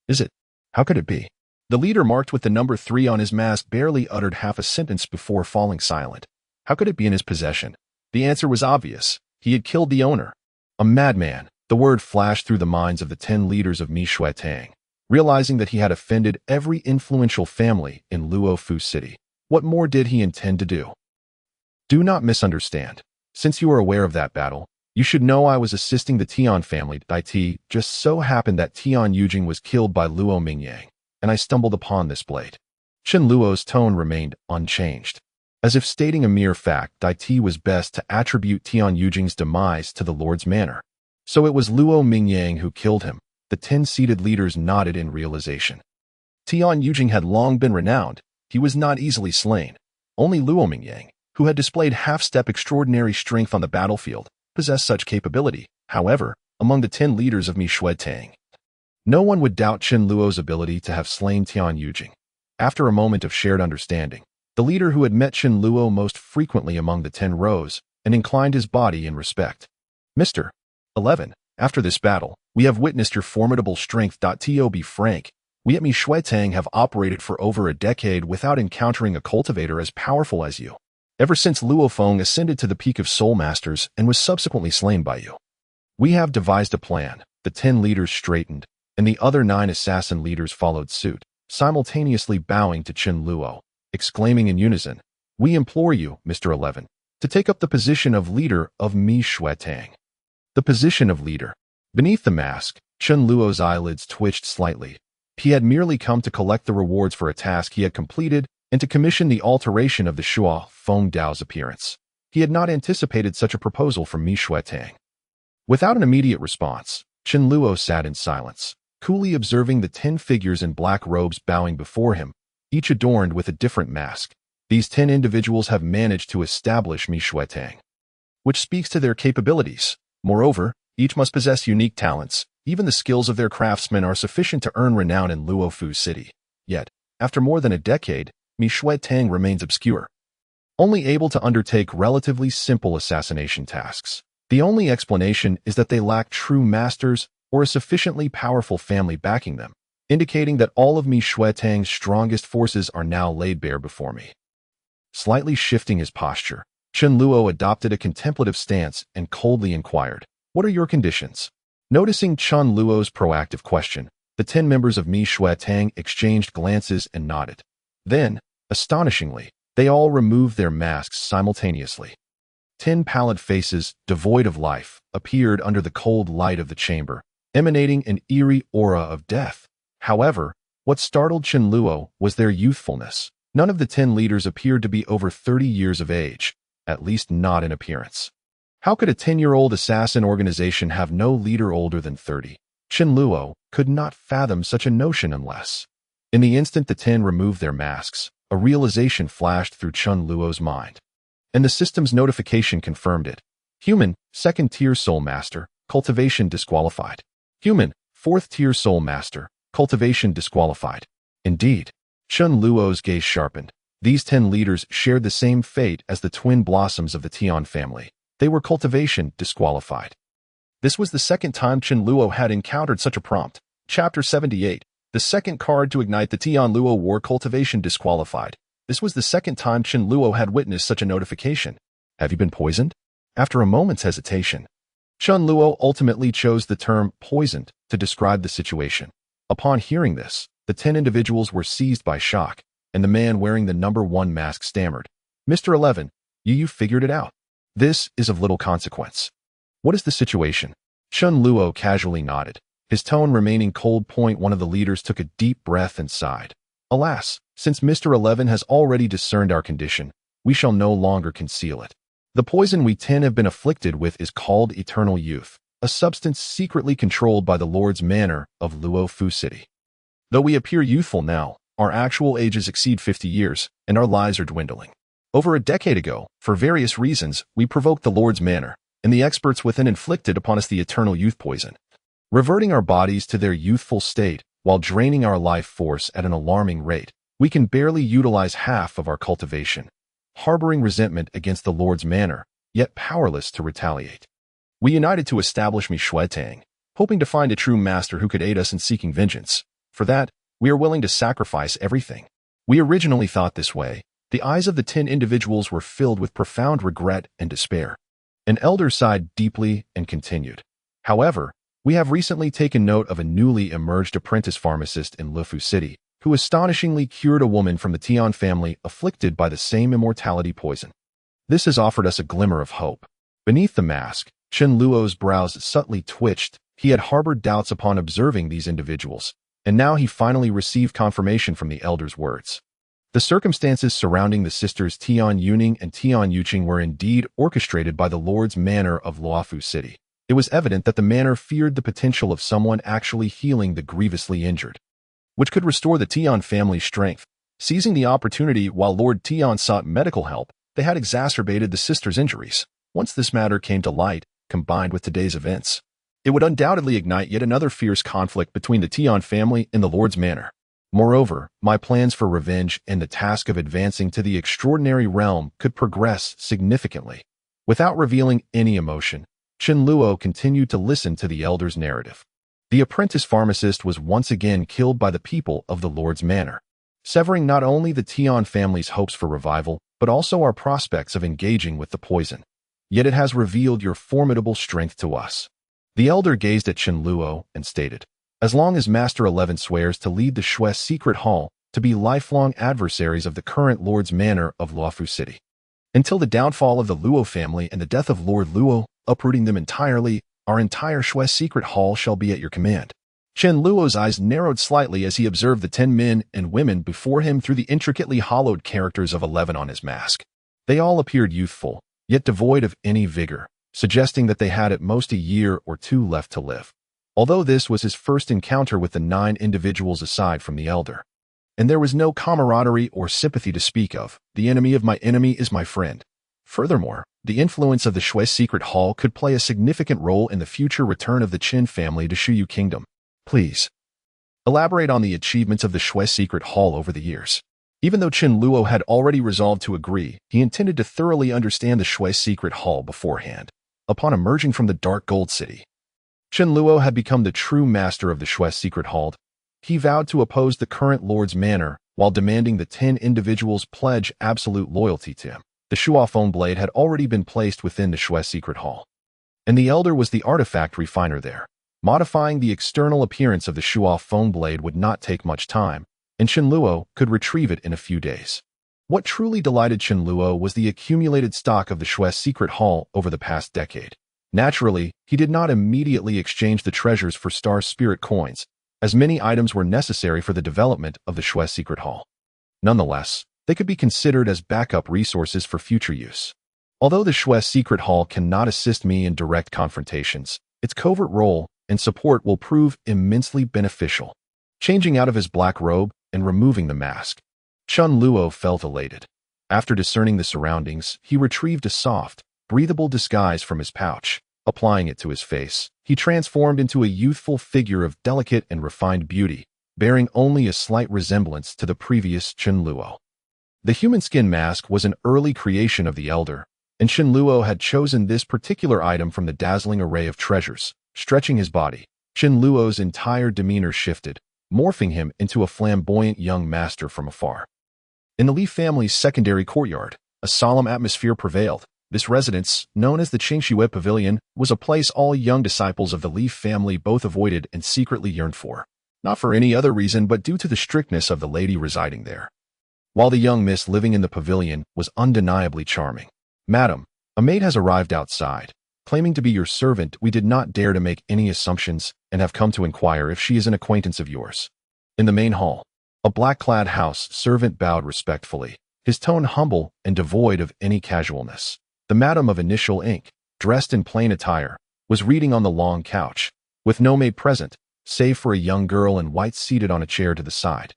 A: Is it? How could it be? The leader marked with the number 3 on his mask barely uttered half a sentence before falling silent. How could it be in his possession? The answer was obvious. He had killed the owner. A madman. The word flashed through the minds of the 10 leaders of Mi Shui Tang. Realizing that he had offended every influential family in Luo Fu City, what more did he intend to do? Do not misunderstand. Since you are aware of that battle, you should know I was assisting the Tian family. It just so happened that Tian Yujing was killed by Luo Mingyang, and I stumbled upon this blade. Chen Luo's tone remained unchanged. As if stating a mere fact, it was best to attribute Tian Yujing's demise to the Lord's Manor. So it was Luo Mingyang who killed him. The 10 seated leaders nodded in realization. Tian Yujing had long been renowned. He was not easily slain. Only Luo Mingyang, who had displayed half-step extraordinary strength on the battlefield, possessed such capability. However, among the 10 leaders of Mi Shui Tang, no one would doubt Chen Luo's ability to have slain Tian Yujing. After a moment of shared understanding, the leader who had met Chen Luo most frequently among the 10 rose and inclined his body in respect. Mr. 11, after this battle, we have witnessed your formidable strength. To be frank, we at Mi Shui Tang have operated for over a decade without encountering a cultivator as powerful as you, ever since Luo Feng ascended to the peak of Soul Masters and was subsequently slain by you. We have devised a plan. The 10 leaders straightened, and the other 9 assassin leaders followed suit, simultaneously bowing to Chen Luo, exclaiming in unison, "We implore you, Mr. 11, to take up the position of leader of Mi Shui Tang." The position of leader. Beneath the mask, Chen Luo's eyelids twitched slightly. He had merely come to collect the rewards for a task he had completed and to commission the alteration of the Shuo Feng Dao's appearance. He had not anticipated such a proposal from Mi Shui Tang. Without an immediate response, Chen Luo sat in silence, coolly observing the 10 figures in black robes bowing before him, each adorned with a different mask. These 10 individuals have managed to establish Mi Shui Tang, which speaks to their capabilities. Moreover, each must possess unique talents. Even the skills of their craftsmen are sufficient to earn renown in Luofu City. Yet, after more than a decade, Mi Shui Tang remains obscure, only able to undertake relatively simple assassination tasks. The only explanation is that they lack true masters or a sufficiently powerful family backing them, indicating that all of Mi Shui Tang's strongest forces are now laid bare before me. Slightly shifting his posture, Chen Luo adopted a contemplative stance and coldly inquired, "What are your conditions?" Noticing Chen Luo's proactive question, the 10 members of Mi Shui Tang exchanged glances and nodded. Then, astonishingly, they all removed their masks simultaneously. 10 pallid faces, devoid of life, appeared under the cold light of the chamber, emanating an eerie aura of death. However, what startled Chen Luo was their youthfulness. None of the 10 leaders appeared to be over 30 years of age, at least not in appearance. How could a 10-year-old assassin organization have no leader older than 30? Chen Luo could not fathom such a notion unless... In the instant the 10 removed their masks, a realization flashed through Chen Luo's mind. And the system's notification confirmed it. Human, 2nd-tier Soul Master, cultivation disqualified. Human, 4th-tier Soul Master, cultivation disqualified. Indeed. Chen Luo's gaze sharpened. These 10 leaders shared the same fate as the twin blossoms of the Tian family. They were cultivation disqualified. This was the second time Chen Luo had encountered such a prompt. Chapter 78. The second card to ignite the Tian Luo War, cultivation disqualified. This was the second time Chen Luo had witnessed such a notification. Have you been poisoned? After a moment's hesitation, Chen Luo ultimately chose the term poisoned to describe the situation. Upon hearing this, the 10 individuals were seized by shock, and the man wearing the number 1 mask stammered, "Mr. 11, you figured it out. This is of little consequence. What is the situation?" Chen Luo casually nodded, his tone remaining cold. One of the leaders took a deep breath and sighed. "Alas, since Mr. 11 has already discerned our condition, we shall no longer conceal it. The poison we 10 have been afflicted with is called eternal youth, a substance secretly controlled by the Lord's Manor of Luofu City. Though we appear youthful now, our actual ages exceed 50 years, and our lives are dwindling. Over a decade ago, for various reasons, we provoked the Lord's Manor, and the experts within inflicted upon us the eternal youth poison, reverting our bodies to their youthful state while draining our life force at an alarming rate. We can barely utilize half of our cultivation, harboring resentment against the Lord's Manor, yet powerless to retaliate. We united to establish Mi Shui Tang, hoping to find a true master who could aid us in seeking vengeance. For that, we are willing to sacrifice everything. We originally thought this way." The eyes of the 10 individuals were filled with profound regret and despair. An elder sighed deeply and continued, "However, we have recently taken note of a newly emerged apprentice pharmacist in Luofu City, who astonishingly cured a woman from the Tian family afflicted by the same immortality poison. This has offered us a glimmer of hope." Beneath the mask, Chen Luo's brows subtly twitched. He had harbored doubts upon observing these individuals, and now he finally received confirmation from the elder's words. The circumstances surrounding the sisters Tian Yuning and Tian Yuqing were indeed orchestrated by the Lord's Manor of Luofu City. It was evident that the manor feared the potential of someone actually healing the grievously injured, which could restore the Tion family's strength. Seizing the opportunity while Lord Tion sought medical help, they had exacerbated the sisters' injuries. Once this matter came to light, combined with today's events, it would undoubtedly ignite yet another fierce conflict between the Tion family and the Lord's manor. Moreover, my plans for revenge and the task of advancing to the extraordinary realm could progress significantly. Without revealing any emotion, Chen Luo continued to listen to the elder's narrative. The apprentice pharmacist was once again killed by the people of the Lord's manor, severing not only the Tion family's hopes for revival, but also our prospects of engaging with the poison. Yet it has revealed your formidable strength to us. The elder gazed at Chen Luo and stated, as long as Master 11 swears to lead the Shui secret hall to be lifelong adversaries of the current Lord's manor of Luofu City, until the downfall of the Luo family and the death of Lord Luo, uprooting them entirely, our entire Shui secret hall shall be at your command. Chen Luo's eyes narrowed slightly as he observed the 10 men and women before him through the intricately hollowed characters of 11 on his mask. They all appeared youthful, yet devoid of any vigor, suggesting that they had at most a year or two left to live. Although this was his first encounter with the 9 individuals aside from the elder, and there was no camaraderie or sympathy to speak of, the enemy of my enemy is my friend. Furthermore, the influence of the Shui secret hall could play a significant role in the future return of the Qin family to Shuyu Kingdom. Please elaborate on the achievements of the Shui secret hall over the years. Even though Chen Luo had already resolved to agree, he intended to thoroughly understand the Shui secret hall beforehand. Upon emerging from the Dark Gold City, Chen Luo had become the true master of the Shui secret hall. He vowed to oppose the current Lord's manor while demanding the 10 individuals pledge absolute loyalty to him. The Shuo phone blade had already been placed within the Shui secret hall, and the elder was the artifact refiner there. Modifying the external appearance of the Shuo phone blade would not take much time, and Chen Luo could retrieve it in a few days. What truly delighted Chen Luo was the accumulated stock of the Shui secret hall over the past decade. Naturally, he did not immediately exchange the treasures for star spirit coins, as many items were necessary for the development of the Shui secret hall. Nonetheless, they could be considered as backup resources for future use. Although the Shui secret hall cannot assist me in direct confrontations, its covert role and support will prove immensely beneficial. Changing out of his black robe and removing the mask, Chen Luo felt elated. After discerning the surroundings, he retrieved a soft, breathable disguise from his pouch. Applying it to his face, he transformed into a youthful figure of delicate and refined beauty, bearing only a slight resemblance to the previous Chen Luo. The human skin mask was an early creation of the elder, and Chen Luo had chosen this particular item from the dazzling array of treasures. Stretching his body, Chen Luo's entire demeanor shifted, morphing him into a flamboyant young master from afar. In the Li family's secondary courtyard, a solemn atmosphere prevailed. This residence, known as the Qingxue Pavilion, was a place all young disciples of the Li family both avoided and secretly yearned for, not for any other reason but due to the strictness of the lady residing there. While the young miss living in the pavilion was undeniably charming. Madam, a maid has arrived outside. Claiming to be your servant, we did not dare to make any assumptions and have come to inquire if she is an acquaintance of yours. In the main hall, a black-clad house servant bowed respectfully, his tone humble and devoid of any casualness. The madam of initial ink, dressed in plain attire, was reading on the long couch, with no maid present, save for a young girl in white seated on a chair to the side.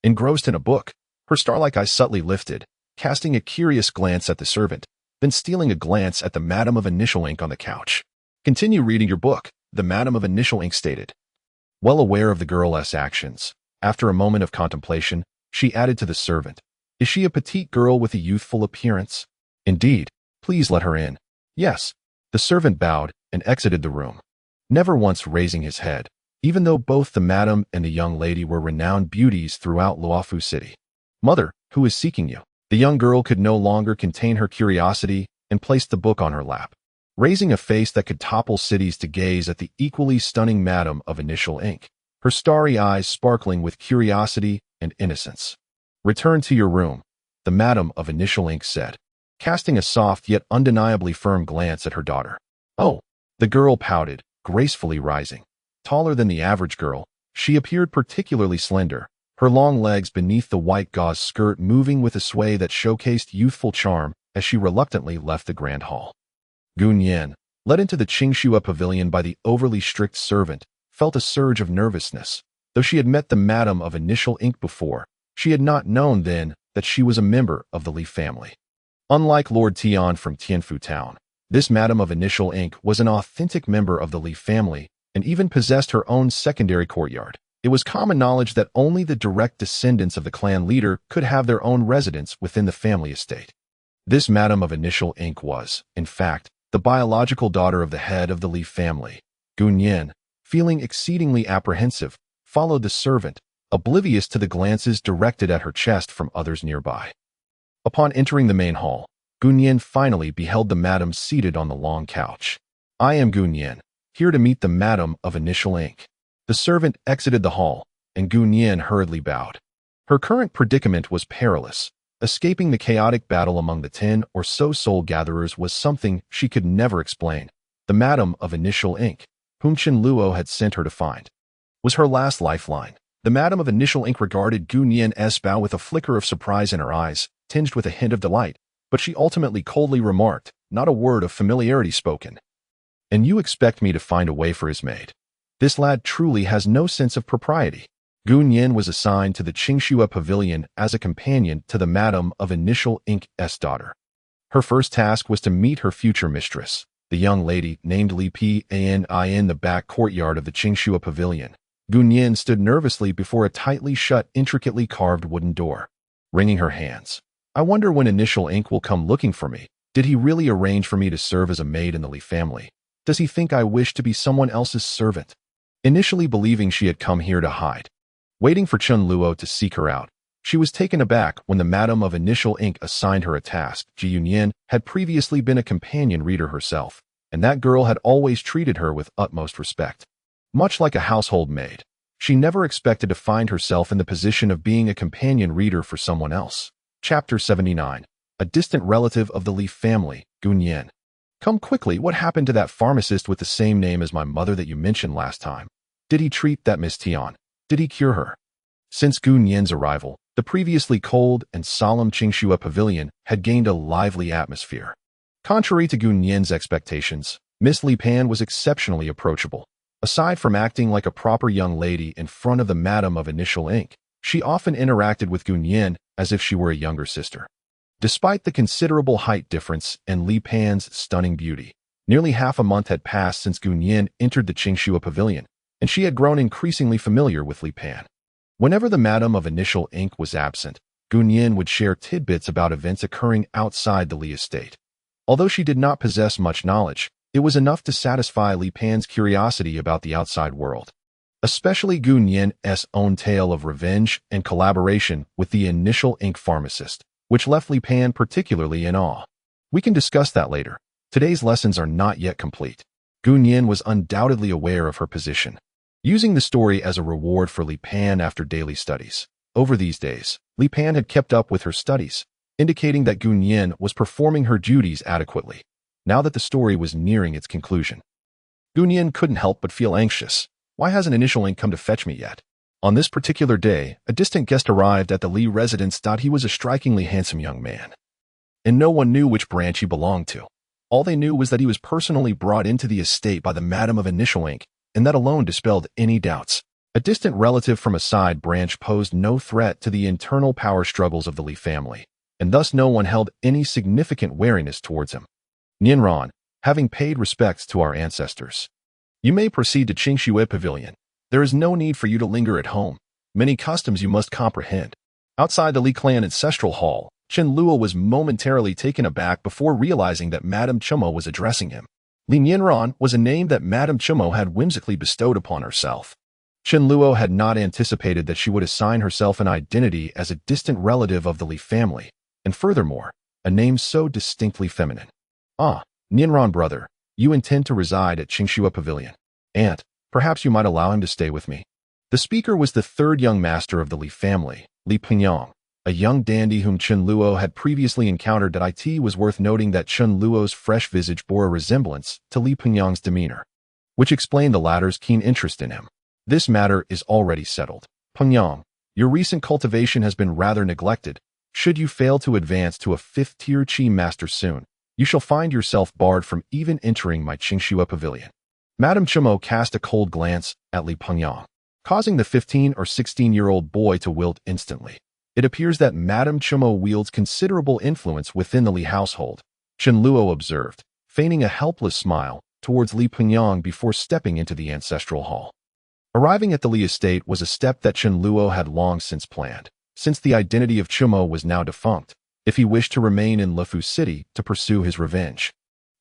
A: Engrossed in a book, her star-like eyes subtly lifted, casting a curious glance at the servant, then stealing a glance at the madam of initial ink on the couch. Continue reading your book, the madam of initial ink stated. Well aware of the girl's actions, after a moment of contemplation, she added to the servant, is she a petite girl with a youthful appearance? Indeed. Please let her in. Yes. The servant bowed and exited the room, never once raising his head, even though both the madam and the young lady were renowned beauties throughout Luofu City. Mother, who is seeking you? The young girl could no longer contain her curiosity and placed the book on her lap, raising a face that could topple cities to gaze at the equally stunning madam of initial ink, her starry eyes sparkling with curiosity and innocence. Return to your room, the madam of initial ink said, casting a soft yet undeniably firm glance at her daughter. Oh, the girl pouted, gracefully rising. Taller than the average girl, she appeared particularly slender, her long legs beneath the white gauze skirt moving with a sway that showcased youthful charm as she reluctantly left the grand hall. Gun Yan, led into the Qingxua pavilion by the overly strict servant, felt a surge of nervousness. Though she had met the Madam of Initial Ink before, she had not known then that she was a member of the Li family. Unlike Lord Tian from Tianfu Town, this Madam of Initial Ink was an authentic member of the Li family and even possessed her own secondary courtyard. It was common knowledge that only the direct descendants of the clan leader could have their own residence within the family estate. This Madam of Initial Ink was, in fact, the biological daughter of the head of the Li family. Gunyan, feeling exceedingly apprehensive, followed the servant, oblivious to the glances directed at her chest from others nearby. Upon entering the main hall, Gunyan finally beheld the madam seated on the long couch. "I am Gunyan, here to meet the Madam of Initial Ink." The servant exited the hall, and Gunyan hurriedly bowed. Her current predicament was perilous. Escaping the chaotic battle among the 10 or so soul-gatherers was something she could never explain. The Madam of Initial Ink, whom Chen Luo had sent her to find, was her last lifeline. The Madam of Initial Ink regarded Gunyan's bow with a flicker of surprise in her eyes, tinged with a hint of delight, but she ultimately coldly remarked, not a word of familiarity spoken. "And you expect me to find a way for his maid? This lad truly has no sense of propriety." Gunyan was assigned to the Qingxua pavilion as a companion to the Madam of Initial Ink's daughter. Her first task was to meet her future mistress, the young lady named Li Pan in the back courtyard of the Qingxua pavilion. Gunyan stood nervously before a tightly shut, intricately carved wooden door, wringing her hands. "I wonder when Initial Ink will come looking for me. Did he really arrange for me to serve as a maid in the Li family? Does he think I wish to be someone else's servant?" Initially believing she had come here to hide, waiting for Chen Luo to seek her out, she was taken aback when the Madam of Initial Ink assigned her a task. Ji Yunyan had previously been a companion reader herself, and that girl had always treated her with utmost respect. Much like a household maid, she never expected to find herself in the position of being a companion reader for someone else. Chapter 79. A distant relative of the Li family, Gunyan. "Come quickly, what happened to that pharmacist with the same name as my mother that you mentioned last time? Did he treat that Miss Tian? Did he cure her?" Since Gunyan's arrival, the previously cold and solemn Qingxua pavilion had gained a lively atmosphere. Contrary to Gunyan's expectations, Miss Li Pan was exceptionally approachable. Aside from acting like a proper young lady in front of the Madam of Initial Ink, she often interacted with Gunyan as if she were a younger sister. Despite the considerable height difference and Li Pan's stunning beauty, nearly half a month had passed since Gunyan entered the Qingxua pavilion, and she had grown increasingly familiar with Li Pan. Whenever the Madam of Initial Ink was absent, Gunyan would share tidbits about events occurring outside the Li estate. Although she did not possess much knowledge, it was enough to satisfy Li Pan's curiosity about the outside world, especially Gunyan's own tale of revenge and collaboration with the Initial Ink pharmacist, which left Li Pan particularly in awe. We can discuss that later. Today's lessons are not yet complete. Gunyan was undoubtedly aware of her position, using the story as a reward for Li Pan after daily studies. Over these days, Li Pan had kept up with her studies, indicating that Gunyan was performing her duties adequately. Now that the story was nearing its conclusion, Gunyan couldn't help but feel anxious. Why hasn't Initial Ink come to fetch me yet? On this particular day, a distant guest arrived at the Li residence. He was a strikingly handsome young man, and no one knew which branch he belonged to. All they knew was that he was personally brought into the estate by the Madam of Initial Ink, and that alone dispelled any doubts. A distant relative from a side branch posed no threat to the internal power struggles of the Li family, and thus no one held any significant wariness towards him. Nianran, having paid respects to our ancestors, you may proceed to Qingxue Pavilion. There is no need for you to linger at home. Many customs you must comprehend. Outside the Li clan ancestral hall, Chen Luo was momentarily taken aback before realizing that Madame Chumo was addressing him. Li Nianran was a name that Madame Chumo had whimsically bestowed upon herself. Chen Luo had not anticipated that she would assign herself an identity as a distant relative of the Li family, and furthermore, a name so distinctly feminine. "Ah, Nianran brother, you intend to reside at Qingxua Pavilion. Aunt, perhaps you might allow him to stay with me." The speaker was the third young master of the Li family, Li Pingyang, a young dandy whom Chen Luo had previously encountered. It was worth noting that Chen Luo's fresh visage bore a resemblance to Li Pingyang's demeanor, which explained the latter's keen interest in him. "This matter is already settled. Pingyang, your recent cultivation has been rather neglected. Should you fail to advance to a 5th-tier Qi master soon, You shall find yourself barred from even entering my Qingxue pavilion." Madame Chumo cast a cold glance at Li Pengyang, causing the 15 or 16-year-old boy to wilt instantly. It appears that Madame Chumo wields considerable influence within the Li household, Chen Luo observed, feigning a helpless smile towards Li Pengyang before stepping into the ancestral hall. Arriving at the Li estate was a step that Chen Luo had long since planned, since the identity of Chumo was now defunct, if he wished to remain in Lefu City to pursue his revenge.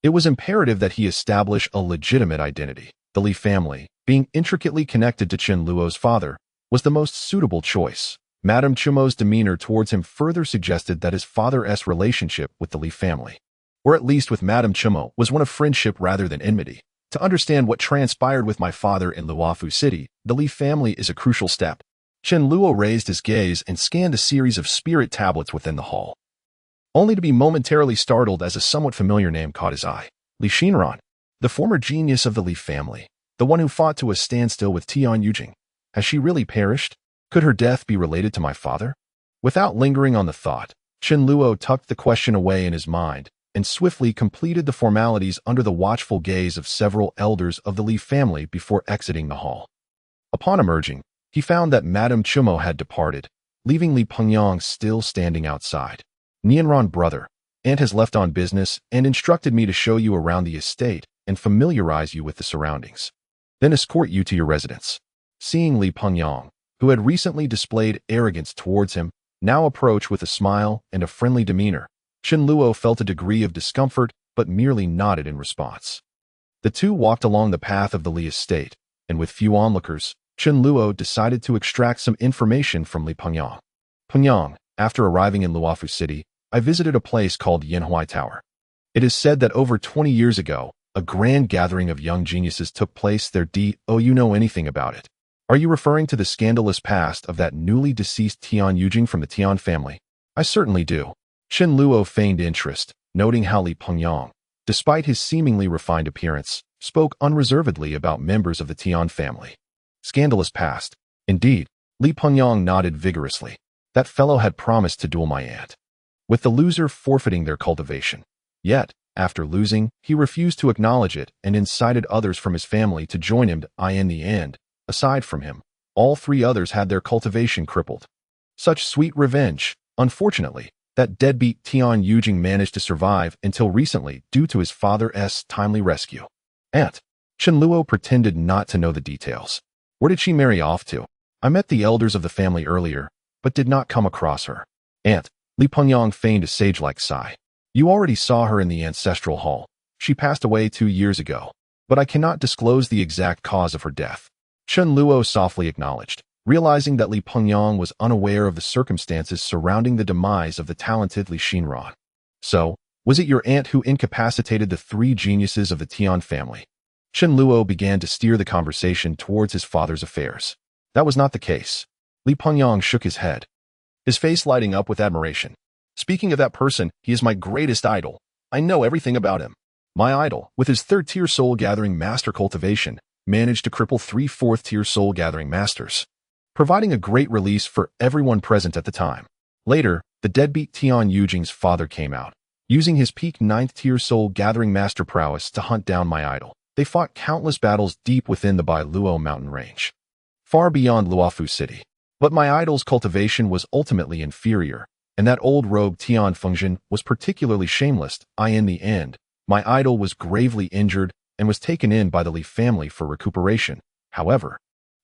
A: It was imperative that he establish a legitimate identity. The Li family, being intricately connected to Chen Luo's father, was the most suitable choice. Madame Chumo's demeanor towards him further suggested that his father's relationship with the Li family, or at least with Madame Chumo, was one of friendship rather than enmity. To understand what transpired with my father in Luofu City, the Li family is a crucial step. Chen Luo raised his gaze and scanned a series of spirit tablets within the hall, only to be momentarily startled as a somewhat familiar name caught his eye. Li Xinran, the former genius of the Li family, the one who fought to a standstill with Tian Yujing. Has she really perished? Could her death be related to my father? Without lingering on the thought, Chen Luo tucked the question away in his mind and swiftly completed the formalities under the watchful gaze of several elders of the Li family before exiting the hall. Upon emerging, he found that Madame Chumo had departed, leaving Li Pengyang still standing outside. "Nianran, brother, Aunt has left on business and instructed me to show you around the estate and familiarize you with the surroundings, then escort you to your residence." Seeing Li Pengyang, who had recently displayed arrogance towards him, now approach with a smile and a friendly demeanor, Chen Luo felt a degree of discomfort but merely nodded in response. The two walked along the path of the Li estate, and with few onlookers, Chen Luo decided to extract some information from Li Pengyang. "Pengyang, after arriving in Luofu City, I visited a place called Yanhui Tower. It is said that over 20 years ago, a grand gathering of young geniuses took place there. Do you know anything about it? Are you referring to the scandalous past of that newly deceased Tian Yujing from the Tian family?" "I certainly do." Chen Luo feigned interest, noting how Li Pengyang, despite his seemingly refined appearance, spoke unreservedly about members of the Tian family. "Scandalous past. Indeed." Li Pengyang nodded vigorously. "That fellow had promised to duel my aunt, with the loser forfeiting their cultivation. Yet, after losing, he refused to acknowledge it and incited others from his family to join him. In the end, aside from him, all three others had their cultivation crippled. Such sweet revenge. Unfortunately, that deadbeat Tian Yujing managed to survive until recently due to his father's timely rescue." "Aunt." Chen Luo pretended not to know the details. "Where did she marry off to?" "I met the elders of the family earlier, but did not come across her." "Aunt." Li Pengyang feigned a sage-like sigh. "You already saw her in the ancestral hall. She passed away 2 years ago, but I cannot disclose the exact cause of her death." Chen Luo softly acknowledged, realizing that Li Pengyang was unaware of the circumstances surrounding the demise of the talented Li Xinran. "So, was it your aunt who incapacitated the 3 geniuses of the Tian family?" Chen Luo began to steer the conversation towards his father's affairs. "That was not the case." Li Pengyang shook his head, his face lighting up with admiration. "Speaking of that person, he is my greatest idol. I know everything about him. My idol, with his 3rd-tier soul-gathering master cultivation, managed to cripple 3 4th-tier soul-gathering masters, providing a great release for everyone present at the time. Later, the deadbeat Tian Yujing's father came out, using his peak 9th-tier soul-gathering master prowess to hunt down my idol. They fought countless battles deep within the Bailuo mountain range, far beyond Luofu City. But my idol's cultivation was ultimately inferior, and that old rogue Tian Fengzhen was particularly shameless. In the end, my idol was gravely injured and was taken in by the Li family for recuperation. However,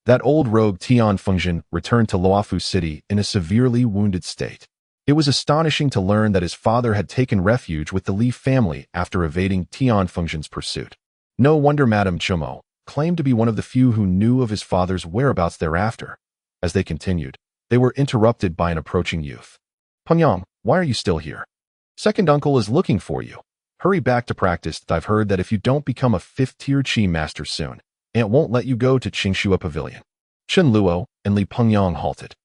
A: that old rogue Tian Fengzhen returned to Luofu City in a severely wounded state. It was astonishing to learn that his father had taken refuge with the Li family after evading Tian Fengzhen's pursuit. No wonder Madame Chumo claimed to be one of the few who knew of his father's whereabouts thereafter. As they continued, they were interrupted by an approaching youth. "Pengyang, why are you still here? Second uncle is looking for you. Hurry back to practice. I've heard that if you don't become a 5th-tier Qi master soon, Aunt won't let you go to Qingxue Pavilion." Chen Luo and Li Pengyang halted,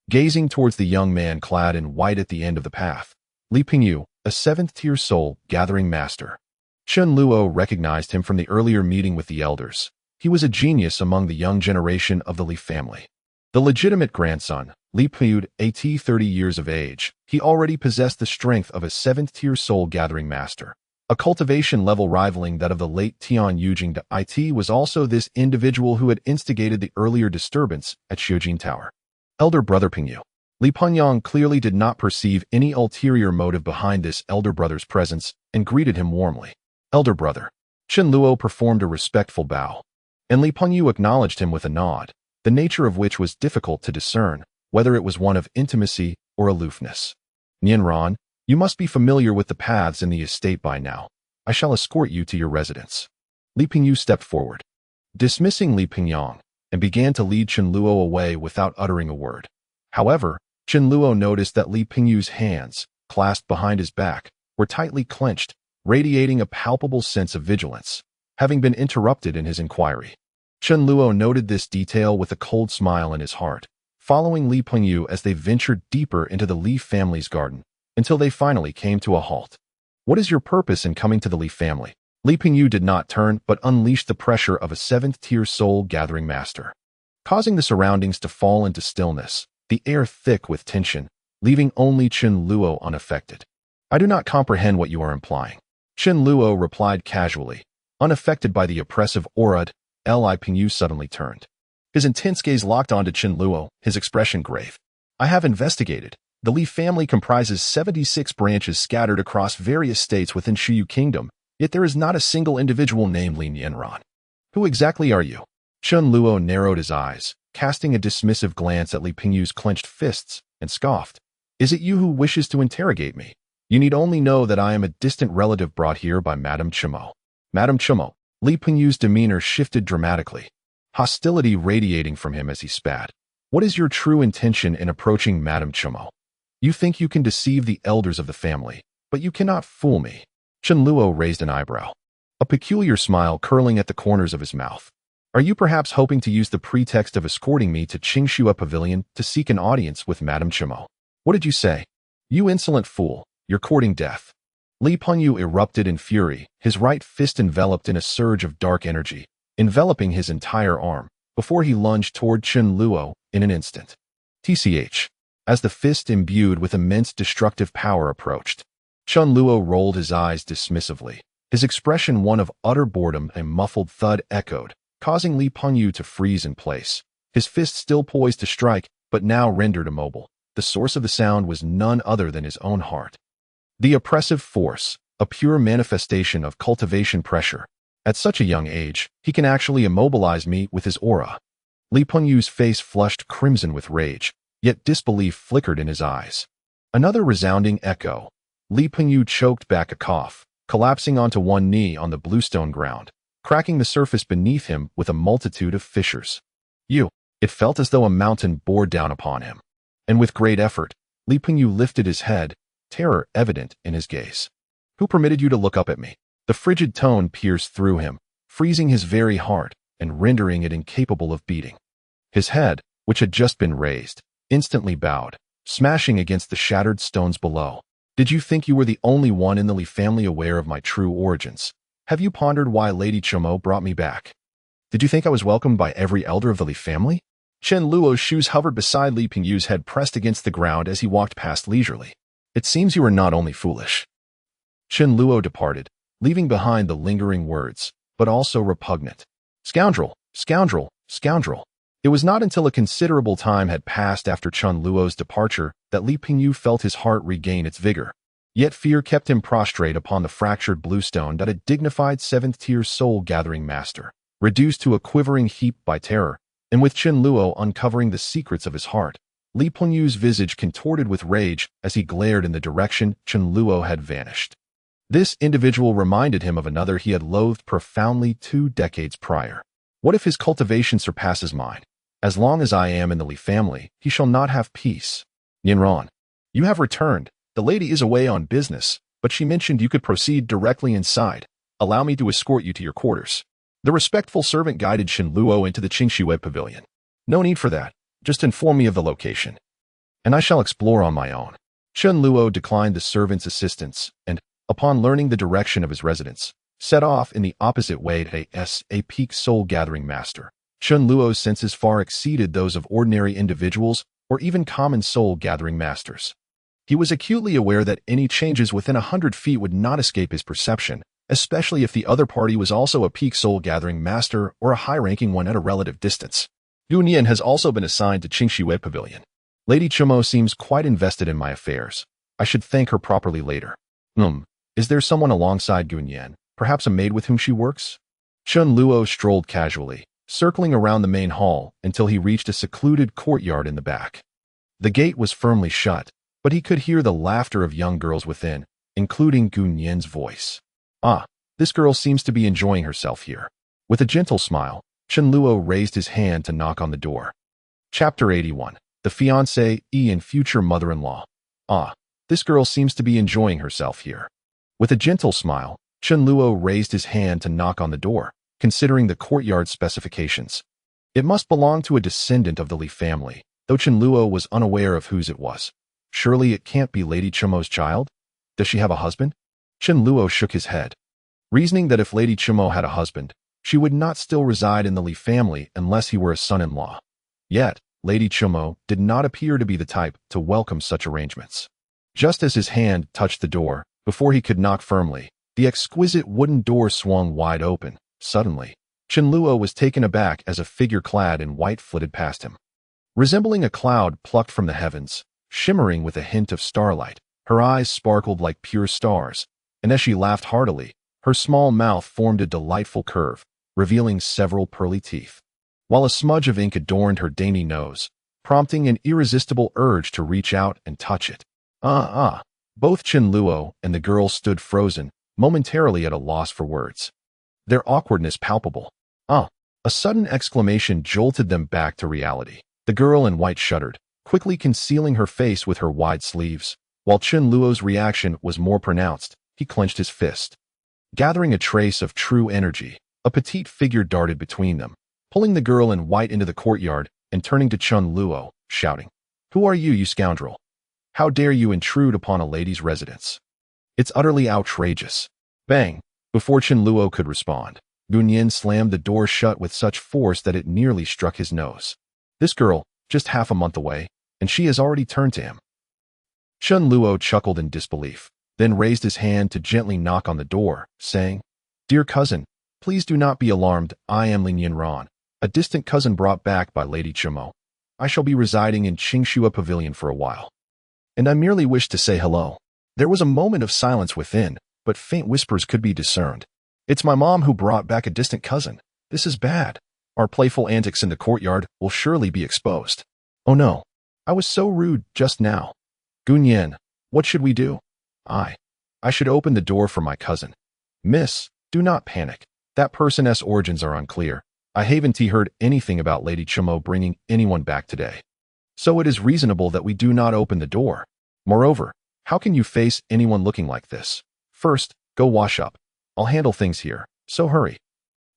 A: gazing towards the young man clad in white at the end of the path. Li Pingyu, a 7th-tier soul-gathering master. Chen Luo recognized him from the earlier meeting with the elders. He was a genius among the young generation of the Li family. The legitimate grandson, Li Pingyu, 30 years of age, he already possessed the strength of a 7th-tier soul-gathering master. a cultivation level rivaling that of the late Tian Yujing de It was also this individual who had instigated the earlier disturbance at Xiujin Tower. Elder brother Pingyu. Li Penyang clearly did not perceive any ulterior motive behind this elder brother's presence and greeted him warmly. Elder brother. Chen Luo performed a respectful bow, and Li Pengyu acknowledged him with a nod, the nature of which was difficult to discern, whether it was one of intimacy or aloofness. Nianran, you must be familiar with the paths in the estate by now. I shall escort you to your residence. Li Pengyu stepped forward, dismissing Li Pengyang, and began to lead Chen Luo away without uttering a word. However, Chen Luo noticed that Li Pengyu's hands, clasped behind his back, were tightly clenched, radiating a palpable sense of vigilance, having been interrupted in his inquiry. Chen Luo noted this detail with a cold smile in his heart, following Li Pengyu as they ventured deeper into the Li family's garden, until they finally came to a halt. What is your purpose in coming to the Li family? Li Pengyu did not turn but unleashed the pressure of a seventh-tier soul-gathering master, causing the surroundings to fall into stillness, the air thick with tension, leaving only Chen Luo unaffected. I do not comprehend what you are implying. Chen Luo replied casually, unaffected by the oppressive aura. Li Pengyu suddenly turned. His intense gaze locked onto Chen Luo, his expression grave. I have investigated. The Li family comprises 76 branches scattered across various states within Shuyu Kingdom, yet there is not a single individual named Li Nianran. Who exactly are you? Chen Luo narrowed his eyes, casting a dismissive glance at Li Pengyu's clenched fists, and scoffed. Is it you who wishes to interrogate me? You need only know that I am a distant relative brought here by Madame Chimo. Madame Chimo. Li Pengyu's demeanor shifted dramatically, hostility radiating from him as he spat. What is your true intention in approaching Madame Chimo? You think you can deceive the elders of the family, but you cannot fool me. Chen Luo raised an eyebrow, a peculiar smile curling at the corners of his mouth. Are you perhaps hoping to use the pretext of escorting me to Qingxua Pavilion to seek an audience with Madame Chimo? What did you say? You insolent fool, you're courting death. Li Pengyu erupted in fury, his right fist enveloped in a surge of dark energy, enveloping his entire arm, before he lunged toward Chen Luo in an instant. TCH. As the fist imbued with immense destructive power approached, Chen Luo rolled his eyes dismissively, his expression one of utter boredom. A muffled thud echoed, causing Li Pengyu to freeze in place, his fist still poised to strike, but now rendered immobile. The source of the sound was none other than his own heart. The oppressive force, a pure manifestation of cultivation pressure. At such a young age, he can actually immobilize me with his aura. Li Pengyu's face flushed crimson with rage, yet disbelief flickered in his eyes. Another resounding echo. Li Pengyu choked back a cough, collapsing onto one knee on the bluestone ground, cracking the surface beneath him with a multitude of fissures. It felt as though a mountain bore down upon him. And with great effort, Li Pengyu lifted his head, terror evident in his gaze. Who permitted you to look up at me? The frigid tone pierced through him, freezing his very heart and rendering it incapable of beating. His head, which had just been raised, instantly bowed, smashing against the shattered stones below. Did you think you were the only one in the Li family aware of my true origins? Have you pondered why Lady Chimo brought me back? Did you think I was welcomed by every elder of the Li family? Chen Luo's shoes hovered beside Li Pengyu's head pressed against the ground as he walked past leisurely. It seems you are not only foolish. Chen Luo departed, leaving behind the lingering words, but also repugnant. Scoundrel, scoundrel, scoundrel. It was not until a considerable time had passed after Chen Luo's departure that Li Pengyu felt his heart regain its vigor. Yet fear kept him prostrate upon the fractured bluestone that a dignified seventh-tier soul-gathering master, reduced to a quivering heap by terror, and with Chen Luo uncovering the secrets of his heart, Li Pengyu's visage contorted with rage as he glared in the direction Chen Luo had vanished. This individual reminded him of another he had loathed profoundly 2 decades prior. What if his cultivation surpasses mine? As long as I am in the Li family, he shall not have peace. Nianran, you have returned. The lady is away on business, but she mentioned you could proceed directly inside. Allow me to escort you to your quarters. The respectful servant guided Chen Luo into the Qingxue Pavilion. No need for that. Just inform me of the location, and I shall explore on my own. Chen Luo declined the servant's assistance and, upon learning the direction of his residence, set off in the opposite way to a peak soul-gathering master. Chen Luo's senses far exceeded those of ordinary individuals or even common soul-gathering masters. He was acutely aware that any changes within 100 feet would not escape his perception, especially if the other party was also a peak soul-gathering master or a high-ranking one at a relative distance. Gunyan has also been assigned to Qingshui Pavilion. Lady Chumo seems quite invested in my affairs. I should thank her properly later. Is there someone alongside Gunyan, perhaps a maid with whom she works? Chun Luo strolled casually, circling around the main hall until he reached a secluded courtyard in the back. The gate was firmly shut, but he could hear the laughter of young girls within, including Gunyan's voice. This girl seems to be enjoying herself here. With a gentle smile, Chun Luo raised his hand to knock on the door. Chapter 81. The fiancé and future mother-in-law. This girl seems to be enjoying herself here. With a gentle smile, Chun Luo raised his hand to knock on the door, considering the courtyard specifications. It must belong to a descendant of the Li family, though Chun Luo was unaware of whose it was. Surely it can't be Lady Chumo's child? Does she have a husband? Chun Luo shook his head, reasoning that if Lady Chumo had a husband, she would not still reside in the Li family unless he were a son-in-law. Yet, Lady Chumo did not appear to be the type to welcome such arrangements. Just as his hand touched the door, before he could knock firmly, the exquisite wooden door swung wide open. Suddenly, Chun Luo was taken aback as a figure clad in white flitted past him. Resembling a cloud plucked from the heavens, shimmering with a hint of starlight, her eyes sparkled like pure stars, and as she laughed heartily, her small mouth formed a delightful curve, revealing several pearly teeth, while a smudge of ink adorned her dainty nose, prompting an irresistible urge to reach out and touch it. Both Chun Luo and the girl stood frozen, momentarily at a loss for words, their awkwardness palpable. A sudden exclamation jolted them back to reality. The girl in white shuddered, quickly concealing her face with her wide sleeves, while Chun Luo's reaction was more pronounced. He clenched his fist. Gathering a trace of true energy, a petite figure darted between them, pulling the girl in white into the courtyard and turning to Chun Luo, shouting, "Who are you, you scoundrel? How dare you intrude upon a lady's residence? It's utterly outrageous." Bang! Before Chun Luo could respond, Gunyan slammed the door shut with such force that it nearly struck his nose. This girl, just half a month away, and she has already turned to him. Chun Luo chuckled in disbelief, then raised his hand to gently knock on the door, saying, "Dear cousin, please do not be alarmed. I am Lin Yinran, a distant cousin brought back by Lady Chumo. I shall be residing in Qingshui Pavilion for a while, and I merely wish to say hello." There was a moment of silence within, but faint whispers could be discerned. "It's my mom who brought back a distant cousin. This is bad. Our playful antics in the courtyard will surely be exposed. Oh no, I was so rude just now. Gunyan, what should we do? I should open the door for my cousin. Miss, do not panic. That person's origins are unclear. I haven't heard anything about Lady Chumo bringing anyone back today. So it is reasonable that we do not open the door. Moreover, how can you face anyone looking like this? First, go wash up. I'll handle things here, so hurry."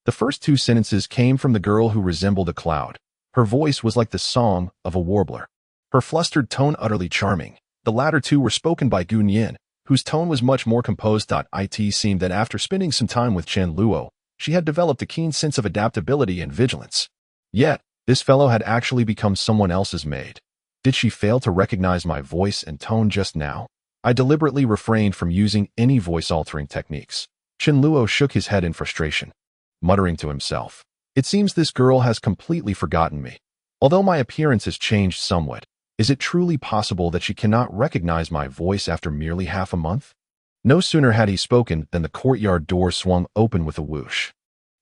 A: The first two sentences came from the girl who resembled a cloud. Her voice was like the song of a warbler, her flustered tone utterly charming. The latter two were spoken by Gunyan, whose tone was much more composed. It seemed that after spending some time with Chun Luo, she had developed a keen sense of adaptability and vigilance. Yet, this fellow had actually become someone else's maid. Did she fail to recognize my voice and tone just now? I deliberately refrained from using any voice-altering techniques. Chun Luo shook his head in frustration, muttering to himself, "It seems this girl has completely forgotten me. Although my appearance has changed somewhat, is it truly possible that she cannot recognize my voice after merely half a month?" No sooner had he spoken than the courtyard door swung open with a whoosh.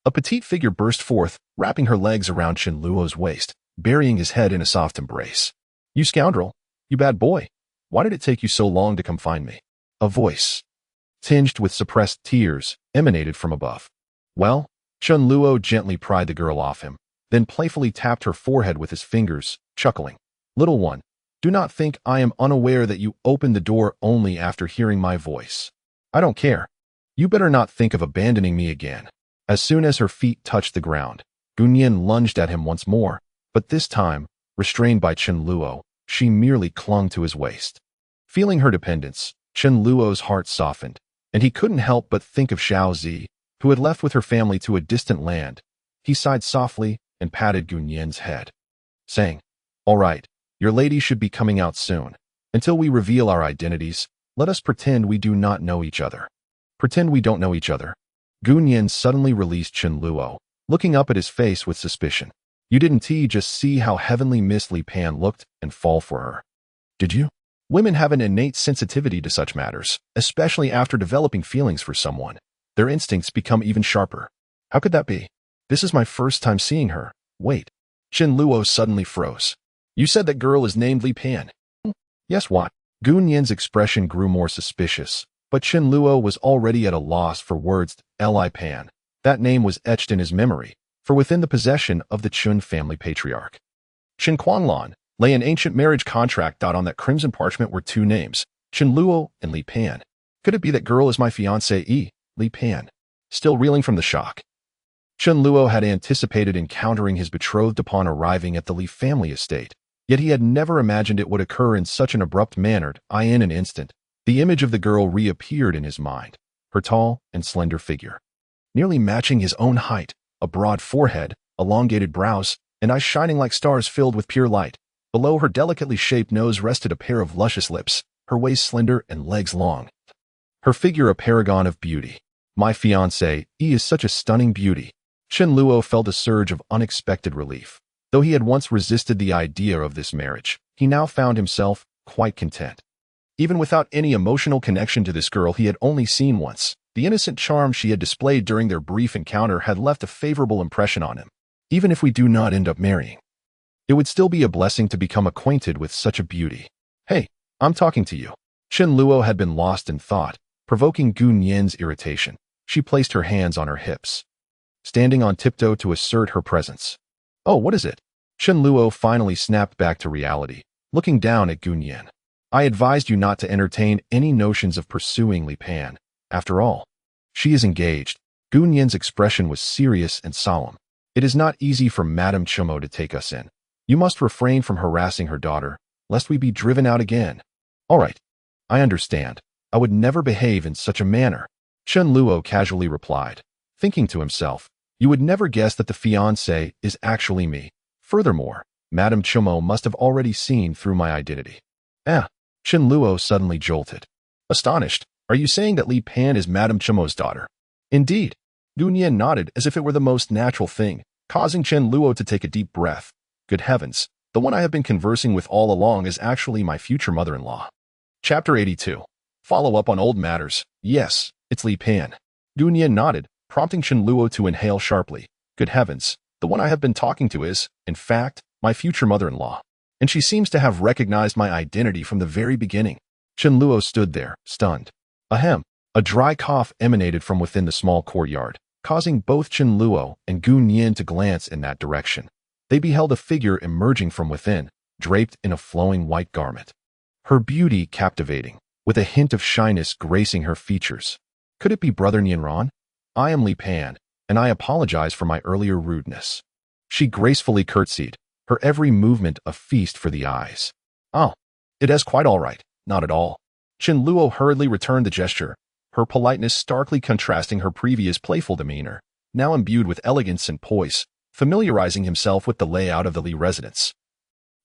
A: A petite figure burst forth, wrapping her legs around Chun Luo's waist, burying his head in a soft embrace. "You scoundrel! You bad boy! Why did it take you so long to come find me?" A voice, tinged with suppressed tears, emanated from above. "Well?" Chun Luo gently pried the girl off him, then playfully tapped her forehead with his fingers, chuckling. "Little one, do not think I am unaware that you opened the door only after hearing my voice. I don't care. You better not think of abandoning me again." As soon as her feet touched the ground, Gunyan lunged at him once more, but this time, restrained by Chun Luo, she merely clung to his waist. Feeling her dependence, Chun Luo's heart softened, and he couldn't help but think of Xiao Zi, who had left with her family to a distant land. He sighed softly and patted Gunyan's head, saying, "All right, your lady should be coming out soon, Until we reveal our identities, let us pretend we do not know each other. Pretend we don't know each other. Gun Yin suddenly released Chen Luo, looking up at his face with suspicion. You didn't just see how heavenly Miss Li Pan looked and fall for her? Did you? Women have an innate sensitivity to such matters, especially after developing feelings for someone. Their instincts become even sharper. How could that be? This is my first time seeing her. Wait. Chen Luo suddenly froze. You said that girl is named Li Pan. Yes, what? Gun Yin's expression grew more suspicious, but Chen Luo was already at a loss for words. Li Pan. That name was etched in his memory, for within the possession of the Chun family patriarch. Chen Quanlan lay an ancient marriage contract. On that crimson parchment were two names, Chen Luo and Li Pan. Could it be that girl is my fiancée, Li Pan? Still reeling from the shock. Chen Luo had anticipated encountering his betrothed upon arriving at the Li family estate, yet he had never imagined it would occur in such an abrupt manner. In an instant, the image of the girl reappeared in his mind, her tall and slender figure, nearly matching his own height, a broad forehead, elongated brows, and eyes shining like stars filled with pure light. Below her delicately shaped nose rested a pair of luscious lips, her waist slender and legs long. Her figure a paragon of beauty. My fiancée, is such a stunning beauty. Chen Luo felt a surge of unexpected relief. Though he had once resisted the idea of this marriage, he now found himself quite content. Even without any emotional connection to this girl he had only seen once, the innocent charm she had displayed during their brief encounter had left a favorable impression on him. Even if we do not end up marrying, it would still be a blessing to become acquainted with such a beauty. Hey, I'm talking to you. Chen Luo had been lost in thought, provoking Gun Yin's irritation. She placed her hands on her hips, standing on tiptoe to assert her presence. Oh, what is it? Chen Luo finally snapped back to reality, looking down at Gun Yin. I advised you not to entertain any notions of pursuing Li Pan. After all, she is engaged. Gun Yin's expression was serious and solemn. It is not easy for Madame Chumo to take us in. You must refrain from harassing her daughter, lest we be driven out again. All right. I understand. I would never behave in such a manner. Chen Luo casually replied, thinking to himself, you would never guess that the fiancé is actually me. Furthermore, Madame Chumo must have already seen through my identity. Chen Luo suddenly jolted. Astonished, are you saying that Li Pan is Madame Chumo's daughter? Indeed. Gun Yin nodded as if it were the most natural thing, causing Chen Luo to take a deep breath. Good heavens, the one I have been conversing with all along is actually my future mother-in-law. Chapter 82. Follow up on old matters. Yes, it's Li Pan. Gun Yin nodded, prompting Chen Luo to inhale sharply. Good heavens, the one I have been talking to is, in fact, my future mother-in-law. And she seems to have recognized my identity from the very beginning. Chen Luo stood there, stunned. Ahem. A dry cough emanated from within the small courtyard, causing both Chen Luo and Gun Yin to glance in that direction. They beheld a figure emerging from within, draped in a flowing white garment. Her beauty captivating, with a hint of shyness gracing her features. Could it be Brother Nianran? I am Li Pan, and I apologize for my earlier rudeness. She gracefully curtsied, her every movement a feast for the eyes. Oh, it is quite all right, not at all. Chen Luo hurriedly returned the gesture, her politeness starkly contrasting her previous playful demeanor, now imbued with elegance and poise, familiarizing himself with the layout of the Li residence.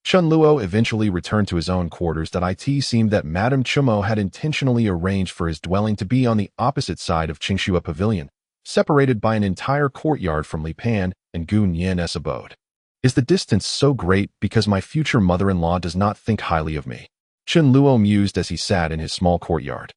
A: Chen Luo eventually returned to his own quarters. It seemed that Madame Chumo had intentionally arranged for his dwelling to be on the opposite side of Qingxua Pavilion, separated by an entire courtyard from Li Pan and Gun Yin's abode. Is the distance so great because my future mother-in-law does not think highly of me? Chen Luo mused as he sat in his small courtyard.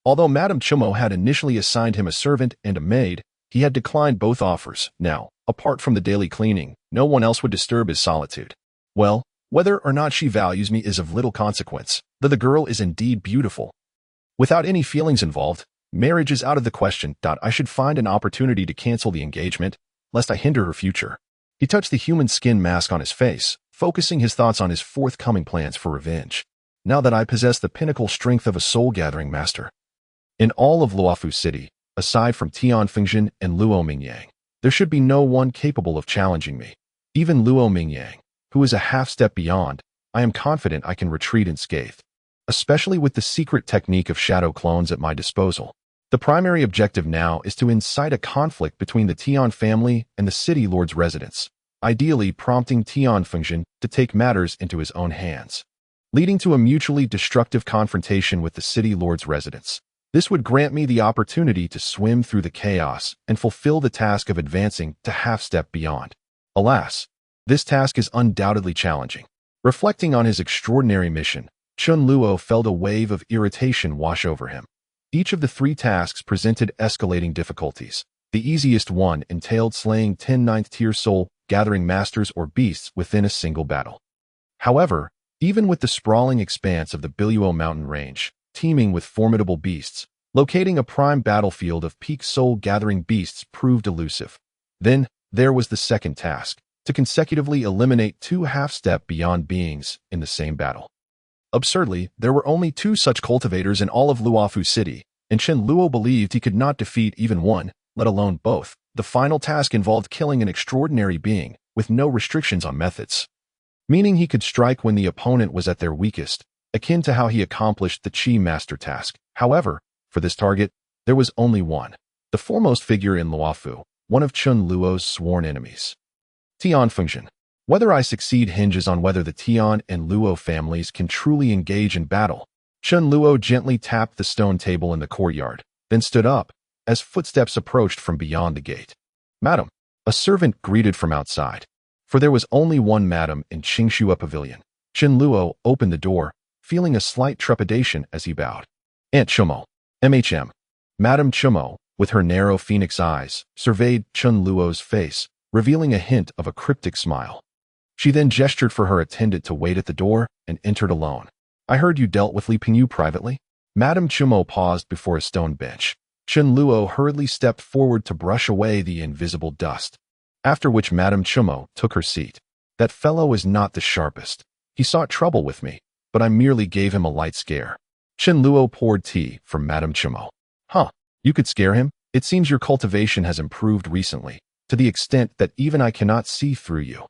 A: Although Madame Chumo had initially assigned him a servant and a maid, he had declined both offers. Now, apart from the daily cleaning, no one else would disturb his solitude. Well, whether or not she values me is of little consequence, though the girl is indeed beautiful. Without any feelings involved, marriage is out of the question. I should find an opportunity to cancel the engagement, lest I hinder her future. He touched the human skin mask on his face, focusing his thoughts on his forthcoming plans for revenge. Now that I possess the pinnacle strength of a soul-gathering master. In all of Luofu City, aside from Tian Fengjin and Luo Mingyang, there should be no one capable of challenging me. Even Luo Mingyang, who is a half-step beyond, I am confident I can retreat unscathed, especially with the secret technique of shadow clones at my disposal. The primary objective now is to incite a conflict between the Tian family and the city lord's residence, ideally prompting Tian Fengjin to take matters into his own hands. leading to a mutually destructive confrontation with the city lord's residents. This would grant me the opportunity to swim through the chaos and fulfill the task of advancing to half-step beyond. Alas, this task is undoubtedly challenging. Reflecting on his extraordinary mission, Chun Luo felt a wave of irritation wash over him. Each of the 3 tasks presented escalating difficulties. The easiest one entailed slaying 10 ninth-tier soul-gathering masters or beasts within a single battle. However, even with the sprawling expanse of the Biluo mountain range, teeming with formidable beasts, locating a prime battlefield of peak soul-gathering beasts proved elusive. Then, there was the second task, to consecutively eliminate 2 half-step beyond beings in the same battle. Absurdly, there were only 2 such cultivators in all of Luofu City, and Chen Luo believed he could not defeat even one, let alone both. The final task involved killing an extraordinary being, with no restrictions on methods. Meaning he could strike when the opponent was at their weakest, akin to how he accomplished the Qi Master task. However, for this target, there was only one, the foremost figure in Luofu, one of Chun Luo's sworn enemies. Tian Fengxian. Whether I succeed hinges on whether the Tian and Luo families can truly engage in battle. Chun Luo gently tapped the stone table in the courtyard, then stood up, as footsteps approached from beyond the gate. "Madam," a servant greeted from outside. For there was only one madam in Qingxua Pavilion. Chen Luo opened the door, feeling a slight trepidation as he bowed. "Aunt Chumo, MHM. Madam Chumo, with her narrow phoenix eyes, surveyed Chun Luo's face, revealing a hint of a cryptic smile. She then gestured for her attendant to wait at the door and entered alone. "I heard you dealt with Li Pingyu privately?" Madame Chumo paused before a stone bench. Chen Luo hurriedly stepped forward to brush away the invisible dust, after which Madame Chumo took her seat. "That fellow is not the sharpest. He sought trouble with me, but I merely gave him a light scare." Chen Luo poured tea for Madame Chumo. "Huh, you could scare him? It seems your cultivation has improved recently, to the extent that even I cannot see through you."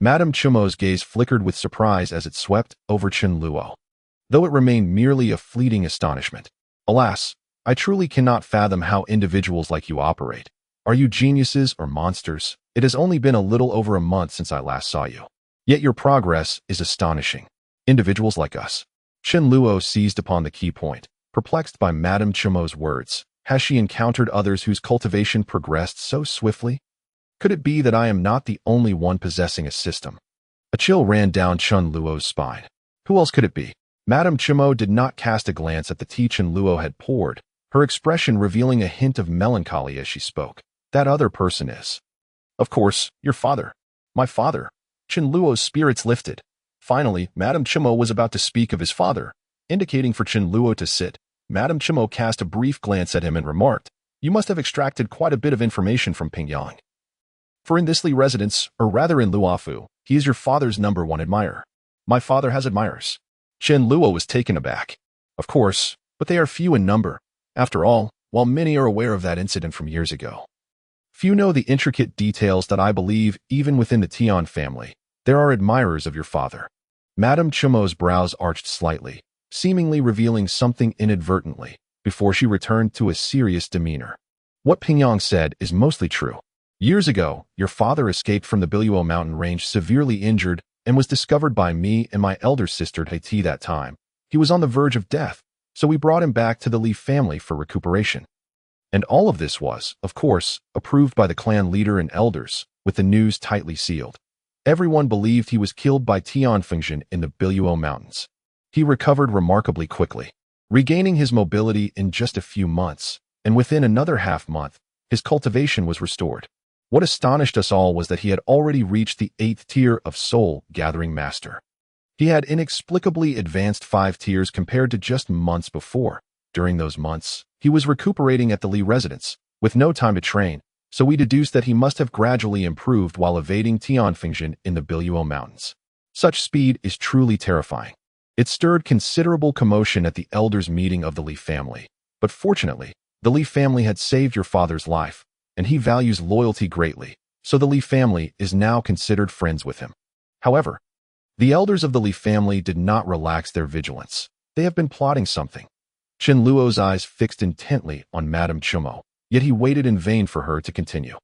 A: Madame Chumo's gaze flickered with surprise as it swept over Chen Luo, though it remained merely a fleeting astonishment. "Alas, I truly cannot fathom how individuals like you operate. Are you geniuses or monsters? It has only been a little over a month since I last saw you. Yet your progress is astonishing. Individuals like us." Chen Luo seized upon the key point, perplexed by Madame Chumo's words. Has she encountered others whose cultivation progressed so swiftly? Could it be that I am not the only one possessing a system? A chill ran down Chen Luo's spine. Who else could it be? Madame Chumo did not cast a glance at the tea Chen Luo had poured, her expression revealing a hint of melancholy as she spoke. "That other person is, of course, your father." "My father?" Chen Luo's spirits lifted. Finally, Madame Chumo was about to speak of his father. Indicating for Chen Luo to sit, Madame Chumo cast a brief glance at him and remarked, "You must have extracted quite a bit of information from Pingyang. For in this Li residence, or rather in Luofu, he is your father's #1 admirer." "My father has admirers." Chen Luo was taken aback. "Of course, but they are few in number. After all, while many are aware of that incident from years ago, few know the intricate details that I believe even within the Tian family, there are admirers of your father." Madame Chumo's brows arched slightly, seemingly revealing something inadvertently, before she returned to a serious demeanor. "What Pingyang said is mostly true. Years ago, your father escaped from the Biluo mountain range severely injured and was discovered by me and my elder sister Haiti that time. He was on the verge of death, so we brought him back to the Li family for recuperation. And all of this was, of course, approved by the clan leader and elders, with the news tightly sealed. Everyone believed he was killed by Tian Fengxian in the Biluo mountains. He recovered remarkably quickly, regaining his mobility in just a few months, and within another half-month, his cultivation was restored. What astonished us all was that he had already reached the 8th tier of soul-gathering master. He had inexplicably advanced 5 tiers compared to just months before. During those months, he was recuperating at the Li residence, with no time to train, so we deduced that he must have gradually improved while evading Tian Fengxian in the Biluo mountains. Such speed is truly terrifying. It stirred considerable commotion at the elders' meeting of the Li family, but fortunately, the Li family had saved your father's life, and he values loyalty greatly, so the Li family is now considered friends with him. However, the elders of the Li family did not relax their vigilance. They have been plotting something." Chen Luo's eyes fixed intently on Madame Chumo, yet he waited in vain for her to continue.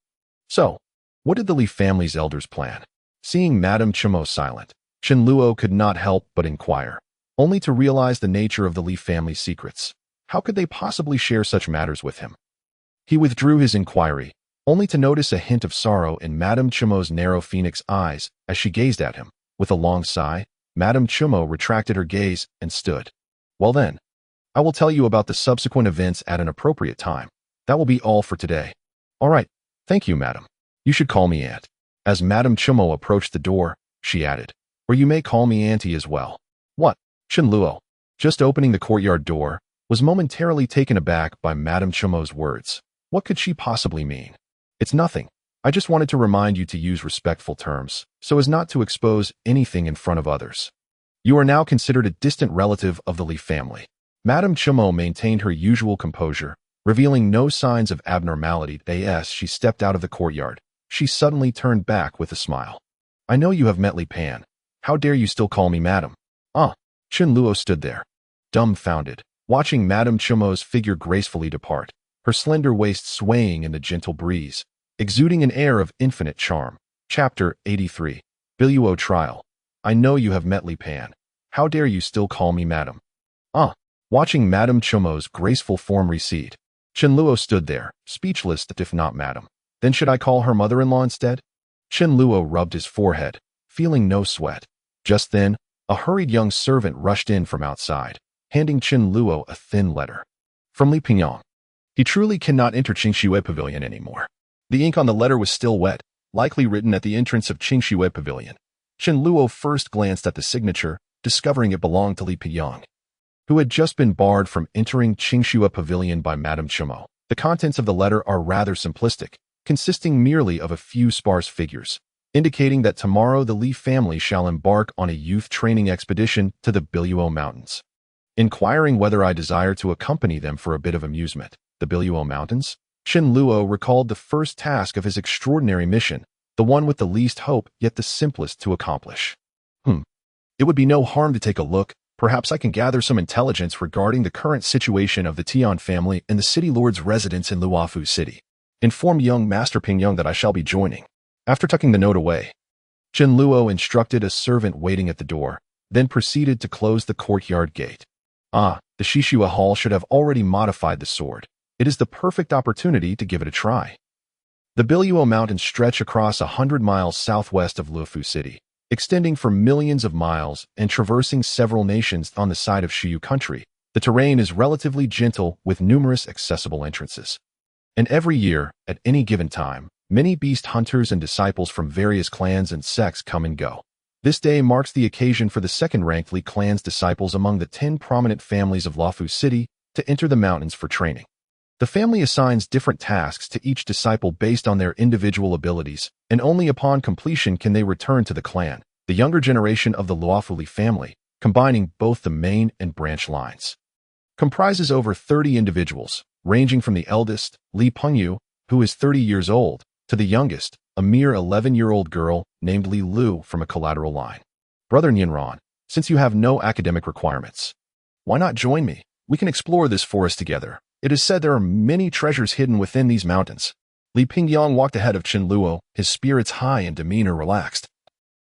A: "So, what did the Li family's elders plan?" Seeing Madame Chumo silent, Chen Luo could not help but inquire. only to realize the nature of the Li family's secrets. How could they possibly share such matters with him? He withdrew his inquiry, only to notice a hint of sorrow in Madame Chumo's narrow phoenix eyes as she gazed at him. With a long sigh, Madame Chumo retracted her gaze and stood. Well then, I will tell you about the subsequent events at an appropriate time. That will be all for today. All right, thank you, madam. You should call me Aunt. As Madame Chumo approached the door, she added, or you may call me Auntie as well. What? Chen Luo, just opening the courtyard door, was momentarily taken aback by Madame Chumo's words. What could she possibly mean? It's nothing. I just wanted to remind you to use respectful terms, so as not to expose anything in front of others. You are now considered a distant relative of the Li family. Madame Chumo maintained her usual composure, revealing no signs of abnormality as she stepped out of the courtyard. She suddenly turned back with a smile. I know you have met Li Pan. How dare you still call me madam? Chen Luo stood there, dumbfounded, watching Madame Chumo's figure gracefully depart, her slender waist swaying in the gentle breeze, exuding an air of infinite charm. Chapter 83. Biluo Trial. I know you have met Li Pan. How dare you still call me madam? Watching Madame Chumo's graceful form recede, Chen Luo stood there, speechless if not madam. Then should I call her mother-in-law instead? Chen Luo rubbed his forehead, feeling no sweat. Just then, a hurried young servant rushed in from outside, handing Chen Luo a thin letter. From Li Pingyang. He truly cannot enter Qingxue Pavilion anymore. The ink on the letter was still wet, likely written at the entrance of Qingxue Pavilion. Chen Luo first glanced at the signature, discovering it belonged to Li Pingyang, who had just been barred from entering Qingxue Pavilion by Madame Chumo. The contents of the letter are rather simplistic, consisting merely of a few sparse figures, indicating that tomorrow the Li family shall embark on a youth training expedition to the Biluo Mountains. Inquiring whether I desire to accompany them for a bit of amusement, the Biluo Mountains, Chen Luo recalled the first task of his extraordinary mission, the one with the least hope yet the simplest to accomplish. It would be no harm to take a look. Perhaps I can gather some intelligence regarding the current situation of the Tian family and the city lord's residence in Luofu City. Inform young Master Pingyang that I shall be joining. After tucking the note away, Chen Luo instructed a servant waiting at the door, then proceeded to close the courtyard gate. The Shishua Hall should have already modified the sword. It is the perfect opportunity to give it a try. The Biluo Mountains stretch across 100 miles southwest of Luofu City, extending for millions of miles and traversing several nations on the side of Shiyu country. The terrain is relatively gentle with numerous accessible entrances. And every year, at any given time, many beast hunters and disciples from various clans and sects come and go. This day marks the occasion for the second-ranked Li clan's disciples among the 10 prominent families of Luofu City to enter the mountains for training. The family assigns different tasks to each disciple based on their individual abilities, and only upon completion can they return to the clan, the younger generation of the Luofu Li family, combining both the main and branch lines. Comprises over 30 individuals, ranging from the eldest, Li Pengyu, who is 30 years old, to the youngest, a mere 11-year-old girl named Li Lu from a collateral line. Brother Nianran, since you have no academic requirements, why not join me? We can explore this forest together. It is said there are many treasures hidden within these mountains. Li Pingyang walked ahead of Chen Luo, his spirits high and demeanor relaxed.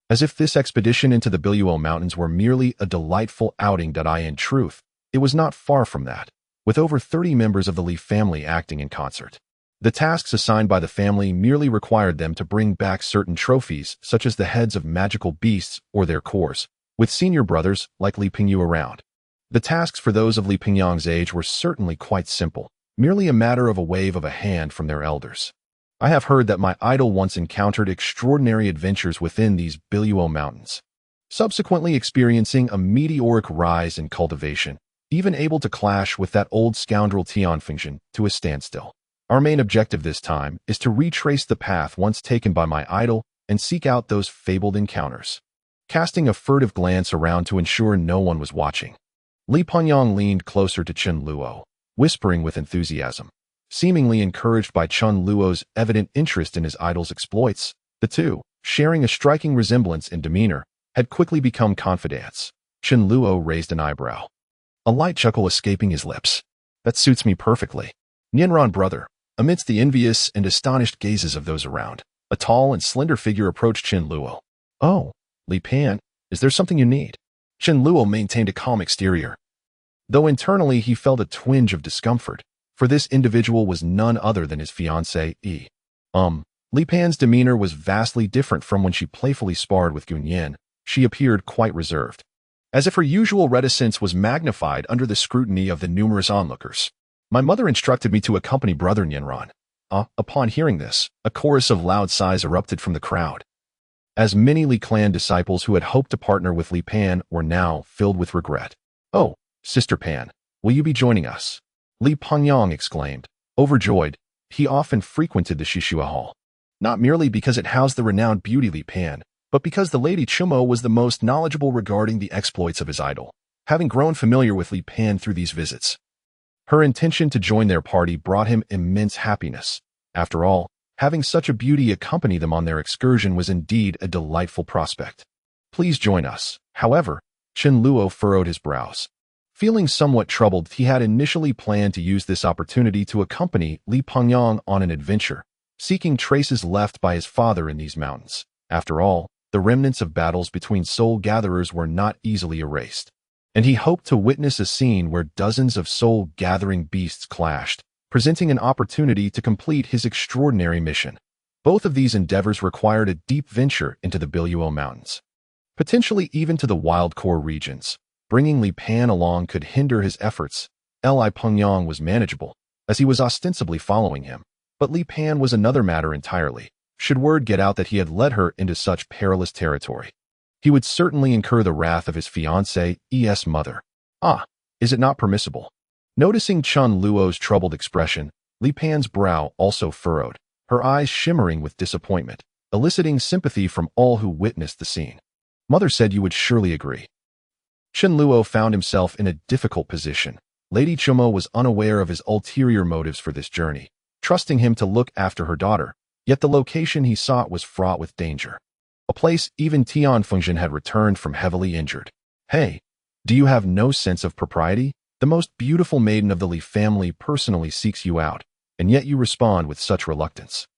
A: As if this expedition into the Biluo Mountains were merely a delightful outing. In truth, it was not far from that, with over 30 members of the Li family acting in concert. The tasks assigned by the family merely required them to bring back certain trophies, such as the heads of magical beasts or their cores, with senior brothers like Li Pingyu around. The tasks for those of Li Pingyang's age were certainly quite simple, merely a matter of a wave of a hand from their elders. I have heard that my idol once encountered extraordinary adventures within these Biluo Mountains, subsequently experiencing a meteoric rise in cultivation, even able to clash with that old scoundrel Tianfengxian to a standstill. Our main objective this time is to retrace the path once taken by my idol and seek out those fabled encounters. Casting a furtive glance around to ensure no one was watching, Li Pingyang leaned closer to Chen Luo, whispering with enthusiasm. Seemingly encouraged by Chen Luo's evident interest in his idol's exploits, the two, sharing a striking resemblance in demeanor, had quickly become confidants. Chen Luo raised an eyebrow, a light chuckle escaping his lips. That suits me perfectly. Nianran brother. Amidst the envious and astonished gazes of those around, a tall and slender figure approached Chen Luo. Oh, Li Pan, is there something you need? Chen Luo maintained a calm exterior, though internally he felt a twinge of discomfort, for this individual was none other than his fiancée, Yi. Li Pan's demeanor was vastly different from when she playfully sparred with Gunyan. She appeared quite reserved, as if her usual reticence was magnified under the scrutiny of the numerous onlookers. My mother instructed me to accompany Brother Nianran. Upon hearing this, a chorus of loud sighs erupted from the crowd, as many Li clan disciples who had hoped to partner with Li Pan were now filled with regret. "Oh, Sister Pan, will you be joining us?" Li Pangyang exclaimed. Overjoyed, he often frequented the Shishua Hall, not merely because it housed the renowned beauty Li Pan, but because the Lady Chumo was the most knowledgeable regarding the exploits of his idol, having grown familiar with Li Pan through these visits. Her intention to join their party brought him immense happiness. After all, having such a beauty accompany them on their excursion was indeed a delightful prospect. "Please join us." However, Chen Luo furrowed his brows. Feeling somewhat troubled, he had initially planned to use this opportunity to accompany Li Pangyang on an adventure, seeking traces left by his father in these mountains. After all, the remnants of battles between soul-gatherers were not easily erased, and he hoped to witness a scene where dozens of soul-gathering beasts clashed, presenting an opportunity to complete his extraordinary mission. Both of these endeavors required a deep venture into the Biluo Mountains, potentially even to the wild core regions. Bringing Li Pan along could hinder his efforts. Li Pangyang was manageable, as he was ostensibly following him, but Li Pan was another matter entirely. Should word get out that he had led her into such perilous territory, he would certainly incur the wrath of his fiancée-es mother. Is it not permissible? Noticing Chen Luo's troubled expression, Li Pan's brow also furrowed, her eyes shimmering with disappointment, eliciting sympathy from all who witnessed the scene. "Mother said you would surely agree." Chen Luo found himself in a difficult position. Lady Chumo was unaware of his ulterior motives for this journey, trusting him to look after her daughter, yet the location he sought was fraught with danger. A place even Tian Fengzhen had returned from heavily injured. "Hey, do you have no sense of propriety? The most beautiful maiden of the Li family personally seeks you out, and yet you respond with such reluctance."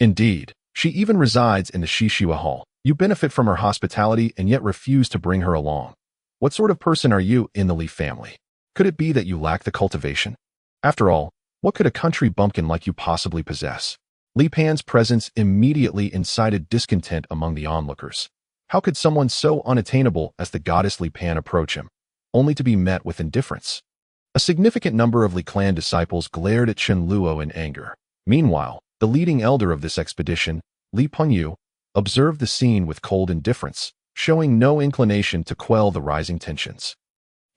A: "Indeed, she even resides in the Shishua Hall. You benefit from her hospitality and yet refuse to bring her along. What sort of person are you in the Li family? Could it be that you lack the cultivation? After all, what could a country bumpkin like you possibly possess?" Li Pan's presence immediately incited discontent among the onlookers. How could someone so unattainable as the goddess Li Pan approach him, only to be met with indifference? A significant number of Li clan disciples glared at Chen Luo in anger. Meanwhile, the leading elder of this expedition, Li Pengyu, observed the scene with cold indifference, showing no inclination to quell the rising tensions.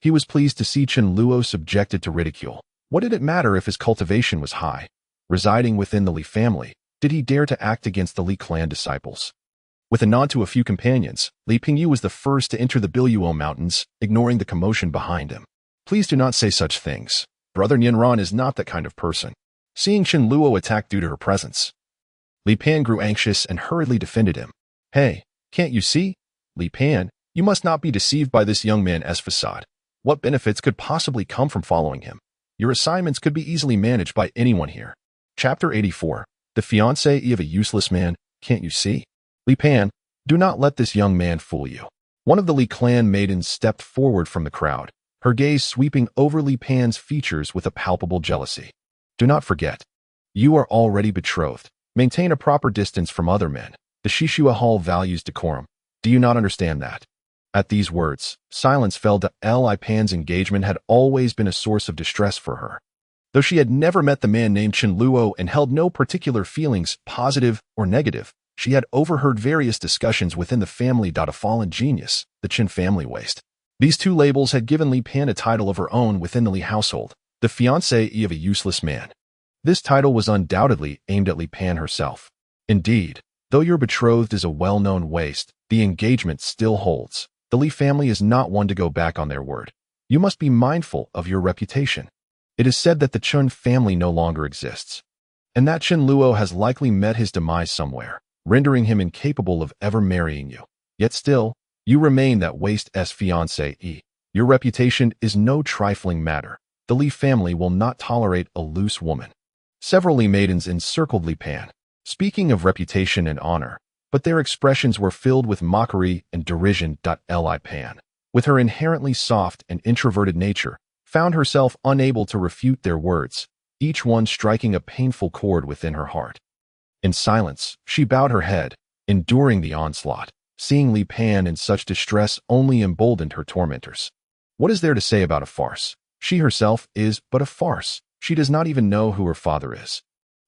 A: He was pleased to see Chen Luo subjected to ridicule. What did it matter if his cultivation was high? Residing within the Li family, did he dare to act against the Li clan disciples? With a nod to a few companions, Li Pengyu was the first to enter the Biluo Mountains, ignoring the commotion behind him. "Please do not say such things. Brother Nianran is not that kind of person." Seeing Chen Luo attacked due to her presence, Li Pan grew anxious and hurriedly defended him. "Hey, can't you see? Li Pan, you must not be deceived by this young man's facade. What benefits could possibly come from following him? Your assignments could be easily managed by anyone here." Chapter 84. The fiancé of a useless man, can't you see? "Li Pan, do not let this young man fool you." One of the Li clan maidens stepped forward from the crowd, her gaze sweeping over Li Pan's features with a palpable jealousy. "Do not forget, you are already betrothed. Maintain a proper distance from other men. The Shishua Hall values decorum. Do you not understand that?" At these words, silence fell. Li Pan's engagement had always been a source of distress for her. Though she had never met the man named Chen Luo and held no particular feelings, positive or negative, she had overheard various discussions within the family. A fallen genius, the Chen family waste. These two labels had given Li Pan a title of her own within the Li household, the fiancé of a useless man. This title was undoubtedly aimed at Li Pan herself. Indeed, though your betrothed is a well-known waste, the engagement still holds. The Li family is not one to go back on their word. You must be mindful of your reputation. It is said that the Chen family no longer exists, and that Chen Luo has likely met his demise somewhere, rendering him incapable of ever marrying you. Yet still, you remain that waste's fiancé. Your reputation is no trifling matter. The Li family will not tolerate a loose woman. Several Li maidens encircled Li Pan, speaking of reputation and honor, but their expressions were filled with mockery and derision. Li Pan, with her inherently soft and introverted nature, found herself unable to refute their words, each one striking a painful chord within her heart. In silence, she bowed her head, enduring the onslaught. Seeing Li Pan in such distress only emboldened her tormentors. What is there to say about a farce? She herself is but a farce. She does not even know who her father is.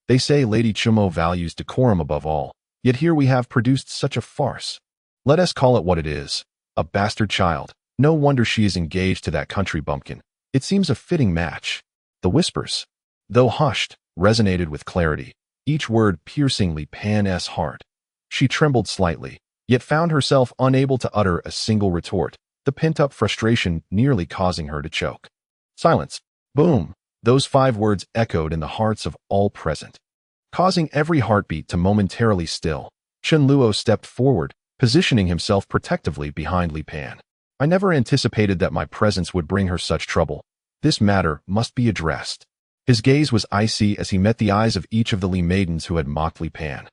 A: They say Lady Chumo values decorum above all, yet here we have produced such a farce. Let us call it what it is, a bastard child. No wonder she is engaged to that country bumpkin. It seems a fitting match. The whispers, though hushed, resonated with clarity, each word piercing Li Pan's heart. She trembled slightly, yet found herself unable to utter a single retort, the pent-up frustration nearly causing her to choke. Silence. Boom. Those 5 words echoed in the hearts of all present, causing every heartbeat to momentarily still. Chen Luo stepped forward, positioning himself protectively behind Li Pan. I never anticipated that my presence would bring her such trouble. This matter must be addressed. His gaze was icy as he met the eyes of each of the Li maidens who had mocked Li Pan,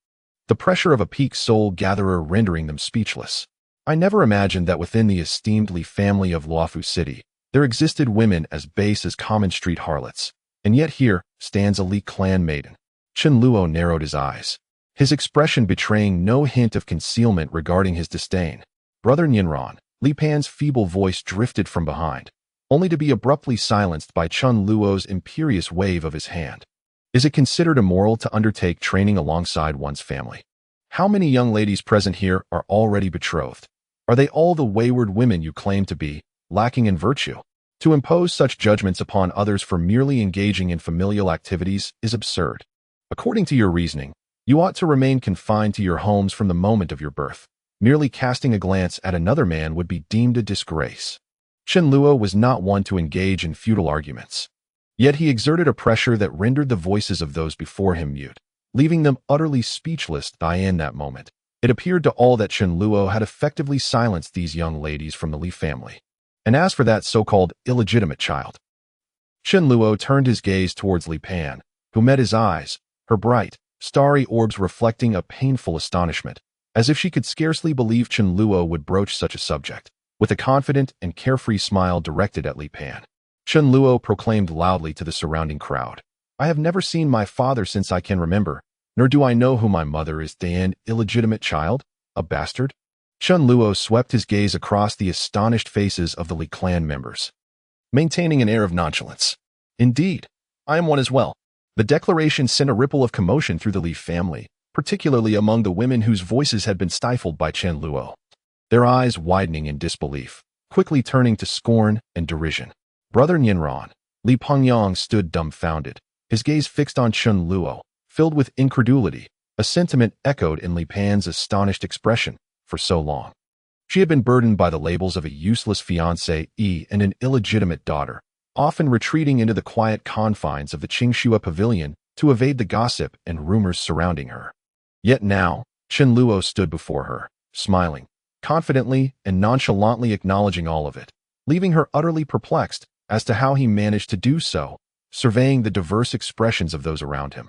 A: the pressure of a peak soul gatherer rendering them speechless. I never imagined that within the esteemed Li family of Luofu City, there existed women as base as common street harlots, and yet here stands a Li clan maiden. Chen Luo narrowed his eyes, his expression betraying no hint of concealment regarding his disdain. Brother Nianran, Li Pan's feeble voice drifted from behind, only to be abruptly silenced by Chen Luo's imperious wave of his hand. Is it considered immoral to undertake training alongside one's family? How many young ladies present here are already betrothed? Are they all the wayward women you claim to be, lacking in virtue? To impose such judgments upon others for merely engaging in familial activities is absurd. According to your reasoning, you ought to remain confined to your homes from the moment of your birth. Merely casting a glance at another man would be deemed a disgrace. Chen Luo was not one to engage in futile arguments. Yet he exerted a pressure that rendered the voices of those before him mute, leaving them utterly speechless. In that moment, it appeared to all that Chen Luo had effectively silenced these young ladies from the Li family. And as for that so-called illegitimate child, Chen Luo turned his gaze towards Li Pan, who met his eyes, her bright, starry orbs reflecting a painful astonishment, as if she could scarcely believe Chen Luo would broach such a subject. With a confident and carefree smile directed at Li Pan, Chen Luo proclaimed loudly to the surrounding crowd, I have never seen my father since I can remember, nor do I know who my mother is. An illegitimate child? A bastard? Chen Luo swept his gaze across the astonished faces of the Li clan members, maintaining an air of nonchalance. Indeed, I am one as well. The declaration sent a ripple of commotion through the Li family, particularly among the women whose voices had been stifled by Chen Luo, their eyes widening in disbelief, quickly turning to scorn and derision. Brother Nianran, Li Pengyang stood dumbfounded, his gaze fixed on Chen Luo, filled with incredulity, a sentiment echoed in Li Pan's astonished expression. For so long, she had been burdened by the labels of a useless fiancée and an illegitimate daughter, often retreating into the quiet confines of the Qingxua pavilion to evade the gossip and rumors surrounding her. Yet now, Chen Luo stood before her, smiling, confidently and nonchalantly acknowledging all of it, leaving her utterly perplexed as to how he managed to do so, surveying the diverse expressions of those around him.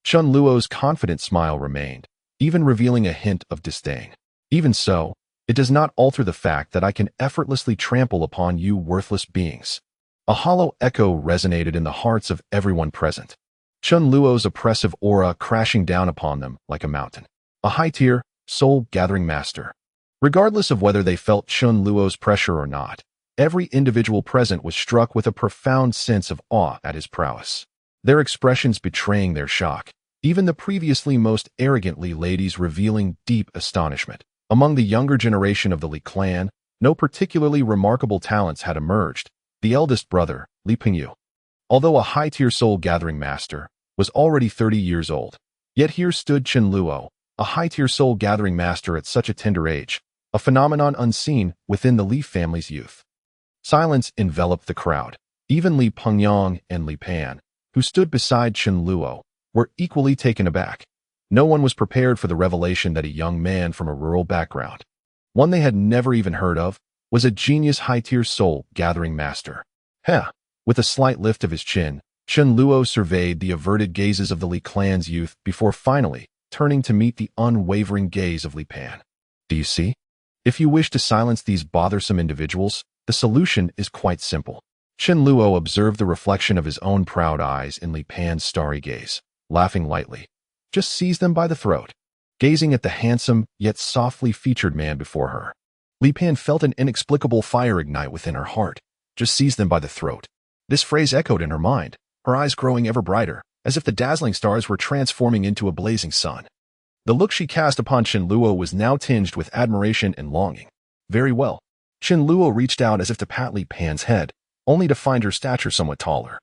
A: Chen Luo's confident smile remained, even revealing a hint of disdain. Even so, it does not alter the fact that I can effortlessly trample upon you worthless beings. A hollow echo resonated in the hearts of everyone present, Chen Luo's oppressive aura crashing down upon them like a mountain. A high-tier, soul-gathering master. Regardless of whether they felt Chen Luo's pressure or not, every individual present was struck with a profound sense of awe at his prowess, their expressions betraying their shock, even the previously most arrogantly ladies revealing deep astonishment. Among the younger generation of the Li clan, no particularly remarkable talents had emerged. The eldest brother, Li Pingyu, although a high-tier soul-gathering master, was already 30 years old. Yet here stood Chen Luo, a high-tier soul-gathering master at such a tender age, a phenomenon unseen within the Li family's youth. Silence enveloped the crowd. Even Li Pengyang and Li Pan, who stood beside Chen Luo, were equally taken aback. No one was prepared for the revelation that a young man from a rural background, one they had never even heard of, was a genius high-tier soul-gathering master. With a slight lift of his chin, Chen Luo surveyed the averted gazes of the Li clan's youth before finally turning to meet the unwavering gaze of Li Pan. Do you see? If you wish to silence these bothersome individuals, the solution is quite simple. Chen Luo observed the reflection of his own proud eyes in Li Pan's starry gaze, laughing lightly. Just seize them by the throat. Gazing at the handsome, yet softly featured man before her, Li Pan felt an inexplicable fire ignite within her heart. Just seize them by the throat. This phrase echoed in her mind, her eyes growing ever brighter, as if the dazzling stars were transforming into a blazing sun. The look she cast upon Chen Luo was now tinged with admiration and longing. Very well. Chen Luo reached out as if to pat Li Pan's head, only to find her stature somewhat taller.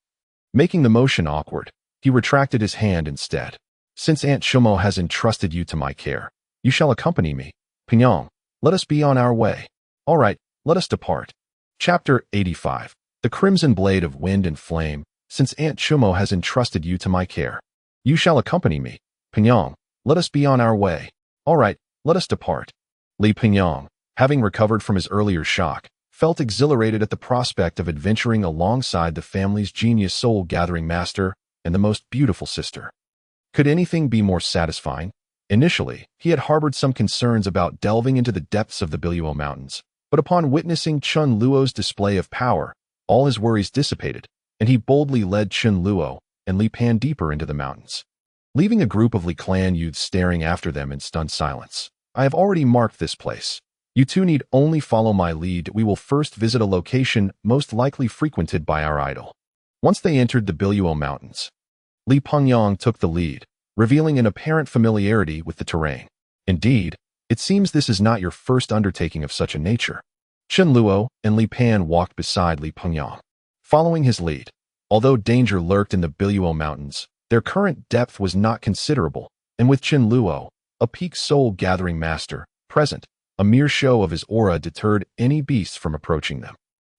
A: Making the motion awkward, he retracted his hand instead. Since Aunt Shumo has entrusted you to my care, you shall accompany me. Pingyang, let us be on our way. All right, let us depart. Chapter 85. The Crimson Blade of Wind and Flame. Since Aunt Shumo has entrusted you to my care, you shall accompany me. Pingyang, let us be on our way. All right, let us depart. Li Pingyang, having recovered from his earlier shock, felt exhilarated at the prospect of adventuring alongside the family's genius soul-gathering master and the most beautiful sister. Could anything be more satisfying? Initially, he had harbored some concerns about delving into the depths of the Biluo Mountains, but upon witnessing Chen Luo's display of power, all his worries dissipated, and he boldly led Chen Luo and Li Pan deeper into the mountains. Leaving a group of Li clan youths staring after them in stunned silence, I have already marked this place. You two need only follow my lead. We will first visit a location most likely frequented by our idol. Once they entered the Biluo Mountains, Li Pengyang took the lead, revealing an apparent familiarity with the terrain. Indeed, it seems this is not your first undertaking of such a nature. Chen Luo and Li Pan walked beside Li Pengyang, following his lead. Although danger lurked in the Biluo Mountains, their current depth was not considerable, and with Chen Luo, a peak soul-gathering master, present, a mere show of his aura deterred any beasts from approaching them.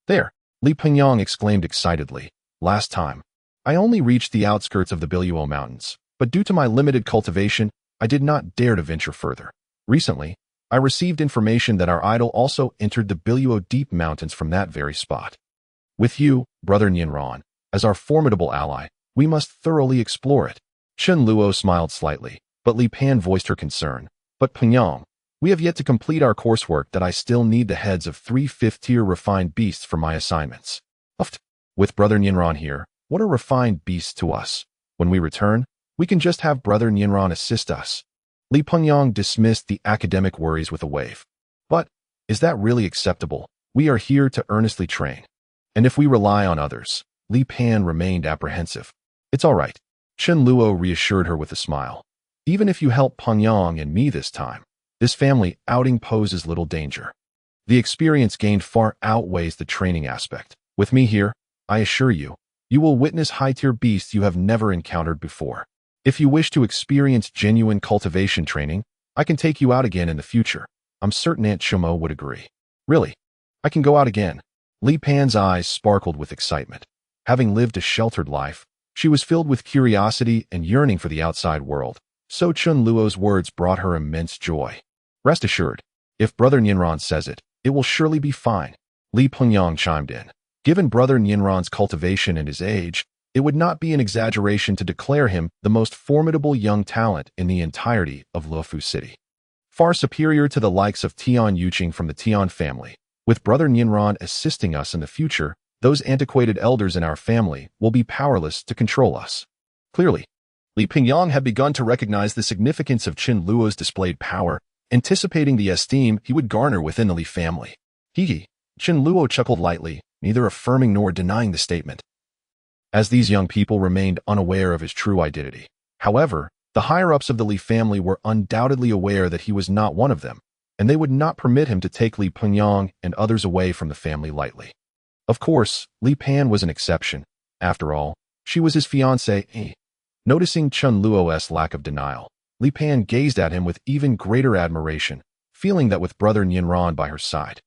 A: There, Li Pengyang exclaimed excitedly. Last time, I only reached the outskirts of the Biluo Mountains, but due to my limited cultivation, I did not dare to venture further. Recently, I received information that our idol also entered the Biluo Deep Mountains from that very spot. With you, brother Nianran, as our formidable ally, we must thoroughly explore it. Chen Luo smiled slightly, but Li Pan voiced her concern. But Pengyang, we have yet to complete our coursework that I still need the heads of 3 fifth-tier refined beasts for my assignments. With brother Nianran here, what are refined beasts to us? When we return, we can just have brother Nianran assist us. Li Pengyang dismissed the academic worries with a wave. But, is that really acceptable? We are here to earnestly train. And if we rely on others, Li Pan remained apprehensive. It's all right. Chen Luo reassured her with a smile. Even if you help Pengyang and me this time, this family outing poses little danger. The experience gained far outweighs the training aspect. With me here, I assure you, you will witness high-tier beasts you have never encountered before. If you wish to experience genuine cultivation training, I can take you out again in the future. I'm certain Aunt Shumo would agree. Really? I can go out again? Li Pan's eyes sparkled with excitement. Having lived a sheltered life, she was filled with curiosity and yearning for the outside world, so Chen Luo's words brought her immense joy. Rest assured, if brother Nianran says it, it will surely be fine. Li Pengyang chimed in. Given brother Nianran's cultivation and his age, it would not be an exaggeration to declare him the most formidable young talent in the entirety of Luofu City. Far superior to the likes of Tian Yuqing from the Tian family. With brother Nianran assisting us in the future, those antiquated elders in our family will be powerless to control us. Clearly, Li Pengyang had begun to recognize the significance of Chen Luo's displayed power, anticipating the esteem he would garner within the Li family. Chen Luo chuckled lightly, neither affirming nor denying the statement, as these young people remained unaware of his true identity. However, the higher-ups of the Li family were undoubtedly aware that he was not one of them, and they would not permit him to take Li Pengyang and others away from the family lightly. Of course, Li Pan was an exception. After all, she was his fiancée. Noticing Chen Luo's lack of denial, Li Pan gazed at him with even greater admiration, feeling that with brother Nianran by her side,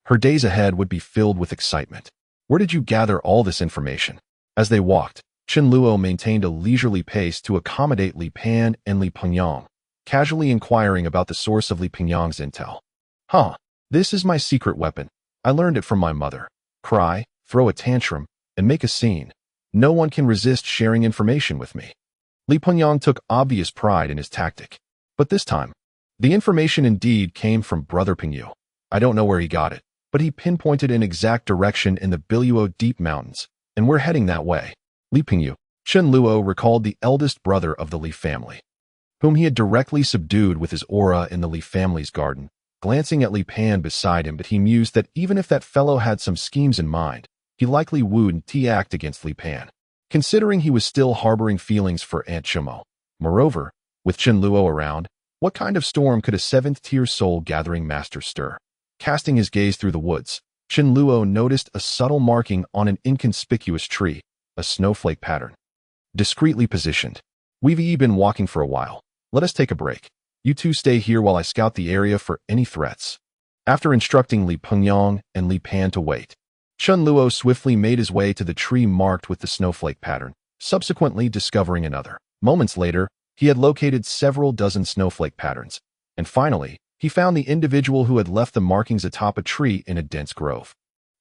A: her days ahead would be filled with excitement. Where did you gather all this information? As they walked, Chen Luo maintained a leisurely pace to accommodate Li Pan and Li Pengyang, casually inquiring about the source of Li Pengyang's intel. This is my secret weapon. I learned it from my mother. Cry, throw a tantrum, and make a scene. No one can resist sharing information with me. Li Pengyang took obvious pride in his tactic. But this time, the information indeed came from brother Pingyu. I don't know where he got it, but he pinpointed an exact direction in the Biluo Deep Mountains, and we're heading that way. Li Pingyu. Chen Luo recalled the eldest brother of the Li family, whom he had directly subdued with his aura in the Li family's garden. Glancing at Li Pan beside him, but he mused that even if that fellow had some schemes in mind, he likely wouldn't act against Li Pan, considering he was still harboring feelings for Aunt Chimo. Moreover, with Chen Luo around, what kind of storm could a seventh-tier soul-gathering master stir? Casting his gaze through the woods, Chen Luo noticed a subtle marking on an inconspicuous tree, a snowflake pattern, discreetly positioned. We've been walking for a while. Let us take a break. You two stay here while I scout the area for any threats. After instructing Li Pengyang and Li Pan to wait, Chen Luo swiftly made his way to the tree marked with the snowflake pattern, subsequently discovering another. Moments later, he had located several dozen snowflake patterns, and finally, he found the individual who had left the markings atop a tree in a dense grove.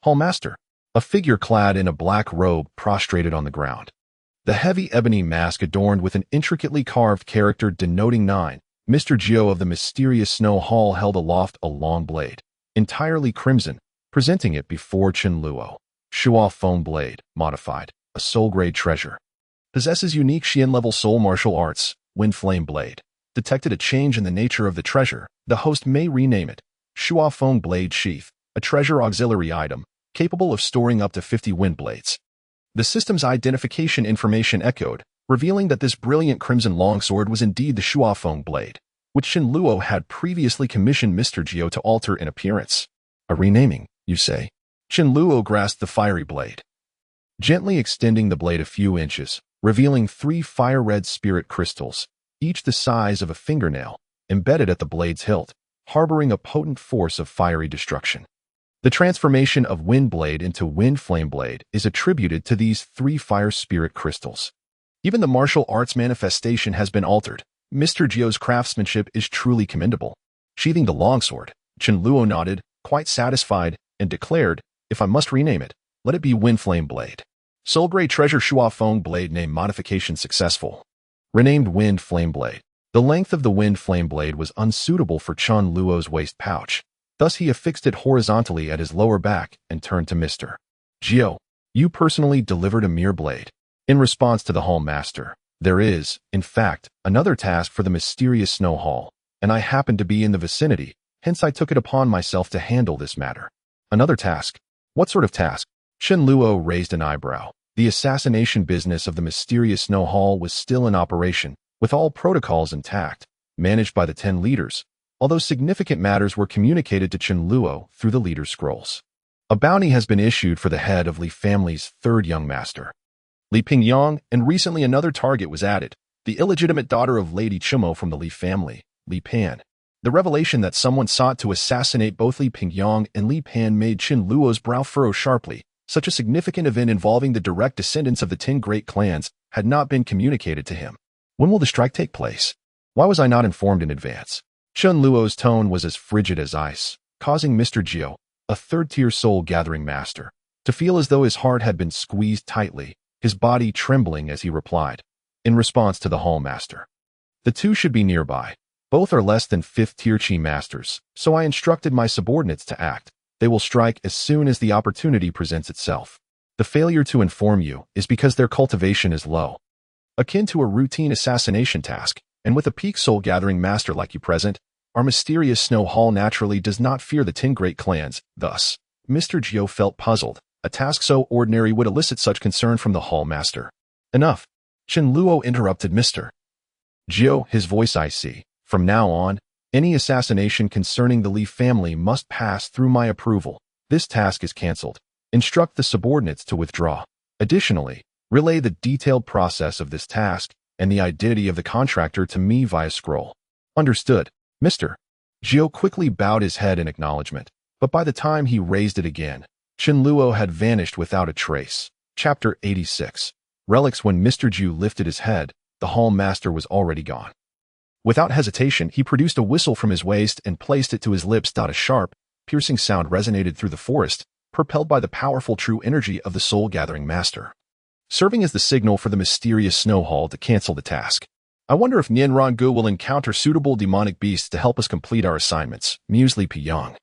A: Hallmaster, a figure clad in a black robe prostrated on the ground. The heavy ebony mask adorned with an intricately carved character denoting 9. Mr. Jiao of the mysterious Snow Hall held aloft a long blade, entirely crimson, presenting it before Chen Luo. Shua Foam Blade, modified, a soul-grade treasure. Possesses unique Xian-level soul martial arts, Wind Flame Blade. Detected a change in the nature of the treasure, the host may rename it Shua Foam Blade Sheath, a treasure auxiliary item, capable of storing up to 50 wind blades. The system's identification information echoed, revealing that this brilliant crimson longsword was indeed the Shua Foam Blade, which Chen Luo had previously commissioned Mr. Jiao to alter in appearance. A renaming, you say? Chen Luo grasped the fiery blade, gently extending the blade a few inches, revealing 3 fire-red spirit crystals, each the size of a fingernail, embedded at the blade's hilt, harboring a potent force of fiery destruction. The transformation of Wind Blade into Wind Flame Blade is attributed to these 3 fire spirit crystals. Even the martial arts manifestation has been altered. Mr. Jiao's craftsmanship is truly commendable. Sheathing the longsword, Chen Luo nodded, quite satisfied, and declared, if I must rename it, let it be Wind Flame Blade. Soul Grade Treasure Shua Foam Blade name modification successful. Renamed Wind Flame Blade. The length of the Wind Flame Blade was unsuitable for Chen Luo's waist pouch. Thus he affixed it horizontally at his lower back and turned to Mr. Jiao. You personally delivered a mere blade. In response to the Hall Master, there is, in fact, another task for the mysterious Snow Hall, and I happened to be in the vicinity, hence I took it upon myself to handle this matter. Another task? What sort of task? Chen Luo raised an eyebrow. The assassination business of the mysterious Snow Hall was still in operation, with all protocols intact, managed by the 10 leaders, although significant matters were communicated to Chen Luo through the leader's scrolls. A bounty has been issued for the head of Li family's 3rd young master, Li Pengyang, and recently another target was added, the illegitimate daughter of Lady Chimo from the Li family, Li Pan. The revelation that someone sought to assassinate both Li Pengyang and Li Pan made Chen Luo's brow furrow sharply. Such a significant event involving the direct descendants of the 10 great clans had not been communicated to him. When will the strike take place? Why was I not informed in advance? Chen Luo's tone was as frigid as ice, causing Mr. Jiao, a 3rd-tier soul-gathering master, to feel as though his heart had been squeezed tightly, his body trembling as he replied, in response to the Hall Master. The 2 should be nearby. Both are less than 5th-tier Chi masters, so I instructed my subordinates to act. They will strike as soon as the opportunity presents itself. The failure to inform you is because their cultivation is low, akin to a routine assassination task, and with a peak soul-gathering master like you present, our mysterious Snow Hall naturally does not fear the 10 great clans. Thus, Mr. Jiao felt puzzled. A task so ordinary would elicit such concern from the Hall Master. Enough. Chen Luo interrupted Mr. Jiao, his voice icy. From now on, any assassination concerning the Li family must pass through my approval. This task is cancelled. Instruct the subordinates to withdraw. Additionally, relay the detailed process of this task and the identity of the contractor to me via scroll. Understood, Mr. Jiao quickly bowed his head in acknowledgement, but by the time he raised it again, Chen Luo had vanished without a trace. Chapter 86. Relics. When Mr. Jiao lifted his head, the Hall Master was already gone. Without hesitation, he produced a whistle from his waist and placed it to his lips. A sharp, piercing sound resonated through the forest, propelled by the powerful true energy of the soul-gathering master, serving as the signal for the mysterious Snow Hall to cancel the task. I wonder if Nian Rangu will encounter suitable demonic beasts to help us complete our assignments, mused Li Piyang.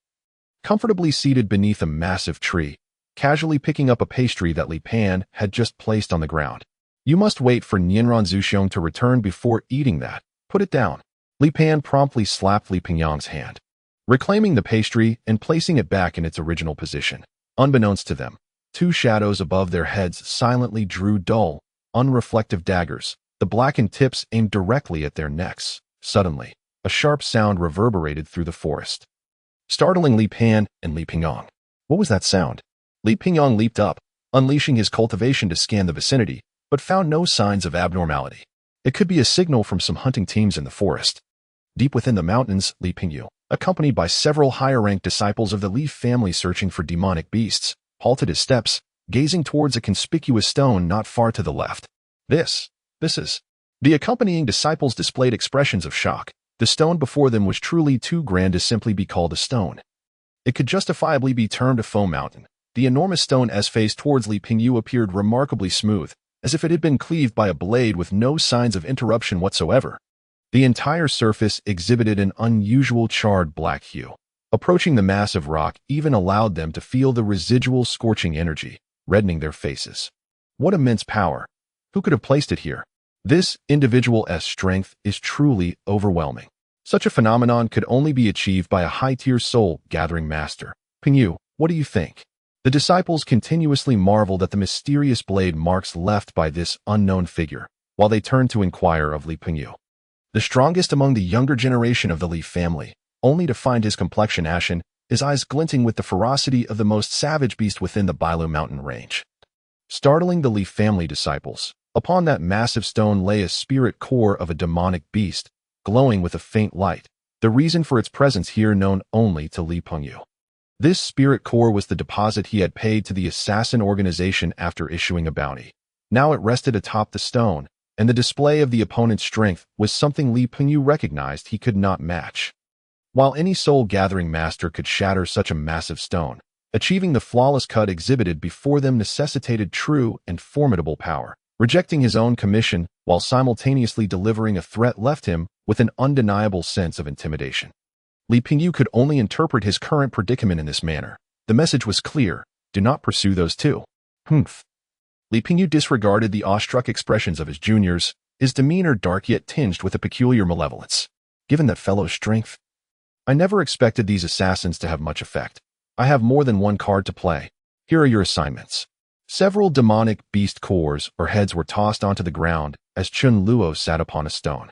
A: comfortably seated beneath a massive tree, casually picking up a pastry that Li Pan had just placed on the ground. You must wait for Nianran Zuxiong to return before eating that. Put it down. Li Pan promptly slapped Li Pingyang's hand, reclaiming the pastry and placing it back in its original position. Unbeknownst to them, two shadows above their heads silently drew dull, unreflective daggers, the blackened tips aimed directly at their necks. Suddenly, a sharp sound reverberated through the forest, startling Li Pan and Li Pingyang. What was that sound? Li Pingyang leaped up, unleashing his cultivation to scan the vicinity, but found no signs of abnormality. It could be a signal from some hunting teams in the forest. Deep within the mountains, Li Pingyu, accompanied by several higher-ranked disciples of the Li family searching for demonic beasts, halted his steps, gazing towards a conspicuous stone not far to the left. This is... The accompanying disciples displayed expressions of shock. The stone before them was truly too grand to simply be called a stone. It could justifiably be termed a foam mountain. The enormous stone's face towards Li Pingyu appeared remarkably smooth, as if it had been cleaved by a blade with no signs of interruption whatsoever. The entire surface exhibited an unusual charred black hue. Approaching the massive rock even allowed them to feel the residual scorching energy, reddening their faces. What immense power! Who could have placed it here? This individual's strength is truly overwhelming. Such a phenomenon could only be achieved by a high-tier soul-gathering master. Pingyu, what do you think? The disciples continuously marveled at the mysterious blade marks left by this unknown figure, while they turned to inquire of Li Pingyu, the strongest among the younger generation of the Li family, only to find his complexion ashen, his eyes glinting with the ferocity of the most savage beast within the Bailu mountain range. Startling the Li family disciples, upon that massive stone lay a spirit core of a demonic beast, glowing with a faint light, the reason for its presence here known only to Li Pingyu. This spirit core was the deposit he had paid to the assassin organization after issuing a bounty. Now it rested atop the stone, and the display of the opponent's strength was something Li Pingyu recognized he could not match. While any soul-gathering master could shatter such a massive stone, achieving the flawless cut exhibited before them necessitated true and formidable power. Rejecting his own commission while simultaneously delivering a threat left him with an undeniable sense of intimidation. Li Pingyu could only interpret his current predicament in this manner. The message was clear: do not pursue those two. Humph. Li Pingyu disregarded the awestruck expressions of his juniors, his demeanor dark yet tinged with a peculiar malevolence. Given that fellow's strength, I never expected these assassins to have much effect. I have more than one card to play. Here are your assignments. Several demonic beast cores or heads were tossed onto the ground as Chun Luo sat upon a stone.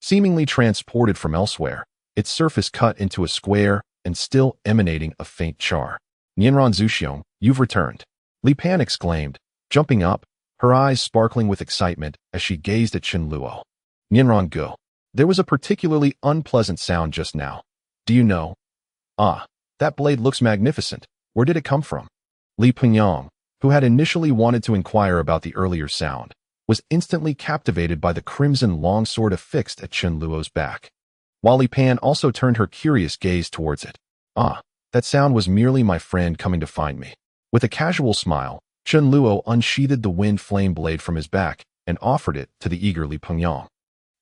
A: Seemingly transported from elsewhere, its surface cut into a square and still emanating a faint char. Nianran Zuxiong, you've returned. Li Pan exclaimed, jumping up, her eyes sparkling with excitement as she gazed at Chun Luo. Nianran Gu. There was a particularly unpleasant sound just now. Do you know? Ah, that blade looks magnificent. Where did it come from? Li Pingyang, who had initially wanted to inquire about the earlier sound, was instantly captivated by the crimson longsword affixed at Chun Luo's back. While Li Pan also turned her curious gaze towards it. Ah, that sound was merely my friend coming to find me. With a casual smile, Chun Luo unsheathed the wind flame blade from his back and offered it to the eager Li Pingyang,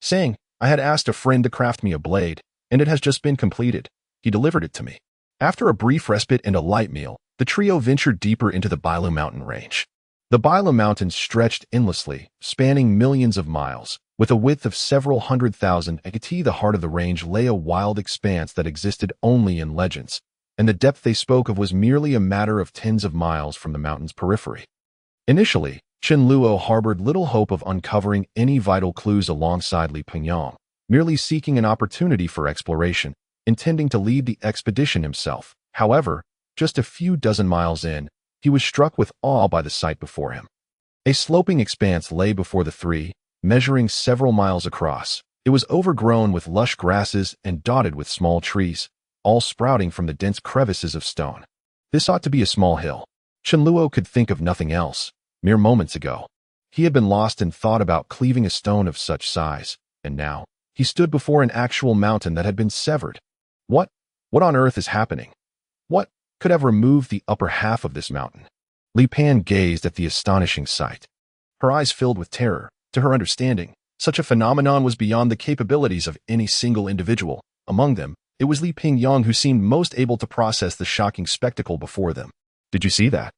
A: saying, I had asked a friend to craft me a blade, and it has just been completed. He delivered it to me. After a brief respite and a light meal, the trio ventured deeper into the Bailu mountain range. The Bailu mountains stretched endlessly, spanning millions of miles. With a width of several 100,000 ekati, the heart of the range lay a wild expanse that existed only in legends, and the depth they spoke of was merely a matter of tens of miles from the mountain's periphery. Initially, Chun Luo harbored little hope of uncovering any vital clues alongside Li Pingyang, merely seeking an opportunity for exploration, intending to lead the expedition himself. However, just a few dozen miles in, he was struck with awe by the sight before him. A sloping expanse lay before the three, measuring several miles across. It was overgrown with lush grasses and dotted with small trees, all sprouting from the dense crevices of stone. This ought to be a small hill. Chun Luo could think of nothing else. Mere moments ago, he had been lost in thought about cleaving a stone of such size, and now, he stood before an actual mountain that had been severed. What on earth is happening? What could have removed the upper half of this mountain? Li Pan gazed at the astonishing sight. Her eyes filled with terror. To her understanding, such a phenomenon was beyond the capabilities of any single individual. Among them, It was Li Pingyang who seemed most able to process the shocking spectacle before them. Did you see that?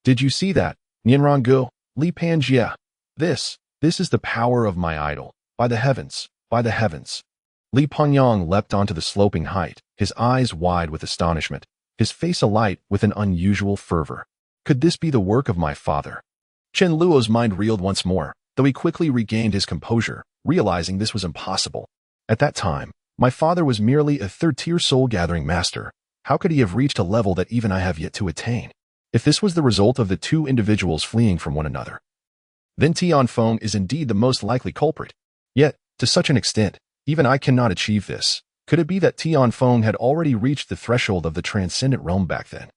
A: Did you see that? Nianrangu, Li Panjia. This is the power of my idol. By the heavens, by the heavens. Li Pangyang leapt onto the sloping height, his eyes wide with astonishment, his face alight with an unusual fervor. Could this be the work of my father? Chen Luo's mind reeled once more, though he quickly regained his composure, realizing this was impossible. At that time, my father was merely a third-tier soul-gathering master. How could he have reached a level that even I have yet to attain? If this was the result of the two individuals fleeing from one another, then Tianfeng is indeed the most likely culprit. Yet, to such an extent, even I cannot achieve this. Could it be that Tianfeng had already reached the threshold of the transcendent realm back then?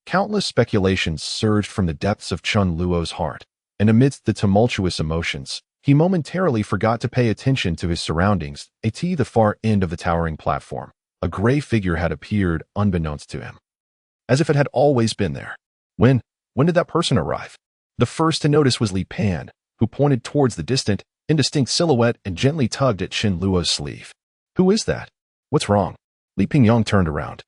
A: Countless speculations surged from the depths of Chen Luo's heart, and amidst the tumultuous emotions, he momentarily forgot to pay attention to his surroundings. At the far end of the towering platform, a gray figure had appeared unbeknownst to him, as if it had always been there. When did that person arrive? The first to notice was Li Pan, who pointed towards the distant, indistinct silhouette and gently tugged at Chen Luo's sleeve. Who is that? What's wrong? Li Pingyang turned around.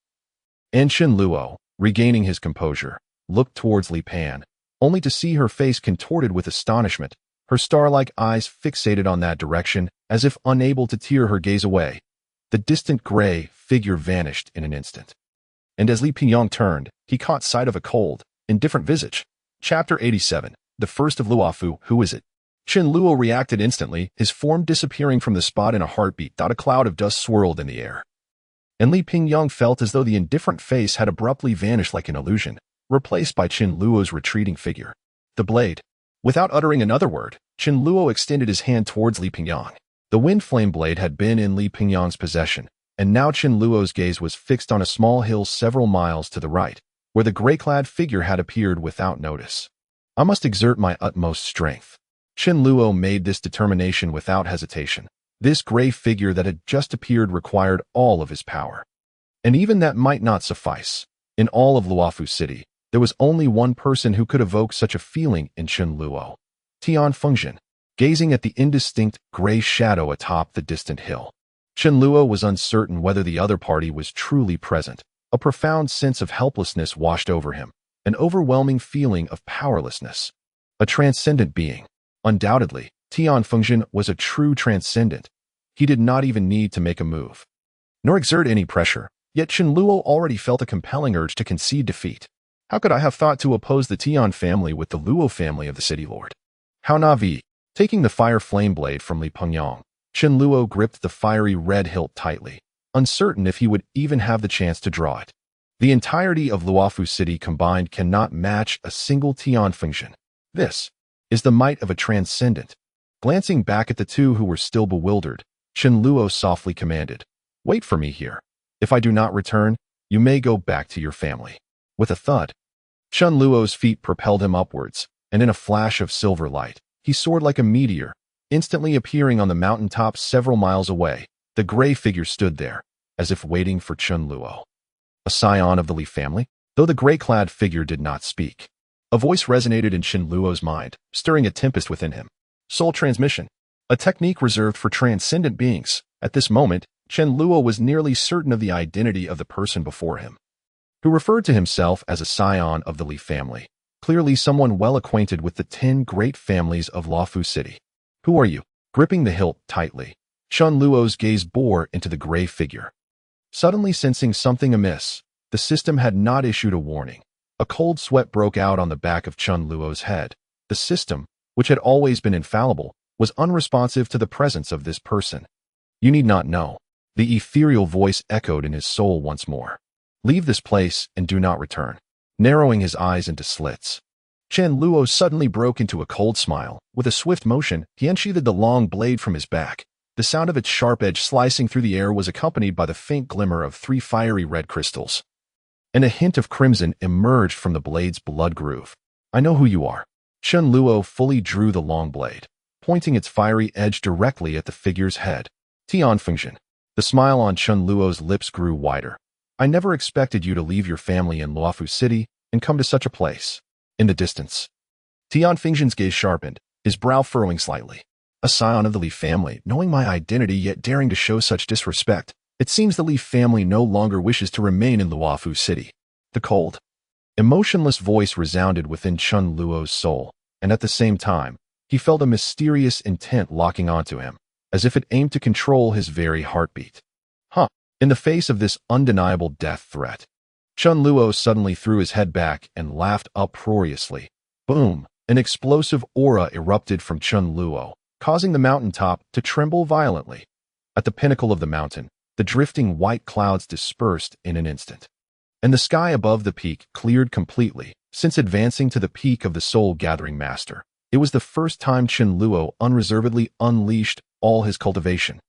A: And Chen Luo, regaining his composure, looked towards Li Pan, only to see her face contorted with astonishment, her star-like eyes fixated on that direction, as if unable to tear her gaze away. The distant gray figure vanished in an instant. And as Li Pingyang turned, he caught sight of a cold, indifferent visage. Chapter 87, The First of Luofu. Who is it? Chen Luo reacted instantly, his form disappearing from the spot in a heartbeat. A cloud of dust swirled in the air. And Li Pingyang felt as though the indifferent face had abruptly vanished like an illusion, replaced by Chen Luo's retreating figure. The blade. Without uttering another word, Chen Luo extended his hand towards Li Pingyang. The wind flame blade had been in Li Pingyang's possession, and now Chen Luo's gaze was fixed on a small hill several miles to the right, where the gray-clad figure had appeared without notice. I must exert my utmost strength. Chen Luo made this determination without hesitation. This gray figure that had just appeared required all of his power. And even that might not suffice. In all of Luofu City, there was only one person who could evoke such a feeling in Chen Luo. Tianfeng, gazing at the indistinct gray shadow atop the distant hill. Chen Luo was uncertain whether the other party was truly present. A profound sense of helplessness washed over him, an overwhelming feeling of powerlessness. A transcendent being. Undoubtedly, Tianfeng was a true transcendent. He did not even need to make a move, nor exert any pressure, yet Chen Luo already felt a compelling urge to concede defeat. How could I have thought to oppose the Tian family with the Luo family of the city lord? How Navi? Taking the fire flame blade from Li Pingyang, Chen Luo gripped the fiery red hilt tightly, uncertain if he would even have the chance to draw it. The entirety of Luofu City combined cannot match a single Tianfeng. This is the might of a transcendent. Glancing back at the two who were still bewildered, Chen Luo softly commanded, "Wait for me here. If I do not return, you may go back to your family." With a thud, Chen Luo's feet propelled him upwards, and in a flash of silver light, he soared like a meteor, instantly appearing on the mountaintop several miles away. The gray figure stood there, as if waiting for Chen Luo. A scion of the Li family? Though the gray-clad figure did not speak, a voice resonated in Chen Luo's mind, stirring a tempest within him. Soul transmission, a technique reserved for transcendent beings. At this moment, Chen Luo was nearly certain of the identity of the person before him, who referred to himself as a scion of the Li family, clearly someone well acquainted with the 10 great families of Luofu City. "Who are you?" Gripping the hilt tightly, Chen Luo's gaze bore into the gray figure. Suddenly sensing something amiss, the system had not issued a warning. A cold sweat broke out on the back of Chen Luo's head. The system, which had always been infallible, was unresponsive to the presence of this person. "You need not know." The ethereal voice echoed in his soul once more. "Leave this place and do not return." Narrowing his eyes into slits, Chen Luo suddenly broke into a cold smile. With a swift motion, he unsheathed the long blade from his back. The sound of its sharp edge slicing through the air was accompanied by the faint glimmer of 3 fiery red crystals, and a hint of crimson emerged from the blade's blood groove. "I know who you are." Chen Luo fully drew the long blade, pointing its fiery edge directly at the figure's head. "Tianfeng." The smile on Chen Luo's lips grew wider. "I never expected you to leave your family in Luofu City and come to such a place." In the distance, Tianfeng's gaze sharpened, his brow furrowing slightly. "A scion of the Li family, knowing my identity yet daring to show such disrespect. It seems the Li family no longer wishes to remain in Luofu City. The cold, emotionless voice resounded within Chen Luo's soul, and at the same time, he felt a mysterious intent locking onto him, as if it aimed to control his very heartbeat. Huh. In the face of this undeniable death threat, Chen Luo suddenly threw his head back and laughed uproariously. Boom! An explosive aura erupted from Chen Luo, causing the mountaintop to tremble violently. At the pinnacle of the mountain, the drifting white clouds dispersed in an instant, and the sky above the peak cleared completely. Since advancing to the peak of the soul-gathering master, it was the first time Chen Luo unreservedly unleashed all his cultivation.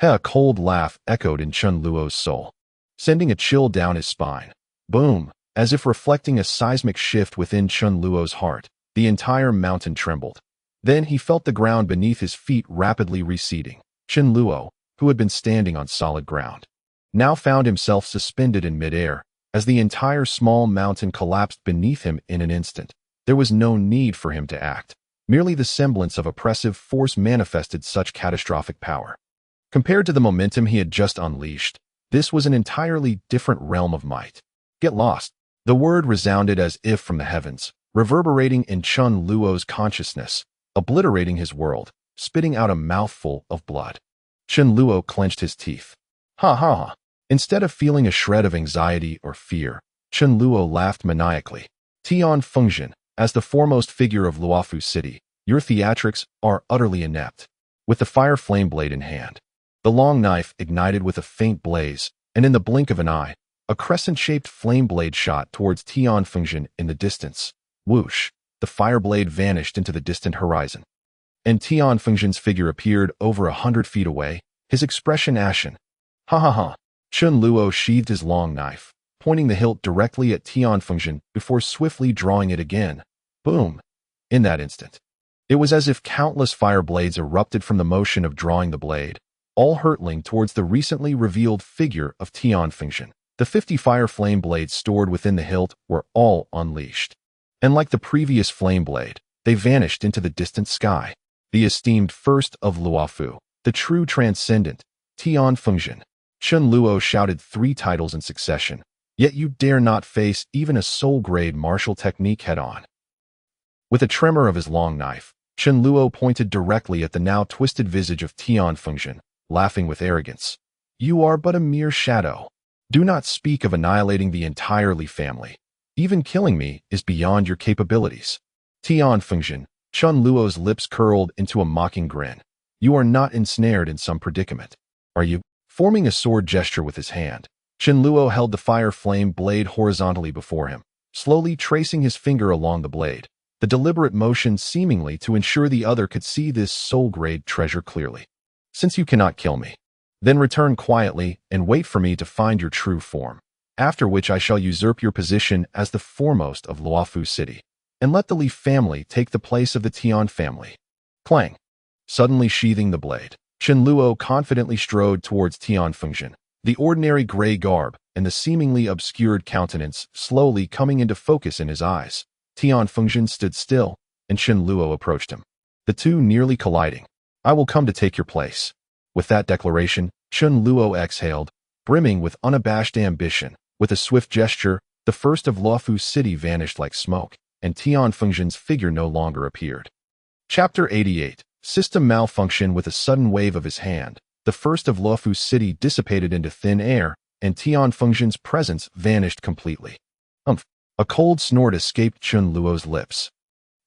A: A cold laugh echoed in Chen Luo's soul, sending a chill down his spine. Boom! As if reflecting a seismic shift within Chen Luo's heart, the entire mountain trembled. Then he felt the ground beneath his feet rapidly receding. Chen Luo, who had been standing on solid ground, now found himself suspended in midair, as the entire small mountain collapsed beneath him in an instant. There was no need for him to act. Merely the semblance of oppressive force manifested such catastrophic power. Compared to the momentum he had just unleashed, this was an entirely different realm of might. Get lost. The word resounded as if from the heavens, reverberating in Chen Luo's consciousness, obliterating his world, spitting out a mouthful of blood. Chen Luo clenched his teeth. Ha ha ha. Instead of feeling a shred of anxiety or fear, Chen Luo laughed maniacally. Tian Fengzhen, as the foremost figure of Luofu City, your theatrics are utterly inept. With the fire flame blade in hand, the long knife ignited with a faint blaze, and in the blink of an eye, a crescent-shaped flame blade shot towards Tian Fengzhen in the distance. Whoosh! The fire blade vanished into the distant horizon, and Tian Fengzhen's figure appeared over 100 feet away, his expression ashen. Ha ha ha! Chen Luo sheathed his long knife, pointing the hilt directly at Tian Fengzhen before swiftly drawing it again. Boom! In that instant, it was as if countless fire blades erupted from the motion of drawing the blade, all hurtling towards the recently revealed figure of Tian Fengzhen. The 50 fire flame blades stored within the hilt were all unleashed, and like the previous flame blade, they vanished into the distant sky. The esteemed first of Luofu, the true transcendent, Tian Fengzhen. Chen Luo shouted 3 titles in succession, yet you dare not face even a soul-grade martial technique head-on. With a tremor of his long knife, Chen Luo pointed directly at the now twisted visage of Tian Fengzhen, laughing with arrogance. You are but a mere shadow. Do not speak of annihilating the entire Li family. Even killing me is beyond your capabilities. Tian Fengzhen, Chen Luo's lips curled into a mocking grin. You are not ensnared in some predicament, are you? Forming a sword gesture with his hand, Chen Luo held the fire flame blade horizontally before him, slowly tracing his finger along the blade, the deliberate motion seemingly to ensure the other could see this soul-grade treasure clearly. Since you cannot kill me, then return quietly and wait for me to find your true form, after which I shall usurp your position as the foremost of Luofu City, and let the Li family take the place of the Tian family. Clang! Suddenly sheathing the blade, Chen Luo confidently strode towards Tian Fengzhen, the ordinary gray garb and the seemingly obscured countenance slowly coming into focus in his eyes. Tian Fengzhen stood still, and Chen Luo approached him, the two nearly colliding. I will come to take your place. With that declaration, Chen Luo exhaled, brimming with unabashed ambition. With a swift gesture, the first of Luofu City vanished like smoke, and Tian Fengzhen's figure no longer appeared. Chapter 88. System malfunction. With a sudden wave of his hand, the first of Luofu City dissipated into thin air, and Tian Fengzhen's presence vanished completely. A cold snort escaped Chen Luo's lips,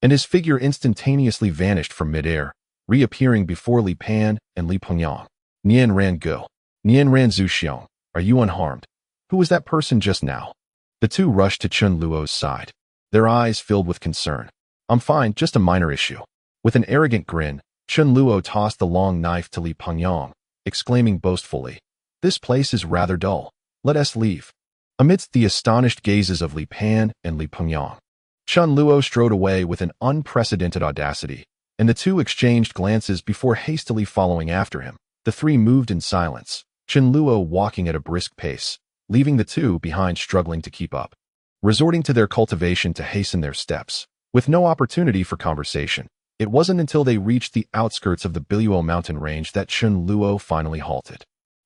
A: and his figure instantaneously vanished from midair, reappearing before Li Pan and Li Pengyang. Nian Ran Gu. Nian Ran Zuxiong. Are you unharmed? Who was that person just now? The two rushed to Chen Luo's side, their eyes filled with concern. I'm fine, just a minor issue. With an arrogant grin, Chen Luo tossed the long knife to Li Pengyang, exclaiming boastfully, This place is rather dull. Let us leave. Amidst the astonished gazes of Li Pan and Li Pengyang, Chen Luo strode away with an unprecedented audacity, and the two exchanged glances before hastily following after him. The three moved in silence, Chen Luo walking at a brisk pace, leaving the two behind struggling to keep up, resorting to their cultivation to hasten their steps. With no opportunity for conversation, it wasn't until they reached the outskirts of the Biluo mountain range that Chen Luo finally halted.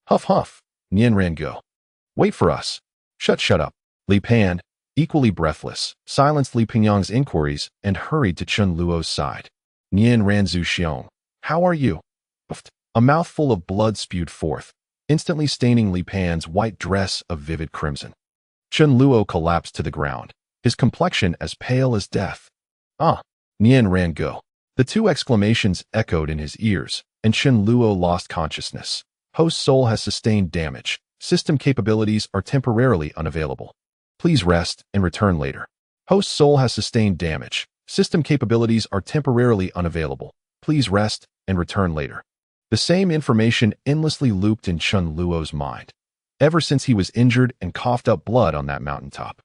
A: Huff huff! Nian ran go. Wait for us. Shut up. Li Pan, equally breathless, silenced Li Pingyang's inquiries and hurried to Chun Luo's side. Nian ran Zhu Xiong. How are you? A mouthful of blood spewed forth, instantly staining Li Pan's white dress of vivid crimson. Chun Luo collapsed to the ground, his complexion as pale as death. Ah! Nian ran go. The two exclamations echoed in his ears, and Chun Luo lost consciousness. Host soul has sustained damage. System capabilities are temporarily unavailable. Please rest and return later. Host soul has sustained damage. System capabilities are temporarily unavailable. Please rest and return later. The same information endlessly looped in Chun Luo's mind, ever since he was injured and coughed up blood on that mountaintop.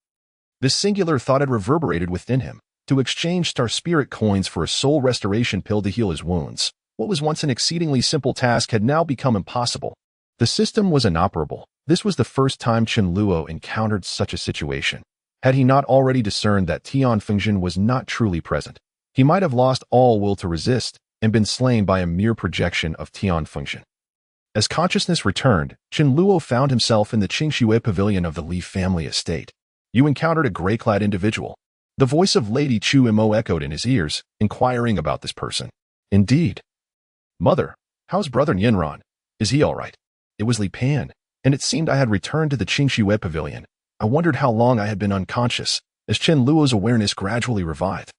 A: This singular thought had reverberated within him, to exchange star spirit coins for a soul restoration pill to heal his wounds. What was once an exceedingly simple task had now become impossible. The system was inoperable. This was the first time Chun Luo encountered such a situation. Had he not already discerned that Tian Fengjin was not truly present, he might have lost all will to resist and been slain by a mere projection of Tian Fengjin. As consciousness returned, Chun Luo found himself in the Qingxue pavilion of the Li family estate. You encountered a gray-clad individual. The voice of Lady Chu Imo echoed in his ears, inquiring about this person. Indeed. Mother, how's brother Nianran? Is he all right? It was Li Pan, and it seemed I had returned to the Qingxue pavilion. I wondered how long I had been unconscious, as Chun Luo's awareness gradually revived.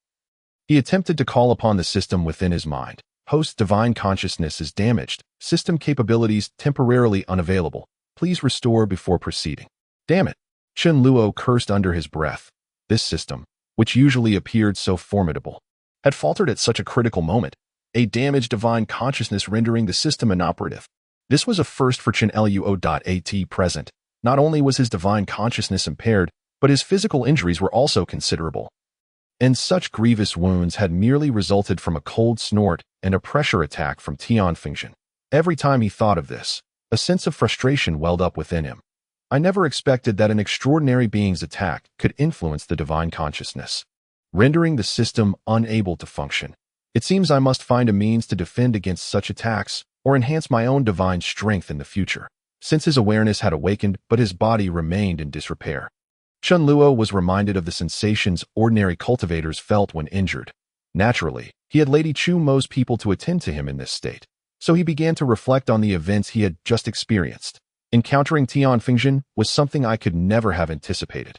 A: He attempted to call upon the system within his mind. Host divine consciousness is damaged. System capabilities temporarily unavailable. Please restore before proceeding. Damn it. Chun Luo cursed under his breath. This system, which usually appeared so formidable, had faltered at such a critical moment, a damaged divine consciousness rendering the system inoperative. This was a first for Chen Luo.at present. Not only was his divine consciousness impaired, but his physical injuries were also considerable. And such grievous wounds had merely resulted from a cold snort and a pressure attack from Tian Fengjin. Every time he thought of this, a sense of frustration welled up within him. I never expected that an extraordinary being's attack could influence the divine consciousness, rendering the system unable to function. It seems I must find a means to defend against such attacks or enhance my own divine strength in the future. Since his awareness had awakened, but his body remained in disrepair. Chun Luo was reminded of the sensations ordinary cultivators felt when injured. Naturally, he had Lady Chu Mo's people to attend to him in this state, so he began to reflect on the events he had just experienced. Encountering Tian Fengjin was something I could never have anticipated.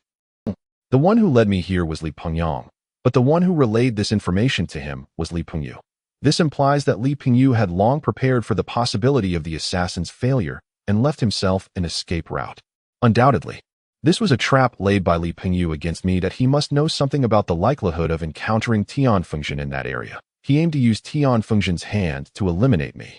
A: The one who led me here was Li Pengyang, but the one who relayed this information to him was Li Pengyu. This implies that Li Pengyu had long prepared for the possibility of the assassin's failure and left himself an escape route. Undoubtedly, this was a trap laid by Li Pengyu against me that he must know something about the likelihood of encountering Tian Fengjin in that area. He aimed to use Tian Fengjin's hand to eliminate me.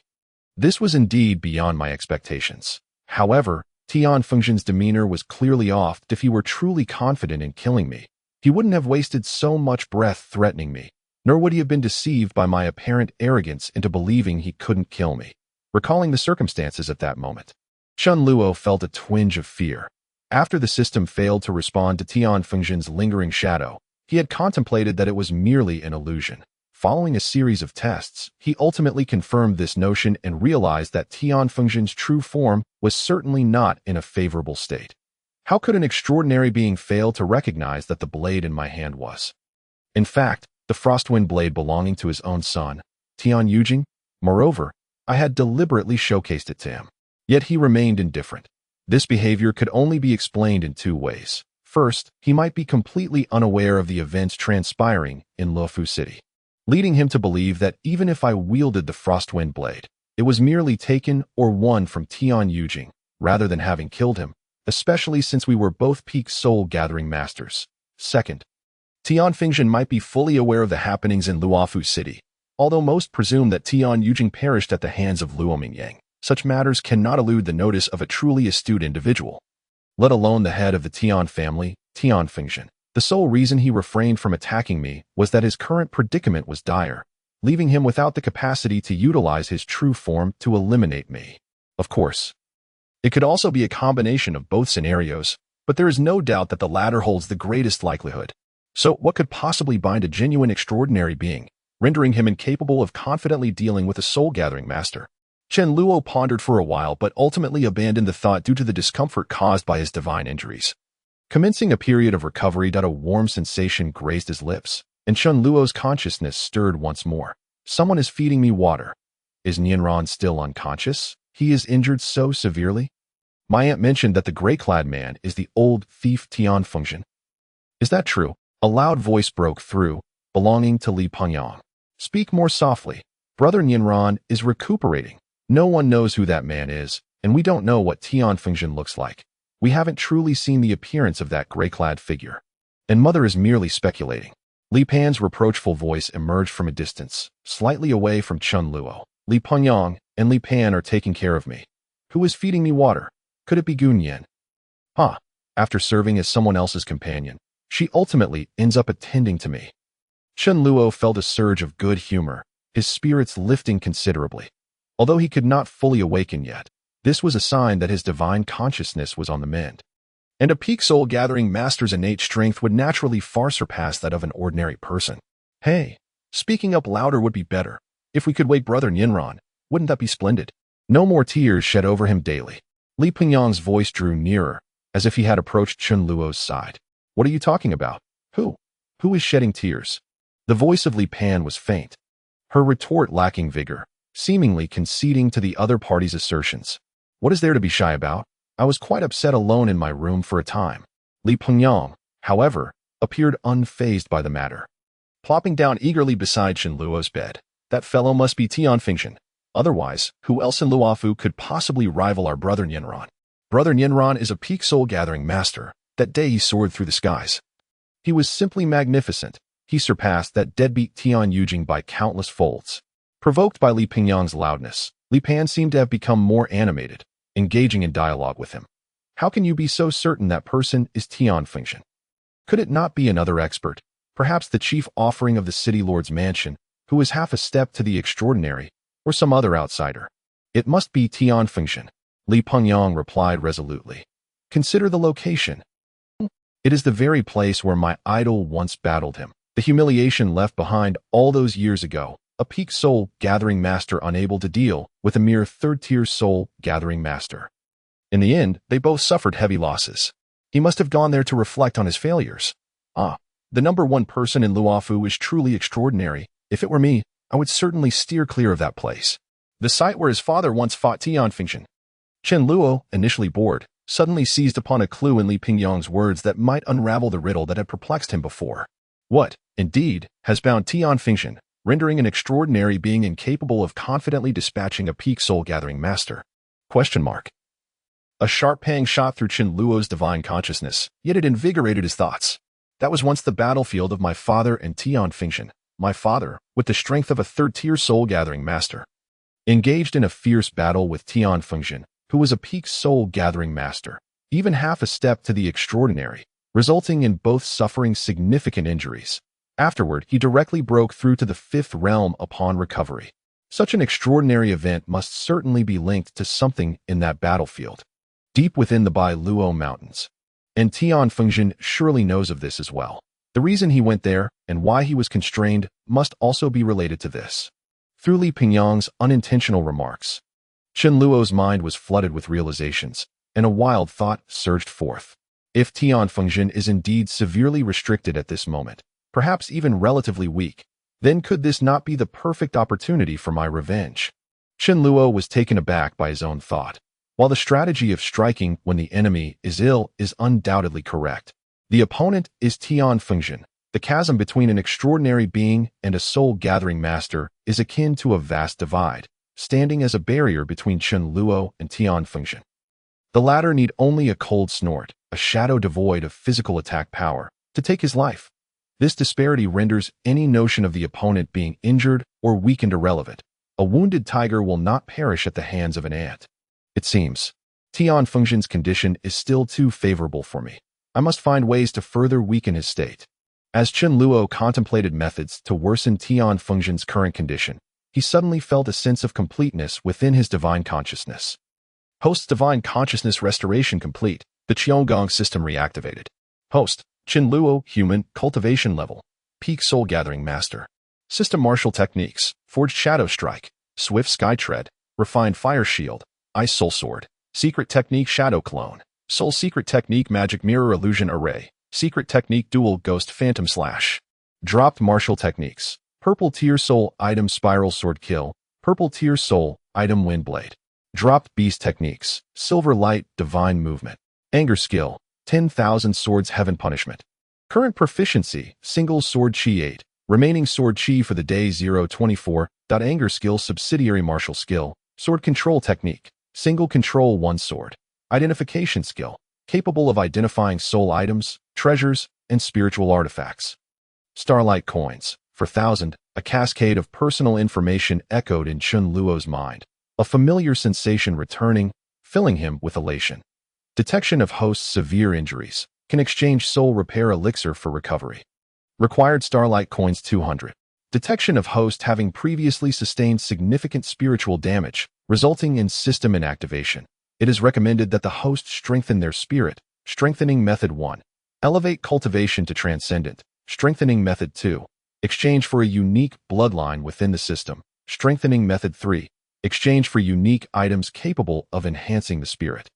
A: This was indeed beyond my expectations. However, Tian Fengjin's demeanor was clearly off. If he were truly confident in killing me, he wouldn't have wasted so much breath threatening me, nor would he have been deceived by my apparent arrogance into believing he couldn't kill me. Recalling the circumstances at that moment, Chun Luo felt a twinge of fear. After the system failed to respond to Tian Fengjin's lingering shadow, he had contemplated that it was merely an illusion. Following a series of tests, he ultimately confirmed this notion and realized that Tian Fengjin's true form was certainly not in a favorable state. How could an extraordinary being fail to recognize that the blade in my hand was, in fact, the Frostwind blade belonging to his own son, Tian Yujing? Moreover, I had deliberately showcased it to him. Yet he remained indifferent. This behavior could only be explained in two ways. First, he might be completely unaware of the events transpiring in Luofu City, leading him to believe that even if I wielded the Frostwind blade, it was merely taken or won from Tian Yujing, rather than having killed him, especially since we were both peak soul-gathering masters. Second, Tian Fengjin might be fully aware of the happenings in Luofu City, although most presume that Tian Yujing perished at the hands of Luo Mingyang. Such matters cannot elude the notice of a truly astute individual, let alone the head of the Tian family, Tian Fengjin. The sole reason he refrained from attacking me was that his current predicament was dire, leaving him without the capacity to utilize his true form to eliminate me. Of course, it could also be a combination of both scenarios, but there is no doubt that the latter holds the greatest likelihood. So what could possibly bind a genuine extraordinary being, rendering him incapable of confidently dealing with a soul-gathering master? Chen Luo pondered for a while but ultimately abandoned the thought due to the discomfort caused by his divine injuries. Commencing a period of recovery, a warm sensation grazed his lips, and Chen Luo's consciousness stirred once more. Someone is feeding me water. Is Nianran still unconscious? He is injured so severely? My aunt mentioned that the gray-clad man is the old thief Tian Fengxian. Is that true? A loud voice broke through, belonging to Li Pengyang. Speak more softly. Brother Nianran is recuperating. No one knows who that man is, and we don't know what Tian Fengxian looks like. We haven't truly seen the appearance of that gray-clad figure. And Mother is merely speculating. Li Pan's reproachful voice emerged from a distance, slightly away from Chen Luo. Li Pengyang and Li Pan are taking care of me. Who is feeding me water? Could it be Gun Yan? After serving as someone else's companion, she ultimately ends up attending to me. Chen Luo felt a surge of good humor, his spirits lifting considerably. Although he could not fully awaken yet, this was a sign that his divine consciousness was on the mend. And a peak soul-gathering master's innate strength would naturally far surpass that of an ordinary person. Hey, speaking up louder would be better. If we could wake Brother Nianran, wouldn't that be splendid? No more tears shed over him daily. Li Pengyang's voice drew nearer, as if he had approached Chen Luo's side. What are you talking about? Who? Who is shedding tears? The voice of Li Pan was faint, her retort lacking vigor, seemingly conceding to the other party's assertions. What is there to be shy about? I was quite upset alone in my room for a time. Li Pengyang, however, appeared unfazed by the matter. Plopping down eagerly beside Chen Luo's bed. That fellow must be Tian Fengxian. Otherwise, who else in Luofu could possibly rival our brother Nianran? Brother Nianran is a peak soul-gathering master. That day he soared through the skies. He was simply magnificent. He surpassed that deadbeat Tian Yujing by countless folds. Provoked by Li Pengyang's loudness, Li Pan seemed to have become more animated, engaging in dialogue with him. How can you be so certain that person is Tian Fengxian? Could it not be another expert, perhaps the chief offering of the city lord's mansion, who is half a step to the extraordinary, or some other outsider? It must be Tian Fengxian, Li Pengyang replied resolutely. Consider the location. It is the very place where my idol once battled him. The humiliation left behind all those years ago, a peak soul-gathering master unable to deal with a mere third-tier soul-gathering master. In the end, they both suffered heavy losses. He must have gone there to reflect on his failures. The number one person in Luofu is truly extraordinary. If it were me, I would certainly steer clear of that place. The site where his father once fought Tian Fengxian. Chen Luo, initially bored, suddenly seized upon a clue in Li Pengyang's words that might unravel the riddle that had perplexed him before. What, indeed, has bound Tian Fengxian, rendering an extraordinary being incapable of confidently dispatching a peak soul-gathering master? A sharp pang shot through Chen Luo's divine consciousness, yet it invigorated his thoughts. That was once the battlefield of my father and Tian Fengxian. My father, with the strength of a third-tier soul-gathering master, engaged in a fierce battle with Tian Fengxian, who was a peak soul-gathering master, even half a step to the extraordinary, resulting in both suffering significant injuries. Afterward, he directly broke through to the fifth realm upon recovery. Such an extraordinary event must certainly be linked to something in that battlefield, deep within the Bai Luo Mountains. And Tian Fengxian surely knows of this as well. The reason he went there and why he was constrained must also be related to this. Through Li Pengyang's unintentional remarks, Chen Luo's mind was flooded with realizations, and a wild thought surged forth. If Tian Fengxian is indeed severely restricted at this moment, perhaps even relatively weak, then could this not be the perfect opportunity for my revenge? Chen Luo was taken aback by his own thought. While the strategy of striking when the enemy is ill is undoubtedly correct, the opponent is Tian Fengxian. The chasm between an extraordinary being and a soul-gathering master is akin to a vast divide, standing as a barrier between Chen Luo and Tian Fengxian. The latter need only a cold snort, a shadow devoid of physical attack power, to take his life. This disparity renders any notion of the opponent being injured or weakened irrelevant. A wounded tiger will not perish at the hands of an ant. It seems Tian Fengxian's condition is still too favorable for me. I must find ways to further weaken his state. As Chen Luo contemplated methods to worsen Tian Fengxian's current condition, he suddenly felt a sense of completeness within his divine consciousness. Host's divine consciousness restoration complete. The Qiongong system reactivated. Host, Chen Luo, human, cultivation level, peak soul gathering master. System martial techniques, forged shadow strike, swift sky tread, Refined Fire Shield, Ice Soul Sword, Secret Technique Shadow Clone, Soul Secret Technique Magic Mirror Illusion Array, Secret Technique Dual Ghost Phantom Slash. Dropped Martial Techniques, Purple Tear Soul Item Spiral Sword Kill, Purple Tear Soul Item Windblade. Dropped Beast Techniques, Silver Light Divine Movement, Anger Skill, 10,000 Swords Heaven Punishment. Current Proficiency, Single Sword Chi 8, Remaining Sword Chi for the day 024. Anger Skill Subsidiary Martial Skill, Sword Control Technique, Single Control 1 Sword. Identification Skill, capable of identifying soul items, treasures, and spiritual artifacts. Starlight Coins, for 1,000, a cascade of personal information echoed in Chun Luo's mind, a familiar sensation returning, filling him with elation. Detection of Host's Severe Injuries, can exchange Soul Repair Elixir for recovery. Required Starlight Coins 200. Detection of host having previously sustained significant spiritual damage, resulting in system inactivation. It is recommended that the host strengthen their spirit. Strengthening Method 1. Elevate cultivation to transcendent. Strengthening Method 2. Exchange for a unique bloodline within the system. Strengthening Method 3. Exchange for unique items capable of enhancing the spirit.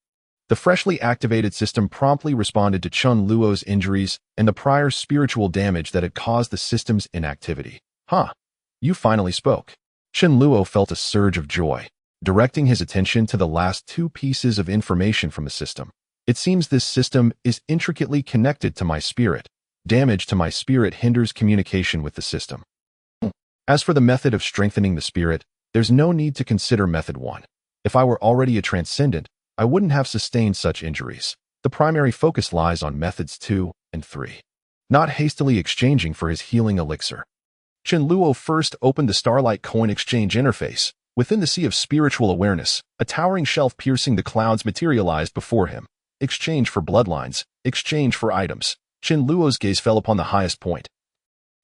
A: The freshly activated system promptly responded to Chun Luo's injuries and the prior spiritual damage that had caused the system's inactivity. Huh. You finally spoke. Chun Luo felt a surge of joy, directing his attention to the last two pieces of information from the system. It seems this system is intricately connected to my spirit. Damage to my spirit hinders communication with the system. As for the method of strengthening the spirit, there's no need to consider Method 1. If I were already a transcendent, I wouldn't have sustained such injuries. The primary focus lies on Methods 2 and 3. Not hastily exchanging for his healing elixir. Chun Luo first opened the Starlight Coin Exchange interface. Within the sea of spiritual awareness, a towering shelf piercing the clouds materialized before him. Exchange for bloodlines, exchange for items. Chun Luo's gaze fell upon the highest point,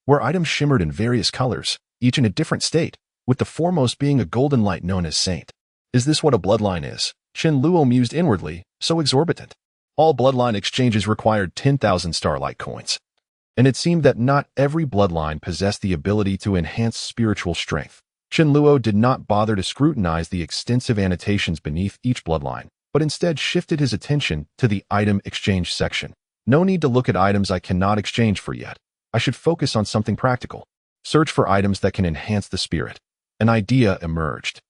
A: where items shimmered in various colors, each in a different state, with the foremost being a golden light known as Saint. Is this what a bloodline is? Chun Luo mused inwardly, so exorbitant. All bloodline exchanges required 10,000 Starlight Coins. And it seemed that not every bloodline possessed the ability to enhance spiritual strength. Chun Luo did not bother to scrutinize the extensive annotations beneath each bloodline, but instead shifted his attention to the item exchange section. No need to look at items I cannot exchange for yet. I should focus on something practical. Search for items that can enhance the spirit. An idea emerged,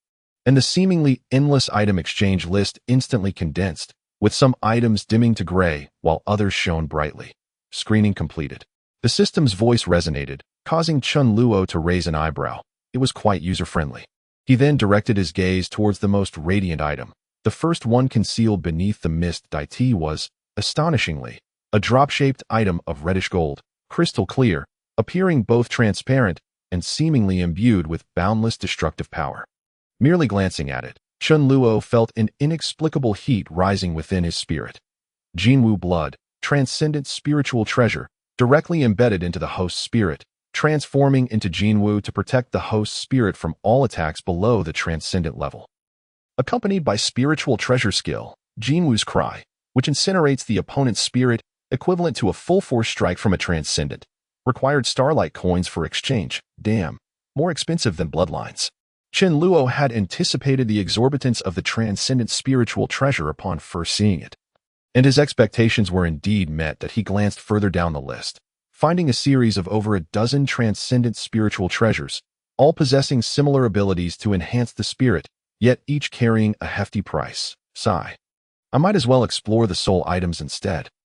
A: and the seemingly endless item exchange list instantly condensed, with some items dimming to gray while others shone brightly. Screening completed. The system's voice resonated, causing Chun Luo to raise an eyebrow. It was quite user-friendly. He then directed his gaze towards the most radiant item. The first one concealed beneath the mist deity was, astonishingly, a drop-shaped item of reddish gold, crystal clear, appearing both transparent and seemingly imbued with boundless destructive power. Merely glancing at it, Chun Luo felt an inexplicable heat rising within his spirit. Jinwu blood, transcendent spiritual treasure, directly embedded into the host's spirit, transforming into Jinwu to protect the host's spirit from all attacks below the transcendent level. Accompanied by spiritual treasure skill, Jinwu's cry, which incinerates the opponent's spirit, equivalent to a full-force strike from a transcendent. Required Starlight Coins for exchange. Damn, more expensive than bloodlines. Chun Luo had anticipated the exorbitance of the transcendent spiritual treasure upon first seeing it, and his expectations were indeed met that he glanced further down the list, finding a series of over a dozen transcendent spiritual treasures, all possessing similar abilities to enhance the spirit, yet each carrying a hefty price. Sigh. I might as well explore the soul items instead.